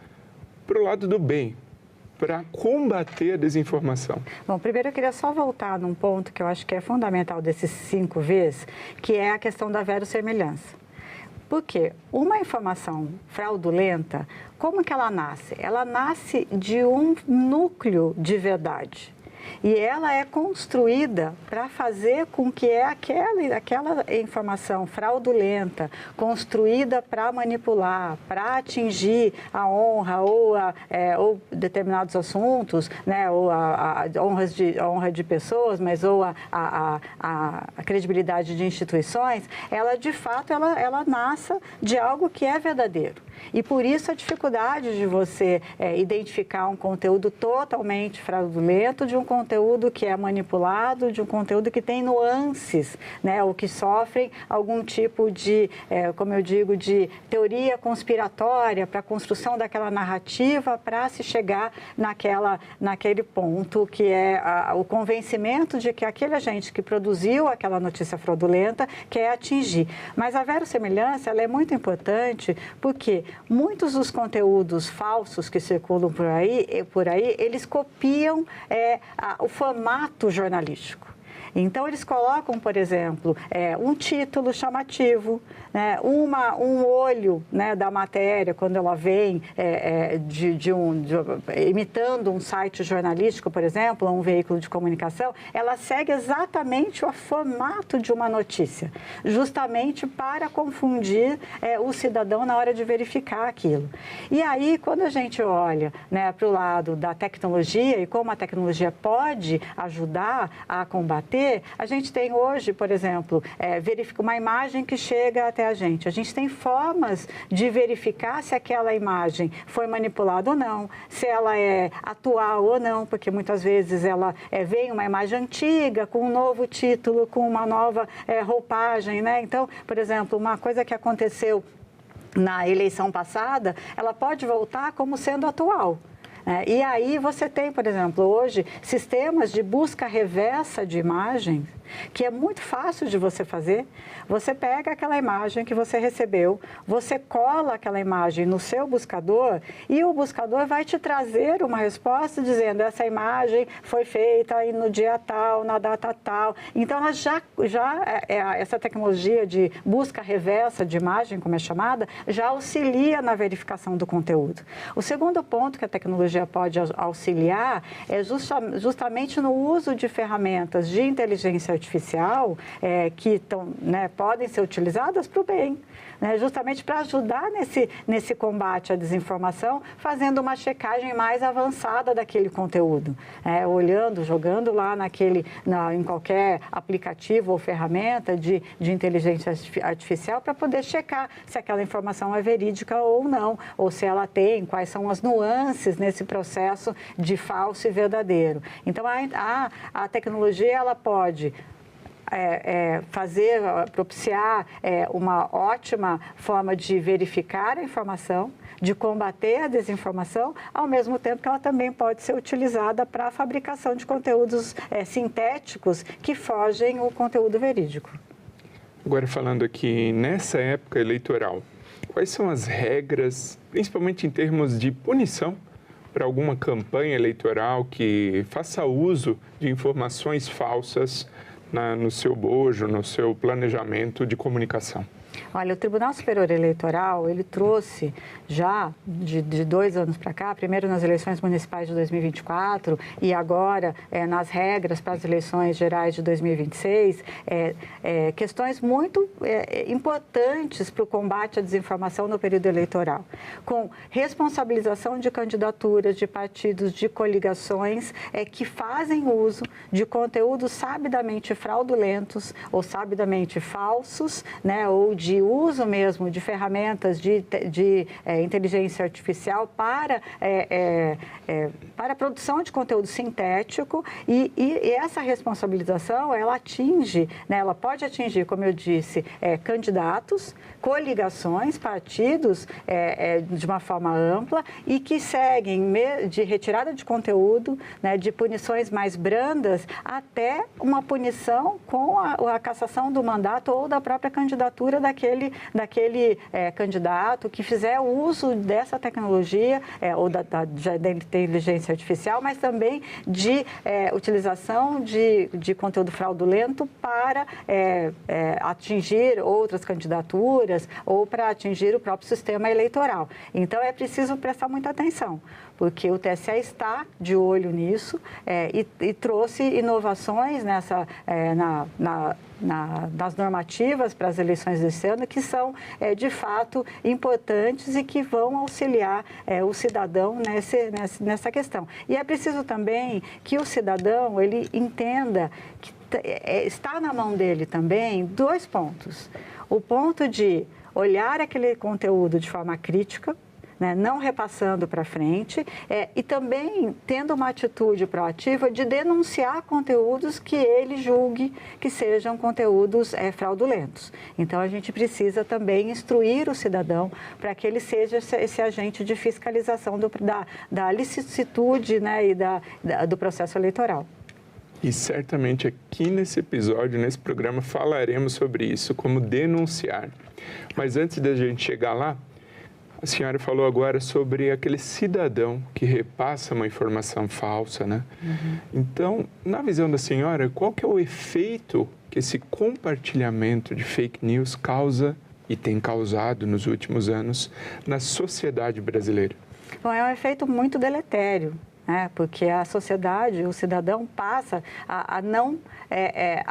para o lado do bem, para combater a desinformação? Bom, primeiro eu queria só voltar num ponto que eu acho que é fundamental desses 5 Vs, que é a questão da verossemelhança. Porque uma informação fraudulenta, como que ela nasce? Ela nasce de um núcleo de verdade. E ela é construída para fazer com que aquela informação fraudulenta, construída para manipular, para atingir a honra ou determinados assuntos, né, ou a honra de pessoas, mas ou a credibilidade de instituições, ela de fato ela nasce de algo que é verdadeiro. E por isso a dificuldade de você identificar um conteúdo totalmente fraudulento de um conteúdo que é manipulado, de um conteúdo que tem nuances, né, ou que sofrem algum tipo de, como eu digo, teoria conspiratória para a construção daquela narrativa para se chegar naquele ponto que é o convencimento de que aquele agente que produziu aquela notícia fraudulenta quer atingir. Mas a verossemelhança ela é muito importante porque muitos dos conteúdos falsos que circulam por aí eles copiam o formato jornalístico. Então, eles colocam, por exemplo, um título chamativo, né, um olho, né, da matéria, quando ela vem imitando um site jornalístico, por exemplo, um veículo de comunicação, ela segue exatamente o formato de uma notícia, justamente para confundir o cidadão na hora de verificar aquilo. E aí, quando a gente olha, né, para o lado da tecnologia e como a tecnologia pode ajudar a combater, a gente tem hoje, por exemplo, uma imagem que chega até a gente. A gente tem formas de verificar se aquela imagem foi manipulada ou não, se ela é atual ou não, porque muitas vezes ela vem uma imagem antiga, com um novo título, com uma nova roupagem, né? Então, por exemplo, uma coisa que aconteceu na eleição passada, ela pode voltar como sendo atual. E aí você tem, por exemplo, hoje, sistemas de busca reversa de imagens, que é muito fácil de você fazer. Você pega aquela imagem que você recebeu, você cola aquela imagem no seu buscador e o buscador vai te trazer uma resposta dizendo essa imagem foi feita no dia tal, na data tal. Então, essa tecnologia de busca reversa de imagem, como é chamada, já auxilia na verificação do conteúdo. O segundo ponto que a tecnologia pode auxiliar é justamente no uso de ferramentas de inteligência artificial que podem ser utilizadas para o bem, né? Justamente para ajudar nesse combate à desinformação, fazendo uma checagem mais avançada daquele conteúdo, olhando, jogando lá em qualquer aplicativo ou ferramenta de inteligência artificial para poder checar se aquela informação é verídica ou não, ou se ela tem, quais são as nuances nesse processo de falso e verdadeiro. Então, a tecnologia ela pode propiciar uma ótima forma de verificar a informação, de combater a desinformação, ao mesmo tempo que ela também pode ser utilizada para a fabricação de conteúdos sintéticos que fogem o conteúdo verídico. Agora, falando aqui nessa época eleitoral, quais são as regras, principalmente em termos de punição, para alguma campanha eleitoral que faça uso de informações falsas no seu bojo, no seu planejamento de comunicação? Olha, o Tribunal Superior Eleitoral, ele trouxe já de 2 anos para cá, primeiro nas eleições municipais de 2024 e agora nas regras para as eleições gerais de 2026, questões muito importantes para o combate à desinformação no período eleitoral, com responsabilização de candidaturas, de partidos, de coligações que fazem uso de conteúdos sabidamente fraudulentos ou sabidamente falsos, né, ou de uso mesmo de ferramentas de inteligência artificial para a produção de conteúdo sintético e essa responsabilização, ela atinge, né, ela pode atingir, como eu disse, candidatos, coligações, partidos de uma forma ampla e que seguem de retirada de conteúdo, né, de punições mais brandas até uma punição com a cassação do mandato ou da própria candidatura daquele candidato que fizer uso dessa tecnologia ou da inteligência artificial, mas também de utilização de conteúdo fraudulento para atingir outras candidaturas ou para atingir o próprio sistema eleitoral. Então, é preciso prestar muita atenção, porque o TSE está de olho nisso e trouxe inovações nas normativas para as eleições desse ano que são, de fato, importantes e que vão auxiliar o cidadão nessa questão. E é preciso também que o cidadão ele entenda que está na mão dele também 2 pontos. O ponto de olhar aquele conteúdo de forma crítica, não repassando para frente, e também tendo uma atitude proativa de denunciar conteúdos que ele julgue que sejam conteúdos fraudulentos. Então, a gente precisa também instruir o cidadão para que ele seja esse agente de fiscalização da licitude e do processo eleitoral. E certamente aqui nesse episódio, nesse programa, falaremos sobre isso, como denunciar. Mas antes da gente chegar lá, a senhora falou agora sobre aquele cidadão que repassa uma informação falsa, né? Uhum. Então, na visão da senhora, qual que é o efeito que esse compartilhamento de fake news causa e tem causado nos últimos anos na sociedade brasileira? Bom, é um efeito muito deletério. Porque a sociedade, o cidadão passa a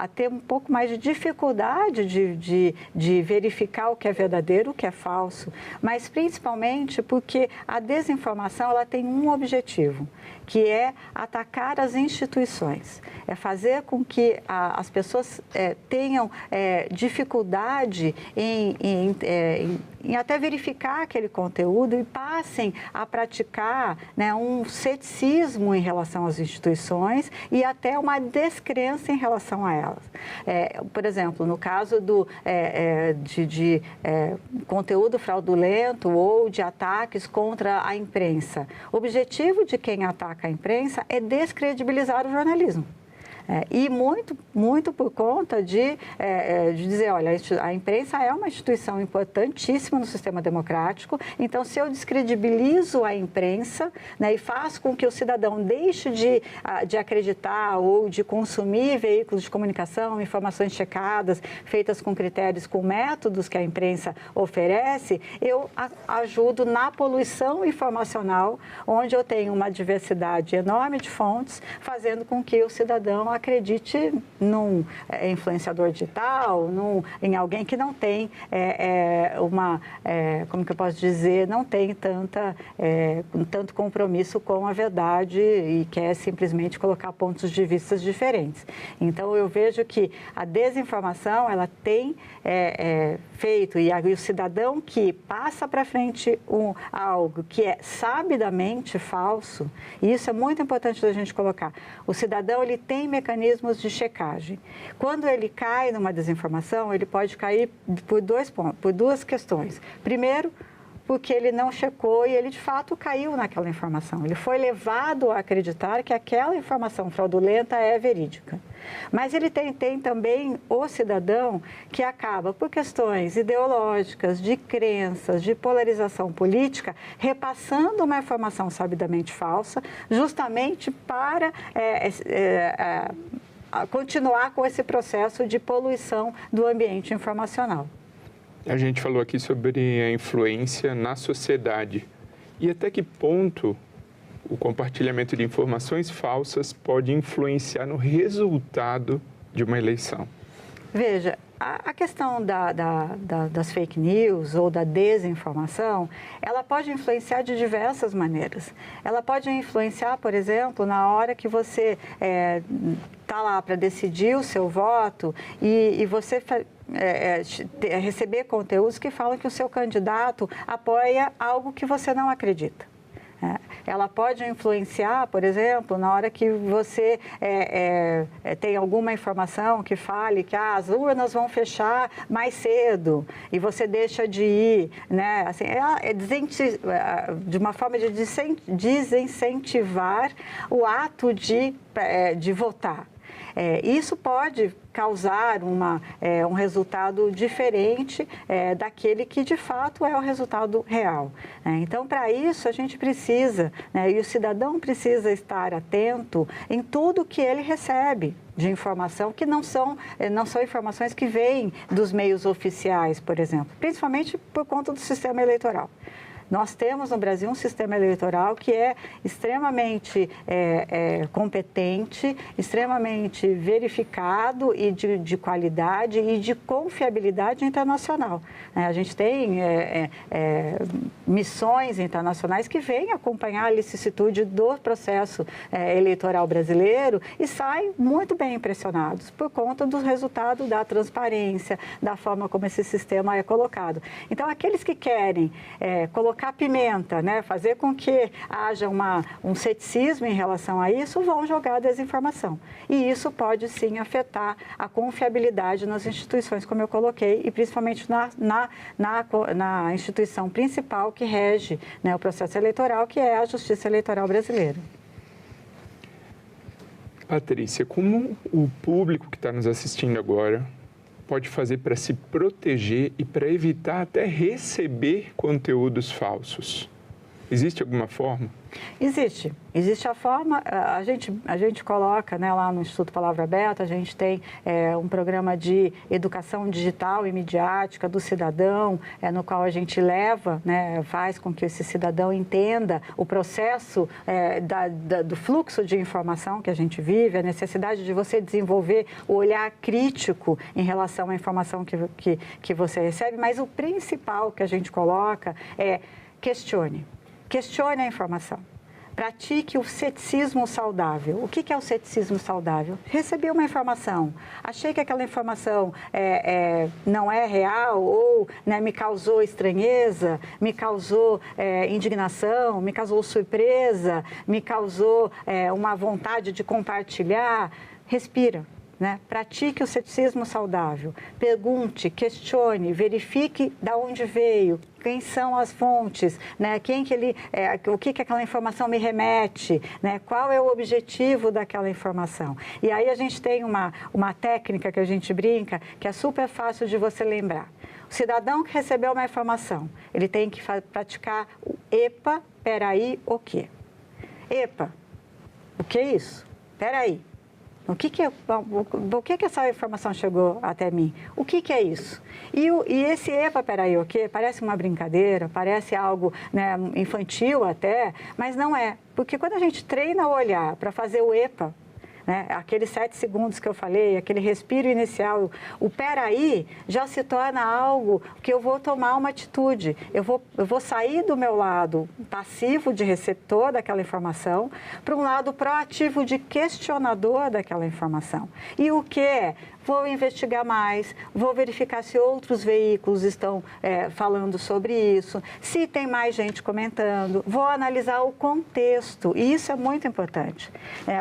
ter um pouco mais de dificuldade de verificar o que é verdadeiro, o que é falso, mas principalmente porque a desinformação ela tem um objetivo, que é atacar as instituições, é fazer com que as pessoas tenham dificuldade em até verificar aquele conteúdo e passem a praticar um ceticismo em relação às instituições e até uma descrença em relação a elas. Por exemplo, no caso de conteúdo fraudulento ou de ataques contra a imprensa, o objetivo de quem ataca a imprensa é descredibilizar o jornalismo. E muito por conta de dizer, olha, a imprensa é uma instituição importantíssima no sistema democrático, então se eu descredibilizo a imprensa e faço com que o cidadão deixe de acreditar ou de consumir veículos de comunicação, informações checadas, feitas com critérios, com métodos que a imprensa oferece, eu ajudo na poluição informacional, onde eu tenho uma diversidade enorme de fontes, fazendo com que o cidadão acredite num influenciador digital, em alguém que não tem como que eu posso dizer, não tem tanto compromisso com a verdade e quer simplesmente colocar pontos de vista diferentes. Então, eu vejo que a desinformação, ela tem feito, e o cidadão que passa para frente algo que é sabidamente falso, e isso é muito importante da gente colocar, o cidadão, ele tem mecanismos de checagem. Quando ele cai numa desinformação, ele pode cair por 2 pontos, por 2 questões. Primeiro, porque ele não checou e ele, de fato, caiu naquela informação. Ele foi levado a acreditar que aquela informação fraudulenta é verídica. Mas ele tem também o cidadão que acaba, por questões ideológicas, de crenças, de polarização política, repassando uma informação sabidamente falsa, justamente para continuar com esse processo de poluição do ambiente informacional. A gente falou aqui sobre a influência na sociedade. E até que ponto o compartilhamento de informações falsas pode influenciar no resultado de uma eleição? Veja, a questão das fake news ou da desinformação, ela pode influenciar de diversas maneiras. Ela pode influenciar, por exemplo, na hora que você está lá para decidir o seu voto e você receber conteúdos que falam que o seu candidato apoia algo que você não acredita. Ela pode influenciar, por exemplo, na hora que você tem alguma informação que fale que as urnas vão fechar mais cedo e você deixa de ir, né? Assim, de uma forma de desincentivar o ato de votar. Isso pode causar um resultado diferente daquele que, de fato, é o resultado real. Então, para isso, a gente precisa, e o cidadão precisa estar atento em tudo que ele recebe de informação, que não são informações que vêm dos meios oficiais, por exemplo, principalmente por conta do sistema eleitoral. Nós temos no Brasil um sistema eleitoral que é extremamente competente, extremamente verificado e de qualidade e de confiabilidade internacional. A gente tem missões internacionais que vêm acompanhar a licitude do processo eleitoral brasileiro e saem muito bem impressionados por conta do resultado da transparência, da forma como esse sistema é colocado. Então, aqueles que querem colocar pimenta, fazer com que haja um ceticismo em relação a isso, vão jogar desinformação. E isso pode, sim, afetar a confiabilidade nas instituições, como eu coloquei, e principalmente na instituição principal que rege o processo eleitoral, que é a Justiça Eleitoral Brasileira. Patrícia, como o público que está nos assistindo agora pode fazer para se proteger e para evitar até receber conteúdos falsos? Existe alguma forma? Existe a forma, a gente coloca lá no Instituto Palavra Aberta, a gente tem um programa de educação digital e midiática do cidadão, no qual a gente leva, faz com que esse cidadão entenda o processo do fluxo de informação que a gente vive, a necessidade de você desenvolver o olhar crítico em relação à informação que você recebe, mas o principal que a gente coloca é questione a informação. Pratique o ceticismo saudável. O que é o ceticismo saudável? Recebi uma informação, achei que aquela informação não é real ou me causou estranheza, me causou indignação, me causou surpresa, me causou uma vontade de compartilhar. Respira. Pratique o ceticismo saudável. Pergunte, questione, verifique de onde veio, quem são as fontes, o que aquela informação me remete, qual é o objetivo daquela informação. E aí a gente tem uma técnica que a gente brinca, que é super fácil de você lembrar. O cidadão que recebeu uma informação, ele tem que praticar o EPA, peraí, o quê? EPA, o que é isso? Peraí. O que essa informação chegou até mim? O que é isso? E esse EPA, peraí, o quê? Parece uma brincadeira, parece algo infantil até, mas não é. Porque quando a gente treina o olhar para fazer o EPA, aqueles 7 segundos que eu falei, aquele respiro inicial, o peraí já se torna algo que eu vou tomar uma atitude. Eu vou sair do meu lado passivo de receptor daquela informação para um lado proativo de questionador daquela informação. E o que é? Vou investigar mais, vou verificar se outros veículos estão falando sobre isso, se tem mais gente comentando, vou analisar o contexto, e isso é muito importante.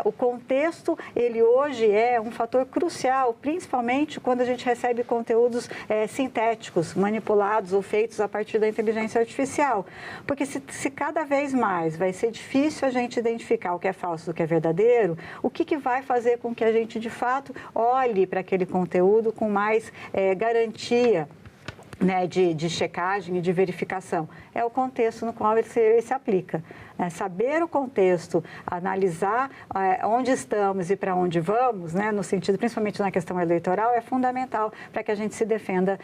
O contexto, ele hoje é um fator crucial, principalmente quando a gente recebe conteúdos sintéticos, manipulados ou feitos a partir da inteligência artificial. Porque se cada vez mais vai ser difícil a gente identificar o que é falso do que é verdadeiro, o que vai fazer com que a gente, de fato, olhe para aquele conteúdo com mais garantia de checagem e de verificação. É o contexto no qual ele se aplica. Saber o contexto, analisar onde estamos e para onde vamos, no sentido, principalmente na questão eleitoral, é fundamental para que a gente se defenda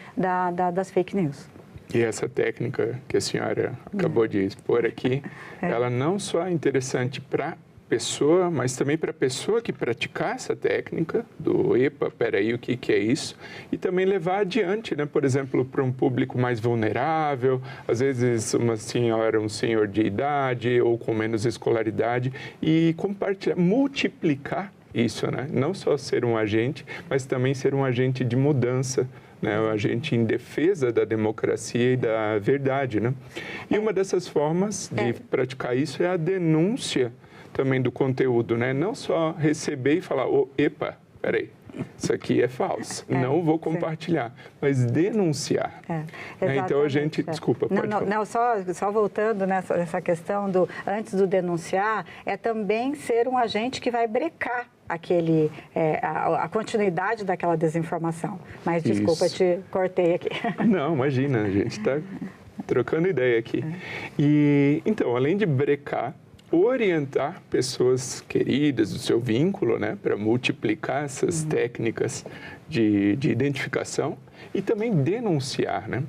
das fake news. E essa técnica que a senhora acabou de expor aqui, ela não só é interessante para pessoa, mas também para a pessoa que praticar essa técnica do EPA, peraí, o que é isso? E também levar adiante, por exemplo, para um público mais vulnerável, às vezes uma senhora, um senhor de idade ou com menos escolaridade, e compartilhar, multiplicar isso, Não só ser um agente, mas também ser um agente de mudança, um agente em defesa da democracia e da verdade, E uma dessas formas de praticar isso é a denúncia também do conteúdo, Não só receber e falar, epa, peraí, isso aqui é falso, não vou compartilhar, mas denunciar. Então a gente, desculpa, pode falar. Não, só voltando nessa questão antes do denunciar, é também ser um agente que vai brecar a continuidade daquela desinformação. Mas desculpa, te cortei aqui. Não, imagina, a gente está trocando ideia aqui. E então, além de brecar, orientar pessoas queridas do seu vínculo, né, para multiplicar essas técnicas de identificação e também denunciar, né?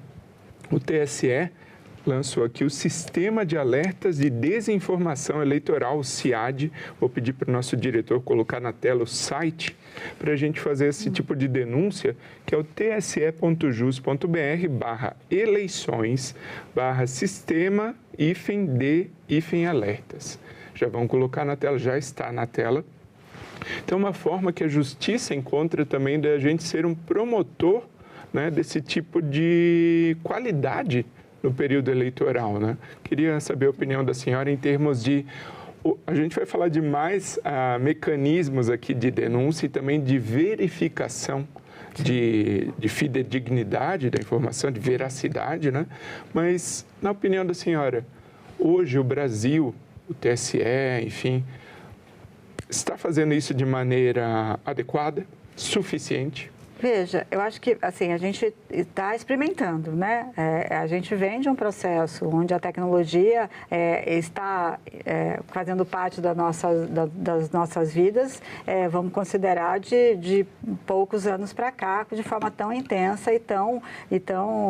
O TSE lançou aqui o Sistema de Alertas de Desinformação Eleitoral, o SIAD. Vou pedir para o nosso diretor colocar na tela o site para a gente fazer esse tipo de denúncia, que é o tse.jus.br/eleições/sistema-de-alertas. Já vão colocar na tela, já está na tela. Então, uma forma que a justiça encontra também da gente ser um promotor, né, desse tipo de qualidade no período eleitoral, né? Queria saber a opinião da senhora em termos de... A gente vai falar de mais mecanismos aqui de denúncia e também de verificação de fidedignidade da informação, de veracidade, né? Mas, na opinião da senhora, hoje o Brasil, o TSE, enfim, está fazendo isso de maneira adequada, suficiente? Veja, eu acho que assim, a gente está experimentando, né? A gente vem de um processo onde a tecnologia está fazendo parte das nossas vidas, vamos considerar de poucos anos para cá, de forma tão intensa e tão...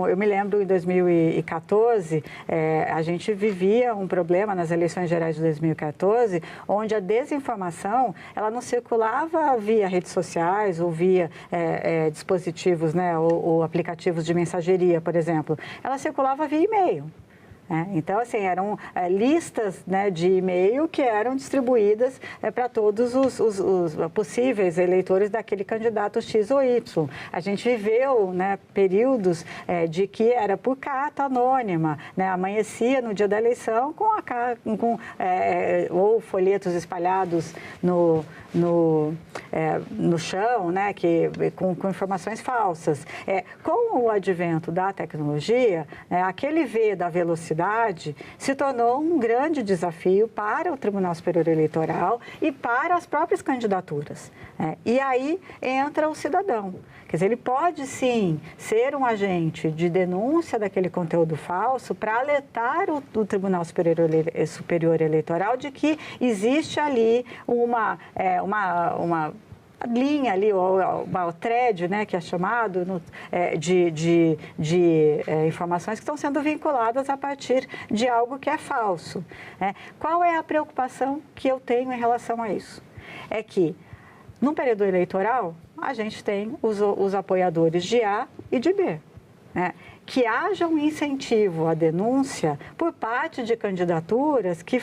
Eu me lembro em 2014, a gente vivia um problema nas eleições gerais de 2014, onde a desinformação, ela não circulava via redes sociais ou via... dispositivos, né, ou aplicativos de mensageria, por exemplo, ela circulava via e-mail. Então, assim, eram listas, né, de e-mail que eram distribuídas para todos os possíveis eleitores daquele candidato X ou Y. A gente viveu, né, períodos de que era por carta anônima, né, amanhecia no dia da eleição ou folhetos espalhados no chão, né, com informações falsas. Com o advento da tecnologia, aquele V da velocidade se tornou um grande desafio para o Tribunal Superior Eleitoral e para as próprias candidaturas. E aí entra o cidadão. Quer dizer, ele pode, sim, ser um agente de denúncia daquele conteúdo falso para alertar o Tribunal Superior Eleitoral de que existe ali uma linha ali, ou uma thread, né, que é chamado, de informações que estão sendo vinculadas a partir de algo que é falso. Qual é a preocupação que eu tenho em relação a isso? É que, no período eleitoral, a gente tem os apoiadores de A e de B, né? Que haja um incentivo à denúncia por parte de candidaturas que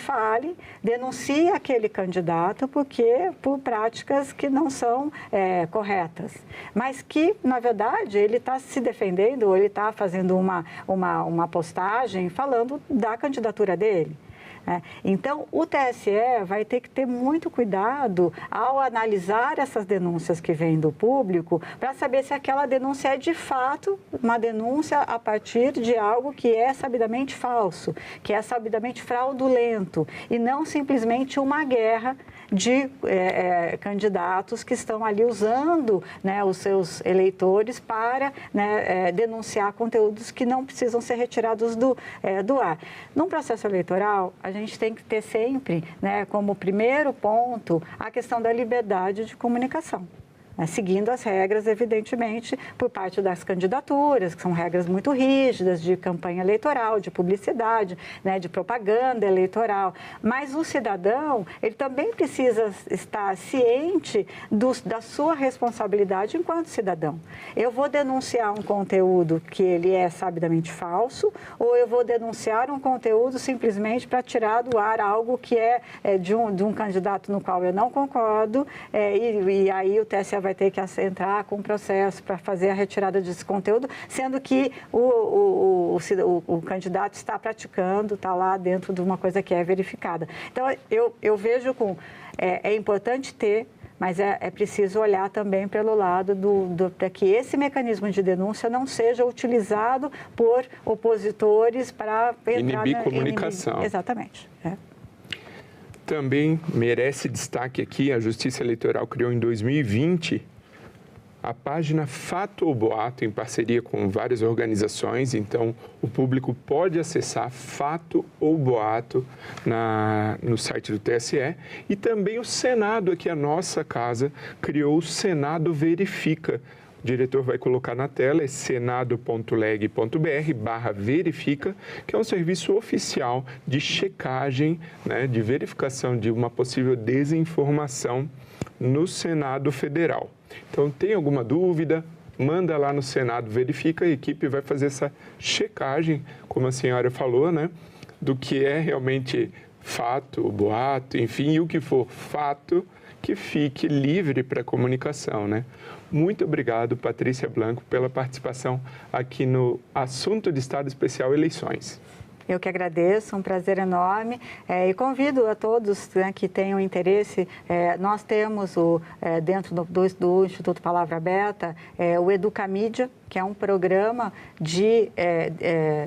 denuncie aquele candidato por práticas que não são corretas, mas que, na verdade, ele está se defendendo ou ele está fazendo uma postagem falando da candidatura dele. Então, o TSE vai ter que ter muito cuidado ao analisar essas denúncias que vêm do público para saber se aquela denúncia é, de fato, uma denúncia a partir de algo que é sabidamente falso, que é sabidamente fraudulento, e não simplesmente uma guerra de candidatos que estão ali usando, né, os seus eleitores para, né, denunciar conteúdos que não precisam ser retirados do ar. Num processo eleitoral, a gente tem que ter sempre, né, como primeiro ponto a questão da liberdade de comunicação. Seguindo as regras, evidentemente, por parte das candidaturas, que são regras muito rígidas de campanha eleitoral, de publicidade, né, de propaganda eleitoral. Mas o cidadão, ele também precisa estar ciente da sua responsabilidade enquanto cidadão. Eu vou denunciar um conteúdo que ele é sabidamente falso, ou eu vou denunciar um conteúdo simplesmente para tirar do ar algo que é de um candidato no qual eu não concordo, e aí o TSE vai ter que entrar com um processo para fazer a retirada desse conteúdo, sendo que o candidato está praticando, está lá dentro de uma coisa que é verificada. Então, eu vejo é importante ter, mas é preciso olhar também pelo lado para que esse mecanismo de denúncia não seja utilizado por opositores para entrar inibir comunicação. Exatamente. Também merece destaque aqui, a Justiça Eleitoral criou em 2020 a página Fato ou Boato, em parceria com várias organizações. Então, o público pode acessar Fato ou Boato no site do TSE. E também o Senado, aqui a nossa casa, criou o Senado Verifica. O diretor vai colocar na tela, é senado.leg.br/verifica, que é um serviço oficial de checagem, né, de verificação de uma possível desinformação no Senado Federal. Então, tem alguma dúvida? Manda lá no Senado Verifica, a equipe vai fazer essa checagem, como a senhora falou, né, do que é realmente fato, boato, enfim, e o que for fato, que fique livre para comunicação, né? Muito obrigado, Patrícia Blanco, pela participação aqui no Assunto de Estado Especial Eleições. Eu que agradeço, um prazer enorme e convido a todos, né, que tenham interesse. Nós temos dentro do Instituto Palavra Aberta o Educamídia, que é um programa de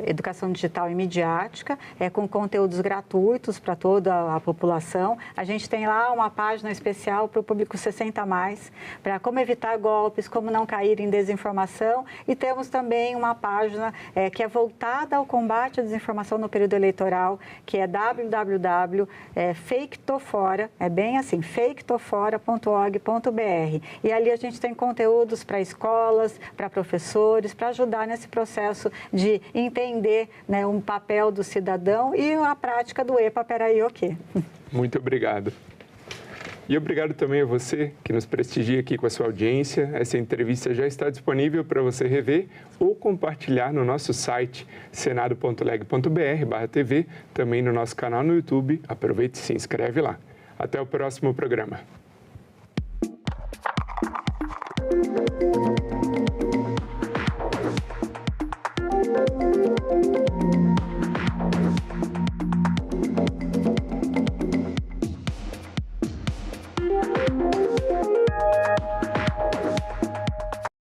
educação digital e midiática, com conteúdos gratuitos para toda a população. A gente tem lá uma página especial para o público 60+, para como evitar golpes, como não cair em desinformação. E temos também uma página que é voltada ao combate à desinformação no período eleitoral, que é www.faketofora, é bem assim, faketofora.org.br. E ali a gente tem conteúdos para escolas, para professores, para ajudar nesse processo de entender, né, um papel do cidadão e a prática do EPA, peraí, o quê? Muito obrigado. E obrigado também a você que nos prestigia aqui com a sua audiência. Essa entrevista já está disponível para você rever ou compartilhar no nosso site senado.leg.br/tv, também no nosso canal no YouTube. Aproveite e se inscreve lá. Até o próximo programa.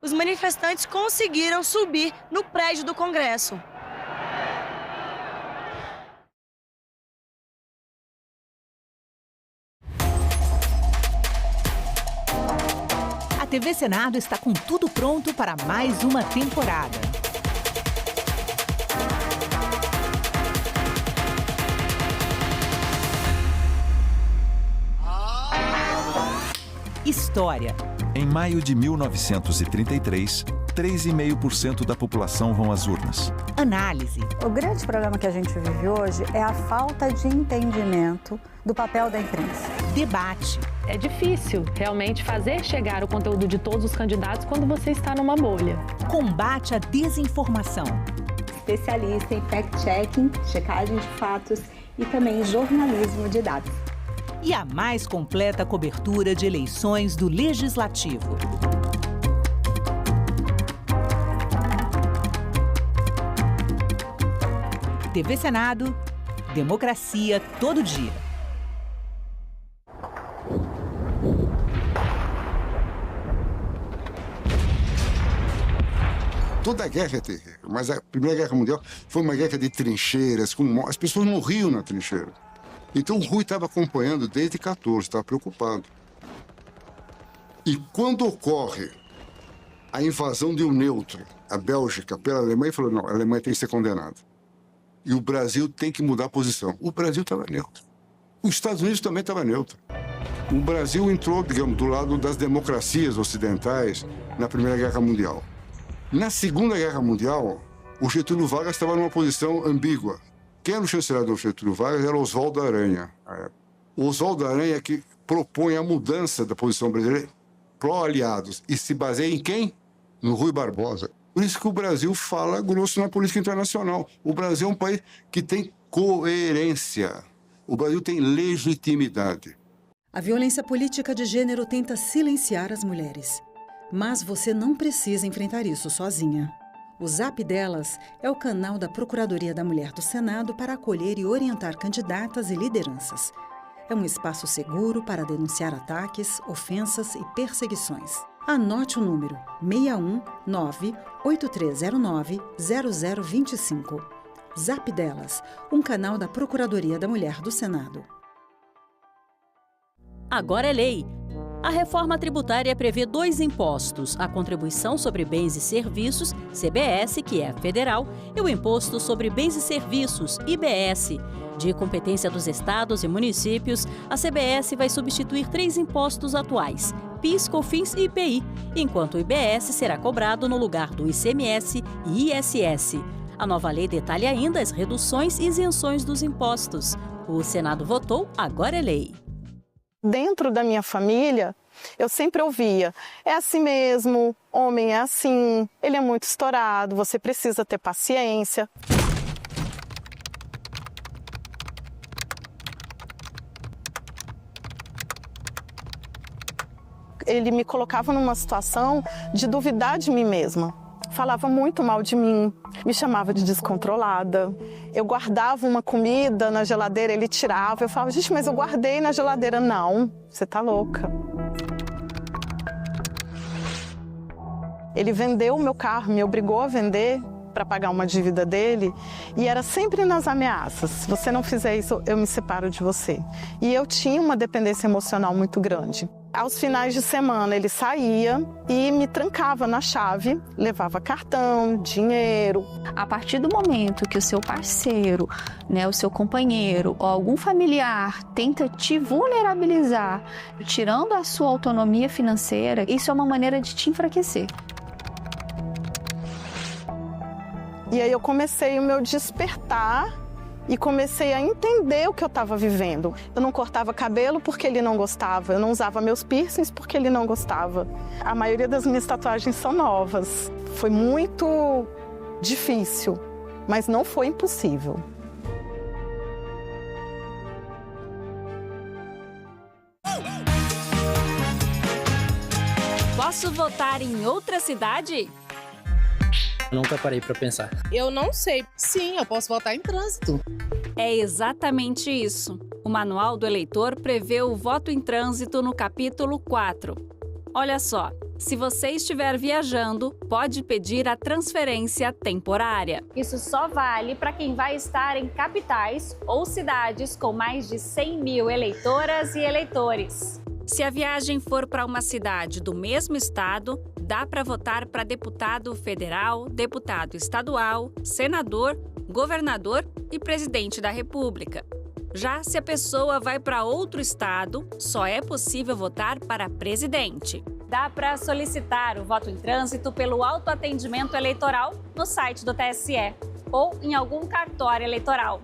Os manifestantes conseguiram subir no prédio do Congresso. A TV Senado está com tudo pronto para mais uma temporada. História. Em maio de 1933, 3,5% da população vão às urnas. Análise. O grande problema que a gente vive hoje é a falta de entendimento do papel da imprensa. Debate. É difícil realmente fazer chegar o conteúdo de todos os candidatos quando você está numa bolha. Combate à desinformação. Especialista em fact-checking, checagem de fatos e também jornalismo de dados. E a mais completa cobertura de eleições do Legislativo. TV Senado, democracia todo dia. Toda a guerra é terrível, mas a Primeira Guerra Mundial foi uma guerra de trincheiras, as pessoas morriam na trincheira. Então o Rui estava acompanhando desde 14, estava preocupado. E quando ocorre a invasão de um neutro, a Bélgica, pela Alemanha, falou, não, a Alemanha tem que ser condenada. E o Brasil tem que mudar a posição. O Brasil estava neutro. Os Estados Unidos também estava neutro. O Brasil entrou, digamos, do lado das democracias ocidentais na Primeira Guerra Mundial. Na Segunda Guerra Mundial, o Getúlio Vargas estava numa posição ambígua. Quem era o chanceler do Getúlio Vargas era Oswaldo Aranha. O Oswaldo Aranha que propõe a mudança da posição brasileira pró-aliados e se baseia em quem? No Rui Barbosa. Por isso que o Brasil fala grosso na política internacional. O Brasil é um país que tem coerência. O Brasil tem legitimidade. A violência política de gênero tenta silenciar as mulheres. Mas você não precisa enfrentar isso sozinha. O Zap Delas é o canal da Procuradoria da Mulher do Senado para acolher e orientar candidatas e lideranças. É um espaço seguro para denunciar ataques, ofensas e perseguições. Anote o número 619-8309-0025. Zap Delas, um canal da Procuradoria da Mulher do Senado. agora é lei. A reforma tributária prevê 2 impostos, a Contribuição sobre Bens e Serviços, CBS, que é federal, e o Imposto sobre Bens e Serviços, IBS. De competência dos estados e municípios, a CBS vai substituir 3 impostos atuais, PIS, COFINS e IPI, enquanto o IBS será cobrado no lugar do ICMS e ISS. A nova lei detalha ainda as reduções e isenções dos impostos. O Senado votou, agora é lei. Dentro da minha família, eu sempre ouvia, é assim mesmo, homem é assim, ele é muito estourado, você precisa ter paciência. Ele me colocava numa situação de duvidar de mim mesma. Falava muito mal de mim, me chamava de descontrolada. Eu guardava uma comida na geladeira, ele tirava. Eu falava, gente, mas eu guardei na geladeira. Não, você tá louca. Ele vendeu o meu carro, me obrigou a vender para pagar uma dívida dele. E era sempre nas ameaças. Se você não fizer isso, eu me separo de você. E eu tinha uma dependência emocional muito grande. Aos finais de semana ele saía e me trancava na chave, levava cartão, dinheiro. A partir do momento que o seu parceiro, o seu companheiro ou algum familiar tenta te vulnerabilizar, tirando a sua autonomia financeira, isso é uma maneira de te enfraquecer. E aí eu comecei o meu despertar e comecei a entender o que eu estava vivendo. Eu não cortava cabelo porque ele não gostava, eu não usava meus piercings porque ele não gostava. A maioria das minhas tatuagens são novas. Foi muito difícil, mas não foi impossível. Posso votar em outra cidade? Nunca parei para pensar. Eu não sei. Sim, eu posso votar em trânsito. É exatamente isso. O Manual do Eleitor prevê o voto em trânsito no capítulo 4. Olha só, se você estiver viajando, pode pedir a transferência temporária. Isso só vale para quem vai estar em capitais ou cidades com mais de 100 mil eleitoras e eleitores. Se a viagem for para uma cidade do mesmo estado, dá para votar para deputado federal, deputado estadual, senador, governador e presidente da República. Já se a pessoa vai para outro estado, só é possível votar para presidente. Dá para solicitar o voto em trânsito pelo autoatendimento eleitoral no site do TSE ou em algum cartório eleitoral.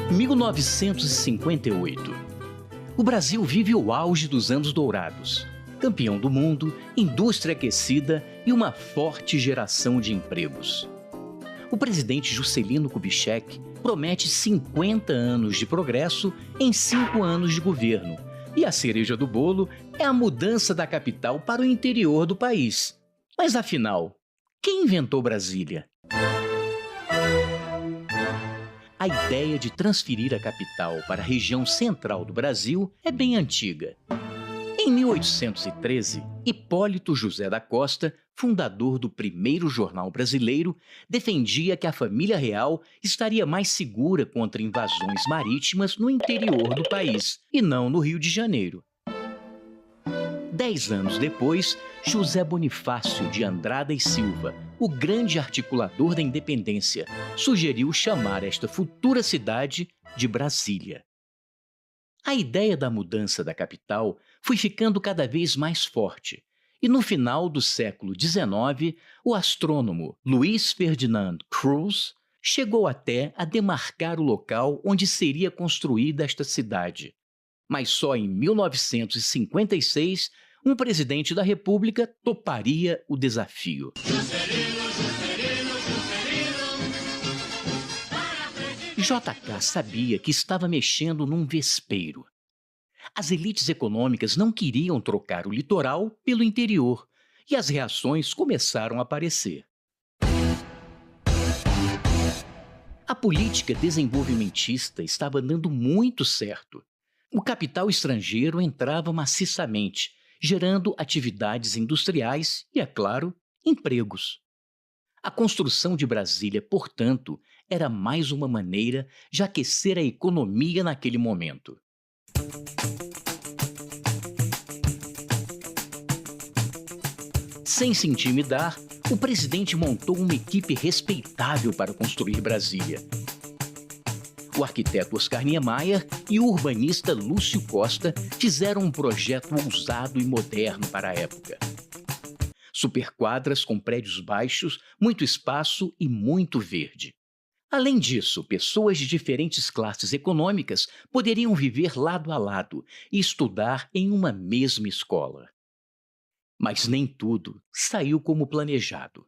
Em 1958, o Brasil vive o auge dos anos dourados. Campeão do mundo, indústria aquecida e uma forte geração de empregos. O presidente Juscelino Kubitschek promete 50 anos de progresso em 5 anos de governo. E a cereja do bolo é a mudança da capital para o interior do país. Mas afinal, quem inventou Brasília? A ideia de transferir a capital para a região central do Brasil é bem antiga. Em 1813, Hipólito José da Costa, fundador do primeiro jornal brasileiro, defendia que a família real estaria mais segura contra invasões marítimas no interior do país e não no Rio de Janeiro. 10 anos depois, José Bonifácio de Andrada e Silva, o grande articulador da independência, sugeriu chamar esta futura cidade de Brasília. A ideia da mudança da capital foi ficando cada vez mais forte, e no final do século XIX, o astrônomo Luiz Ferdinand Cruz chegou até a demarcar o local onde seria construída esta cidade. Mas só em 1956, um presidente da República toparia o desafio. JK sabia que estava mexendo num vespeiro. As elites econômicas não queriam trocar o litoral pelo interior, e as reações começaram a aparecer. A política desenvolvimentista estava dando muito certo. O capital estrangeiro entrava maciçamente gerando atividades industriais e, é claro, empregos. A construção de Brasília, portanto, era mais uma maneira de aquecer a economia naquele momento. Sem se intimidar, o presidente montou uma equipe respeitável para construir Brasília. O arquiteto Oscar Niemeyer e o urbanista Lúcio Costa fizeram um projeto ousado e moderno para a época. Superquadras com prédios baixos, muito espaço e muito verde. Além disso, pessoas de diferentes classes econômicas poderiam viver lado a lado e estudar em uma mesma escola. Mas nem tudo saiu como planejado.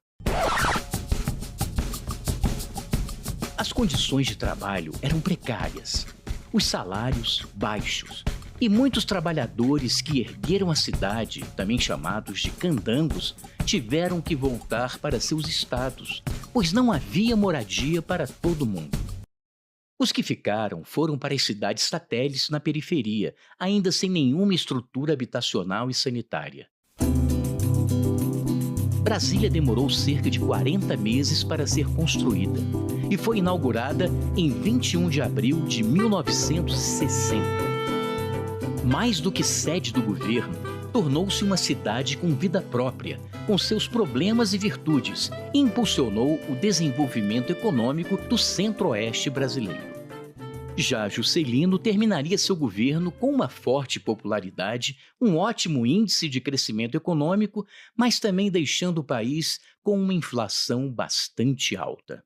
As condições de trabalho eram precárias, os salários baixos e muitos trabalhadores que ergueram a cidade, também chamados de candangos, tiveram que voltar para seus estados, pois não havia moradia para todo mundo. Os que ficaram foram para as cidades satélites na periferia, ainda sem nenhuma estrutura habitacional e sanitária. Brasília demorou cerca de 40 meses para ser construída e foi inaugurada em 21 de abril de 1960. Mais do que sede do governo, tornou-se uma cidade com vida própria, com seus problemas e virtudes, e impulsionou o desenvolvimento econômico do centro-oeste brasileiro. Já Juscelino terminaria seu governo com uma forte popularidade, um ótimo índice de crescimento econômico, mas também deixando o país com uma inflação bastante alta.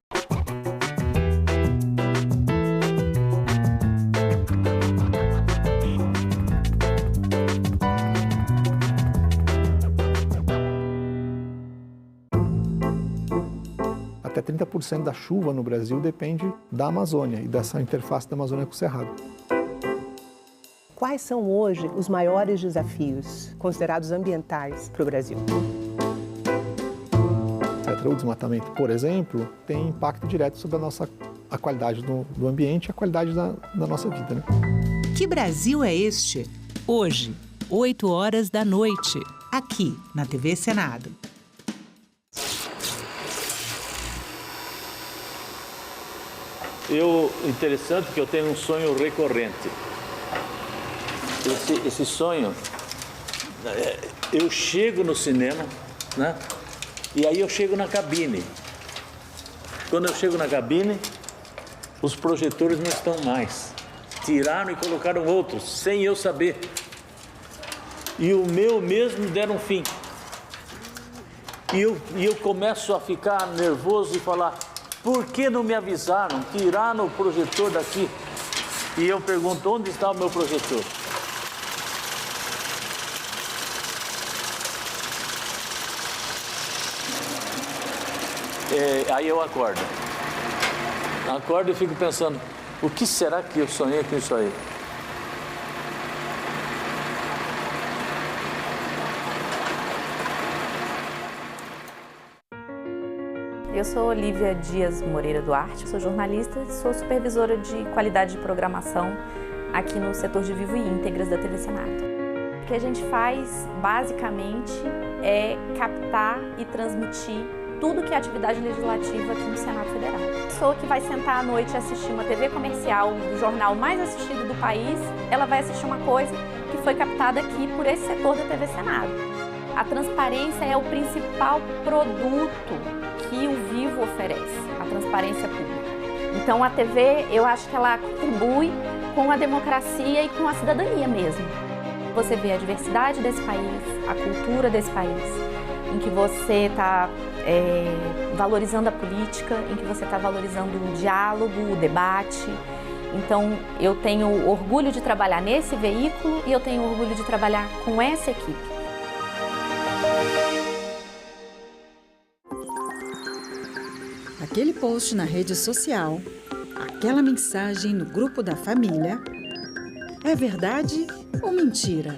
Até 30% da chuva no Brasil depende da Amazônia e dessa interface da Amazônia com o Cerrado. Quais são hoje os maiores desafios considerados ambientais para o Brasil? O desmatamento, por exemplo, tem impacto direto sobre a qualidade do ambiente e a qualidade da nossa vida, né? Que Brasil é este? Hoje, 8 horas da noite, aqui na TV Senado. Interessante que eu tenho um sonho recorrente. Esse sonho, eu chego no cinema, né? E aí eu chego na cabine. Quando eu chego na cabine, os projetores não estão mais. Tiraram e colocaram outros, sem eu saber. E o meu mesmo deram fim. E eu começo a ficar nervoso e falar: por que não me avisaram? Tiraram o projetor daqui. E eu pergunto: onde está o meu projetor? Aí eu acordo. Acordo e fico pensando: o que será que eu sonhei com isso aí? Eu sou Olívia Dias Moreira Duarte, sou jornalista e sou supervisora de qualidade de programação aqui no setor de Vivo e Íntegras da TV Senado. O que a gente faz, basicamente, é captar e transmitir tudo que é atividade legislativa aqui no Senado Federal. A pessoa que vai sentar à noite e assistir uma TV comercial do jornal mais assistido do país, ela vai assistir uma coisa que foi captada aqui por esse setor da TV Senado. A transparência é o principal produto que o Vivo oferece, a transparência pública. Então a TV, eu acho que ela contribui com a democracia e com a cidadania mesmo. Você vê a diversidade desse país, a cultura desse país, em que você está valorizando a política, em que você está valorizando o diálogo, o debate. Então, eu tenho orgulho de trabalhar nesse veículo e eu tenho orgulho de trabalhar com essa equipe. Aquele post na rede social, aquela mensagem no grupo da família, é verdade ou mentira?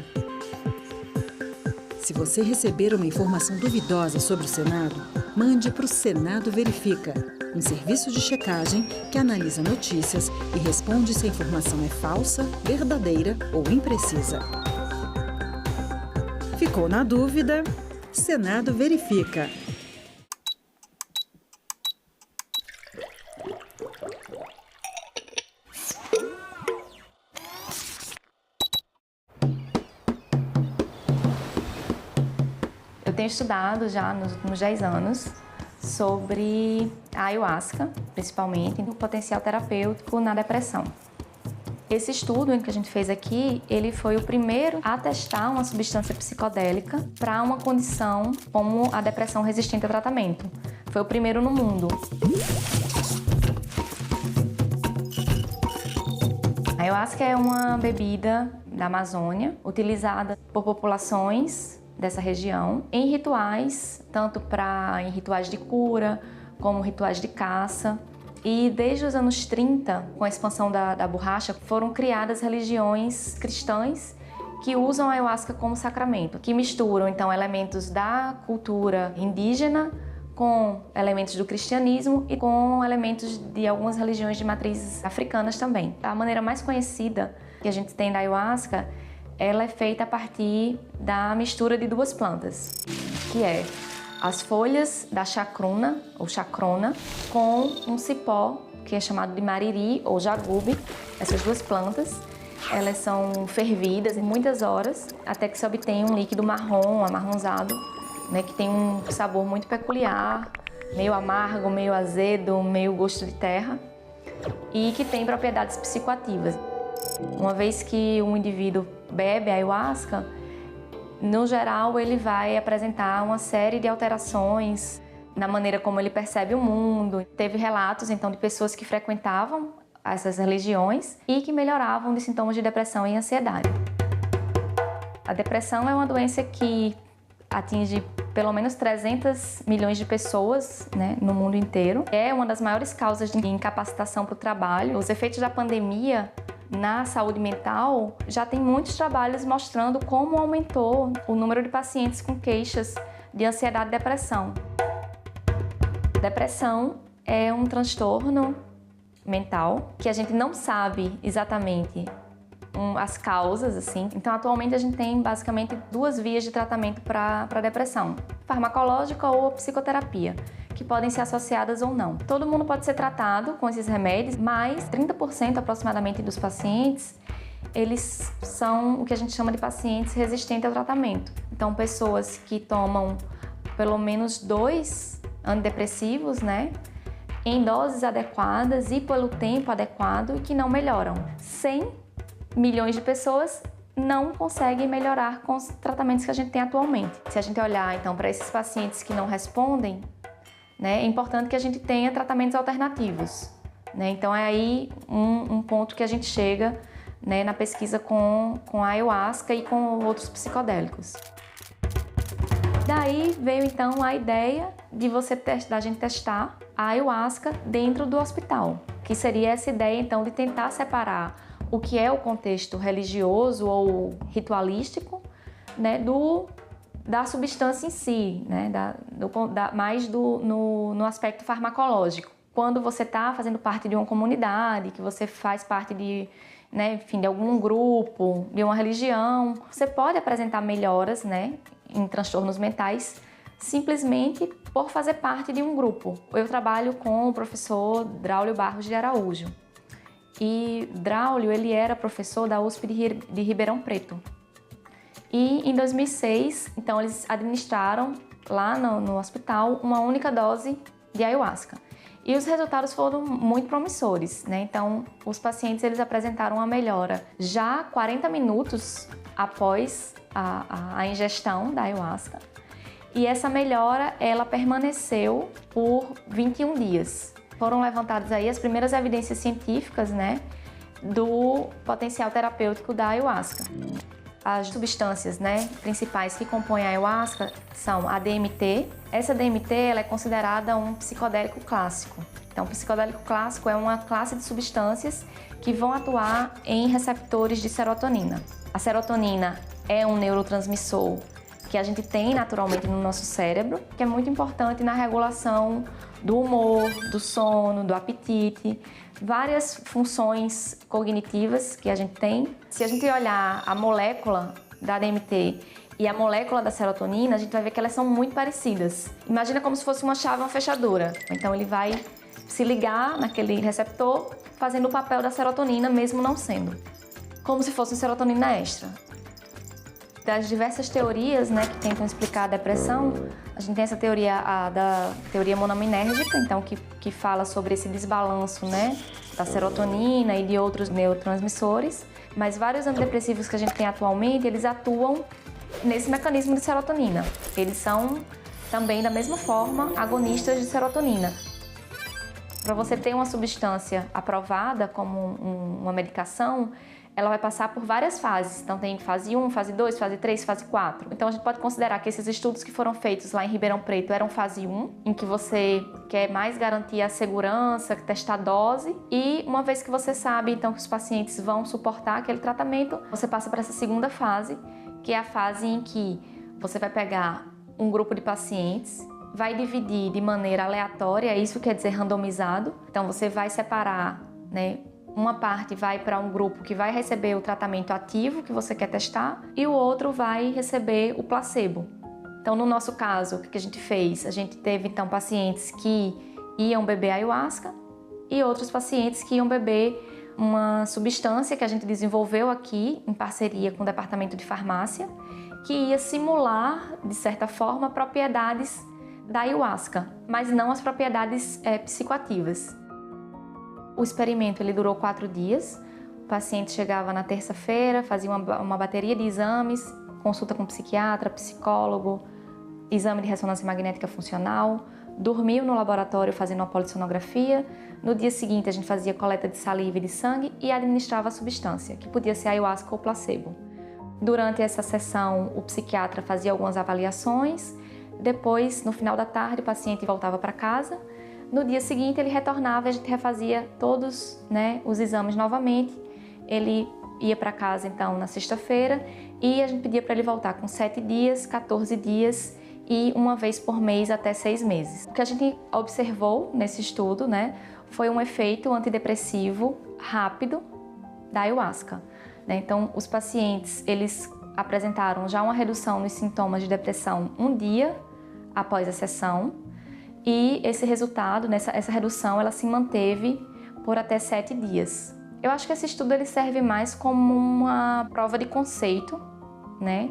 Se você receber uma informação duvidosa sobre o Senado, mande para o Senado Verifica, um serviço de checagem que analisa notícias e responde se a informação é falsa, verdadeira ou imprecisa. Ficou na dúvida? Senado verifica. Eu tenho estudado já nos últimos 10 anos sobre a ayahuasca, principalmente, o potencial terapêutico na depressão. Esse estudo que a gente fez aqui, ele foi o primeiro a testar uma substância psicodélica para uma condição como a depressão resistente a tratamento. Foi o primeiro no mundo. A ayahuasca é uma bebida da Amazônia, utilizada por populações dessa região em rituais, tanto em rituais de cura, como rituais de caça. E desde os anos 30, com a expansão da borracha, foram criadas religiões cristãs que usam a ayahuasca como sacramento, que misturam então elementos da cultura indígena com elementos do cristianismo e com elementos de algumas religiões de matrizes africanas também. A maneira mais conhecida que a gente tem da ayahuasca, ela é feita a partir da mistura de duas plantas, que é as folhas da chacruna, ou chacrona, com um cipó, que é chamado de mariri ou jagube. Essas duas plantas, elas são fervidas em muitas horas, até que se obtenha um líquido marrom, amarronzado, né, que tem um sabor muito peculiar, meio amargo, meio azedo, meio gosto de terra, e que tem propriedades psicoativas. Uma vez que um indivíduo bebe a ayahuasca, no geral, ele vai apresentar uma série de alterações na maneira como ele percebe o mundo. Teve relatos, então, de pessoas que frequentavam essas religiões e que melhoravam de sintomas de depressão e ansiedade. A depressão é uma doença que atinge pelo menos 300 milhões de pessoas, né, no mundo inteiro. É uma das maiores causas de incapacitação para o trabalho. Os efeitos da pandemia na saúde mental, já tem muitos trabalhos mostrando como aumentou o número de pacientes com queixas de ansiedade e depressão. Depressão é um transtorno mental que a gente não sabe exatamente as causas, assim. Então, atualmente, a gente tem basicamente duas vias de tratamento para a depressão: farmacológica ou psicoterapia, que podem ser associadas ou não. Todo mundo pode ser tratado com esses remédios, mas 30% aproximadamente dos pacientes, eles são o que a gente chama de pacientes resistentes ao tratamento. Então, pessoas que tomam pelo menos 2 antidepressivos, né, em doses adequadas e pelo tempo adequado, e que não melhoram. 100 milhões de pessoas não conseguem melhorar com os tratamentos que a gente tem atualmente. Se a gente olhar, então, para esses pacientes que não respondem, né, é importante que a gente tenha tratamentos alternativos, né? Então, é aí um ponto que a gente chega, né, na pesquisa com a ayahuasca e com outros psicodélicos. Daí veio, então, a ideia da gente testar a ayahuasca dentro do hospital, que seria essa ideia, então, de tentar separar o que é o contexto religioso ou ritualístico, né, da substância em si, né, mais no aspecto farmacológico. Quando você está fazendo parte de uma comunidade, que você faz parte de, né, enfim, de algum grupo, de uma religião, você pode apresentar melhoras, né, em transtornos mentais simplesmente por fazer parte de um grupo. Eu trabalho com o professor Draulio Barros de Araújo. E Draulio, ele era professor da USP de Ribeirão Preto. E em 2006, então, eles administraram lá no hospital uma única dose de ayahuasca. E os resultados foram muito promissores, né? Então, os pacientes, eles apresentaram uma melhora já 40 minutos após a ingestão da ayahuasca. E essa melhora, ela permaneceu por 21 dias. Foram levantadas aí as primeiras evidências científicas, né, do potencial terapêutico da ayahuasca. As substâncias, né, principais que compõem a ayahuasca são a DMT. Essa DMT, ela é considerada um psicodélico clássico. Então, o psicodélico clássico é uma classe de substâncias que vão atuar em receptores de serotonina. A serotonina é um neurotransmissor que a gente tem naturalmente no nosso cérebro, que é muito importante na regulação do humor, do sono, do apetite, várias funções cognitivas que a gente tem. Se a gente olhar a molécula da DMT e a molécula da serotonina, a gente vai ver que elas são muito parecidas. Imagina como se fosse uma chave, uma fechadura. Então ele vai se ligar naquele receptor, fazendo o papel da serotonina, mesmo não sendo. Como se fosse uma serotonina extra. Das diversas teorias, né, que tentam explicar a depressão, a gente tem essa teoria, da teoria monominérgica, então que fala sobre esse desbalanço, né, da serotonina e de outros neurotransmissores. Mas vários antidepressivos que a gente tem atualmente, eles atuam nesse mecanismo de serotonina. Eles são também, da mesma forma, agonistas de serotonina. Para você ter uma substância aprovada como uma medicação, ela vai passar por várias fases. Então tem fase 1, fase 2, fase 3, fase 4. Então a gente pode considerar que esses estudos que foram feitos lá em Ribeirão Preto eram fase 1, em que você quer mais garantir a segurança, testar a dose. E uma vez que você sabe então que os pacientes vão suportar aquele tratamento, você passa para essa segunda fase, que é a fase em que você vai pegar um grupo de pacientes, vai dividir de maneira aleatória, isso quer dizer randomizado. Então você vai separar, né? Uma parte vai para um grupo que vai receber o tratamento ativo que você quer testar e o outro vai receber o placebo. Então, no nosso caso, o que a gente fez? A gente teve, então, pacientes que iam beber ayahuasca e outros pacientes que iam beber uma substância que a gente desenvolveu aqui em parceria com o Departamento de Farmácia, que ia simular, de certa forma, propriedades da ayahuasca, mas não as propriedades psicoativas. O experimento ele durou 4 dias. O paciente chegava na terça-feira, fazia uma bateria de exames, consulta com psiquiatra, psicólogo, exame de ressonância magnética funcional, dormiu no laboratório fazendo uma polissonografia. No dia seguinte a gente fazia coleta de saliva e de sangue e administrava a substância, que podia ser ayahuasca ou placebo. Durante essa sessão o psiquiatra fazia algumas avaliações. Depois, no final da tarde, o paciente voltava para casa. No dia seguinte ele retornava e a gente refazia todos, né, os exames novamente. Ele ia para casa então na sexta-feira e a gente pedia para ele voltar com 7 dias, 14 dias e uma vez por mês até 6 meses. O que a gente observou nesse estudo, né, foi um efeito antidepressivo rápido da ayahuasca. Né? Então os pacientes eles apresentaram já uma redução nos sintomas de depressão um dia após a sessão. E esse resultado, essa redução, ela se manteve por até 7 dias. Eu acho que esse estudo ele serve mais como uma prova de conceito, né,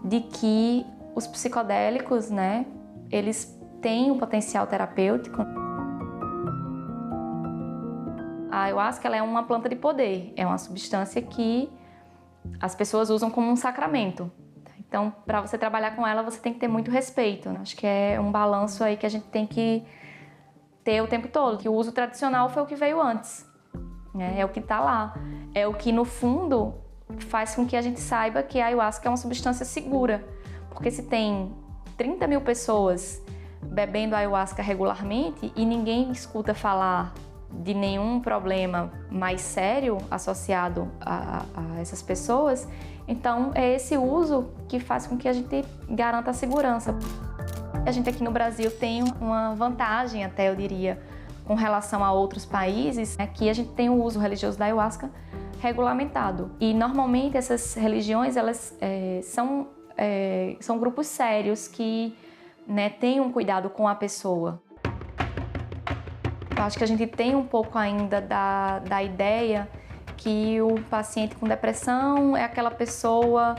de que os psicodélicos, né, eles têm um potencial terapêutico. A ayahuasca ela é uma planta de poder, é uma substância que as pessoas usam como um sacramento. Então, para você trabalhar com ela, você tem que ter muito respeito. Né? Acho que é um balanço aí que a gente tem que ter o tempo todo. Que o uso tradicional foi o que veio antes. Né? É o que está lá. É o que, no fundo, faz com que a gente saiba que a ayahuasca é uma substância segura. Porque se tem 30 mil pessoas bebendo ayahuasca regularmente e ninguém escuta falar de nenhum problema mais sério associado a essas pessoas, então é esse uso que faz com que a gente garanta a segurança. A gente aqui no Brasil tem uma vantagem, até eu diria, com relação a outros países, né, que a gente tem o uso religioso da ayahuasca regulamentado. E normalmente essas religiões elas são grupos sérios que, né, têm um cuidado com a pessoa. Eu acho que a gente tem um pouco ainda da ideia que o paciente com depressão é aquela pessoa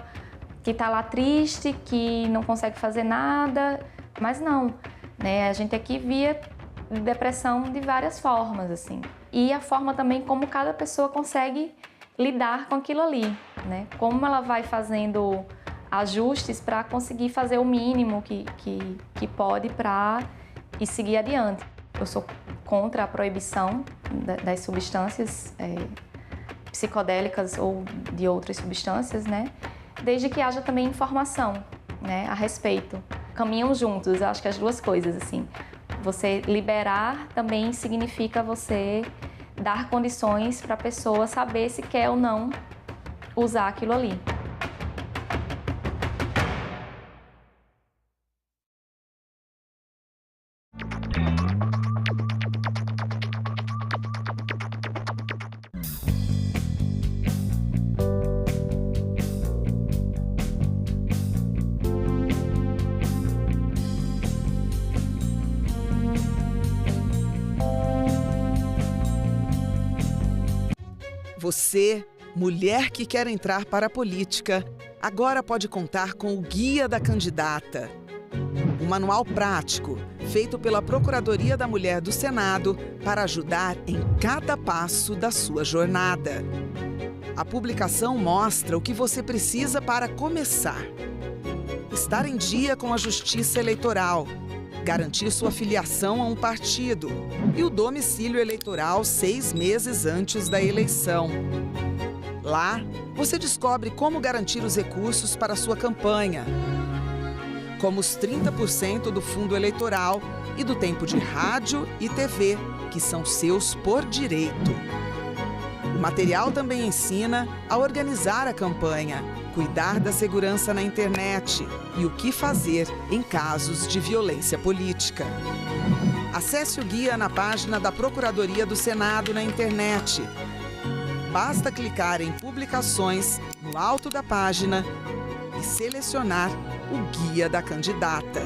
que está lá triste, que não consegue fazer nada, mas não, né? A gente aqui via depressão de várias formas, assim. E a forma também como cada pessoa consegue lidar com aquilo ali, né? Como ela vai fazendo ajustes para conseguir fazer o mínimo que pode para ir seguir adiante. Eu sou contra a proibição das substâncias psicodélicas ou de outras substâncias, né? Desde que haja também informação, né, a respeito. Caminham juntos, eu acho que as duas coisas, assim. Você liberar também significa você dar condições para a pessoa saber se quer ou não usar aquilo ali. Você, mulher que quer entrar para a política, agora pode contar com o Guia da Candidata. Um manual prático, feito pela Procuradoria da Mulher do Senado para ajudar em cada passo da sua jornada. A publicação mostra o que você precisa para começar. Estar em dia com a Justiça Eleitoral, garantir sua filiação a um partido e o domicílio eleitoral 6 meses antes da eleição. Lá, você descobre como garantir os recursos para a sua campanha, como os 30% do fundo eleitoral e do tempo de rádio e TV, que são seus por direito. O material também ensina a organizar a campanha, cuidar da segurança na internet e o que fazer em casos de violência política. Acesse o guia na página da Procuradoria do Senado na internet. Basta clicar em Publicações no alto da página e selecionar o Guia da Candidata.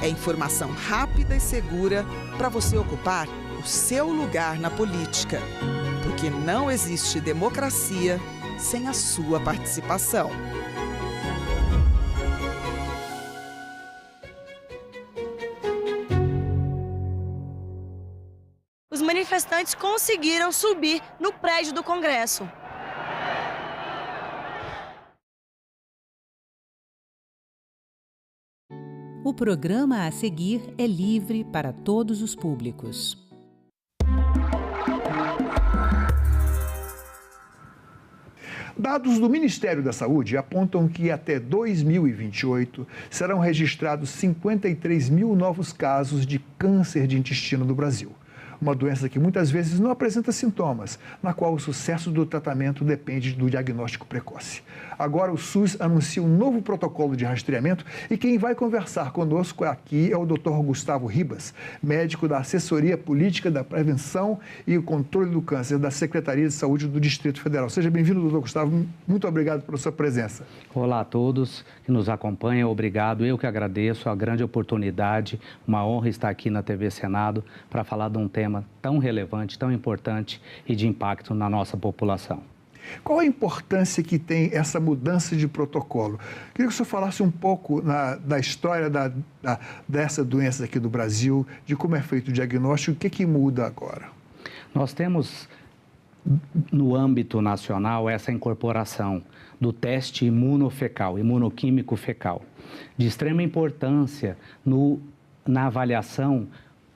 É informação rápida e segura para você ocupar o seu lugar na política, porque não existe democracia sem a sua participação. Os manifestantes conseguiram subir no prédio do Congresso. O programa a seguir é livre para todos os públicos. Dados do Ministério da Saúde apontam que até 2028 serão registrados 53 mil novos casos de câncer de intestino no Brasil. Uma doença que muitas vezes não apresenta sintomas, na qual o sucesso do tratamento depende do diagnóstico precoce. Agora o SUS anuncia um novo protocolo de rastreamento e quem vai conversar conosco aqui é o Dr. Gustavo Ribas, médico da Assessoria Política da Prevenção e o Controle do Câncer da Secretaria de Saúde do Distrito Federal. Seja bem-vindo, Dr. Gustavo. Muito obrigado pela sua presença. Olá a todos que nos acompanham. Obrigado. Eu que agradeço a grande oportunidade. Uma honra estar aqui na TV Senado para falar de um tema tão relevante, tão importante e de impacto na nossa população. Qual a importância que tem essa mudança de protocolo? Queria que o senhor falasse um pouco da história dessa doença aqui do Brasil, de como é feito o diagnóstico, o que muda agora? Nós temos, no âmbito nacional, essa incorporação do teste imunofecal, imunoquímico fecal, de extrema importância na avaliação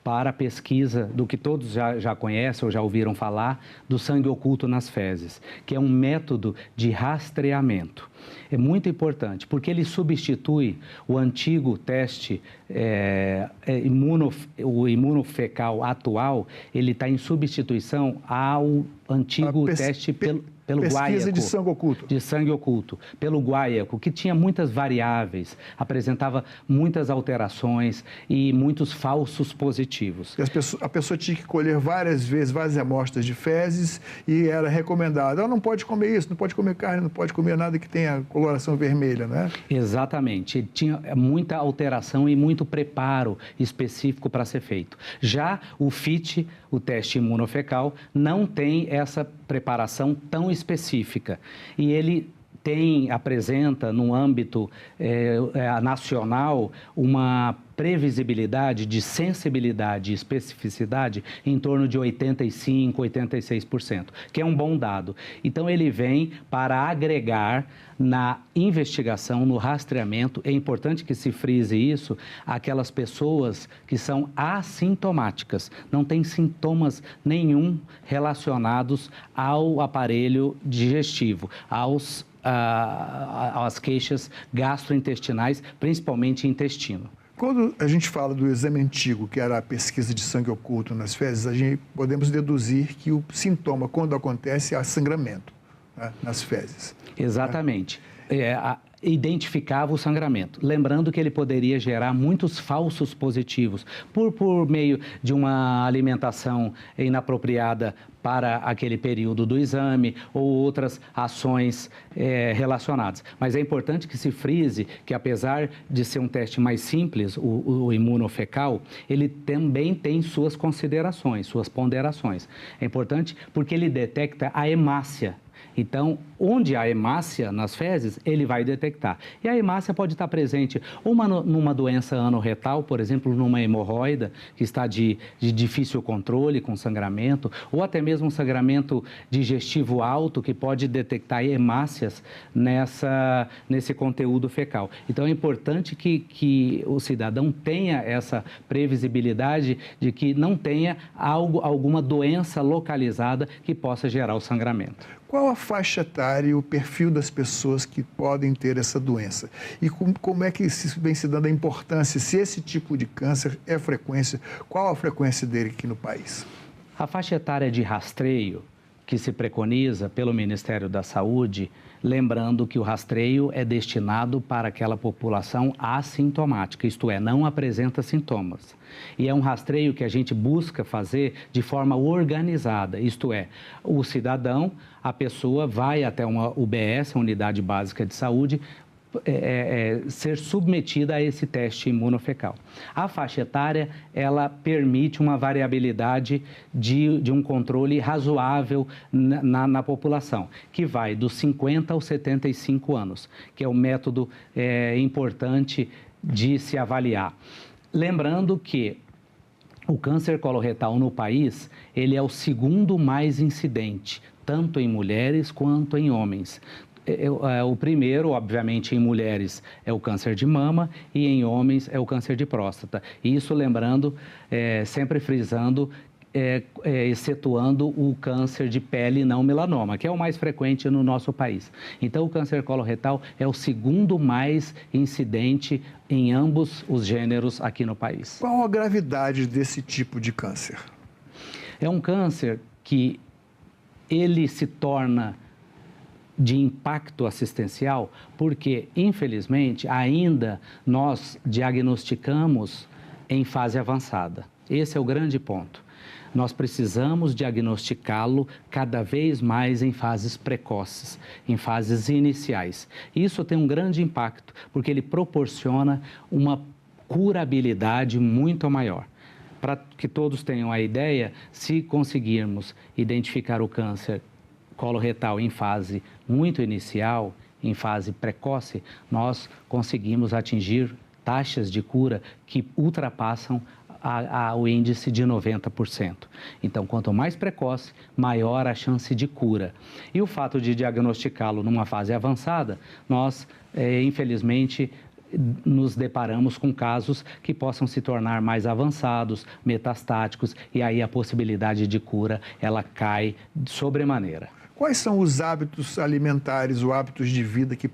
para a pesquisa do que todos já conhecem ou já ouviram falar, do sangue oculto nas fezes, que é um método de rastreamento. É muito importante, porque ele substitui o antigo teste o imunofecal atual, ele está em substituição ao antigo teste pelo pesquisa de sangue oculto. De sangue oculto, pelo guaiaco, que tinha muitas variáveis, apresentava muitas alterações e muitos falsos positivos. A pessoa tinha que colher várias vezes, várias amostras de fezes e era recomendado, não pode comer isso, não pode comer carne, não pode comer nada que tenha coloração vermelha, né? Exatamente. Tinha muita alteração e muito preparo específico para ser feito. Já o FIT, o teste imunofecal, não tem essa preparação tão específica e ele apresenta no âmbito nacional uma previsibilidade de sensibilidade e especificidade em torno de 85%, 86%, que é um bom dado. Então, ele vem para agregar na investigação, no rastreamento, é importante que se frise isso, aquelas pessoas que são assintomáticas, não têm sintomas nenhum relacionados ao aparelho digestivo, às queixas gastrointestinais, principalmente intestino. Quando a gente fala do exame antigo, que era a pesquisa de sangue oculto nas fezes, podemos deduzir que o sintoma, quando acontece, é sangramento, né, nas fezes. Exatamente. identificava o sangramento. Lembrando que ele poderia gerar muitos falsos positivos por meio de uma alimentação inapropriada para aquele período do exame ou outras ações relacionadas. Mas é importante que se frise que, apesar de ser um teste mais simples, o imunofecal, ele também tem suas considerações, suas ponderações. É importante porque ele detecta a hemácia. Então, onde há hemácia nas fezes, ele vai detectar. E a hemácia pode estar presente numa doença anorretal, por exemplo, numa hemorroida, que está de difícil controle, com sangramento, ou até mesmo um sangramento digestivo alto, que pode detectar hemácias nesse conteúdo fecal. Então, é importante que o cidadão tenha essa previsibilidade de que não tenha alguma doença localizada que possa gerar o sangramento. Qual a faixa etária e o perfil das pessoas que podem ter essa doença? E como é que vem se dando a importância, se esse tipo de câncer é frequência, qual a frequência dele aqui no país? A faixa etária de rastreio que se preconiza pelo Ministério da Saúde, lembrando que o rastreio é destinado para aquela população assintomática, isto é, não apresenta sintomas. E é um rastreio que a gente busca fazer de forma organizada, isto é, o cidadão, a pessoa vai até uma UBS, uma Unidade Básica de Saúde, ser submetida a esse teste imunofecal. A faixa etária, ela permite uma variabilidade de um controle razoável na população, que vai dos 50 aos 75 anos, que é um método importante de se avaliar. Lembrando que o câncer coloretal no país, ele é o segundo mais incidente, tanto em mulheres quanto em homens. O primeiro, obviamente, em mulheres é o câncer de mama e em homens é o câncer de próstata. Isso lembrando, sempre frisando, excetuando o câncer de pele não melanoma, que é o mais frequente no nosso país. Então, o câncer coloretal é o segundo mais incidente em ambos os gêneros aqui no país. Qual a gravidade desse tipo de câncer? É um câncer que ele se torna de impacto assistencial, porque, infelizmente, ainda nós diagnosticamos em fase avançada. Esse é o grande ponto. Nós precisamos diagnosticá-lo cada vez mais em fases precoces, em fases iniciais. Isso tem um grande impacto, porque ele proporciona uma curabilidade muito maior. Para que todos tenham a ideia, se conseguirmos identificar o câncer coloretal em fase muito inicial, em fase precoce, nós conseguimos atingir taxas de cura que ultrapassam o índice de 90%. Então, quanto mais precoce, maior a chance de cura. E o fato de diagnosticá-lo numa fase avançada, nós, infelizmente, nos deparamos com casos que possam se tornar mais avançados, metastáticos, e aí a possibilidade de cura, ela cai de sobremaneira. Quais são os hábitos alimentares ou hábitos de vida que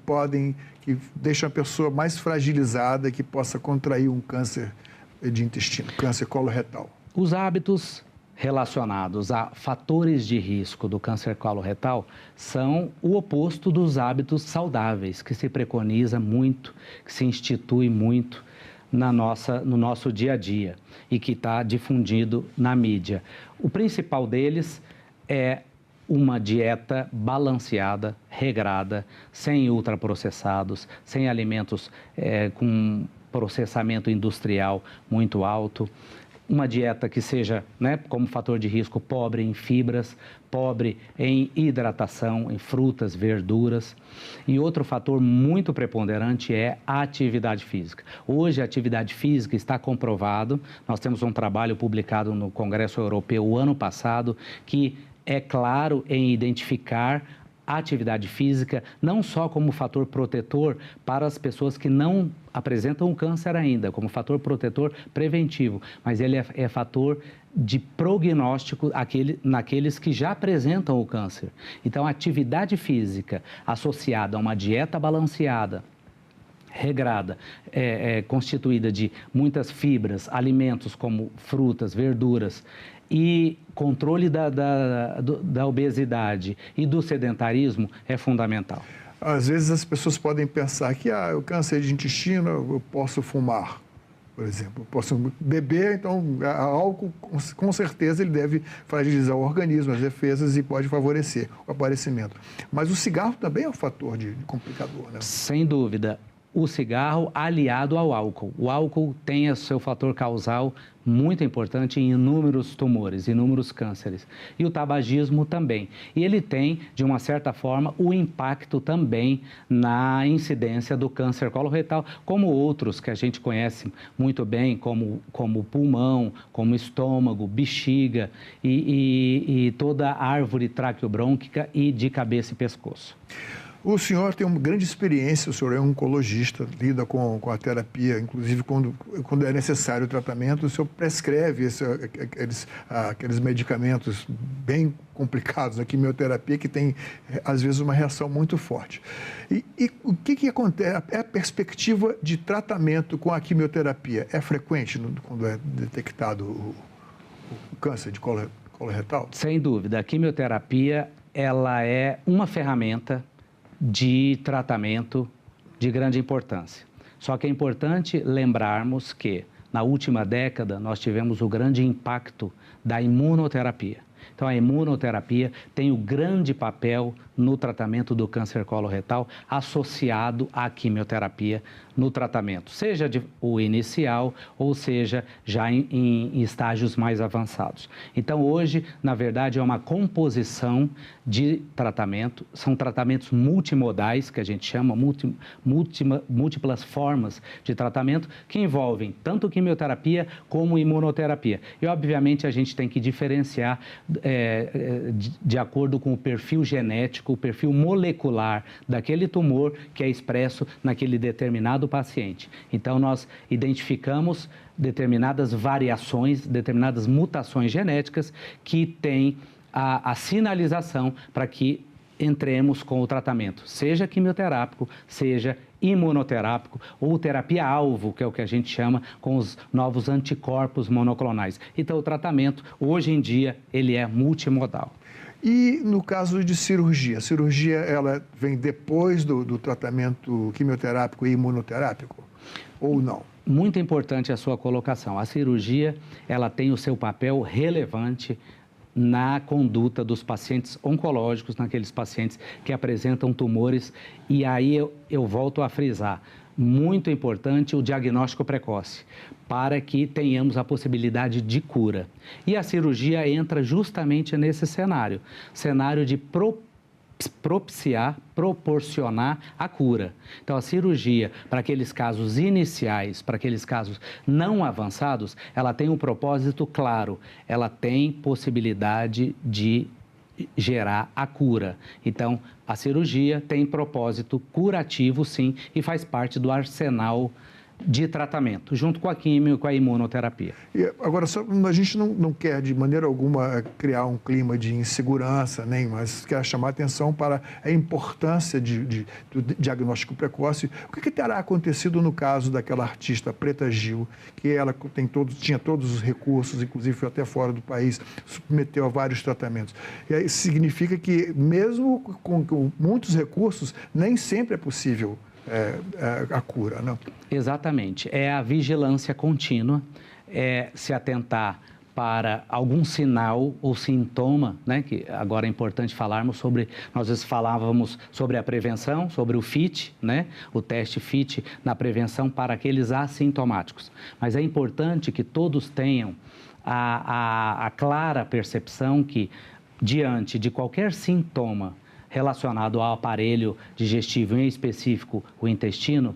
deixam a pessoa mais fragilizada, que possa contrair um câncer de intestino, câncer coloretal? Os hábitos relacionados a fatores de risco do câncer coloretal são o oposto dos hábitos saudáveis, que se preconiza muito, que se institui muito no nosso dia a dia e que está difundido na mídia. O principal deles é uma dieta balanceada, regrada, sem ultraprocessados, sem alimentos com processamento industrial muito alto, uma dieta que seja, como fator de risco, pobre em fibras, pobre em hidratação, em frutas, verduras. E outro fator muito preponderante é a atividade física. Hoje, a atividade física está comprovado, nós temos um trabalho publicado no Congresso Europeu o ano passado, que é claro em identificar a atividade física não só como fator protetor para as pessoas que não apresentam o câncer ainda, como fator protetor preventivo, mas ele é fator de prognóstico naqueles que já apresentam o câncer. Então, a atividade física associada a uma dieta balanceada, regrada, constituída de muitas fibras, alimentos como frutas, verduras, e controle da obesidade e do sedentarismo é fundamental. Às vezes as pessoas podem pensar que o câncer de intestino eu posso fumar, por exemplo, eu posso beber, então álcool com certeza ele deve fragilizar o organismo, as defesas e pode favorecer o aparecimento. Mas o cigarro também é um fator de complicador, né? Sem dúvida. O cigarro aliado ao álcool. O álcool tem o seu fator causal muito importante em inúmeros tumores, inúmeros cânceres. E o tabagismo também. E ele tem, de uma certa forma, o impacto também na incidência do câncer coloretal, como outros que a gente conhece muito bem, como o pulmão, como o estômago, bexiga e toda a árvore traqueobrônquica e de cabeça e pescoço. O senhor tem uma grande experiência, o senhor é um oncologista, lida com a terapia, inclusive quando é necessário o tratamento, o senhor prescreve aqueles medicamentos bem complicados, a quimioterapia, que tem, às vezes, uma reação muito forte. E o que acontece? É a perspectiva de tratamento com a quimioterapia é frequente quando é detectado o câncer de coloretal? Sem dúvida. A quimioterapia, ela é uma ferramenta de tratamento de grande importância. Só que é importante lembrarmos que, na última década, nós tivemos o grande impacto da imunoterapia. Então, a imunoterapia tem o grande papel no tratamento do câncer coloretal associado à quimioterapia no tratamento, seja o inicial ou seja já em estágios mais avançados. Então, hoje, na verdade, é uma composição de tratamento, são tratamentos multimodais, que a gente chama, múltiplas formas de tratamento, que envolvem tanto quimioterapia como imunoterapia. E, obviamente, a gente tem que diferenciar de acordo com o perfil genético, o perfil molecular daquele tumor que é expresso naquele determinado paciente. Então, nós identificamos determinadas variações, determinadas mutações genéticas que têm a sinalização para que entremos com o tratamento, seja quimioterápico, seja imunoterápico ou terapia-alvo, que é o que a gente chama com os novos anticorpos monoclonais. Então, o tratamento, hoje em dia, ele é multimodal. E no caso de cirurgia? A cirurgia, ela vem depois do tratamento quimioterápico e imunoterápico? Ou não? Muito importante a sua colocação. A cirurgia, ela tem o seu papel relevante na conduta dos pacientes oncológicos, naqueles pacientes que apresentam tumores. E aí eu volto a frisar, muito importante o diagnóstico precoce, para que tenhamos a possibilidade de cura. E a cirurgia entra justamente nesse cenário de proporcionar a cura. Então, a cirurgia, para aqueles casos iniciais, para aqueles casos não avançados, ela tem um propósito claro, ela tem possibilidade de gerar a cura. Então, a cirurgia tem propósito curativo, sim, e faz parte do arsenal de tratamento, junto com a quimio e com a imunoterapia. E agora, a gente não quer de maneira alguma criar um clima de insegurança, mas quer chamar a atenção para a importância do diagnóstico precoce. O que terá acontecido no caso daquela artista Preta Gil, que ela tinha todos os recursos, inclusive foi até fora do país, submeteu a vários tratamentos. E aí significa que, mesmo com muitos recursos, nem sempre é possível a cura, não? Exatamente. É a vigilância contínua, é se atentar para algum sinal ou sintoma, que agora é importante falarmos sobre, nós às vezes falávamos sobre a prevenção, sobre o FIT, o teste FIT na prevenção para aqueles assintomáticos. Mas é importante que todos tenham a clara percepção que, diante de qualquer sintoma relacionado ao aparelho digestivo, em específico o intestino,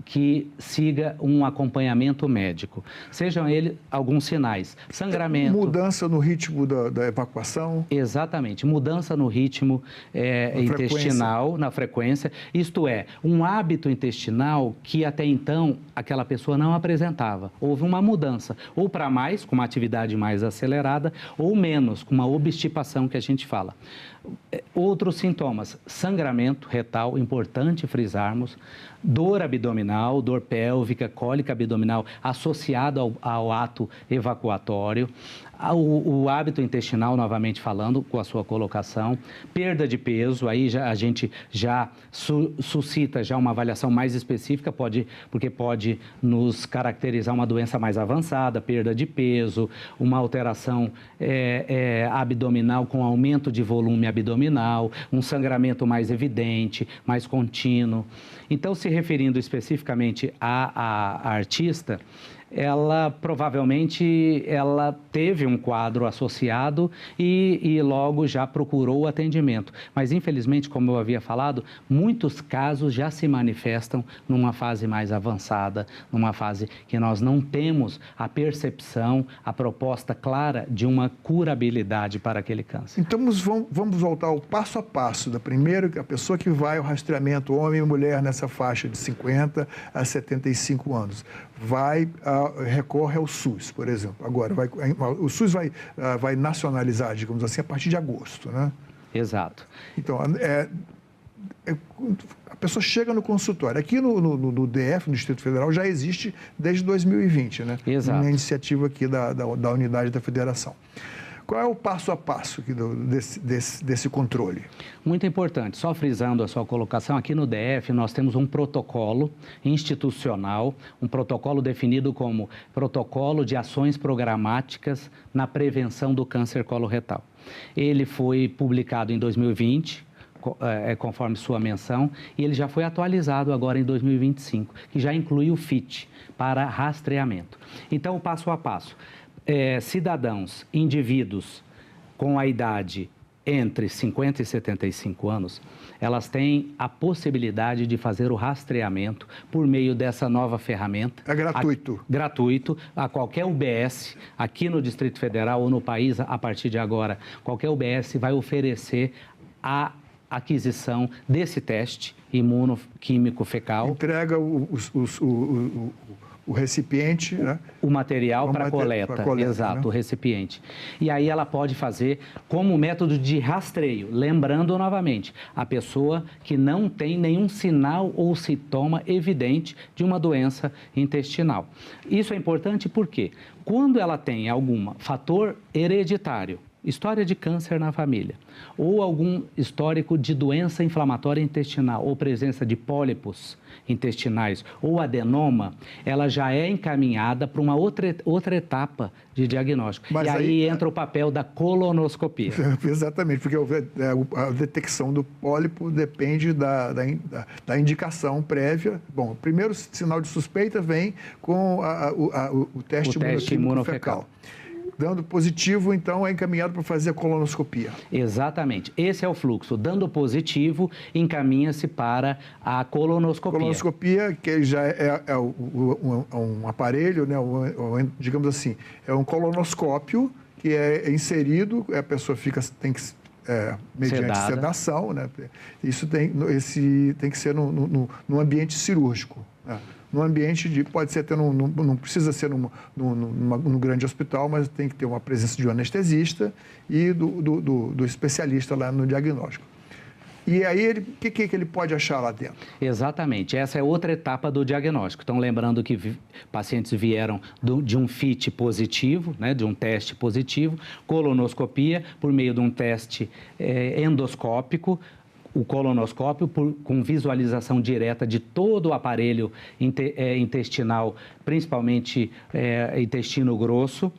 que siga um acompanhamento médico. Sejam eles alguns sinais, sangramento... Mudança no ritmo da evacuação? Exatamente, mudança no ritmo intestinal, na frequência. Isto é, um hábito intestinal que até então aquela pessoa não apresentava. Houve uma mudança, ou para mais, com uma atividade mais acelerada, ou menos, com uma obstipação que a gente fala. Outros sintomas, sangramento retal, importante frisarmos, dor abdominal, dor pélvica, cólica abdominal associado ao ato evacuatório, o hábito intestinal, novamente falando, com a sua colocação, perda de peso, aí a gente já suscita já uma avaliação mais específica, porque pode nos caracterizar uma doença mais avançada, perda de peso, uma alteração abdominal com aumento de volume abdominal, um sangramento mais evidente, mais contínuo. Então, se referindo especificamente à artista, ela provavelmente teve um quadro associado e logo já procurou o atendimento. Mas, infelizmente, como eu havia falado, muitos casos já se manifestam numa fase mais avançada, numa fase que nós não temos a percepção, a proposta clara de uma curabilidade para aquele câncer. Então, vamos voltar ao passo a passo da primeira, a pessoa que vai ao rastreamento, homem e mulher nessa faixa de 50 a 75 anos, recorre ao SUS, por exemplo. Agora, o SUS vai nacionalizar, digamos assim, a partir de agosto, né? Exato. Então, a pessoa chega no consultório. Aqui no DF, no Distrito Federal, já existe desde 2020, né? Exato. Uma iniciativa aqui da unidade da federação. Qual é o passo a passo desse controle? Muito importante. Só frisando a sua colocação, aqui no DF nós temos um protocolo institucional, um protocolo definido como Protocolo de Ações Programáticas na Prevenção do Câncer Coloretal. Ele foi publicado em 2020, conforme sua menção, e ele já foi atualizado agora em 2025, que já inclui o FIT para rastreamento. Então, o passo a passo. Cidadãos, indivíduos com a idade entre 50 e 75 anos, elas têm a possibilidade de fazer o rastreamento por meio dessa nova ferramenta. É gratuito. Gratuito, a qualquer UBS, aqui no Distrito Federal ou no país, a partir de agora, qualquer UBS vai oferecer a aquisição desse teste imunoquímico fecal. Entrega o recipiente, né? O material para coleta, exato, né? O recipiente. E aí ela pode fazer como método de rastreio, lembrando novamente, a pessoa que não tem nenhum sinal ou sintoma evidente de uma doença intestinal. Isso é importante porque quando ela tem algum fator hereditário, história de câncer na família, ou algum histórico de doença inflamatória intestinal, ou presença de pólipos intestinais, ou adenoma, ela já é encaminhada para uma outra etapa de diagnóstico. Mas e aí entra o papel da colonoscopia. Exatamente, porque a detecção do pólipo depende da indicação prévia. Bom, o primeiro sinal de suspeita vem com o teste imunoquímico fecal. Dando positivo, então, é encaminhado para fazer a colonoscopia. Exatamente. Esse é o fluxo. Dando positivo, encaminha-se para a colonoscopia. Colonoscopia, que já é um aparelho, né? Digamos assim, é um colonoscópio que é inserido, a pessoa tem que... mediante sedação, né? Isso tem que ser num ambiente cirúrgico, né? No ambiente pode ser até não precisa ser num grande hospital, mas tem que ter uma presença de um anestesista e do especialista lá no diagnóstico. E aí, o que ele pode achar lá dentro? Exatamente. Essa é outra etapa do diagnóstico. Então, lembrando que pacientes vieram de um FIT positivo, né, de um teste positivo, colonoscopia por meio de um teste endoscópico, o colonoscópio com visualização direta de todo o aparelho intestinal, principalmente intestino grosso,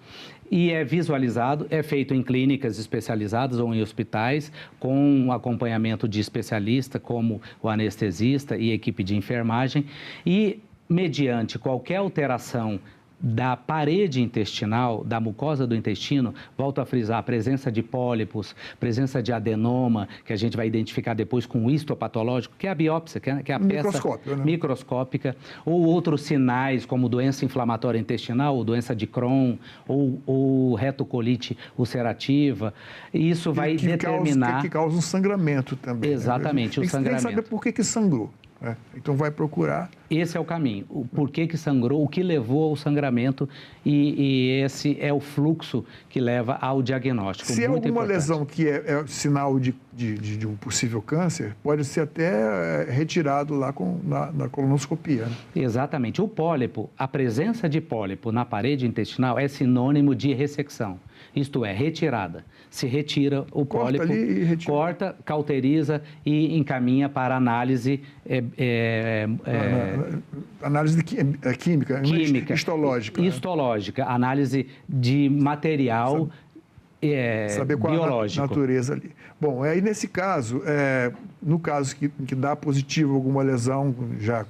e é visualizado, é feito em clínicas especializadas ou em hospitais, com acompanhamento de especialista, como o anestesista e equipe de enfermagem, e mediante qualquer alteração da parede intestinal, da mucosa do intestino, volto a frisar, a presença de pólipos, presença de adenoma, que a gente vai identificar depois com o histopatológico, que é a biópsia, que é a peça microscópica, ou outros sinais, como doença inflamatória intestinal, ou doença de Crohn, ou retocolite ulcerativa. Isso vai determinar... Que causa um sangramento também. Exatamente, né? o sangramento. Tem que saber por que sangrou. Então vai procurar. Esse é o caminho. O porquê que sangrou, o que levou ao sangramento e esse é o fluxo que leva ao diagnóstico. Se é muito alguma importante. lesão que é sinal de um possível câncer, pode ser até retirado lá na colonoscopia. Né? Exatamente. O pólipo, a presença de pólipo na parede intestinal é sinônimo de ressecção. Isto é, retirada. Se retira o pólipo, corta, cauteriza e encaminha para análise análise química, histológica. Histológica, análise de material saber qual biológico. É a natureza ali. Bom, aí nesse caso, no caso que dá positivo alguma lesão, já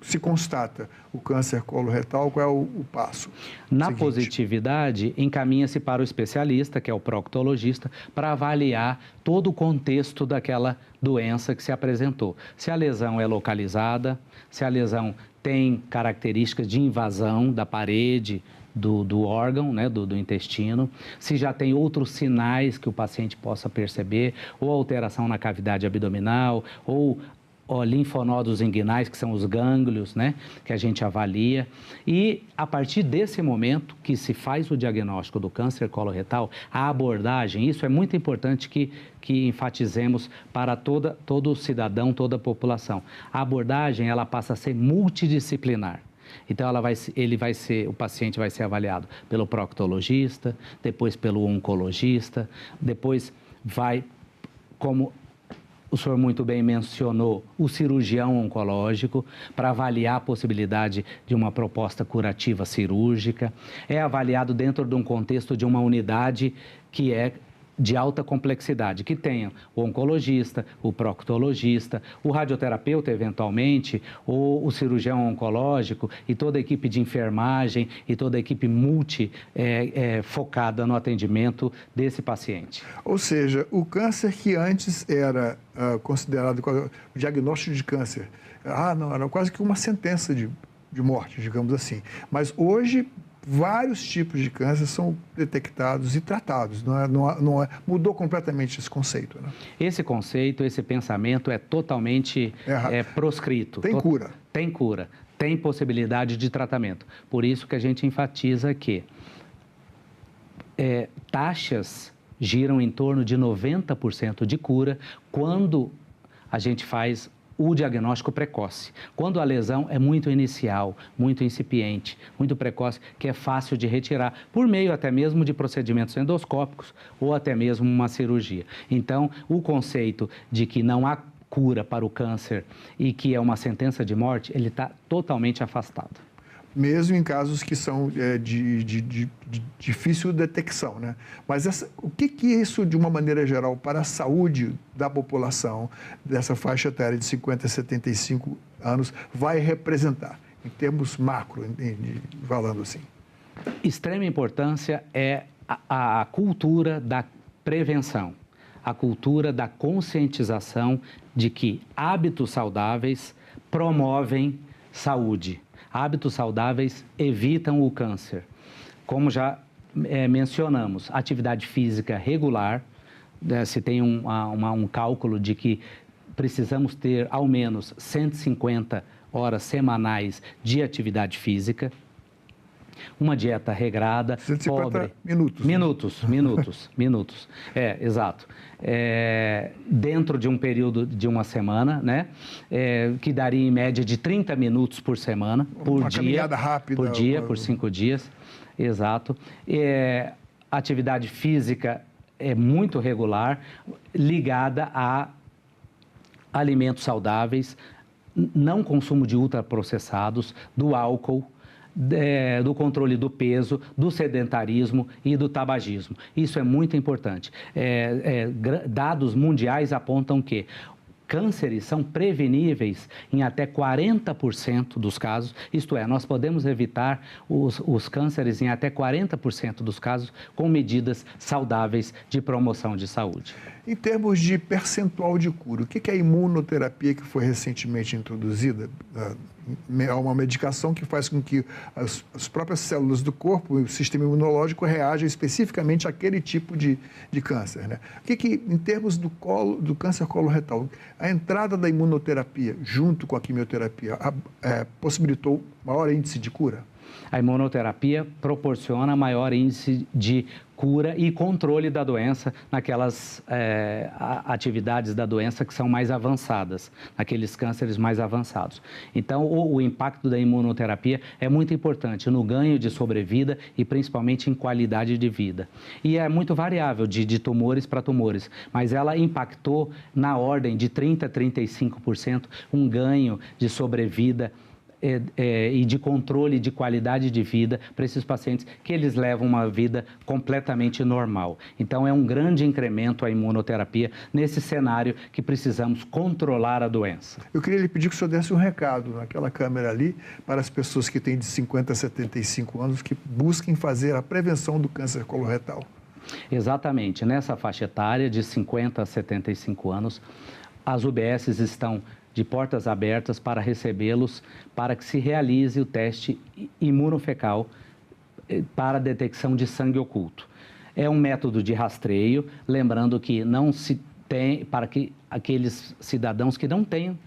se constata o câncer coloretal, qual é o passo? Na positividade, encaminha-se para o especialista, que é o proctologista, para avaliar todo o contexto daquela doença que se apresentou. Se a lesão é localizada, se a lesão tem características de invasão da parede do órgão, né, do intestino, se já tem outros sinais que o paciente possa perceber, ou alteração na cavidade abdominal, ou linfonodos inguinais, que são os gânglios, né, que a gente avalia. E a partir desse momento que se faz o diagnóstico do câncer coloretal, a abordagem, isso é muito importante que enfatizemos para todo cidadão, toda a população. A abordagem, ela passa a ser multidisciplinar. Então, o paciente vai ser avaliado pelo proctologista, depois pelo oncologista, depois vai, como o senhor muito bem mencionou, o cirurgião oncológico, para avaliar a possibilidade de uma proposta curativa cirúrgica. É avaliado dentro de um contexto de uma unidade que é de alta complexidade, que tenha o oncologista, o proctologista, o radioterapeuta, eventualmente, ou o cirurgião oncológico e toda a equipe de enfermagem e toda a equipe focada no atendimento desse paciente. Ou seja, o câncer que antes era considerado o diagnóstico de câncer, não, era quase que uma sentença de morte, digamos assim. Mas hoje vários tipos de câncer são detectados e tratados. Mudou completamente esse conceito. Né? Esse conceito, esse pensamento é totalmente proscrito. Tem cura. Tem cura. Tem possibilidade de tratamento. Por isso que a gente enfatiza que taxas giram em torno de 90% de cura quando a gente faz o diagnóstico precoce. Quando a lesão é muito inicial, muito incipiente, muito precoce, que é fácil de retirar, por meio até mesmo de procedimentos endoscópicos ou até mesmo uma cirurgia. Então, o conceito de que não há cura para o câncer e que é uma sentença de morte, ele está totalmente afastado. Mesmo em casos que são de difícil detecção, né? Mas o que isso, de uma maneira geral, para a saúde da população dessa faixa etária de 50 a 75 anos, vai representar, em termos macro, falando assim? Extrema importância é a cultura da prevenção, a cultura da conscientização de que hábitos saudáveis promovem saúde. Hábitos saudáveis evitam o câncer. Como já mencionamos, atividade física regular, se tem um cálculo de que precisamos ter ao menos 150 horas semanais de atividade física, uma dieta regrada, 150 pobre. Minutos. Exato. Dentro de um período de uma semana, né? Que daria em média de 30 minutos por semana, por dia. Caminhada rápida. Por dia, por 5 dias. Exato. Atividade física é muito regular, ligada a alimentos saudáveis, não consumo de ultraprocessados, do álcool, do controle do peso, do sedentarismo e do tabagismo. Isso é muito importante. Dados mundiais apontam que cânceres são preveníveis em até 40% dos casos, isto é, nós podemos evitar os cânceres em até 40% dos casos com medidas saudáveis de promoção de saúde. Em termos de percentual de cura, o que é a imunoterapia que foi recentemente introduzida? É uma medicação que faz com que as próprias células do corpo, o sistema imunológico, reajam especificamente àquele tipo de câncer. Né? Em termos do câncer coloretal, A entrada da imunoterapia junto com a quimioterapia possibilitou maior índice de cura? A imunoterapia proporciona maior índice de cura e controle da doença naquelas atividades da doença que são mais avançadas, naqueles cânceres mais avançados. Então, o impacto da imunoterapia é muito importante no ganho de sobrevida e principalmente em qualidade de vida. E é muito variável de tumores para tumores, mas ela impactou na ordem de 30% a 35% um ganho de sobrevida e de controle de qualidade de vida para esses pacientes que eles levam uma vida completamente normal. Então, é um grande incremento a imunoterapia nesse cenário que precisamos controlar a doença. Eu queria lhe pedir que o senhor desse um recado naquela câmera ali para as pessoas que têm de 50 a 75 anos que busquem fazer a prevenção do câncer coloretal. Exatamente. Nessa faixa etária de 50 a 75 anos, as UBSs estão de portas abertas para recebê-los, para que se realize o teste imunofecal para a detecção de sangue oculto. É um método de rastreio, lembrando que não se tem, para que aqueles cidadãos que não tenham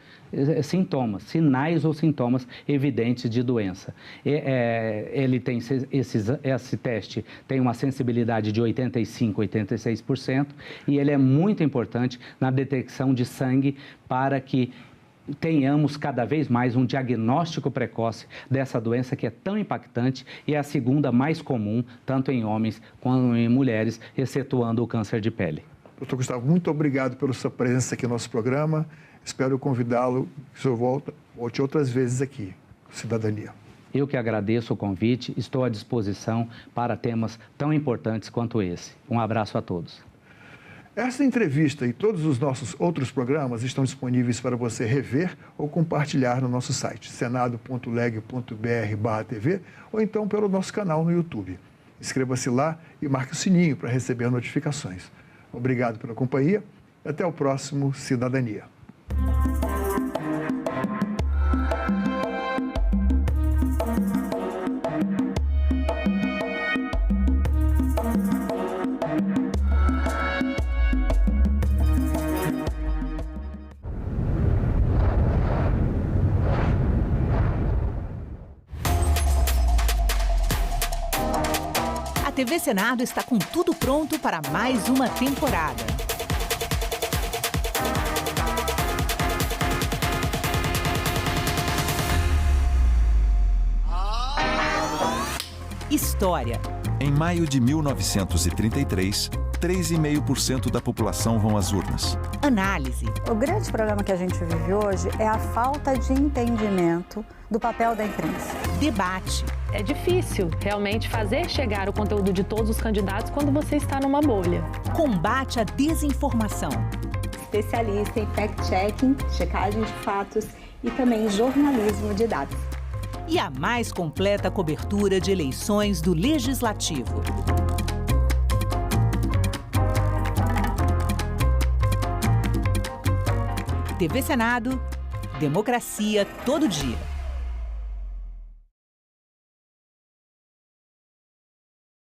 sintomas, sinais ou sintomas evidentes de doença. Ele tem esse teste tem uma sensibilidade de 85% a 86% e ele é muito importante na detecção de sangue para que tenhamos cada vez mais um diagnóstico precoce dessa doença que é tão impactante e é a segunda mais comum, tanto em homens quanto em mulheres, excetuando o câncer de pele. Doutor Gustavo, muito obrigado pela sua presença aqui no nosso programa. Espero convidá-lo, que o senhor volte outras vezes aqui, Cidadania. Eu que agradeço o convite, estou à disposição para temas tão importantes quanto esse. Um abraço a todos. Essa entrevista e todos os nossos outros programas estão disponíveis para você rever ou compartilhar no nosso site, senado.leg.br/TV, ou então pelo nosso canal no YouTube. Inscreva-se lá e marque o sininho para receber notificações. Obrigado pela companhia e até o próximo Cidadania. A TV Senado está com tudo pronto para mais uma temporada. História. Em maio de 1933, 3,5% da população vão às urnas. Análise. O grande problema que a gente vive hoje é a falta de entendimento do papel da imprensa. Debate. É difícil realmente fazer chegar o conteúdo de todos os candidatos quando você está numa bolha. Combate à desinformação. Especialista em fact-checking, checagem de fatos e também jornalismo de dados. E a mais completa cobertura de eleições do Legislativo. TV Senado, democracia todo dia.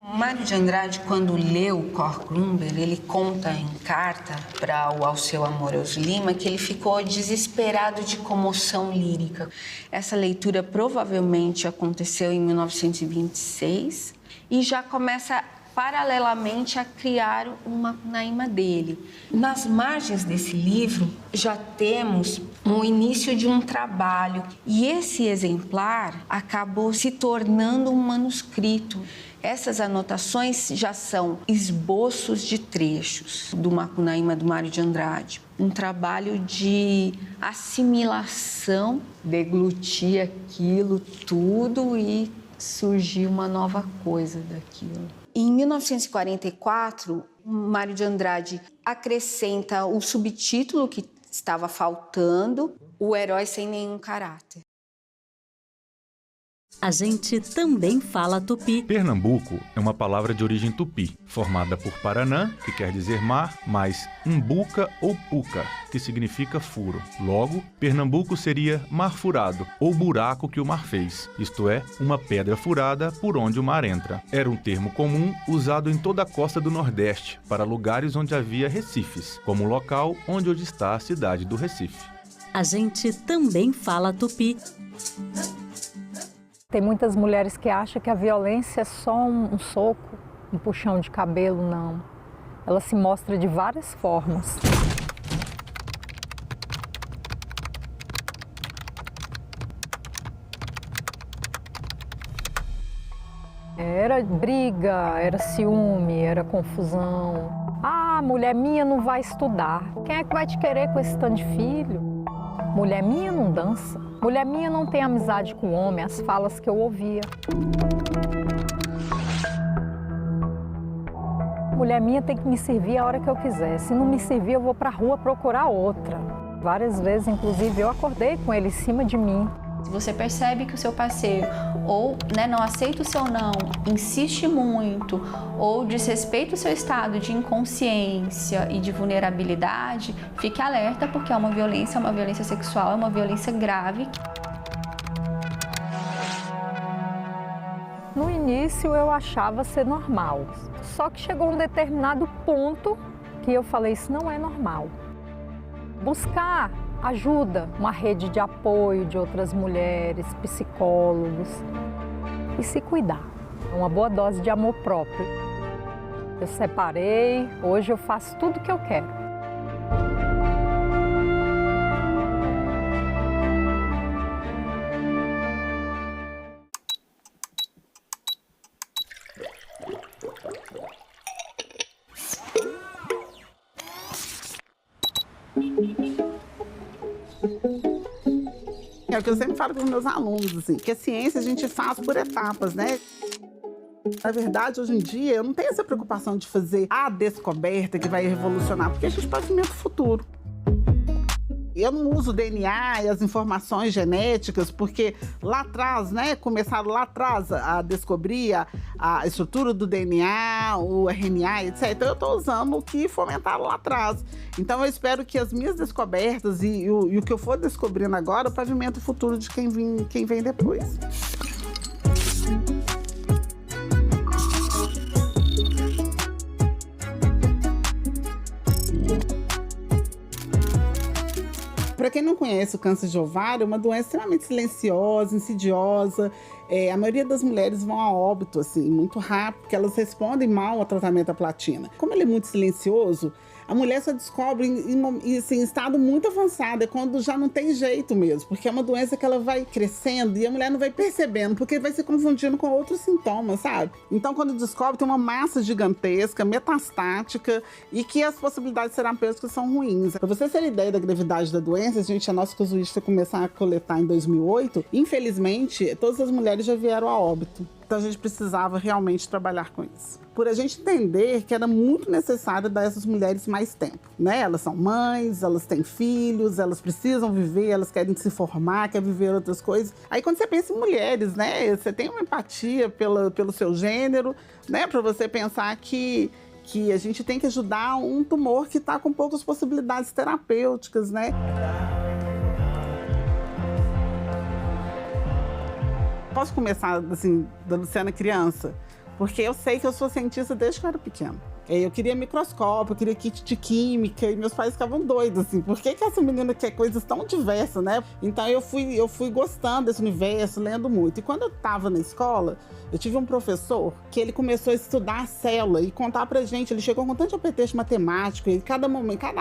Mário de Andrade, quando leu Kornblum, ele conta em carta para o Alceu Amorós Lima que ele ficou desesperado de comoção lírica. Essa leitura provavelmente aconteceu em 1926 e já começa paralelamente a criar uma Macunaíma dele. Nas margens desse livro já temos o início de um trabalho e esse exemplar acabou se tornando um manuscrito. Essas anotações já são esboços de trechos do Macunaíma do Mário de Andrade. Um trabalho de assimilação, deglutir aquilo tudo e surgir uma nova coisa daquilo. Em 1944, Mário de Andrade acrescenta o subtítulo que estava faltando, O Herói Sem Nenhum Caráter. A gente também fala tupi. Pernambuco é uma palavra de origem tupi, formada por Paranã, que quer dizer mar, mais umbuca ou puca, que significa furo. Logo, Pernambuco seria mar furado, ou buraco que o mar fez, isto é, uma pedra furada por onde o mar entra. Era um termo comum usado em toda a costa do Nordeste, para lugares onde havia recifes, como o local onde hoje está a cidade do Recife. A gente também fala tupi. Tem muitas mulheres que acham que a violência é só um soco, um puxão de cabelo, não. Ela se mostra de várias formas. Era briga, era ciúme, era confusão. Ah, mulher minha não vai estudar. Quem é que vai te querer com esse tanto de filho? Mulher minha não dança. Mulher minha não tem amizade com homem, as falas que eu ouvia. Mulher minha tem que me servir a hora que eu quiser. Se não me servir, eu vou pra rua procurar outra. Várias vezes, inclusive, eu acordei com ele em cima de mim. Se você percebe que o seu parceiro ou não aceita o seu não, insiste muito ou desrespeita o seu estado de inconsciência e de vulnerabilidade, fique alerta porque é uma violência sexual, é uma violência grave. No início eu achava ser normal, só que chegou um determinado ponto que eu falei, isso não é normal. Buscar ajuda, uma rede de apoio de outras mulheres, psicólogos e se cuidar. Uma boa dose de amor próprio. Eu separei, hoje eu faço tudo o que eu quero. É o que eu sempre falo para os meus alunos, assim, que a ciência a gente faz por etapas, né? Na verdade, hoje em dia, eu não tenho essa preocupação de fazer a descoberta que vai revolucionar, porque a gente pavimenta o futuro. Eu não uso o DNA e as informações genéticas, porque lá atrás, né, começaram lá atrás a descobrir a estrutura do DNA, o RNA, etc. Então, eu estou usando o que fomentaram lá atrás. Então, eu espero que as minhas descobertas e o que eu for descobrindo agora, pavimenta o futuro de quem vem depois. Para quem não conhece o câncer de ovário, é uma doença extremamente silenciosa, insidiosa. A maioria das mulheres vão a óbito, assim, muito rápido, porque elas respondem mal ao tratamento à platina. Como ele é muito silencioso, a mulher só descobre em estado muito avançado, é quando já não tem jeito mesmo, porque é uma doença que ela vai crescendo e a mulher não vai percebendo, porque vai se confundindo com outros sintomas, sabe? Então, quando descobre, tem uma massa gigantesca, metastática e que as possibilidades terapêuticas são ruins. Para você ter ideia da gravidade da doença, a nossa casuística começar a coletar em 2008, infelizmente, todas as mulheres já vieram a óbito. Então a gente precisava realmente trabalhar com isso. Por a gente entender que era muito necessário dar a essas mulheres mais tempo, né? Elas são mães, elas têm filhos, elas precisam viver, elas querem se formar, querem viver outras coisas. Aí quando você pensa em mulheres, né? Você tem uma empatia pelo seu gênero, né? Para você pensar que a gente tem que ajudar um tumor que está com poucas possibilidades terapêuticas, né? Posso começar, assim, da Luciana criança? Porque eu sei que eu sou cientista desde que eu era pequena. Eu queria microscópio, eu queria kit de química, e meus pais ficavam doidos, assim. Por que essa menina quer coisas tão diversas, né? Então eu fui gostando desse universo, lendo muito. E quando eu estava na escola, eu tive um professor que ele começou a estudar a célula e contar pra gente. Ele chegou com tanto apetite matemático, e cada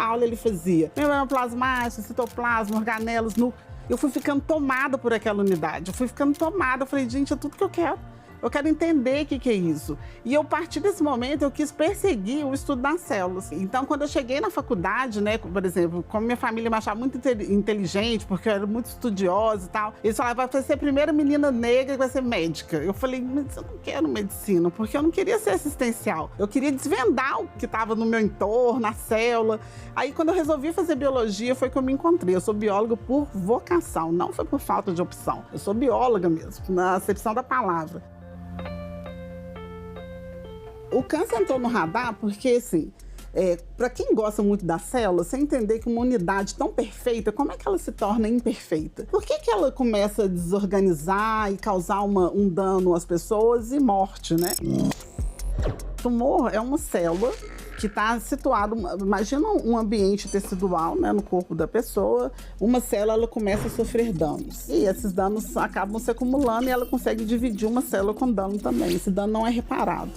aula ele fazia membrana plasmática, citoplasma, organelos, núcleo. Eu fui ficando tomada por aquela unidade. Eu fui ficando tomada. Eu falei, gente, é tudo que eu quero. Eu quero entender o que é isso. E eu, a partir desse momento, eu quis perseguir o estudo das células. Então, quando eu cheguei na faculdade, né, por exemplo, como minha família me achava muito inteligente, porque eu era muito estudiosa e tal, eles falavam, vai ser a primeira menina negra que vai ser médica. Eu falei, mas eu não quero medicina, porque eu não queria ser assistencial. Eu queria desvendar o que estava no meu entorno, na célula. Aí, quando eu resolvi fazer biologia, foi que eu me encontrei. Eu sou bióloga por vocação, não foi por falta de opção. Eu sou bióloga mesmo, na acepção da palavra. O câncer entrou no radar porque, assim, para quem gosta muito da célula, você entender que uma unidade tão perfeita, como é que ela se torna imperfeita? Por que ela começa a desorganizar e causar um dano às pessoas e morte, né? O tumor é uma célula que está situado, imagina um ambiente tecidual, né, no corpo da pessoa, uma célula ela começa a sofrer danos. E esses danos acabam se acumulando e ela consegue dividir uma célula com dano também. Esse dano não é reparado.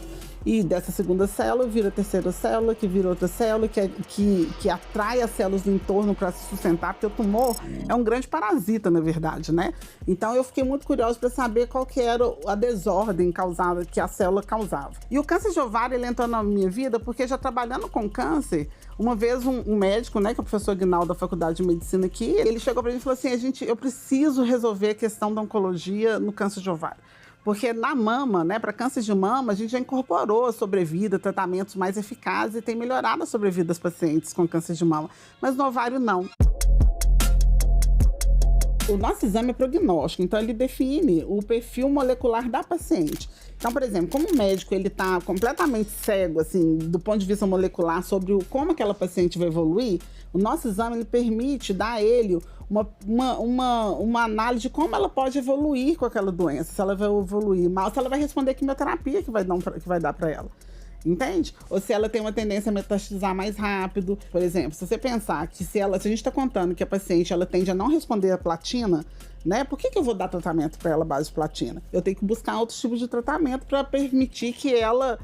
E dessa segunda célula vira a terceira célula, que vira outra célula, que atrai as células do entorno para se sustentar, porque o tumor é um grande parasita, na verdade, né? Então eu fiquei muito curiosa para saber qual que era a desordem causada, que a célula causava. E o câncer de ovário, ele entrou na minha vida porque já trabalhando com câncer, uma vez um médico, né, que é o professor Guinaldo da Faculdade de Medicina aqui, ele chegou para mim e falou assim, eu preciso resolver a questão da oncologia no câncer de ovário. Porque na mama, né, para câncer de mama, a gente já incorporou a sobrevida, tratamentos mais eficazes e tem melhorado a sobrevida das pacientes com câncer de mama. Mas no ovário, não. O nosso exame é prognóstico, então ele define o perfil molecular da paciente. Então, por exemplo, como o médico ele está completamente cego, assim, do ponto de vista molecular, sobre como aquela paciente vai evoluir, o nosso exame ele permite dar a ele uma análise de como ela pode evoluir com aquela doença, se ela vai evoluir mal, se ela vai responder a quimioterapia que vai dar para ela. Entende? Ou se ela tem uma tendência a metastizar mais rápido. Por exemplo, se você pensar que se a gente está contando que a paciente ela tende a não responder a platina, né? Por que eu vou dar tratamento para ela base de platina? Eu tenho que buscar outros tipos de tratamento para permitir que ela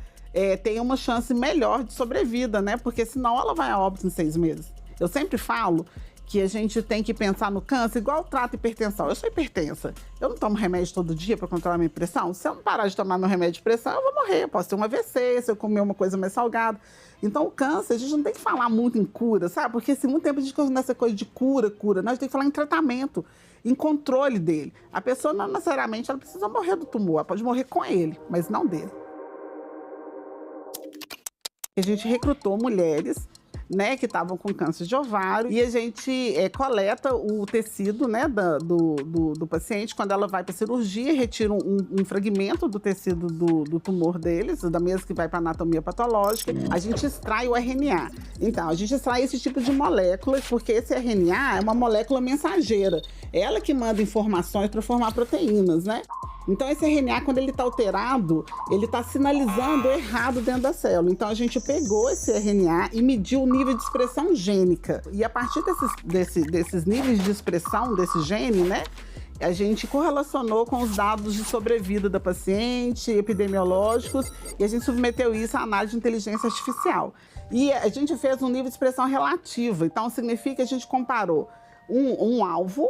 tenha uma chance melhor de sobrevida, né? Porque senão ela vai a óbito em 6 meses. Eu sempre falo que a gente tem que pensar no câncer igual trato hipertensão. Eu sou hipertensa. Eu não tomo remédio todo dia para controlar a minha pressão. Se eu não parar de tomar meu remédio de pressão, eu vou morrer. Eu posso ter um AVC, se eu comer uma coisa mais salgada. Então, o câncer, a gente não tem que falar muito em cura, sabe? Porque se muito tempo a gente começa nessa coisa de cura, nós temos que falar em tratamento, em controle dele. A pessoa não necessariamente ela precisa morrer do tumor, ela pode morrer com ele, mas não dele. A gente recrutou mulheres, né, que estavam com câncer de ovário, e a gente coleta o tecido, né, do paciente. Quando ela vai para cirurgia, retira um fragmento do tecido do tumor deles, da mesma que vai para anatomia patológica, a gente extrai o RNA. Então, a gente extrai esse tipo de molécula, porque esse RNA é uma molécula mensageira, ela que manda informações para formar proteínas, né? Então, esse RNA, quando ele está alterado, ele está sinalizando errado dentro da célula. Então, a gente pegou esse RNA e mediu o nível de expressão gênica. E a partir desses níveis de expressão desse gene, né, a gente correlacionou com os dados de sobrevida da paciente, epidemiológicos, e a gente submeteu isso à análise de inteligência artificial. E a gente fez um nível de expressão relativa. Então, significa que a gente comparou um alvo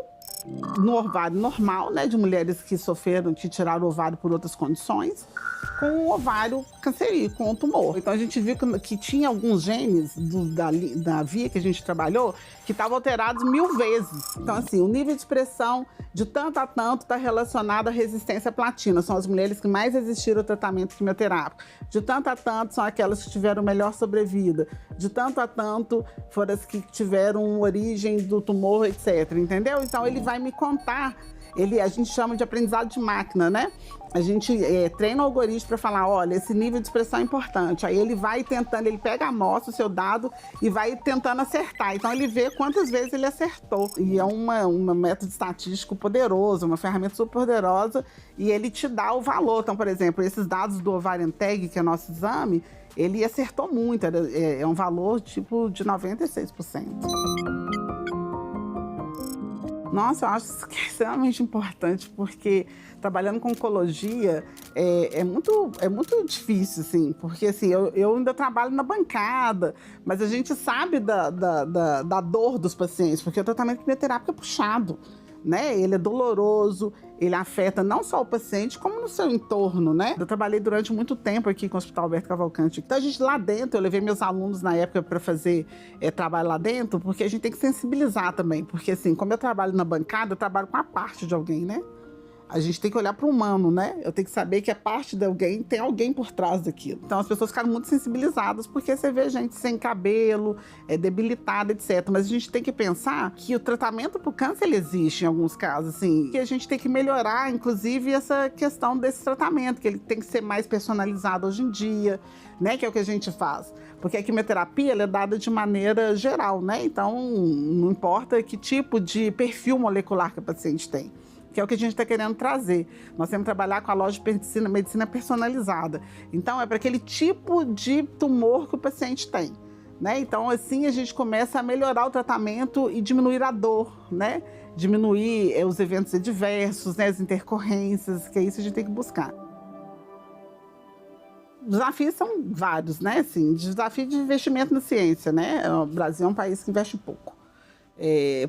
no ovário normal, né, de mulheres que tiraram o ovário por outras condições, com o ovário cancerígeno, com o tumor. Então a gente viu que tinha alguns genes da via que a gente trabalhou que estavam alterados 1000 vezes. Então assim, o nível de expressão de tanto a tanto está relacionado à resistência à platina. São as mulheres que mais resistiram ao tratamento quimioterápico. De tanto a tanto são aquelas que tiveram melhor sobrevida. De tanto a tanto foram as que tiveram origem do tumor, etc. Entendeu? Então ele vai me contar, a gente chama de aprendizado de máquina, né? A gente treina o algoritmo para falar, olha, esse nível de expressão é importante. Aí ele vai tentando, ele pega a amostra, o seu dado, e vai tentando acertar. Então ele vê quantas vezes ele acertou. E é um método estatístico poderoso, uma ferramenta super poderosa, e ele te dá o valor. Então, por exemplo, esses dados do Ovarian Tag, que é nosso exame, ele acertou muito, é um valor tipo de 96%. Nossa, eu acho que é extremamente importante, porque trabalhando com oncologia é muito difícil, assim, porque assim, eu ainda trabalho na bancada, mas a gente sabe da dor dos pacientes, porque o tratamento quimioterápico é puxado, né? Ele é doloroso, ele afeta não só o paciente, como no seu entorno, né? Eu trabalhei durante muito tempo aqui com o Hospital Alberto Cavalcante. Então, a gente lá dentro, eu levei meus alunos na época para fazer trabalho lá dentro, porque a gente tem que sensibilizar também. Porque, assim, como eu trabalho na bancada, eu trabalho com a parte de alguém, né? A gente tem que olhar para o humano, né? Eu tenho que saber que a parte de alguém tem alguém por trás daquilo. Então, as pessoas ficaram muito sensibilizadas, porque você vê gente sem cabelo, debilitada, etc. Mas a gente tem que pensar que o tratamento para o câncer, ele existe em alguns casos, assim. Que a gente tem que melhorar, inclusive, essa questão desse tratamento, que ele tem que ser mais personalizado hoje em dia, né? Que é o que a gente faz. Porque a quimioterapia, ela é dada de maneira geral, né? Então, não importa que tipo de perfil molecular que a paciente tem. Que é o que a gente está querendo trazer. Nós temos que trabalhar com a loja de medicina personalizada. Então, é para aquele tipo de tumor que o paciente tem, né? Então, assim, a gente começa a melhorar o tratamento e diminuir a dor, né? Diminuir os eventos adversos, né? As intercorrências, que é isso que a gente tem que buscar. Os desafios são vários, né? Assim, desafio de investimento na ciência, né? O Brasil é um país que investe pouco.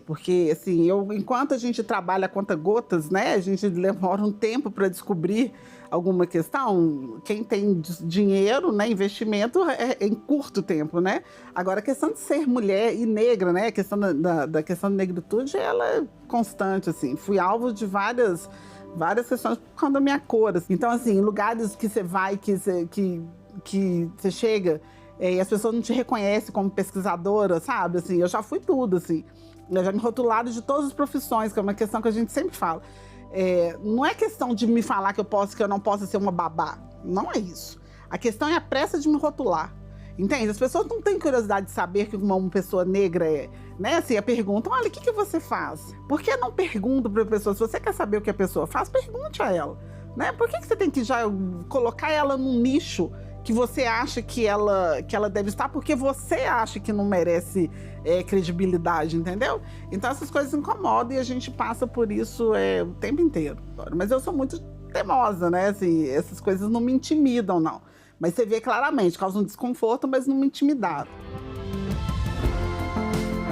Porque, assim, enquanto a gente trabalha a conta-gotas, né, a gente demora um tempo para descobrir alguma questão. Quem tem dinheiro, né, investimento é em curto tempo, né? Agora, a questão de ser mulher e negra, né, a questão da questão da negritude, ela é constante, assim. Fui alvo de várias questões por causa da minha cor. Assim. Então, assim, em lugares que você vai, que você chega... e as pessoas não te reconhecem como pesquisadora, sabe? Assim, eu já fui tudo, assim. Eu já me rotularam de todas as profissões, que é uma questão que a gente sempre fala. Não é questão de me falar que eu não posso ser uma babá. Não é isso. A questão é a pressa de me rotular. Entende? As pessoas não têm curiosidade de saber que uma pessoa negra é, né? Assim, a perguntam, olha, o que você faz? Por que não pergunto para a pessoa? Se você quer saber o que a pessoa faz, pergunte a ela. Né? Por que você tem que já colocar ela num nicho que você acha que ela deve estar, porque você acha que não merece credibilidade, entendeu? Então essas coisas incomodam e a gente passa por isso o tempo inteiro. Mas eu sou muito teimosa, né? Assim, essas coisas não me intimidam, não. Mas você vê claramente, causam desconforto, mas não me intimidaram.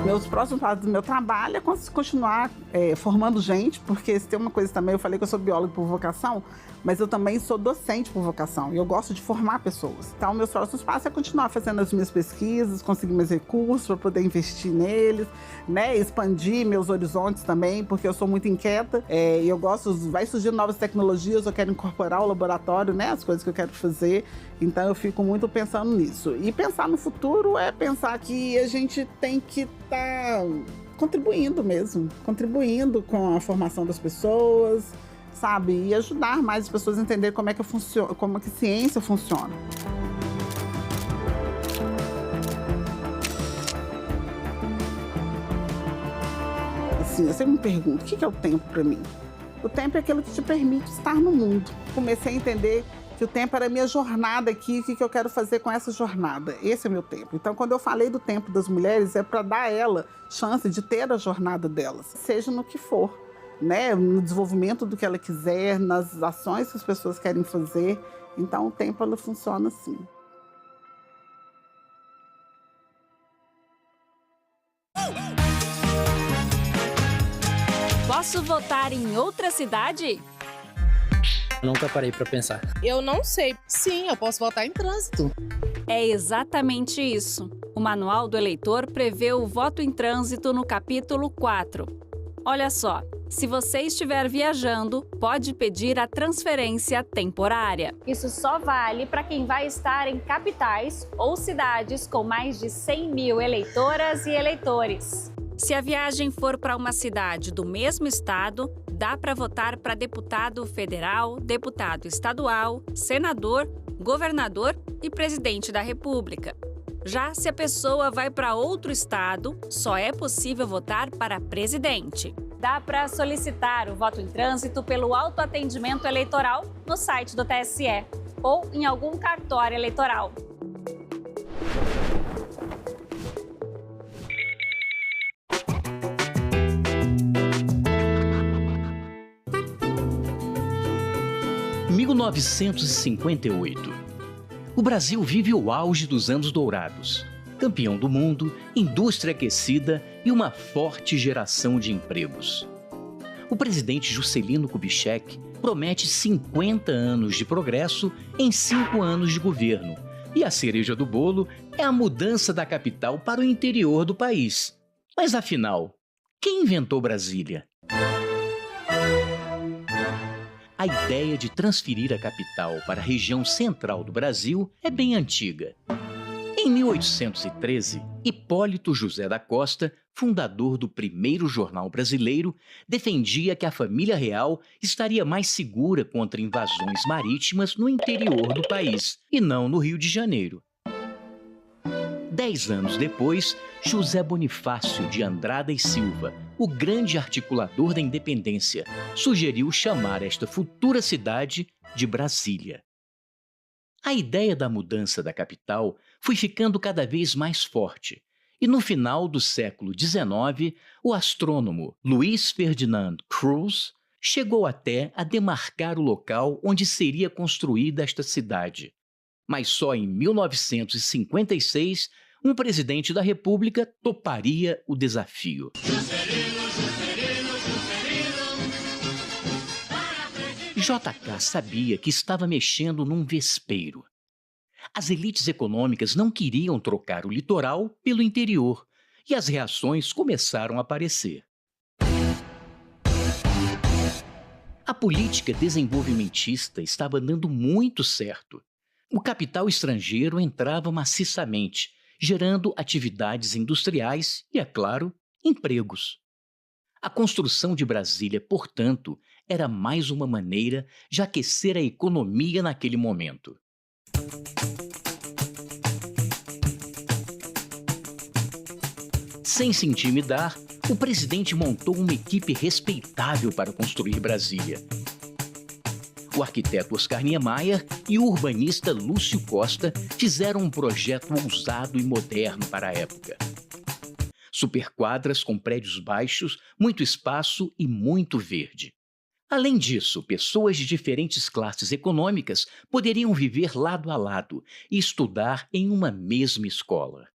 Meus próximos passos do meu trabalho é continuar formando gente, porque se tem uma coisa também, eu falei que eu sou bióloga por vocação, mas eu também sou docente por vocação e eu gosto de formar pessoas. Então, meus próximos passos é continuar fazendo as minhas pesquisas, conseguir meus recursos para poder investir neles, né? Expandir meus horizontes também, porque eu sou muito inquieta e eu gosto, vai surgir novas tecnologias, eu quero incorporar o laboratório, né? As coisas que eu quero fazer. Então, eu fico muito pensando nisso. E pensar no futuro é pensar que a gente tem que estar contribuindo mesmo, contribuindo com a formação das pessoas, sabe? E ajudar mais as pessoas a entender como é que a ciência funciona. Assim, eu sempre me pergunto, o que é o tempo para mim? O tempo é aquilo que te permite estar no mundo. Comecei a entender que o tempo era a minha jornada aqui, o que eu quero fazer com essa jornada. Esse é o meu tempo. Então, quando eu falei do tempo das mulheres, é para dar a ela chance de ter a jornada delas, seja no que for, né? No desenvolvimento do que ela quiser, nas ações que as pessoas querem fazer. Então, o tempo, ela funciona assim. Posso votar em outra cidade? Nunca parei para pensar. Eu não sei. Sim, eu posso votar em trânsito. É exatamente isso. O Manual do Eleitor prevê o voto em trânsito no capítulo 4. Olha só, se você estiver viajando, pode pedir a transferência temporária. Isso só vale para quem vai estar em capitais ou cidades com mais de 100 mil eleitoras e eleitores. Se a viagem for para uma cidade do mesmo estado, dá para votar para deputado federal, deputado estadual, senador, governador e presidente da República. Já se a pessoa vai para outro estado, só é possível votar para presidente. Dá para solicitar o voto em trânsito pelo autoatendimento eleitoral no site do TSE ou em algum cartório eleitoral. Em 1958, o Brasil vive o auge dos anos dourados. Campeão do mundo, indústria aquecida e uma forte geração de empregos. o presidente Juscelino Kubitschek promete 50 anos de progresso em 5 anos de governo. E a cereja do bolo é a mudança da capital para o interior do país. Mas afinal, quem inventou Brasília? A ideia de transferir a capital para a região central do Brasil é bem antiga. Em 1813, Hipólito José da Costa, fundador do primeiro jornal brasileiro, defendia que a família real estaria mais segura contra invasões marítimas no interior do país e não no Rio de Janeiro. 10 anos depois, José Bonifácio de Andrada e Silva, o grande articulador da independência, sugeriu chamar esta futura cidade de Brasília. A ideia da mudança da capital foi ficando cada vez mais forte, e no final do século XIX, o astrônomo Luiz Ferdinand Cruz chegou até a demarcar o local onde seria construída esta cidade. Mas só em 1956, um presidente da República toparia o desafio. JK sabia que estava mexendo num vespeiro. As elites econômicas não queriam trocar o litoral pelo interior, e as reações começaram a aparecer. A política desenvolvimentista estava dando muito certo. O capital estrangeiro entrava maciçamente, gerando atividades industriais e, é claro, empregos. A construção de Brasília, portanto, era mais uma maneira de aquecer a economia naquele momento. Sem se intimidar, o presidente montou uma equipe respeitável para construir Brasília. O arquiteto Oscar Niemeyer e o urbanista Lúcio Costa fizeram um projeto ousado e moderno para a época. Superquadras com prédios baixos, muito espaço e muito verde. Além disso, pessoas de diferentes classes econômicas poderiam viver lado a lado e estudar em uma mesma escola.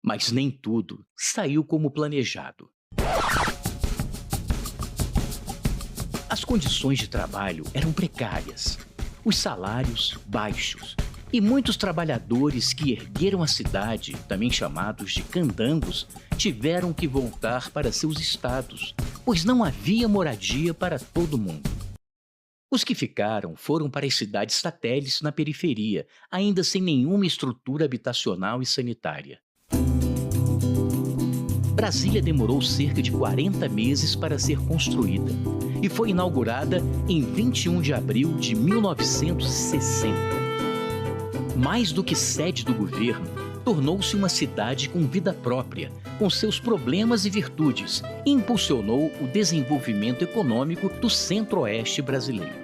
Mas nem tudo saiu como planejado. As condições de trabalho eram precárias, os salários baixos, e muitos trabalhadores que ergueram a cidade, também chamados de candangos, tiveram que voltar para seus estados, pois não havia moradia para todo mundo. Os que ficaram foram para as cidades satélites na periferia, ainda sem nenhuma estrutura habitacional e sanitária. Brasília demorou cerca de 40 meses para ser construída e foi inaugurada em 21 de abril de 1960. Mais do que sede do governo, tornou-se uma cidade com vida própria, com seus problemas e virtudes, e impulsionou o desenvolvimento econômico do centro-oeste brasileiro.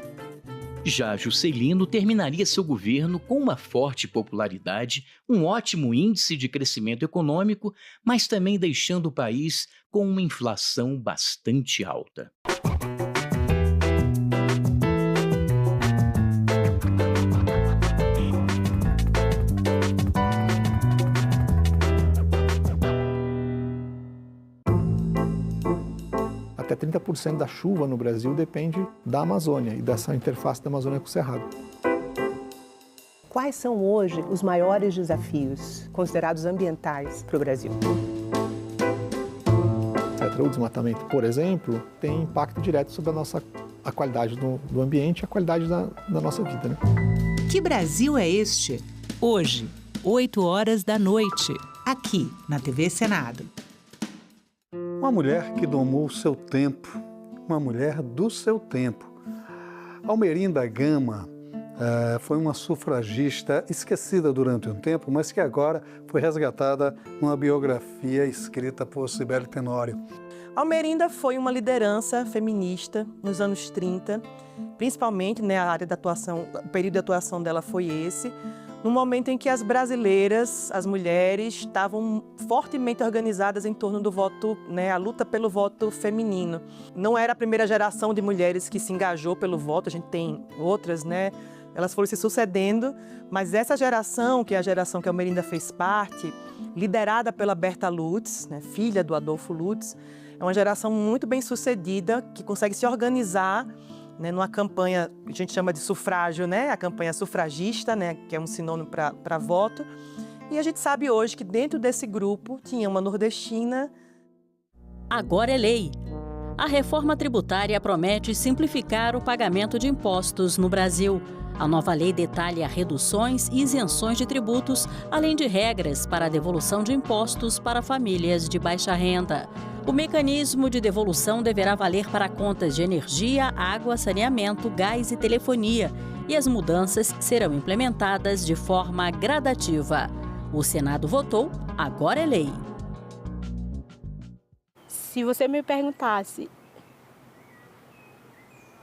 Já Juscelino terminaria seu governo com uma forte popularidade, um ótimo índice de crescimento econômico, mas também deixando o país com uma inflação bastante alta. Até 30% da chuva no Brasil depende da Amazônia e dessa interface da Amazônia com o Cerrado. Quais são hoje os maiores desafios considerados ambientais para o Brasil? O desmatamento, por exemplo, tem impacto direto sobre a qualidade do ambiente e a qualidade da nossa vida, né? Que Brasil é este? Hoje, 8 horas da noite, aqui na TV Senado. Uma mulher que domou o seu tempo, uma mulher do seu tempo. Almerinda Gama foi uma sufragista esquecida durante um tempo, mas que agora foi resgatada numa biografia escrita por Cibele Tenório. Almerinda foi uma liderança feminista nos anos 30, principalmente, né, a área da atuação, o período de atuação dela foi esse, no momento em que as brasileiras, as mulheres, estavam fortemente organizadas em torno do voto, né, a luta pelo voto feminino. Não era a primeira geração de mulheres que se engajou pelo voto, a gente tem outras, né? Elas foram se sucedendo, mas essa geração, que é a geração que a Almerinda fez parte, liderada pela Berta Lutz, né, filha do Adolfo Lutz, É uma geração muito bem sucedida, que consegue se organizar, né, numa campanha, a gente chama de sufrágio, né, a campanha sufragista, né, que é um sinônimo para voto. E a gente sabe hoje que dentro desse grupo tinha uma nordestina. Agora é lei. A reforma tributária promete simplificar o pagamento de impostos no Brasil. A nova lei detalha reduções e isenções de tributos, além de regras para a devolução de impostos para famílias de baixa renda. O mecanismo de devolução deverá valer para contas de energia, água, saneamento, gás e telefonia, e as mudanças serão implementadas de forma gradativa. O Senado votou, agora é lei. Se você me perguntasse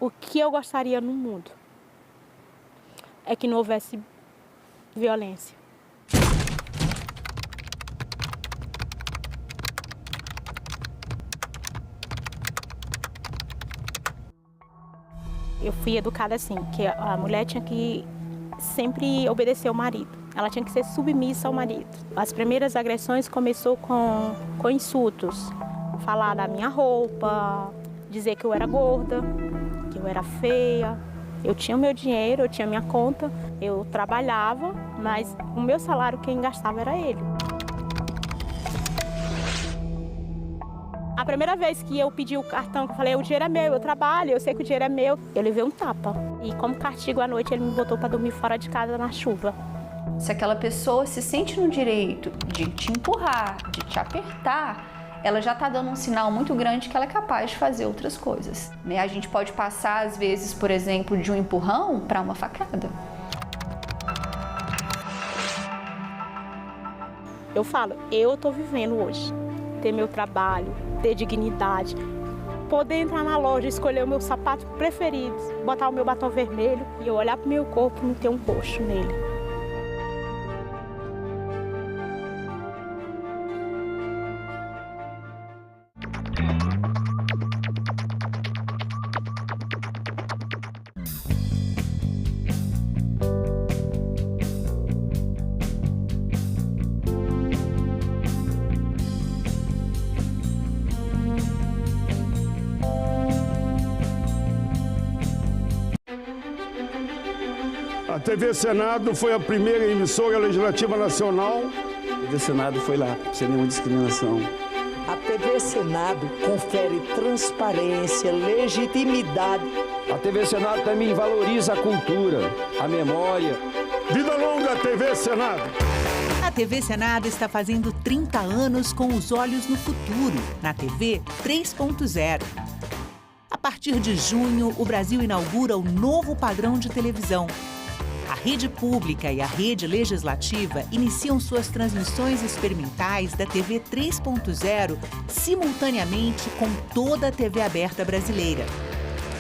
o que eu gostaria no mundo, é que não houvesse violência. Eu fui educada assim, que a mulher tinha que sempre obedecer ao marido. Ela tinha que ser submissa ao marido. As primeiras agressões começou com insultos. Falar da minha roupa, dizer que eu era gorda, que eu era feia. Eu tinha o meu dinheiro, eu tinha minha conta, eu trabalhava, mas o meu salário quem gastava era ele. A primeira vez que eu pedi o cartão, que eu falei, o dinheiro é meu, eu trabalho, eu sei que o dinheiro é meu, eu levei um tapa. E como castigo à noite, ele me botou para dormir fora de casa na chuva. Se aquela pessoa se sente no direito de te empurrar, de te apertar, ela já está dando um sinal muito grande que ela é capaz de fazer outras coisas. Né? A gente pode passar, às vezes, por exemplo, de um empurrão para uma facada. Eu falo, eu estou vivendo hoje. Ter meu trabalho, ter dignidade, poder entrar na loja, escolher o meu sapato preferido, botar o meu batom vermelho e eu olhar para o meu corpo e não ter um roxo nele. A TV Senado foi a primeira emissora legislativa nacional. A TV Senado foi lá, sem nenhuma discriminação. A TV Senado confere transparência, legitimidade. A TV Senado também valoriza a cultura, a memória. Vida longa à TV Senado! A TV Senado está fazendo 30 anos com os olhos no futuro, na TV 3.0. A partir de junho, o Brasil inaugura o novo padrão de televisão. A rede pública e a rede legislativa iniciam suas transmissões experimentais da TV 3.0 simultaneamente com toda a TV aberta brasileira.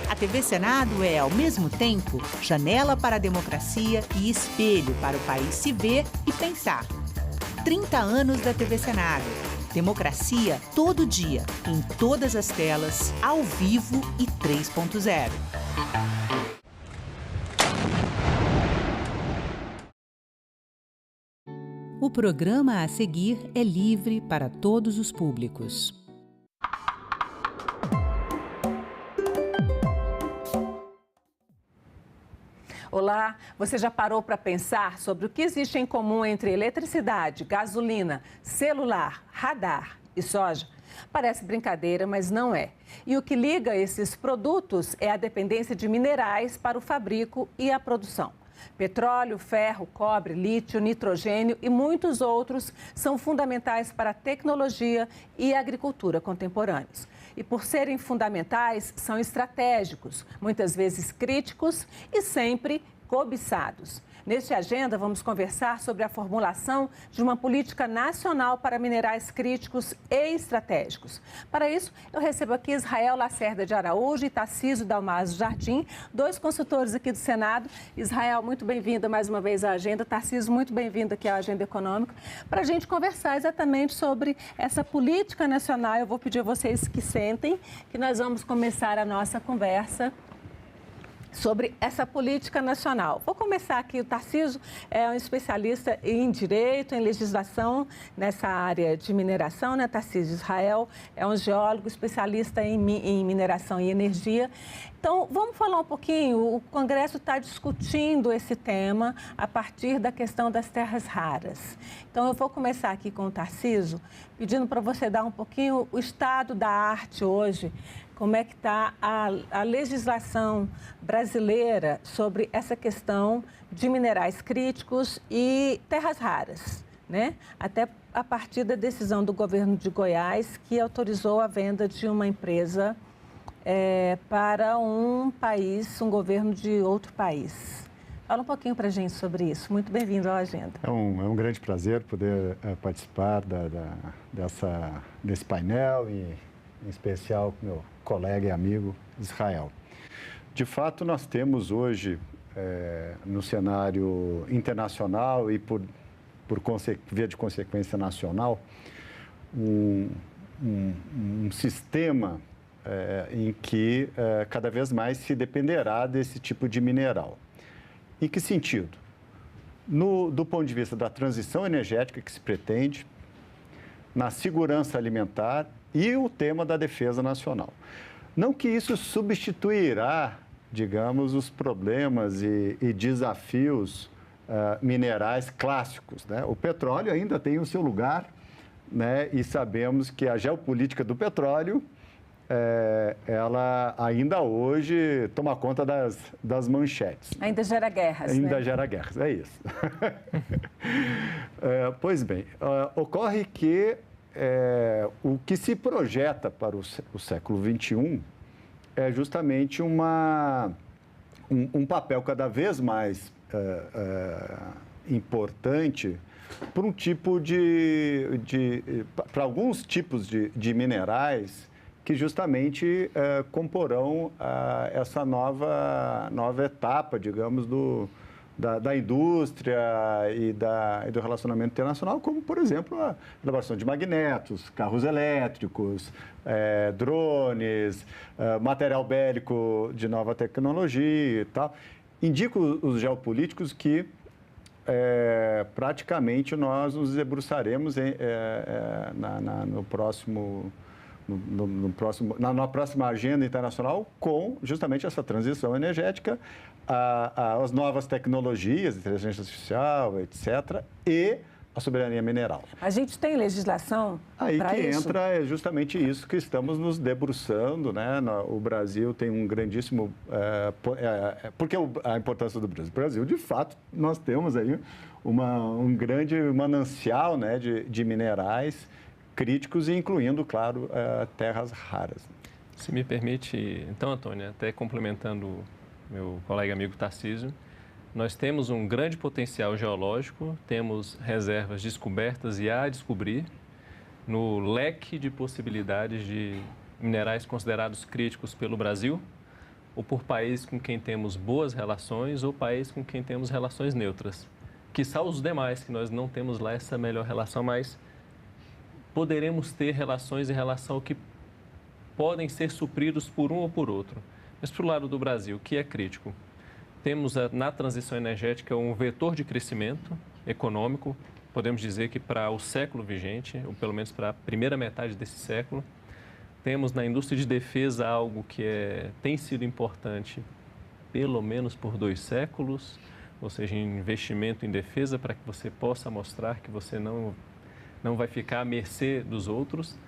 A TV Senado é, ao mesmo tempo, janela para a democracia e espelho para o país se ver e pensar. 30 anos da TV Senado. Democracia todo dia, em todas as telas, ao vivo e 3.0. O programa a seguir é livre para todos os públicos. Olá, você já parou para pensar sobre o que existe em comum entre eletricidade, gasolina, celular, radar e soja? Parece brincadeira, mas não é. E o que liga esses produtos é a dependência de minerais para o fabrico e a produção. Petróleo, ferro, cobre, lítio, nitrogênio e muitos outros são fundamentais para a tecnologia e a agricultura contemporâneos. E por serem fundamentais, são estratégicos, muitas vezes críticos e sempre cobiçados. Neste Agenda, vamos conversar sobre a formulação de uma política nacional para minerais críticos e estratégicos. Para isso, eu recebo aqui Israel Lacerda de Araújo e Tarcísio Dalmaso Jardim, dois consultores aqui do Senado. Israel, muito bem-vinda mais uma vez à Agenda. Tarcísio, muito bem-vindo aqui à Agenda Econômica, para a gente conversar exatamente sobre essa política nacional. Eu vou pedir a vocês que sentem, que nós vamos começar a nossa conversa sobre essa política nacional. Vou começar aqui, o Tarcísio é um especialista em direito, em legislação nessa área de mineração, né, Tarcísio? Israel é um geólogo especialista em mineração e energia. Então, vamos falar um pouquinho, o Congresso está discutindo esse tema a partir da questão das terras raras. Então, eu vou começar aqui com o Tarcísio, pedindo para você dar um pouquinho o estado da arte hoje, como é que está a legislação brasileira sobre essa questão de minerais críticos e terras raras, né? Até a partir da decisão do governo de Goiás, que autorizou a venda de uma empresa para um país, um governo de outro país. Fala um pouquinho para a gente sobre isso. Muito bem-vindo à Agenda. É um grande prazer poder participar desse painel e, em especial, com meu colega e amigo Israel. De fato, nós temos hoje, no cenário internacional e via de consequência nacional, um sistema em que cada vez mais se dependerá desse tipo de mineral. Em que sentido? Do ponto de vista da transição energética que se pretende, na segurança alimentar e o tema da defesa nacional. Não que isso substituirá, digamos, os problemas e desafios minerais clássicos, né? O petróleo ainda tem o seu lugar, né? E sabemos que a geopolítica do petróleo, ela ainda hoje toma conta das manchetes. Ainda gera guerras, ainda né? gera guerras, é isso. Pois bem, ocorre que o que se projeta para o século XXI é justamente um papel cada vez mais importante para para alguns tipos de minerais que justamente comporão essa nova etapa, digamos, da indústria e do relacionamento internacional, como, por exemplo, a elaboração de magnetos, carros elétricos, drones, material bélico de nova tecnologia e tal. Indica os geopolíticos que praticamente nós nos debruçaremos na próxima agenda internacional com justamente essa transição energética, as novas tecnologias, inteligência artificial, etc., e a soberania mineral. A gente tem legislação aí para que isso? Entra justamente isso que estamos nos debruçando, né? O Brasil tem um grandíssimo... porque a importância do Brasil? O Brasil, de fato, nós temos aí um grande manancial, né, de minerais críticos, incluindo, claro, terras raras. Se me permite, então, Antônia, até complementando meu colega amigo Tarcísio, nós temos um grande potencial geológico, temos reservas descobertas e a descobrir no leque de possibilidades de minerais considerados críticos pelo Brasil, ou por países com quem temos boas relações, ou países com quem temos relações neutras. Quiçá os demais, que nós não temos lá essa melhor relação, mas poderemos ter relações em relação ao que podem ser supridos por um ou por outro. Mas para o lado do Brasil, o que é crítico? Temos na transição energética um vetor de crescimento econômico, podemos dizer que para o século vigente, ou pelo menos para a primeira metade desse século. Temos na indústria de defesa algo que tem sido importante pelo menos por 2 séculos, ou seja, investimento em defesa para que você possa mostrar que você não vai ficar à mercê dos outros.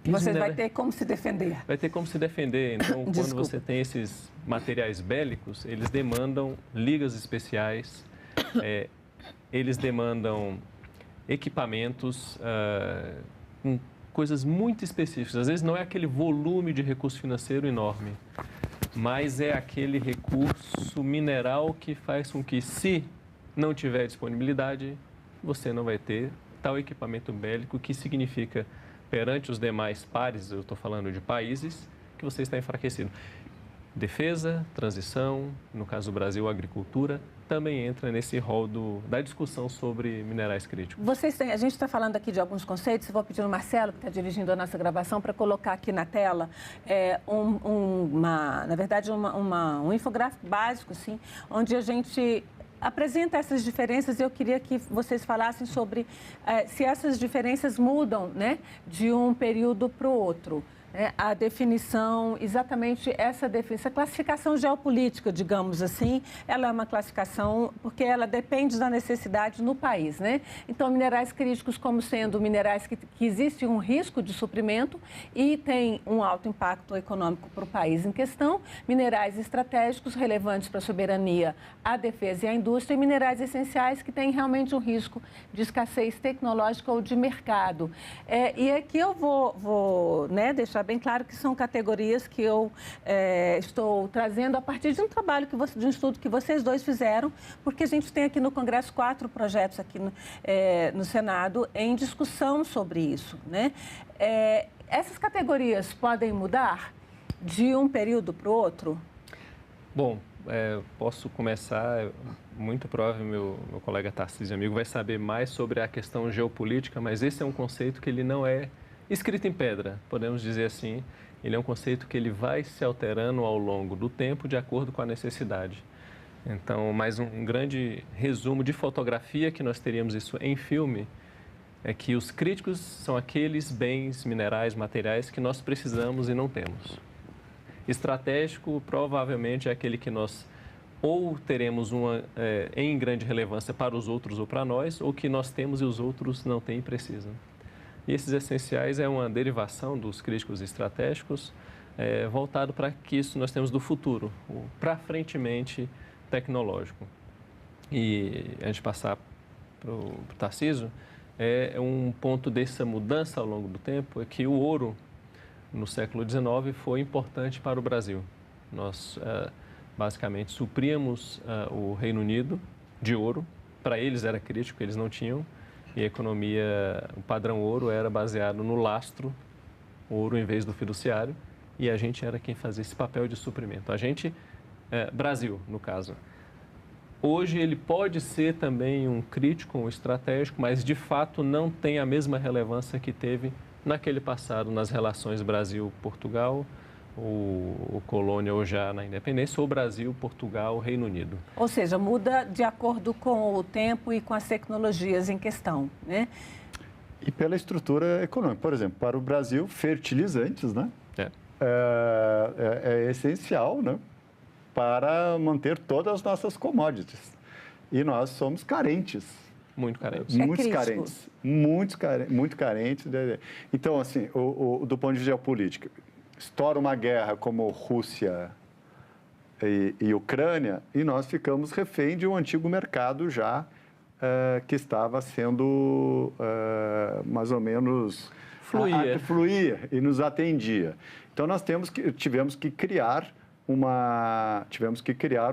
Você vai ter como se defender. Vai ter como se defender. Então, quando você tem esses materiais bélicos, eles demandam ligas especiais, eles demandam equipamentos com coisas muito específicas. Às vezes não é aquele volume de recurso financeiro enorme, mas é aquele recurso mineral que faz com que, se não tiver disponibilidade, você não vai ter tal equipamento bélico, que significa, perante os demais pares, eu estou falando de países, que você está enfraquecido. defesa, transição, no caso do Brasil, agricultura, também entra nesse rol da discussão sobre minerais críticos. A gente está falando aqui de alguns conceitos, eu vou pedir ao Marcelo, que está dirigindo a nossa gravação, para colocar aqui na tela um infográfico básico, assim, onde a gente apresenta essas diferenças. Eu queria que vocês falassem sobre se essas diferenças mudam, né, de um período para o outro. A definição, exatamente essa classificação geopolítica, digamos assim, ela é uma classificação porque ela depende da necessidade no país, né? Então, minerais críticos como sendo minerais que existe um risco de suprimento e tem um alto impacto econômico para o país em questão, minerais estratégicos relevantes para a soberania, a defesa e a indústria, e minerais essenciais que têm realmente um risco de escassez tecnológica ou de mercado. E aqui eu vou deixar bem claro que são categorias que eu estou trazendo a partir de um trabalho, de um estudo que vocês dois fizeram, porque a gente tem aqui no Congresso 4 projetos aqui no Senado em discussão sobre isso, né? Essas categorias podem mudar de um período para o outro? Bom, posso começar. Muito provável meu colega Tarcísio, amigo, vai saber mais sobre a questão geopolítica, mas esse é um conceito que ele não é escrito em pedra, podemos dizer assim. Ele é um conceito que ele vai se alterando ao longo do tempo de acordo com a necessidade. Então, mais um grande resumo de fotografia que nós teríamos isso em filme é que os críticos são aqueles bens, minerais, materiais que nós precisamos e não temos. Estratégico provavelmente é aquele que nós ou teremos em grande relevância para os outros ou para nós, ou que nós temos e os outros não têm e precisam. E esses essenciais é uma derivação dos críticos estratégicos voltado para que isso nós temos do futuro, para frentemente tecnológico. E a gente passar para o Tarcísio, um ponto dessa mudança ao longo do tempo é que o ouro, no século XIX, foi importante para o Brasil. Nós, basicamente, supríamos o Reino Unido de ouro. Para eles era crítico, eles não tinham. E a economia, o padrão ouro era baseado no lastro, ouro em vez do fiduciário, e a gente era quem fazia esse papel de suprimento. A gente, Brasil, no caso. Hoje ele pode ser também um crítico, um estratégico, mas de fato não tem a mesma relevância que teve naquele passado nas relações Brasil-Portugal, ou colônia ou já na independência, ou Brasil, Portugal, Reino Unido. Ou seja, muda de acordo com o tempo e com as tecnologias em questão, né? E pela estrutura econômica. Por exemplo, para o Brasil, fertilizantes, né? É essencial, né? Para manter todas as nossas commodities. E nós somos carentes. Muito carentes. Muito carentes. Então, assim, do ponto de vista geopolítico, estoura uma guerra como Rússia e Ucrânia e nós ficamos refém de um antigo mercado já que estava sendo mais ou menos... Fluía e nos atendia. Então, nós tivemos que criar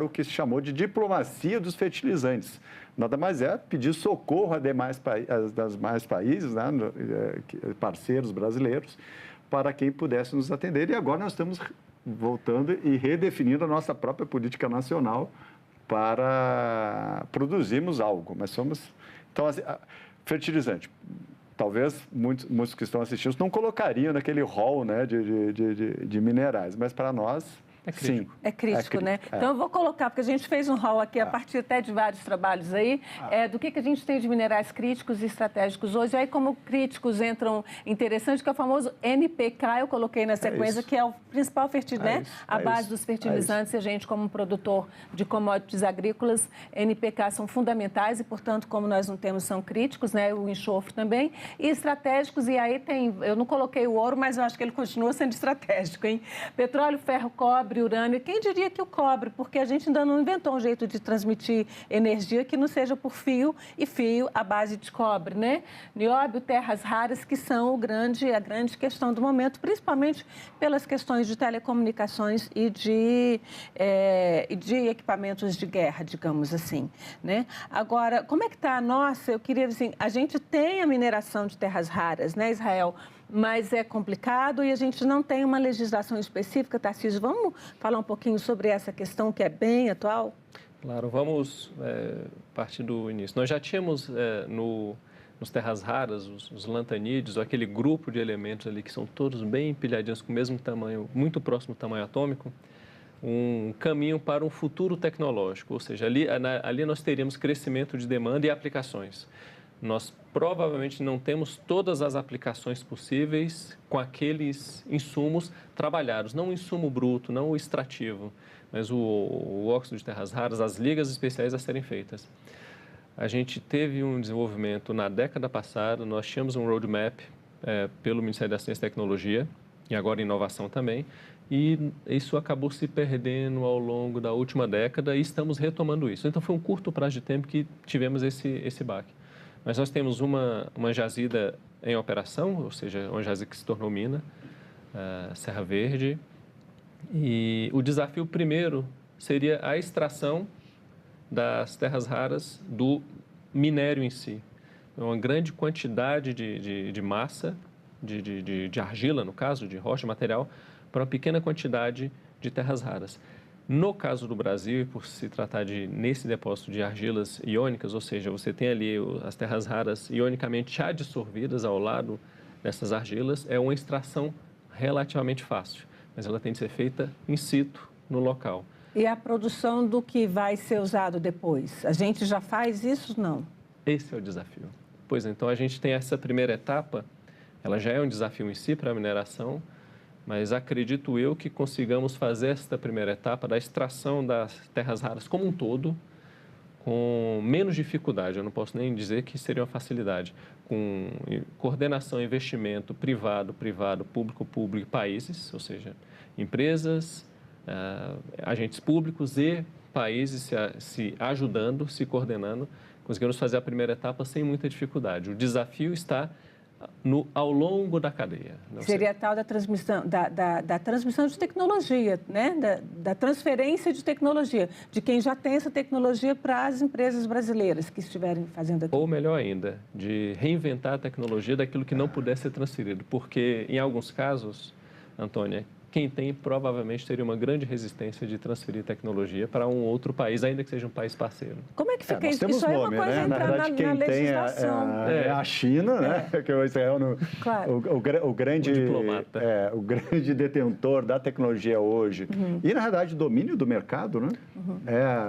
o que se chamou de diplomacia dos fertilizantes. Nada mais pedir socorro a demais países, né, parceiros brasileiros, para quem pudesse nos atender. E agora nós estamos voltando e redefinindo a nossa própria política nacional para produzirmos algo. Mas então, assim, fertilizante. Talvez muitos que estão assistindo não colocariam naquele rol, né, de minerais, mas para nós... É crítico. Sim, é crítico, né? Então, eu vou colocar, porque a gente fez um rol aqui a partir até de vários trabalhos aí, do que a gente tem de minerais críticos e estratégicos hoje. Aí, como críticos entram interessantes, que é o famoso NPK, eu coloquei na sequência, que é o principal fertilizante, a base dos fertilizantes. A gente, como produtor de commodities agrícolas, NPK são fundamentais e, portanto, como nós não temos, são críticos, né? O enxofre também. E estratégicos, e aí eu não coloquei o ouro, mas eu acho que ele continua sendo estratégico, hein? Petróleo, ferro, cobre, urânio. Quem diria que o cobre? Porque a gente ainda não inventou um jeito de transmitir energia que não seja por fio à base de cobre, né? Nióbio, terras raras, que são a grande questão do momento, principalmente pelas questões de telecomunicações e de equipamentos de guerra, digamos assim, né? Agora, como é que está a nossa? Eu queria dizer, a gente tem a mineração de terras raras, né, Israel? mas é complicado e a gente não tem uma legislação específica. Tarcísio, vamos falar um pouquinho sobre essa questão que é bem atual? Claro, vamos partir do início. Nós já tínhamos nos terras raras, os lantanídeos, aquele grupo de elementos ali que são todos bem empilhadinhos com o mesmo tamanho, muito próximo do tamanho atômico, um caminho para um futuro tecnológico, ou seja, ali nós teríamos crescimento de demanda e aplicações. Nós provavelmente não temos todas as aplicações possíveis com aqueles insumos trabalhados, não o insumo bruto, não o extrativo, mas o óxido de terras raras, as ligas especiais a serem feitas. A gente teve um desenvolvimento na década passada, nós tínhamos um roadmap pelo Ministério da Ciência e Tecnologia, e agora inovação também, e isso acabou se perdendo ao longo da última década e estamos retomando isso. Então, foi um curto prazo de tempo que tivemos esse baque. Mas nós temos uma jazida em operação, ou seja, uma jazida que se tornou mina, Serra Verde, e o desafio primeiro seria a extração das terras raras do minério em si. Uma grande quantidade de massa, de argila, no caso, de rocha, material, para uma pequena quantidade de terras raras. No caso do Brasil, por se tratar nesse depósito de argilas iônicas, ou seja, você tem ali as terras raras ionicamente adsorvidas ao lado dessas argilas, é uma extração relativamente fácil, mas ela tem de ser feita in situ, no local. E a produção do que vai ser usado depois? A gente já faz isso, não? Esse é o desafio. Pois então, a gente tem essa primeira etapa, ela já é um desafio em si para a mineração, mas acredito eu que consigamos fazer esta primeira etapa da extração das terras raras como um todo, com menos dificuldade, eu não posso nem dizer que seria uma facilidade, com coordenação e investimento privado, público, países, ou seja, empresas, agentes públicos e países se ajudando, se coordenando, conseguimos fazer a primeira etapa sem muita dificuldade. O desafio está ao longo da cadeia. Seria a tal da transmissão, da transmissão de tecnologia, né? Da transferência de tecnologia, de quem já tem essa tecnologia para as empresas brasileiras que estiverem fazendo aqui. Ou melhor ainda, de reinventar a tecnologia daquilo que não puder ser transferido, porque em alguns casos, Antônia, quem tem provavelmente teria uma grande resistência de transferir tecnologia para um outro país, ainda que seja um país parceiro. Como é que fica isso? Temos Isso é uma coisa né? Na verdade, quem tem é a China, né? Que é o Israel, o grande diplomata. O grande detentor da tecnologia hoje. E, na verdade, domínio do mercado, né?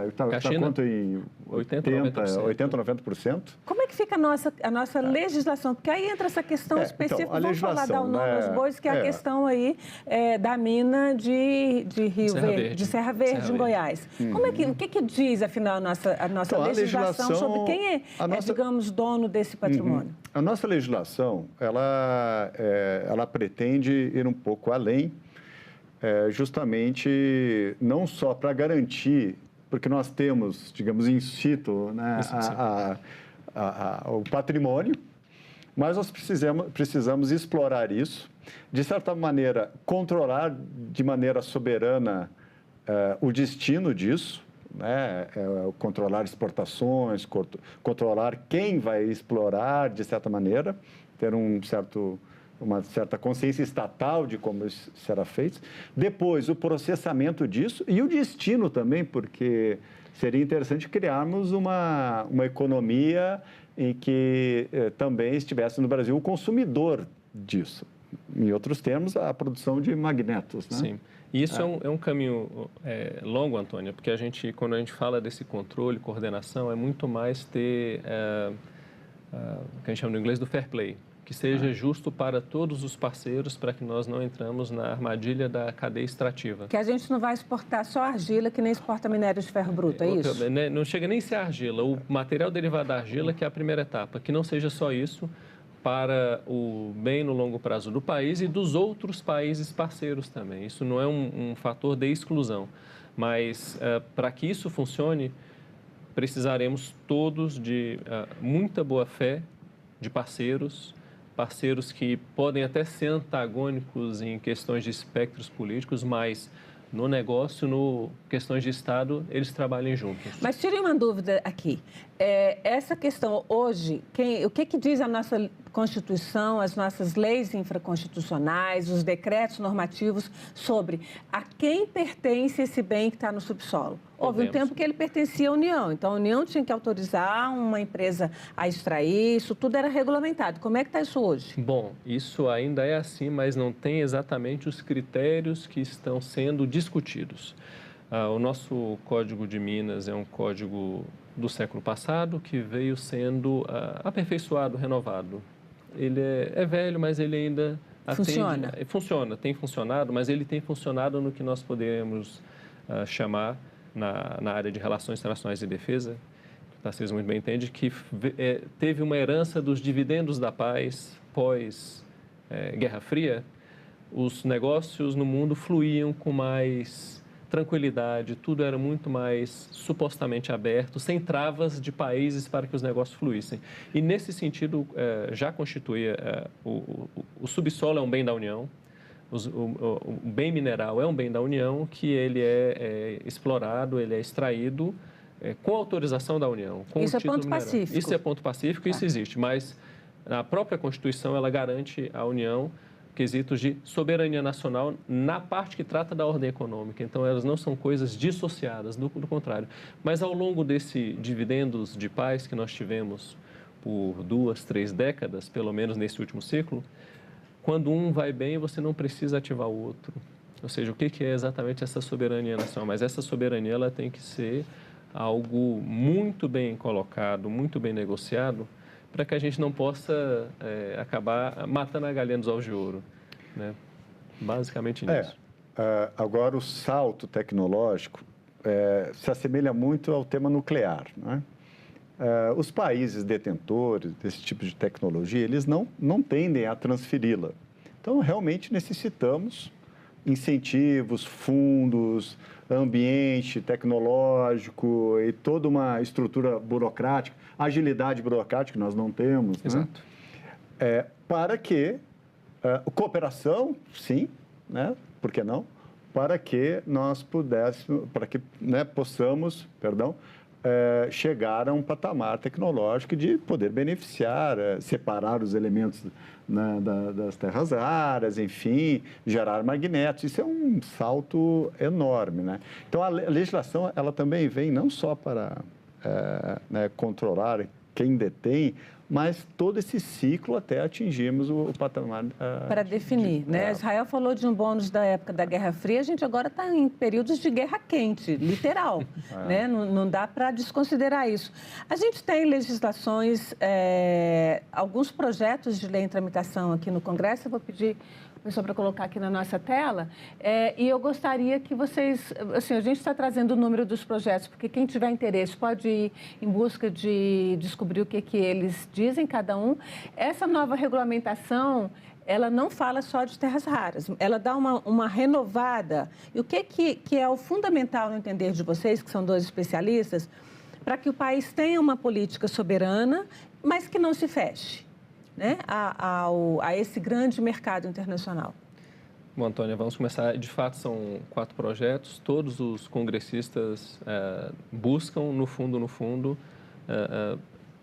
Está quanto em 80-90%? Como é que fica a nossa legislação? Porque aí entra essa questão específica, então, vamos falar dar o nome aos bois, que é a questão aí da mina de Rio Verde, de Serra Verde, em Goiás. Como é que, o que diz, afinal, a nossa legislação sobre quem é, digamos, dono desse patrimônio? A nossa legislação, ela pretende ir um pouco além, justamente não só para garantir, porque nós temos, digamos, in situ, né, o patrimônio, mas nós precisamos explorar isso, de certa maneira, controlar de maneira soberana o destino disso, né? Controlar exportações, controlar quem vai explorar, de certa maneira, ter uma certa consciência estatal de como isso será feito. Depois, o processamento disso e o destino também, porque seria interessante criarmos uma economia em que também estivesse no Brasil o consumidor disso. Em outros termos, a produção de magnetos, né? Sim. E isso é um caminho longo, Antônia, porque quando a gente fala desse controle, coordenação, é muito mais ter o que a gente chama no inglês do fair play, que seja justo para todos os parceiros, para que nós não entramos na armadilha da cadeia extrativa. Que a gente não vai exportar só argila, que nem exporta minério de ferro bruto, é isso? Não chega nem a ser argila, o material derivado da argila, que é a primeira etapa, que não seja só isso, para o bem no longo prazo do país e dos outros países parceiros também. Isso não é um fator de exclusão, mas para que isso funcione, precisaremos todos de muita boa fé de parceiros que podem até ser antagônicos em questões de espectros políticos, mas no negócio, questões de Estado, eles trabalhem juntos. Mas tirei uma dúvida aqui. Essa questão hoje, o que diz a nossa... Constituição, as nossas leis infraconstitucionais, os decretos normativos sobre a quem pertence esse bem que está no subsolo. Houve um tempo que ele pertencia à União, então a União tinha que autorizar uma empresa a extrair, isso tudo era regulamentado. Como é que está isso hoje? Bom, isso ainda é assim, mas não tem exatamente os critérios que estão sendo discutidos. O nosso Código de Minas é um código do século passado que veio sendo aperfeiçoado, renovado. Ele é velho, mas ele ainda funciona. Funciona, tem funcionado, mas ele tem funcionado no que nós podemos chamar na área de relações internacionais e defesa, que o Tarcísio muito bem entende, que teve uma herança dos dividendos da paz pós Guerra Fria. Os negócios no mundo fluíam com mais tranquilidade, tudo era muito mais supostamente aberto, sem travas de países para que os negócios fluíssem. E nesse sentido, já constituía, o subsolo é um bem da União, o bem mineral é um bem da União, que ele é explorado, ele é extraído com autorização da União. Com isso o título é ponto mineral. pacífico. Isso é ponto pacífico, isso existe, mas a própria Constituição, ela garante à União quesitos de soberania nacional na parte que trata da ordem econômica. Então, elas não são coisas dissociadas, do contrário. Mas, ao longo desse dividendos de paz que nós tivemos por 2, 3 décadas, pelo menos nesse último ciclo, quando um vai bem, você não precisa ativar o outro. Ou seja, o que é exatamente essa soberania nacional? Mas essa soberania ela tem que ser algo muito bem colocado, muito bem negociado, para que a gente não possa acabar matando a galinha dos ovos de ouro, né? Basicamente nisso. Agora, o salto tecnológico se assemelha muito ao tema nuclear, né? Os países detentores desse tipo de tecnologia, eles não tendem a transferi-la. Então, realmente necessitamos incentivos, fundos, ambiente tecnológico e toda uma estrutura burocrática, agilidade burocrática que nós não temos. Exato. Né? Para que cooperação, sim, né? Por que não? Para que nós pudéssemos, para que possamos, chegar a um patamar tecnológico de poder beneficiar, separar os elementos das terras raras, enfim, gerar magnetos. Isso é um salto enorme, né? Então, a legislação, ela também vem não só para controlar quem detém, mas todo esse ciclo até atingirmos o patamar... Para definir, né? Israel falou de um bônus da época da Guerra Fria, a gente agora está em períodos de guerra quente, literal, né? Não dá para desconsiderar isso. A gente tem legislações, alguns projetos de lei em tramitação aqui no Congresso, eu vou pedir pessoal para colocar aqui na nossa tela, e eu gostaria que vocês, assim, a gente está trazendo o número dos projetos, porque quem tiver interesse pode ir em busca de descobrir o que eles dizem, cada um. Essa nova regulamentação, ela não fala só de terras raras, ela dá uma renovada. E o que é o fundamental no entender de vocês, que são 2 especialistas, para que o país tenha uma política soberana, mas que não se feche, né, a esse grande mercado internacional? Bom, Antônia, vamos começar. De fato, são 4 projetos. Todos os congressistas buscam, no fundo,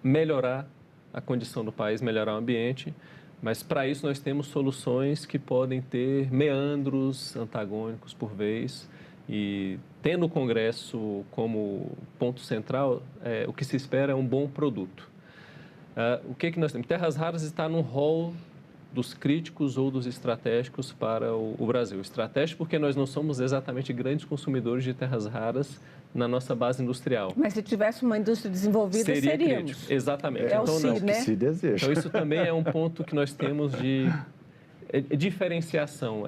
melhorar a condição do país, melhorar o ambiente. Mas, para isso, nós temos soluções que podem ter meandros antagônicos por vez. E, tendo o Congresso como ponto central, o que se espera é um bom produto. O que nós temos? Terras raras está no rol dos críticos ou dos estratégicos para o Brasil. Estratégico porque nós não somos exatamente grandes consumidores de terras raras na nossa base industrial. Mas se tivesse uma indústria desenvolvida, seríamos. Crítico. Exatamente. Então, não. Que se deseja. Então, isso também é um ponto que nós temos de diferenciação.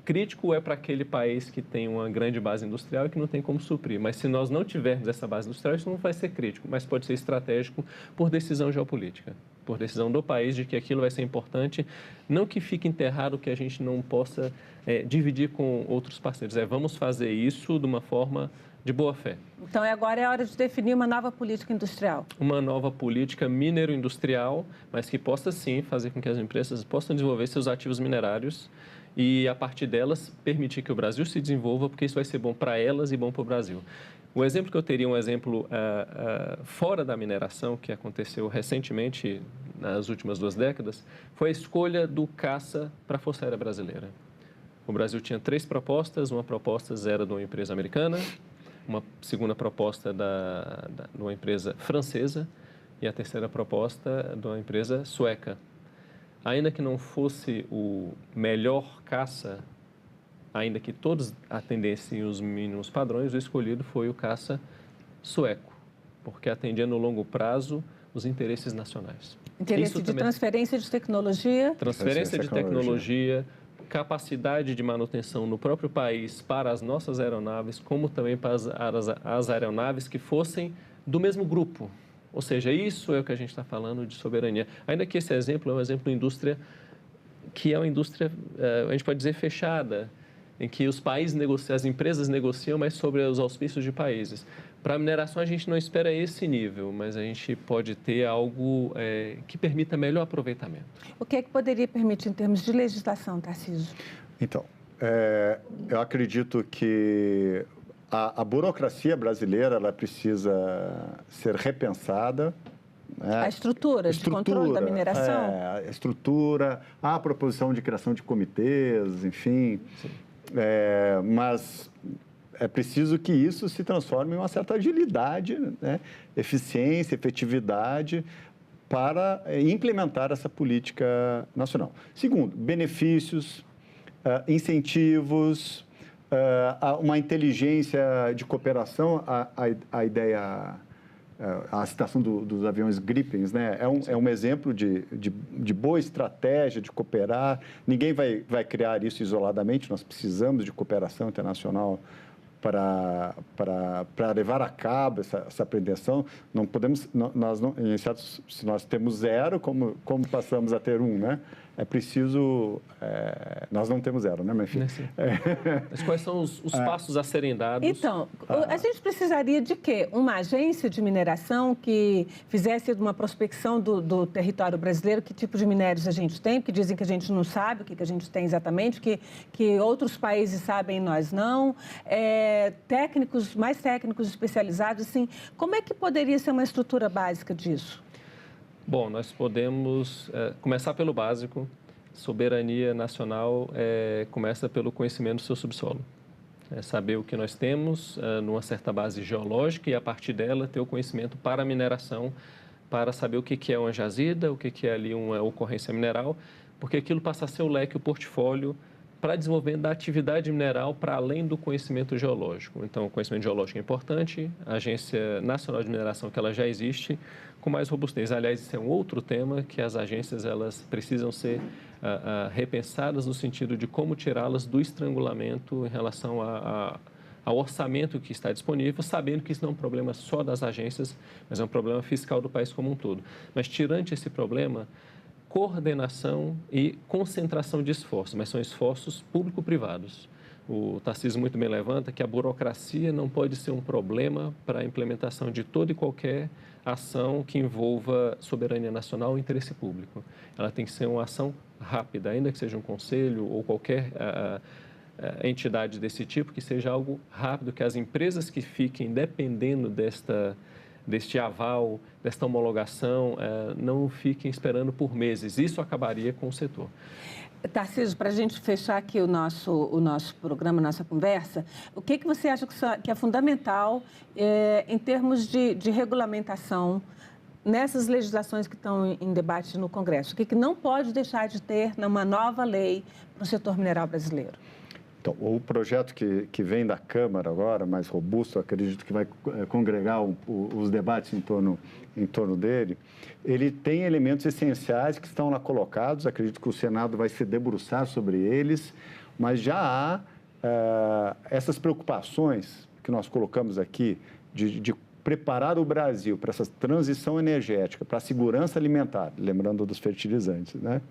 Crítico é para aquele país que tem uma grande base industrial e que não tem como suprir. Mas se nós não tivermos essa base industrial, isso não vai ser crítico, mas pode ser estratégico por decisão geopolítica, por decisão do país de que aquilo vai ser importante, não que fique enterrado, que a gente não possa dividir com outros parceiros. Vamos fazer isso de uma forma de boa fé. Então, agora é a hora de definir uma nova política industrial. Uma nova política mineiro-industrial, mas que possa, sim, fazer com que as empresas possam desenvolver seus ativos minerários e, a partir delas, permitir que o Brasil se desenvolva, porque isso vai ser bom para elas e bom para o Brasil. O exemplo que eu teria, um exemplo fora da mineração, que aconteceu recentemente, nas últimas 2 décadas, foi a escolha do caça para a Força Aérea Brasileira. O Brasil tinha 3 propostas, uma proposta era de uma empresa americana, uma segunda proposta de uma empresa francesa e a terceira proposta de uma empresa sueca. Ainda que não fosse o melhor caça, ainda que todos atendessem os mínimos padrões, o escolhido foi o caça sueco, porque atendia no longo prazo os interesses nacionais. Interesse de transferência de tecnologia? Transferência de tecnologia, capacidade de manutenção no próprio país para as nossas aeronaves, como também para as aeronaves que fossem do mesmo grupo. Ou seja, isso é o que a gente está falando de soberania. Ainda que esse exemplo é um exemplo de indústria que é uma indústria, a gente pode dizer, fechada, em que os países negociam, as empresas negociam, mas sobre os auspícios de países. Para a mineração, a gente não espera esse nível, mas a gente pode ter algo que permita melhor aproveitamento. O que é que poderia permitir em termos de legislação, Tarcísio? Então, eu acredito que a burocracia brasileira ela precisa ser repensada. A estrutura de controle da mineração? A estrutura, a proposição de criação de comitês, enfim. Mas é preciso que isso se transforme em uma certa agilidade, né? Eficiência, efetividade para implementar essa política nacional. Segundo, benefícios, incentivos, uma inteligência de cooperação, a ideia, a citação dos aviões Gripens, né? É um exemplo de boa estratégia de cooperar. Ninguém vai criar isso isoladamente, nós precisamos de cooperação internacional para levar a cabo essa pretensão. Não podemos, se nós temos 0, como passamos a ter 1, né? É preciso... nós não temos 0, né, minha filha? Mas quais são os passos a serem dados? Então, a gente precisaria de quê? Uma agência de mineração que fizesse uma prospecção do território brasileiro, que tipo de minérios a gente tem, porque dizem que a gente não sabe o que a gente tem exatamente, que outros países sabem e nós não. Mais técnicos especializados, assim. Como é que poderia ser uma estrutura básica disso? Bom, nós podemos começar pelo básico. Soberania nacional começa pelo conhecimento do seu subsolo. Saber o que nós temos numa certa base geológica e, a partir dela, ter o conhecimento para a mineração, para saber o que é uma jazida, o que é ali uma ocorrência mineral, porque aquilo passa a ser o leque, o portfólio para desenvolvimento da atividade mineral para além do conhecimento geológico. Então, o conhecimento geológico é importante, a Agência Nacional de Mineração, que ela já existe, com mais robustez. Aliás, isso é um outro tema que as agências elas precisam ser repensadas no sentido de como tirá-las do estrangulamento em relação ao orçamento que está disponível, sabendo que isso não é um problema só das agências, mas é um problema fiscal do país como um todo. Mas, tirante esse problema, coordenação e concentração de esforços, mas são esforços público-privados. O Tarcísio muito bem levanta que a burocracia não pode ser um problema para a implementação de toda e qualquer ação que envolva soberania nacional ou interesse público. Ela tem que ser uma ação rápida, ainda que seja um conselho ou qualquer entidade desse tipo, que seja algo rápido, que as empresas que fiquem dependendo deste aval, desta homologação, não fiquem esperando por meses. Isso acabaria com o setor. Tarcísio, para a gente fechar aqui o nosso programa, nossa conversa, o que você acha que é fundamental em termos de regulamentação nessas legislações que estão em debate no Congresso? O que não pode deixar de ter numa nova lei para o setor mineral brasileiro? Então, o projeto que vem da Câmara agora, mais robusto, acredito que vai congregar os debates em torno dele, ele tem elementos essenciais que estão lá colocados, acredito que o Senado vai se debruçar sobre eles, mas já há essas preocupações que nós colocamos aqui de preparar o Brasil para essa transição energética, para a segurança alimentar, lembrando dos fertilizantes, né?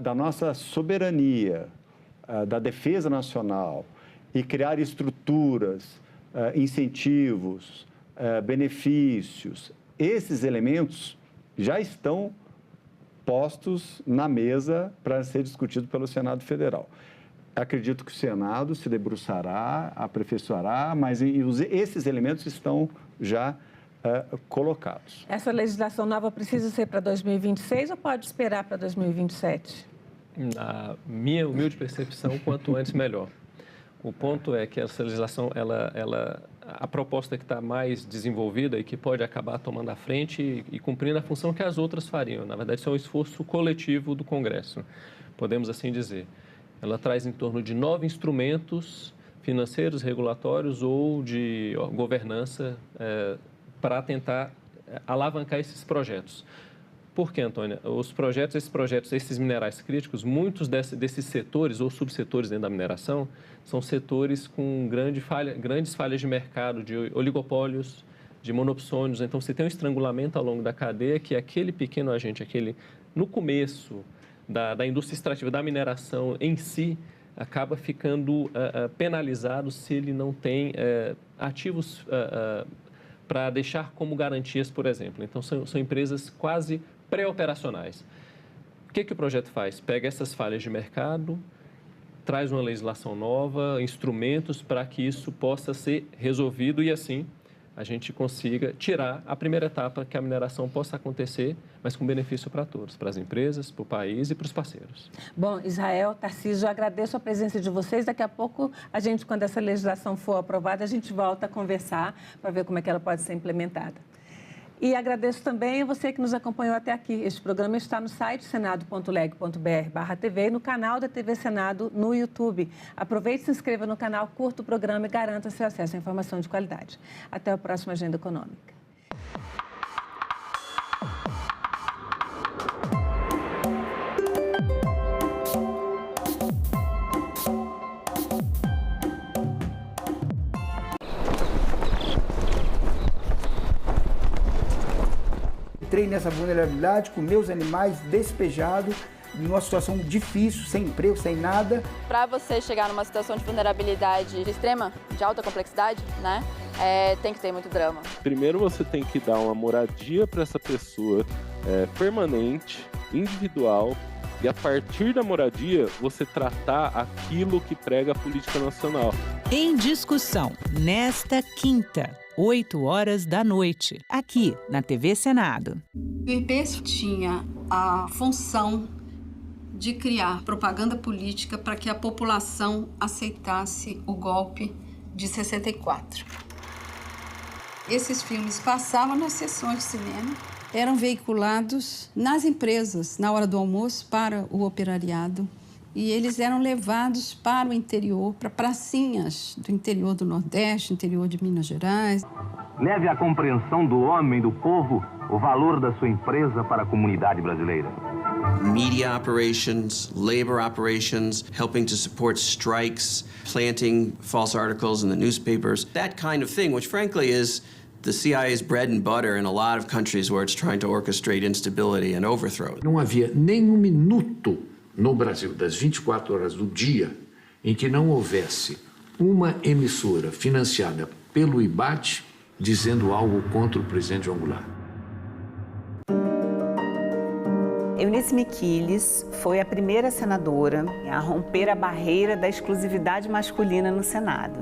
Da nossa soberania, da defesa nacional e criar estruturas, incentivos, benefícios. Esses elementos já estão postos na mesa para ser discutido pelo Senado Federal. Acredito que o Senado se debruçará, aperfeiçoará, mas esses elementos estão já colocados. Essa legislação nova precisa ser para 2026 ou pode esperar para 2027? Na minha humilde percepção, quanto antes melhor. O ponto é que essa legislação, a proposta que está mais desenvolvida e que pode acabar tomando a frente e cumprindo a função que as outras fariam. Na verdade, isso é um esforço coletivo do Congresso, podemos assim dizer. Ela traz em torno de 9 instrumentos financeiros, regulatórios ou de governança para tentar alavancar esses projetos. Por quê, Antônia? Esses minerais críticos, muitos desses setores ou subsetores dentro da mineração são setores com grandes falhas de mercado, de oligopólios, de monopsônios. Então, você tem um estrangulamento ao longo da cadeia que aquele pequeno agente, no começo da indústria extrativa, da mineração em si, acaba ficando penalizado se ele não tem ativos para deixar como garantias, por exemplo. Então, são empresas quase pré-operacionais. O que o projeto faz? Pega essas falhas de mercado, traz uma legislação nova, instrumentos para que isso possa ser resolvido e, assim, a gente consiga tirar a primeira etapa que a mineração possa acontecer, mas com benefício para todos, para as empresas, para o país e para os parceiros. Bom, Israel, Tarcísio, eu agradeço a presença de vocês. Daqui a pouco, quando essa legislação for aprovada, a gente volta a conversar para ver como é que ela pode ser implementada. E agradeço também a você que nos acompanhou até aqui. Este programa está no site senado.leg.br/TV e no canal da TV Senado no YouTube. Aproveite, se inscreva no canal, curta o programa e garanta seu acesso à informação de qualidade. Até a próxima Agenda Econômica. Entrei nessa vulnerabilidade com meus animais despejados, numa situação difícil, sem emprego, sem nada. Para você chegar numa situação de vulnerabilidade extrema, de alta complexidade, né, tem que ter muito drama. Primeiro você tem que dar uma moradia para essa pessoa permanente, individual, e a partir da moradia você tratar aquilo que prega a política nacional. Em discussão, nesta quinta, 20h, aqui na TV Senado. O IPES tinha a função de criar propaganda política para que a população aceitasse o golpe de 64. Esses filmes passavam nas sessões de cinema, eram veiculados nas empresas, na hora do almoço, para o operariado. E eles eram levados para o interior, para pracinhas do interior do Nordeste, interior de Minas Gerais. Leve à compreensão do homem, do povo, o valor da sua empresa para a comunidade brasileira. Media operations, labor operations, helping to support strikes, planting false articles in the newspapers, that kind of thing, which frankly is the CIA's bread and butter in a lot of countries where it's trying to orchestrate instability and overthrow. Não havia nenhum minuto no Brasil, das 24 horas do dia, em que não houvesse uma emissora financiada pelo IBAT dizendo algo contra o presidente João Goulart. Eunice Miquiles foi a primeira senadora a romper a barreira da exclusividade masculina no Senado.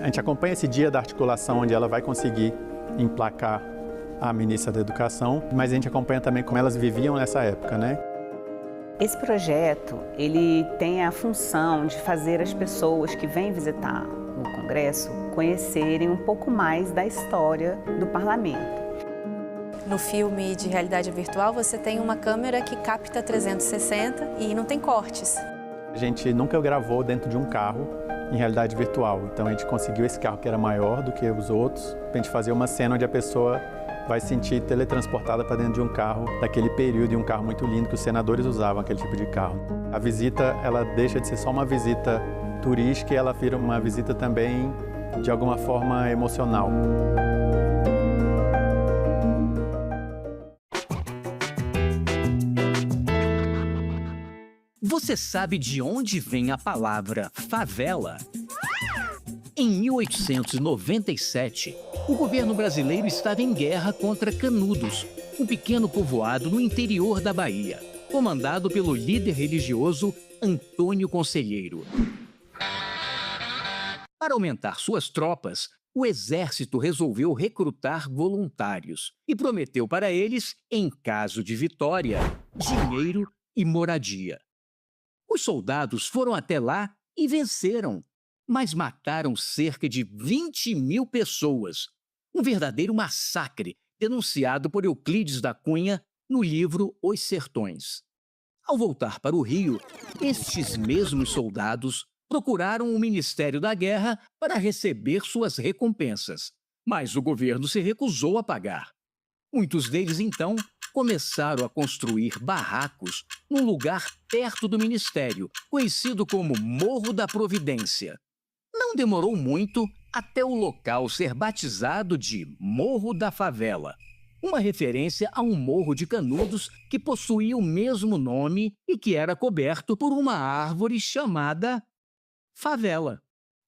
A gente acompanha esse dia da articulação, onde ela vai conseguir emplacar a ministra da Educação, mas a gente acompanha também como elas viviam nessa época, né? Esse projeto, ele tem a função de fazer as pessoas que vêm visitar o Congresso conhecerem um pouco mais da história do Parlamento. No filme de realidade virtual, você tem uma câmera que capta 360 e não tem cortes. A gente nunca gravou dentro de um carro em realidade virtual, então a gente conseguiu esse carro que era maior do que os outros, para a gente fazer uma cena onde a pessoa vai se sentir teletransportada para dentro de um carro daquele período, e um carro muito lindo que os senadores usavam, aquele tipo de carro. A visita, ela deixa de ser só uma visita turística e ela vira uma visita também, de alguma forma, emocional. Você sabe de onde vem a palavra favela? Em 1897, o governo brasileiro estava em guerra contra Canudos, um pequeno povoado no interior da Bahia, comandado pelo líder religioso Antônio Conselheiro. Para aumentar suas tropas, o exército resolveu recrutar voluntários e prometeu para eles, em caso de vitória, dinheiro e moradia. Os soldados foram até lá e venceram, mas mataram cerca de 20.000 pessoas. Um verdadeiro massacre, denunciado por Euclides da Cunha no livro Os Sertões. Ao voltar para o Rio, estes mesmos soldados procuraram o Ministério da Guerra para receber suas recompensas, mas o governo se recusou a pagar. Muitos deles, então, começaram a construir barracos num lugar perto do Ministério, conhecido como Morro da Providência. Não demorou muito até o local ser batizado de Morro da Favela, uma referência a um morro de Canudos que possuía o mesmo nome e que era coberto por uma árvore chamada favela,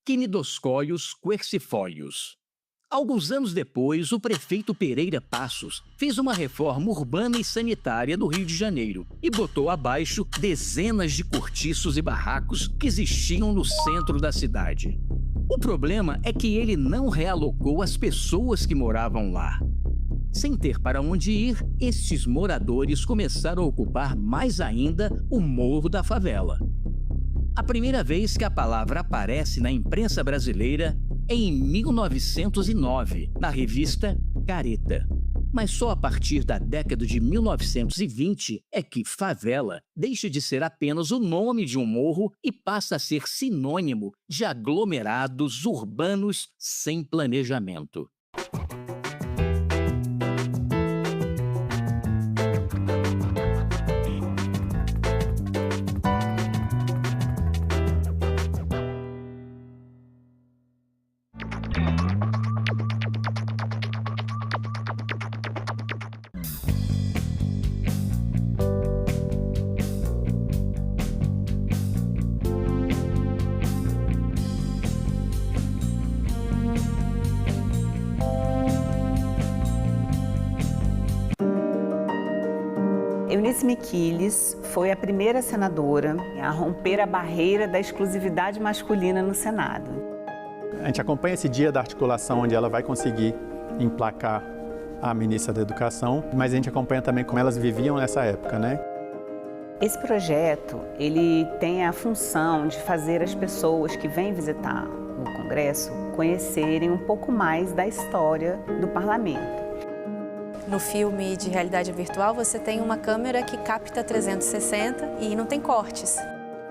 Quinidoscóios quercifólios. Alguns anos depois, o prefeito Pereira Passos fez uma reforma urbana e sanitária no Rio de Janeiro e botou abaixo dezenas de cortiços e barracos que existiam no centro da cidade. O problema é que ele não realocou as pessoas que moravam lá. Sem ter para onde ir, estes moradores começaram a ocupar mais ainda o Morro da Favela. A primeira vez que a palavra aparece na imprensa brasileira é em 1909, na revista Careta. Mas só a partir da década de 1920 é que favela deixa de ser apenas o nome de um morro e passa a ser sinônimo de aglomerados urbanos sem planejamento. Eunice Miquiles foi a primeira senadora a romper a barreira da exclusividade masculina no Senado. A gente acompanha esse dia da articulação onde ela vai conseguir emplacar a ministra da Educação, mas a gente acompanha também como elas viviam nessa época, né? Esse projeto, ele tem a função de fazer as pessoas que vêm visitar o Congresso conhecerem um pouco mais da história do Parlamento. No filme de realidade virtual, você tem uma câmera que capta 360 e não tem cortes.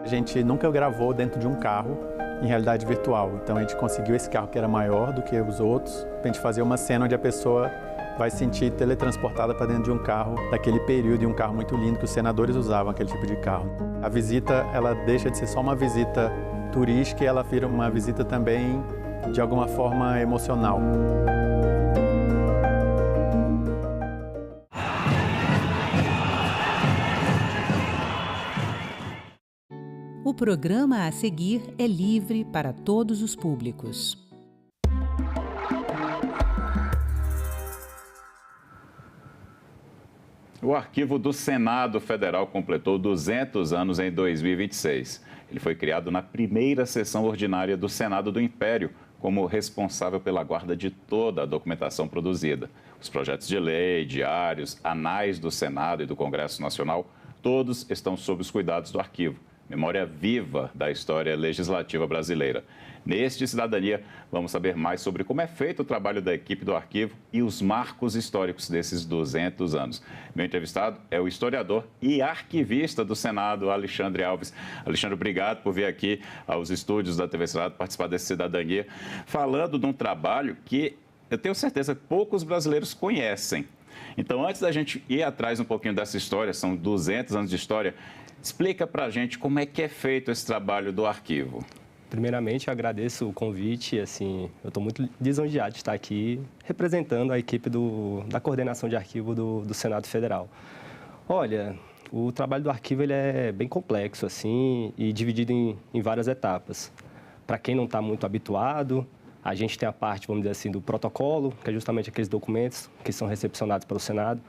A gente nunca gravou dentro de um carro em realidade virtual, então a gente conseguiu esse carro que era maior do que os outros, para a gente fazer uma cena onde a pessoa vai se sentir teletransportada para dentro de um carro daquele período, e um carro muito lindo que os senadores usavam, aquele tipo de carro. A visita, ela deixa de ser só uma visita turística e ela vira uma visita também, de alguma forma, emocional. O programa a seguir é livre para todos os públicos. O Arquivo do Senado Federal completou 200 anos em 2026. Ele foi criado na primeira sessão ordinária do Senado do Império, como responsável pela guarda de toda a documentação produzida. Os projetos de lei, diários, anais do Senado e do Congresso Nacional, todos estão sob os cuidados do arquivo. Memória viva da história legislativa brasileira. Neste Cidadania, vamos saber mais sobre como é feito o trabalho da equipe do arquivo e os marcos históricos desses 200 anos. Meu entrevistado é o historiador e arquivista do Senado, Alexandre Alves. Alexandre, obrigado por vir aqui aos estúdios da TV Senado participar desse Cidadania, falando de um trabalho que eu tenho certeza que poucos brasileiros conhecem. Então, antes da gente ir atrás um pouquinho dessa história, são 200 anos de história, explica para a gente como é que é feito esse trabalho do arquivo. Primeiramente, eu agradeço o convite. Assim, eu estou muito lisonjeado de estar aqui representando a equipe da coordenação de arquivo do Senado Federal. Olha, o trabalho do arquivo ele é bem complexo assim, e dividido em várias etapas. Para quem não está muito habituado, a gente tem a parte, vamos dizer assim, do protocolo, que é justamente aqueles documentos que são recepcionados pelo Senado.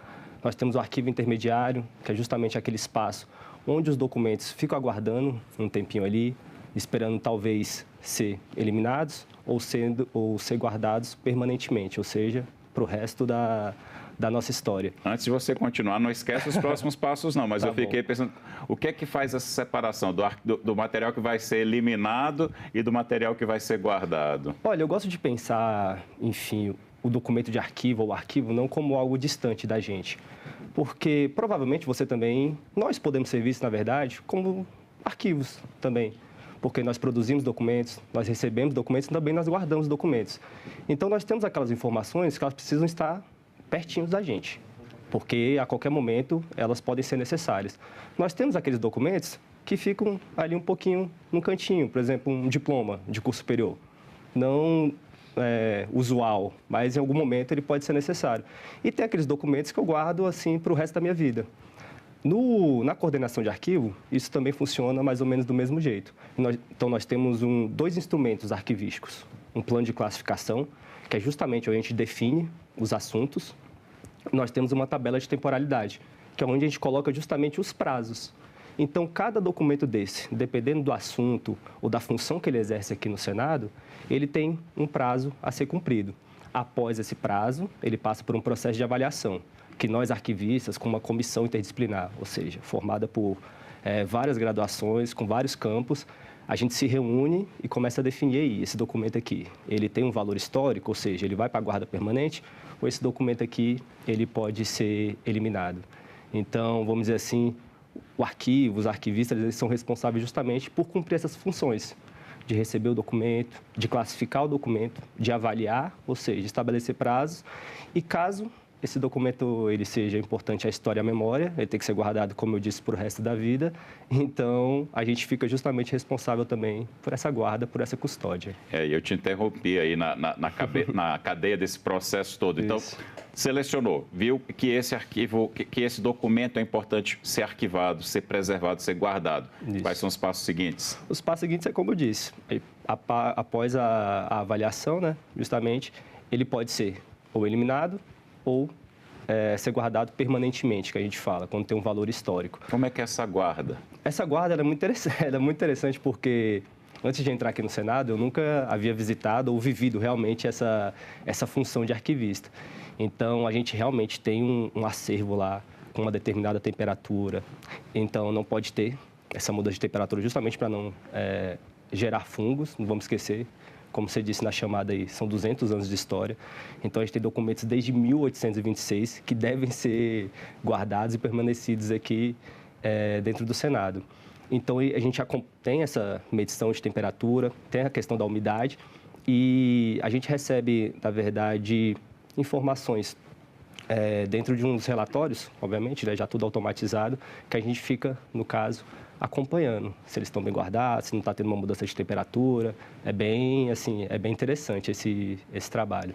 Nós temos o arquivo intermediário, que é justamente aquele espaço onde os documentos ficam aguardando um tempinho ali, esperando talvez ser eliminados ou ser guardados permanentemente, ou seja, para o resto da nossa história. Antes de você continuar, não esquece os próximos passos não, mas eu fiquei pensando, o que é que faz essa separação do material que vai ser eliminado e do material que vai ser guardado? Olha, eu gosto de pensar, enfim, o documento de arquivo ou arquivo não como algo distante da gente, porque provavelmente você também, nós podemos ser vistos, na verdade, como arquivos também, porque nós produzimos documentos, nós recebemos documentos e também nós guardamos documentos. Então, nós temos aquelas informações que elas precisam estar pertinhos da gente, porque a qualquer momento elas podem ser necessárias. Nós temos aqueles documentos que ficam ali um pouquinho no cantinho, por exemplo, um diploma de curso superior. Não usual, mas em algum momento ele pode ser necessário. E tem aqueles documentos que eu guardo assim para o resto da minha vida. Na coordenação de arquivo, isso também funciona mais ou menos do mesmo jeito. Então, nós temos dois instrumentos arquivísticos. Um plano de classificação, que é justamente onde a gente define os assuntos. Nós temos uma tabela de temporalidade, que é onde a gente coloca justamente os prazos. Então, cada documento desse, dependendo do assunto ou da função que ele exerce aqui no Senado, ele tem um prazo a ser cumprido. Após esse prazo, ele passa por um processo de avaliação, que nós arquivistas, com uma comissão interdisciplinar, ou seja, formada por várias graduações, com vários campos, a gente se reúne e começa a definir aí, esse documento aqui, ele tem um valor histórico, ou seja, ele vai para a guarda permanente, ou esse documento aqui, ele pode ser eliminado. Então, vamos dizer assim, o arquivo, os arquivistas, eles são responsáveis justamente por cumprir essas funções, de receber o documento, de classificar o documento, de avaliar, ou seja, estabelecer prazos, e caso esse documento ele seja importante à história e à memória, ele tem que ser guardado, como eu disse, para o resto da vida. Então, a gente fica justamente responsável também por essa guarda, por essa custódia. Eu te interrompi aí na cadeia desse processo todo. Então, selecionou, viu que esse arquivo, que esse documento é importante ser arquivado, ser preservado, ser guardado. Isso. Quais são os passos seguintes? Os passos seguintes é como eu disse. Após a avaliação, né, justamente, ele pode ser ou eliminado, ou ser guardado permanentemente, que a gente fala, quando tem um valor histórico. Como é que é essa guarda? Essa guarda ela é muito interessante porque, antes de entrar aqui no Senado, eu nunca havia visitado ou vivido realmente essa função de arquivista. Então, a gente realmente tem um acervo lá com uma determinada temperatura. Então, não pode ter essa mudança de temperatura justamente para não gerar fungos, não vamos esquecer. Como você disse na chamada aí, são 200 anos de história. Então, a gente tem documentos desde 1826 que devem ser guardados e permanecidos aqui dentro do Senado. Então, a gente já tem essa medição de temperatura, tem a questão da umidade e a gente recebe, na verdade, informações dentro de uns relatórios, obviamente, né, já tudo automatizado, que a gente fica, no caso, acompanhando se eles estão bem guardados, se não está tendo uma mudança de temperatura. É bem interessante esse trabalho.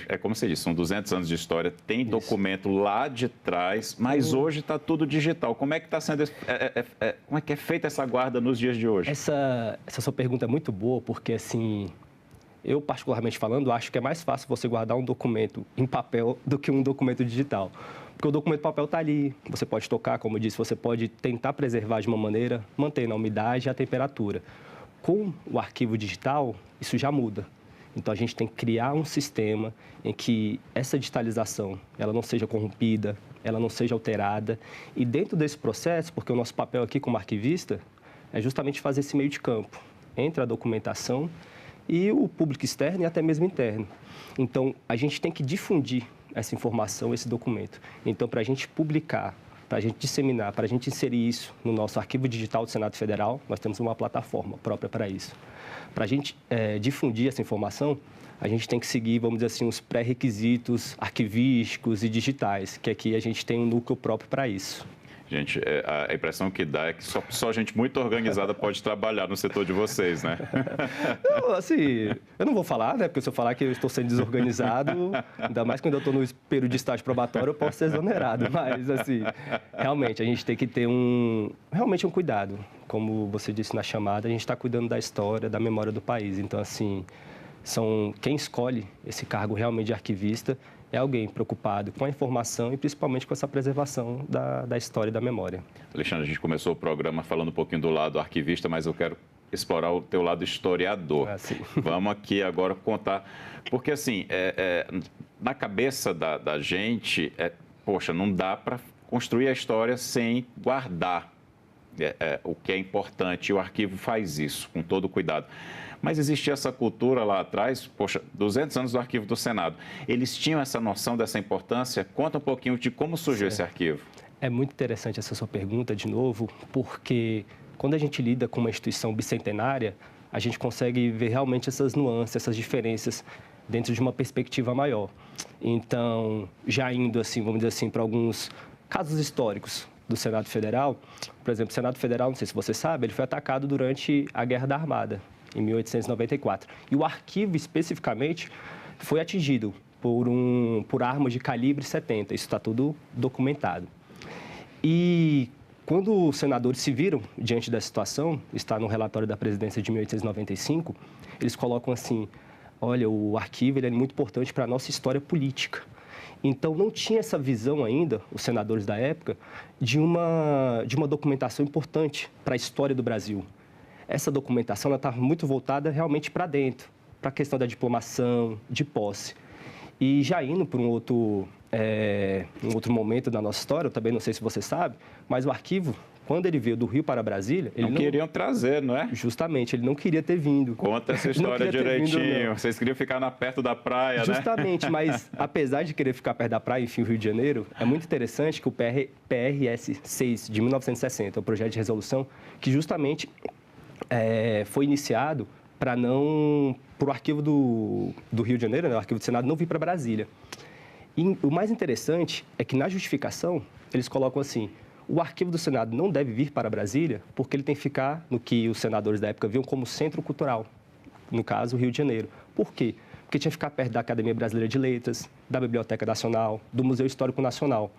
É como você disse, são 200 anos de história, tem documento lá de trás, mas hoje está tudo digital. Como é que está sendo, como é que é feita essa guarda nos dias de hoje? Essa sua pergunta é muito boa, porque assim, eu particularmente falando, acho que é mais fácil você guardar um documento em papel do que um documento digital. Porque o documento papel está ali, você pode tocar, como eu disse, você pode tentar preservar de uma maneira, mantendo a umidade e a temperatura. Com o arquivo digital, isso já muda. Então, a gente tem que criar um sistema em que essa digitalização ela não seja corrompida, ela não seja alterada. E dentro desse processo, porque o nosso papel aqui como arquivista é justamente fazer esse meio de campo entre a documentação e o público externo e até mesmo interno. Então, a gente tem que difundir essa informação, esse documento. Então, para a gente publicar, para a gente disseminar, para a gente inserir isso no nosso arquivo digital do Senado Federal, nós temos uma plataforma própria para isso. Para a gente difundir essa informação, a gente tem que seguir, vamos dizer assim, os pré-requisitos arquivísticos e digitais, que aqui a gente tem um núcleo próprio para isso. Gente, a impressão que dá é que só gente muito organizada pode trabalhar no setor de vocês, né? Não, assim, eu não vou falar, né? Porque se eu falar que eu estou sendo desorganizado, ainda mais quando eu estou no período de estágio probatório, eu posso ser exonerado. Mas, assim, realmente, a gente tem que ter realmente um cuidado. Como você disse na chamada, a gente está cuidando da história, da memória do país. Então, assim, quem escolhe esse cargo realmente de arquivista é alguém preocupado com a informação e principalmente com essa preservação da história e da memória. Alexandre, a gente começou o programa falando um pouquinho do lado arquivista, mas eu quero explorar o teu lado historiador. Vamos aqui agora contar, porque assim, na cabeça da gente, poxa, não dá para construir a história sem guardar o que é importante, e o arquivo faz isso com todo cuidado. Mas existia essa cultura lá atrás, poxa, 200 anos do Arquivo do Senado. Eles tinham essa noção dessa importância? Conta um pouquinho de como surgiu esse arquivo. É muito interessante essa sua pergunta, de novo, porque quando a gente lida com uma instituição bicentenária, a gente consegue ver realmente essas nuances, essas diferenças dentro de uma perspectiva maior. Então, já indo assim, vamos dizer assim, para alguns casos históricos do Senado Federal, por exemplo, o Senado Federal, não sei se você sabe, ele foi atacado durante a Guerra da Armada, em 1894. E o arquivo, especificamente, foi atingido por armas de calibre 70. Isso está tudo documentado. E quando os senadores se viram diante da situação, está no relatório da presidência de 1895, eles colocam assim, olha, o arquivo ele é muito importante para a nossa história política. Então, não tinha essa visão ainda, os senadores da época, de uma documentação importante para a história do Brasil. Essa documentação está muito voltada realmente para dentro, para a questão da diplomação, de posse. E já indo para um outro momento da nossa história, eu também não sei se você sabe, mas o arquivo, quando ele veio do Rio para Brasília... Não queriam trazer, não é? Justamente, ele não queria ter vindo. Conta essa história direitinho. Vocês queriam ficar perto da praia, Justamente, né? Mas apesar de querer ficar perto da praia, enfim, o Rio de Janeiro, é muito interessante que o PRS 6 de 1960, o projeto de resolução, que justamente foi iniciado para o arquivo do Rio de Janeiro, né, o arquivo do Senado, não vir para Brasília. E o mais interessante é que na justificação eles colocam assim, o arquivo do Senado não deve vir para Brasília porque ele tem que ficar no que os senadores da época viam como centro cultural, no caso, o Rio de Janeiro. Por quê? Porque tinha que ficar perto da Academia Brasileira de Letras, da Biblioteca Nacional, do Museu Histórico Nacional.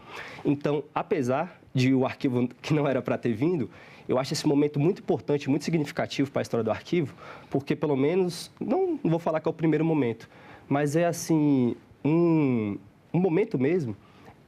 Então, apesar de o arquivo que não era para ter vindo, eu acho esse momento muito importante, muito significativo para a história do arquivo, porque pelo menos, não vou falar que é o primeiro momento, mas é assim, um momento mesmo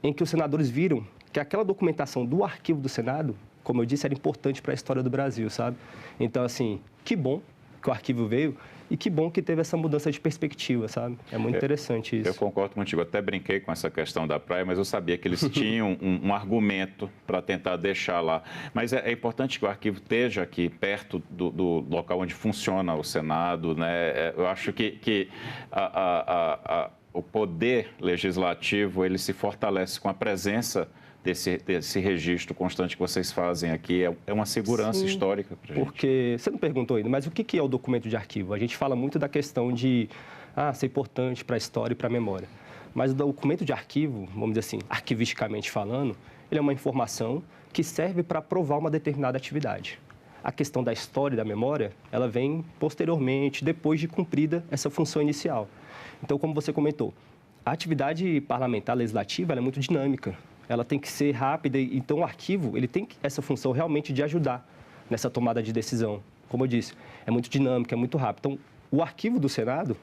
em que os senadores viram que aquela documentação do arquivo do Senado, como eu disse, era importante para a história do Brasil, sabe? Então, assim, que bom que o arquivo veio e que bom que teve essa mudança de perspectiva, sabe? É muito interessante isso. Eu concordo contigo. Até brinquei com essa questão da praia, mas eu sabia que eles tinham um argumento para tentar deixar lá. Mas é importante que o arquivo esteja aqui, perto do local onde funciona o Senado, né? Eu acho que o poder legislativo, ele se fortalece com a presença desse registro constante que vocês fazem aqui. É uma segurança histórica para a gente. Porque, você não perguntou ainda, mas o que é o documento de arquivo? A gente fala muito da questão de ser importante para a história e para a memória. Mas o documento de arquivo, vamos dizer assim, arquivisticamente falando, ele é uma informação que serve para provar uma determinada atividade. A questão da história e da memória, ela vem posteriormente, depois de cumprida essa função inicial. Então, como você comentou, a atividade parlamentar legislativa ela é muito dinâmica. Ela tem que ser rápida, então o arquivo ele tem essa função realmente de ajudar nessa tomada de decisão. Como eu disse, é muito dinâmico, é muito rápido. Então, o arquivo do Senado,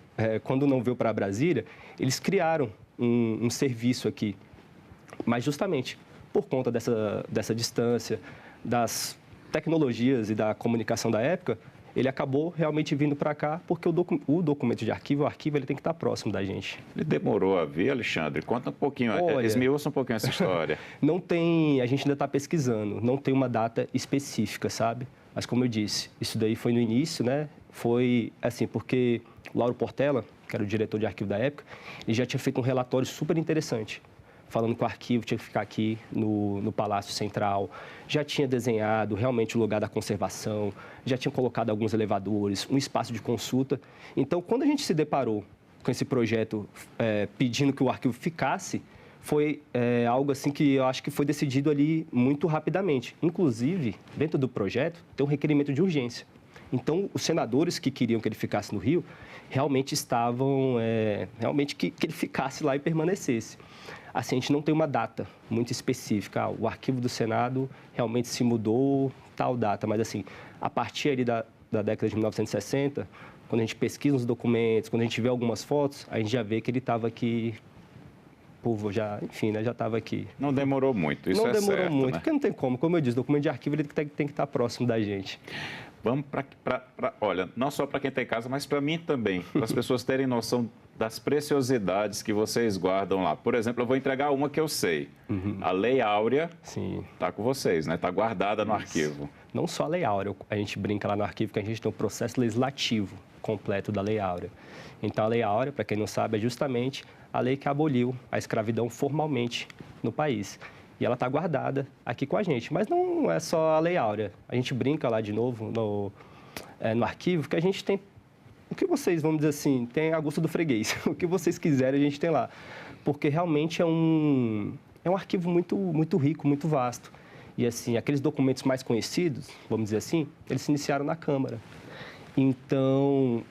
quando não veio para Brasília, eles criaram um serviço aqui, mas justamente por conta dessa distância, das tecnologias e da comunicação da época, ele acabou realmente vindo para cá porque o documento de arquivo, o arquivo ele tem que estar próximo da gente. Ele demorou a vir, Alexandre? Conta um pouquinho, esmiuça um pouquinho essa história. Não tem, a gente ainda está pesquisando, não tem uma data específica, sabe? Mas como eu disse, isso daí foi no início, né? Foi assim, porque o Lauro Portela, que era o diretor de arquivo da época, ele já tinha feito um relatório super interessante, falando que o arquivo tinha que ficar aqui no Palácio Central, já tinha desenhado realmente o lugar da conservação, já tinha colocado alguns elevadores, um espaço de consulta. Então, quando a gente se deparou com esse projeto pedindo que o arquivo ficasse, foi algo assim que eu acho que foi decidido ali muito rapidamente. Inclusive, dentro do projeto, tem um requerimento de urgência. Então, os senadores que queriam que ele ficasse no Rio, realmente estavam, realmente que ele ficasse lá e permanecesse. Assim, a gente não tem uma data muito específica. O arquivo do Senado realmente se mudou, tal data. Mas, assim, a partir ali da década de 1960, quando a gente pesquisa os documentos, quando a gente vê algumas fotos, a gente já vê que ele estava aqui povo já, enfim, né, já estava aqui. Não demorou muito, isso não é demorou certo, muito, né? porque não tem como eu disse, o documento de arquivo ele tem que estar próximo da gente. Vamos olha, não só para quem está em casa, mas para mim também, para as pessoas terem noção das preciosidades que vocês guardam lá. Por exemplo, eu vou entregar uma que eu sei. A Lei Áurea está com vocês, né? Está guardada no arquivo. Não só a Lei Áurea, a gente brinca lá no arquivo que a gente tem um processo legislativo completo da Lei Áurea. Então, a Lei Áurea, para quem não sabe, é justamente a lei que aboliu a escravidão formalmente no país. E ela está guardada aqui com a gente. Mas não é só a Lei Áurea. A gente brinca lá de novo no arquivo que a gente tem o que vocês, vamos dizer assim, tem a gosto do freguês. O que vocês quiserem, a gente tem lá. Porque realmente é um arquivo muito rico, muito vasto. E, assim, aqueles documentos mais conhecidos, vamos dizer assim, eles se iniciaram na Câmara. Então,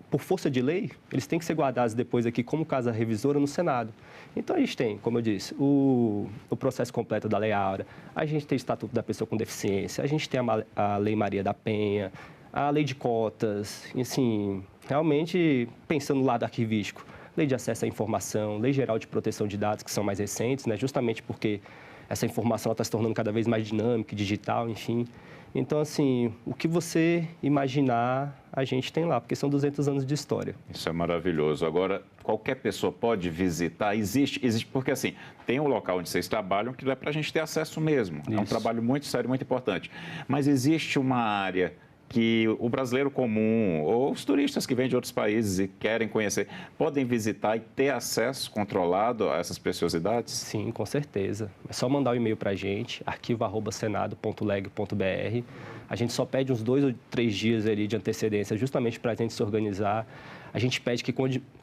por força de lei, eles têm que ser guardados depois aqui como casa revisora no Senado. Então, a gente tem, como eu disse, o processo completo da Lei Áurea, a gente tem o Estatuto da Pessoa com Deficiência, a gente tem a Lei Maria da Penha, a lei de cotas, assim, realmente pensando no lado arquivístico, lei de acesso à informação, lei geral de proteção de dados, que são mais recentes, né, justamente porque essa informação está se tornando cada vez mais dinâmica, digital, enfim. Então, assim, o que você imaginar, a gente tem lá, porque são 200 anos de história. Isso é maravilhoso. Agora, qualquer pessoa pode visitar? Existe, porque assim, tem um local onde vocês trabalham que é para a gente ter acesso mesmo. Isso. É um trabalho muito sério, muito importante. Mas existe uma área que o brasileiro comum ou os turistas que vêm de outros países e querem conhecer, podem visitar e ter acesso controlado a essas preciosidades? Sim, com certeza. É só mandar um e-mail para a gente, arquivo@senado.leg.br. A gente só pede uns 2 ou 3 dias ali de antecedência, justamente para a gente se organizar. A gente pede que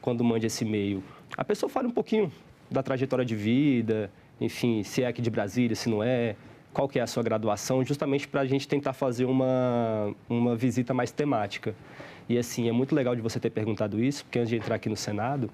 quando mande esse e-mail, a pessoa fale um pouquinho da trajetória de vida, enfim, se é aqui de Brasília, se não é, qual que é a sua graduação, justamente para a gente tentar fazer uma visita mais temática. E, assim, é muito legal de você ter perguntado isso, porque antes de entrar aqui no Senado,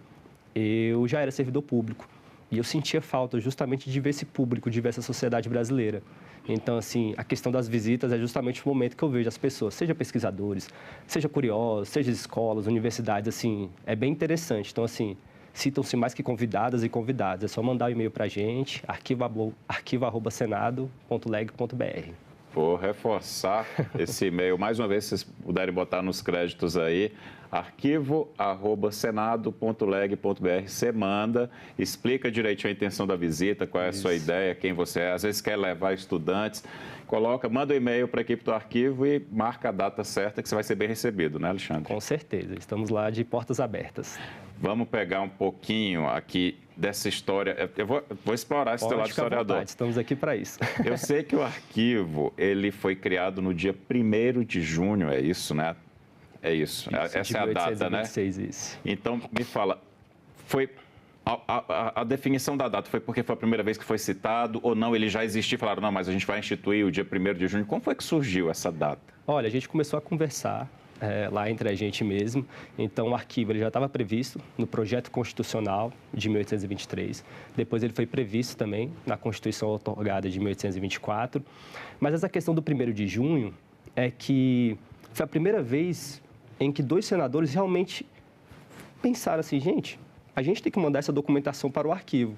eu já era servidor público. E eu sentia falta justamente de ver esse público, de ver essa sociedade brasileira. Então, assim, a questão das visitas é justamente o momento que eu vejo as pessoas, seja pesquisadores, seja curiosos, seja escolas, universidades, assim, é bem interessante. Então, assim, citam-se mais que convidadas e convidados. É só mandar um e-mail para a gente, arquivo@senado.leg.br. Vou reforçar esse e-mail. Mais uma vez, se vocês puderem botar nos créditos aí, arquivo@senado.leg.br. Você manda, explica direitinho a intenção da visita, qual é a sua ideia, quem você é. Às vezes quer levar estudantes, manda um e-mail para a equipe do arquivo e marca a data certa que você vai ser bem recebido, né, Alexandre? Com certeza, estamos lá de portas abertas. Vamos pegar um pouquinho aqui dessa história. Eu vou explorar esse teu lado historiador. Estamos aqui para isso. Eu sei que o arquivo ele foi criado no dia 1º de junho, é isso, né? É isso. Essa é a data, né? Isso. Então, me fala, foi a definição da data foi porque foi a primeira vez que foi citado ou não? Ele já existia e falaram, não, mas a gente vai instituir o dia 1º de junho. Como foi que surgiu essa data? Olha, a gente começou a conversar lá entre a gente mesmo. Então, o arquivo ele já estava previsto no projeto constitucional de 1823. Depois, ele foi previsto também na Constituição outorgada de 1824. Mas essa questão do 1º de junho é que foi a primeira vez em que 2 senadores realmente pensaram assim, gente, a gente tem que mandar essa documentação para o arquivo.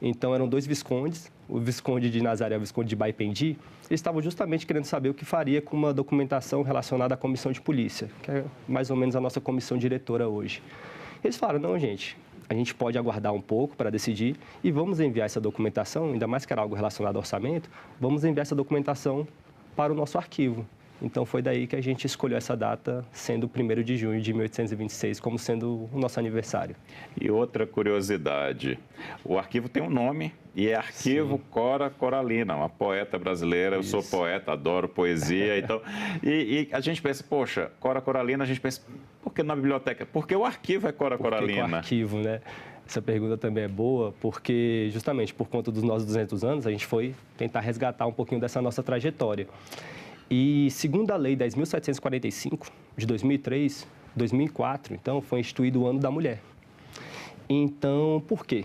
Então, eram 2 viscondes, o Visconde de Nazaré e o Visconde de Baipendi. Eles estavam justamente querendo saber o que faria com uma documentação relacionada à comissão de polícia, que é mais ou menos a nossa comissão diretora hoje. Eles falaram, não, gente, a gente pode aguardar um pouco para decidir e vamos enviar essa documentação, ainda mais que era algo relacionado ao orçamento, vamos enviar essa documentação para o nosso arquivo. Então, foi daí que a gente escolheu essa data, sendo o 1º de junho de 1826, como sendo o nosso aniversário. E outra curiosidade, o arquivo tem um nome, e é Arquivo Sim. Cora Coralina, uma poeta brasileira. Isso. Eu sou poeta, adoro poesia, então... E a gente pensa, poxa, Cora Coralina, a gente pensa, por que na biblioteca? Porque o arquivo é Cora Coralina. Porque o arquivo, né? Essa pergunta também é boa, porque justamente por conta dos nossos 200 anos, a gente foi tentar resgatar um pouquinho dessa nossa trajetória. E, segundo a Lei 10.745, de 2003, 2004, então, foi instituído o Ano da Mulher. Então, por quê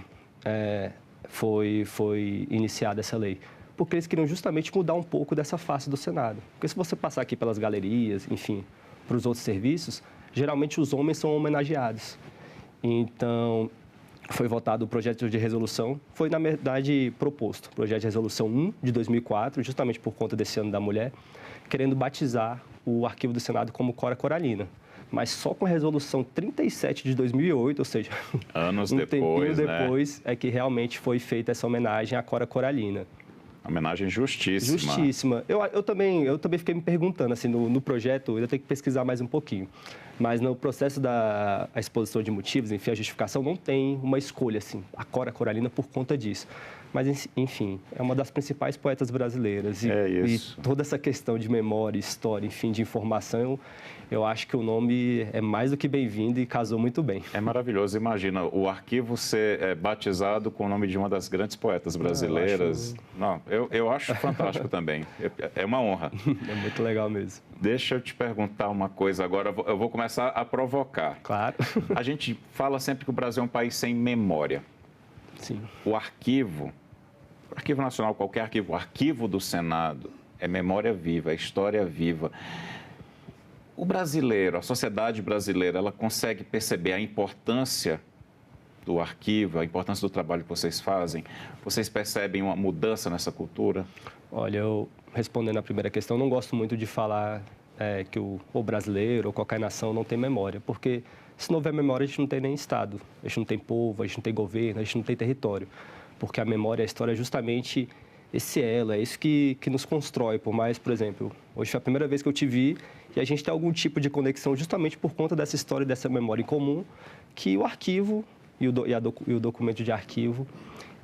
foi iniciada essa lei? Porque eles queriam justamente mudar um pouco dessa face do Senado. Porque se você passar aqui pelas galerias, enfim, para os outros serviços, geralmente os homens são homenageados. Então, foi votado o projeto de resolução, foi, na verdade, proposto, o projeto de resolução 1 de 2004, justamente por conta desse ano da mulher, querendo batizar o arquivo do Senado como Cora Coralina. Mas só com a resolução 37 de 2008, ou seja, anos um depois, tempinho depois, é que realmente foi feita essa homenagem à Cora Coralina. Homenagem justíssima. Justíssima. Eu também fiquei me perguntando, assim, no projeto, eu tenho que pesquisar mais um pouquinho, mas no processo da exposição de motivos, enfim, a justificação não tem uma escolha, assim, a Cora Coralina por conta disso. Mas, enfim, é uma das principais poetas brasileiras. E toda essa questão de memória, história, enfim, de informação, eu acho que o nome é mais do que bem-vindo e casou muito bem. É maravilhoso. Imagina, o arquivo ser batizado com o nome de uma das grandes poetas brasileiras. Eu acho fantástico também. É uma honra. É muito legal mesmo. Deixa eu te perguntar uma coisa agora. Eu vou começar a provocar. Claro. A gente fala sempre que o Brasil é um país sem memória. Sim. O arquivo nacional, qualquer arquivo, o arquivo do Senado é memória viva, é história viva. O brasileiro, a sociedade brasileira, ela consegue perceber a importância do arquivo, a importância do trabalho que vocês fazem? Vocês percebem uma mudança nessa cultura? Olha, eu respondendo à primeira questão, não gosto muito de falar que o brasileiro ou qualquer nação não tem memória, porque se não houver memória, a gente não tem nem Estado, a gente não tem povo, a gente não tem governo, a gente não tem território, porque a memória, a história é justamente esse elo, é isso que nos constrói. Por mais, por exemplo, hoje foi a primeira vez que eu te vi e a gente tem algum tipo de conexão justamente por conta dessa história e dessa memória em comum, que o arquivo e o documento de arquivo,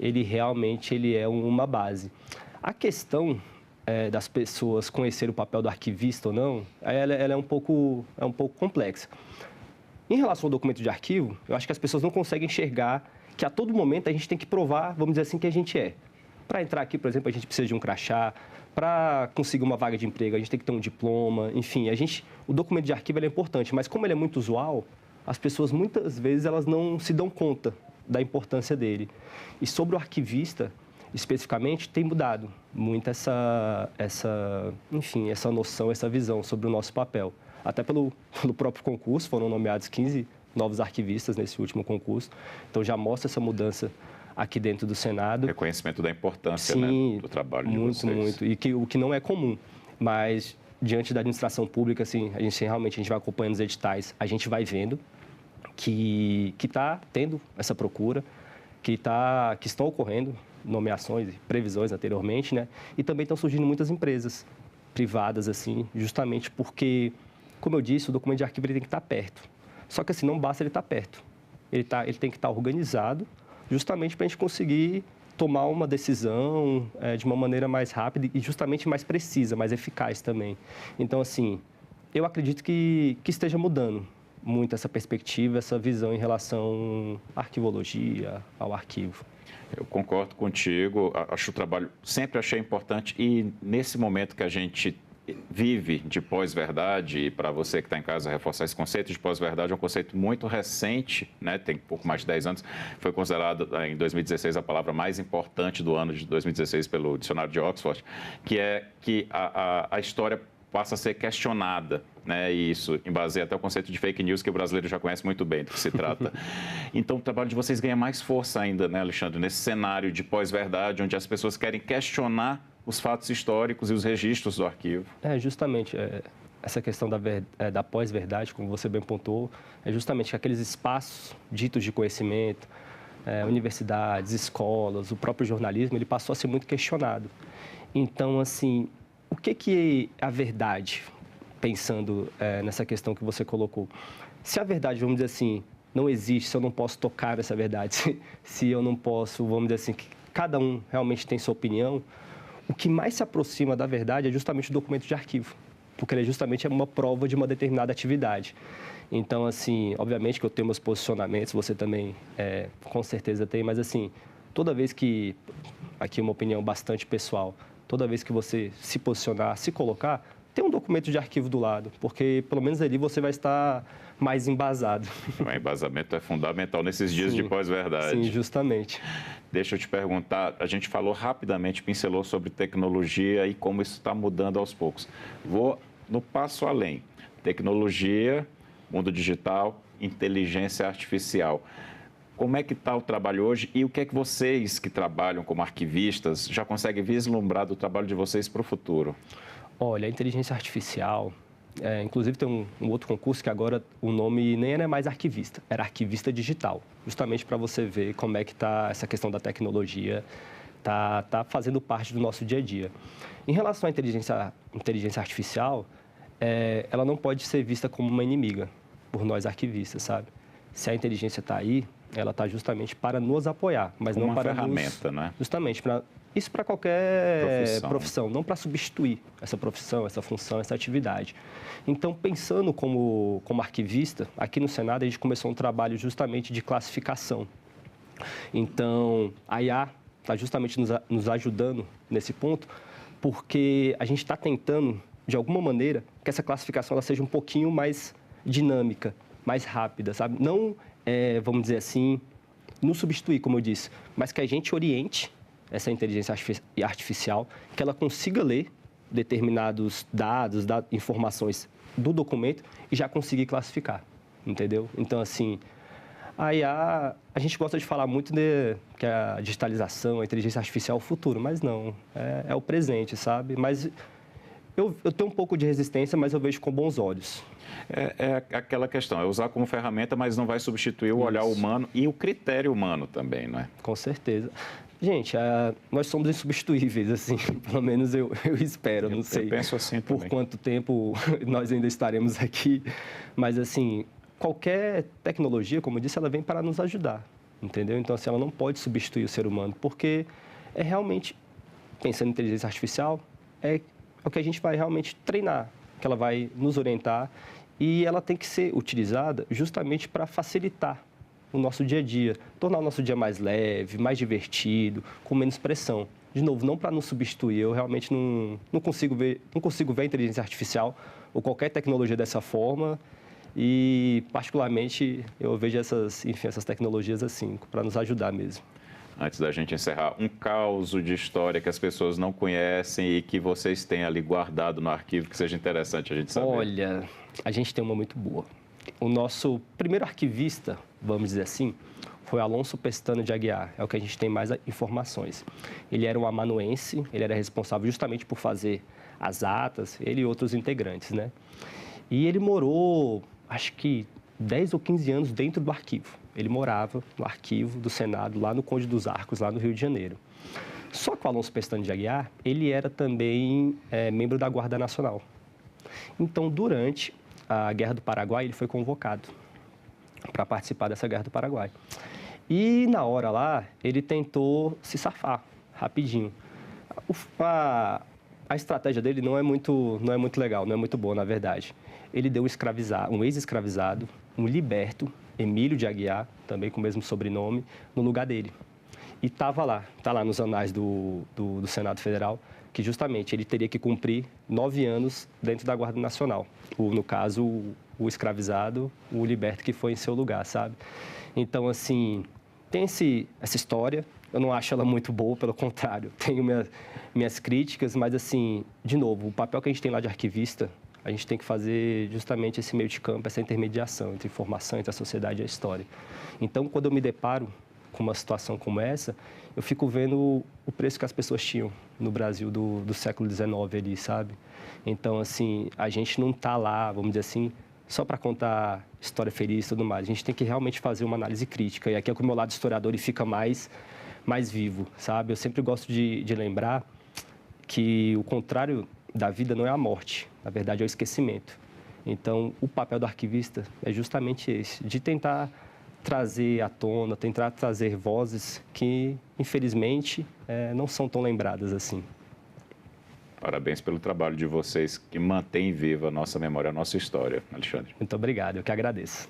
ele realmente é uma base. A questão das pessoas conhecerem o papel do arquivista ou não, ela é um pouco complexa. Em relação ao documento de arquivo, eu acho que as pessoas não conseguem enxergar que a todo momento a gente tem que provar, vamos dizer assim, que a gente é. Para entrar aqui, por exemplo, a gente precisa de um crachá. Para conseguir uma vaga de emprego, a gente tem que ter um diploma. Enfim, o documento de arquivo é importante, mas como ele é muito usual, as pessoas muitas vezes elas não se dão conta da importância dele. E sobre o arquivista, especificamente, tem mudado muito essa noção, essa visão sobre o nosso papel. Até pelo próprio concurso, foram nomeados 15 novos arquivistas nesse último concurso. Então, já mostra essa mudança aqui dentro do Senado. Reconhecimento da importância, sim, do trabalho de muito, vocês. Muito, e o que não é comum. Mas, diante da administração pública, assim, a gente vai acompanhando os editais, a gente vai vendo que está tendo essa procura, que estão ocorrendo nomeações e previsões anteriormente, né? E também estão surgindo muitas empresas privadas, assim, justamente porque, como eu disse, o documento de arquivo ele tem que estar perto. Só que, assim, não basta ele estar perto. Ele tem que estar organizado, justamente para a gente conseguir tomar uma decisão de uma maneira mais rápida e justamente mais precisa, mais eficaz também. Então, assim, eu acredito que esteja mudando muito essa perspectiva, essa visão em relação à arquivologia, ao arquivo. Eu concordo contigo, acho o trabalho, sempre achei importante e nesse momento que a gente vive de pós-verdade, e para você que está em casa reforçar esse conceito de pós-verdade, é um conceito muito recente, né? Tem pouco mais de 10 anos, foi considerado em 2016 a palavra mais importante do ano de 2016 pelo dicionário de Oxford, que é que a história passa a ser questionada, né? E isso embaseia até o conceito de fake news, que o brasileiro já conhece muito bem do que se trata. Então, o trabalho de vocês ganha mais força ainda, né, Alexandre, nesse cenário de pós-verdade, onde as pessoas querem questionar os fatos históricos e os registros do arquivo. Justamente, essa questão da pós-verdade, como você bem pontuou, é justamente que aqueles espaços ditos de conhecimento, universidades, escolas, o próprio jornalismo, ele passou a ser muito questionado. Então, assim, o que é a verdade, pensando nessa questão que você colocou? Se a verdade, vamos dizer assim, não existe, se eu não posso tocar essa verdade, se eu não posso, vamos dizer assim, que cada um realmente tem sua opinião, o que mais se aproxima da verdade é justamente o documento de arquivo, porque ele justamente é uma prova de uma determinada atividade. Então, assim, obviamente que eu tenho meus posicionamentos, você também com certeza tem, mas assim, toda vez que, aqui uma opinião bastante pessoal, toda vez que você se posicionar, se colocar, tem um documento de arquivo do lado, porque pelo menos ali você vai estar mais embasado. O embasamento é fundamental nesses dias de pós-verdade. Sim, justamente. Deixa eu te perguntar, a gente falou rapidamente, pincelou sobre tecnologia e como isso está mudando aos poucos. Vou no passo além. Tecnologia, mundo digital, inteligência artificial. Como é que está o trabalho hoje e o que é que vocês que trabalham como arquivistas já conseguem vislumbrar do trabalho de vocês para o futuro? Olha, a inteligência artificial, inclusive tem um outro concurso que agora o nome nem era mais arquivista, era arquivista digital, justamente para você ver como é que está essa questão da tecnologia, tá fazendo parte do nosso dia a dia. Em relação à inteligência artificial, ela não pode ser vista como uma inimiga por nós arquivistas, sabe? Se a inteligência está aí, ela está justamente para nos apoiar, mas como não para ferramenta, né? Justamente, isso para qualquer profissão, não para substituir essa profissão, essa função, essa atividade. Então, pensando como arquivista, aqui no Senado a gente começou um trabalho justamente de classificação. Então, a IA está justamente nos ajudando nesse ponto, porque a gente está tentando, de alguma maneira, que essa classificação ela seja um pouquinho mais dinâmica, mais rápida, sabe? Não, vamos dizer assim, nos substituir, como eu disse, mas que a gente oriente essa inteligência artificial, que ela consiga ler determinados dados, informações do documento e já conseguir classificar, entendeu? Então, assim, a IA, a gente gosta de falar muito que a digitalização, a inteligência artificial é o futuro, mas não, é o presente, sabe? Mas eu tenho um pouco de resistência, mas eu vejo com bons olhos. É aquela questão, é usar como ferramenta, mas não vai substituir o olhar humano e o critério humano também, não é? Com certeza. Gente, nós somos insubstituíveis, assim, pelo menos eu espero, não sei. Eu penso assim por também. Quanto tempo nós ainda estaremos aqui, mas assim, qualquer tecnologia, como eu disse, ela vem para nos ajudar, entendeu? Então, assim, ela não pode substituir o ser humano, porque é realmente, pensando em inteligência artificial, é o que a gente vai realmente treinar, que ela vai nos orientar e ela tem que ser utilizada justamente para facilitar o nosso dia a dia, tornar o nosso dia mais leve, mais divertido, com menos pressão. De novo, não para nos substituir, eu realmente não consigo ver a inteligência artificial ou qualquer tecnologia dessa forma e, particularmente, eu vejo essas tecnologias assim, para nos ajudar mesmo. Antes da gente encerrar, um caos de história que as pessoas não conhecem e que vocês têm ali guardado no arquivo que seja interessante a gente saber. Olha, a gente tem uma muito boa. O nosso primeiro arquivista, vamos dizer assim, foi Alonso Pestana de Aguiar, é o que a gente tem mais informações. Ele era um amanuense, ele era responsável justamente por fazer as atas, ele e outros integrantes, né? E ele morou, acho que 10 ou 15 anos dentro do arquivo. Ele morava no arquivo do Senado, lá no Conde dos Arcos, lá no Rio de Janeiro. Só que o Alonso Pestana de Aguiar, ele era também membro da Guarda Nacional. Então, durante a Guerra do Paraguai, ele foi convocado para participar dessa Guerra do Paraguai. E, na hora lá, ele tentou se safar rapidinho. A estratégia dele não é muito legal, não é muito boa, na verdade. Ele deu um ex-escravizado, um liberto, Emílio de Aguiar, também com o mesmo sobrenome, no lugar dele. E está lá nos anais do Senado Federal, que justamente ele teria que cumprir 9 anos dentro da Guarda Nacional. No caso, o escravizado, o liberto que foi em seu lugar, sabe? Então, assim, tem essa história, eu não acho ela muito boa, pelo contrário, tenho minhas críticas, mas, assim, de novo, o papel que a gente tem lá de arquivista, a gente tem que fazer justamente esse meio de campo, essa intermediação entre informação, entre a sociedade e a história. Então, quando eu me deparo com uma situação como essa, eu fico vendo o preço que as pessoas tinham no Brasil do século XIX ali, sabe? Então, assim, a gente não está lá, vamos dizer assim, só para contar história feliz e tudo mais. A gente tem que realmente fazer uma análise crítica. E aqui é que o meu lado historiador ele fica mais vivo, sabe? Eu sempre gosto de lembrar que o contrário da vida não é a morte, na verdade é o esquecimento. Então, o papel do arquivista é justamente esse, de tentar trazer à tona, tentar trazer vozes que, infelizmente, não são tão lembradas assim. Parabéns pelo trabalho de vocês que mantém viva a nossa memória, a nossa história, Alexandre. Muito obrigado, eu que agradeço.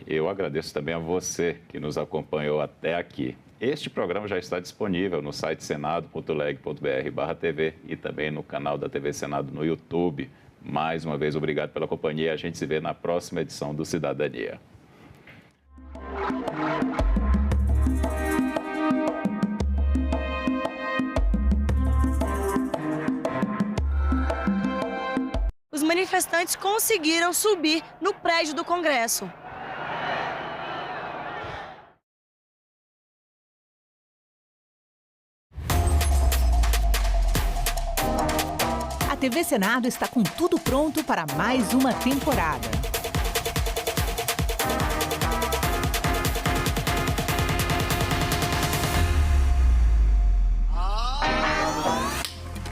Eu agradeço também a você que nos acompanhou até aqui. Este programa já está disponível no site senado.leg.br/TV e também no canal da TV Senado no YouTube. Mais uma vez, obrigado pela companhia. A gente se vê na próxima edição do Cidadania. Os manifestantes conseguiram subir no prédio do Congresso. TV Senado está com tudo pronto para mais uma temporada.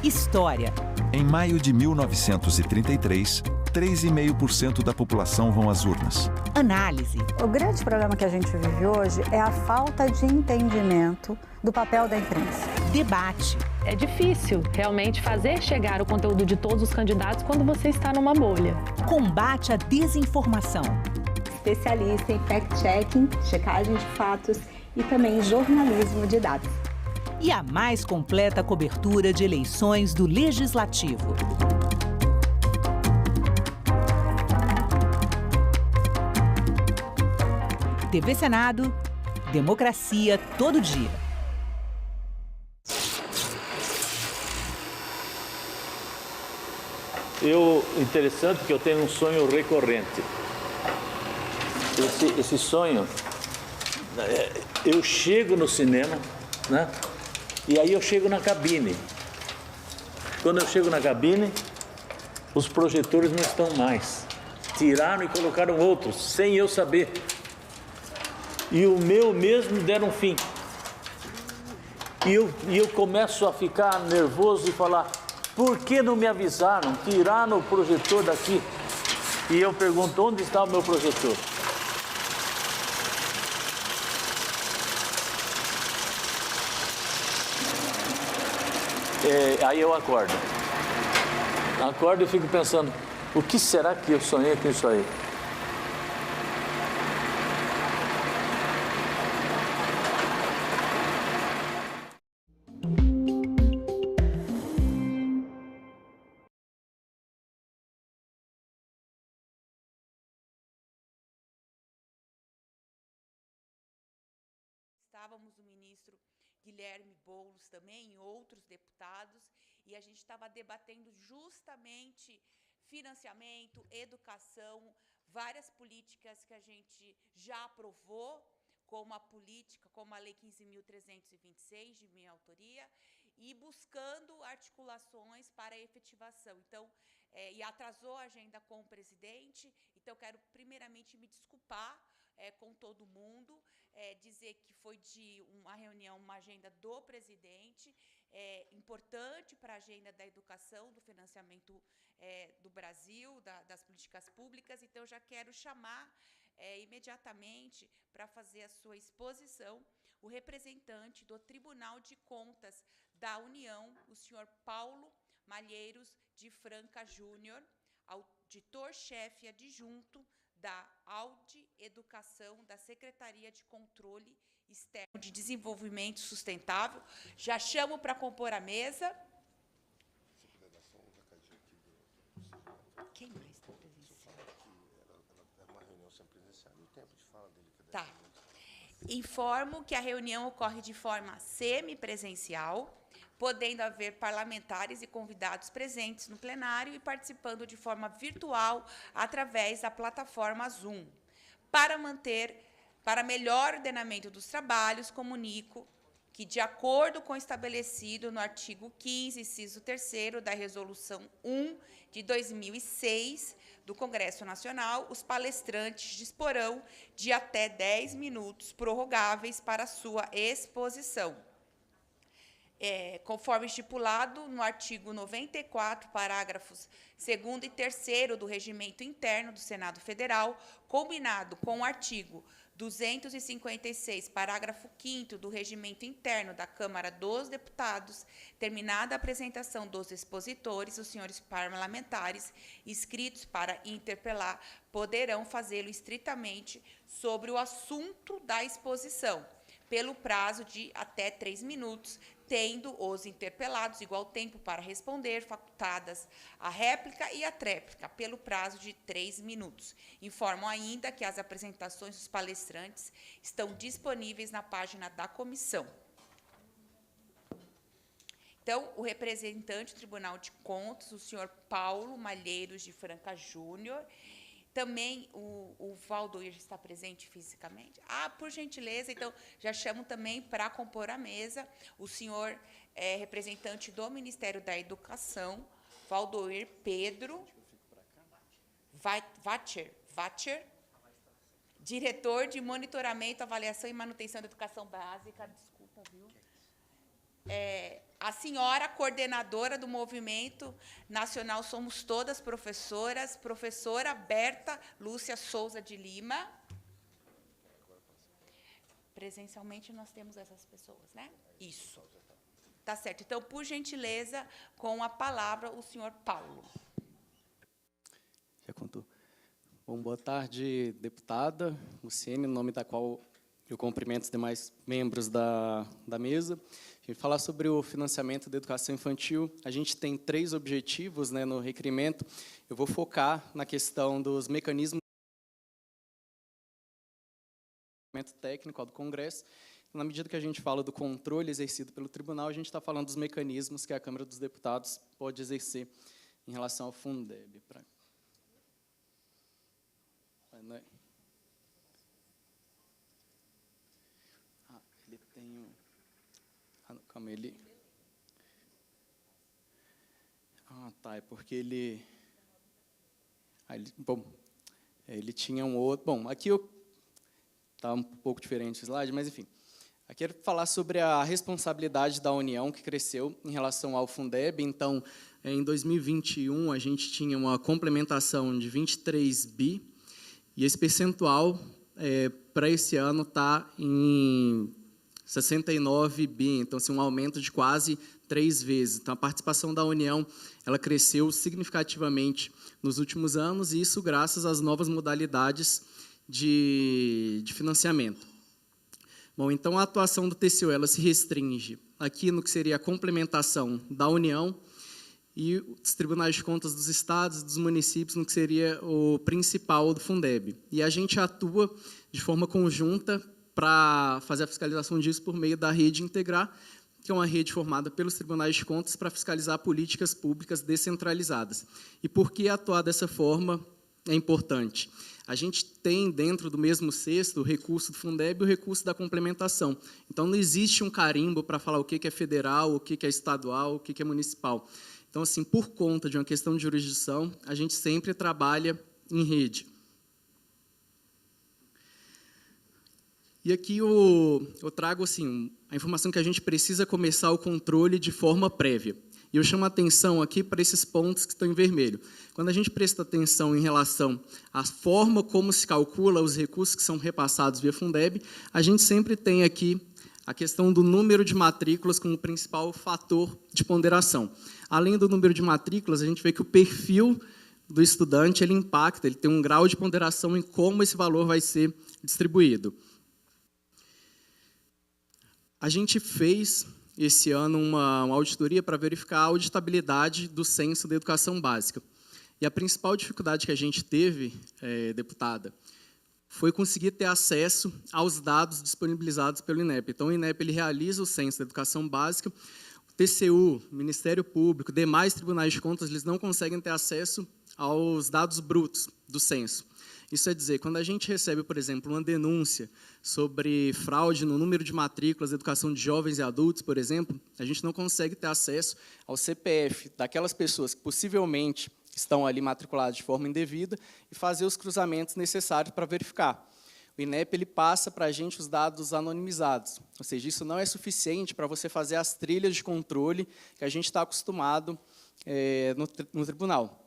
História. Em maio de 1933, 3,5% da população vão às urnas. Análise. O grande problema que a gente vive hoje é a falta de entendimento do papel da imprensa. Debate. É difícil realmente fazer chegar o conteúdo de todos os candidatos quando você está numa bolha. Combate à desinformação. Especialista em fact-checking, checagem de fatos e também jornalismo de dados. E a mais completa cobertura de eleições do Legislativo. TV Senado, democracia todo dia. Interessante que eu tenho um sonho recorrente. Esse sonho, eu chego no cinema, né? E aí eu chego na cabine. Quando eu chego na cabine, os projetores não estão mais. Tiraram e colocaram outros, sem eu saber. E o meu mesmo deram um fim. E eu começo a ficar nervoso e falar, por que não me avisaram? Tiraram o projetor daqui. E eu pergunto, onde está o meu projetor? Aí eu acordo. Acordo e fico pensando, o que será que eu sonhei com isso aí? Estávamos o ministro Guilherme Boulos também, e outros deputados, e a gente estava debatendo justamente financiamento, educação, várias políticas que a gente já aprovou, como a política, como a Lei 15.326, de minha autoria, e buscando articulações para a efetivação. Então, e atrasou a agenda com o presidente, então quero primeiramente me desculpar com todo mundo, dizer que foi de uma reunião, uma agenda do presidente, importante para a agenda da educação, do financiamento do Brasil, das políticas públicas. Então, já quero chamar imediatamente para fazer a sua exposição o representante do Tribunal de Contas da União, o senhor Paulo Malheiros de Franca Júnior, auditor-chefe adjunto da Audi Educação da Secretaria de Controle Externo de Desenvolvimento Sustentável. Já chamo para compor a mesa. Quem mais está presencial? É uma reunião sem presencial. O tempo de fala dele. Tá. Informo que a reunião ocorre de forma semipresencial, podendo haver parlamentares e convidados presentes no plenário e participando de forma virtual através da plataforma Zoom. Para melhor ordenamento dos trabalhos, comunico que, de acordo com o estabelecido no artigo 15, inciso 3º da Resolução 1 de 2006 do Congresso Nacional, os palestrantes disporão de até 10 minutos prorrogáveis para sua exposição. Conforme estipulado no artigo 94, parágrafos 2º e 3º do Regimento Interno do Senado Federal, combinado com o artigo 256, parágrafo 5º do Regimento Interno da Câmara dos Deputados, terminada a apresentação dos expositores, os senhores parlamentares inscritos para interpelar poderão fazê-lo estritamente sobre o assunto da exposição, pelo prazo de até 3 minutos, tendo os interpelados igual tempo para responder, facultadas a réplica e a tréplica, pelo prazo de 3 minutos. Informo ainda que as apresentações dos palestrantes estão disponíveis na página da comissão. Então, o representante do Tribunal de Contas, o senhor Paulo Malheiros de Franca Júnior. Também o Valdoir está presente fisicamente? Por gentileza, então, já chamo também para compor a mesa o senhor representante do Ministério da Educação, Valdoir Pedro Vacher, diretor de monitoramento, avaliação e manutenção da educação básica. Desculpa, viu? A senhora coordenadora do Movimento Nacional Somos Todas Professoras, professora Berta Lúcia Souza de Lima. Presencialmente nós temos essas pessoas, né? Isso. Tá certo. Então, por gentileza, com a palavra, o senhor Paulo. Já contou. Bom, boa tarde, deputada Luciene, em nome da qual eu cumprimento os demais membros da mesa. A gente falar sobre o financiamento da educação infantil. A gente tem 3 objetivos, né, no requerimento. Eu vou focar na questão dos mecanismos técnico do Congresso. Na medida que a gente fala do controle exercido pelo tribunal, a gente está falando dos mecanismos que a Câmara dos Deputados pode exercer em relação ao Fundeb. Ele tem um... calma, ele... tá, é porque ele... bom, ele tinha um outro... Bom, aqui está um pouco diferente o slide, mas, enfim. Eu quero falar sobre a responsabilidade da União, que cresceu em relação ao Fundeb. Então, em 2021, a gente tinha uma complementação de 23 bi, e esse percentual, para esse ano, está em 69 bi, então, assim, um aumento de quase 3 vezes. Então, a participação da União ela cresceu significativamente nos últimos anos, e isso graças às novas modalidades de financiamento. Bom, então, a atuação do TCU ela se restringe aqui no que seria a complementação da União e os tribunais de contas dos estados e dos municípios no que seria o principal do Fundeb. E a gente atua de forma conjunta para fazer a fiscalização disso por meio da Rede Integrar, que é uma rede formada pelos tribunais de contas para fiscalizar políticas públicas descentralizadas. E por que atuar dessa forma é importante? A gente tem, dentro do mesmo cesto, o recurso do Fundeb e o recurso da complementação. Então, não existe um carimbo para falar o que é federal, o que é estadual, o que é municipal. Então, assim, por conta de uma questão de jurisdição, a gente sempre trabalha em rede. E aqui eu trago assim, a informação que a gente precisa começar o controle de forma prévia. E eu chamo a atenção aqui para esses pontos que estão em vermelho. Quando a gente presta atenção em relação à forma como se calcula os recursos que são repassados via Fundeb, a gente sempre tem aqui a questão do número de matrículas como principal fator de ponderação. Além do número de matrículas, a gente vê que o perfil do estudante ele impacta, ele tem um grau de ponderação em como esse valor vai ser distribuído. A gente fez, esse ano, uma auditoria para verificar a auditabilidade do censo da educação básica. E a principal dificuldade que a gente teve, deputada, foi conseguir ter acesso aos dados disponibilizados pelo INEP. Então, o INEP ele realiza o censo da educação básica, o TCU, Ministério Público, demais tribunais de contas, eles não conseguem ter acesso aos dados brutos do censo. Isso é dizer, quando a gente recebe, por exemplo, uma denúncia sobre fraude no número de matrículas da educação de jovens e adultos, por exemplo, a gente não consegue ter acesso ao CPF daquelas pessoas que possivelmente estão ali matriculadas de forma indevida e fazer os cruzamentos necessários para verificar. O INEP ele passa para a gente os dados anonimizados, ou seja, isso não é suficiente para você fazer as trilhas de controle que a gente está acostumado no tribunal.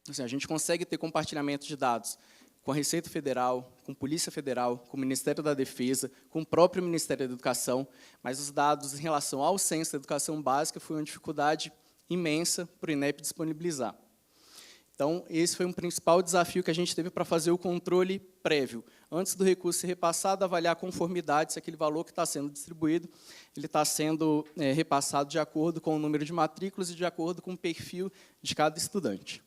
Ou seja, a gente consegue ter compartilhamento de dados com a Receita Federal, com a Polícia Federal, com o Ministério da Defesa, com o próprio Ministério da Educação, mas os dados em relação ao censo da educação básica foi uma dificuldade imensa para o INEP disponibilizar. Então, esse foi um principal desafio que a gente teve para fazer o controle prévio. Antes do recurso ser repassado, avaliar a conformidade, se aquele valor que está sendo distribuído, ele está sendo repassado de acordo com o número de matrículas e de acordo com o perfil de cada estudante.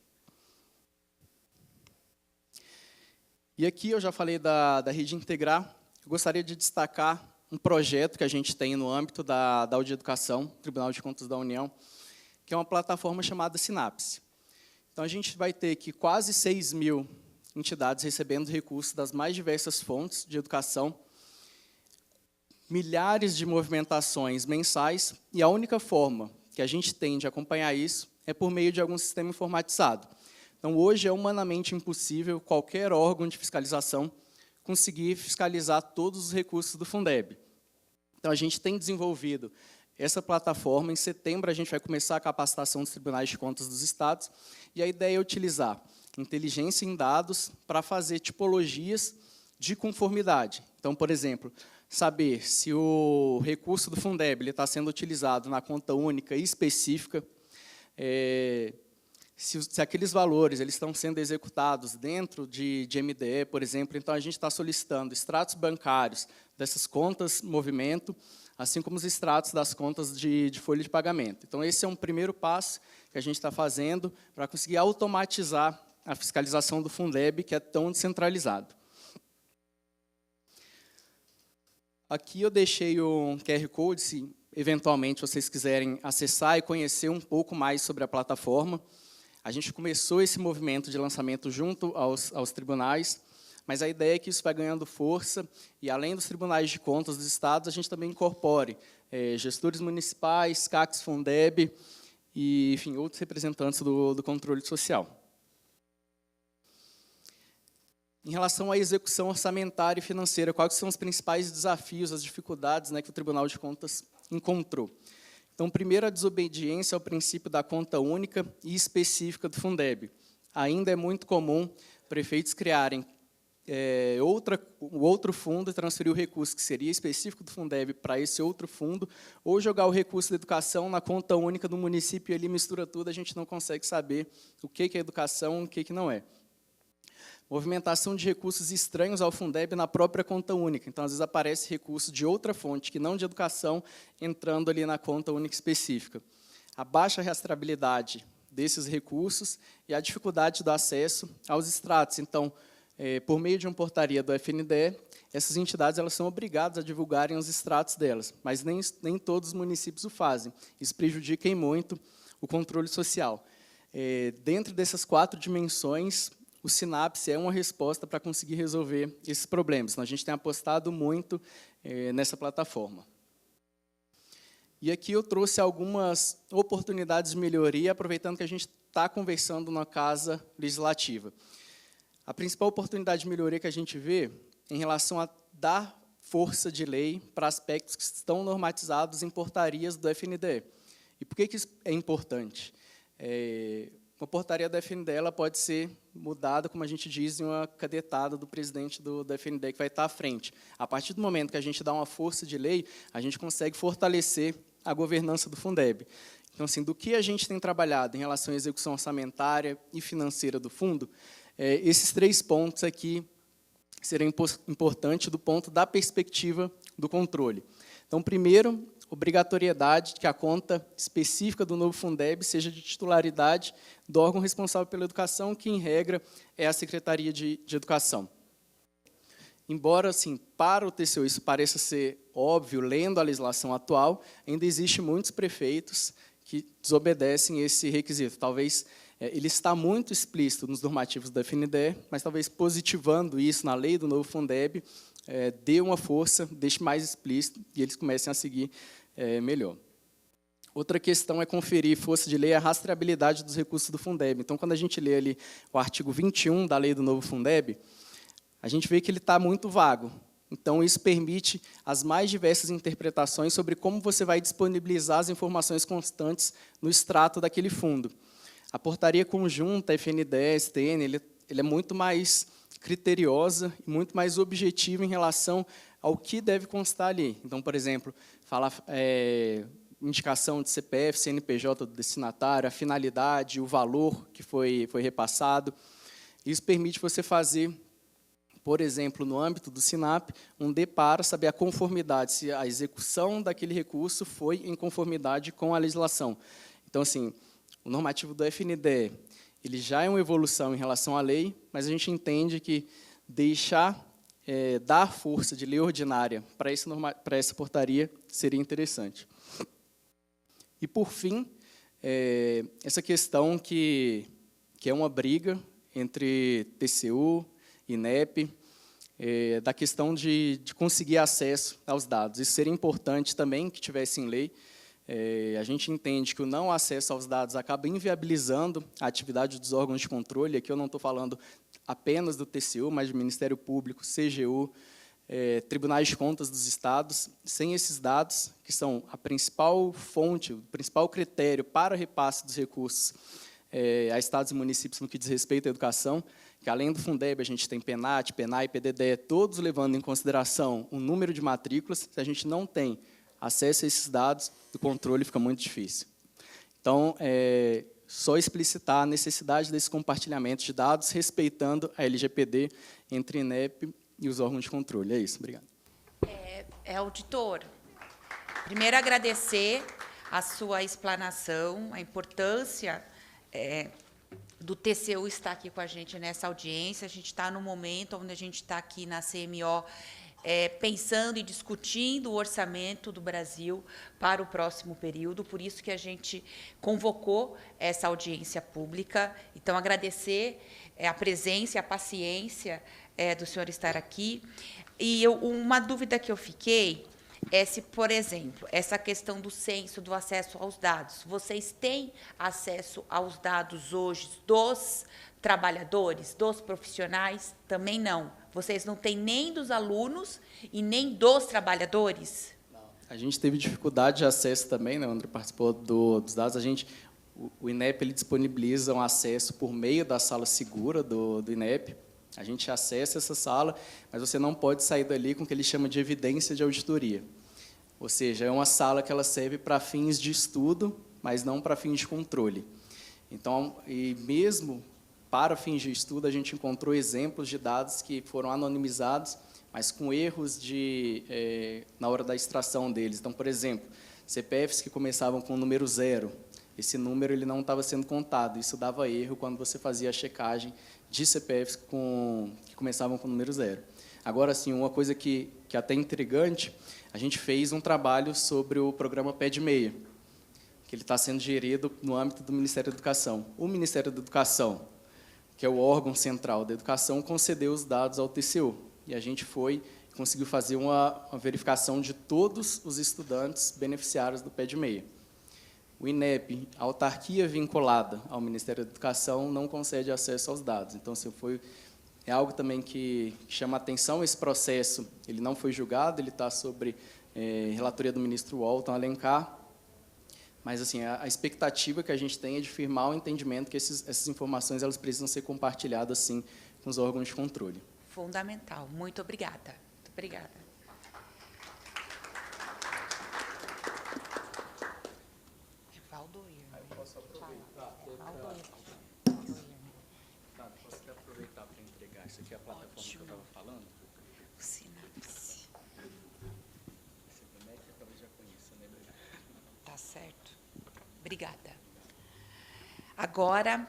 E aqui eu já falei da Rede Integrar, eu gostaria de destacar um projeto que a gente tem no âmbito da Audi Educação, Tribunal de Contas da União, que é uma plataforma chamada Sinapse. Então, a gente vai ter aqui quase 6 mil entidades recebendo recursos das mais diversas fontes de educação, milhares de movimentações mensais, e a única forma que a gente tem de acompanhar isso é por meio de algum sistema informatizado. Então, hoje é humanamente impossível qualquer órgão de fiscalização conseguir fiscalizar todos os recursos do Fundeb. Então, a gente tem desenvolvido essa plataforma. Em setembro, a gente vai começar a capacitação dos tribunais de contas dos estados, e a ideia é utilizar inteligência em dados para fazer tipologias de conformidade. Então, por exemplo, saber se o recurso do Fundeb está sendo utilizado na conta única e específica, se aqueles valores eles estão sendo executados dentro de MDE, por exemplo. Então, a gente está solicitando extratos bancários dessas contas movimento, assim como os extratos das contas de folha de pagamento. Então, esse é um primeiro passo que a gente está fazendo para conseguir automatizar a fiscalização do Fundeb, que é tão descentralizado. Aqui eu deixei um QR Code, se eventualmente vocês quiserem acessar e conhecer um pouco mais sobre a plataforma. A gente começou esse movimento de lançamento junto aos tribunais, mas a ideia é que isso vai ganhando força, e além dos tribunais de contas dos estados, a gente também incorpore gestores municipais, CACs, Fundeb, e, enfim, outros representantes do controle social. Em relação à execução orçamentária e financeira, quais são os principais desafios, as dificuldades, que o Tribunal de Contas encontrou? Então, primeiro, a desobediência ao princípio da conta única e específica do Fundeb. Ainda é muito comum prefeitos criarem outro fundo e transferir o recurso que seria específico do Fundeb para esse outro fundo, ou jogar o recurso da educação na conta única do município, e ali mistura tudo, a gente não consegue saber o que é educação e o que não é. Movimentação de recursos estranhos ao Fundeb na própria conta única. Então, às vezes, aparece recurso de outra fonte, que não de educação, entrando ali na conta única específica. A baixa rastreabilidade desses recursos e a dificuldade do acesso aos extratos. Então, por meio de uma portaria do FNDE, essas entidades elas são obrigadas a divulgarem os extratos delas, mas nem todos os municípios o fazem. Isso prejudica muito o controle social. Dentro dessas 4 dimensões, o Sinapse é uma resposta para conseguir resolver esses problemas. Então, a gente tem apostado muito nessa plataforma. E aqui eu trouxe algumas oportunidades de melhoria, aproveitando que a gente está conversando na Casa Legislativa. A principal oportunidade de melhoria que a gente vê em relação a dar força de lei para aspectos que estão normatizados em portarias do FNDE. E por que isso é importante? Uma portaria da FNDE ela pode ser mudada, como a gente diz, em uma cadetada do presidente do FNDE, que vai estar à frente. A partir do momento que a gente dá uma força de lei, a gente consegue fortalecer a governança do Fundeb. Então, assim, do que a gente tem trabalhado em relação à execução orçamentária e financeira do fundo, esses 3 pontos aqui serão importantes do ponto da perspectiva do controle. Então, primeiro, obrigatoriedade que a conta específica do novo Fundeb seja de titularidade do órgão responsável pela educação, que, em regra, é a Secretaria de Educação. Embora, assim, para o TCU isso pareça ser óbvio, lendo a legislação atual, ainda existe muitos prefeitos que desobedecem esse requisito. Talvez ele está muito explícito nos normativos da FNDE, mas talvez positivando isso na lei do novo Fundeb, dê uma força, deixe mais explícito e eles comecem a seguir melhor. Outra questão é conferir força de lei à rastreabilidade dos recursos do Fundeb. Então, quando a gente lê ali o artigo 21 da lei do novo Fundeb, a gente vê que ele está muito vago. Então, isso permite as mais diversas interpretações sobre como você vai disponibilizar as informações constantes no extrato daquele fundo. A portaria conjunta, FNDE, STN, ele é muito mais criteriosa e muito mais objetiva em relação ao que deve constar ali. Então, por exemplo, fala indicação de CPF, CNPJ do destinatário, a finalidade, o valor que foi repassado. Isso permite você fazer, por exemplo, no âmbito do SINAP, um DEPAR, saber a conformidade, se a execução daquele recurso foi em conformidade com a legislação. Então, assim, o normativo do FNDE, ele já é uma evolução em relação à lei, mas a gente entende que dar força de lei ordinária para essa portaria seria interessante. E, por fim, essa questão que é uma briga entre TCU e INEP, da questão de conseguir acesso aos dados. Isso seria importante também que tivesse em lei, A gente entende que o não acesso aos dados acaba inviabilizando a atividade dos órgãos de controle. Aqui eu não estou falando apenas do TCU, mas do Ministério Público, CGU, tribunais de contas dos estados. Sem esses dados, que são a principal fonte, o principal critério para repasse dos recursos a estados e municípios no que diz respeito à educação, que além do Fundeb, a gente tem PENAT, PENAI, PDD, todos levando em consideração o número de matrículas. Se a gente não tem acesso a esses dados, o controle fica muito difícil. Então, só explicitar a necessidade desse compartilhamento de dados, respeitando a LGPD entre INEP e os órgãos de controle. É isso, obrigado. Auditor, primeiro agradecer a sua explanação, a importância do TCU estar aqui com a gente nessa audiência. A gente está no momento onde a gente está aqui na CMO pensando e discutindo o orçamento do Brasil para o próximo período, por isso que a gente convocou essa audiência pública. Então, agradecer a presença e a paciência do senhor estar aqui. E uma dúvida que eu fiquei é se, por exemplo, essa questão do censo, do acesso aos dados, vocês têm acesso aos dados hoje dos trabalhadores, dos profissionais? Também não. Vocês não têm nem dos alunos e nem dos trabalhadores? Não. A gente teve dificuldade de acesso também, né? O André participou dos dados. O INEP ele disponibiliza um acesso por meio da sala segura do INEP. A gente acessa essa sala, mas você não pode sair dali com o que ele chama de evidência de auditoria. Ou seja, é uma sala que ela serve para fins de estudo, mas não para fins de controle. Então, e mesmo para fins de estudo, a gente encontrou exemplos de dados que foram anonimizados, mas com erros na hora da extração deles. Então, por exemplo, CPFs que começavam com o número 0, esse número ele não estava sendo contado. Isso dava erro quando você fazia a checagem de CPFs que começavam com o número 0. Agora, sim, uma coisa que é até intrigante, a gente fez um trabalho sobre o programa PED-6, que ele está sendo gerido no âmbito do Ministério da Educação. O Ministério da Educação, que é o órgão central da educação, concedeu os dados ao TCU. E a gente conseguiu fazer uma verificação de todos os estudantes beneficiários do PED-6. O INEP, a autarquia vinculada ao Ministério da Educação, não concede acesso aos dados. Então, é algo também que chama a atenção. Esse processo ele não foi julgado, ele está sobre relatoria do ministro Walton Alencar, mas assim, a expectativa que a gente tem é de firmar o entendimento que essas informações elas precisam ser compartilhadas assim, com os órgãos de controle. Fundamental. Muito obrigada. Muito obrigada. Posso até aproveitar para entregar isso aqui, a plataforma que eu estava falando? O Sinapse. Esse também que talvez já conheça, né? Tá certo. Obrigada. Agora,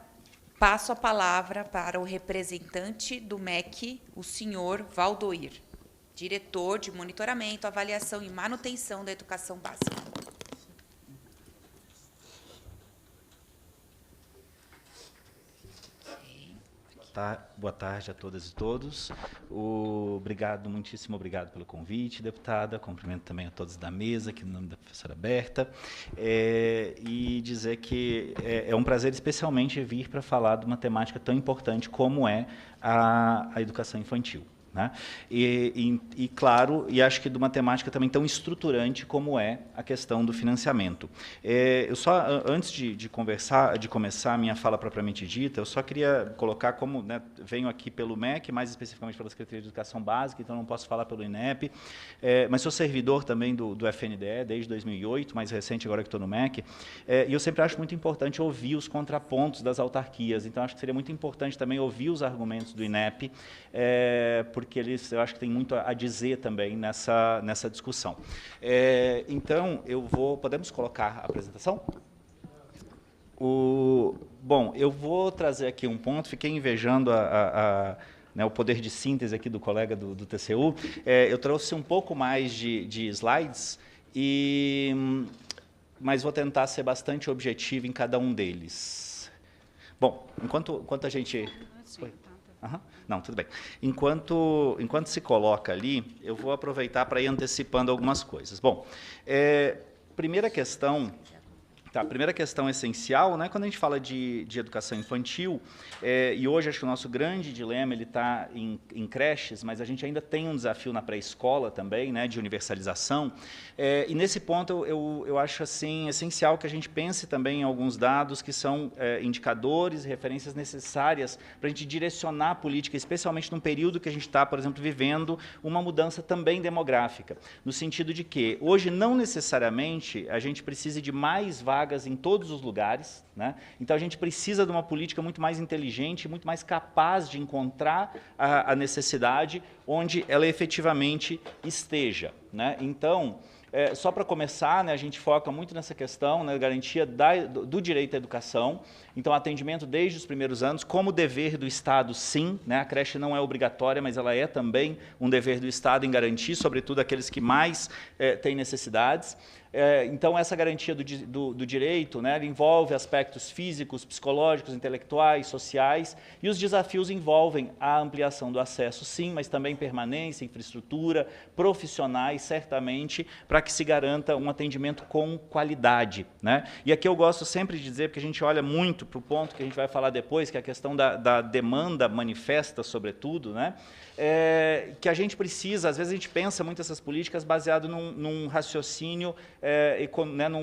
passo a palavra para o representante do MEC, o senhor Valdoir, diretor de monitoramento, avaliação e manutenção da educação básica. Boa tarde a todas e todos. Muitíssimo obrigado pelo convite, deputada. Cumprimento também a todos da mesa, aqui no nome da professora Berta. E dizer que é um prazer especialmente vir para falar de uma temática tão importante como é a educação infantil. Né? Claro, e acho que de uma temática também tão estruturante como é a questão do financiamento. Eu só, antes de começar a minha fala propriamente dita, eu só queria colocar como, né, venho aqui pelo MEC, mais especificamente pela Secretaria de Educação Básica, então não posso falar pelo INEP, mas sou servidor também do FNDE desde 2008, mais recente agora que estou no MEC, e eu sempre acho muito importante ouvir os contrapontos das autarquias, então acho que seria muito importante também ouvir os argumentos do INEP, porque eu acho que tem muito a dizer também nessa discussão. Então, podemos colocar a apresentação? Bom, eu vou trazer aqui um ponto, fiquei invejando o poder de síntese aqui do colega do TCU. Eu trouxe um pouco mais de slides, mas vou tentar ser bastante objetivo em cada um deles. Bom, enquanto a gente... Uhum. Não, tudo bem. Enquanto se coloca ali, eu vou aproveitar para ir antecipando algumas coisas. Bom, primeira questão... Tá, a primeira questão essencial, né, quando a gente fala de educação infantil, e hoje acho que o nosso grande dilema está em creches, mas a gente ainda tem um desafio na pré-escola também, né, de universalização, e nesse ponto eu acho assim, essencial que a gente pense também em alguns dados que são indicadores e referências necessárias para a gente direcionar a política, especialmente num período que a gente está, por exemplo, vivendo uma mudança também demográfica, no sentido de que hoje não necessariamente a gente precisa de mais vagas em todos os lugares, né? Então a gente precisa de uma política muito mais inteligente, muito mais capaz de encontrar a necessidade onde ela efetivamente esteja, né? Então, só para começar, né, a gente foca muito nessa questão, né, garantia do direito à educação, então atendimento desde os primeiros anos, como dever do Estado, sim, né, a creche não é obrigatória, mas ela é também um dever do Estado em garantir, sobretudo, aqueles que mais têm necessidades. Então, essa garantia do direito, né, envolve aspectos físicos, psicológicos, intelectuais, sociais, e os desafios envolvem a ampliação do acesso, sim, mas também permanência, infraestrutura, profissionais, certamente, para que se garanta um atendimento com qualidade, né? E aqui eu gosto sempre de dizer, porque a gente olha muito para o ponto que a gente vai falar depois, que é a questão da demanda manifesta, sobretudo, né? Que a gente precisa, às vezes a gente pensa muito essas políticas baseado num raciocínio,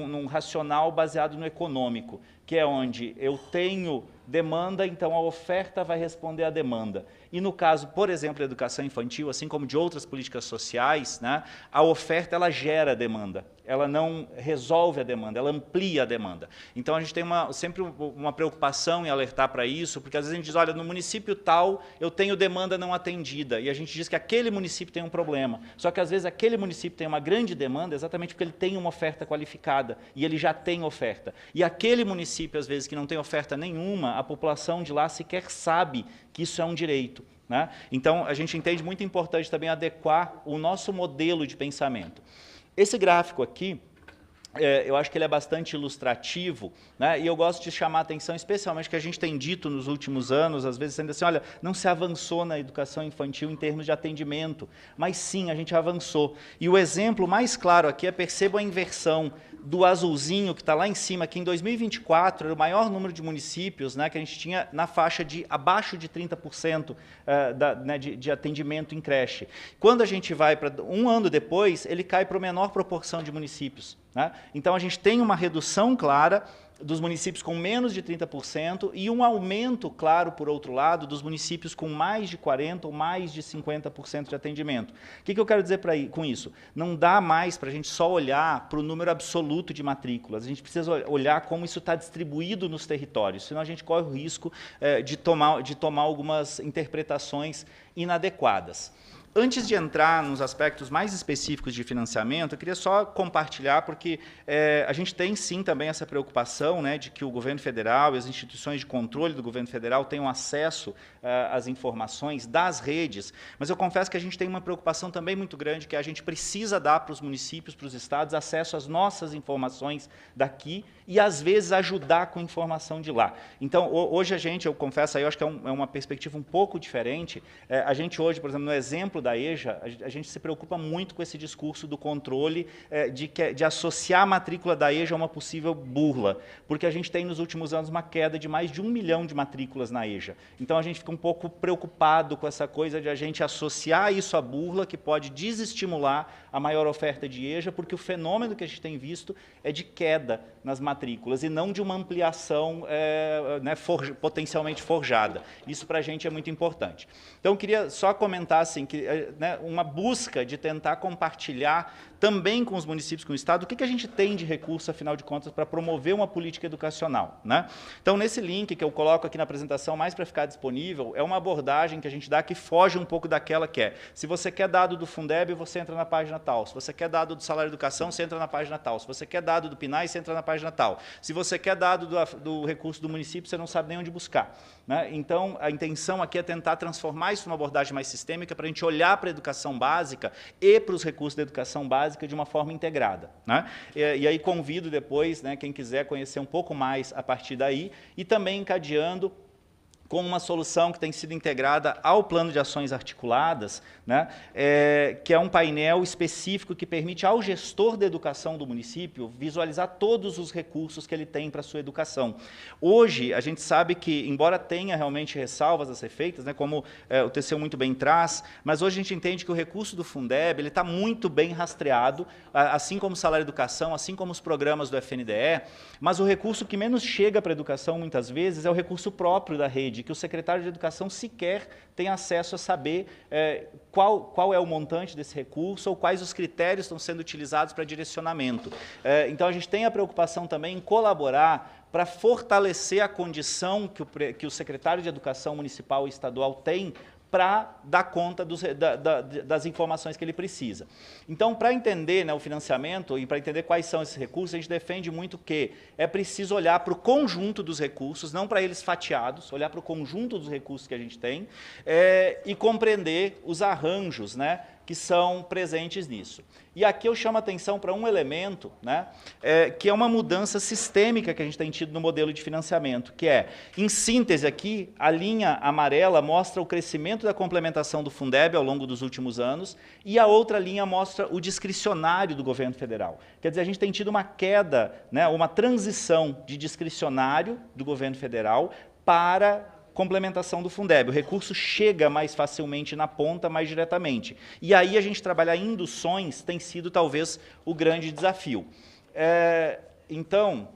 num racional baseado no econômico, que é onde eu tenho demanda, então a oferta vai responder à demanda. E no caso, por exemplo, da educação infantil, assim como de outras políticas sociais, né, a oferta ela gera demanda, ela não resolve a demanda, ela amplia a demanda. Então a gente tem sempre uma preocupação em alertar para isso, porque às vezes a gente diz, olha, no município tal eu tenho demanda não atendida, e a gente diz que aquele município tem um problema. Só que às vezes aquele município tem uma grande demanda exatamente porque ele tem uma oferta qualificada, e ele já tem oferta. E aquele município, às vezes, que não tem oferta nenhuma, a população de lá sequer sabe que isso é um direito, né? Então, a gente entende muito importante também adequar o nosso modelo de pensamento. Esse gráfico aqui, eu acho que ele é bastante ilustrativo, né? E eu gosto de chamar a atenção, especialmente que a gente tem dito nos últimos anos, às vezes, sendo assim, olha, não se avançou na educação infantil em termos de atendimento, mas sim, a gente avançou. E o exemplo mais claro aqui é, perceba a inversão do azulzinho, que está lá em cima, que em 2024 era o maior número de municípios, né, que a gente tinha na faixa de abaixo de 30% de atendimento em creche. Quando a gente vai para um ano depois, ele cai para a menor proporção de municípios, né? Então, a gente tem uma redução clara dos municípios com menos de 30% e um aumento, claro, por outro lado, dos municípios com mais de 40% ou mais de 50% de atendimento. O que eu quero dizer com isso? Não dá mais para a gente só olhar para o número absoluto de matrículas, a gente precisa olhar como isso está distribuído nos territórios, senão a gente corre o risco de tomar algumas interpretações inadequadas. Antes de entrar nos aspectos mais específicos de financiamento, eu queria só compartilhar, porque a gente tem sim também essa preocupação, né, de que o governo federal e as instituições de controle do governo federal tenham acesso às informações das redes, mas eu confesso que a gente tem uma preocupação também muito grande, que a gente precisa dar para os municípios, para os estados, acesso às nossas informações daqui e, às vezes, ajudar com informação de lá. Então, hoje eu confesso, aí eu acho que é uma perspectiva um pouco diferente. A gente hoje, por exemplo, no exemplo da EJA, a gente se preocupa muito com esse discurso do controle, de associar a matrícula da EJA a uma possível burla, porque a gente tem, nos últimos anos, uma queda de mais de 1 milhão de matrículas na EJA. Então, a gente fica um pouco preocupado com essa coisa de a gente associar isso à burla, que pode desestimular a maior oferta de EJA, porque o fenômeno que a gente tem visto é de queda nas matrículas e não de uma ampliação potencialmente forjada. Isso para a gente é muito importante. Então, eu queria só comentar assim, que uma busca de tentar compartilhar também com os municípios, com o Estado, o que a gente tem de recurso, afinal de contas, para promover uma política educacional, né? Então, nesse link que eu coloco aqui na apresentação, mais para ficar disponível, é uma abordagem que a gente dá que foge um pouco daquela que é, se você quer dado do Fundeb, você entra na página tal, se você quer dado do salário de educação, você entra na página tal, se você quer dado do PNAE, você entra na página tal, se você quer dado do recurso do município, você não sabe nem onde buscar, né? Então, a intenção aqui é tentar transformar isso numa abordagem mais sistêmica, para a gente olhar para a educação básica e para os recursos da educação básica de uma forma integrada, né? E aí convido depois, né, quem quiser conhecer um pouco mais a partir daí, e também encadeando com uma solução que tem sido integrada ao Plano de Ações Articuladas, né, que é um painel específico que permite ao gestor da educação do município visualizar todos os recursos que ele tem para a sua educação. Hoje, a gente sabe que, embora tenha realmente ressalvas a ser feitas, né, como o TCU muito bem traz, mas hoje a gente entende que o recurso do Fundeb está muito bem rastreado, assim como o Salário Educação, assim como os programas do FNDE, mas o recurso que menos chega para a educação, muitas vezes, é o recurso próprio da rede, que o secretário de Educação sequer tem acesso a saber qual é o montante desse recurso ou quais os critérios estão sendo utilizados para direcionamento. Então, a gente tem a preocupação também em colaborar para fortalecer a condição que o secretário de Educação municipal e estadual tem para dar conta das informações que ele precisa. Então, para entender, né, o financiamento e para entender quais são esses recursos, a gente defende muito que é preciso olhar para o conjunto dos recursos, não para eles fatiados, olhar para o conjunto dos recursos que a gente tem e compreender os arranjos, né, que são presentes nisso. E aqui eu chamo a atenção para um elemento, né, que é uma mudança sistêmica que a gente tem tido no modelo de financiamento, que é, em síntese aqui, a linha amarela mostra o crescimento da complementação do Fundeb ao longo dos últimos anos, e a outra linha mostra o discricionário do governo federal. Quer dizer, a gente tem tido uma queda, né, uma transição de discricionário do governo federal para complementação do Fundeb. O recurso chega mais facilmente na ponta, mais diretamente. E aí a gente trabalhar induções tem sido talvez o grande desafio. Então,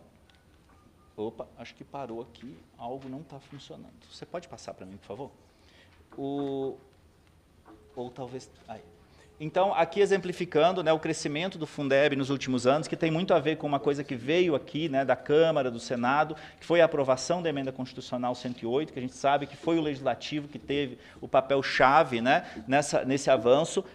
opa, acho que parou aqui, algo não está funcionando. Você pode passar para mim, por favor? Ou talvez... Aí. Então, aqui exemplificando, né, o crescimento do Fundeb nos últimos anos, que tem muito a ver com uma coisa que veio aqui, né, da Câmara, do Senado, que foi a aprovação da Emenda Constitucional 108, que a gente sabe que foi o Legislativo que teve o papel-chave, né, nesse avanço.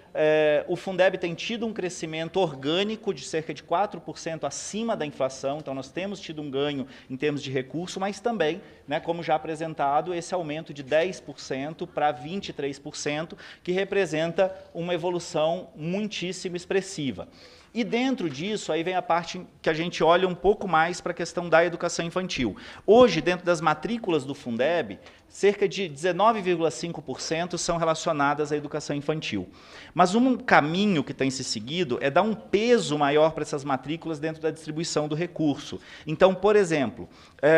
O Fundeb tem tido um crescimento orgânico de cerca de 4% acima da inflação, então nós temos tido um ganho em termos de recurso, mas também, né, como já apresentado, esse aumento de 10% para 23%, que representa uma evolução muitíssimo expressiva. E dentro disso, aí vem a parte que a gente olha um pouco mais para a questão da educação infantil. Hoje, dentro das matrículas do Fundeb, cerca de 19,5% são relacionadas à educação infantil. Mas um caminho que tem se seguido é dar um peso maior para essas matrículas dentro da distribuição do recurso. Então, por exemplo,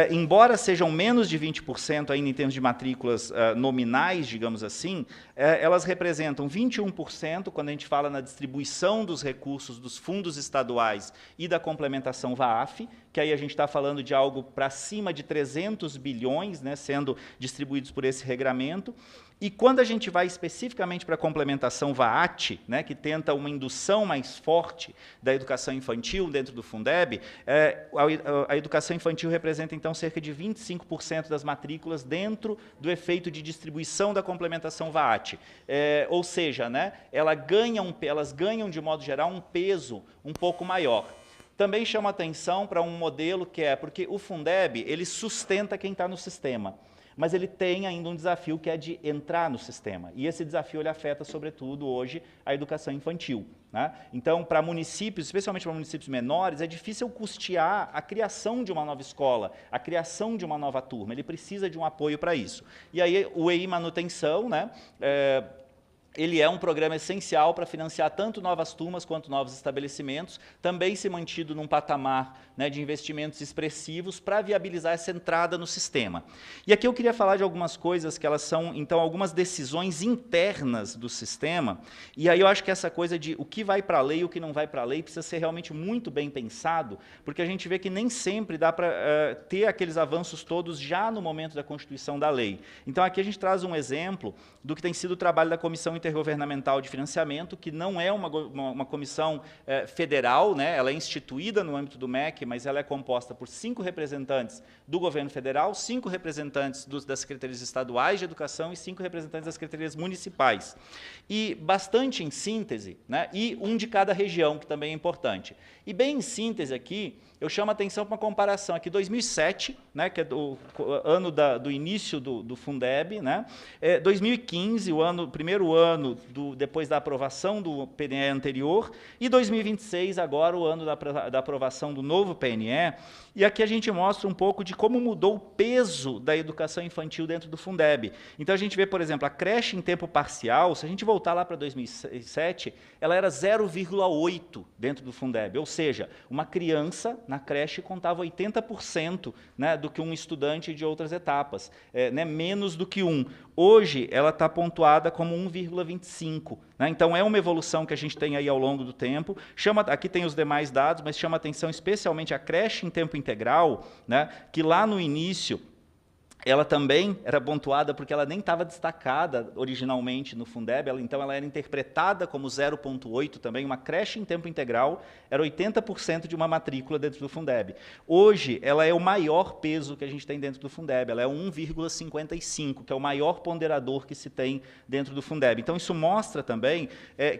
embora sejam menos de 20% ainda em termos de matrículas nominais, digamos assim, elas representam 21% quando a gente fala na distribuição dos recursos dos fundos estaduais e da complementação VAAF, que aí a gente está falando de algo para cima de 300 bilhões, né, sendo distribuídos por esse regramento. E quando a gente vai especificamente para a complementação VAAT, né, que tenta uma indução mais forte da educação infantil dentro do Fundeb, a educação infantil representa, então, cerca de 25% das matrículas dentro do efeito de distribuição da complementação VAAT. Ou seja, né, elas ganham, de modo geral, um peso um pouco maior. Também chama atenção para um modelo que porque o Fundeb, ele sustenta quem está no sistema, mas ele tem ainda um desafio que é de entrar no sistema. E esse desafio ele afeta, sobretudo, hoje, a educação infantil, né? Então, para municípios, especialmente para municípios menores, é difícil custear a criação de uma nova escola, a criação de uma nova turma. Ele precisa de um apoio para isso. E aí, o EI Manutenção, né, ele é um programa essencial para financiar tanto novas turmas quanto novos estabelecimentos, também se mantido num patamar, né, de investimentos expressivos para viabilizar essa entrada no sistema. E aqui eu queria falar de algumas coisas que elas são, então, algumas decisões internas do sistema, e aí eu acho que essa coisa de o que vai para a lei e o que não vai para a lei precisa ser realmente muito bem pensado, porque a gente vê que nem sempre dá para ter aqueles avanços todos já no momento da constituição da lei. Então, aqui a gente traz um exemplo do que tem sido o trabalho da Comissão Intergovernamental de Financiamento, que não é uma comissão federal, né? Ela é instituída no âmbito do MEC, mas ela é composta por 5 representantes do governo federal, 5 representantes das secretarias estaduais de educação e 5 representantes das secretarias municipais. E bastante em síntese, né? E um de cada região, que também é importante. E bem em síntese aqui, eu chamo a atenção para uma comparação aqui, 2007, né, que é o ano do início do Fundeb, né, 2015, o primeiro ano ano depois da aprovação do PNE anterior, e 2026, agora o ano da aprovação do novo PNE. E aqui a gente mostra um pouco de como mudou o peso da educação infantil dentro do Fundeb. Então, a gente vê, por exemplo, a creche em tempo parcial, se a gente voltar lá para 2007, ela era 0,8 dentro do Fundeb, ou seja, uma criança na creche contava 80%, né, do que um estudante de outras etapas, né, menos do que um. Hoje, ela está pontuada como 1,25. Né? Então, é uma evolução que a gente tem aí ao longo do tempo. Aqui tem os demais dados, mas chama atenção especialmente a creche em tempo integral, né, que lá no início ela também era pontuada porque ela nem estava destacada originalmente no Fundeb, então ela era interpretada como 0,8 também, uma creche em tempo integral, era 80% de uma matrícula dentro do Fundeb. Hoje, ela é o maior peso que a gente tem dentro do Fundeb, ela é 1,55, que é o maior ponderador que se tem dentro do Fundeb. Então, isso mostra também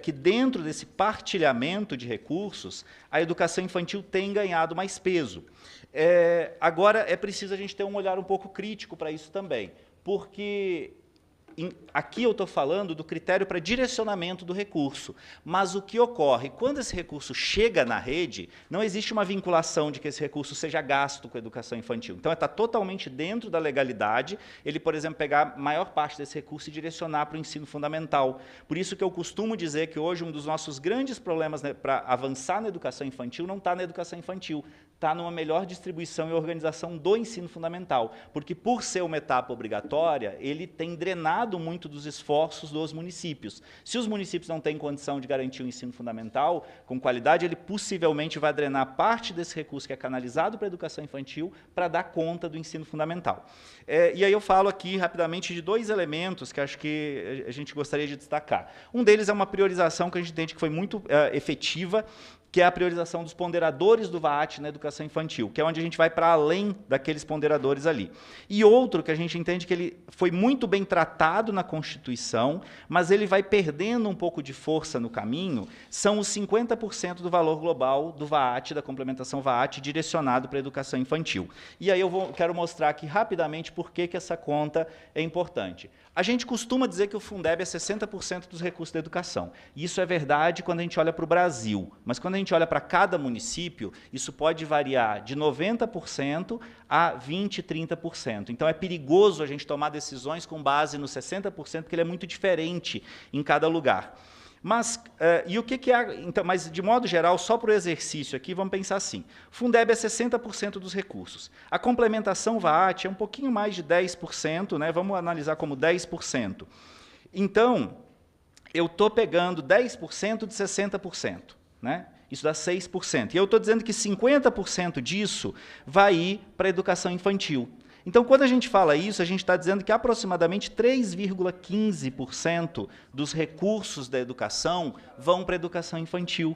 que dentro desse partilhamento de recursos, a educação infantil tem ganhado mais peso. Agora, é preciso a gente ter um olhar um pouco crítico para isso também, porque aqui eu estou falando do critério para direcionamento do recurso, mas o que ocorre? Quando esse recurso chega na rede, não existe uma vinculação de que esse recurso seja gasto com a educação infantil. Então, está totalmente dentro da legalidade ele, por exemplo, pegar a maior parte desse recurso e direcionar para o ensino fundamental. Por isso que eu costumo dizer que hoje um dos nossos grandes problemas, né, para avançar na educação infantil não está na educação infantil, está numa melhor distribuição e organização do ensino fundamental, porque por ser uma etapa obrigatória, ele tem drenado muito dos esforços dos municípios. Se os municípios não têm condição de garantir o ensino fundamental com qualidade, ele possivelmente vai drenar parte desse recurso que é canalizado para a educação infantil para dar conta do ensino fundamental. E aí eu falo aqui rapidamente de dois elementos que acho que a gente gostaria de destacar. Um deles é uma priorização que a gente entende que foi muito efetiva, que é a priorização dos ponderadores do VAAT na educação infantil, que é onde a gente vai para além daqueles ponderadores ali. E outro que a gente entende que ele foi muito bem tratado na Constituição, mas ele vai perdendo um pouco de força no caminho, são os 50% do valor global do VAAT, da complementação VAAT, direcionado para a educação infantil. E aí eu quero mostrar aqui rapidamente por que essa conta é importante. A gente costuma dizer que o Fundeb é 60% dos recursos da educação. Isso é verdade quando a gente olha para o Brasil, mas quando a gente olha para cada município, isso pode variar de 90% a 20%, 30%. Então, é perigoso a gente tomar decisões com base no 60%, porque ele é muito diferente em cada lugar. Mas, e o que é... Então, mas, de modo geral, só para o exercício aqui, vamos pensar assim. Fundeb é 60% dos recursos. A complementação VAAT é um pouquinho mais de 10%, né? Vamos analisar como 10%. Então, eu estou pegando 10% de 60%, né? Isso dá 6%. E eu estou dizendo que 50% disso vai ir para a educação infantil. Então, quando a gente fala isso, a gente está dizendo que aproximadamente 3,15% dos recursos da educação vão para a educação infantil.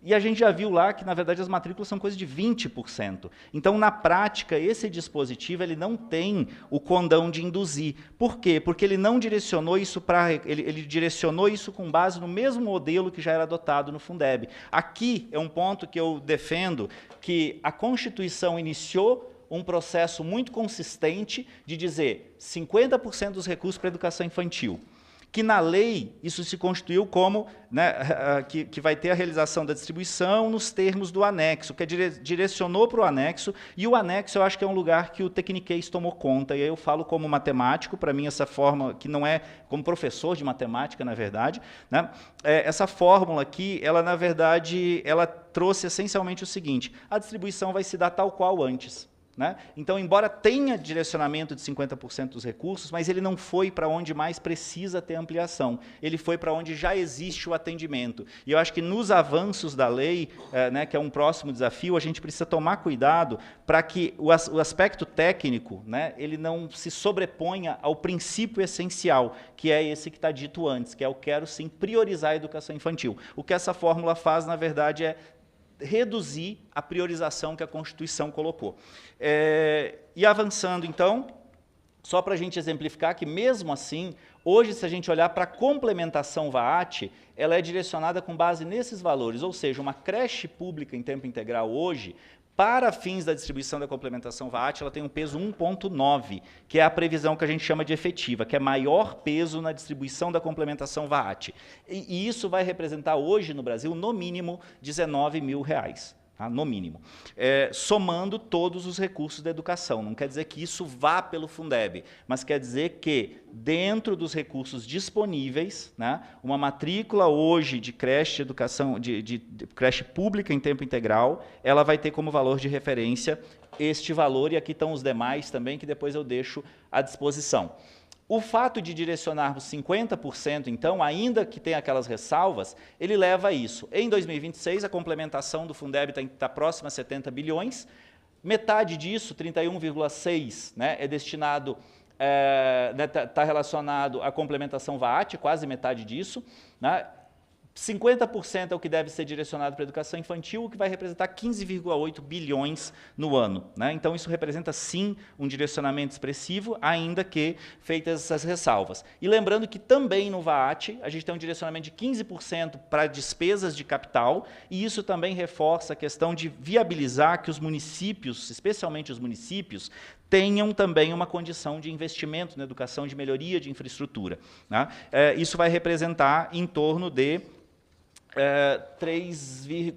E a gente já viu lá que, na verdade, as matrículas são coisa de 20%. Então, na prática, esse dispositivo ele não tem o condão de induzir. Por quê? Porque ele não direcionou isso para... Ele direcionou isso com base no mesmo modelo que já era adotado no Fundeb. Aqui é um ponto que eu defendo, que a Constituição iniciou um processo muito consistente de dizer 50% dos recursos para a educação infantil, que na lei isso se constituiu como, né, que vai ter a realização da distribuição nos termos do anexo, que direcionou para o anexo, e o anexo eu acho que é um lugar que o Tecniquez tomou conta, e aí eu falo como matemático, para mim essa forma, que não é como professor de matemática, na verdade, né, essa fórmula aqui, ela na verdade, ela trouxe essencialmente o seguinte: a distribuição vai se dar tal qual antes. Né? Então, embora tenha direcionamento de 50% dos recursos, mas ele não foi para onde mais precisa ter ampliação, ele foi para onde já existe o atendimento. E eu acho que nos avanços da lei, né, que é um próximo desafio, a gente precisa tomar cuidado para que o aspecto técnico, né, ele não se sobreponha ao princípio essencial, que é esse que está dito antes, que é eu quero sim priorizar a educação infantil. O que essa fórmula faz, na verdade, é reduzir a priorização que a Constituição colocou. E avançando, então, Só para a gente exemplificar que, mesmo assim, hoje, se a gente olhar para a complementação VAAT, ela é direcionada com base nesses valores, ou seja, uma creche pública em tempo integral hoje, para fins da distribuição da complementação VAAT, ela tem um peso 1,9, que é a previsão que a gente chama de efetiva, que é maior peso na distribuição da complementação VAAT. E isso vai representar hoje no Brasil, no mínimo, R$19 mil. Tá? No mínimo, somando todos os recursos da educação. Não quer dizer que isso vá pelo Fundeb, mas quer dizer que, dentro dos recursos disponíveis, né, uma matrícula hoje de creche, educação, de creche pública em tempo integral, ela vai ter como valor de referência este valor, e aqui estão os demais também, que depois eu deixo à disposição. O fato de direcionarmos 50%, então, ainda que tenha aquelas ressalvas, ele leva a isso. Em 2026, a complementação do Fundeb está próxima a 70 bilhões, metade disso, 31,6, né, é destinado, está relacionado à complementação VAAT, quase metade disso, né, 50% é o que deve ser direcionado para a educação infantil, o que vai representar 15,8 bilhões no ano, né? Então, isso representa, sim, um direcionamento expressivo, ainda que feitas essas ressalvas. E lembrando que também no VAAT, a gente tem um direcionamento de 15% para despesas de capital, e isso também reforça a questão de viabilizar que os municípios, especialmente os municípios, tenham também uma condição de investimento na educação, de melhoria de infraestrutura, né? Isso vai representar em torno de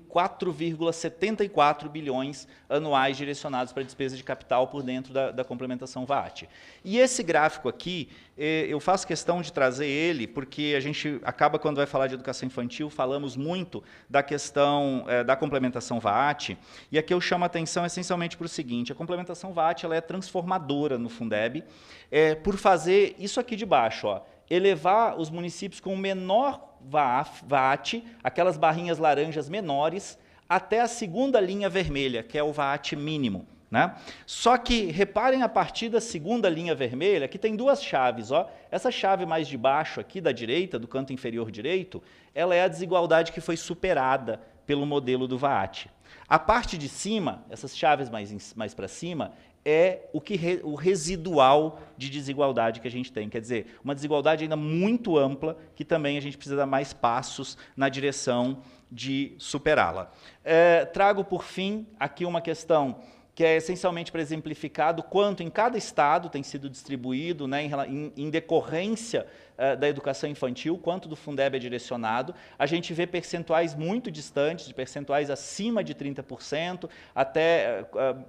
4,74 bilhões anuais direcionados para despesa de capital por dentro da complementação VAAT. E esse gráfico aqui, eu faço questão de trazer ele, porque a gente acaba, quando vai falar de educação infantil, falamos muito da questão da complementação VAAT, e aqui eu chamo a atenção essencialmente para o seguinte: a complementação VAAT ela é transformadora no Fundeb, por fazer isso aqui de baixo, ó, elevar os municípios com o menor VAAT, aquelas barrinhas laranjas menores, até a segunda linha vermelha, que é o VAAT mínimo, né? Só que, reparem, a partir da segunda linha vermelha, que tem duas chaves. Ó. Essa chave mais de baixo, aqui da direita, do canto inferior direito, ela é a desigualdade que foi superada pelo modelo do VAAT. A parte de cima, essas chaves mais para cima, é o residual de desigualdade que a gente tem. Quer dizer, uma desigualdade ainda muito ampla, que também a gente precisa dar mais passos na direção de superá-la. Trago, por fim, aqui uma questão que é essencialmente para exemplificar do quanto em cada estado tem sido distribuído, né, em decorrência da educação infantil, quanto do Fundeb é direcionado. A gente vê percentuais muito distantes, de percentuais acima de 30%, até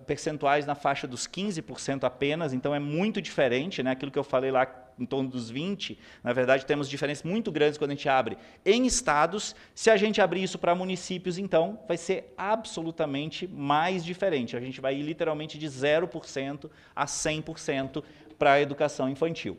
percentuais na faixa dos 15% apenas, então é muito diferente, né, aquilo que eu falei lá em torno dos 20%, na verdade temos diferenças muito grandes quando a gente abre em estados. Se a gente abrir isso para municípios, então, vai ser absolutamente mais diferente. A gente vai ir literalmente de 0% a 100% para a educação infantil.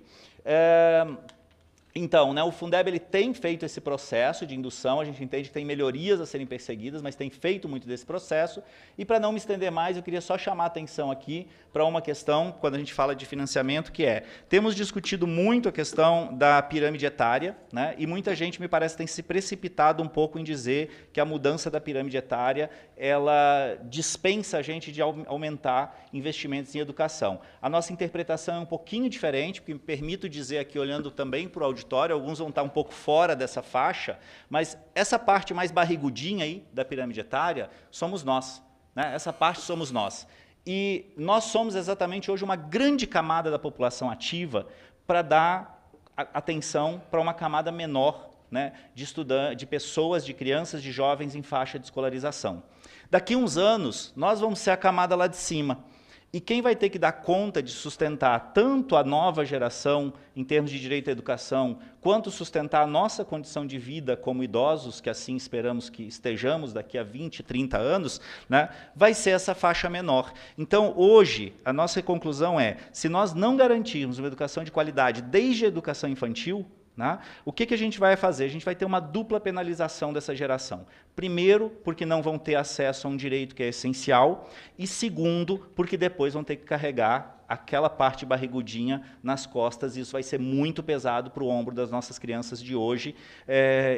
Então, né, o Fundeb ele tem feito esse processo de indução, a gente entende que tem melhorias a serem perseguidas, mas tem feito muito desse processo. E, para não me estender mais, eu queria só chamar a atenção aqui para uma questão, quando a gente fala de financiamento, que temos discutido muito a questão da pirâmide etária, né, e muita gente, me parece, tem se precipitado um pouco em dizer que a mudança da pirâmide etária, ela dispensa a gente de aumentar investimentos em educação. A nossa interpretação é um pouquinho diferente, porque me permito dizer aqui, olhando também para o auditório, alguns vão estar um pouco fora dessa faixa, mas essa parte mais barrigudinha aí da pirâmide etária somos nós, né? Essa parte somos nós. E nós somos exatamente hoje uma grande camada da população ativa para dar atenção para uma camada menor, né, de estudantes, de pessoas, de crianças, de jovens em faixa de escolarização. Daqui a uns anos, nós vamos ser a camada lá de cima. E quem vai ter que dar conta de sustentar tanto a nova geração, em termos de direito à educação, quanto sustentar a nossa condição de vida como idosos, que assim esperamos que estejamos daqui a 20, 30 anos, né, vai ser essa faixa menor. Então, hoje, a nossa conclusão é, se nós não garantirmos uma educação de qualidade desde a educação infantil, né, o que a gente vai fazer? A gente vai ter uma dupla penalização dessa geração. Primeiro, porque não vão ter acesso a um direito que é essencial, e segundo, porque depois vão ter que carregar aquela parte barrigudinha nas costas, e isso vai ser muito pesado para o ombro das nossas crianças de hoje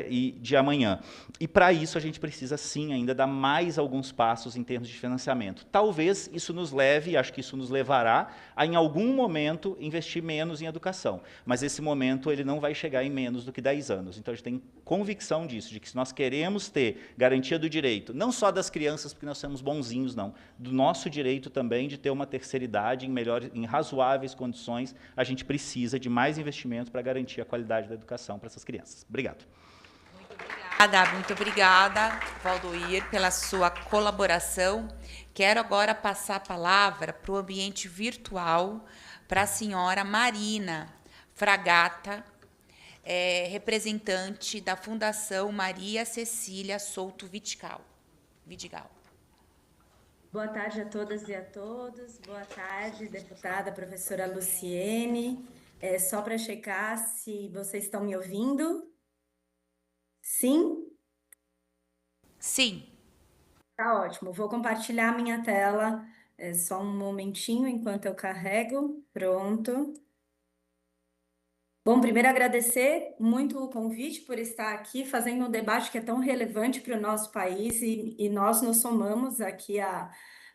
e de amanhã. E para isso a gente precisa sim ainda dar mais alguns passos em termos de financiamento. Talvez isso nos leve, acho que isso nos levará a em algum momento investir menos em educação, mas esse momento ele não vai chegar em menos do que 10 anos. Então a gente tem convicção disso, de que se nós queremos ter garantia do direito, não só das crianças, porque nós somos bonzinhos, não, do nosso direito também de ter uma terceira idade em razoáveis condições, a gente precisa de mais investimento para garantir a qualidade da educação para essas crianças. Obrigado. Muito obrigada, Valdoir, pela sua colaboração. Quero agora passar a palavra para o ambiente virtual, para a senhora Marina Fragata, representante da Fundação Maria Cecília Souto Vidigal. Boa tarde a todas e a todos. Boa tarde, deputada professora Luciene. Só para checar se vocês estão me ouvindo. Sim? Sim. Tá ótimo. Vou compartilhar a minha tela. Só um momentinho enquanto eu carrego. Pronto. Bom, primeiro agradecer muito o convite por estar aqui fazendo um debate que é tão relevante para o nosso país e nós nos somamos aqui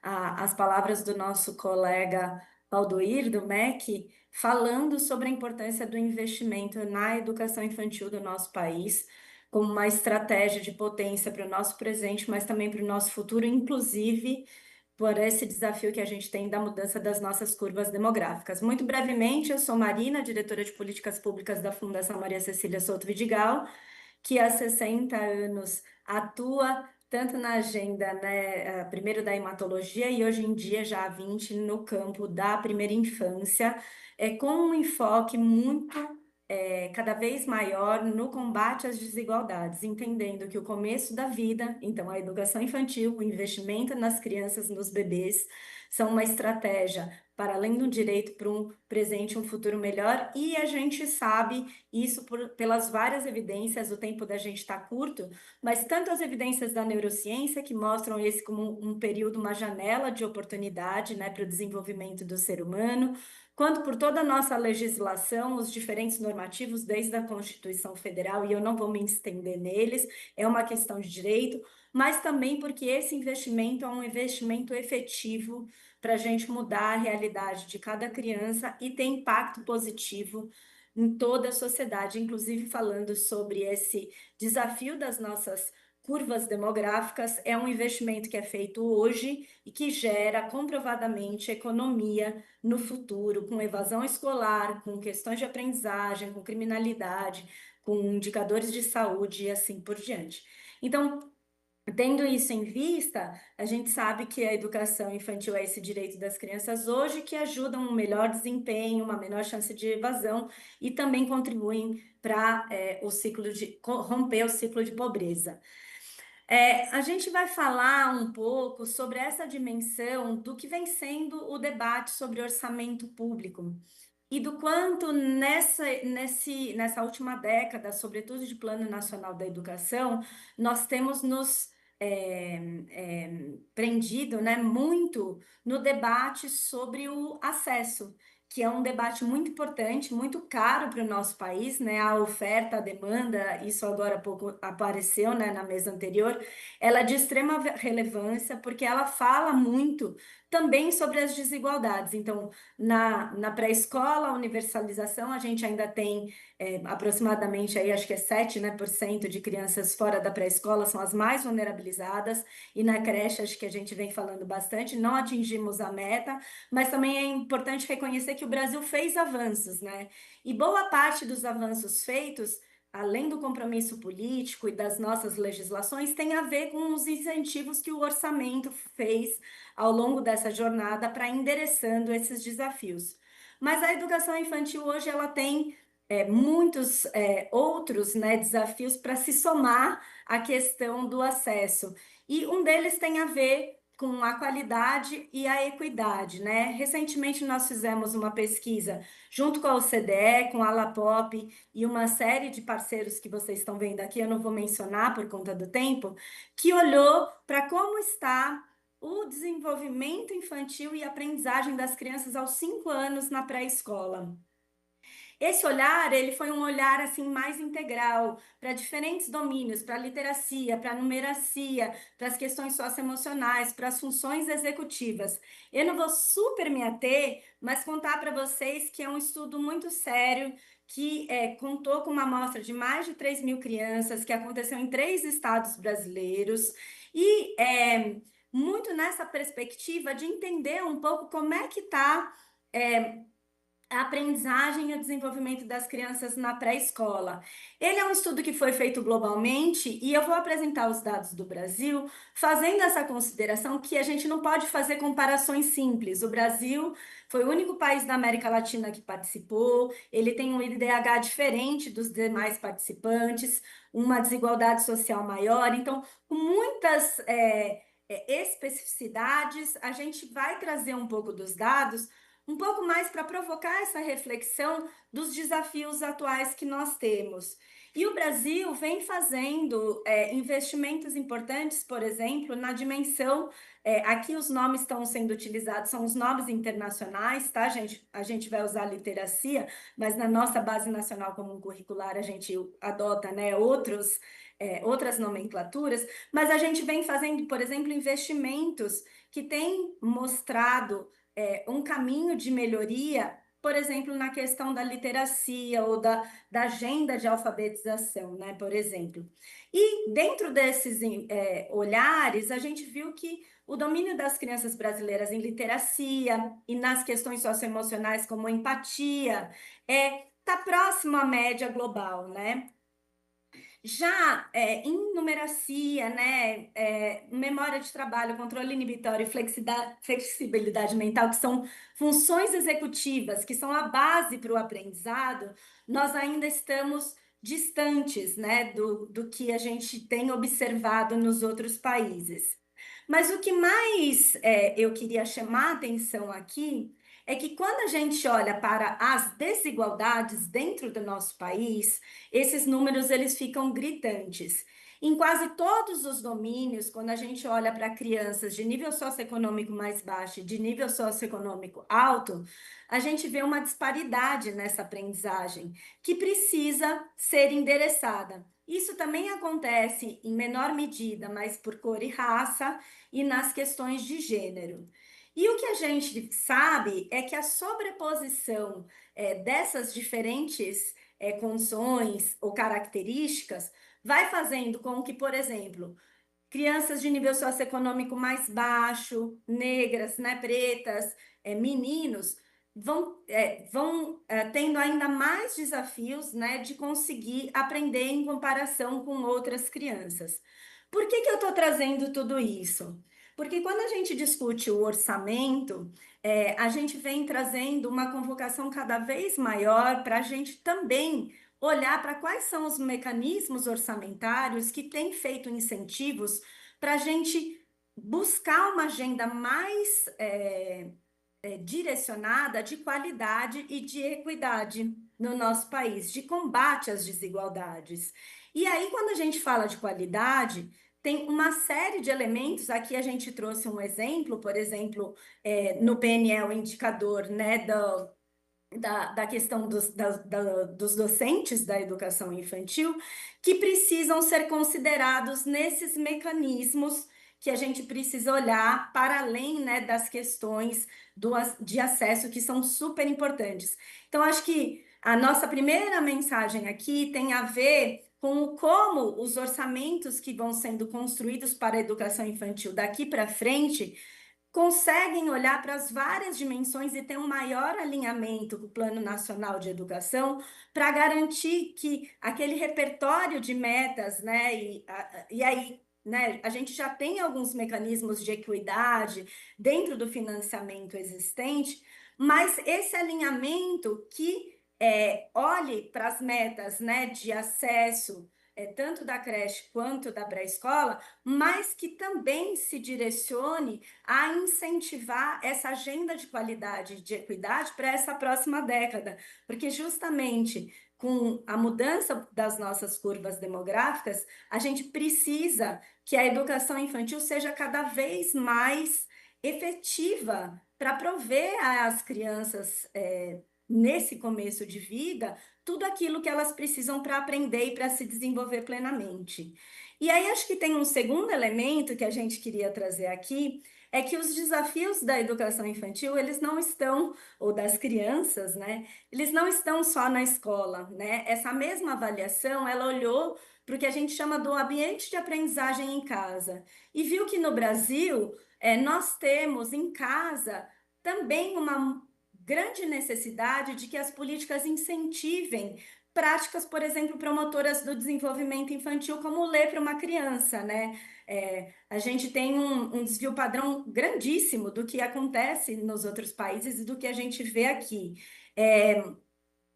às palavras do nosso colega Valdoir, do MEC, falando sobre a importância do investimento na educação infantil do nosso país, como uma estratégia de potência para o nosso presente, mas também para o nosso futuro, inclusive por esse desafio que a gente tem da mudança das nossas curvas demográficas. Muito brevemente, eu sou Marina, diretora de Políticas Públicas da Fundação Maria Cecília Souto Vidigal, que há 60 anos atua tanto na agenda, né, primeiro da hematologia e hoje em dia já há 20 no campo da primeira infância, com um enfoque muito cada vez maior no combate às desigualdades, entendendo que o começo da vida, então a educação infantil, o investimento nas crianças, nos bebês, são uma estratégia para além do direito para um presente e um futuro melhor, e a gente sabe isso pelas várias evidências, o tempo da gente está curto, mas tanto as evidências da neurociência, que mostram esse como um período, uma janela de oportunidade, né, para o desenvolvimento do ser humano, quanto por toda a nossa legislação, os diferentes normativos, desde a Constituição Federal, e eu não vou me estender neles, é uma questão de direito, mas também porque esse investimento é um investimento efetivo para a gente mudar a realidade de cada criança e ter impacto positivo em toda a sociedade, inclusive falando sobre esse desafio das nossas curvas demográficas, é um investimento que é feito hoje e que gera comprovadamente economia no futuro, com evasão escolar, com questões de aprendizagem, com criminalidade, com indicadores de saúde e assim por diante. Então, tendo isso em vista, a gente sabe que a educação infantil é esse direito das crianças hoje que ajudam um melhor desempenho, uma menor chance de evasão e também contribuem para romper o ciclo de pobreza. A gente vai falar um pouco sobre essa dimensão do que vem sendo o debate sobre orçamento público e do quanto nessa última década, sobretudo de Plano Nacional da Educação, nós temos nos prendido, né, muito no debate sobre o acesso, que é um debate muito importante, muito caro para o nosso país, né? A oferta, a demanda, isso agora há pouco apareceu, né, na mesa anterior, ela é de extrema relevância, porque ela fala muito também sobre as desigualdades. Então, na pré-escola, a universalização, a gente ainda tem aproximadamente, aí, acho que é 7%, né, de crianças fora da pré-escola são as mais vulnerabilizadas, e na creche, acho que a gente vem falando bastante, não atingimos a meta, mas também é importante reconhecer que o Brasil fez avanços, né? E boa parte dos avanços feitos, além do compromisso político e das nossas legislações, tem a ver com os incentivos que o orçamento fez ao longo dessa jornada para endereçando esses desafios. Mas a educação infantil hoje ela tem muitos outros, né, desafios para se somar à questão do acesso. E um deles tem a ver com a qualidade e a equidade, né? Recentemente nós fizemos uma pesquisa junto com a OCDE, com a Alapop e uma série de parceiros que vocês estão vendo aqui, eu não vou mencionar por conta do tempo, que olhou para como está o desenvolvimento infantil e aprendizagem das crianças aos 5 anos na pré-escola. Esse olhar, ele foi um olhar assim mais integral para diferentes domínios, para a literacia, para a numeracia, para as questões socioemocionais, para as funções executivas. Eu não vou super me ater, mas contar para vocês que é um estudo muito sério, que contou com uma amostra de mais de 3.000 crianças, que aconteceu em 3 estados brasileiros, e muito nessa perspectiva de entender um pouco como é que está a aprendizagem e o desenvolvimento das crianças na pré-escola. Ele é um estudo que foi feito globalmente e eu vou apresentar os dados do Brasil, fazendo essa consideração que a gente não pode fazer comparações simples. O Brasil foi o único país da América Latina que participou, ele tem um IDH diferente dos demais participantes, uma desigualdade social maior, então, com muitas especificidades, a gente vai trazer um pouco dos dados, um pouco mais para provocar essa reflexão dos desafios atuais que nós temos. E o Brasil vem fazendo investimentos importantes, por exemplo, na dimensão, aqui os nomes estão sendo utilizados, são os nomes internacionais, tá, gente? A gente vai usar literacia, mas na nossa base nacional comum curricular a gente adota, né, outras nomenclaturas, mas a gente vem fazendo, por exemplo, investimentos que têm mostrado um caminho de melhoria, por exemplo, na questão da literacia ou da agenda de alfabetização, né, por exemplo. E dentro desses olhares, a gente viu que o domínio das crianças brasileiras em literacia e nas questões socioemocionais como empatia está próximo à média global, né? Já em numeracia, né, memória de trabalho, controle inibitório e flexibilidade mental, que são funções executivas, que são a base para o aprendizado, nós ainda estamos distantes, né, do que a gente tem observado nos outros países. Mas o que mais eu queria chamar a atenção aqui é que quando a gente olha para as desigualdades dentro do nosso país, esses números eles ficam gritantes. Em quase todos os domínios, quando a gente olha para crianças de nível socioeconômico mais baixo e de nível socioeconômico alto, a gente vê uma disparidade nessa aprendizagem que precisa ser endereçada. Isso também acontece em menor medida, mas por cor e raça e nas questões de gênero. E o que a gente sabe é que a sobreposição dessas diferentes condições ou características vai fazendo com que, por exemplo, crianças de nível socioeconômico mais baixo, negras, né, pretas, meninos, vão tendo ainda mais desafios, né, de conseguir aprender em comparação com outras crianças. Por que eu estou trazendo tudo isso? Porque quando a gente discute o orçamento, a gente vem trazendo uma convocação cada vez maior para a gente também olhar para quais são os mecanismos orçamentários que têm feito incentivos para a gente buscar uma agenda mais direcionada de qualidade e de equidade no nosso país, de combate às desigualdades. E aí, quando a gente fala de qualidade, tem uma série de elementos, aqui a gente trouxe um exemplo, por exemplo, no PNL, o indicador, né, da questão dos docentes da educação infantil, que precisam ser considerados nesses mecanismos que a gente precisa olhar para além, né, das questões de acesso, que são super importantes. Então, acho que a nossa primeira mensagem aqui tem a ver com como os orçamentos que vão sendo construídos para a educação infantil daqui para frente conseguem olhar para as várias dimensões e ter um maior alinhamento com o Plano Nacional de Educação para garantir que aquele repertório de metas, né, e aí, né, a gente já tem alguns mecanismos de equidade dentro do financiamento existente, mas esse alinhamento que olhe para as metas, né, de acesso, tanto da creche quanto da pré-escola, mas que também se direcione a incentivar essa agenda de qualidade e de equidade para essa próxima década, porque justamente com a mudança das nossas curvas demográficas, a gente precisa que a educação infantil seja cada vez mais efetiva para prover às crianças, nesse começo de vida, tudo aquilo que elas precisam para aprender e para se desenvolver plenamente. E aí acho que tem um segundo elemento que a gente queria trazer aqui, é que os desafios da educação infantil, eles não estão, ou das crianças, né? Eles não estão só na escola, né? Essa mesma avaliação, ela olhou para o que a gente chama do ambiente de aprendizagem em casa e viu que no Brasil, nós temos em casa também uma grande necessidade de que as políticas incentivem práticas, por exemplo, promotoras do desenvolvimento infantil, como ler para uma criança, né? A gente tem um desvio padrão grandíssimo do que acontece nos outros países e do que a gente vê aqui.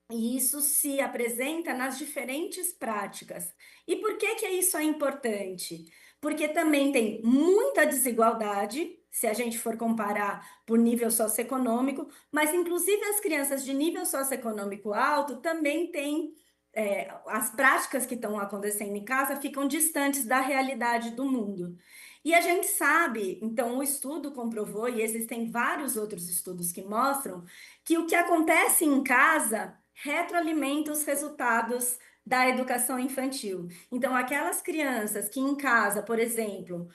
E isso se apresenta nas diferentes práticas. E por que isso é importante? Porque também tem muita desigualdade, se a gente for comparar por nível socioeconômico, mas inclusive as crianças de nível socioeconômico alto também têm, as práticas que estão acontecendo em casa ficam distantes da realidade do mundo. E a gente sabe, então o estudo comprovou, e existem vários outros estudos que mostram, que o que acontece em casa retroalimenta os resultados da educação infantil. Então, aquelas crianças que em casa, por exemplo,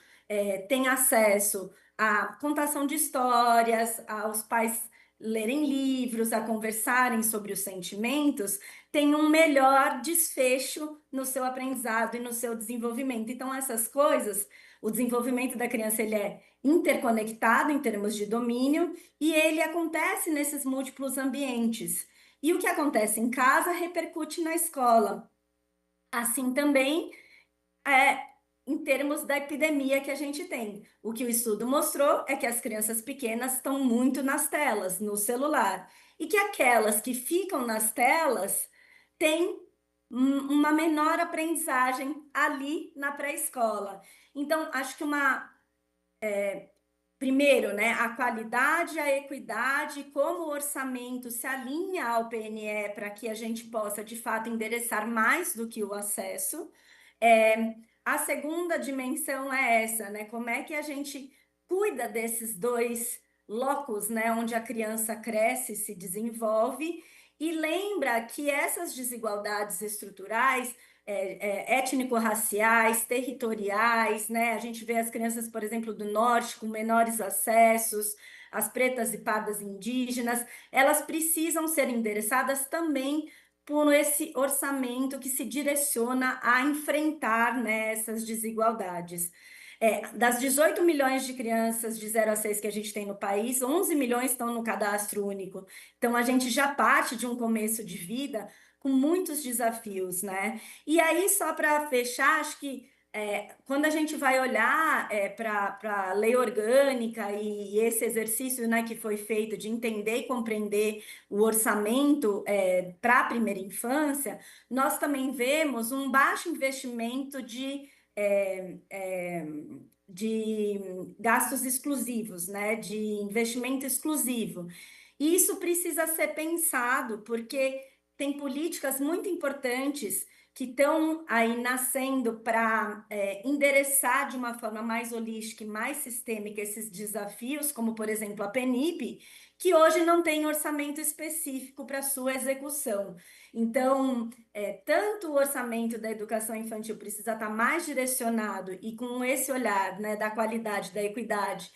têm acesso à contação de histórias, aos pais lerem livros, a conversarem sobre os sentimentos, têm um melhor desfecho no seu aprendizado e no seu desenvolvimento. Então, essas coisas, o desenvolvimento da criança, ele é interconectado em termos de domínio e ele acontece nesses múltiplos ambientes. E o que acontece em casa repercute na escola. Assim também em termos da epidemia que a gente tem. O que o estudo mostrou é que as crianças pequenas estão muito nas telas, no celular, e que aquelas que ficam nas telas têm uma menor aprendizagem ali na pré-escola. Então, acho que primeiro, né, a qualidade, a equidade, como o orçamento se alinha ao PNE para que a gente possa, de fato, endereçar mais do que o acesso. A segunda dimensão é essa, né? Como é que a gente cuida desses dois locos, né? Onde a criança cresce, se desenvolve, e lembra que essas desigualdades estruturais, étnico-raciais, territoriais, né? A gente vê as crianças, por exemplo, do norte com menores acessos, as pretas e pardas indígenas, elas precisam ser endereçadas também por esse orçamento que se direciona a enfrentar, né, essas desigualdades. Das 18 milhões de crianças de 0 a 6 que a gente tem no país, 11 milhões estão no cadastro único. Então, a gente já parte de um começo de vida com muitos desafios, né? E aí, só para fechar, acho que quando a gente vai olhar para a lei orgânica e esse exercício, né, que foi feito de entender e compreender o orçamento para a primeira infância, nós também vemos um baixo investimento de gastos exclusivos, né, de investimento exclusivo. E isso precisa ser pensado, porque tem políticas muito importantes que estão aí nascendo para endereçar de uma forma mais holística e mais sistêmica esses desafios, como, por exemplo, a PNIB, que hoje não tem orçamento específico para sua execução. Então, tanto o orçamento da educação infantil precisa estar mais direcionado e com esse olhar, né, da qualidade, da equidade,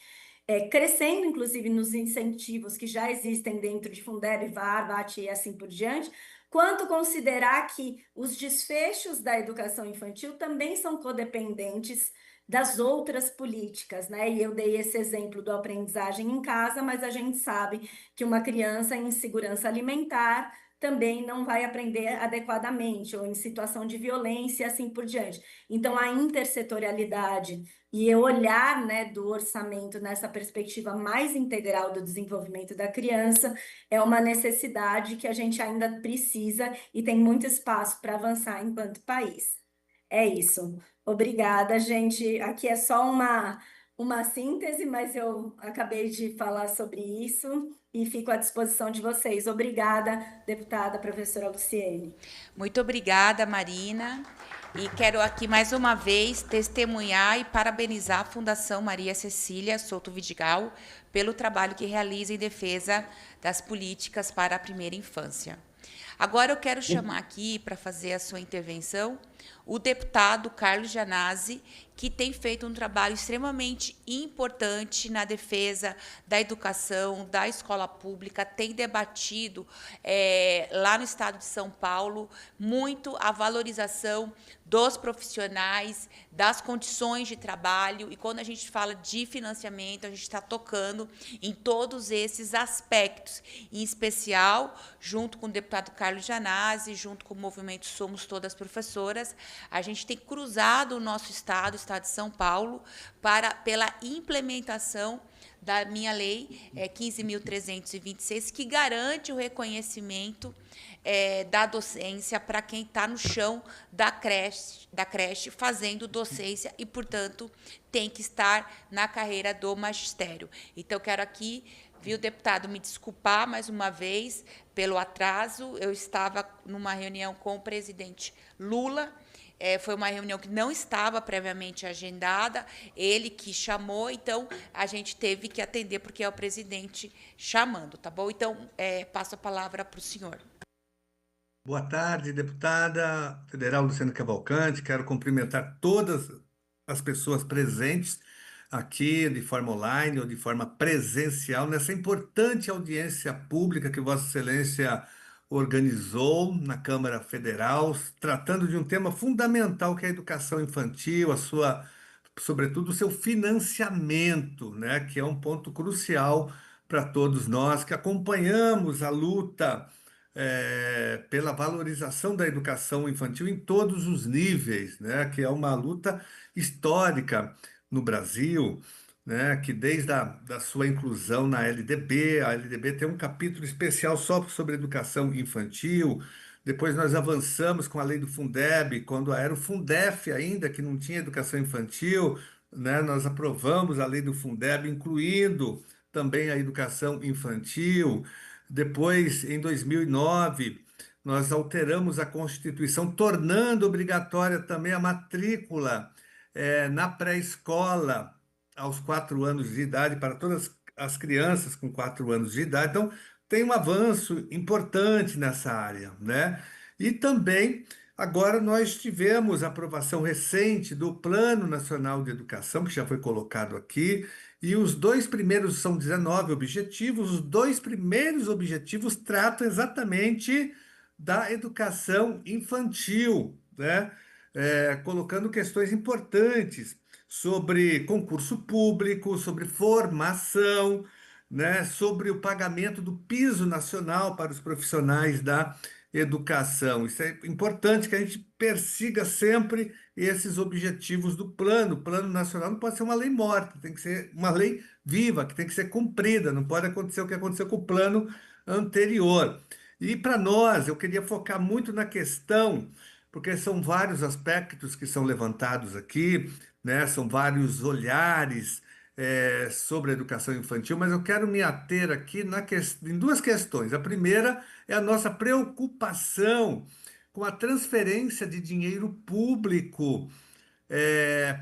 crescendo, inclusive, nos incentivos que já existem dentro de Fundeb, VAR, VAT e assim por diante, quanto considerar que os desfechos da educação infantil também são codependentes das outras políticas, né? E eu dei esse exemplo do aprendizagem em casa, mas a gente sabe que uma criança em insegurança alimentar também não vai aprender adequadamente, ou em situação de violência e assim por diante. Então, a intersetorialidade e o olhar, né, do orçamento nessa perspectiva mais integral do desenvolvimento da criança é uma necessidade que a gente ainda precisa e tem muito espaço para avançar enquanto país. É isso. Obrigada, gente. Aqui é só uma síntese, mas eu acabei de falar sobre isso e fico à disposição de vocês. Obrigada, deputada professora Luciene. Muito obrigada, Marina. E quero aqui mais uma vez testemunhar e parabenizar a Fundação Maria Cecília Souto Vidigal pelo trabalho que realiza em defesa das políticas para a primeira infância. Agora eu quero chamar aqui para fazer a sua intervenção o deputado Carlos Gianazzi, que tem feito um trabalho extremamente importante na defesa da educação, da escola pública, tem debatido lá no estado de São Paulo muito a valorização dos profissionais, das condições de trabalho, e quando a gente fala de financiamento, a gente está tocando em todos esses aspectos, em especial, junto com o deputado Carlos Gianazzi, junto com o movimento Somos Todas Professoras, a gente tem cruzado o nosso estado, o estado de São Paulo, pela implementação da minha lei 15.326, que garante o reconhecimento da docência para quem está no chão da creche fazendo docência e, portanto, tem que estar na carreira do magistério. Então, quero aqui, viu, deputado, me desculpar mais uma vez pelo atraso. Eu estava numa reunião com o presidente Lula. Foi uma reunião que não estava previamente agendada, ele que chamou, então a gente teve que atender, porque é o presidente chamando, tá bom? Então, passo a palavra para o senhor. Boa tarde, deputada federal Luciana Cavalcante. Quero cumprimentar todas as pessoas presentes aqui, de forma online ou de forma presencial, nessa importante audiência pública que Vossa Excelência organizou na Câmara Federal, tratando de um tema fundamental que é a educação infantil, sobretudo o seu financiamento, né, que é um ponto crucial para todos nós que acompanhamos a luta pela valorização da educação infantil em todos os níveis, né, que é uma luta histórica no Brasil, né, que desde da sua inclusão na LDB, a LDB tem um capítulo especial só sobre educação infantil. Depois nós avançamos com a lei do Fundeb, quando era o Fundef ainda, que não tinha educação infantil, né, nós aprovamos a lei do Fundeb, incluindo também a educação infantil. Depois, em 2009, nós alteramos a Constituição, tornando obrigatória também a matrícula na pré-escola, aos 4 anos de idade, para todas as crianças com 4 anos de idade. Então, tem um avanço importante nessa área, né? E também, agora nós tivemos a aprovação recente do Plano Nacional de Educação, que já foi colocado aqui, e os 2 primeiros são 19 objetivos, os 2 primeiros objetivos tratam exatamente da educação infantil, né? Colocando questões importantes sobre concurso público, sobre formação, né, sobre o pagamento do piso nacional para os profissionais da educação. Isso é importante que a gente persiga sempre esses objetivos do plano. O plano nacional não pode ser uma lei morta, tem que ser uma lei viva, que tem que ser cumprida, não pode acontecer o que aconteceu com o plano anterior. E para nós, eu queria focar muito na questão, porque são vários aspectos que são levantados aqui, né? São vários olhares sobre a educação infantil, mas eu quero me ater aqui em 2 questões. A primeira é a nossa preocupação com a transferência de dinheiro público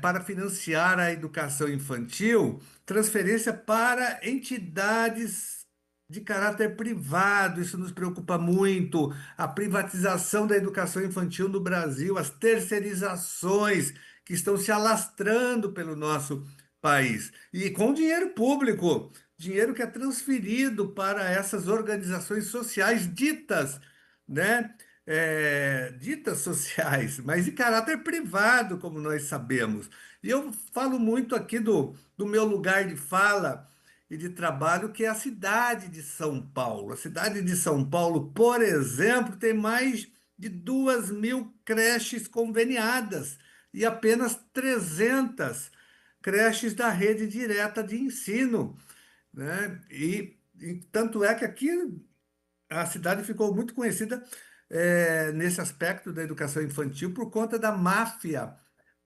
para financiar a educação infantil, transferência para entidades de caráter privado. Isso nos preocupa muito. A privatização da educação infantil no Brasil, as terceirizações que estão se alastrando pelo nosso país. E com dinheiro público, dinheiro que é transferido para essas organizações sociais ditas, né? Ditas sociais, mas de caráter privado, como nós sabemos. E eu falo muito aqui do meu lugar de fala e de trabalho, que é a cidade de São Paulo. A cidade de São Paulo, por exemplo, tem mais de 2.000 creches conveniadas e apenas 300 creches da rede direta de ensino, né? E tanto é que aqui a cidade ficou muito conhecida nesse aspecto da educação infantil por conta da máfia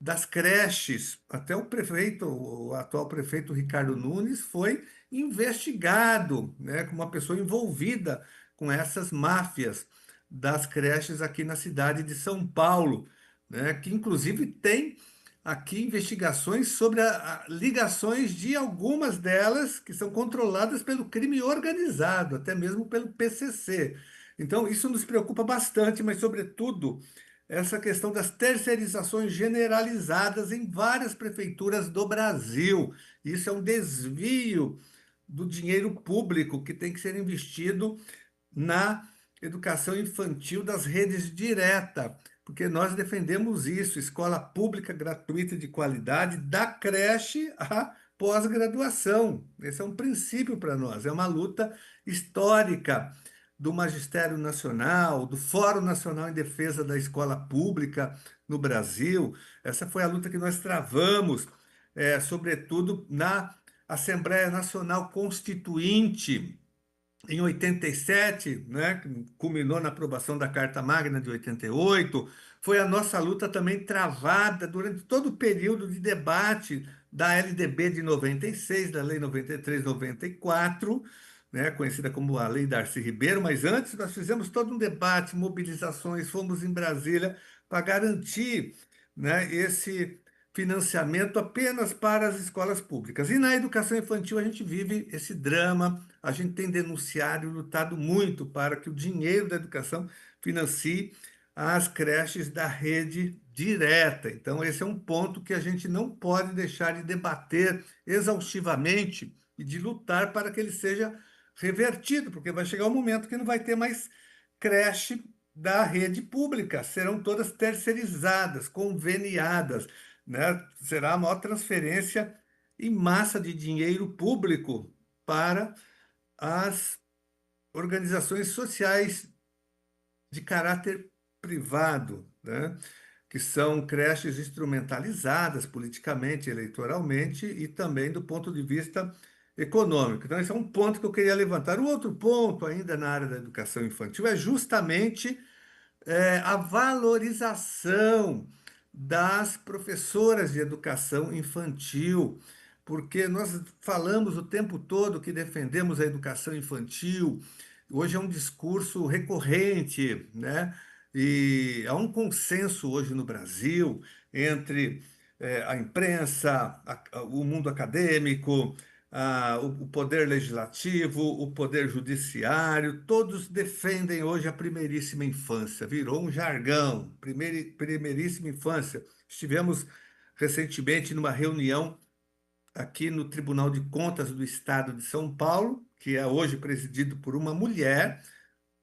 das creches. Até o atual prefeito Ricardo Nunes foi investigado, né, como uma pessoa envolvida com essas máfias das creches aqui na cidade de São Paulo, né, que inclusive tem aqui investigações sobre ligações de algumas delas que são controladas pelo crime organizado, até mesmo pelo PCC. Então, isso nos preocupa bastante, mas, sobretudo, essa questão das terceirizações generalizadas em várias prefeituras do Brasil. Isso é um desvio do dinheiro público que tem que ser investido na educação infantil das redes direta, porque nós defendemos isso, escola pública gratuita de qualidade, da creche à pós-graduação. Esse é um princípio para nós, é uma luta histórica do Magistério Nacional, do Fórum Nacional em Defesa da Escola Pública no Brasil. Essa foi a luta que nós travamos, sobretudo na Assembleia Nacional Constituinte, em 87, né, que culminou na aprovação da Carta Magna de 88, foi a nossa luta também travada durante todo o período de debate da LDB de 96, da Lei 93/94, né, conhecida como a Lei Darcy Ribeiro, mas antes nós fizemos todo um debate, mobilizações, fomos em Brasília para garantir, né, esse financiamento apenas para as escolas públicas. E na educação infantil a gente vive esse drama, a gente tem denunciado e lutado muito para que o dinheiro da educação financie as creches da rede direta. Então, esse é um ponto que a gente não pode deixar de debater exaustivamente e de lutar para que ele seja revertido, porque vai chegar um momento que não vai ter mais creche da rede pública, serão todas terceirizadas, conveniadas, né? Será a maior transferência em massa de dinheiro público para as organizações sociais de caráter privado, né? Que são creches instrumentalizadas politicamente, eleitoralmente e também do ponto de vista econômico. Então, esse é um ponto que eu queria levantar. O outro ponto, ainda na área da educação infantil, é justamente a valorização das professoras de educação infantil, porque nós falamos o tempo todo que defendemos a educação infantil, hoje é um discurso recorrente, né? E há um consenso hoje no Brasil entre a imprensa, o mundo acadêmico, o poder legislativo, o poder judiciário, todos defendem hoje a primeiríssima infância, virou um jargão, primeiríssima infância. Estivemos recentemente numa reunião aqui no Tribunal de Contas do Estado de São Paulo, que é hoje presidido por uma mulher,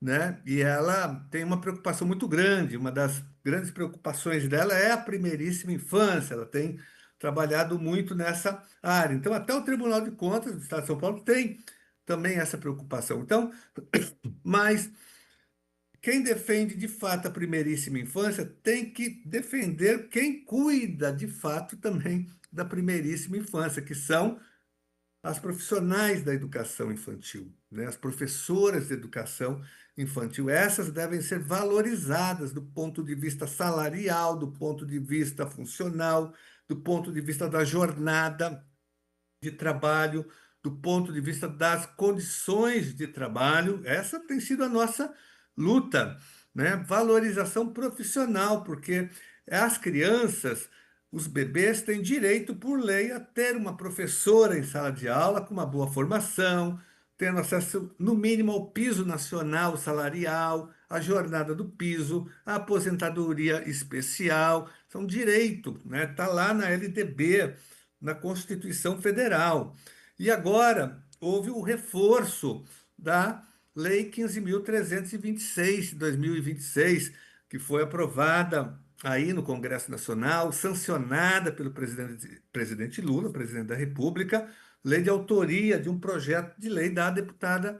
né? E ela tem uma preocupação muito grande, uma das grandes preocupações dela é a primeiríssima infância, ela tem trabalhado muito nessa área. Então, até o Tribunal de Contas do Estado de São Paulo tem também essa preocupação. Então, mas quem defende de fato a primeiríssima infância tem que defender quem cuida de fato também da primeiríssima infância, que são as profissionais da educação infantil, né? As professoras de educação infantil. Essas devem ser valorizadas do ponto de vista salarial, do ponto de vista funcional, do ponto de vista da jornada de trabalho, do ponto de vista das condições de trabalho. Essa tem sido a nossa luta, né? Valorização profissional, porque as crianças, os bebês têm direito, por lei, a ter uma professora em sala de aula com uma boa formação, tendo acesso, no mínimo, ao piso nacional salarial, à jornada do piso, à aposentadoria especial. São direito, né? Está lá na LDB, na Constituição Federal. E agora houve o reforço da Lei 15.326 de 2026, que foi aprovada aí no Congresso Nacional, sancionada pelo presidente Lula, presidente da República, lei de autoria de um projeto de lei da deputada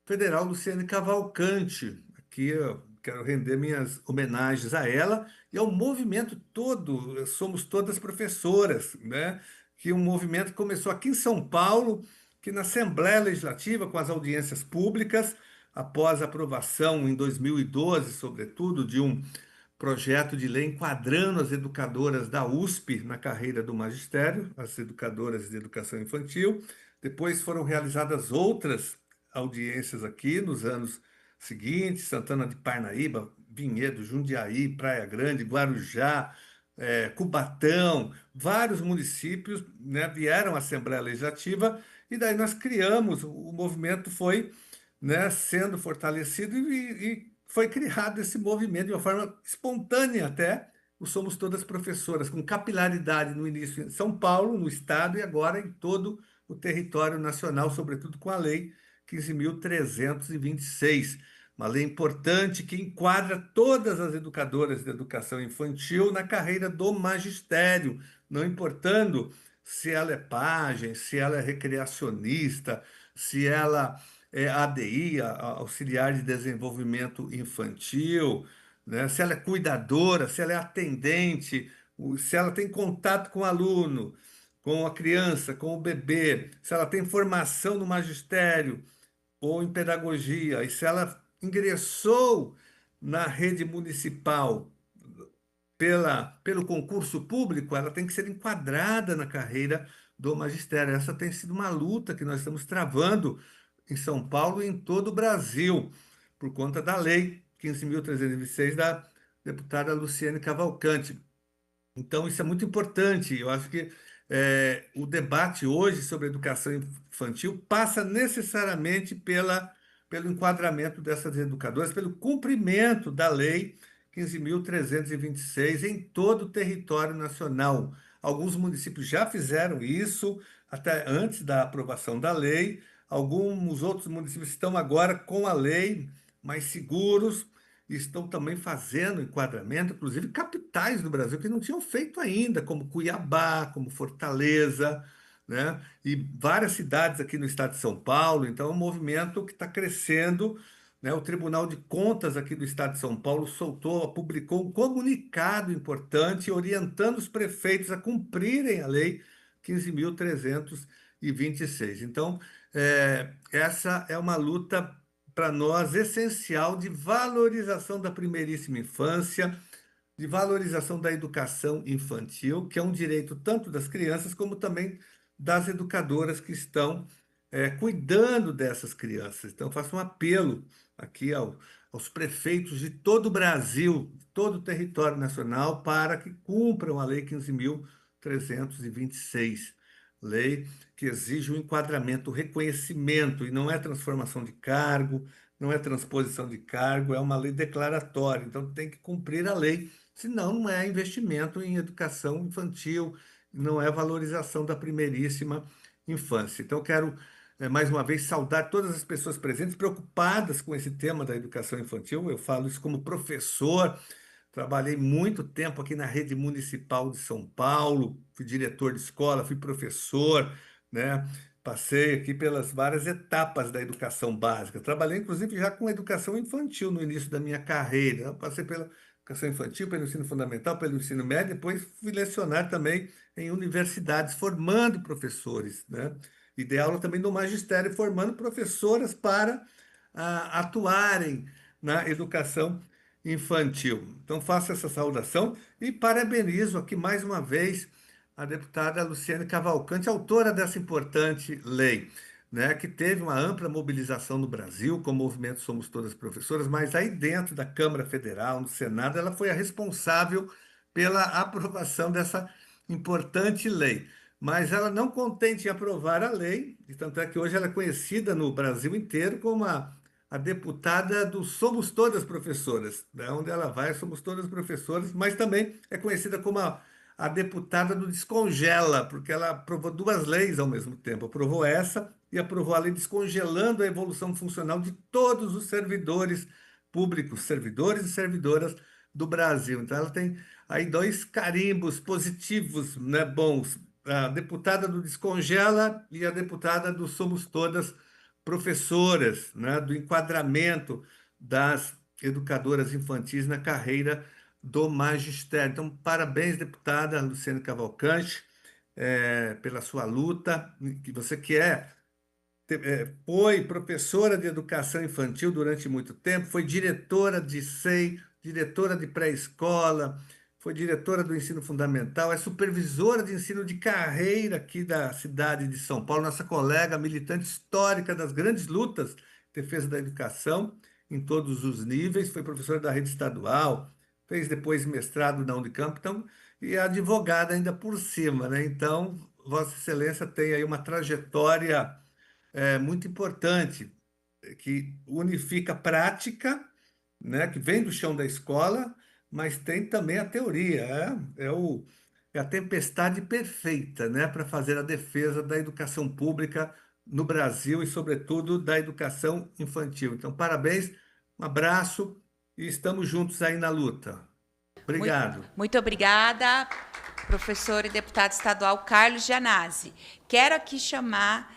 federal Luciane Cavalcante. Aqui eu quero render minhas homenagens a ela e ao movimento todo, Somos Todas Professoras, né? Que é um movimento que começou aqui em São Paulo, que na Assembleia Legislativa, com as audiências públicas, após a aprovação em 2012, sobretudo, de um projeto de lei enquadrando as educadoras da USP na carreira do magistério, as educadoras de educação infantil. Depois foram realizadas outras audiências aqui nos anos seguintes, Santana de Parnaíba Vinhedo, Jundiaí, Praia Grande, Guarujá, Cubatão, vários municípios, né, vieram à Assembleia Legislativa e daí nós criamos, o movimento foi, né, sendo fortalecido e foi criado esse movimento de uma forma espontânea até, o Somos Todas Professoras, com capilaridade no início em São Paulo, no estado, e agora em todo o território nacional, sobretudo com a Lei 15.326, uma lei importante que enquadra todas as educadoras de educação infantil na carreira do magistério, não importando se ela é pajem, se ela é recreacionista, se ela é ADI, auxiliar de desenvolvimento infantil, né? Se ela é cuidadora, se ela é atendente, se ela tem contato com o aluno, com a criança, com o bebê, se ela tem formação no magistério ou em pedagogia, e se ela ingressou na rede municipal pelo concurso público, ela tem que ser enquadrada na carreira do magistério. Essa tem sido uma luta que nós estamos travando em São Paulo e em todo o Brasil, por conta da Lei 15.326 da deputada Luciane Cavalcante. Então, isso é muito importante. Eu acho que o debate hoje sobre educação infantil passa necessariamente pelo enquadramento dessas educadoras, pelo cumprimento da Lei 15.326 em todo o território nacional. Alguns municípios já fizeram isso, até antes da aprovação da lei. Alguns outros municípios estão agora com a lei, mais seguros, e estão também fazendo enquadramento, inclusive capitais do Brasil que não tinham feito ainda, como Cuiabá, como Fortaleza, né? E várias cidades aqui no estado de São Paulo. Então, é um movimento que está crescendo, né? O Tribunal de Contas aqui do estado de São Paulo publicou um comunicado importante orientando os prefeitos a cumprirem a lei 15.326. Então, essa é uma luta para nós essencial de valorização da primeiríssima infância, de valorização da educação infantil, que é um direito tanto das crianças como também das educadoras que estão cuidando dessas crianças. Então, eu faço um apelo aqui aos prefeitos de todo o Brasil, de todo o território nacional, para que cumpram a Lei 15.326, lei que exige o enquadramento, o reconhecimento, e não é transformação de cargo, não é transposição de cargo, é uma lei declaratória. Então, tem que cumprir a lei, senão não é investimento em educação infantil, não é valorização da primeiríssima infância. Então, eu quero, mais uma vez, saudar todas as pessoas presentes preocupadas com esse tema da educação infantil. Eu falo isso como professor, trabalhei muito tempo aqui na rede municipal de São Paulo, fui diretor de escola, fui professor, né? Passei aqui pelas várias etapas da educação básica. Trabalhei, inclusive, já com educação infantil no início da minha carreira. Eu passei pela educação infantil, pelo ensino fundamental, pelo ensino médio, depois fui lecionar também em universidades, formando professores, né? E dei aula também no magistério, formando professoras para atuarem na educação infantil. Então, faço essa saudação e parabenizo aqui mais uma vez a deputada Luciane Cavalcante, autora dessa importante lei, né, que teve uma ampla mobilização no Brasil, com o movimento Somos Todas Professoras, mas aí dentro da Câmara Federal, no Senado, ela foi a responsável pela aprovação dessa importante lei. Mas ela não contente em aprovar a lei, e tanto é que hoje ela é conhecida no Brasil inteiro como a deputada do Somos Todas Professoras, né? Onde ela vai, somos todas professoras, mas também é conhecida como a deputada do Descongela, porque ela aprovou duas leis ao mesmo tempo. Aprovou essa e aprovou a lei descongelando a evolução funcional de todos os servidores públicos, servidores e servidoras do Brasil. Então, ela tem aí dois carimbos positivos, né, bons. A deputada do Descongela e a deputada do Somos Todas Professoras, né, do enquadramento das educadoras infantis na carreira do magistério. Então, parabéns, deputada Luciane Cavalcante, pela sua luta, que você foi professora de educação infantil durante muito tempo, foi diretora de SEI, diretora de pré-escola, foi diretora do ensino fundamental, é supervisora de ensino de carreira aqui da cidade de São Paulo, nossa colega militante histórica das grandes lutas em defesa da educação, em todos os níveis, foi professora da rede estadual, fez depois mestrado na Unicamp, então, e é advogada ainda por cima, né? Então, Vossa Excelência tem aí uma trajetória muito importante, que unifica a prática, né, que vem do chão da escola, mas tem também a teoria. É a tempestade perfeita, né, para fazer a defesa da educação pública no Brasil e, sobretudo, da educação infantil. Então, parabéns, um abraço e estamos juntos aí na luta. Obrigado. Muito obrigada, professor e deputado estadual Carlos Gianazzi. Quero aqui chamar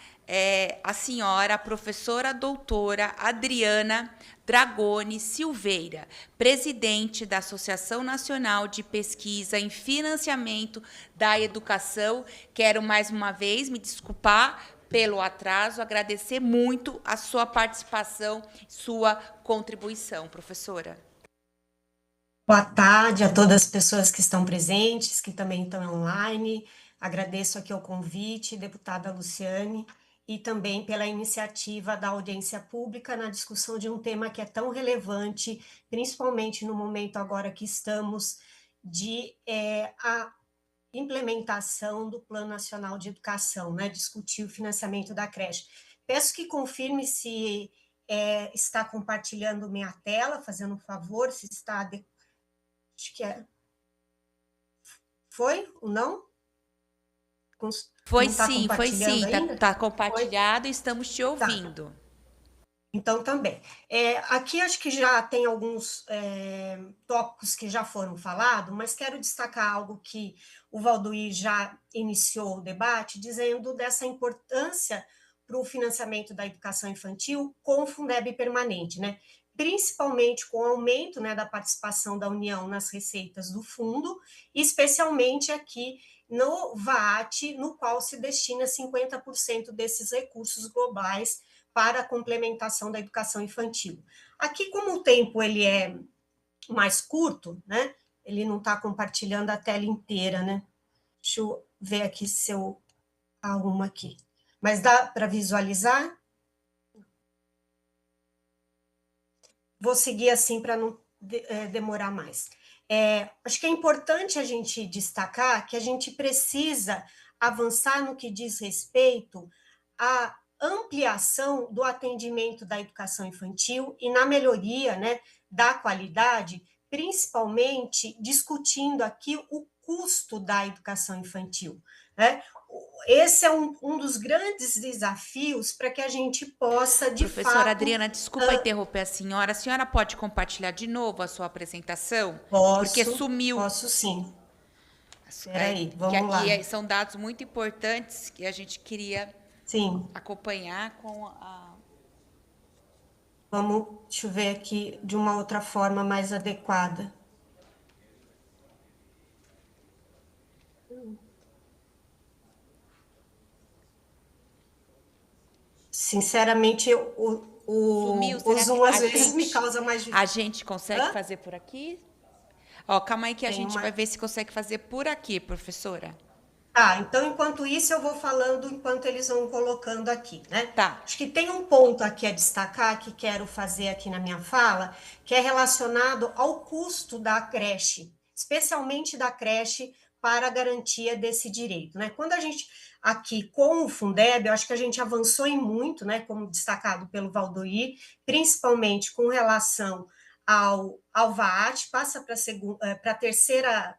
a senhora, a professora doutora Adriana Dragoni Silveira, presidente da Associação Nacional de Pesquisa em Financiamento da Educação. Quero mais uma vez me desculpar pelo atraso, agradecer muito a sua participação, sua contribuição, professora. Boa tarde a todas as pessoas que estão presentes, que também estão online. Agradeço aqui o convite, deputada Luciane, e também pela iniciativa da audiência pública na discussão de um tema que é tão relevante, principalmente no momento agora que estamos de a implementação do Plano Nacional de Educação, né, discutir o financiamento da creche. Peço que confirme se está compartilhando minha tela, fazendo um favor, se está... Acho que Foi ou não? Foi não tá sim, está compartilhado e estamos te ouvindo. Tá. Então, também. Aqui acho que já tem alguns tópicos que já foram falados, mas quero destacar algo que o Valdoir já iniciou o debate, dizendo dessa importância para o financiamento da educação infantil com o Fundeb permanente, né? Principalmente com o aumento, né, da participação da União nas receitas do fundo, especialmente aqui no VAT, no qual se destina 50% desses recursos globais para a complementação da educação infantil. Aqui, como o tempo ele é mais curto, né, ele não está compartilhando a tela inteira, né? Deixa eu ver aqui se eu arrumo aqui. Mas dá para visualizar? Vou seguir assim para não demorar mais. Acho que é importante a gente destacar que a gente precisa avançar no que diz respeito à ampliação do atendimento da educação infantil e na melhoria, né, da qualidade, principalmente discutindo aqui o custo da educação infantil, né? Esse é um dos grandes desafios para que a gente possa, de fato... Professora Adriana, desculpa interromper a senhora pode compartilhar de novo a sua apresentação? Posso, porque sumiu. Posso sim. Espera aí, vamos lá. E são dados muito importantes que a gente queria acompanhar com a... Deixa eu ver aqui de uma outra forma mais adequada. Sinceramente, Sumiu, o Zoom às vezes me causa mais dificuldade. A gente consegue fazer por aqui? Calma aí que a gente vai ver se consegue fazer por aqui, professora. Então, enquanto isso, eu vou falando enquanto eles vão colocando aqui, né? Tá. Acho que tem um ponto aqui a destacar, que quero fazer aqui na minha fala, que é relacionado ao custo da creche, especialmente da creche para a garantia desse direito, né? Quando a gente... Aqui, com o Fundeb, eu acho que a gente avançou em muito, né, como destacado pelo Valdoir, principalmente com relação ao VAT, passa para a terceira,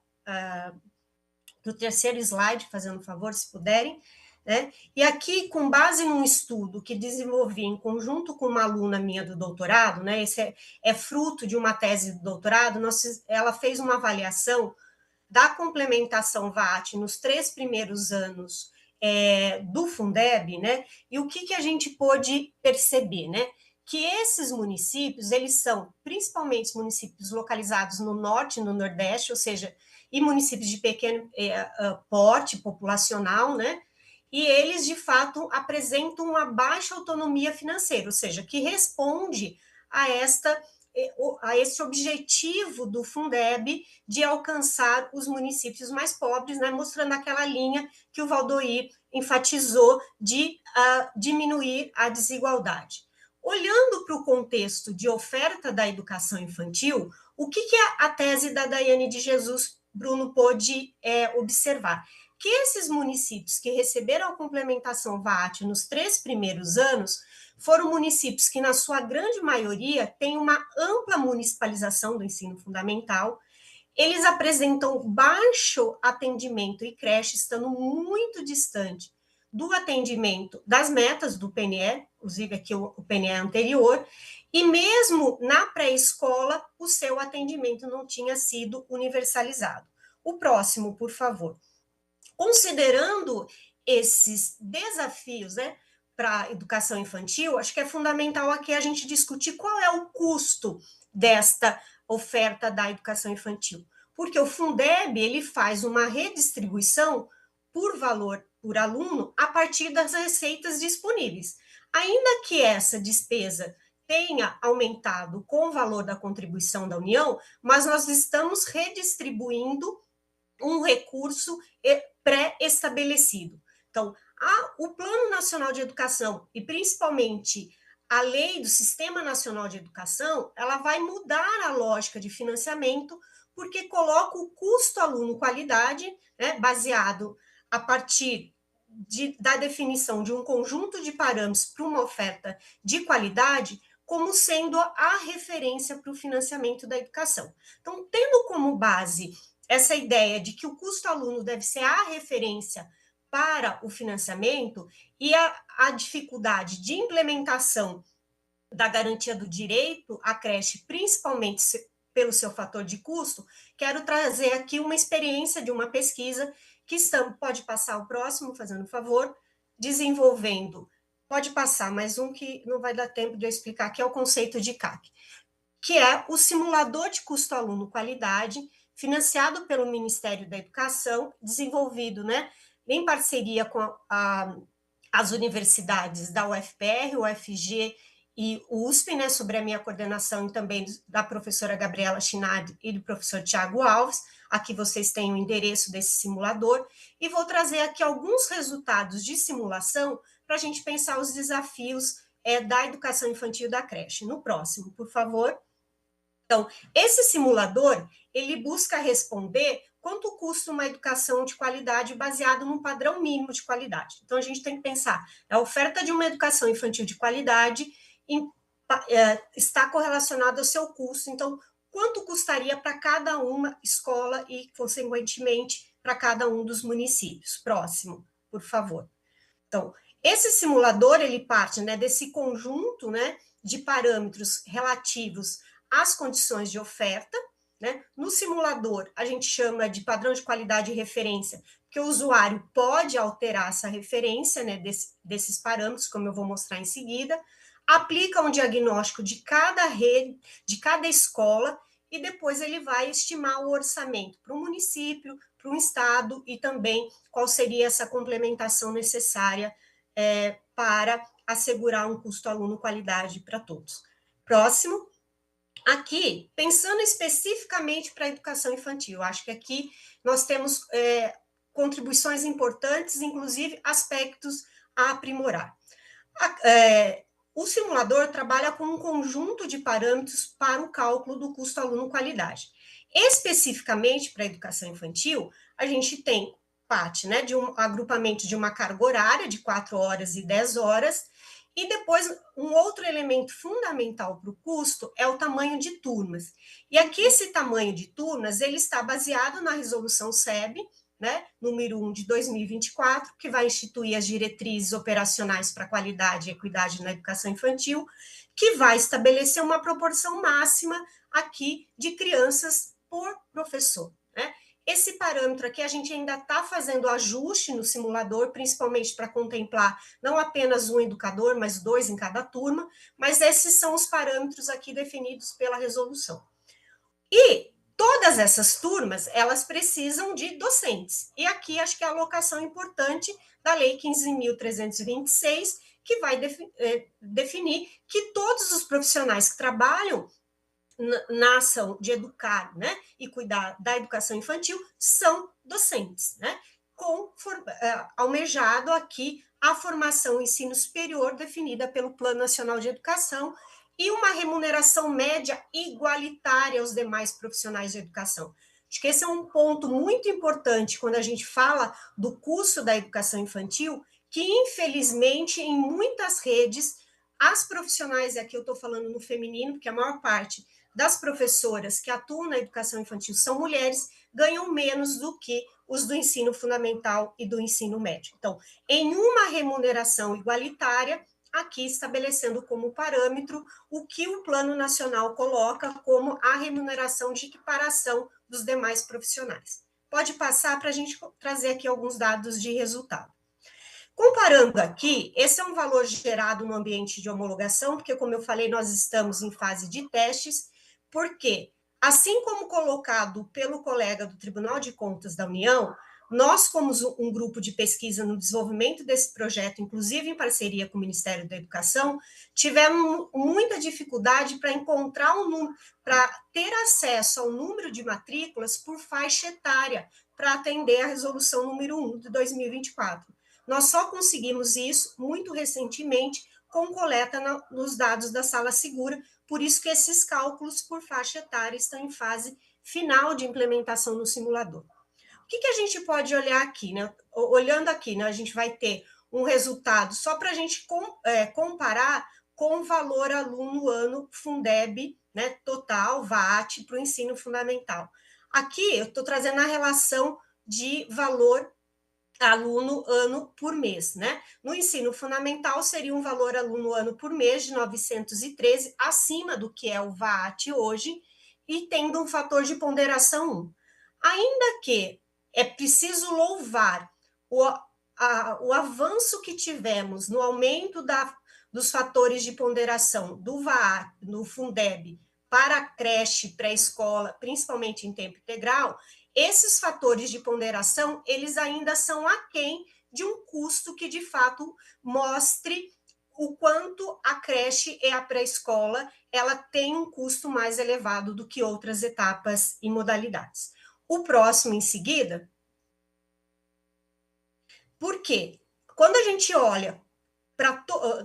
do terceiro slide, fazendo um favor, se puderem, né? E aqui, com base num estudo que desenvolvi em conjunto com uma aluna minha do doutorado, né, esse é fruto de uma tese do doutorado, ela fez uma avaliação da complementação VAT nos 3 primeiros anos do Fundeb, né? E o que a gente pôde perceber, né? Que esses municípios, eles são principalmente municípios localizados no norte e no nordeste, ou seja, e municípios de pequeno porte populacional, né? E eles, de fato, apresentam uma baixa autonomia financeira, ou seja, que responde a esse objetivo do Fundeb de alcançar os municípios mais pobres, né, mostrando aquela linha que o Valdoir enfatizou de diminuir a desigualdade. olhando para o contexto de oferta da educação infantil, o que a tese da Daiane de Jesus Bruno pôde observar? Que esses municípios que receberam a complementação VAT nos 3 primeiros anos foram municípios que, na sua grande maioria, têm uma ampla municipalização do ensino fundamental. Eles apresentam baixo atendimento e creche, estando muito distante do atendimento das metas do PNE, inclusive aqui o PNE anterior, e mesmo na pré-escola, o seu atendimento não tinha sido universalizado. O próximo, por favor. Considerando esses desafios, né, para a educação infantil, acho que é fundamental aqui a gente discutir qual é o custo desta oferta da educação infantil, porque o Fundeb ele faz uma redistribuição por valor por aluno a partir das receitas disponíveis. Ainda que essa despesa tenha aumentado com o valor da contribuição da União, mas nós estamos redistribuindo um recurso pré-estabelecido. Então, o Plano Nacional de Educação e principalmente a Lei do Sistema Nacional de Educação, ela vai mudar a lógica de financiamento, porque coloca o custo aluno-qualidade, né, baseado a partir da definição de um conjunto de parâmetros para uma oferta de qualidade, como sendo a referência para o financiamento da educação. Então, tendo como base essa ideia de que o custo aluno deve ser a referência para o financiamento e a dificuldade de implementação da garantia do direito à creche, principalmente pelo seu fator de custo, quero trazer aqui uma experiência de uma pesquisa que pode passar o próximo, fazendo um favor, desenvolvendo, pode passar mais um que não vai dar tempo de eu explicar, que é o conceito de CAC, que é o simulador de custo aluno qualidade, financiado pelo Ministério da Educação, desenvolvido, né, em parceria com as universidades da UFPR, UFG e o USP, né, sobre a minha coordenação e também da professora Gabriela Chinardi e do professor Tiago Alves. Aqui vocês têm o endereço desse simulador, e vou trazer aqui alguns resultados de simulação para a gente pensar os desafios da educação infantil da creche. No próximo, por favor. Então, esse simulador, ele busca responder quanto custa uma educação de qualidade baseado num padrão mínimo de qualidade. Então, a gente tem que pensar, a oferta de uma educação infantil de qualidade está correlacionada ao seu custo. Então, quanto custaria para cada uma escola e, consequentemente, para cada um dos municípios? Próximo, por favor. Então, esse simulador, ele parte, né, desse conjunto, né, de parâmetros relativos às condições de oferta, né? No simulador, a gente chama de padrão de qualidade e referência, porque o usuário pode alterar essa referência, né, desses parâmetros, como eu vou mostrar em seguida, aplica um diagnóstico de cada rede, de cada escola, e depois ele vai estimar o orçamento para o município, para o estado, e também qual seria essa complementação necessária para assegurar um custo aluno qualidade para todos. Próximo. Aqui, pensando especificamente para a educação infantil, acho que aqui nós temos contribuições importantes, inclusive aspectos a aprimorar. O simulador trabalha com um conjunto de parâmetros para o cálculo do custo aluno-qualidade. Especificamente para a educação infantil, a gente tem parte, né, de um agrupamento de uma carga horária de 4 horas e 10 horas, e depois, um outro elemento fundamental para o custo é o tamanho de turmas. E aqui, esse tamanho de turmas, ele está baseado na resolução SEB, né, número 1 de 2024, que vai instituir as diretrizes operacionais para qualidade e equidade na educação infantil, que vai estabelecer uma proporção máxima aqui de crianças por professor, né? Esse parâmetro aqui, a gente ainda está fazendo ajuste no simulador, principalmente para contemplar não apenas um educador, mas 2 em cada turma, mas esses são os parâmetros aqui definidos pela resolução. E todas essas turmas, elas precisam de docentes. E aqui, acho que é a alocação importante da Lei 15.326, que vai definir que todos os profissionais que trabalham na ação de educar, né, e cuidar da educação infantil são docentes, né? almejado aqui a formação e ensino superior definida pelo Plano Nacional de Educação e uma remuneração média igualitária aos demais profissionais de educação. Acho que esse é um ponto muito importante quando a gente fala do custo da educação infantil, que infelizmente em muitas redes, as profissionais, e aqui eu estou falando no feminino, porque a maior parte das professoras que atuam na educação infantil são mulheres, ganham menos do que os do ensino fundamental e do ensino médio. Então, em uma remuneração igualitária, aqui estabelecendo como parâmetro o que o Plano Nacional coloca como a remuneração de equiparação dos demais profissionais. Pode passar para a gente trazer aqui alguns dados de resultado. Comparando aqui, esse é um valor gerado no ambiente de homologação, porque, como eu falei, nós estamos em fase de testes, porque, assim como colocado pelo colega do Tribunal de Contas da União, nós, como um grupo de pesquisa no desenvolvimento desse projeto, inclusive em parceria com o Ministério da Educação, tivemos muita dificuldade para encontrar para ter acesso ao número de matrículas por faixa etária, para atender a resolução número 1 de 2024. Nós só conseguimos isso muito recentemente com coleta nos dados da Sala Segura, por isso que esses cálculos por faixa etária estão em fase final de implementação no simulador. O que a gente pode olhar aqui, né? Olhando aqui, né, a gente vai ter um resultado só para a gente comparar com o valor aluno ano Fundeb, né, total, VAT, para o ensino fundamental. Aqui eu estou trazendo a relação de valor aluno ano por mês, né? No ensino fundamental seria um valor aluno ano por mês de 913, acima do que é o VAT hoje, e tendo um fator de ponderação 1. Ainda que é preciso louvar o avanço que tivemos no aumento dos fatores de ponderação do VAT, no Fundeb, para a creche, pré-escola, principalmente em tempo integral, esses fatores de ponderação, eles ainda são aquém de um custo que, de fato, mostre o quanto a creche e a pré-escola, ela tem um custo mais elevado do que outras etapas e modalidades. O próximo em seguida. Por quê? Quando a gente olha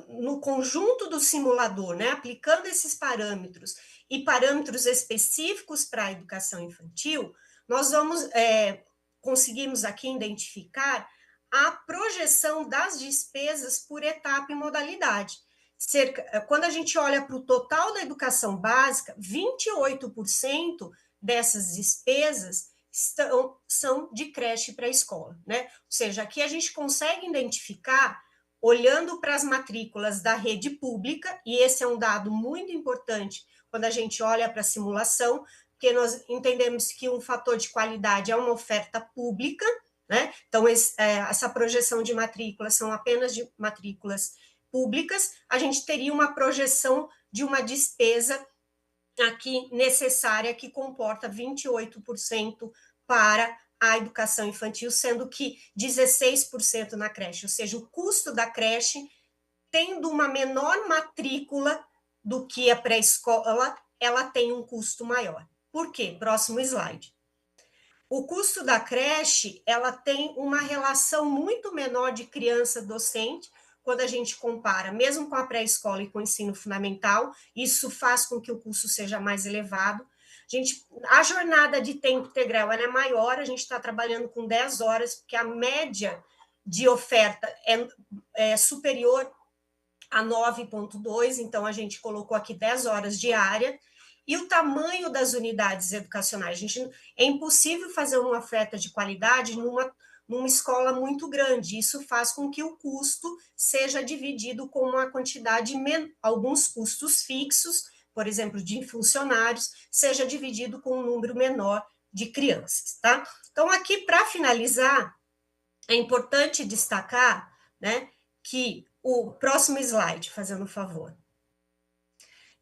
no conjunto do simulador, né, aplicando esses parâmetros e parâmetros específicos para a educação infantil, nós conseguimos aqui identificar a projeção das despesas por etapa e modalidade. Quando a gente olha para o total da educação básica, 28% dessas despesas são de creche para a escola, né? Ou seja, aqui a gente consegue identificar, olhando para as matrículas da rede pública, e esse é um dado muito importante quando a gente olha para a simulação, porque nós entendemos que um fator de qualidade é uma oferta pública, né? Então, essa projeção de matrículas são apenas de matrículas públicas, a gente teria uma projeção de uma despesa aqui necessária que comporta 28% para a educação infantil, sendo que 16% na creche, ou seja, o custo da creche, tendo uma menor matrícula do que a pré-escola, ela tem um custo maior. Por quê? Próximo slide. O custo da creche, ela tem uma relação muito menor de criança-docente, quando a gente compara, mesmo com a pré-escola e com o ensino fundamental, isso faz com que o custo seja mais elevado. A jornada de tempo integral ela é maior, a gente está trabalhando com 10 horas, porque a média de oferta é superior a 9,2, então a gente colocou aqui 10 horas diária, e o tamanho das unidades educacionais. É impossível fazer uma oferta de qualidade numa escola muito grande, isso faz com que o custo seja dividido com uma quantidade, alguns custos fixos, por exemplo, de funcionários, seja dividido com um número menor de crianças, tá? Então, aqui, para finalizar, é importante destacar, né, que o próximo slide, fazendo favor,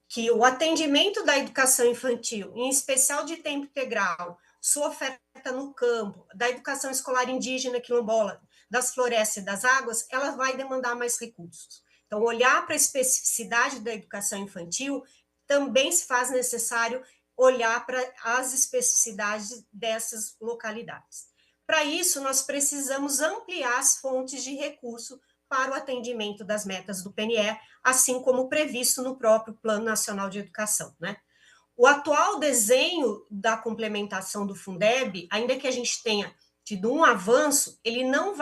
que o atendimento da educação infantil, em especial de tempo integral, sua oferta no campo, da educação escolar indígena quilombola, das florestas e das águas, ela vai demandar mais recursos. Então, olhar para a especificidade da educação infantil também se faz necessário olhar para as especificidades dessas localidades. Para isso, nós precisamos ampliar as fontes de recurso para o atendimento das metas do PNE, assim como previsto no próprio Plano Nacional de Educação, né? O atual desenho da complementação do Fundeb, ainda que a gente tenha tido um avanço, ele não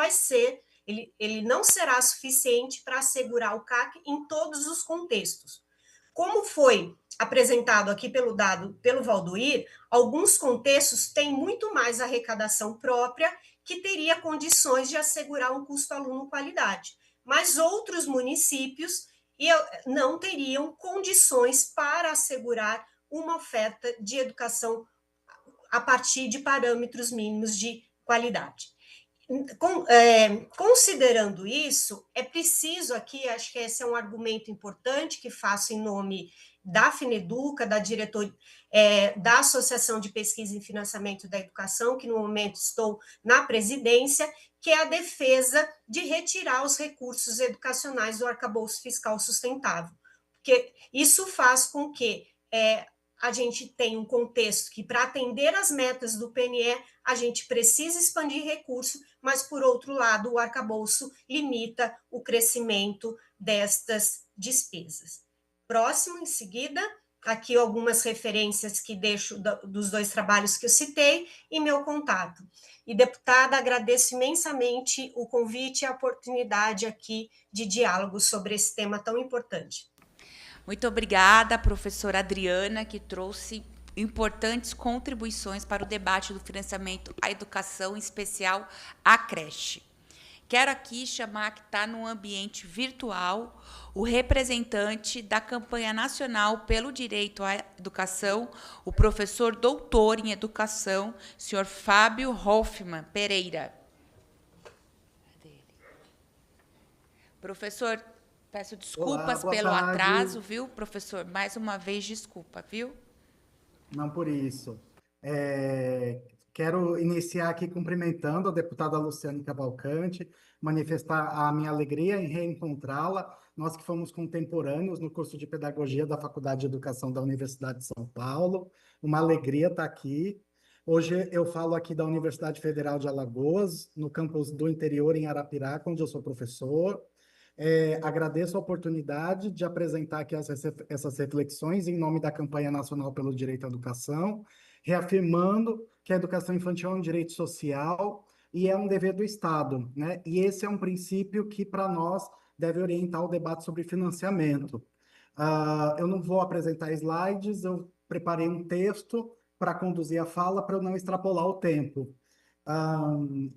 será suficiente para assegurar o CAC em todos os contextos. Como foi apresentado aqui pelo Valdoir, alguns contextos têm muito mais arrecadação própria que teria condições de assegurar um custo-aluno qualidade, mas outros municípios não teriam condições para assegurar uma oferta de educação a partir de parâmetros mínimos de qualidade. Considerando isso, é preciso aqui, acho que esse é um argumento importante que faço em nome da FINEDUCA, da diretoria, da Associação de Pesquisa e Financiamento da Educação, que no momento estou na presidência, que é a defesa de retirar os recursos educacionais do arcabouço fiscal sustentável, porque isso faz com que a gente tenha um contexto que, para atender as metas do PNE, a gente precisa expandir recurso, mas, por outro lado, o arcabouço limita o crescimento destas despesas. Próximo, em seguida, aqui algumas referências que deixo dos dois trabalhos que eu citei e meu contato. E, deputada, agradeço imensamente o convite e a oportunidade aqui de diálogo sobre esse tema tão importante. Muito obrigada, professora Adriana, que trouxe importantes contribuições para o debate do financiamento à educação, em especial à creche. Quero aqui chamar, que está no ambiente virtual, o representante da campanha nacional pelo direito à educação, o professor doutor em educação, senhor Fábio Hoffmann Pereira. Professor, peço desculpas pelo atraso, viu, professor? Mais uma vez, desculpa, viu? Não por isso. Quero iniciar aqui cumprimentando a deputada Luciane Cavalcante, manifestar a minha alegria em reencontrá-la. Nós que fomos contemporâneos no curso de Pedagogia da Faculdade de Educação da Universidade de São Paulo. Uma alegria estar aqui. Hoje eu falo aqui da Universidade Federal de Alagoas, no campus do interior, em Arapiraca, onde eu sou professor. Agradeço a oportunidade de apresentar aqui essas reflexões em nome da Campanha Nacional pelo Direito à Educação, reafirmando que a educação infantil é um direito social e é um dever do Estado, né? E esse é um princípio que, para nós, deve orientar o debate sobre financiamento. Eu não vou apresentar slides, eu preparei um texto para conduzir a fala, para eu não extrapolar o tempo.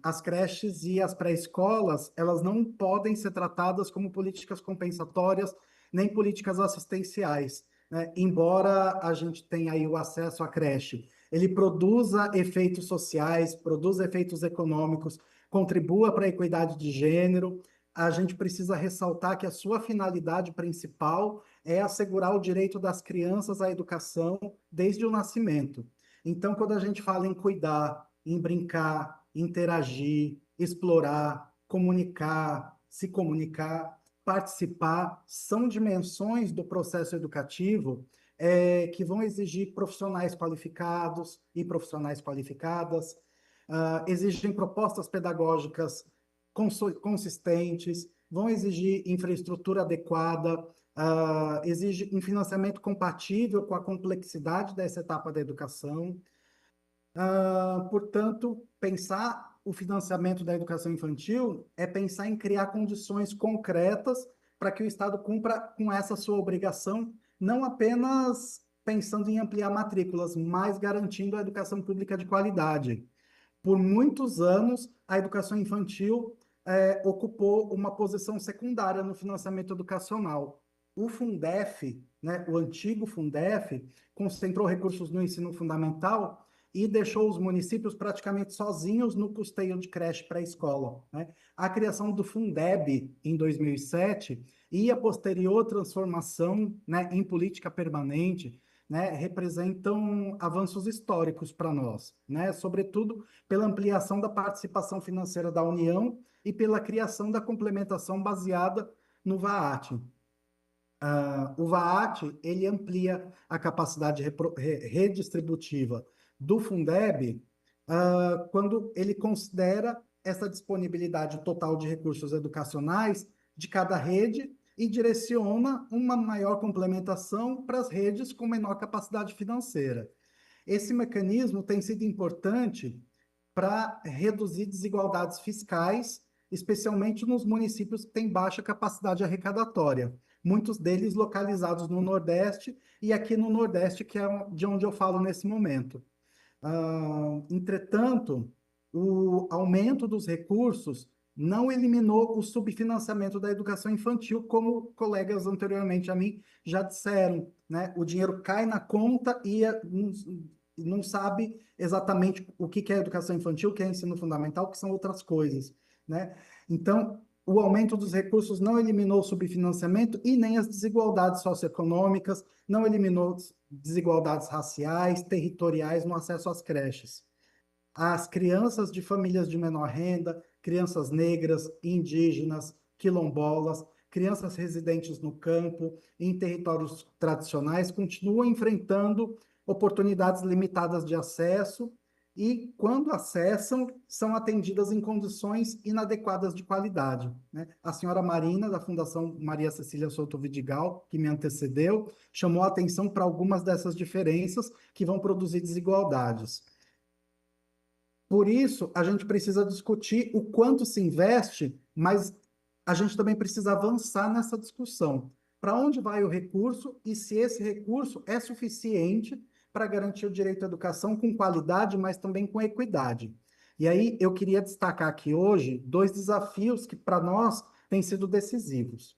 As creches e as pré-escolas, elas não podem ser tratadas como políticas compensatórias, nem políticas assistenciais, né? Embora a gente tenha aí o acesso à creche, ele produza efeitos sociais, produza efeitos econômicos, contribua para a equidade de gênero, a gente precisa ressaltar que a sua finalidade principal é assegurar o direito das crianças à educação desde o nascimento. Então, quando a gente fala em cuidar, em brincar, interagir, explorar, comunicar, se comunicar, participar, são dimensões do processo educativo que vão exigir profissionais qualificados e profissionais qualificadas, exigem propostas pedagógicas consistentes, vão exigir infraestrutura adequada, exige um financiamento compatível com a complexidade dessa etapa da educação. Portanto, pensar o financiamento da educação infantil é pensar em criar condições concretas para que o Estado cumpra com essa sua obrigação, não apenas pensando em ampliar matrículas, mas garantindo a educação pública de qualidade. Por muitos anos, a educação infantil ocupou uma posição secundária no financiamento educacional. O Fundef, né, o antigo Fundef, concentrou recursos no ensino fundamental e deixou os municípios praticamente sozinhos no custeio de creche pré-escola, né? A criação do Fundeb em 2007 e a posterior transformação, né, em política permanente, né, representam avanços históricos para nós, né? Sobretudo pela ampliação da participação financeira da União e pela criação da complementação baseada no VAAT. O VAAT, ele amplia a capacidade redistributiva do Fundeb quando ele considera essa disponibilidade total de recursos educacionais de cada rede e direciona uma maior complementação para as redes com menor capacidade financeira. Esse mecanismo tem sido importante para reduzir desigualdades fiscais, especialmente nos municípios que têm baixa capacidade arrecadatória, muitos deles localizados no Nordeste e aqui no Nordeste, que é de onde eu falo nesse momento. Entretanto, o aumento dos recursos não eliminou o subfinanciamento da educação infantil, como colegas anteriormente a mim já disseram, né? O dinheiro cai na conta e não sabe exatamente o que é educação infantil, o que é ensino fundamental, o que são outras coisas, né? Então, o aumento dos recursos não eliminou o subfinanciamento e nem as desigualdades socioeconômicas, não eliminou desigualdades raciais, territoriais no acesso às creches. As crianças de famílias de menor renda, crianças negras, indígenas, quilombolas, crianças residentes no campo, em territórios tradicionais, continuam enfrentando oportunidades limitadas de acesso e, quando acessam, são atendidas em condições inadequadas de qualidade, né? A senhora Marina, da Fundação Maria Cecília Souto Vidigal, que me antecedeu, chamou a atenção para algumas dessas diferenças que vão produzir desigualdades. Por isso, a gente precisa discutir o quanto se investe, mas a gente também precisa avançar nessa discussão. Para onde vai o recurso e se esse recurso é suficiente para garantir o direito à educação com qualidade, mas também com equidade. E aí eu queria destacar aqui hoje 2 desafios que para nós têm sido decisivos.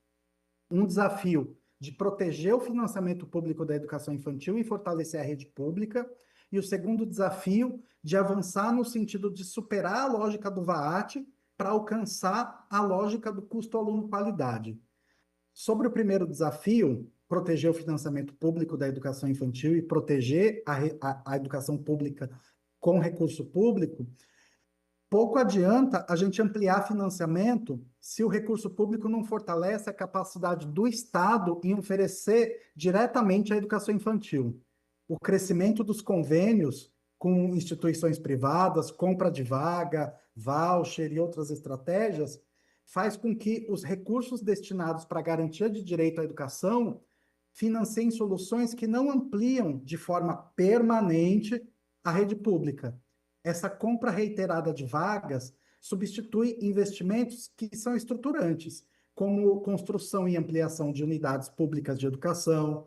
Um desafio de proteger o financiamento público da educação infantil e fortalecer a rede pública, e o segundo desafio de avançar no sentido de superar a lógica do VAAT para alcançar a lógica do custo-aluno-qualidade. Sobre o primeiro desafio, proteger o financiamento público da educação infantil e proteger a educação pública com recurso público, pouco adianta a gente ampliar financiamento se o recurso público não fortalece a capacidade do Estado em oferecer diretamente a educação infantil. O crescimento dos convênios com instituições privadas, compra de vaga, voucher e outras estratégias, faz com que os recursos destinados para a garantia de direito à educação financiem soluções que não ampliam de forma permanente a rede pública. Essa compra reiterada de vagas substitui investimentos que são estruturantes, como construção e ampliação de unidades públicas de educação,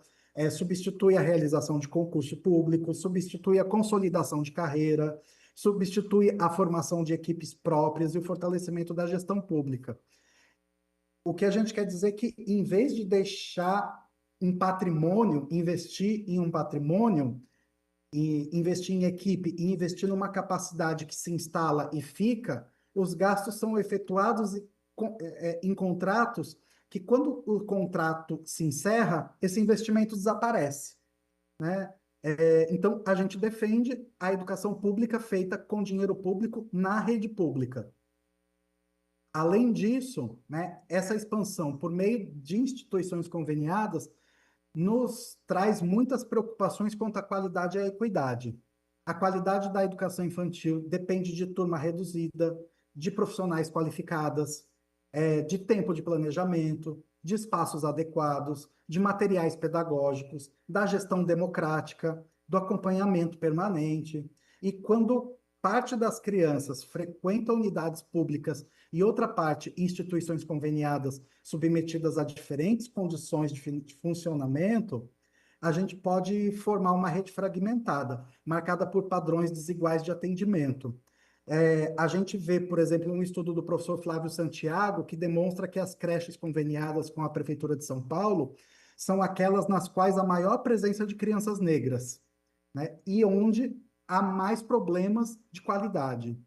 substitui a realização de concurso público, substitui a consolidação de carreira, substitui a formação de equipes próprias e o fortalecimento da gestão pública. O que a gente quer dizer é que, em vez de deixar um patrimônio, investir em um patrimônio, e investir em equipe e investir numa capacidade que se instala e fica, os gastos são efetuados em contratos que, quando o contrato se encerra, esse investimento desaparece, né? Então, a gente defende a educação pública feita com dinheiro público na rede pública. Além disso, né, essa expansão por meio de instituições conveniadas nos traz muitas preocupações quanto à qualidade e à equidade. A qualidade da educação infantil depende de turma reduzida, de profissionais qualificadas, de tempo de planejamento, de espaços adequados, de materiais pedagógicos, da gestão democrática, do acompanhamento permanente. E quando parte das crianças frequenta unidades públicas e outra parte instituições conveniadas submetidas a diferentes condições de funcionamento, a gente pode formar uma rede fragmentada, marcada por padrões desiguais de atendimento. A gente vê, por exemplo, um estudo do professor Flávio Santiago, que demonstra que as creches conveniadas com a Prefeitura de São Paulo são aquelas nas quais há maior presença de crianças negras, né? E onde há mais problemas de qualidade.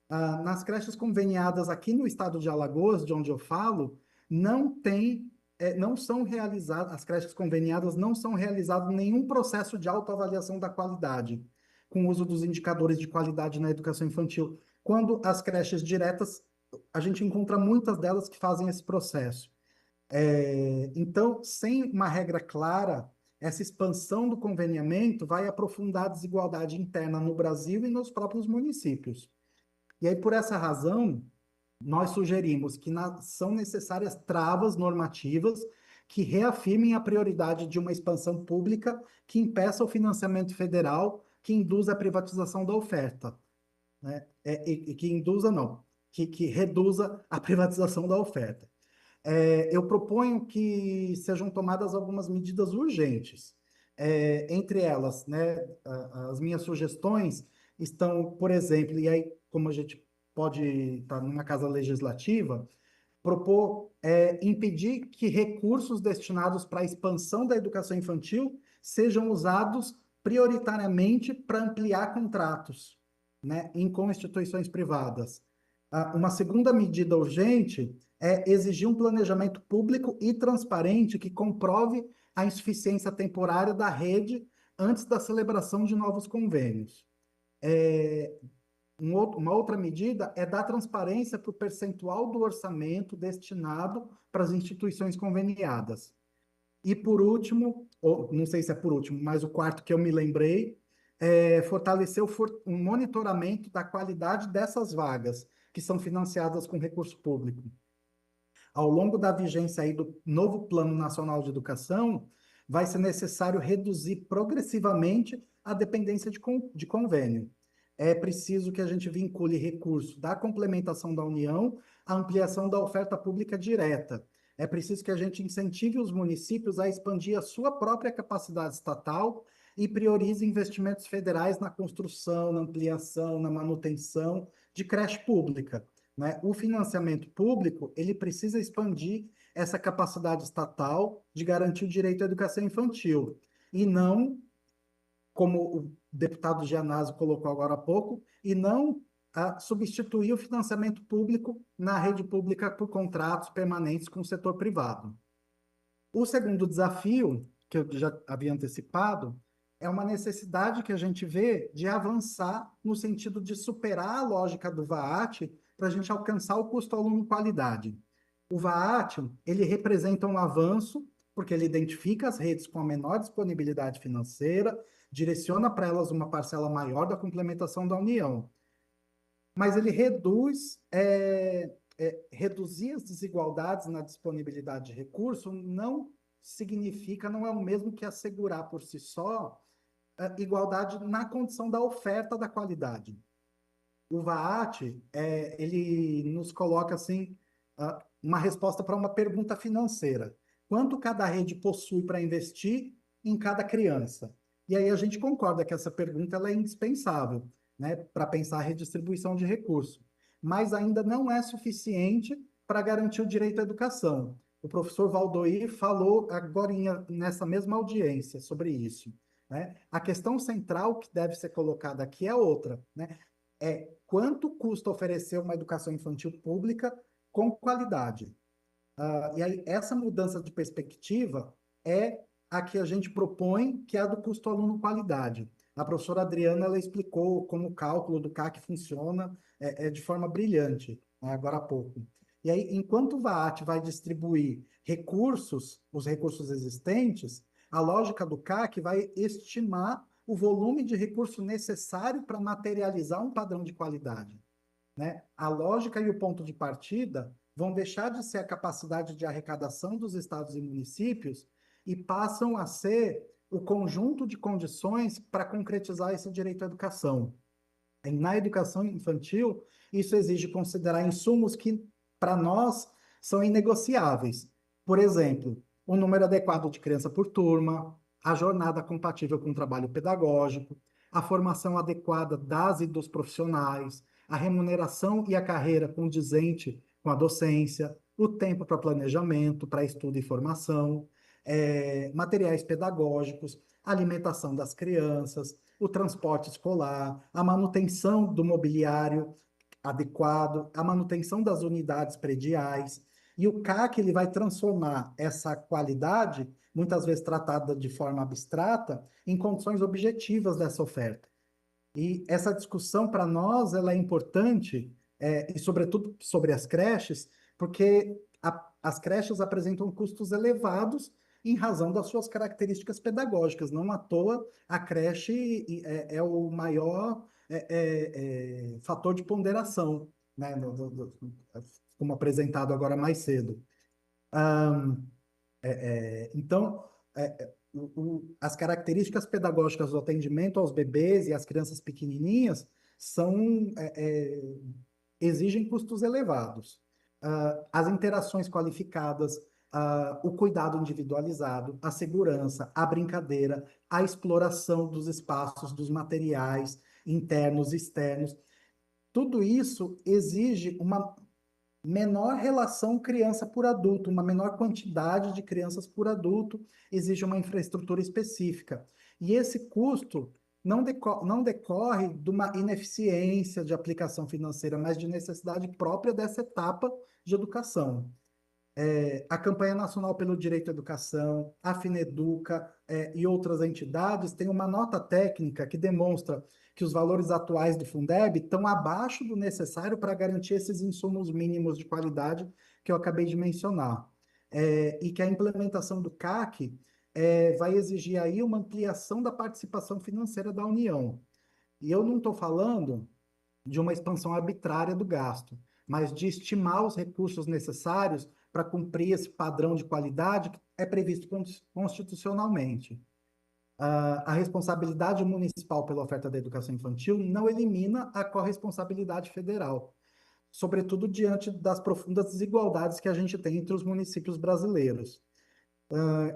Nas creches conveniadas aqui no estado de Alagoas, de onde eu falo, não são realizadas, as creches conveniadas não são realizadas nenhum processo de autoavaliação da qualidade, com o uso dos indicadores de qualidade na educação infantil. Quando as creches diretas, a gente encontra muitas delas que fazem esse processo. Então, sem uma regra clara essa expansão do conveniamento vai aprofundar a desigualdade interna no Brasil e nos próprios municípios. E aí, por essa razão, nós sugerimos que são necessárias travas normativas que reafirmem a prioridade de uma expansão pública que impeça o financiamento federal, que induza a privatização da oferta. Né? Que reduza a privatização da oferta. Eu proponho que sejam tomadas algumas medidas urgentes. Entre elas, né, as minhas sugestões estão, por exemplo, e aí, como a gente pode estar numa casa legislativa, propor impedir que recursos destinados para a expansão da educação infantil sejam usados prioritariamente para ampliar contratos, né, com instituições privadas. Uma segunda medida urgente é exigir um planejamento público e transparente que comprove a insuficiência temporária da rede antes da celebração de novos convênios. Uma outra medida é dar transparência para o percentual do orçamento destinado para as instituições conveniadas. E por último, ou não sei se é por último, mas o quarto que eu me lembrei, é fortalecer um monitoramento da qualidade dessas vagas, que são financiadas com recurso público. Ao longo da vigência aí do novo Plano Nacional de Educação, vai ser necessário reduzir progressivamente a dependência de convênio. É preciso que a gente vincule recursos da complementação da União à ampliação da oferta pública direta. É preciso que a gente incentive os municípios a expandir a sua própria capacidade estatal e priorize investimentos federais na construção, na ampliação, na manutenção de creche pública. Né? O financiamento público, ele precisa expandir essa capacidade estatal de garantir o direito à educação infantil, e não, como o deputado Gianazzo colocou agora há pouco, e não substituir o financiamento público na rede pública por contratos permanentes com o setor privado. O segundo desafio, que eu já havia antecipado, é uma necessidade que a gente vê de avançar no sentido de superar a lógica do VAAT para a gente alcançar o custo aluno qualidade. O VAAT, ele representa um avanço, porque ele identifica as redes com a menor disponibilidade financeira, direciona para elas uma parcela maior da complementação da União. Mas ele reduzir as desigualdades na disponibilidade de recurso não é o mesmo que assegurar por si só igualdade na condição da oferta da qualidade. O VAAT, ele nos coloca assim, uma resposta para uma pergunta financeira. Quanto cada rede possui para investir em cada criança? E aí a gente concorda que essa pergunta ela é indispensável, né, para pensar a redistribuição de recursos, mas ainda não é suficiente para garantir o direito à educação. O professor Valdoir falou agora nessa mesma audiência sobre isso. Né? A questão central que deve ser colocada aqui é outra, né? É quanto custa oferecer uma educação infantil pública com qualidade. E aí essa mudança de perspectiva é a que a gente propõe, que é a do custo aluno qualidade. A professora Adriana ela explicou como o cálculo do CAC funciona de forma brilhante, né, agora há pouco. E aí, enquanto o VAAT vai distribuir os recursos existentes, a lógica do CAC vai estimar o volume de recurso necessário para materializar um padrão de qualidade. Né? A lógica e o ponto de partida vão deixar de ser a capacidade de arrecadação dos estados e municípios e passam a ser o conjunto de condições para concretizar esse direito à educação. Na educação infantil, isso exige considerar insumos que, para nós, são inegociáveis. Por exemplo, o número adequado de criança por turma, a jornada compatível com o trabalho pedagógico, a formação adequada das e dos profissionais, a remuneração e a carreira condizente com a docência, o tempo para planejamento, para estudo e formação, materiais pedagógicos, alimentação das crianças, o transporte escolar, a manutenção do mobiliário adequado, a manutenção das unidades prediais. E o CAC ele vai transformar essa qualidade, muitas vezes tratada de forma abstrata, em condições objetivas dessa oferta. E essa discussão, para nós, ela é importante, e sobretudo sobre as creches, porque as creches apresentam custos elevados em razão das suas características pedagógicas. Não à toa, a creche é o maior fator de ponderação, né, como apresentado agora mais cedo. Então, as características pedagógicas do atendimento aos bebês e às crianças pequenininhas exigem custos elevados. As interações qualificadas, o cuidado individualizado, a segurança, a brincadeira, a exploração dos espaços, dos materiais internos e externos, tudo isso exige uma menor relação criança por adulto, uma menor quantidade de crianças por adulto, exige uma infraestrutura específica. E esse custo não decorre de uma ineficiência de aplicação financeira, mas de necessidade própria dessa etapa de educação. A Campanha Nacional pelo Direito à Educação, a Fineduca e outras entidades têm uma nota técnica que demonstra que os valores atuais do Fundeb estão abaixo do necessário para garantir esses insumos mínimos de qualidade que eu acabei de mencionar. E que a implementação do CAC vai exigir aí uma ampliação da participação financeira da União. E eu não estou falando de uma expansão arbitrária do gasto, mas de estimar os recursos necessários para cumprir esse padrão de qualidade que é previsto constitucionalmente. A responsabilidade municipal pela oferta da educação infantil não elimina a corresponsabilidade federal, sobretudo diante das profundas desigualdades que a gente tem entre os municípios brasileiros.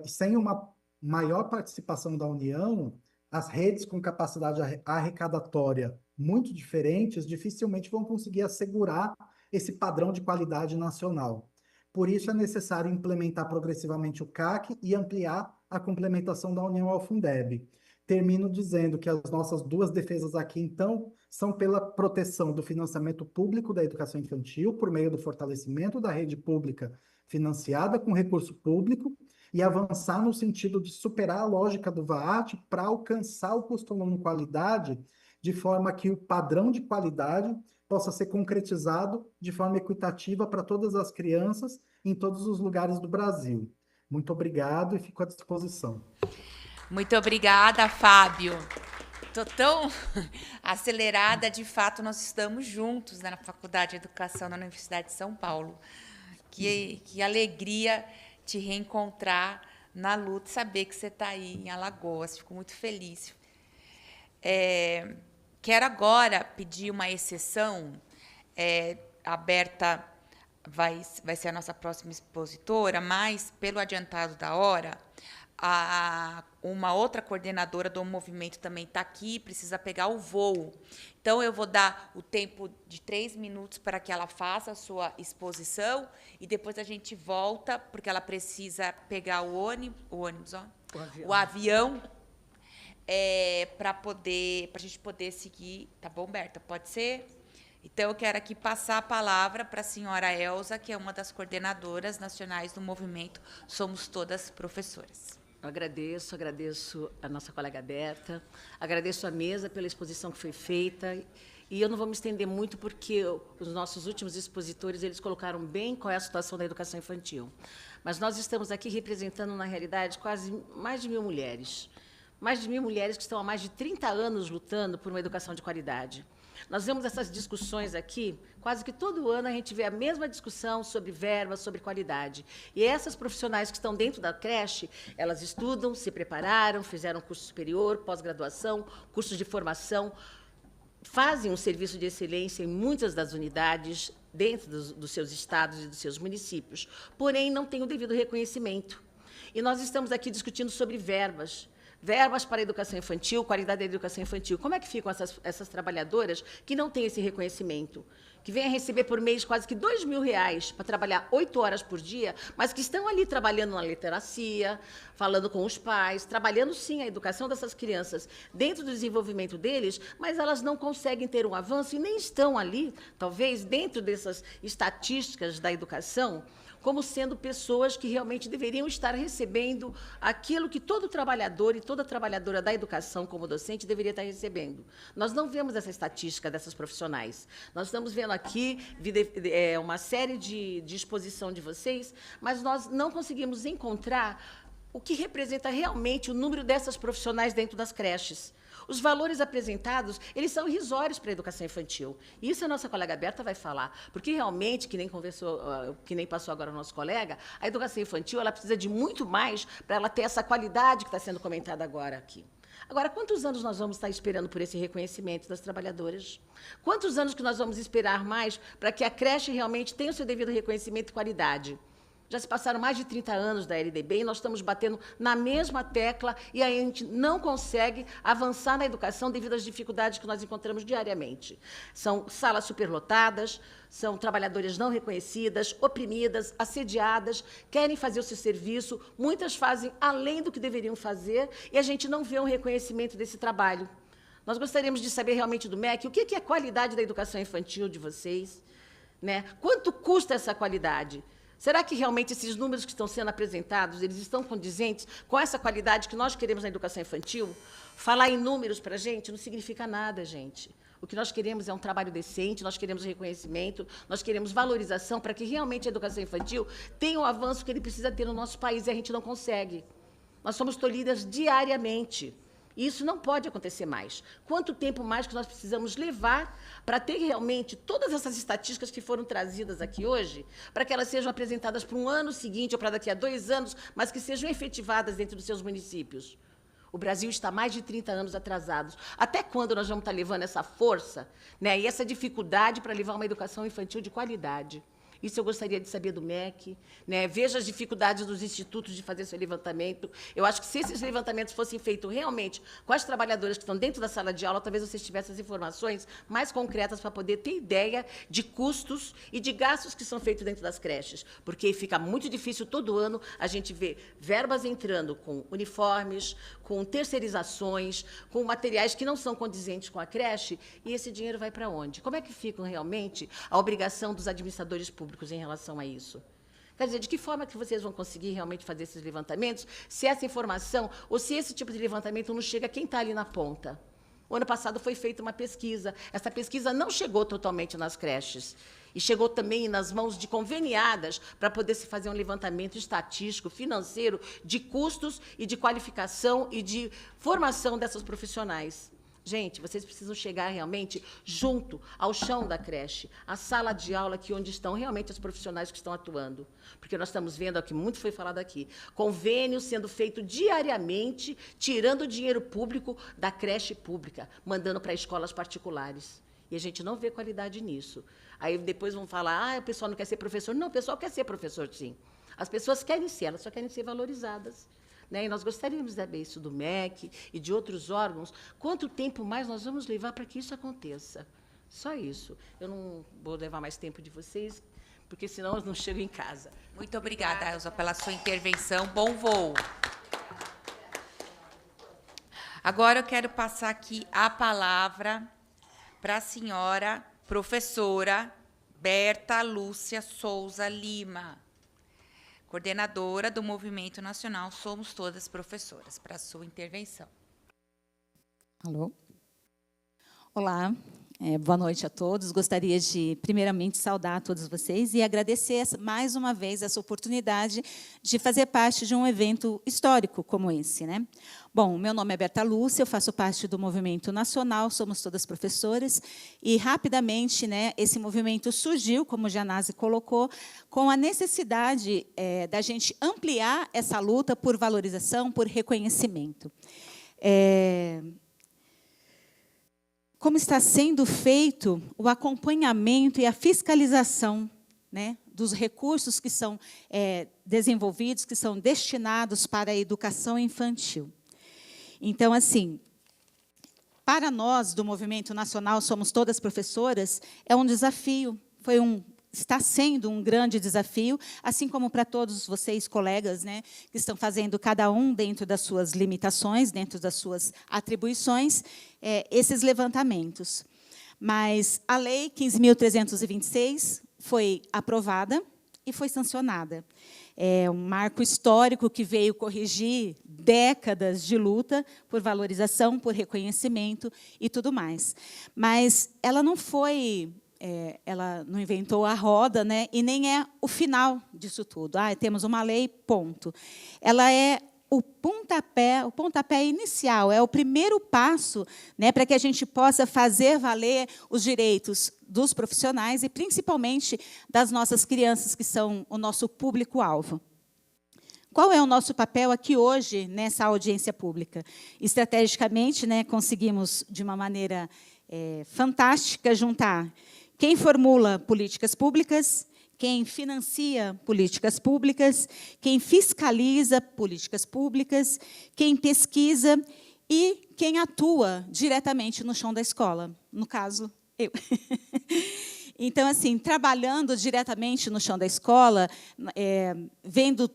Sem uma maior participação da União, as redes com capacidade arrecadatória muito diferentes dificilmente vão conseguir assegurar esse padrão de qualidade nacional. Por isso, é necessário implementar progressivamente o CAC e ampliar a complementação da União ao Fundeb. Termino dizendo que as nossas duas defesas aqui, então, são pela proteção do financiamento público da educação infantil, por meio do fortalecimento da rede pública financiada com recurso público, e avançar no sentido de superar a lógica do VAAT para alcançar o custo aluno qualidade, de forma que o padrão de qualidade possa ser concretizado de forma equitativa para todas as crianças em todos os lugares do Brasil. Muito obrigado e fico à disposição. Muito obrigada, Fábio. Estou tão acelerada, de fato, nós estamos juntos na Faculdade de Educação da Universidade de São Paulo. Que alegria te reencontrar na luta, saber que você está aí em Alagoas. Fico muito feliz. Quero agora pedir uma exceção. A Berta vai ser a nossa próxima expositora, mas, pelo adiantado da hora, uma outra coordenadora do movimento também está aqui, precisa pegar o voo. Então, eu vou dar o tempo de 3 minutos para que ela faça a sua exposição e depois a gente volta, porque ela precisa pegar o avião para a gente poder seguir. Tá bom, Berta? Pode ser? Então, eu quero aqui passar a palavra para a senhora Elza, que é uma das coordenadoras nacionais do movimento Somos Todas Professoras. Eu agradeço a nossa colega Berta, agradeço a mesa pela exposição que foi feita, e eu não vou me estender muito porque os nossos últimos expositores, eles colocaram bem qual é a situação da educação infantil. Mas nós estamos aqui representando, na realidade, quase mais de 1.000 mulheres. Mais de 1.000 mulheres que estão há mais de 30 anos lutando por uma educação de qualidade. Nós vemos essas discussões aqui, quase que todo ano a gente vê a mesma discussão sobre verba, sobre qualidade. E essas profissionais que estão dentro da creche, elas estudam, se prepararam, fizeram curso superior, pós-graduação, cursos de formação, fazem um serviço de excelência em muitas das unidades, dentro dos seus estados e dos seus municípios, porém não têm o devido reconhecimento. E nós estamos aqui discutindo sobre verbas. Verbas para a educação infantil, qualidade da educação infantil. Como é que ficam essas trabalhadoras que não têm esse reconhecimento? Que vêm a receber por mês quase que R$2.000 para trabalhar 8 horas por dia, mas que estão ali trabalhando na literacia, falando com os pais, trabalhando, sim, a educação dessas crianças dentro do desenvolvimento deles, mas elas não conseguem ter um avanço e nem estão ali, talvez, dentro dessas estatísticas da educação, como sendo pessoas que realmente deveriam estar recebendo aquilo que todo trabalhador e toda trabalhadora da educação, como docente, deveria estar recebendo. Nós não vemos essa estatística dessas profissionais. Nós estamos vendo aqui uma série de exposição de vocês, mas nós não conseguimos encontrar o que representa realmente o número dessas profissionais dentro das creches. Os valores apresentados, eles são irrisórios para a educação infantil. Isso a nossa colega Berta vai falar, porque realmente, que nem conversou, que nem passou agora o nosso colega, a educação infantil ela precisa de muito mais para ela ter essa qualidade que está sendo comentada agora aqui. Agora, quantos anos nós vamos estar esperando por esse reconhecimento das trabalhadoras? Quantos anos que nós vamos esperar mais para que a creche realmente tenha o seu devido reconhecimento e qualidade? Já se passaram mais de 30 anos da LDB e nós estamos batendo na mesma tecla e a gente não consegue avançar na educação devido às dificuldades que nós encontramos diariamente. São salas superlotadas, são trabalhadoras não reconhecidas, oprimidas, assediadas, querem fazer o seu serviço, muitas fazem além do que deveriam fazer e a gente não vê um reconhecimento desse trabalho. Nós gostaríamos de saber realmente do MEC o que é a qualidade da educação infantil de vocês, né? Quanto custa essa qualidade? Será que realmente esses números que estão sendo apresentados, eles estão condizentes com essa qualidade que nós queremos na educação infantil? Falar em números para a gente não significa nada, gente. O que nós queremos é um trabalho decente, nós queremos reconhecimento, nós queremos valorização para que realmente a educação infantil tenha o avanço que ele precisa ter no nosso país e a gente não consegue. Nós somos tolhidas diariamente. E isso não pode acontecer mais. Quanto tempo mais que nós precisamos levar para ter realmente todas essas estatísticas que foram trazidas aqui hoje, para que elas sejam apresentadas para um ano seguinte ou para daqui a 2 anos, mas que sejam efetivadas dentro dos seus municípios? O Brasil está mais de 30 anos atrasados. Até quando nós vamos estar levando essa força, né, e essa dificuldade para levar uma educação infantil de qualidade? Isso eu gostaria de saber do MEC, né? Veja as dificuldades dos institutos de fazer seu levantamento. Eu acho que se esses levantamentos fossem feitos realmente com as trabalhadoras que estão dentro da sala de aula, talvez vocês tivessem as informações mais concretas para poder ter ideia de custos e de gastos que são feitos dentro das creches. Porque fica muito difícil todo ano a gente ver verbas entrando com uniformes, com terceirizações, com materiais que não são condizentes com a creche, e esse dinheiro vai para onde? Como é que fica realmente a obrigação dos administradores públicos em relação a isso? Quer dizer, de que forma que vocês vão conseguir realmente fazer esses levantamentos, se essa informação, ou se esse tipo de levantamento não chega a quem está ali na ponta? O ano passado foi feita uma pesquisa. Essa pesquisa não chegou totalmente nas creches. E chegou também nas mãos de conveniadas para poder se fazer um levantamento estatístico, financeiro, de custos e de qualificação e de formação dessas profissionais. Gente, vocês precisam chegar realmente junto ao chão da creche, à sala de aula, que onde estão realmente os profissionais que estão atuando. Porque nós estamos vendo, aqui, muito foi falado aqui, convênios sendo feito diariamente, tirando dinheiro público da creche pública, mandando para escolas particulares. E a gente não vê qualidade nisso. Aí depois vão falar, o pessoal não quer ser professor. Não, o pessoal quer ser professor, sim. As pessoas querem ser, elas só querem ser valorizadas. Né? E nós gostaríamos de saber isso do MEC e de outros órgãos. Quanto tempo mais nós vamos levar para que isso aconteça? Só isso. Eu não vou levar mais tempo de vocês, porque senão eu não chego em casa. Muito obrigada, Elza, pela sua intervenção. Bom voo. Agora eu quero passar aqui a palavra para a senhora professora Berta Lúcia Souza Lima, coordenadora do Movimento Nacional Somos Todas Professoras, para a sua intervenção. Alô? Olá, boa noite a todos. Gostaria de, primeiramente, saudar a todos vocês e agradecer mais uma vez essa oportunidade de fazer parte de um evento histórico como esse, né? Bom, meu nome é Berta Lúcia, eu faço parte do Movimento Nacional Somos Todas Professoras, e, rapidamente, né, esse movimento surgiu, como o Janase colocou, com a necessidade da gente ampliar essa luta por valorização, por reconhecimento. Como está sendo feito o acompanhamento e a fiscalização, né, dos recursos que são desenvolvidos, que são destinados para a educação infantil. Então, assim, para nós, do Movimento Nacional Somos Todas Professoras, é um desafio, está sendo um grande desafio, assim como para todos vocês, colegas, né, que estão fazendo, cada um dentro das suas limitações, dentro das suas atribuições, esses levantamentos. Mas a Lei 15.326 foi aprovada e foi sancionada. É um marco histórico que veio corrigir décadas de luta por valorização, por reconhecimento e tudo mais. Mas ela não foi... ela não inventou a roda, né? E nem é o final disso tudo. Temos uma lei, ponto. Ela é o pontapé inicial, é o primeiro passo, né, para que a gente possa fazer valer os direitos dos profissionais e, principalmente, das nossas crianças, que são o nosso público-alvo. Qual é o nosso papel aqui hoje, nessa audiência pública? Estrategicamente, né, conseguimos, de uma maneira fantástica, juntar quem formula políticas públicas, quem financia políticas públicas, quem fiscaliza políticas públicas, quem pesquisa e quem atua diretamente no chão da escola. No caso, eu. Então, assim, trabalhando diretamente no chão da escola, vendo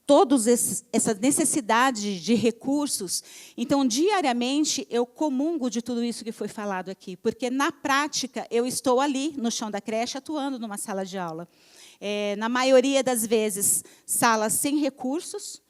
todas essas necessidades de recursos. Então, diariamente, eu comungo de tudo isso que foi falado aqui, porque, na prática, eu estou ali, no chão da creche, atuando numa sala de aula. Na maioria das vezes, salas sem recursos,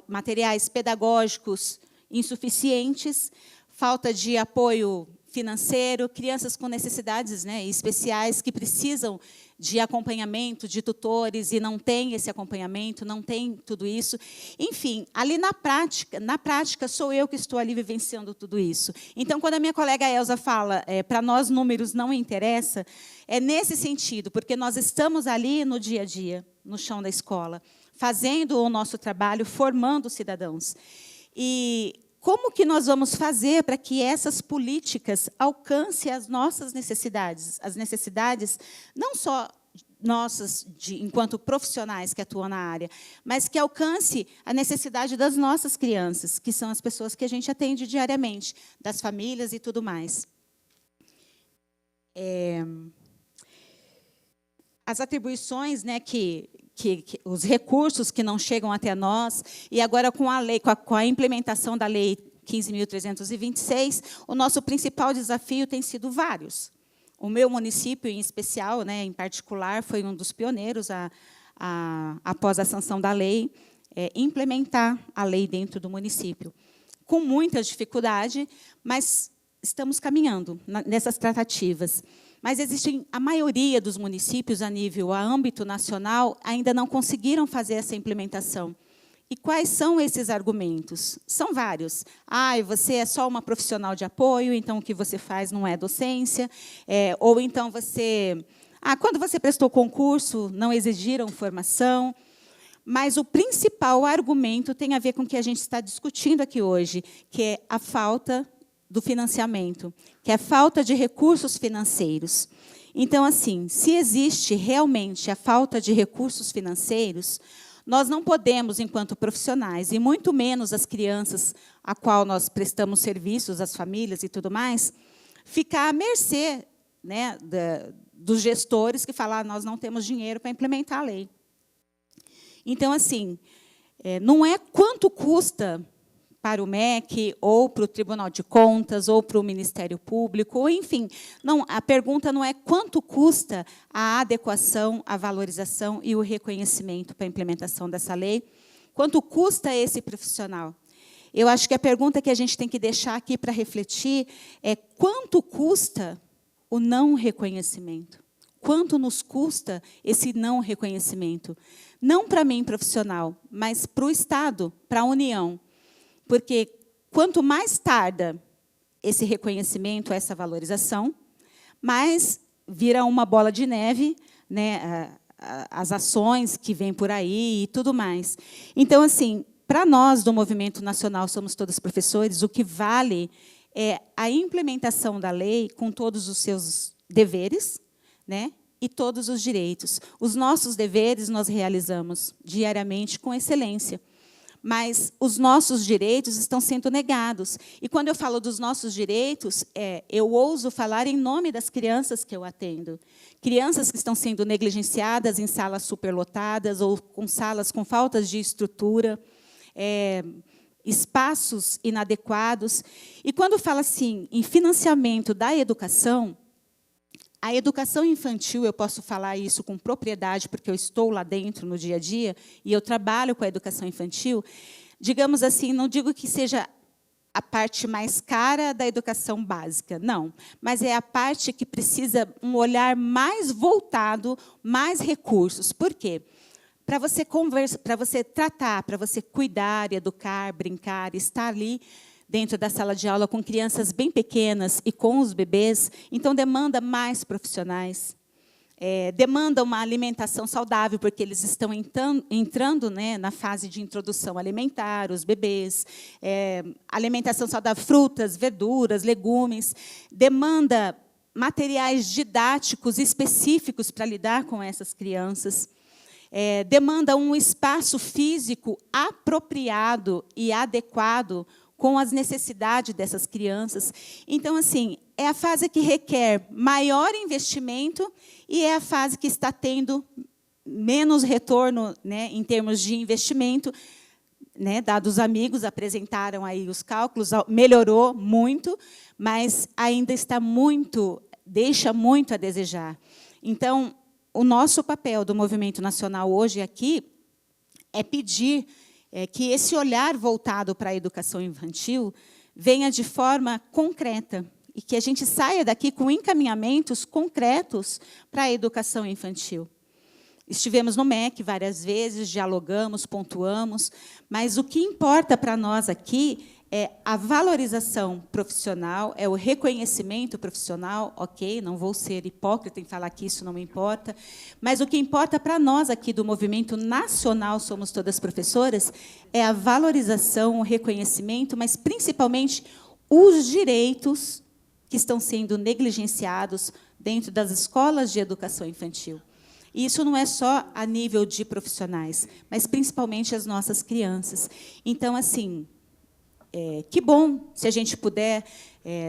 materiais pedagógicos insuficientes, falta de apoio financeiro, crianças com necessidades, né, especiais que precisam de acompanhamento, de tutores, e não tem esse acompanhamento, não tem tudo isso. Enfim, ali na prática sou eu que estou ali vivenciando tudo isso. Então, quando a minha colega Elza fala, para nós números não interessa, é nesse sentido, porque nós estamos ali no dia a dia, no chão da escola, fazendo o nosso trabalho, formando cidadãos. E como que nós vamos fazer para que essas políticas alcancem as nossas necessidades? As necessidades não só nossas, enquanto profissionais que atuam na área, mas que alcance a necessidade das nossas crianças, que são as pessoas que a gente atende diariamente, das famílias e tudo mais. As atribuições, né, que os recursos que não chegam até nós, e agora com a lei, com a implementação da Lei 15.326, o nosso principal desafio tem sido vários. O meu município, em especial, né, em particular, foi um dos pioneiros após a sanção da lei, implementar a lei dentro do município. Com muita dificuldade, mas estamos caminhando nessas tratativas. Mas existem, a maioria dos municípios, a âmbito nacional, ainda não conseguiram fazer essa implementação. E quais são esses argumentos? São vários. Você é só uma profissional de apoio, então o que você faz não é docência. Ou então você... quando você prestou concurso, não exigiram formação. Mas o principal argumento tem a ver com o que a gente está discutindo aqui hoje, que é a falta do financiamento, que é a falta de recursos financeiros. Então, assim, se existe realmente a falta de recursos financeiros, nós não podemos, enquanto profissionais, e muito menos as crianças a qual nós prestamos serviços, as famílias e tudo mais, ficar à mercê, né, dos gestores que falam nós não temos dinheiro para implementar a lei. Então, assim, não é quanto custa para o MEC, ou para o Tribunal de Contas, ou para o Ministério Público, ou, enfim, não, a pergunta não é quanto custa a adequação, a valorização e o reconhecimento para a implementação dessa lei, quanto custa esse profissional. Eu acho que a pergunta que a gente tem que deixar aqui para refletir é quanto custa o não reconhecimento? Quanto nos custa esse não reconhecimento? Não para mim, profissional, mas para o Estado, para a União. Porque quanto mais tarda esse reconhecimento, essa valorização, mais vira uma bola de neve, né, as ações que vêm por aí e tudo mais. Então, assim, para nós do Movimento Nacional Somos Todos Professores, o que vale é a implementação da lei com todos os seus deveres, né, e todos os direitos. Os nossos deveres nós realizamos diariamente com excelência. Mas os nossos direitos estão sendo negados. E, quando eu falo dos nossos direitos, eu ouso falar em nome das crianças que eu atendo. Crianças que estão sendo negligenciadas em salas superlotadas ou com salas com faltas de estrutura, espaços inadequados. E, quando falo assim, em financiamento da educação, a educação infantil, eu posso falar isso com propriedade, porque eu estou lá dentro no dia a dia, e eu trabalho com a educação infantil, digamos assim, não digo que seja a parte mais cara da educação básica, não, mas é a parte que precisa um olhar mais voltado, mais recursos. Por quê? para você conversar, para você tratar, para você cuidar, educar, brincar, estar ali dentro da sala de aula com crianças bem pequenas e com os bebês, então demanda mais profissionais. Demanda uma alimentação saudável, porque eles estão entrando, né, na fase de introdução alimentar, os bebês. Alimentação saudável, frutas, verduras, legumes. Demanda materiais didáticos específicos para lidar com essas crianças. Demanda um espaço físico apropriado e adequado com as necessidades dessas crianças. Então, assim, é a fase que requer maior investimento e é a fase que está tendo menos retorno, né, em termos de investimento. Né, dados amigos apresentaram aí os cálculos, melhorou muito, mas ainda está deixa muito a desejar. Então, o nosso papel do Movimento Nacional hoje aqui é pedir que esse olhar voltado para a educação infantil venha de forma concreta e que a gente saia daqui com encaminhamentos concretos para a educação infantil. Estivemos no MEC várias vezes, dialogamos, pontuamos, mas o que importa para nós aqui é a valorização profissional, é o reconhecimento profissional, ok, não vou ser hipócrita em falar que isso não me importa, mas o que importa para nós aqui do Movimento Nacional Somos Todas Professoras é a valorização, o reconhecimento, mas, principalmente, os direitos que estão sendo negligenciados dentro das escolas de educação infantil. E isso não é só a nível de profissionais, mas, principalmente, as nossas crianças. Então, assim, que bom se a gente puder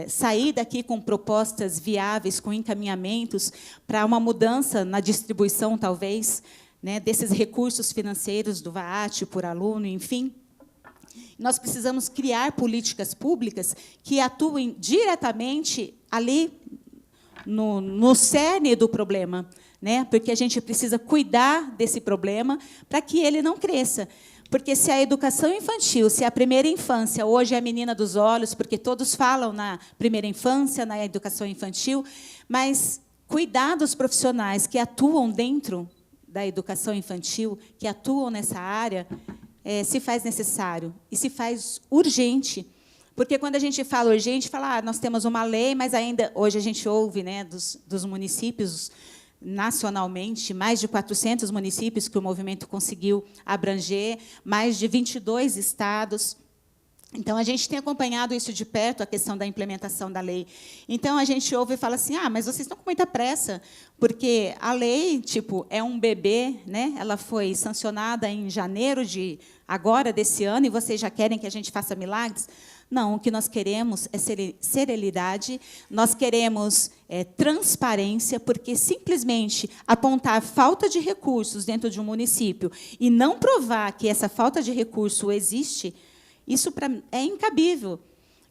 sair daqui com propostas viáveis, com encaminhamentos para uma mudança na distribuição, talvez, né, desses recursos financeiros do VAAT por aluno, enfim. Nós precisamos criar políticas públicas que atuem diretamente ali no cerne do problema, né, porque a gente precisa cuidar desse problema para que ele não cresça. Porque se a educação infantil, se a primeira infância hoje é a menina dos olhos, porque todos falam na primeira infância, na educação infantil, mas cuidar dos profissionais que atuam dentro da educação infantil, que atuam nessa área, se faz necessário e se faz urgente. Porque, quando a gente fala urgente, fala, nós temos uma lei, mas ainda hoje a gente ouve, né, dos municípios, nacionalmente, mais de 400 municípios que o movimento conseguiu abranger, mais de 22 estados. Então, a gente tem acompanhado isso de perto, a questão da implementação da lei. Então, a gente ouve e fala assim, mas vocês estão com muita pressa, porque a lei, tipo, é um bebê, né? Ela foi sancionada em janeiro desse ano, e vocês já querem que a gente faça milagres? Não, o que nós queremos é serenidade, nós queremos transparência, porque simplesmente apontar falta de recursos dentro de um município e não provar que essa falta de recurso existe, isso é incabível.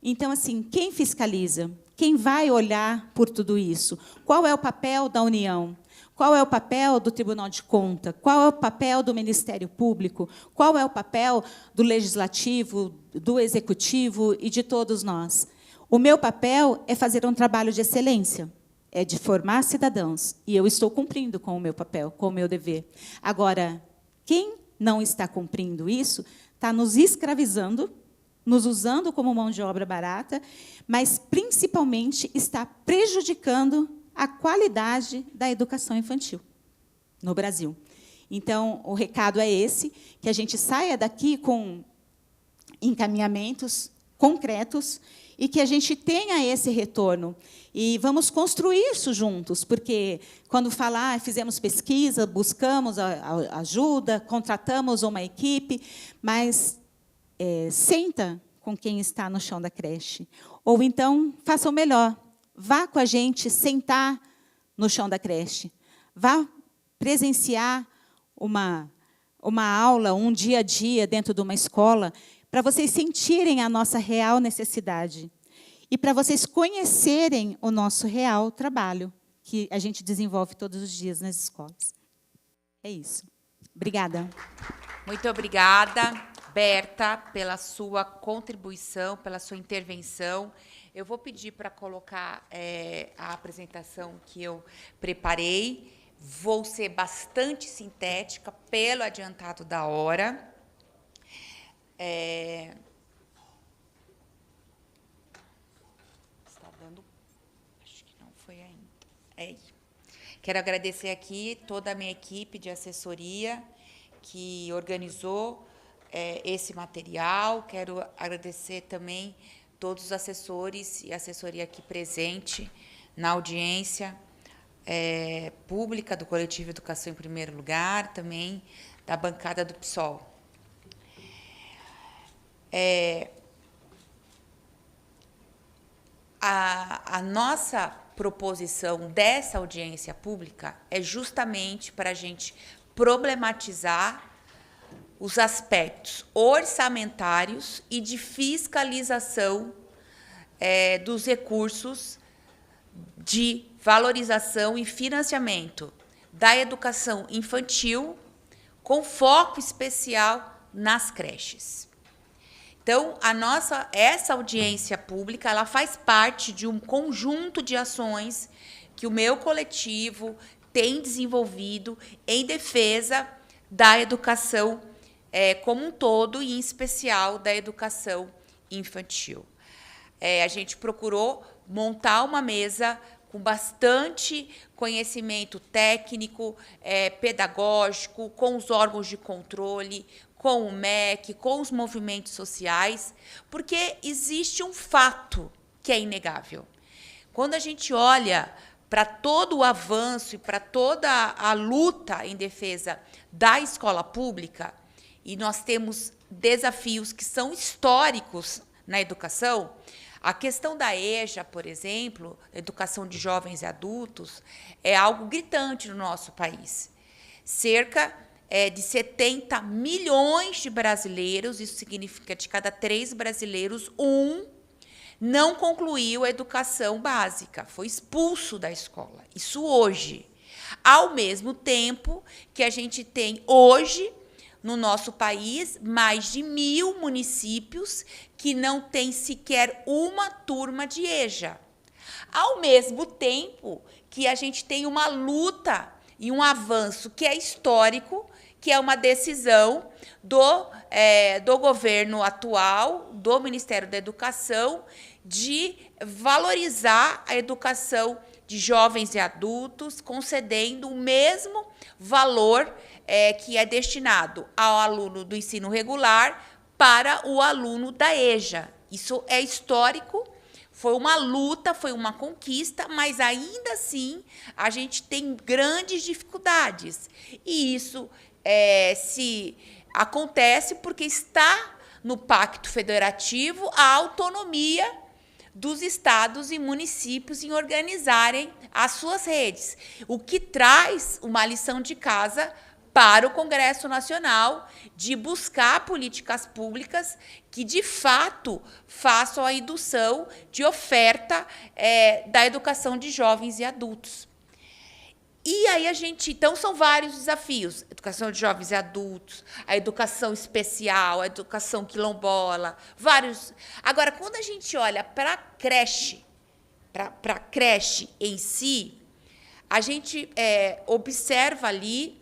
Então, assim, quem fiscaliza? Quem vai olhar por tudo isso? Qual é o papel da União? Qual é o papel do Tribunal de Contas? Qual é o papel do Ministério Público? Qual é o papel do Legislativo, do Executivo e de todos nós? O meu papel é fazer um trabalho de excelência, é de formar cidadãos, e eu estou cumprindo com o meu papel, com o meu dever. Agora, quem não está cumprindo isso está nos escravizando, nos usando como mão de obra barata, mas, principalmente, está prejudicando a qualidade da educação infantil no Brasil. Então, o recado é esse, que a gente saia daqui com encaminhamentos concretos e que a gente tenha esse retorno. E vamos construir isso juntos, porque, quando falar, fizemos pesquisa, buscamos ajuda, contratamos uma equipe, mas senta com quem está no chão da creche. Ou, então, faça o melhor. Vá com a gente sentar no chão da creche. Vá presenciar uma aula, um dia a dia dentro de uma escola, para vocês sentirem a nossa real necessidade e para vocês conhecerem o nosso real trabalho, que a gente desenvolve todos os dias nas escolas. É isso. Obrigada. Muito obrigada, Berta, pela sua contribuição, pela sua intervenção. Eu vou pedir para colocar a apresentação que eu preparei. Vou ser bastante sintética pelo adiantado da hora. Está dando... Acho que não foi ainda. Quero agradecer aqui toda a minha equipe de assessoria que organizou esse material. Quero agradecer também todos os assessores e assessoria aqui presente na audiência pública do Coletivo Educação em Primeiro Lugar, também da bancada do PSOL. A nossa proposição dessa audiência pública é justamente para a gente problematizar os aspectos orçamentários e de fiscalização dos recursos de valorização e financiamento da educação infantil, com foco especial nas creches. Então, essa audiência pública, ela faz parte de um conjunto de ações que o meu coletivo tem desenvolvido em defesa da educação como um todo, e em especial da educação infantil. A gente procurou montar uma mesa com bastante conhecimento técnico, pedagógico, com os órgãos de controle, com o MEC, com os movimentos sociais, porque existe um fato que é inegável. Quando a gente olha para todo o avanço e para toda a luta em defesa da escola pública, e nós temos desafios que são históricos na educação, a questão da EJA, por exemplo, educação de jovens e adultos, é algo gritante no nosso país. Cerca de 70 milhões de brasileiros, isso significa de cada 3 brasileiros, 1 não concluiu a educação básica, foi expulso da escola. Isso hoje. Ao mesmo tempo que a gente tem hoje, no nosso país, mais de 1.000 municípios que não têm sequer uma turma de EJA. Ao mesmo tempo que a gente tem uma luta e um avanço que é histórico, que é uma decisão do governo atual, do Ministério da Educação, de valorizar a educação de jovens e adultos, concedendo o mesmo valor que é destinado ao aluno do ensino regular para o aluno da EJA. Isso é histórico, foi uma luta, foi uma conquista, mas ainda assim a gente tem grandes dificuldades. E isso se acontece porque está no Pacto Federativo a autonomia dos estados e municípios em organizarem as suas redes, o que traz uma lição de casa para o Congresso Nacional de buscar políticas públicas que, de fato, façam a indução de oferta da educação de jovens e adultos. E aí então, são vários desafios: educação de jovens e adultos, a educação especial, a educação quilombola, vários. Agora, quando a gente olha para a creche em si, a gente observa ali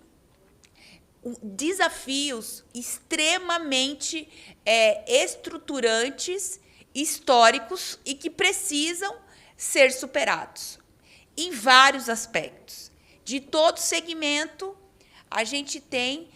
desafios extremamente estruturantes, históricos, e que precisam ser superados em vários aspectos. De todo segmento, a gente tem,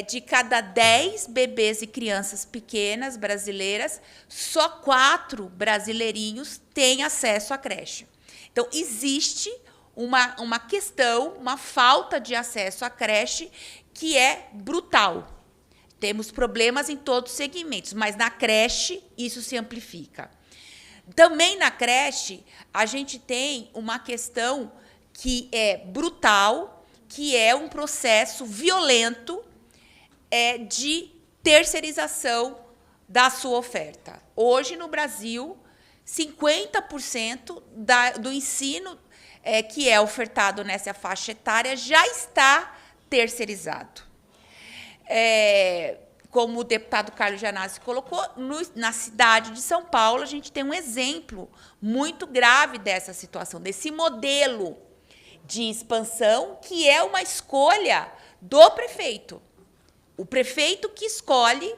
de cada 10 bebês e crianças pequenas brasileiras, só 4 brasileirinhos têm acesso à creche. Então, existe uma questão, uma falta de acesso à creche que é brutal. Temos problemas em todos os segmentos, mas na creche isso se amplifica. Também na creche, a gente tem uma questão que é brutal, que é um processo violento de terceirização da sua oferta. Hoje, no Brasil, 50% do ensino que é ofertado nessa faixa etária já está terceirizado. Como o deputado Carlos Gianazzi colocou, na cidade de São Paulo, a gente tem um exemplo muito grave dessa situação, desse modelo de expansão, que é uma escolha do prefeito. O prefeito que escolhe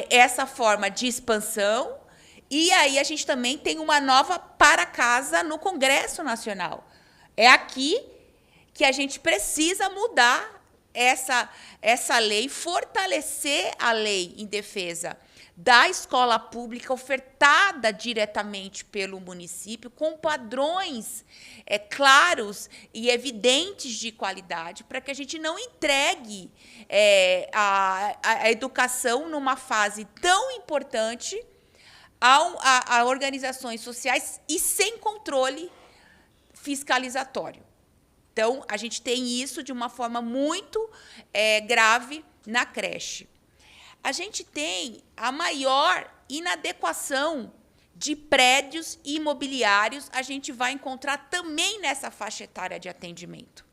essa forma de expansão, e aí a gente também tem uma nova para-casa no Congresso Nacional. É aqui que a gente precisa mudar essa lei, fortalecer a lei em defesa da escola pública ofertada diretamente pelo município, com padrões claros e evidentes de qualidade, para que a gente não entregue a educação numa fase tão importante a organizações sociais e sem controle fiscalizatório. Então, a gente tem isso de uma forma muito grave na creche. A gente tem a maior inadequação de prédios imobiliários, a gente vai encontrar também nessa faixa etária de atendimento.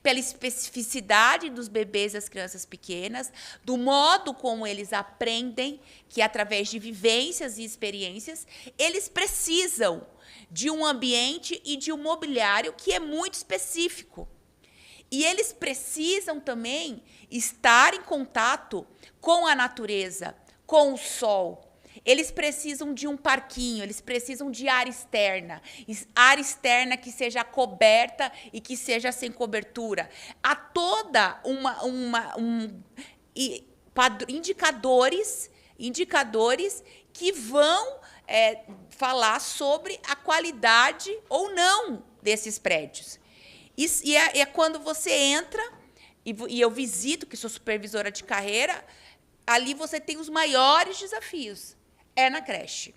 Pela especificidade dos bebês e das crianças pequenas, do modo como eles aprendem, que através de vivências e experiências, eles precisam de um ambiente e de um mobiliário que é muito específico. E eles precisam também estar em contato com a natureza, com o sol. Eles precisam de um parquinho, eles precisam de área externa que seja coberta e que seja sem cobertura. Há toda indicadores que vão falar sobre a qualidade ou não desses prédios. E é quando você entra, e eu visito, que sou supervisora de carreira, ali você tem os maiores desafios, na creche.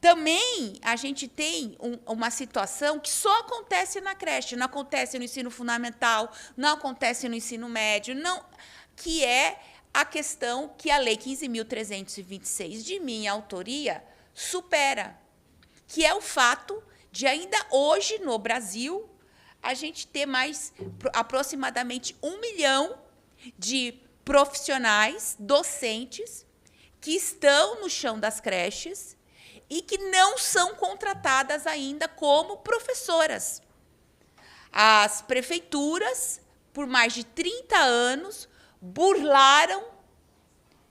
Também a gente tem uma situação que só acontece na creche, não acontece no ensino fundamental, não acontece no ensino médio, que é a questão que a Lei 15.326, de minha autoria, supera, que é o fato de, ainda hoje, no Brasil, a gente ter aproximadamente 1 milhão de profissionais, docentes, que estão no chão das creches e que não são contratadas ainda como professoras. As prefeituras, por mais de 30 anos, burlaram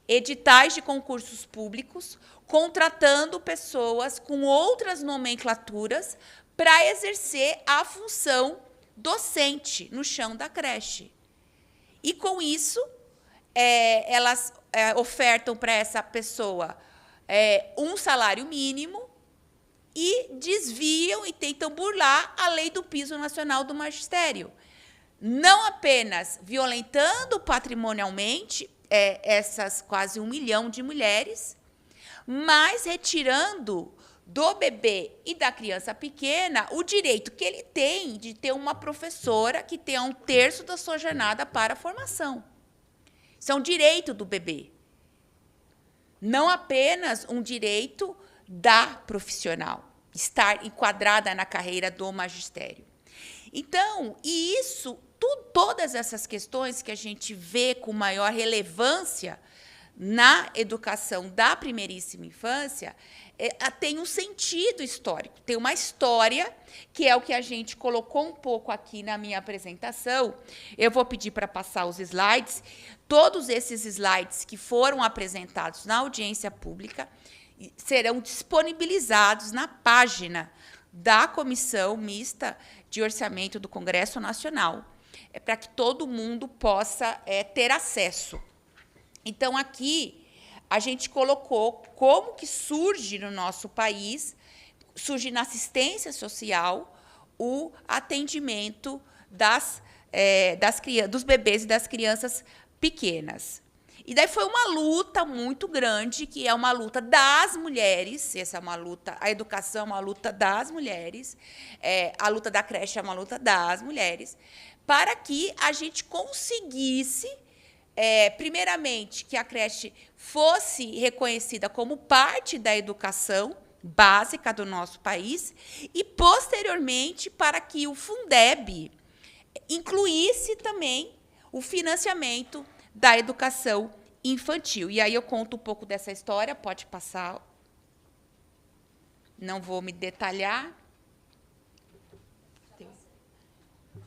editais de concursos públicos, contratando pessoas com outras nomenclaturas para exercer a função docente no chão da creche. E, com isso, elas ofertam para essa pessoa um salário mínimo e desviam e tentam burlar a lei do piso nacional do magistério, não apenas violentando patrimonialmente essas quase 1 milhão de mulheres, mas retirando do bebê e da criança pequena o direito que ele tem de ter uma professora que tenha 1/3 da sua jornada para a formação. Isso é um direito do bebê, não apenas um direito da profissional, estar enquadrada na carreira do magistério. Então, todas essas questões que a gente vê com maior relevância na educação da primeiríssima infância, tem um sentido histórico, tem uma história, que é o que a gente colocou um pouco aqui na minha apresentação. Eu vou pedir para passar os slides. Todos esses slides que foram apresentados na audiência pública serão disponibilizados na página da Comissão Mista de Orçamento do Congresso Nacional, para que todo mundo possa ter acesso. Então, aqui, a gente colocou como que surge no nosso país, surge na assistência social, o atendimento dos bebês e das crianças pequenas. E daí foi uma luta muito grande, que é uma luta das mulheres, essa é uma luta, a educação é uma luta das mulheres, a luta da creche é uma luta das mulheres, para que a gente conseguisse, primeiramente, que a creche fosse reconhecida como parte da educação básica do nosso país e, posteriormente, para que o Fundeb incluísse também o financiamento da educação infantil. E aí eu conto um pouco dessa história, pode passar. Não vou me detalhar.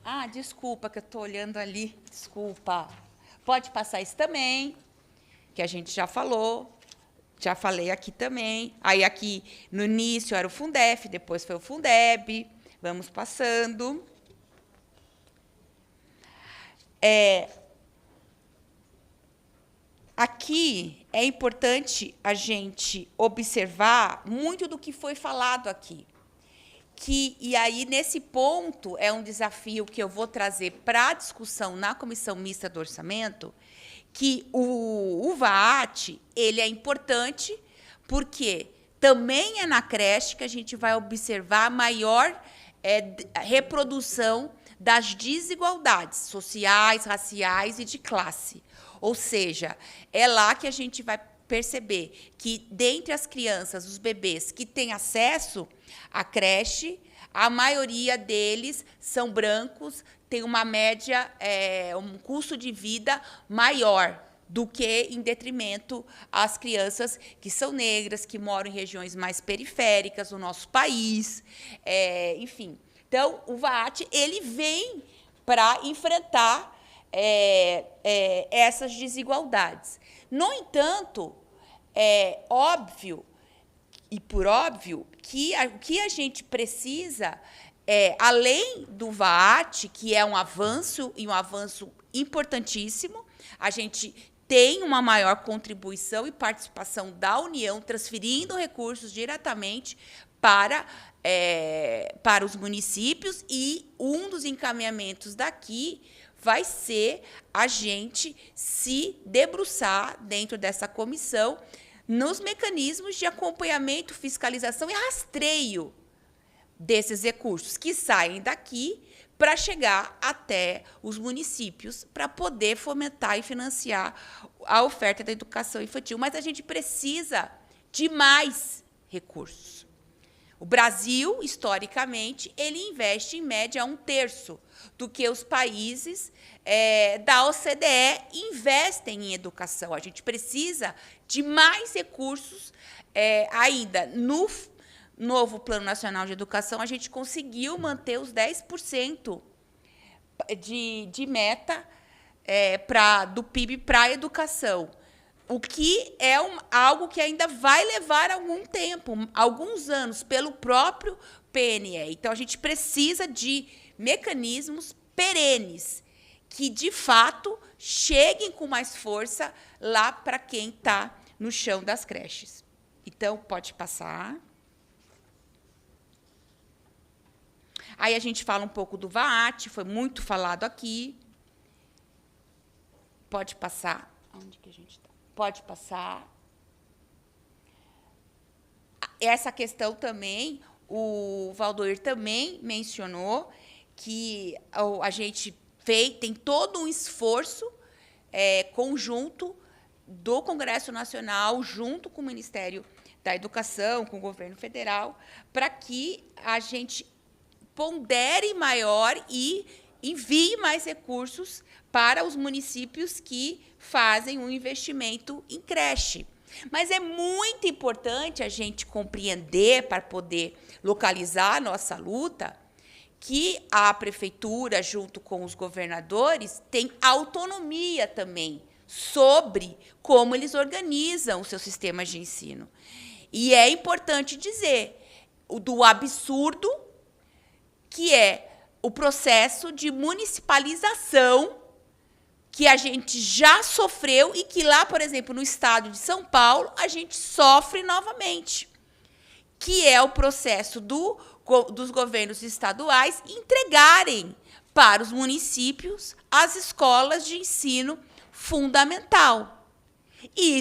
Ah, desculpa que eu estou olhando ali. Desculpa. Pode passar isso também, que a gente já falou. Já falei aqui também. Aí aqui no início era o Fundef, depois foi o Fundeb. Vamos passando. Aqui é importante a gente observar muito do que foi falado aqui. E aí, nesse ponto, é um desafio que eu vou trazer para a discussão na Comissão Mista do Orçamento, que o VAT ele é importante porque também é na creche que a gente vai observar a maior reprodução das desigualdades sociais, raciais e de classe. Ou seja, é lá que a gente vai perceber que, dentre as crianças, os bebês que têm acesso à creche, a maioria deles são brancos, tem uma média, um custo de vida maior do que em detrimento às crianças que são negras, que moram em regiões mais periféricas do nosso país, enfim. Então, o VAT ele vem para enfrentar essas desigualdades. No entanto, é óbvio, e por óbvio, que o que a gente precisa, além do VAT, que é um avanço, e um avanço importantíssimo, a gente tem uma maior contribuição e participação da União, transferindo recursos diretamente para os municípios, e um dos encaminhamentos daqui vai ser a gente se debruçar dentro dessa comissão nos mecanismos de acompanhamento, fiscalização e rastreio desses recursos que saem daqui para chegar até os municípios para poder fomentar e financiar a oferta da educação infantil. Mas a gente precisa de mais recursos. O Brasil, historicamente, ele investe, em média, 1/3 do que os países da OCDE investem em educação. A gente precisa de mais recursos ainda. No novo Plano Nacional de Educação, a gente conseguiu manter os 10% de meta do PIB para a educação, o que é algo que ainda vai levar algum tempo, alguns anos, pelo próprio PNE. Então, a gente precisa de mecanismos perenes que, de fato, cheguem com mais força lá para quem está no chão das creches. Então, pode passar. Aí a gente fala um pouco do VAT, foi muito falado aqui. Pode passar. Onde que a gente está? Pode passar. Essa questão também, o Valdoir também mencionou que a gente tem todo um esforço conjunto do Congresso Nacional, junto com o Ministério da Educação, com o governo federal, para que a gente pondere maior e envie mais recursos para os municípios que fazem um investimento em creche. Mas é muito importante a gente compreender, para poder localizar a nossa luta, que a prefeitura, junto com os governadores, tem autonomia também sobre como eles organizam os seus sistemas de ensino. E é importante dizer do absurdo que é o processo de municipalização que a gente já sofreu e que lá, por exemplo, no estado de São Paulo, a gente sofre novamente, que é o processo dos governos estaduais entregarem para os municípios as escolas de ensino fundamental. E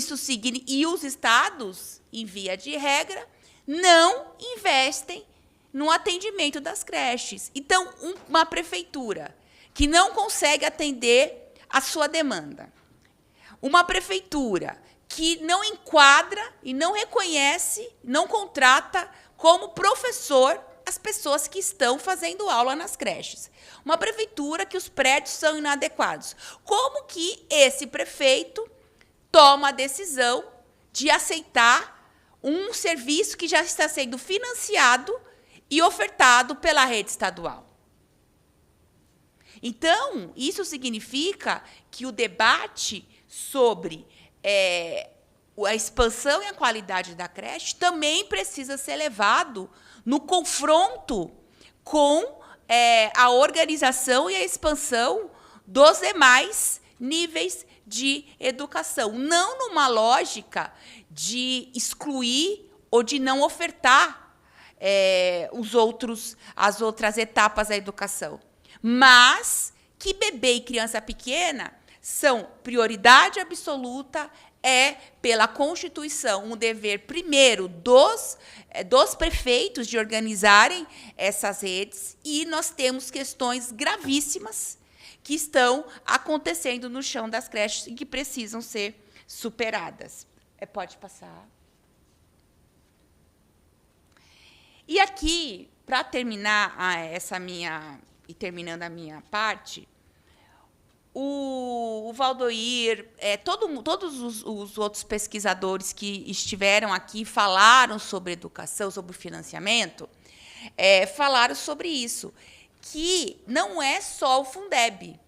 os estados, em via de regra, não investem no atendimento das creches. Então, uma prefeitura que não consegue atender a sua demanda, uma prefeitura que não enquadra e não reconhece, não contrata como professor as pessoas que estão fazendo aula nas creches, uma prefeitura que os prédios são inadequados. Como que esse prefeito toma a decisão de aceitar um serviço que já está sendo financiado e ofertado pela rede estadual? Então, isso significa que o debate sobre a expansão e a qualidade da creche também precisa ser levado no confronto com a organização e a expansão dos demais níveis de educação, não numa lógica de excluir ou de não ofertar as outras etapas da educação, mas que bebê e criança pequena são prioridade absoluta, pela Constituição, um dever, primeiro, dos prefeitos de organizarem essas redes, e nós temos questões gravíssimas que estão acontecendo no chão das creches e que precisam ser superadas. Pode passar. E aqui, para terminar terminando a minha parte, o Valdoir, todos os outros pesquisadores que estiveram aqui falaram sobre educação, sobre financiamento, falaram sobre isso, que não é só o Fundeb.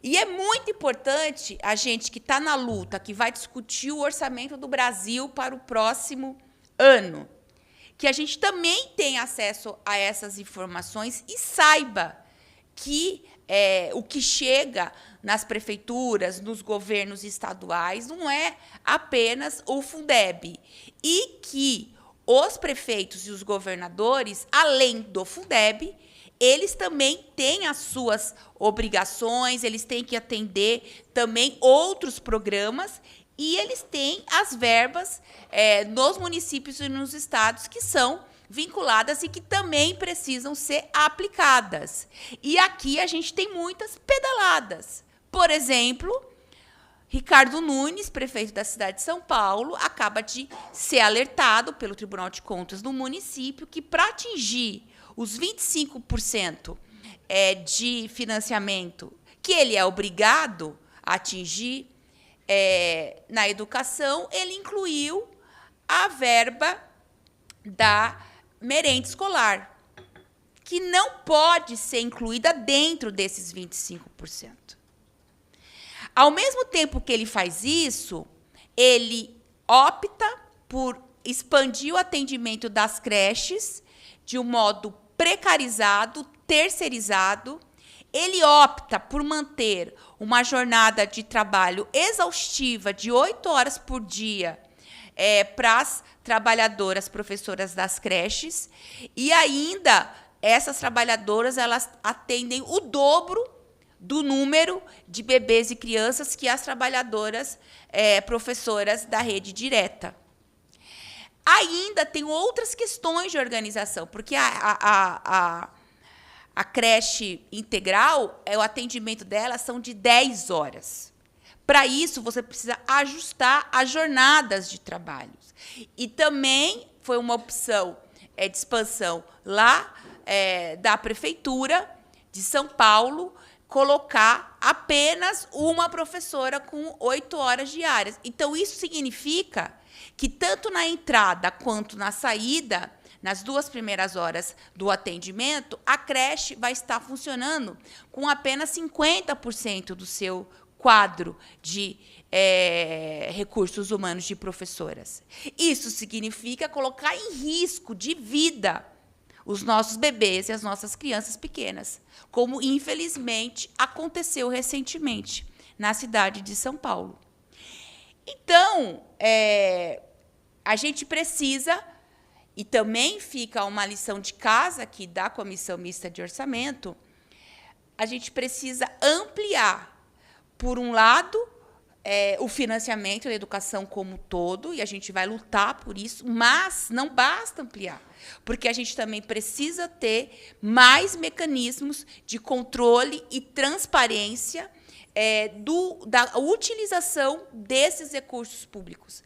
E é muito importante a gente que está na luta, que vai discutir o orçamento do Brasil para o próximo ano, que a gente também tenha acesso a essas informações e saiba que o que chega nas prefeituras, nos governos estaduais, não é apenas o Fundeb. E que os prefeitos e os governadores, além do Fundeb, eles também têm as suas obrigações, eles têm que atender também outros programas, e eles têm as verbas nos municípios e nos estados que são vinculadas e que também precisam ser aplicadas. E aqui a gente tem muitas pedaladas. Por exemplo, Ricardo Nunes, prefeito da cidade de São Paulo, acaba de ser alertado pelo Tribunal de Contas do município que, para atingir os 25% de financiamento que ele é obrigado a atingir na educação, ele incluiu a verba da merenda escolar, que não pode ser incluída dentro desses 25%. Ao mesmo tempo que ele faz isso, ele opta por expandir o atendimento das creches de um modo precarizado, terceirizado. Ele opta por manter uma jornada de trabalho exaustiva de 8 horas por dia para as trabalhadoras professoras das creches, e ainda essas trabalhadoras elas atendem o dobro do número de bebês e crianças que as trabalhadoras professoras da rede direta. Ainda tem outras questões de organização, porque a creche integral, o atendimento dela são de 10 horas. Para isso, você precisa ajustar as jornadas de trabalhos. E também foi uma opção de expansão lá da Prefeitura de São Paulo colocar apenas uma professora com 8 horas diárias. Então, isso significa que, tanto na entrada quanto na saída, nas 2 primeiras horas do atendimento, a creche vai estar funcionando com apenas 50% do seu quadro de recursos humanos de professoras. Isso significa colocar em risco de vida os nossos bebês e as nossas crianças pequenas, como, infelizmente, aconteceu recentemente na cidade de São Paulo. Então, a gente precisa, e também fica uma lição de casa aqui da Comissão Mista de Orçamento, a gente precisa ampliar, por um lado, o financiamento da educação como um todo, e a gente vai lutar por isso, mas não basta ampliar, porque a gente também precisa ter mais mecanismos de controle e transparência da utilização desses recursos públicos,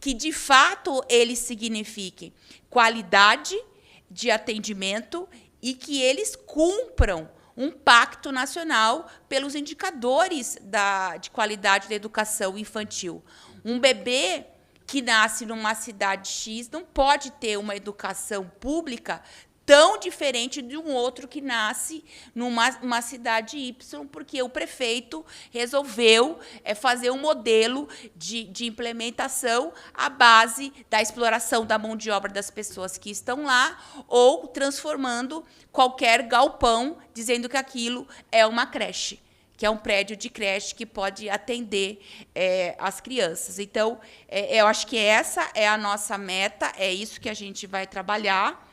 que, de fato, eles signifiquem qualidade de atendimento e que eles cumpram um pacto nacional pelos indicadores de qualidade da educação infantil. Um bebê que nasce numa cidade X não pode ter uma educação pública tão diferente de um outro que nasce numa cidade Y, porque o prefeito resolveu fazer um modelo de implementação à base da exploração da mão de obra das pessoas que estão lá, ou transformando qualquer galpão, dizendo que aquilo é uma creche, que é um prédio de creche que pode atender as crianças. Então, eu acho que essa é a nossa meta, é isso que a gente vai trabalhar.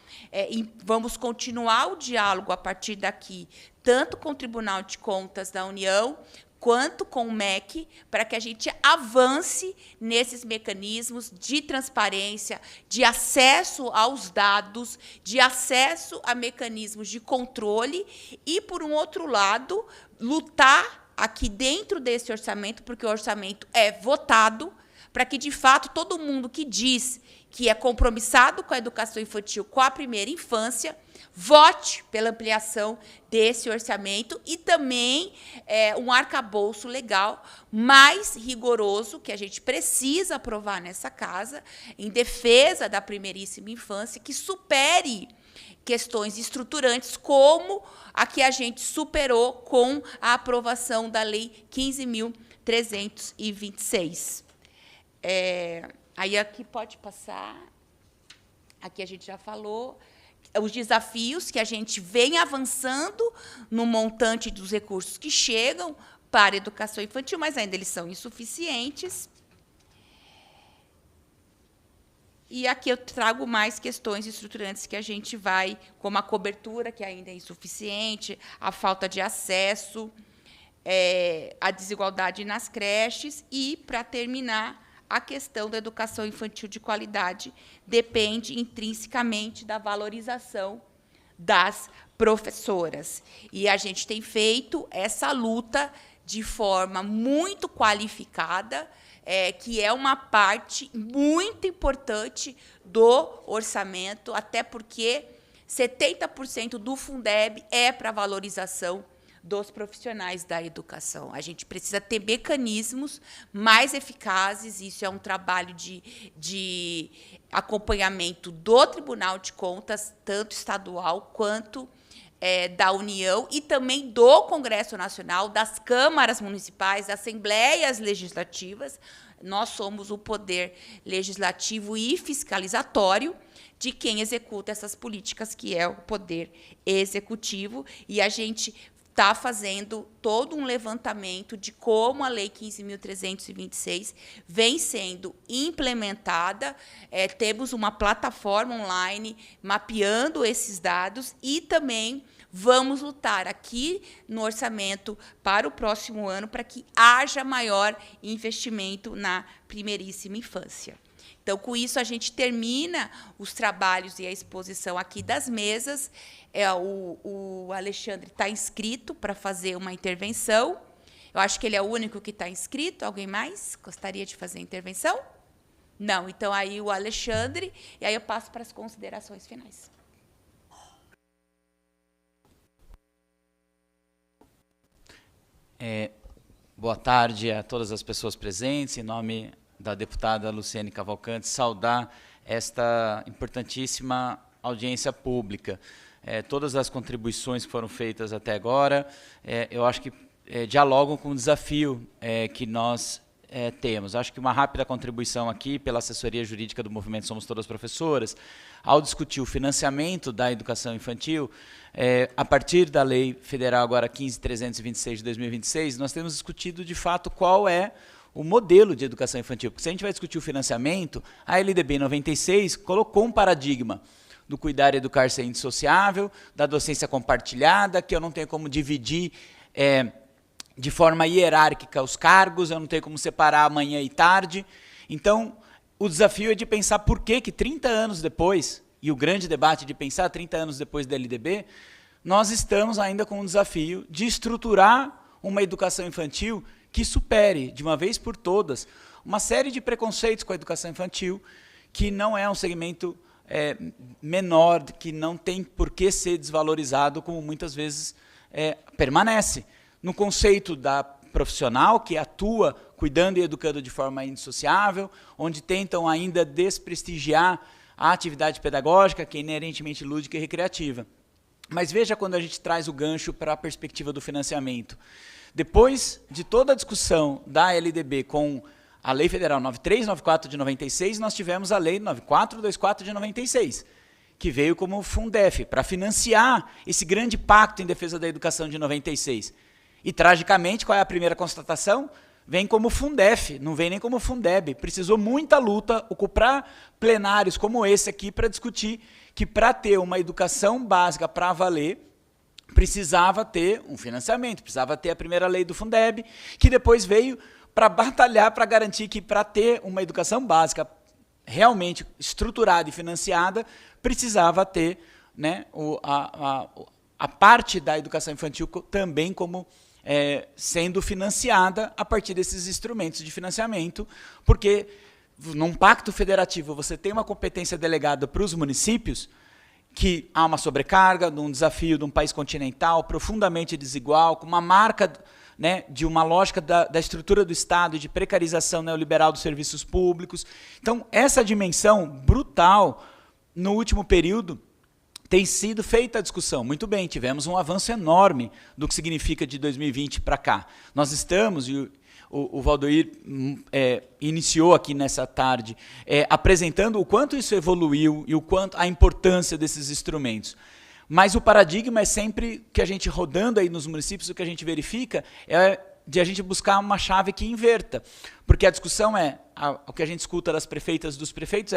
E vamos continuar o diálogo a partir daqui, tanto com o Tribunal de Contas da União, quanto com o MEC, para que a gente avance nesses mecanismos de transparência, de acesso aos dados, de acesso a mecanismos de controle e, por um outro lado, lutar aqui dentro desse orçamento, porque o orçamento é votado, para que, de fato, todo mundo que diz que é compromissado com a educação infantil, com a primeira infância, vote pela ampliação desse orçamento e também um arcabouço legal mais rigoroso, que a gente precisa aprovar nessa casa, em defesa da primeiríssima infância, que supere questões estruturantes, como a que a gente superou com a aprovação da Lei 15.326. Aí aqui pode passar, aqui a gente já falou, os desafios que a gente vem avançando no montante dos recursos que chegam para a educação infantil, mas ainda eles são insuficientes. E aqui eu trago mais questões estruturantes que a gente vai, como a cobertura, que ainda é insuficiente, a falta de acesso, a desigualdade nas creches e, para terminar, a questão da educação infantil de qualidade depende intrinsecamente da valorização das professoras. E a gente tem feito essa luta de forma muito qualificada, que é uma parte muito importante do orçamento, até porque 70% do Fundeb é para a valorização dos profissionais da educação. A gente precisa ter mecanismos mais eficazes, isso é um trabalho de acompanhamento do Tribunal de Contas, tanto estadual quanto da União, e também do Congresso Nacional, das câmaras municipais, das assembleias legislativas. Nós somos o poder legislativo e fiscalizatório de quem executa essas políticas, que é o poder executivo, e a gente está fazendo todo um levantamento de como a Lei 15.326 vem sendo implementada. Temos uma plataforma online mapeando esses dados e também vamos lutar aqui no orçamento para o próximo ano para que haja maior investimento na primeiríssima infância. Então, com isso, a gente termina os trabalhos e a exposição aqui das mesas. O Alexandre está inscrito para fazer uma intervenção. Eu acho que ele é o único que está inscrito. Alguém mais gostaria de fazer a intervenção? Não. Então, aí o Alexandre, e aí eu passo para as considerações finais. Boa tarde a todas as pessoas presentes. Em nome da deputada Luciene Cavalcante, saudar esta importantíssima audiência pública. Todas as contribuições que foram feitas até agora, eu acho que dialogam com o desafio que nós temos. Acho que uma rápida contribuição aqui pela assessoria jurídica do Movimento Somos Todas Professoras, ao discutir o financiamento da educação infantil, a partir da Lei Federal agora 15.326 de 2026, nós temos discutido de fato qual é o modelo de educação infantil. Porque se a gente vai discutir o financiamento, a LDB 96 colocou um paradigma do cuidar e educar ser indissociável, da docência compartilhada, que eu não tenho como dividir de forma hierárquica os cargos, eu não tenho como separar manhã e tarde. Então, o desafio é de pensar por que 30 anos depois, e o grande debate de pensar 30 anos depois da LDB, nós estamos ainda com o desafio de estruturar uma educação infantil que supere, de uma vez por todas, uma série de preconceitos com a educação infantil, que não é um segmento menor, que não tem por que ser desvalorizado, como muitas vezes permanece. No conceito da profissional, que atua cuidando e educando de forma indissociável, onde tentam ainda desprestigiar a atividade pedagógica, que é inerentemente lúdica e recreativa. Mas veja quando a gente traz o gancho para a perspectiva do financiamento. Depois de toda a discussão da LDB com a Lei Federal 9394 de 96, nós tivemos a Lei 9424 de 96, que veio como Fundef, para financiar esse grande pacto em defesa da educação de 96. E, tragicamente, qual é a primeira constatação? Vem como Fundef, não vem nem como Fundeb. Precisou muita luta, ocupar plenários como esse aqui para discutir que, para ter uma educação básica para valer, precisava ter um financiamento, precisava ter a primeira lei do Fundeb, que depois veio para batalhar, para garantir que, para ter uma educação básica realmente estruturada e financiada, precisava ter, né, a parte da educação infantil também como sendo financiada a partir desses instrumentos de financiamento, porque num pacto federativo você tem uma competência delegada para os municípios, que há uma sobrecarga, de um desafio de um país continental profundamente desigual, com uma marca, né, de uma lógica da estrutura do Estado e de precarização neoliberal dos serviços públicos. Então, essa dimensão brutal, no último período, tem sido feita a discussão. Muito bem, tivemos um avanço enorme do que significa de 2020 para cá. Nós estamos, e o Valdoir iniciou aqui nessa tarde, apresentando o quanto isso evoluiu e o quanto a importância desses instrumentos. Mas o paradigma é sempre que a gente, rodando aí nos municípios, o que a gente verifica é de a gente buscar uma chave que inverta. Porque a discussão o que a gente escuta das prefeitas, dos prefeitos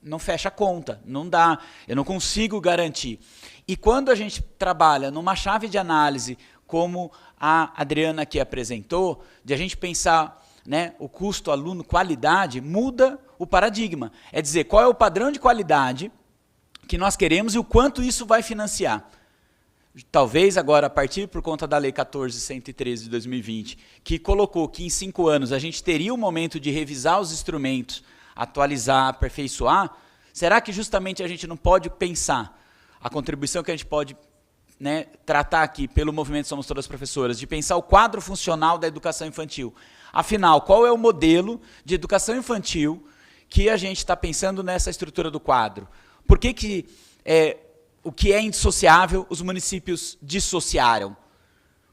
não fecha a conta, não dá, eu não consigo garantir. E quando a gente trabalha numa chave de análise, como a Adriana aqui apresentou, de a gente pensar, né, o custo aluno, qualidade, muda o paradigma. É dizer, qual é o padrão de qualidade que nós queremos e o quanto isso vai financiar. Talvez agora, a partir por conta da Lei 14.113 de 2020, que colocou que em 5 anos a gente teria o momento de revisar os instrumentos, atualizar, aperfeiçoar, será que justamente a gente não pode pensar a contribuição que a gente pode, né, tratar aqui pelo movimento Somos Todas Professoras, de pensar o quadro funcional da educação infantil? Afinal, qual é o modelo de educação infantil que a gente está pensando nessa estrutura do quadro? Por que o que é indissociável, os municípios dissociaram?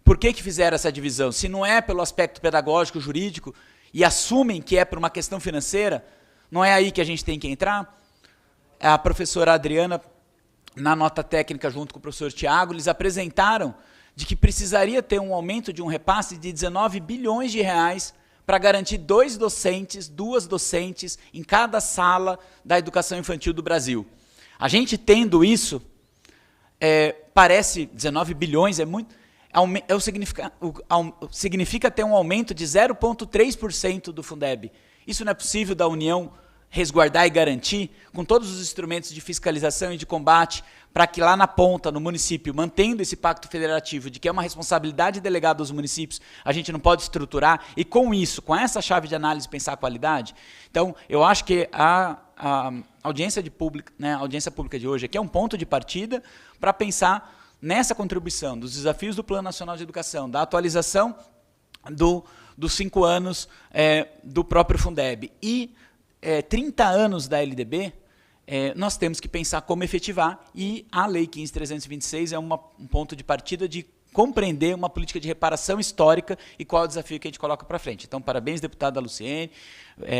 Por que fizeram essa divisão? Se não é pelo aspecto pedagógico, jurídico, e assumem que é por uma questão financeira, não é aí que a gente tem que entrar? A professora Adriana, na nota técnica, junto com o professor Tiago, eles apresentaram de que precisaria ter um aumento de um repasse de 19 bilhões de reais para garantir 2 docentes em cada sala da educação infantil do Brasil. A gente tendo isso, parece 19 bilhões, é muito, significa ter um aumento de 0,3% do Fundeb. Isso não é possível da União resguardar e garantir, com todos os instrumentos de fiscalização e de combate, para que lá na ponta, no município, mantendo esse pacto federativo de que é uma responsabilidade delegada aos municípios, a gente não pode estruturar, e com isso, com essa chave de análise, pensar a qualidade? Então, eu acho que a audiência pública de hoje aqui é um ponto de partida para pensar nessa contribuição dos desafios do Plano Nacional de Educação, da atualização dos 5 anos do próprio Fundeb e 30 anos da LDB, nós temos que pensar como efetivar, e a Lei 15.326 é um ponto de partida de compreender uma política de reparação histórica e qual é o desafio que a gente coloca para frente. Então, parabéns, deputada Luciene,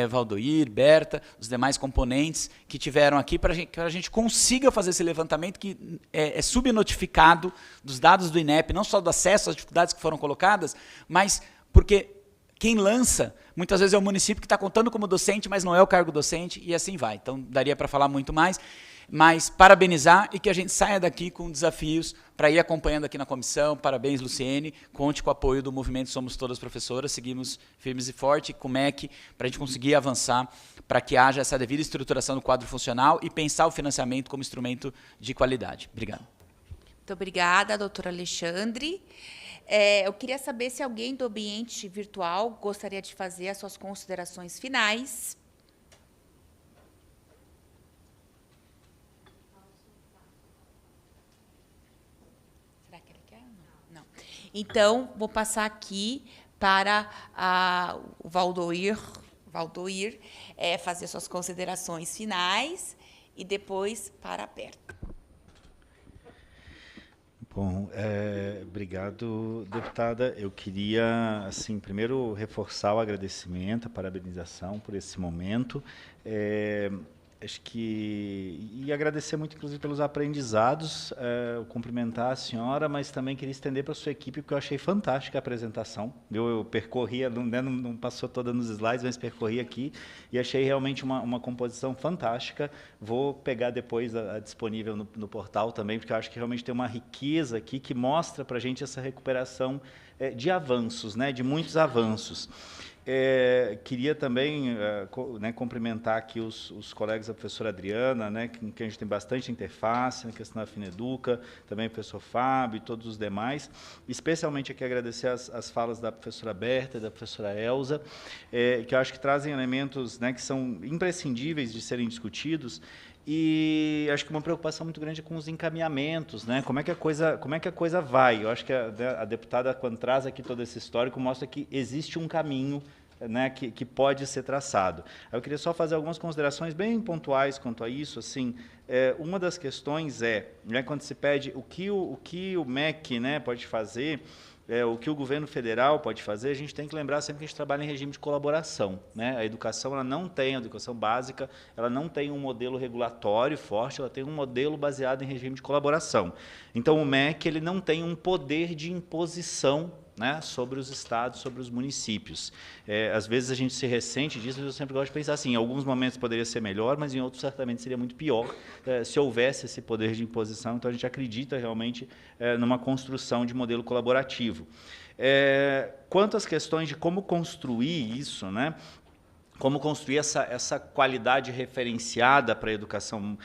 Valdoir, Berta, os demais componentes que tiveram aqui, para que a gente consiga fazer esse levantamento que é subnotificado dos dados do INEP, não só do acesso às dificuldades que foram colocadas, mas porque quem lança, muitas vezes é o município que está contando como docente, mas não é o cargo docente, e assim vai. Então, daria para falar muito mais, mas parabenizar e que a gente saia daqui com desafios para ir acompanhando aqui na comissão. Parabéns, Luciene. Conte com o apoio do movimento Somos Todas Professoras. Seguimos firmes e fortes com o MEC para a gente conseguir avançar, para que haja essa devida estruturação do quadro funcional e pensar o financiamento como instrumento de qualidade. Obrigado. Muito obrigada, doutor Alexandre. Eu queria saber se alguém do ambiente virtual gostaria de fazer as suas considerações finais. Será que ele quer? Não. Então, vou passar aqui para o Valdoir Valdoir fazer suas considerações finais e depois para a Berta. Bom, obrigado, deputada. Eu queria, assim, primeiro reforçar o agradecimento, a parabenização por esse momento. Acho que... E agradecer muito, inclusive, pelos aprendizados, cumprimentar a senhora, mas também queria estender para a sua equipe, porque eu achei fantástica a apresentação. Eu percorri, não passou toda nos slides, mas percorri aqui e achei realmente uma composição fantástica. Vou pegar depois a disponível no portal também, porque eu acho que realmente tem uma riqueza aqui que mostra para a gente essa recuperação de avanços, né, de muitos avanços. Queria também cumprimentar aqui os colegas da professora Adriana, né, com quem a gente tem bastante interface na questão da Fineduca, também o professor Fábio e todos os demais. Especialmente aqui agradecer as falas da professora Berta e da professora Elza, que eu acho que trazem elementos, né, que são imprescindíveis de serem discutidos. E acho que uma preocupação muito grande com os encaminhamentos, né? Como é que a coisa vai? Eu acho que a deputada, quando traz aqui todo esse histórico, mostra que existe um caminho, né, que pode ser traçado. Eu queria só fazer algumas considerações bem pontuais quanto a isso. Assim, uma das questões né, quando se pede o que o MEC, né, pode fazer, o que o governo federal pode fazer, a gente tem que lembrar sempre que a gente trabalha em regime de colaboração, né? A educação, ela não tem, a educação básica, ela não tem um modelo regulatório forte, ela tem um modelo baseado em regime de colaboração. Então, o MEC, ele não tem um poder de imposição, né, sobre os estados, sobre os municípios. Às vezes a gente se ressente disso, mas eu sempre gosto de pensar assim, em alguns momentos poderia ser melhor, mas em outros certamente seria muito pior se houvesse esse poder de imposição. Então a gente acredita realmente numa construção de modelo colaborativo. Quanto às questões de como construir isso, né, como construir essa qualidade referenciada para a educação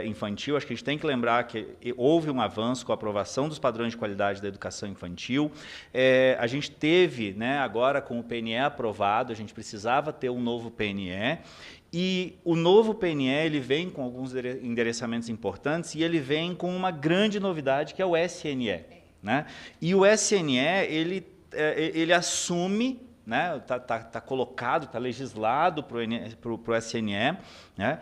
infantil, acho que a gente tem que lembrar que houve um avanço com a aprovação dos padrões de qualidade da educação infantil. A gente teve, né, agora com o PNE aprovado, a gente precisava ter um novo PNE, e o novo PNE ele vem com alguns endereçamentos importantes e ele vem com uma grande novidade, que é o SNE. Né? E o SNE, ele assume, né, tá colocado, está legislado para o SNE, né,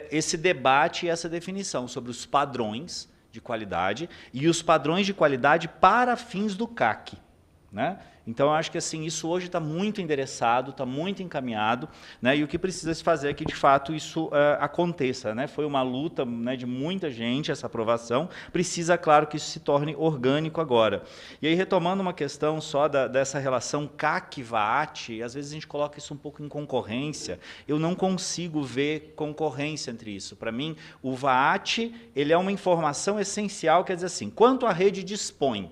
esse debate e essa definição sobre os padrões de qualidade e os padrões de qualidade para fins do CAC. Né? Então, eu acho que assim, isso hoje está muito endereçado, está muito encaminhado, né? E o que precisa se fazer é que, de fato, isso aconteça. Né? Foi uma luta, né, de muita gente, essa aprovação. Precisa, claro, que isso se torne orgânico agora. E aí, retomando uma questão só dessa relação CAC-VAT, às vezes a gente coloca isso um pouco em concorrência. Eu não consigo ver concorrência entre isso. Para mim, o VAT ele é uma informação essencial, quer dizer assim, quanto a rede dispõe.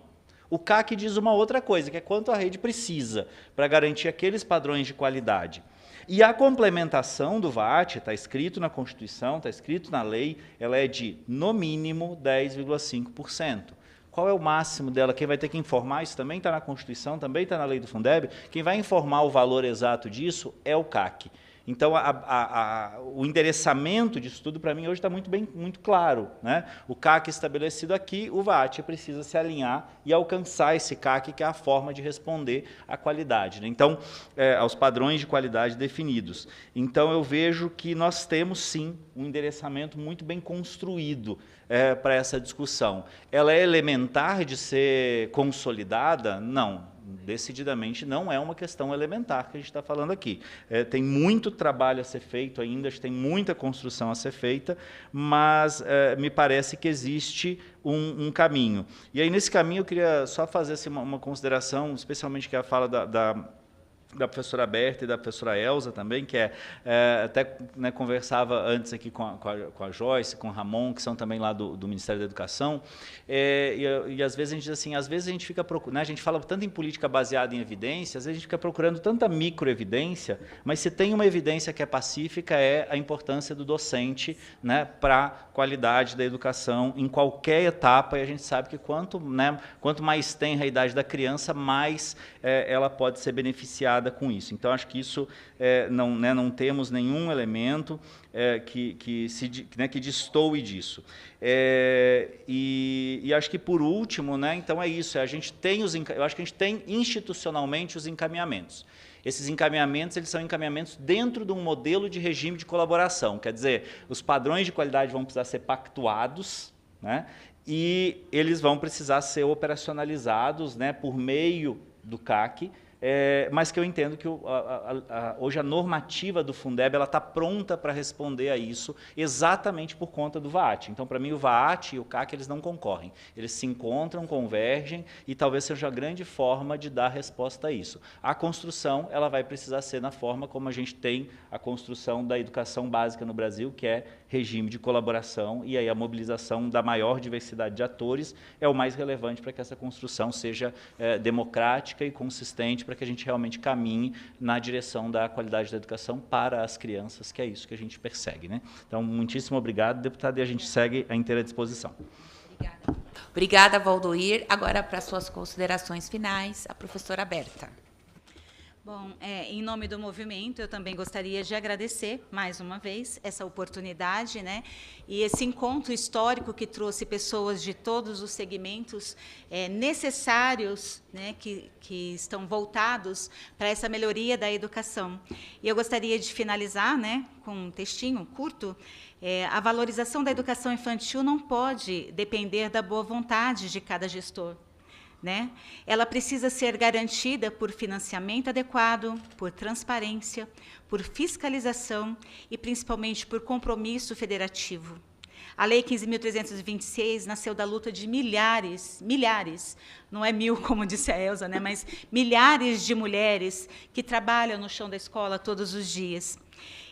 O CAC diz uma outra coisa, que é quanto a rede precisa para garantir aqueles padrões de qualidade. E a complementação do VAT, está escrito na Constituição, está escrito na lei, ela é de, no mínimo, 10,5%. Qual é o máximo dela? Quem vai ter que informar, isso também está na Constituição, também está na lei do Fundeb, quem vai informar o valor exato disso é o CAC. Então, o endereçamento disso tudo, para mim, hoje está muito claro. Né? O CAC estabelecido aqui, o VAT precisa se alinhar e alcançar esse CAC, que é a forma de responder à qualidade. Né? Então, aos padrões de qualidade definidos. Então, eu vejo que nós temos, sim, um endereçamento muito bem construído para essa discussão. Ela é elementar de ser consolidada? Não. Decididamente não é uma questão elementar que a gente está falando aqui. Tem muito trabalho a ser feito ainda, tem muita construção a ser feita, mas me parece que existe um caminho. E aí, nesse caminho, eu queria só fazer assim, uma consideração, especialmente que é a fala da professora Berta e da professora Elza também, que até, né, conversava antes aqui com a Joyce, com o Ramon, que são também lá do Ministério da Educação, e às vezes a gente diz assim, às vezes a gente fica procurando, né, a gente fala tanto em política baseada em evidência, às vezes a gente fica procurando tanta microevidência, mas se tem uma evidência que é pacífica, é a importância do docente, né, para a qualidade da educação em qualquer etapa, e a gente sabe que quanto mais tem a idade da criança, mais ela pode ser beneficiada com isso. Então, acho que isso não temos nenhum elemento que destoe disso. E acho que, por último, né, então é isso, eu acho que a gente tem institucionalmente os encaminhamentos. Esses encaminhamentos, eles são encaminhamentos dentro de um modelo de regime de colaboração, quer dizer, os padrões de qualidade vão precisar ser pactuados, né? E eles vão precisar ser operacionalizados, né, por meio do CAC, mas que eu entendo que hoje a normativa do Fundeb está pronta para responder a isso, exatamente por conta do VAT. Então, para mim, o VAT e o CAC eles não concorrem. Eles se encontram, convergem, e talvez seja a grande forma de dar resposta a isso. A construção ela vai precisar ser na forma como a gente tem a construção da educação básica no Brasil, que é regime de colaboração, e aí a mobilização da maior diversidade de atores é o mais relevante para que essa construção seja democrática e consistente, para que a gente realmente caminhe na direção da qualidade da educação para as crianças, que é isso que a gente persegue, né? Então, muitíssimo obrigado, deputado, e a gente segue à inteira disposição. Obrigada. Obrigada, Valdoir. Agora, para suas considerações finais, a professora Berta. Bom, em nome do movimento, eu também gostaria de agradecer, mais uma vez, essa oportunidade, né, e esse encontro histórico que trouxe pessoas de todos os segmentos necessários, né, que estão voltados para essa melhoria da educação. E eu gostaria de finalizar, né, com um textinho curto. A valorização da educação infantil não pode depender da boa vontade de cada gestor, né? Ela precisa ser garantida por financiamento adequado, por transparência, por fiscalização e, principalmente, por compromisso federativo. A Lei 15.326 nasceu da luta de milhares, não é 1000, como disse a Elza, né, mas milhares de mulheres que trabalham no chão da escola todos os dias.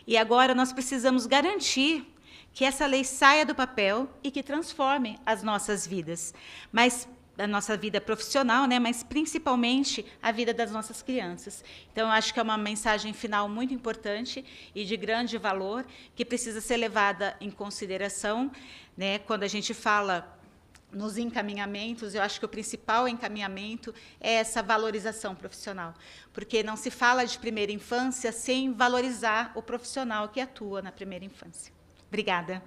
E agora nós precisamos garantir que essa lei saia do papel e que transforme as nossas vidas, mas da nossa vida profissional, né, mas principalmente a vida das nossas crianças. Então, eu acho que é uma mensagem final muito importante e de grande valor, que precisa ser levada em consideração, né, quando a gente fala nos encaminhamentos. Eu acho que o principal encaminhamento é essa valorização profissional, porque não se fala de primeira infância sem valorizar o profissional que atua na primeira infância. Obrigada.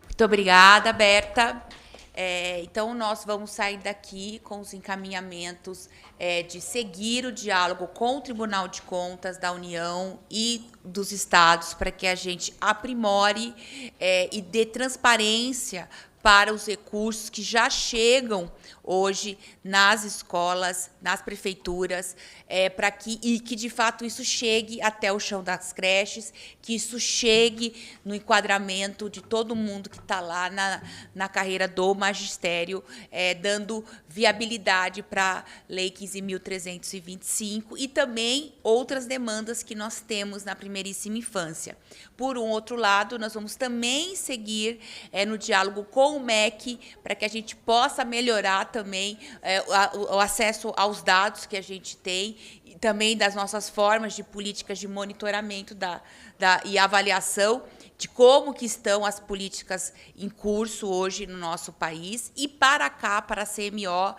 Muito obrigada, Berta. Então, nós vamos sair daqui com os encaminhamentos de seguir o diálogo com o Tribunal de Contas da União e dos Estados, para que a gente aprimore e dê transparência para os recursos que já chegam hoje nas escolas, nas prefeituras, para que de fato isso chegue até o chão das creches, que isso chegue no enquadramento de todo mundo que está lá na carreira do magistério, dando viabilidade para a Lei 15.325 e também outras demandas que nós temos na primeiríssima infância. Por um outro lado, nós vamos também seguir no diálogo com o MEC, para que a gente possa melhorar também o acesso aos dados que a gente tem, e também das nossas formas de políticas de monitoramento e avaliação de como que estão as políticas em curso hoje no nosso país, e para cá, para a CMO,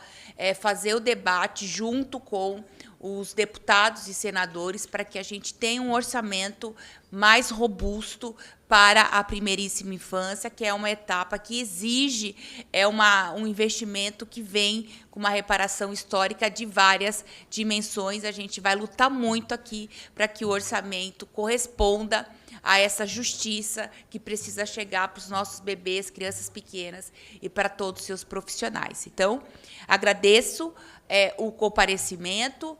fazer o debate junto com os deputados e senadores, para que a gente tenha um orçamento mais robusto para a primeiríssima infância, que é uma etapa que exige um investimento que vem com uma reparação histórica de várias dimensões. A gente vai lutar muito aqui para que o orçamento corresponda a essa justiça que precisa chegar para os nossos bebês, crianças pequenas e para todos os seus profissionais. Então, agradeço o comparecimento.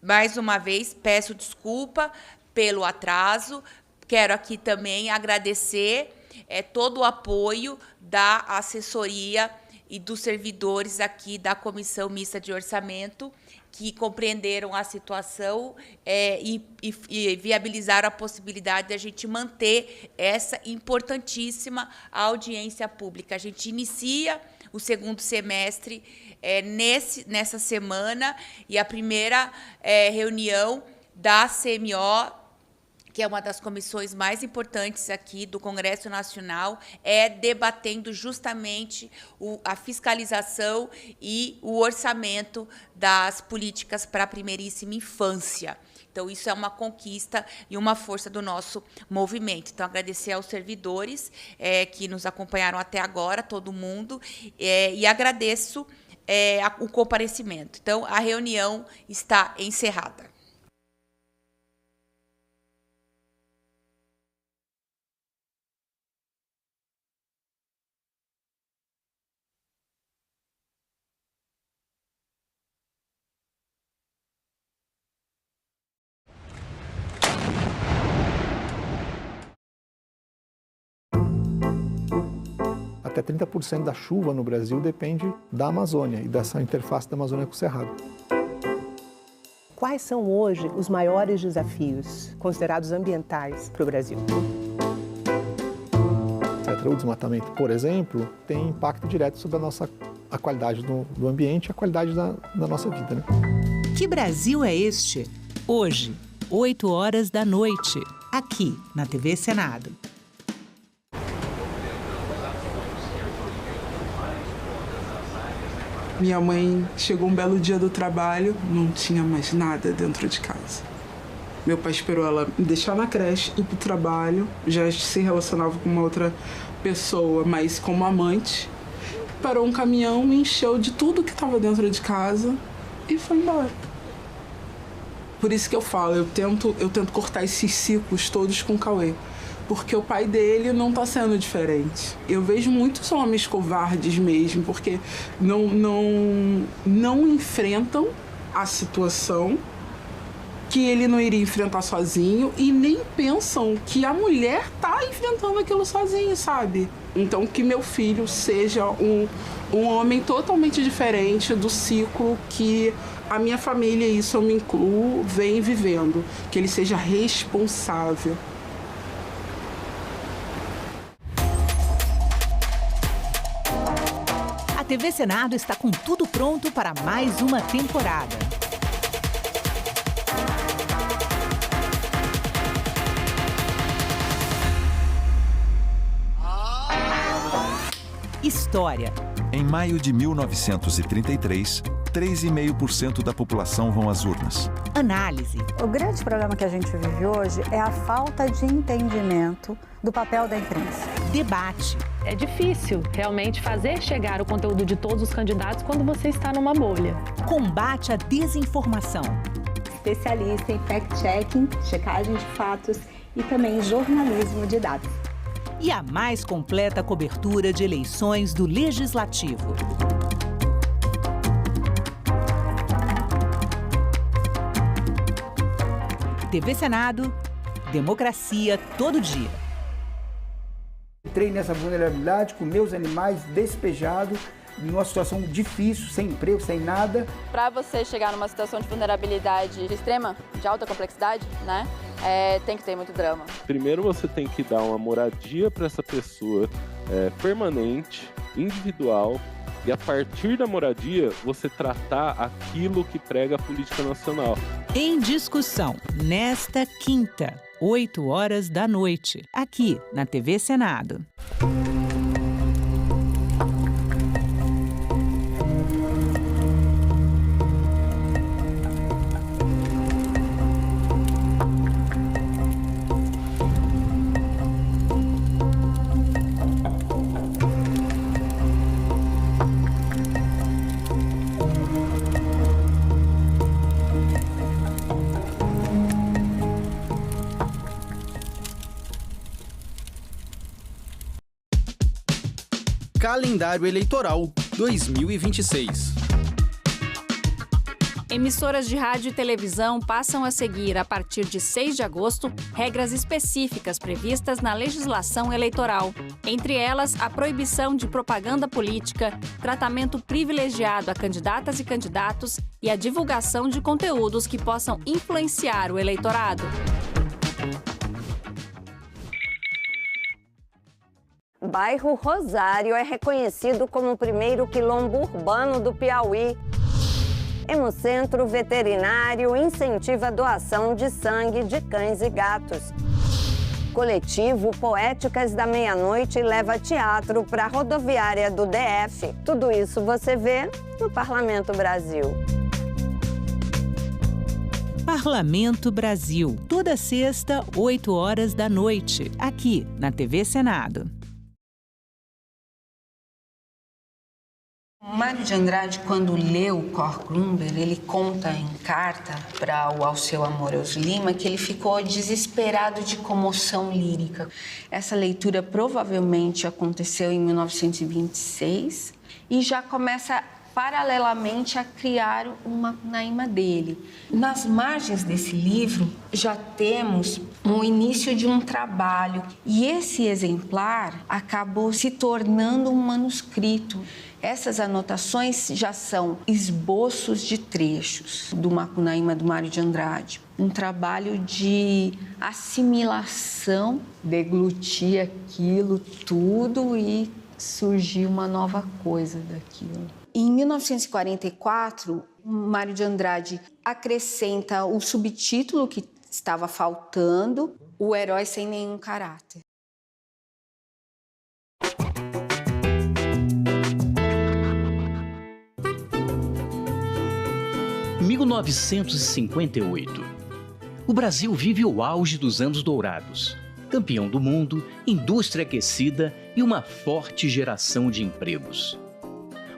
Mais uma vez, peço desculpa pelo atraso. Quero aqui também agradecer todo o apoio da assessoria e dos servidores aqui da Comissão Mista de Orçamento, que compreenderam a situação e viabilizaram a possibilidade de a gente manter essa importantíssima audiência pública. A gente inicia o segundo semestre nessa semana, e a primeira reunião da CMO, que é uma das comissões mais importantes aqui do Congresso Nacional, debatendo justamente a fiscalização e o orçamento das políticas para a primeiríssima infância. Então, isso é uma conquista e uma força do nosso movimento. Então, agradecer aos servidores que nos acompanharam até agora, todo mundo, e agradeço o comparecimento. Então, a reunião está encerrada. Até 30% da chuva no Brasil depende da Amazônia e dessa interface da Amazônia com o Cerrado. Quais são hoje os maiores desafios considerados ambientais para o Brasil? O desmatamento, por exemplo, tem impacto direto sobre a qualidade do ambiente e a qualidade da nossa vida, né? Que Brasil é este? Hoje, 8h, aqui na TV Senado. Minha mãe chegou um belo dia do trabalho, não tinha mais nada dentro de casa. Meu pai esperou ela me deixar na creche, ir pro trabalho, já se relacionava com uma outra pessoa, mas como amante. Parou um caminhão, me encheu de tudo que estava dentro de casa e foi embora. Por isso que eu falo, eu tento cortar esses ciclos todos com o Cauê, porque o pai dele não está sendo diferente. Eu vejo muitos homens covardes mesmo, porque não enfrentam a situação que ele não iria enfrentar sozinho e nem pensam que a mulher tá enfrentando aquilo sozinho, sabe? Então que meu filho seja um homem totalmente diferente do ciclo que a minha família, e isso eu me incluo, vem vivendo. Que ele seja responsável. A TV Senado está com tudo pronto para mais uma temporada. História. Em maio de 1933, 3,5% da população vão às urnas. Análise. O grande problema que a gente vive hoje é a falta de entendimento do papel da imprensa. Debate. É difícil realmente fazer chegar o conteúdo de todos os candidatos quando você está numa bolha. Combate à desinformação. Especialista em fact-checking, checagem de fatos e também jornalismo de dados. E a mais completa cobertura de eleições do Legislativo. TV Senado, democracia todo dia. Entrei nessa vulnerabilidade com meus animais despejados, numa situação difícil, sem emprego, sem nada. Para você chegar numa situação de vulnerabilidade extrema, de alta complexidade, né? Tem que ter muito drama. Primeiro você tem que dar uma moradia para essa pessoa permanente, individual, e a partir da moradia você tratar aquilo que prega a política nacional. Em discussão, nesta quinta, 8h, aqui na TV Senado. Calendário Eleitoral 2026. Emissoras de rádio e televisão passam a seguir, a partir de 6 de agosto, regras específicas previstas na legislação eleitoral. Entre elas, a proibição de propaganda política, tratamento privilegiado a candidatas e candidatos e a divulgação de conteúdos que possam influenciar o eleitorado. Bairro Rosário é reconhecido como o primeiro quilombo urbano do Piauí. Hemocentro Veterinário incentiva a doação de sangue de cães e gatos. Coletivo Poéticas da Meia-Noite leva teatro para a rodoviária do DF. Tudo isso você vê no Parlamento Brasil. Parlamento Brasil, toda sexta, 8h, aqui na TV Senado. Mário de Andrade, quando leu Kornblum, ele conta em carta para o Alceu Amorós Lima que ele ficou desesperado de comoção lírica. Essa leitura provavelmente aconteceu em 1926 e já começa paralelamente a criar o Macunaíma dele. Nas margens desse livro já temos o início de um trabalho e esse exemplar acabou se tornando um manuscrito. Essas anotações já são esboços de trechos do Macunaíma do Mário de Andrade. Um trabalho de assimilação, deglutir aquilo tudo e surgiu uma nova coisa daquilo. Em 1944, Mário de Andrade acrescenta o subtítulo que estava faltando, O Herói Sem Nenhum Caráter. Em 1958, o Brasil vive o auge dos anos dourados. Campeão do mundo, indústria aquecida e uma forte geração de empregos.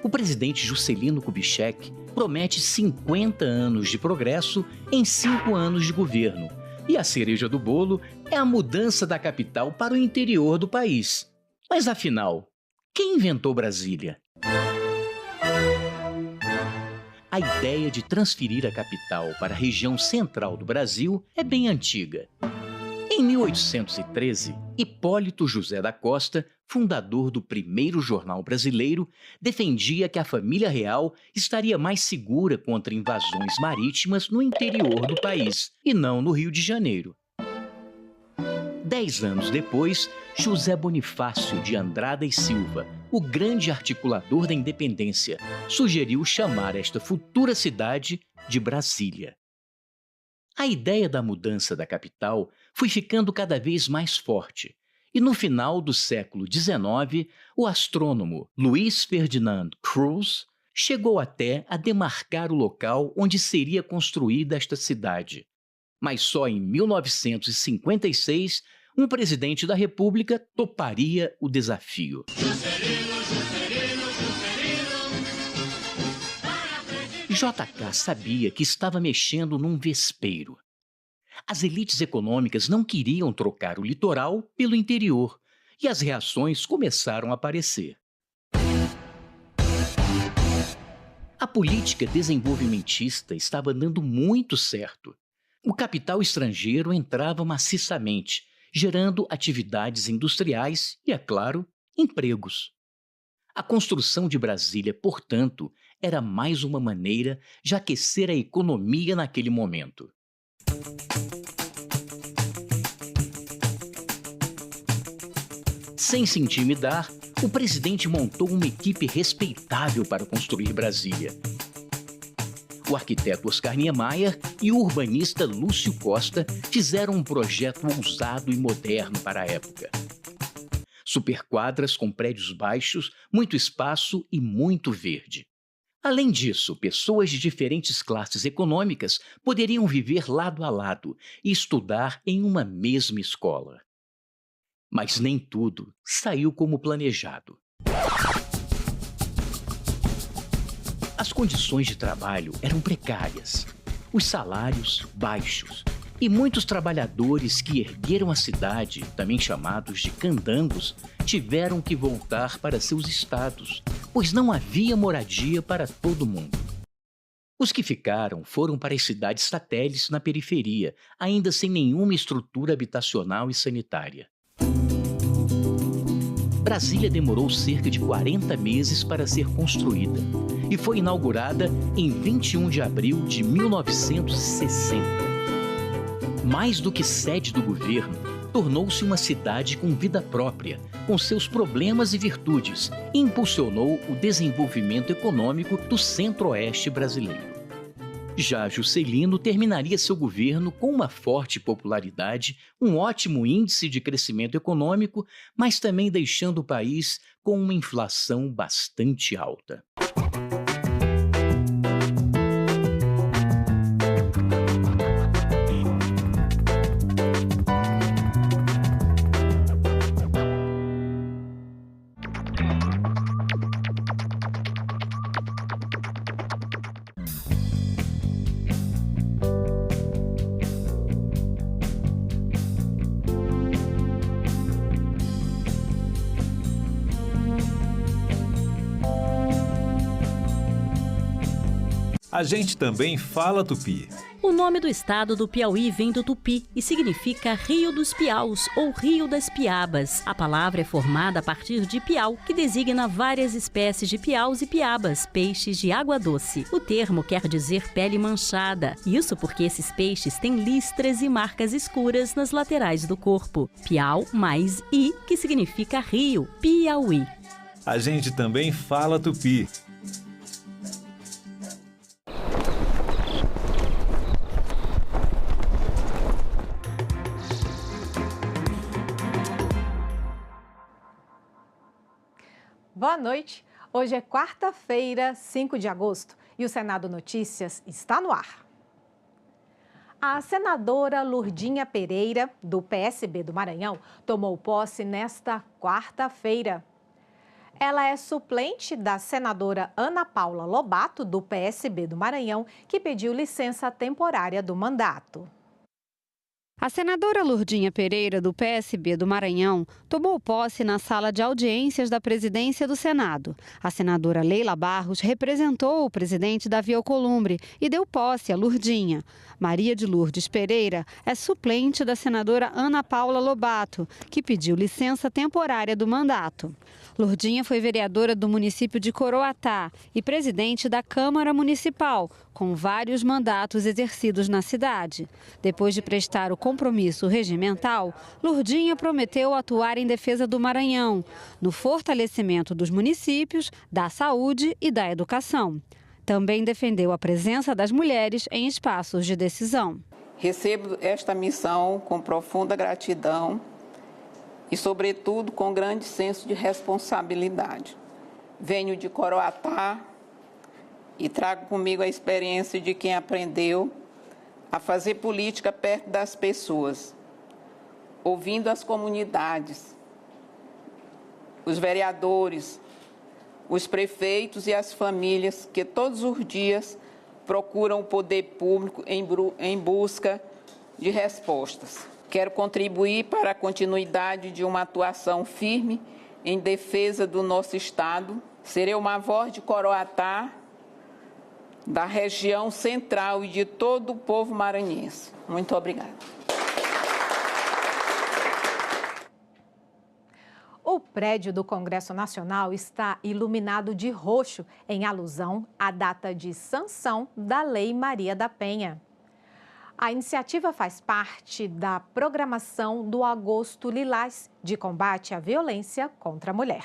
O presidente Juscelino Kubitschek promete 50 anos de progresso em 5 anos de governo. E a cereja do bolo é a mudança da capital para o interior do país. Mas afinal, quem inventou Brasília? A ideia de transferir a capital para a região central do Brasil é bem antiga. Em 1813, Hipólito José da Costa, fundador do primeiro jornal brasileiro, defendia que a família real estaria mais segura contra invasões marítimas no interior do país, e não no Rio de Janeiro. 10 anos depois, José Bonifácio de Andrada e Silva, o grande articulador da independência, sugeriu chamar esta futura cidade de Brasília. A ideia da mudança da capital foi ficando cada vez mais forte, e no final do século XIX, o astrônomo Luiz Ferdinand Cruz chegou até a demarcar o local onde seria construída esta cidade. Mas só em 1956, um presidente da República toparia o desafio. JK sabia que estava mexendo num vespeiro. As elites econômicas não queriam trocar o litoral pelo interior, e as reações começaram a aparecer. A política desenvolvimentista estava dando muito certo. O capital estrangeiro entrava maciçamente, gerando atividades industriais e, é claro, empregos. A construção de Brasília, portanto, era mais uma maneira de aquecer a economia naquele momento. Sem se intimidar, o presidente montou uma equipe respeitável para construir Brasília. O arquiteto Oscar Niemeyer e o urbanista Lúcio Costa fizeram um projeto ousado e moderno para a época. Superquadras com prédios baixos, muito espaço e muito verde. Além disso, pessoas de diferentes classes econômicas poderiam viver lado a lado e estudar em uma mesma escola. Mas nem tudo saiu como planejado. As condições de trabalho eram precárias, os salários baixos, e muitos trabalhadores que ergueram a cidade, também chamados de candangos, tiveram que voltar para seus estados, pois não havia moradia para todo mundo. Os que ficaram foram para as cidades satélites na periferia, ainda sem nenhuma estrutura habitacional e sanitária. Brasília demorou cerca de 40 meses para ser construída e foi inaugurada em 21 de abril de 1960. Mais do que sede do governo, tornou-se uma cidade com vida própria, com seus problemas e virtudes, e impulsionou o desenvolvimento econômico do centro-oeste brasileiro. Já Juscelino terminaria seu governo com uma forte popularidade, um ótimo índice de crescimento econômico, mas também deixando o país com uma inflação bastante alta. A gente também fala tupi. O nome do estado do Piauí vem do tupi e significa Rio dos Piaus ou Rio das Piabas. A palavra é formada a partir de piau, que designa várias espécies de piaus e piabas, peixes de água doce. O termo quer dizer pele manchada. Isso porque esses peixes têm listras e marcas escuras nas laterais do corpo. Piau mais I, que significa rio, Piauí. A gente também fala tupi. Boa noite. Hoje é quarta-feira, 5 de agosto, e o Senado Notícias está no ar. A senadora Lurdinha Pereira, do PSB do Maranhão, tomou posse nesta quarta-feira. Ela é suplente da senadora Ana Paula Lobato, do PSB do Maranhão, que pediu licença temporária do mandato. A senadora Lurdinha Pereira, do PSB do Maranhão, tomou posse na sala de audiências da presidência do Senado. A senadora Leila Barros representou o presidente Davi Alcolumbre e deu posse a Lurdinha. Maria de Lourdes Pereira é suplente da senadora Ana Paula Lobato, que pediu licença temporária do mandato. Lurdinha foi vereadora do município de Coroatá e presidente da Câmara Municipal, com vários mandatos exercidos na cidade. Depois de prestar o compromisso regimental, Lurdinha prometeu atuar em defesa do Maranhão, no fortalecimento dos municípios, da saúde e da educação. Também defendeu a presença das mulheres em espaços de decisão. Recebo esta missão com profunda gratidão e, sobretudo, com grande senso de responsabilidade. Venho de Coroatá e trago comigo a experiência de quem aprendeu a fazer política perto das pessoas, ouvindo as comunidades, os vereadores, os prefeitos e as famílias que todos os dias procuram o poder público em busca de respostas. Quero contribuir para a continuidade de uma atuação firme em defesa do nosso Estado. Serei uma voz de Coroatá, da região central e de todo o povo maranhense. Muito obrigada. O prédio do Congresso Nacional está iluminado de roxo, em alusão à data de sanção da Lei Maria da Penha. A iniciativa faz parte da programação do Agosto Lilás, de combate à violência contra a mulher.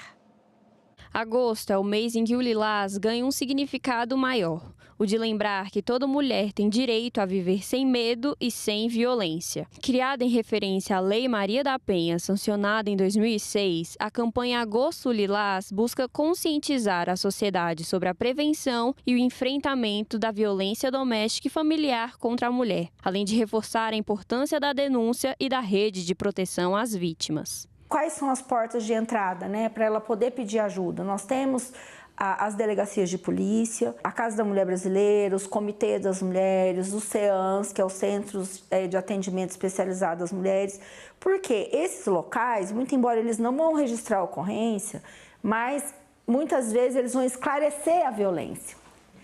Agosto é o mês em que o lilás ganha um significado maior, o de lembrar que toda mulher tem direito a viver sem medo e sem violência. Criada em referência à Lei Maria da Penha, sancionada em 2006, a campanha Agosto Lilás busca conscientizar a sociedade sobre a prevenção e o enfrentamento da violência doméstica e familiar contra a mulher, além de reforçar a importância da denúncia e da rede de proteção às vítimas. Quais são as portas de entrada, para ela poder pedir ajuda? Nós temos as delegacias de polícia, a Casa da Mulher Brasileira, os comitês das mulheres, os CEANs, que é os Centros de Atendimento Especializado às Mulheres, porque esses locais, muito embora eles não vão registrar a ocorrência, mas muitas vezes eles vão esclarecer a violência,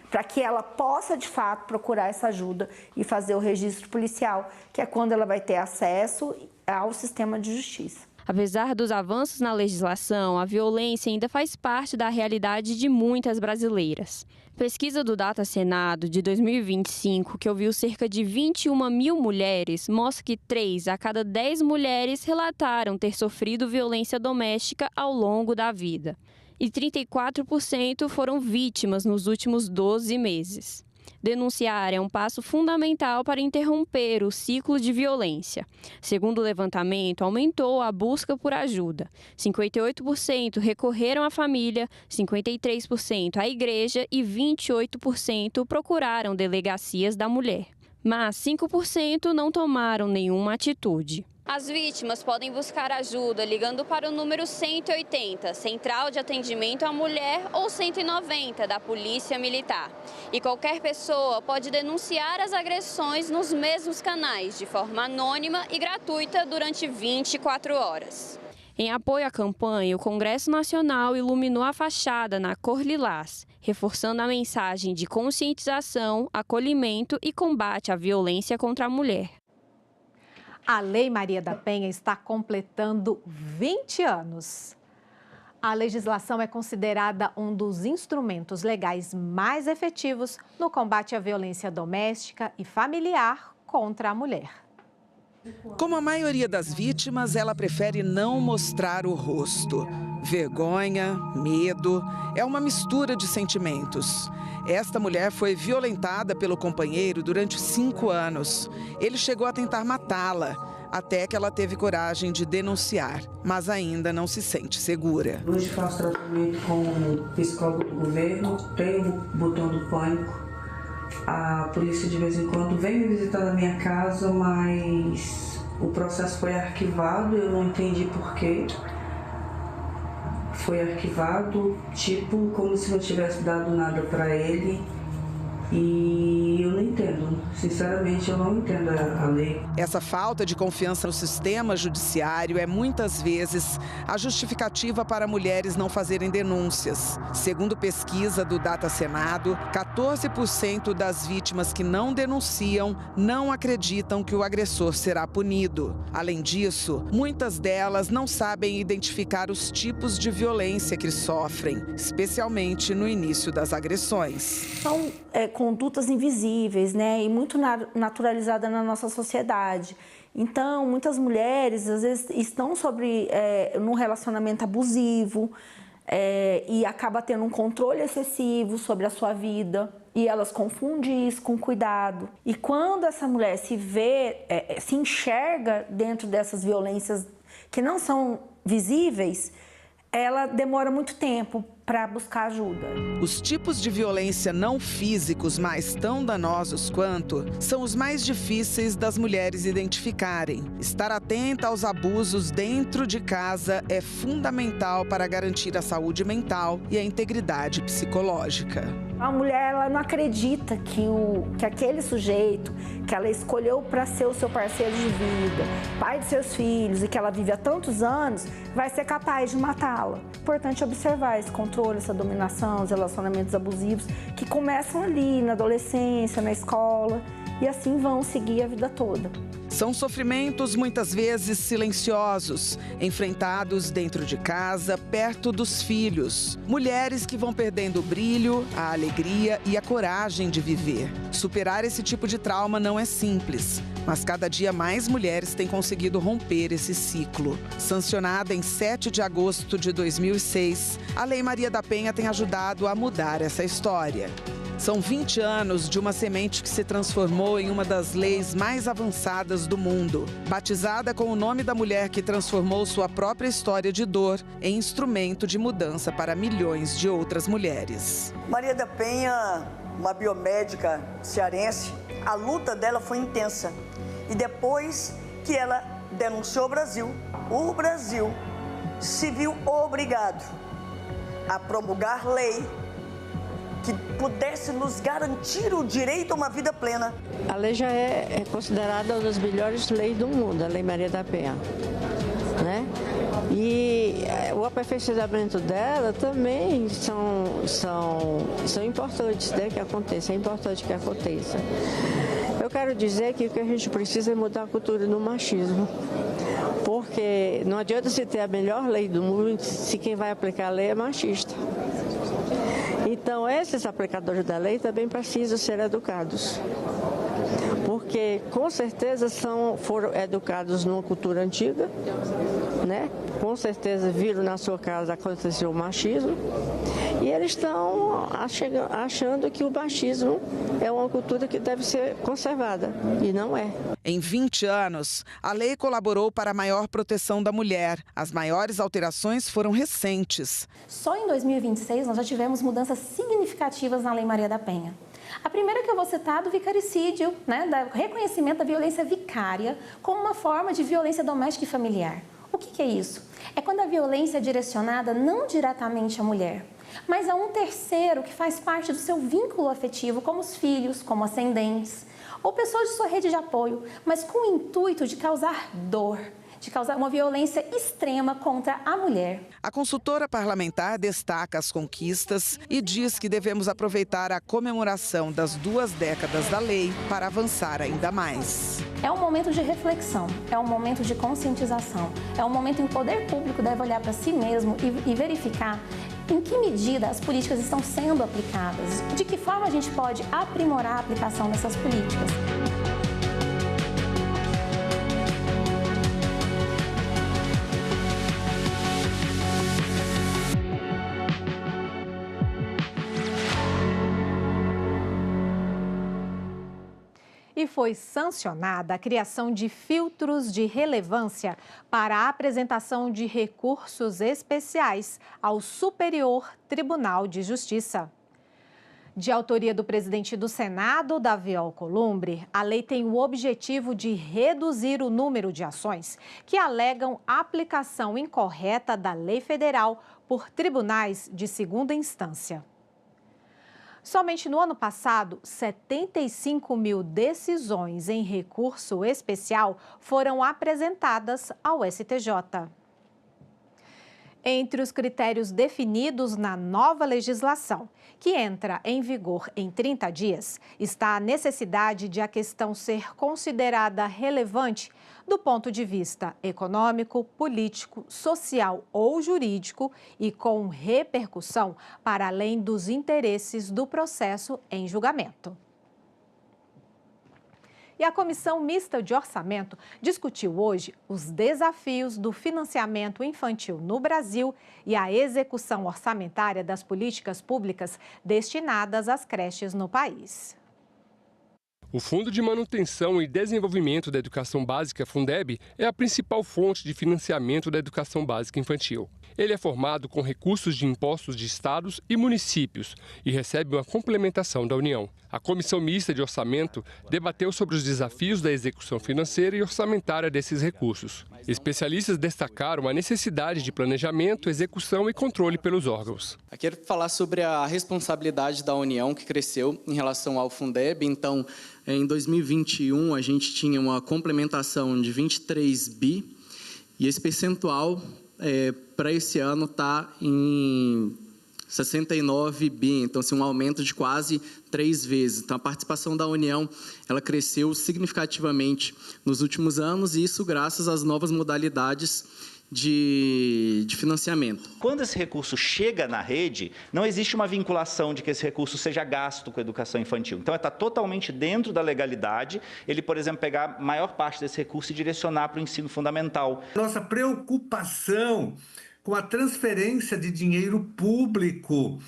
para que ela possa, de fato, procurar essa ajuda e fazer o registro policial, que é quando ela vai ter acesso ao sistema de justiça. Apesar dos avanços na legislação, a violência ainda faz parte da realidade de muitas brasileiras. Pesquisa do Data Senado de 2025, que ouviu cerca de 21 mil mulheres, mostra que 3 a cada 10 mulheres relataram ter sofrido violência doméstica ao longo da vida. E 34% foram vítimas nos últimos 12 meses. Denunciar é um passo fundamental para interromper o ciclo de violência. Segundo o levantamento, aumentou a busca por ajuda. 58% recorreram à família, 53% à igreja e 28% procuraram delegacias da mulher. Mas 5% não tomaram nenhuma atitude. As vítimas podem buscar ajuda ligando para o número 180, Central de Atendimento à Mulher, ou 190, da Polícia Militar. E qualquer pessoa pode denunciar as agressões nos mesmos canais, de forma anônima e gratuita durante 24 horas. Em apoio à campanha, o Congresso Nacional iluminou a fachada na cor lilás, reforçando a mensagem de conscientização, acolhimento e combate à violência contra a mulher. A Lei Maria da Penha está completando 20 anos. A legislação é considerada um dos instrumentos legais mais efetivos no combate à violência doméstica e familiar contra a mulher. Como a maioria das vítimas, ela prefere não mostrar o rosto. Vergonha, medo, é uma mistura de sentimentos. Esta mulher foi violentada pelo companheiro durante 5 anos. Ele chegou a tentar matá-la, até que ela teve coragem de denunciar, mas ainda não se sente segura. Hoje faço tratamento com o psicólogo do governo, tenho o botão do pânico. A polícia de vez em quando vem me visitar na minha casa, mas o processo foi arquivado, eu não entendi por quê. Foi arquivado, tipo, como se não tivesse dado nada para ele. E eu não entendo, sinceramente eu não entendo a lei. Essa falta de confiança no sistema judiciário é muitas vezes a justificativa para mulheres não fazerem denúncias. Segundo pesquisa do Data Senado, 14% das vítimas que não denunciam não acreditam que o agressor será punido. Além disso, muitas delas não sabem identificar os tipos de violência que sofrem, especialmente no início das agressões. São condutas invisíveis, né, e muito naturalizadas na nossa sociedade. Então, muitas mulheres, às vezes, estão num relacionamento abusivo e acaba tendo um controle excessivo sobre a sua vida. E elas confundem isso com cuidado. E quando essa mulher se enxerga dentro dessas violências que não são visíveis, ela demora muito tempo para buscar ajuda. Os tipos de violência não físicos, mas tão danosos quanto, são os mais difíceis das mulheres identificarem. Estar atenta aos abusos dentro de casa é fundamental para garantir a saúde mental e a integridade psicológica. A mulher, ela não acredita que aquele sujeito que ela escolheu para ser o seu parceiro de vida, pai de seus filhos e que ela vive há tantos anos, vai ser capaz de matá-la. Importante observar esse controle, essa dominação, os relacionamentos abusivos que começam ali na adolescência, na escola e assim vão seguir a vida toda. São sofrimentos muitas vezes silenciosos, enfrentados dentro de casa, perto dos filhos. Mulheres que vão perdendo o brilho, a alegria e a coragem de viver. Superar esse tipo de trauma não é simples, mas cada dia mais mulheres têm conseguido romper esse ciclo. Sancionada em 7 de agosto de 2006, a Lei Maria da Penha tem ajudado a mudar essa história. São 20 anos de uma semente que se transformou em uma das leis mais avançadas do mundo. Batizada com o nome da mulher que transformou sua própria história de dor em instrumento de mudança para milhões de outras mulheres. Maria da Penha, uma biomédica cearense, a luta dela foi intensa. E depois que ela denunciou o Brasil se viu obrigado a promulgar lei que pudesse nos garantir o direito a uma vida plena. A lei já é considerada uma das melhores leis do mundo, a Lei Maria da Penha, né? E o aperfeiçoamento dela também são importantes, né, que aconteça, é importante que aconteça. Eu quero dizer que o que a gente precisa é mudar a cultura do machismo, porque não adianta se ter a melhor lei do mundo se quem vai aplicar a lei é machista. Então, esses aplicadores da lei também precisam ser educados, porque com certeza foram educados numa cultura antiga, né? Com certeza viram na sua casa acontecer o machismo e eles estão achando que o machismo é uma cultura que deve ser conservada e não é. Em 20 anos, a lei colaborou para a maior proteção da mulher. As maiores alterações foram recentes. Só em 2026 nós já tivemos mudanças significativas na Lei Maria da Penha. A primeira que eu vou citar é do vicaricídio, né, do reconhecimento da violência vicária como uma forma de violência doméstica e familiar. O que é isso? É quando a violência é direcionada não diretamente à mulher, mas a um terceiro que faz parte do seu vínculo afetivo, como os filhos, como ascendentes, ou pessoas de sua rede de apoio, mas com o intuito de causar dor, de causar uma violência extrema contra a mulher. A consultora parlamentar destaca as conquistas e diz que devemos aproveitar a comemoração das 2 décadas da lei para avançar ainda mais. É um momento de reflexão, é um momento de conscientização, é um momento em que o poder público deve olhar para si mesmo e verificar em que medida as políticas estão sendo aplicadas, de que forma a gente pode aprimorar a aplicação dessas políticas. E foi sancionada a criação de filtros de relevância para a apresentação de recursos especiais ao Superior Tribunal de Justiça. De autoria do presidente do Senado, Davi Alcolumbre, a lei tem o objetivo de reduzir o número de ações que alegam aplicação incorreta da lei federal por tribunais de segunda instância. Somente no ano passado, 75 mil decisões em recurso especial foram apresentadas ao STJ. Entre os critérios definidos na nova legislação, que entra em vigor em 30 dias, está a necessidade de a questão ser considerada relevante do ponto de vista econômico, político, social ou jurídico e com repercussão para além dos interesses do processo em julgamento. E a Comissão Mista de Orçamento discutiu hoje os desafios do financiamento infantil no Brasil e a execução orçamentária das políticas públicas destinadas às creches no país. O Fundo de Manutenção e Desenvolvimento da Educação Básica, Fundeb, é a principal fonte de financiamento da educação básica infantil. Ele é formado com recursos de impostos de estados e municípios e recebe uma complementação da União. A Comissão Mista de Orçamento debateu sobre os desafios da execução financeira e orçamentária desses recursos. Especialistas destacaram a necessidade de planejamento, execução e controle pelos órgãos. Eu quero falar sobre a responsabilidade da União, que cresceu em relação ao Fundeb. Então, em 2021, a gente tinha uma complementação de 23 bi e esse percentual para esse ano está em 69 bi, então assim, um aumento de quase 3 vezes. Então a participação da União ela cresceu significativamente nos últimos anos e isso graças às novas modalidades de financiamento. Quando esse recurso chega na rede, não existe uma vinculação de que esse recurso seja gasto com a educação infantil. Então, está totalmente dentro da legalidade ele, por exemplo, pegar a maior parte desse recurso e direcionar para o ensino fundamental. Nossa preocupação com a transferência de dinheiro público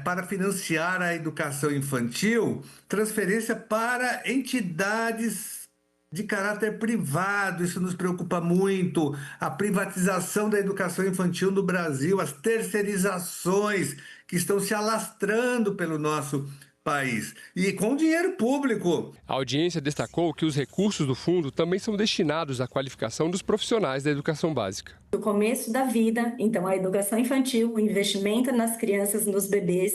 para financiar a educação infantil, transferência para entidades de caráter privado, isso nos preocupa muito, a privatização da educação infantil no Brasil, as terceirizações que estão se alastrando pelo nosso país e com dinheiro público. A audiência destacou que os recursos do fundo também são destinados à qualificação dos profissionais da educação básica. No começo da vida, então a educação infantil, o investimento nas crianças, nos bebês,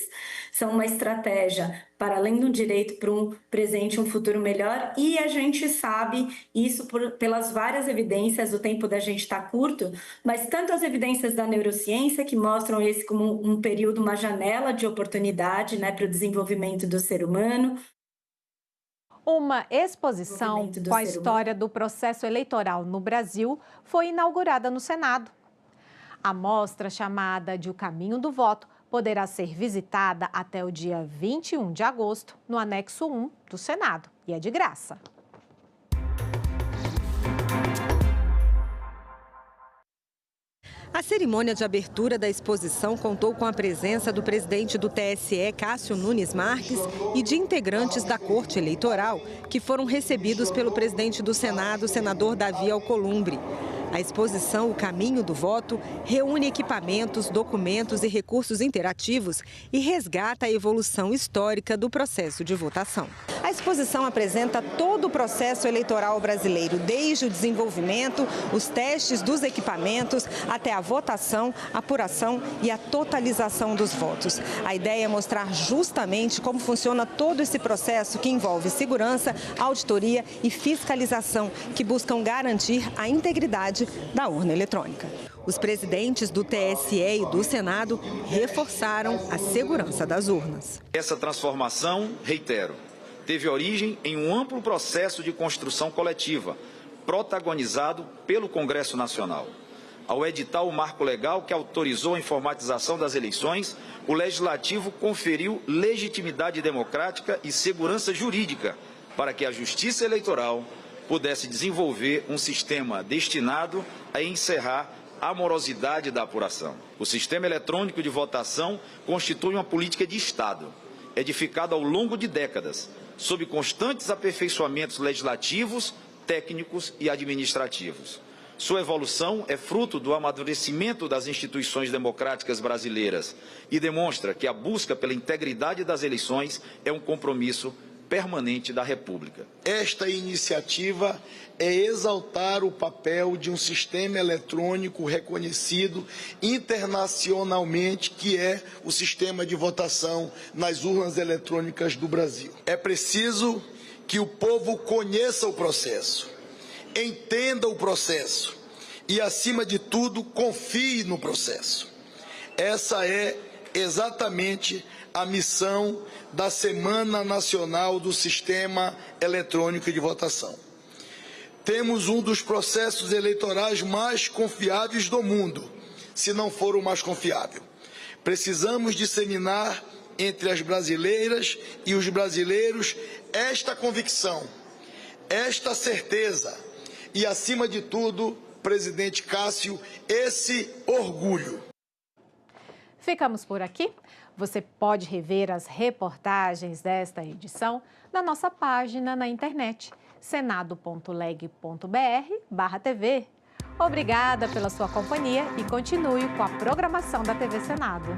são uma estratégia para além do direito para um presente, um futuro melhor, e a gente sabe isso pelas várias evidências, o tempo da gente está curto, mas tanto as evidências da neurociência que mostram esse como um período, uma janela de oportunidade, né, para o desenvolvimento do ser humano. Uma exposição com a história do processo eleitoral no Brasil foi inaugurada no Senado. A mostra, chamada de O Caminho do Voto, poderá ser visitada até o dia 21 de agosto no anexo 1 do Senado e é de graça. A cerimônia de abertura da exposição contou com a presença do presidente do TSE, Cássio Nunes Marques, e de integrantes da Corte Eleitoral, que foram recebidos pelo presidente do Senado, senador Davi Alcolumbre. A exposição O Caminho do Voto reúne equipamentos, documentos e recursos interativos e resgata a evolução histórica do processo de votação. A exposição apresenta todo o processo eleitoral brasileiro, desde o desenvolvimento, os testes dos equipamentos, até a votação, apuração e a totalização dos votos. A ideia é mostrar justamente como funciona todo esse processo que envolve segurança, auditoria e fiscalização, que buscam garantir a integridade da urna eletrônica. Os presidentes do TSE e do Senado reforçaram a segurança das urnas. Essa transformação, reitero, teve origem em um amplo processo de construção coletiva, protagonizado pelo Congresso Nacional. Ao editar o marco legal que autorizou a informatização das eleições, o Legislativo conferiu legitimidade democrática e segurança jurídica para que a Justiça Eleitoral pudesse desenvolver um sistema destinado a encerrar a morosidade da apuração. O sistema eletrônico de votação constitui uma política de Estado, edificada ao longo de décadas, sob constantes aperfeiçoamentos legislativos, técnicos e administrativos. Sua evolução é fruto do amadurecimento das instituições democráticas brasileiras e demonstra que a busca pela integridade das eleições é um compromisso permanente da República. Esta iniciativa é exaltar o papel de um sistema eletrônico reconhecido internacionalmente, que é o sistema de votação nas urnas eletrônicas do Brasil. É preciso que o povo conheça o processo, entenda o processo e, acima de tudo, confie no processo. Essa é exatamente a missão da Semana Nacional do Sistema Eletrônico de Votação. Temos um dos processos eleitorais mais confiáveis do mundo, se não for o mais confiável. Precisamos disseminar entre as brasileiras e os brasileiros esta convicção, esta certeza e, acima de tudo, presidente Cássio, esse orgulho. Ficamos por aqui. Você pode rever as reportagens desta edição na nossa página na internet, senado.leg.br/TV. Obrigada pela sua companhia e continue com a programação da TV Senado.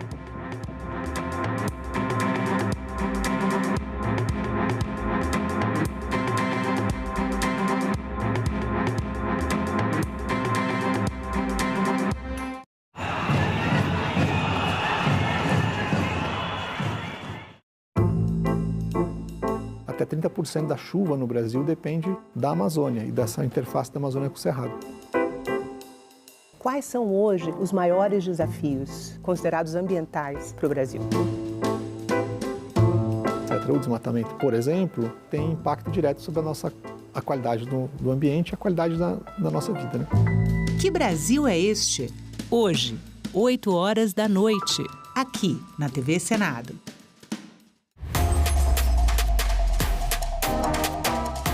Até 30% da chuva no Brasil depende da Amazônia e dessa interface da Amazônia com o Cerrado. Quais são hoje os maiores desafios considerados ambientais para o Brasil? O desmatamento, por exemplo, tem impacto direto sobre a qualidade do ambiente e a qualidade da nossa vida, né? Que Brasil é este? Hoje, 20h, aqui na TV Senado.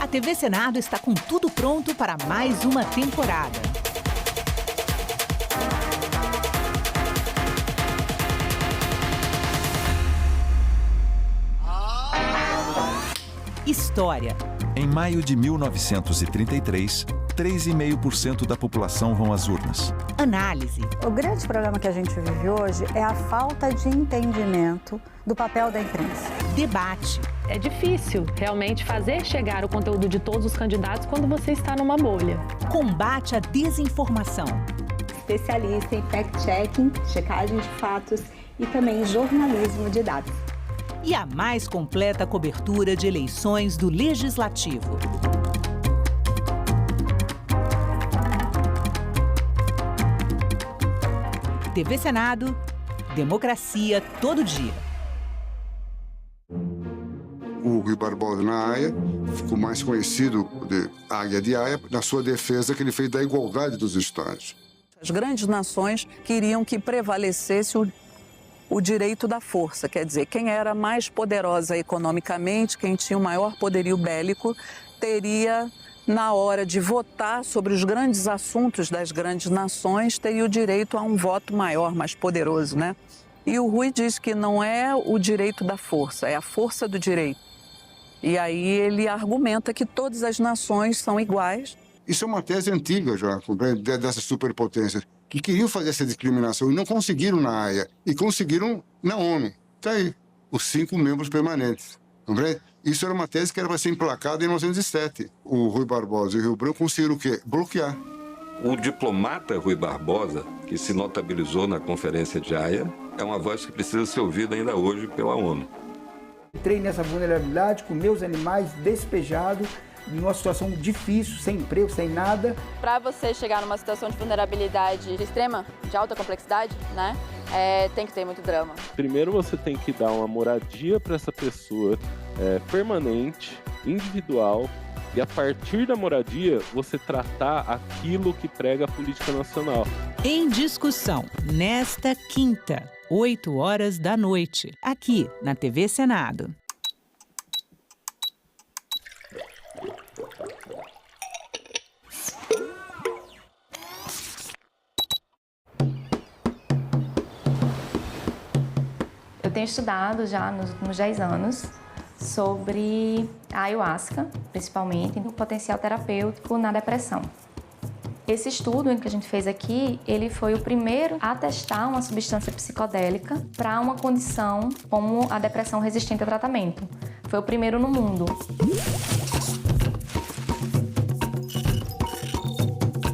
A TV Senado está com tudo pronto para mais uma temporada. História. Em maio de 1933, 3,5% da população vão às urnas. Análise. O grande problema que a gente vive hoje é a falta de entendimento do papel da imprensa. Debate. É difícil realmente fazer chegar o conteúdo de todos os candidatos quando você está numa bolha. Combate à desinformação. Especialista em fact-checking, checagem de fatos e também jornalismo de dados. E a mais completa cobertura de eleições do Legislativo. TV Senado, democracia todo dia. O Rui Barbosa na Haia ficou mais conhecido de Águia de Haia na sua defesa que ele fez da igualdade dos estados. As grandes nações queriam que prevalecesse o direito da força, quer dizer, quem era mais poderosa economicamente, quem tinha o maior poderio bélico, teria, na hora de votar sobre os grandes assuntos das grandes nações, teria o direito a um voto maior, mais poderoso, né? E o Rui diz que não é o direito da força, é a força do direito. E aí ele argumenta que todas as nações são iguais. Isso é uma tese antiga já, dessas superpotências, que queriam fazer essa discriminação e não conseguiram na Haia, e conseguiram na ONU. Está aí, os 5 membros permanentes. Compreende? Isso era uma tese que era para ser emplacada em 1907. O Rui Barbosa e o Rio Branco conseguiram o quê? Bloquear. O diplomata Rui Barbosa, que se notabilizou na Conferência de Haia, é uma voz que precisa ser ouvida ainda hoje pela ONU. Entrei nessa vulnerabilidade com meus animais despejados, numa situação difícil, sem emprego, sem nada. Para você chegar numa situação de vulnerabilidade extrema, de alta complexidade, né, tem que ter muito drama. Primeiro você tem que dar uma moradia para essa pessoa permanente, individual, e a partir da moradia você tratar aquilo que prega a política nacional. Em discussão, nesta quinta, 20h, aqui na TV Senado. Eu tenho estudado já nos 10 anos sobre a ayahuasca, principalmente, e o potencial terapêutico na depressão. Esse estudo que a gente fez aqui, ele foi o primeiro a testar uma substância psicodélica para uma condição como a depressão resistente a tratamento. Foi o primeiro no mundo.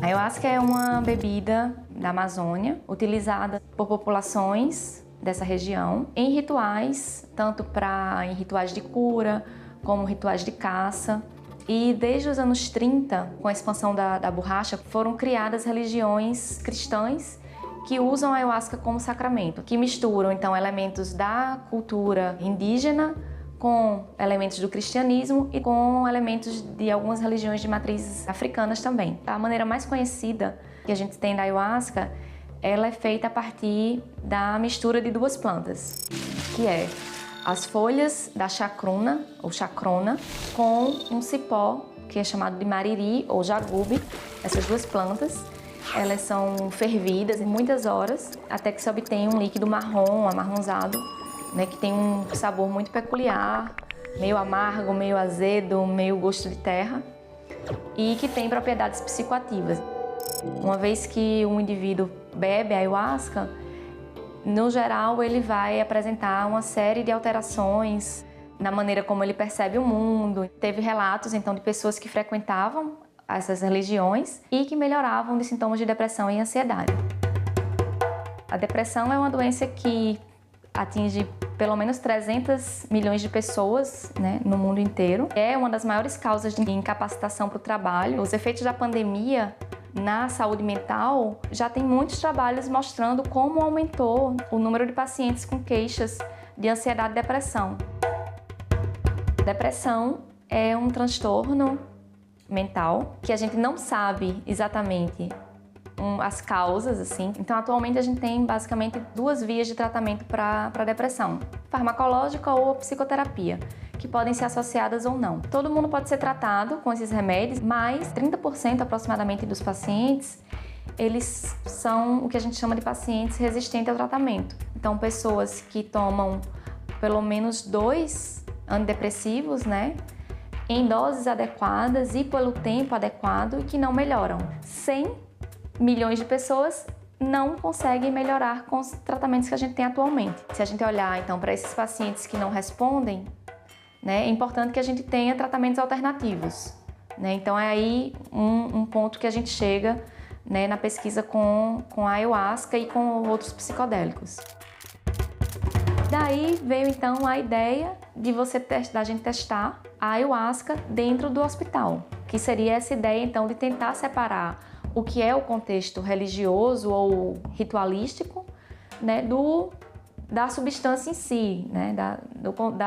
A ayahuasca é uma bebida da Amazônia, utilizada por populações dessa região em rituais, tanto em rituais de cura, como rituais de caça. E desde os anos 30, com a expansão da borracha, foram criadas religiões cristãs que usam a ayahuasca como sacramento, que misturam então elementos da cultura indígena com elementos do cristianismo e com elementos de algumas religiões de matrizes africanas também. A maneira mais conhecida que a gente tem da ayahuasca, ela é feita a partir da mistura de 2 plantas, que é as folhas da chacruna, ou chacrona, com um cipó, que é chamado de mariri ou jagube. Essas 2 plantas, elas são fervidas em muitas horas, até que se obtenha um líquido marrom, amarronzado, né, que tem um sabor muito peculiar, meio amargo, meio azedo, meio gosto de terra, e que tem propriedades psicoativas. Uma vez que um indivíduo bebe a ayahuasca, no geral, ele vai apresentar uma série de alterações na maneira como ele percebe o mundo. Teve relatos, então, de pessoas que frequentavam essas religiões e que melhoravam de sintomas de depressão e ansiedade. A depressão é uma doença que atinge pelo menos 300 milhões de pessoas, né, no mundo inteiro. É uma das maiores causas de incapacitação para o trabalho. Os efeitos da pandemia na saúde mental, já tem muitos trabalhos mostrando como aumentou o número de pacientes com queixas de ansiedade e depressão. Depressão é um transtorno mental que a gente não sabe exatamente as causas, assim. Então, atualmente, a gente tem basicamente 2 vias de tratamento para a depressão: farmacológica ou psicoterapia, que podem ser associadas ou não. Todo mundo pode ser tratado com esses remédios, mas 30% aproximadamente dos pacientes, eles são o que a gente chama de pacientes resistentes ao tratamento. Então, pessoas que tomam pelo menos 2 antidepressivos, né, em doses adequadas e pelo tempo adequado, e que não melhoram. 100 milhões de pessoas não conseguem melhorar com os tratamentos que a gente tem atualmente. Se a gente olhar, então, para esses pacientes que não respondem, né, é importante que a gente tenha tratamentos alternativos, né? Então, é aí um ponto que a gente chega, né, na pesquisa com a ayahuasca e com outros psicodélicos. Daí veio, então, a ideia de da gente testar a ayahuasca dentro do hospital, que seria essa ideia, então, de tentar separar o que é o contexto religioso ou ritualístico, né, da substância em si, né,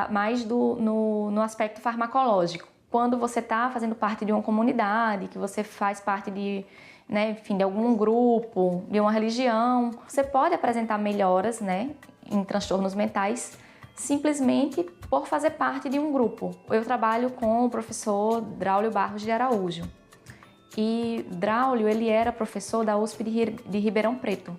mais no aspecto farmacológico. Quando você está fazendo parte de uma comunidade, que você faz parte de, né, enfim, de algum grupo, de uma religião, você pode apresentar melhoras, né, em transtornos mentais simplesmente por fazer parte de um grupo. Eu trabalho com o professor Draulio Barros de Araújo. E Draulio, ele era professor da USP de Ribeirão Preto.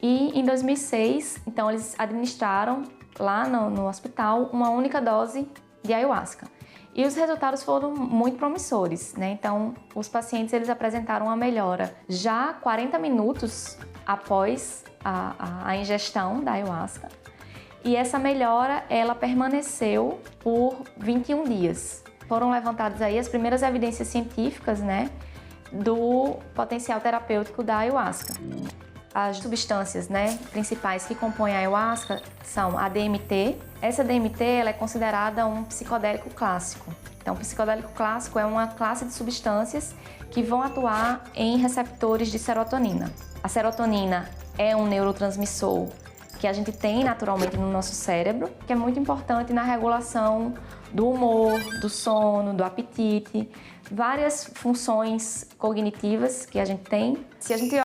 E em 2006, então, eles administraram lá no hospital uma única dose de ayahuasca. E os resultados foram muito promissores, né? Então, os pacientes eles apresentaram uma melhora já 40 minutos após a ingestão da ayahuasca. E essa melhora, ela permaneceu por 21 dias. Foram levantadas aí as primeiras evidências científicas, né, do potencial terapêutico da ayahuasca. As substâncias, né, principais que compõem a ayahuasca são a DMT. Essa DMT ela é considerada um psicodélico clássico. Então, o psicodélico clássico é uma classe de substâncias que vão atuar em receptores de serotonina. A serotonina é um neurotransmissor que a gente tem naturalmente no nosso cérebro, que é muito importante na regulação do humor, do sono, do apetite, várias funções cognitivas que a gente tem. Se a gente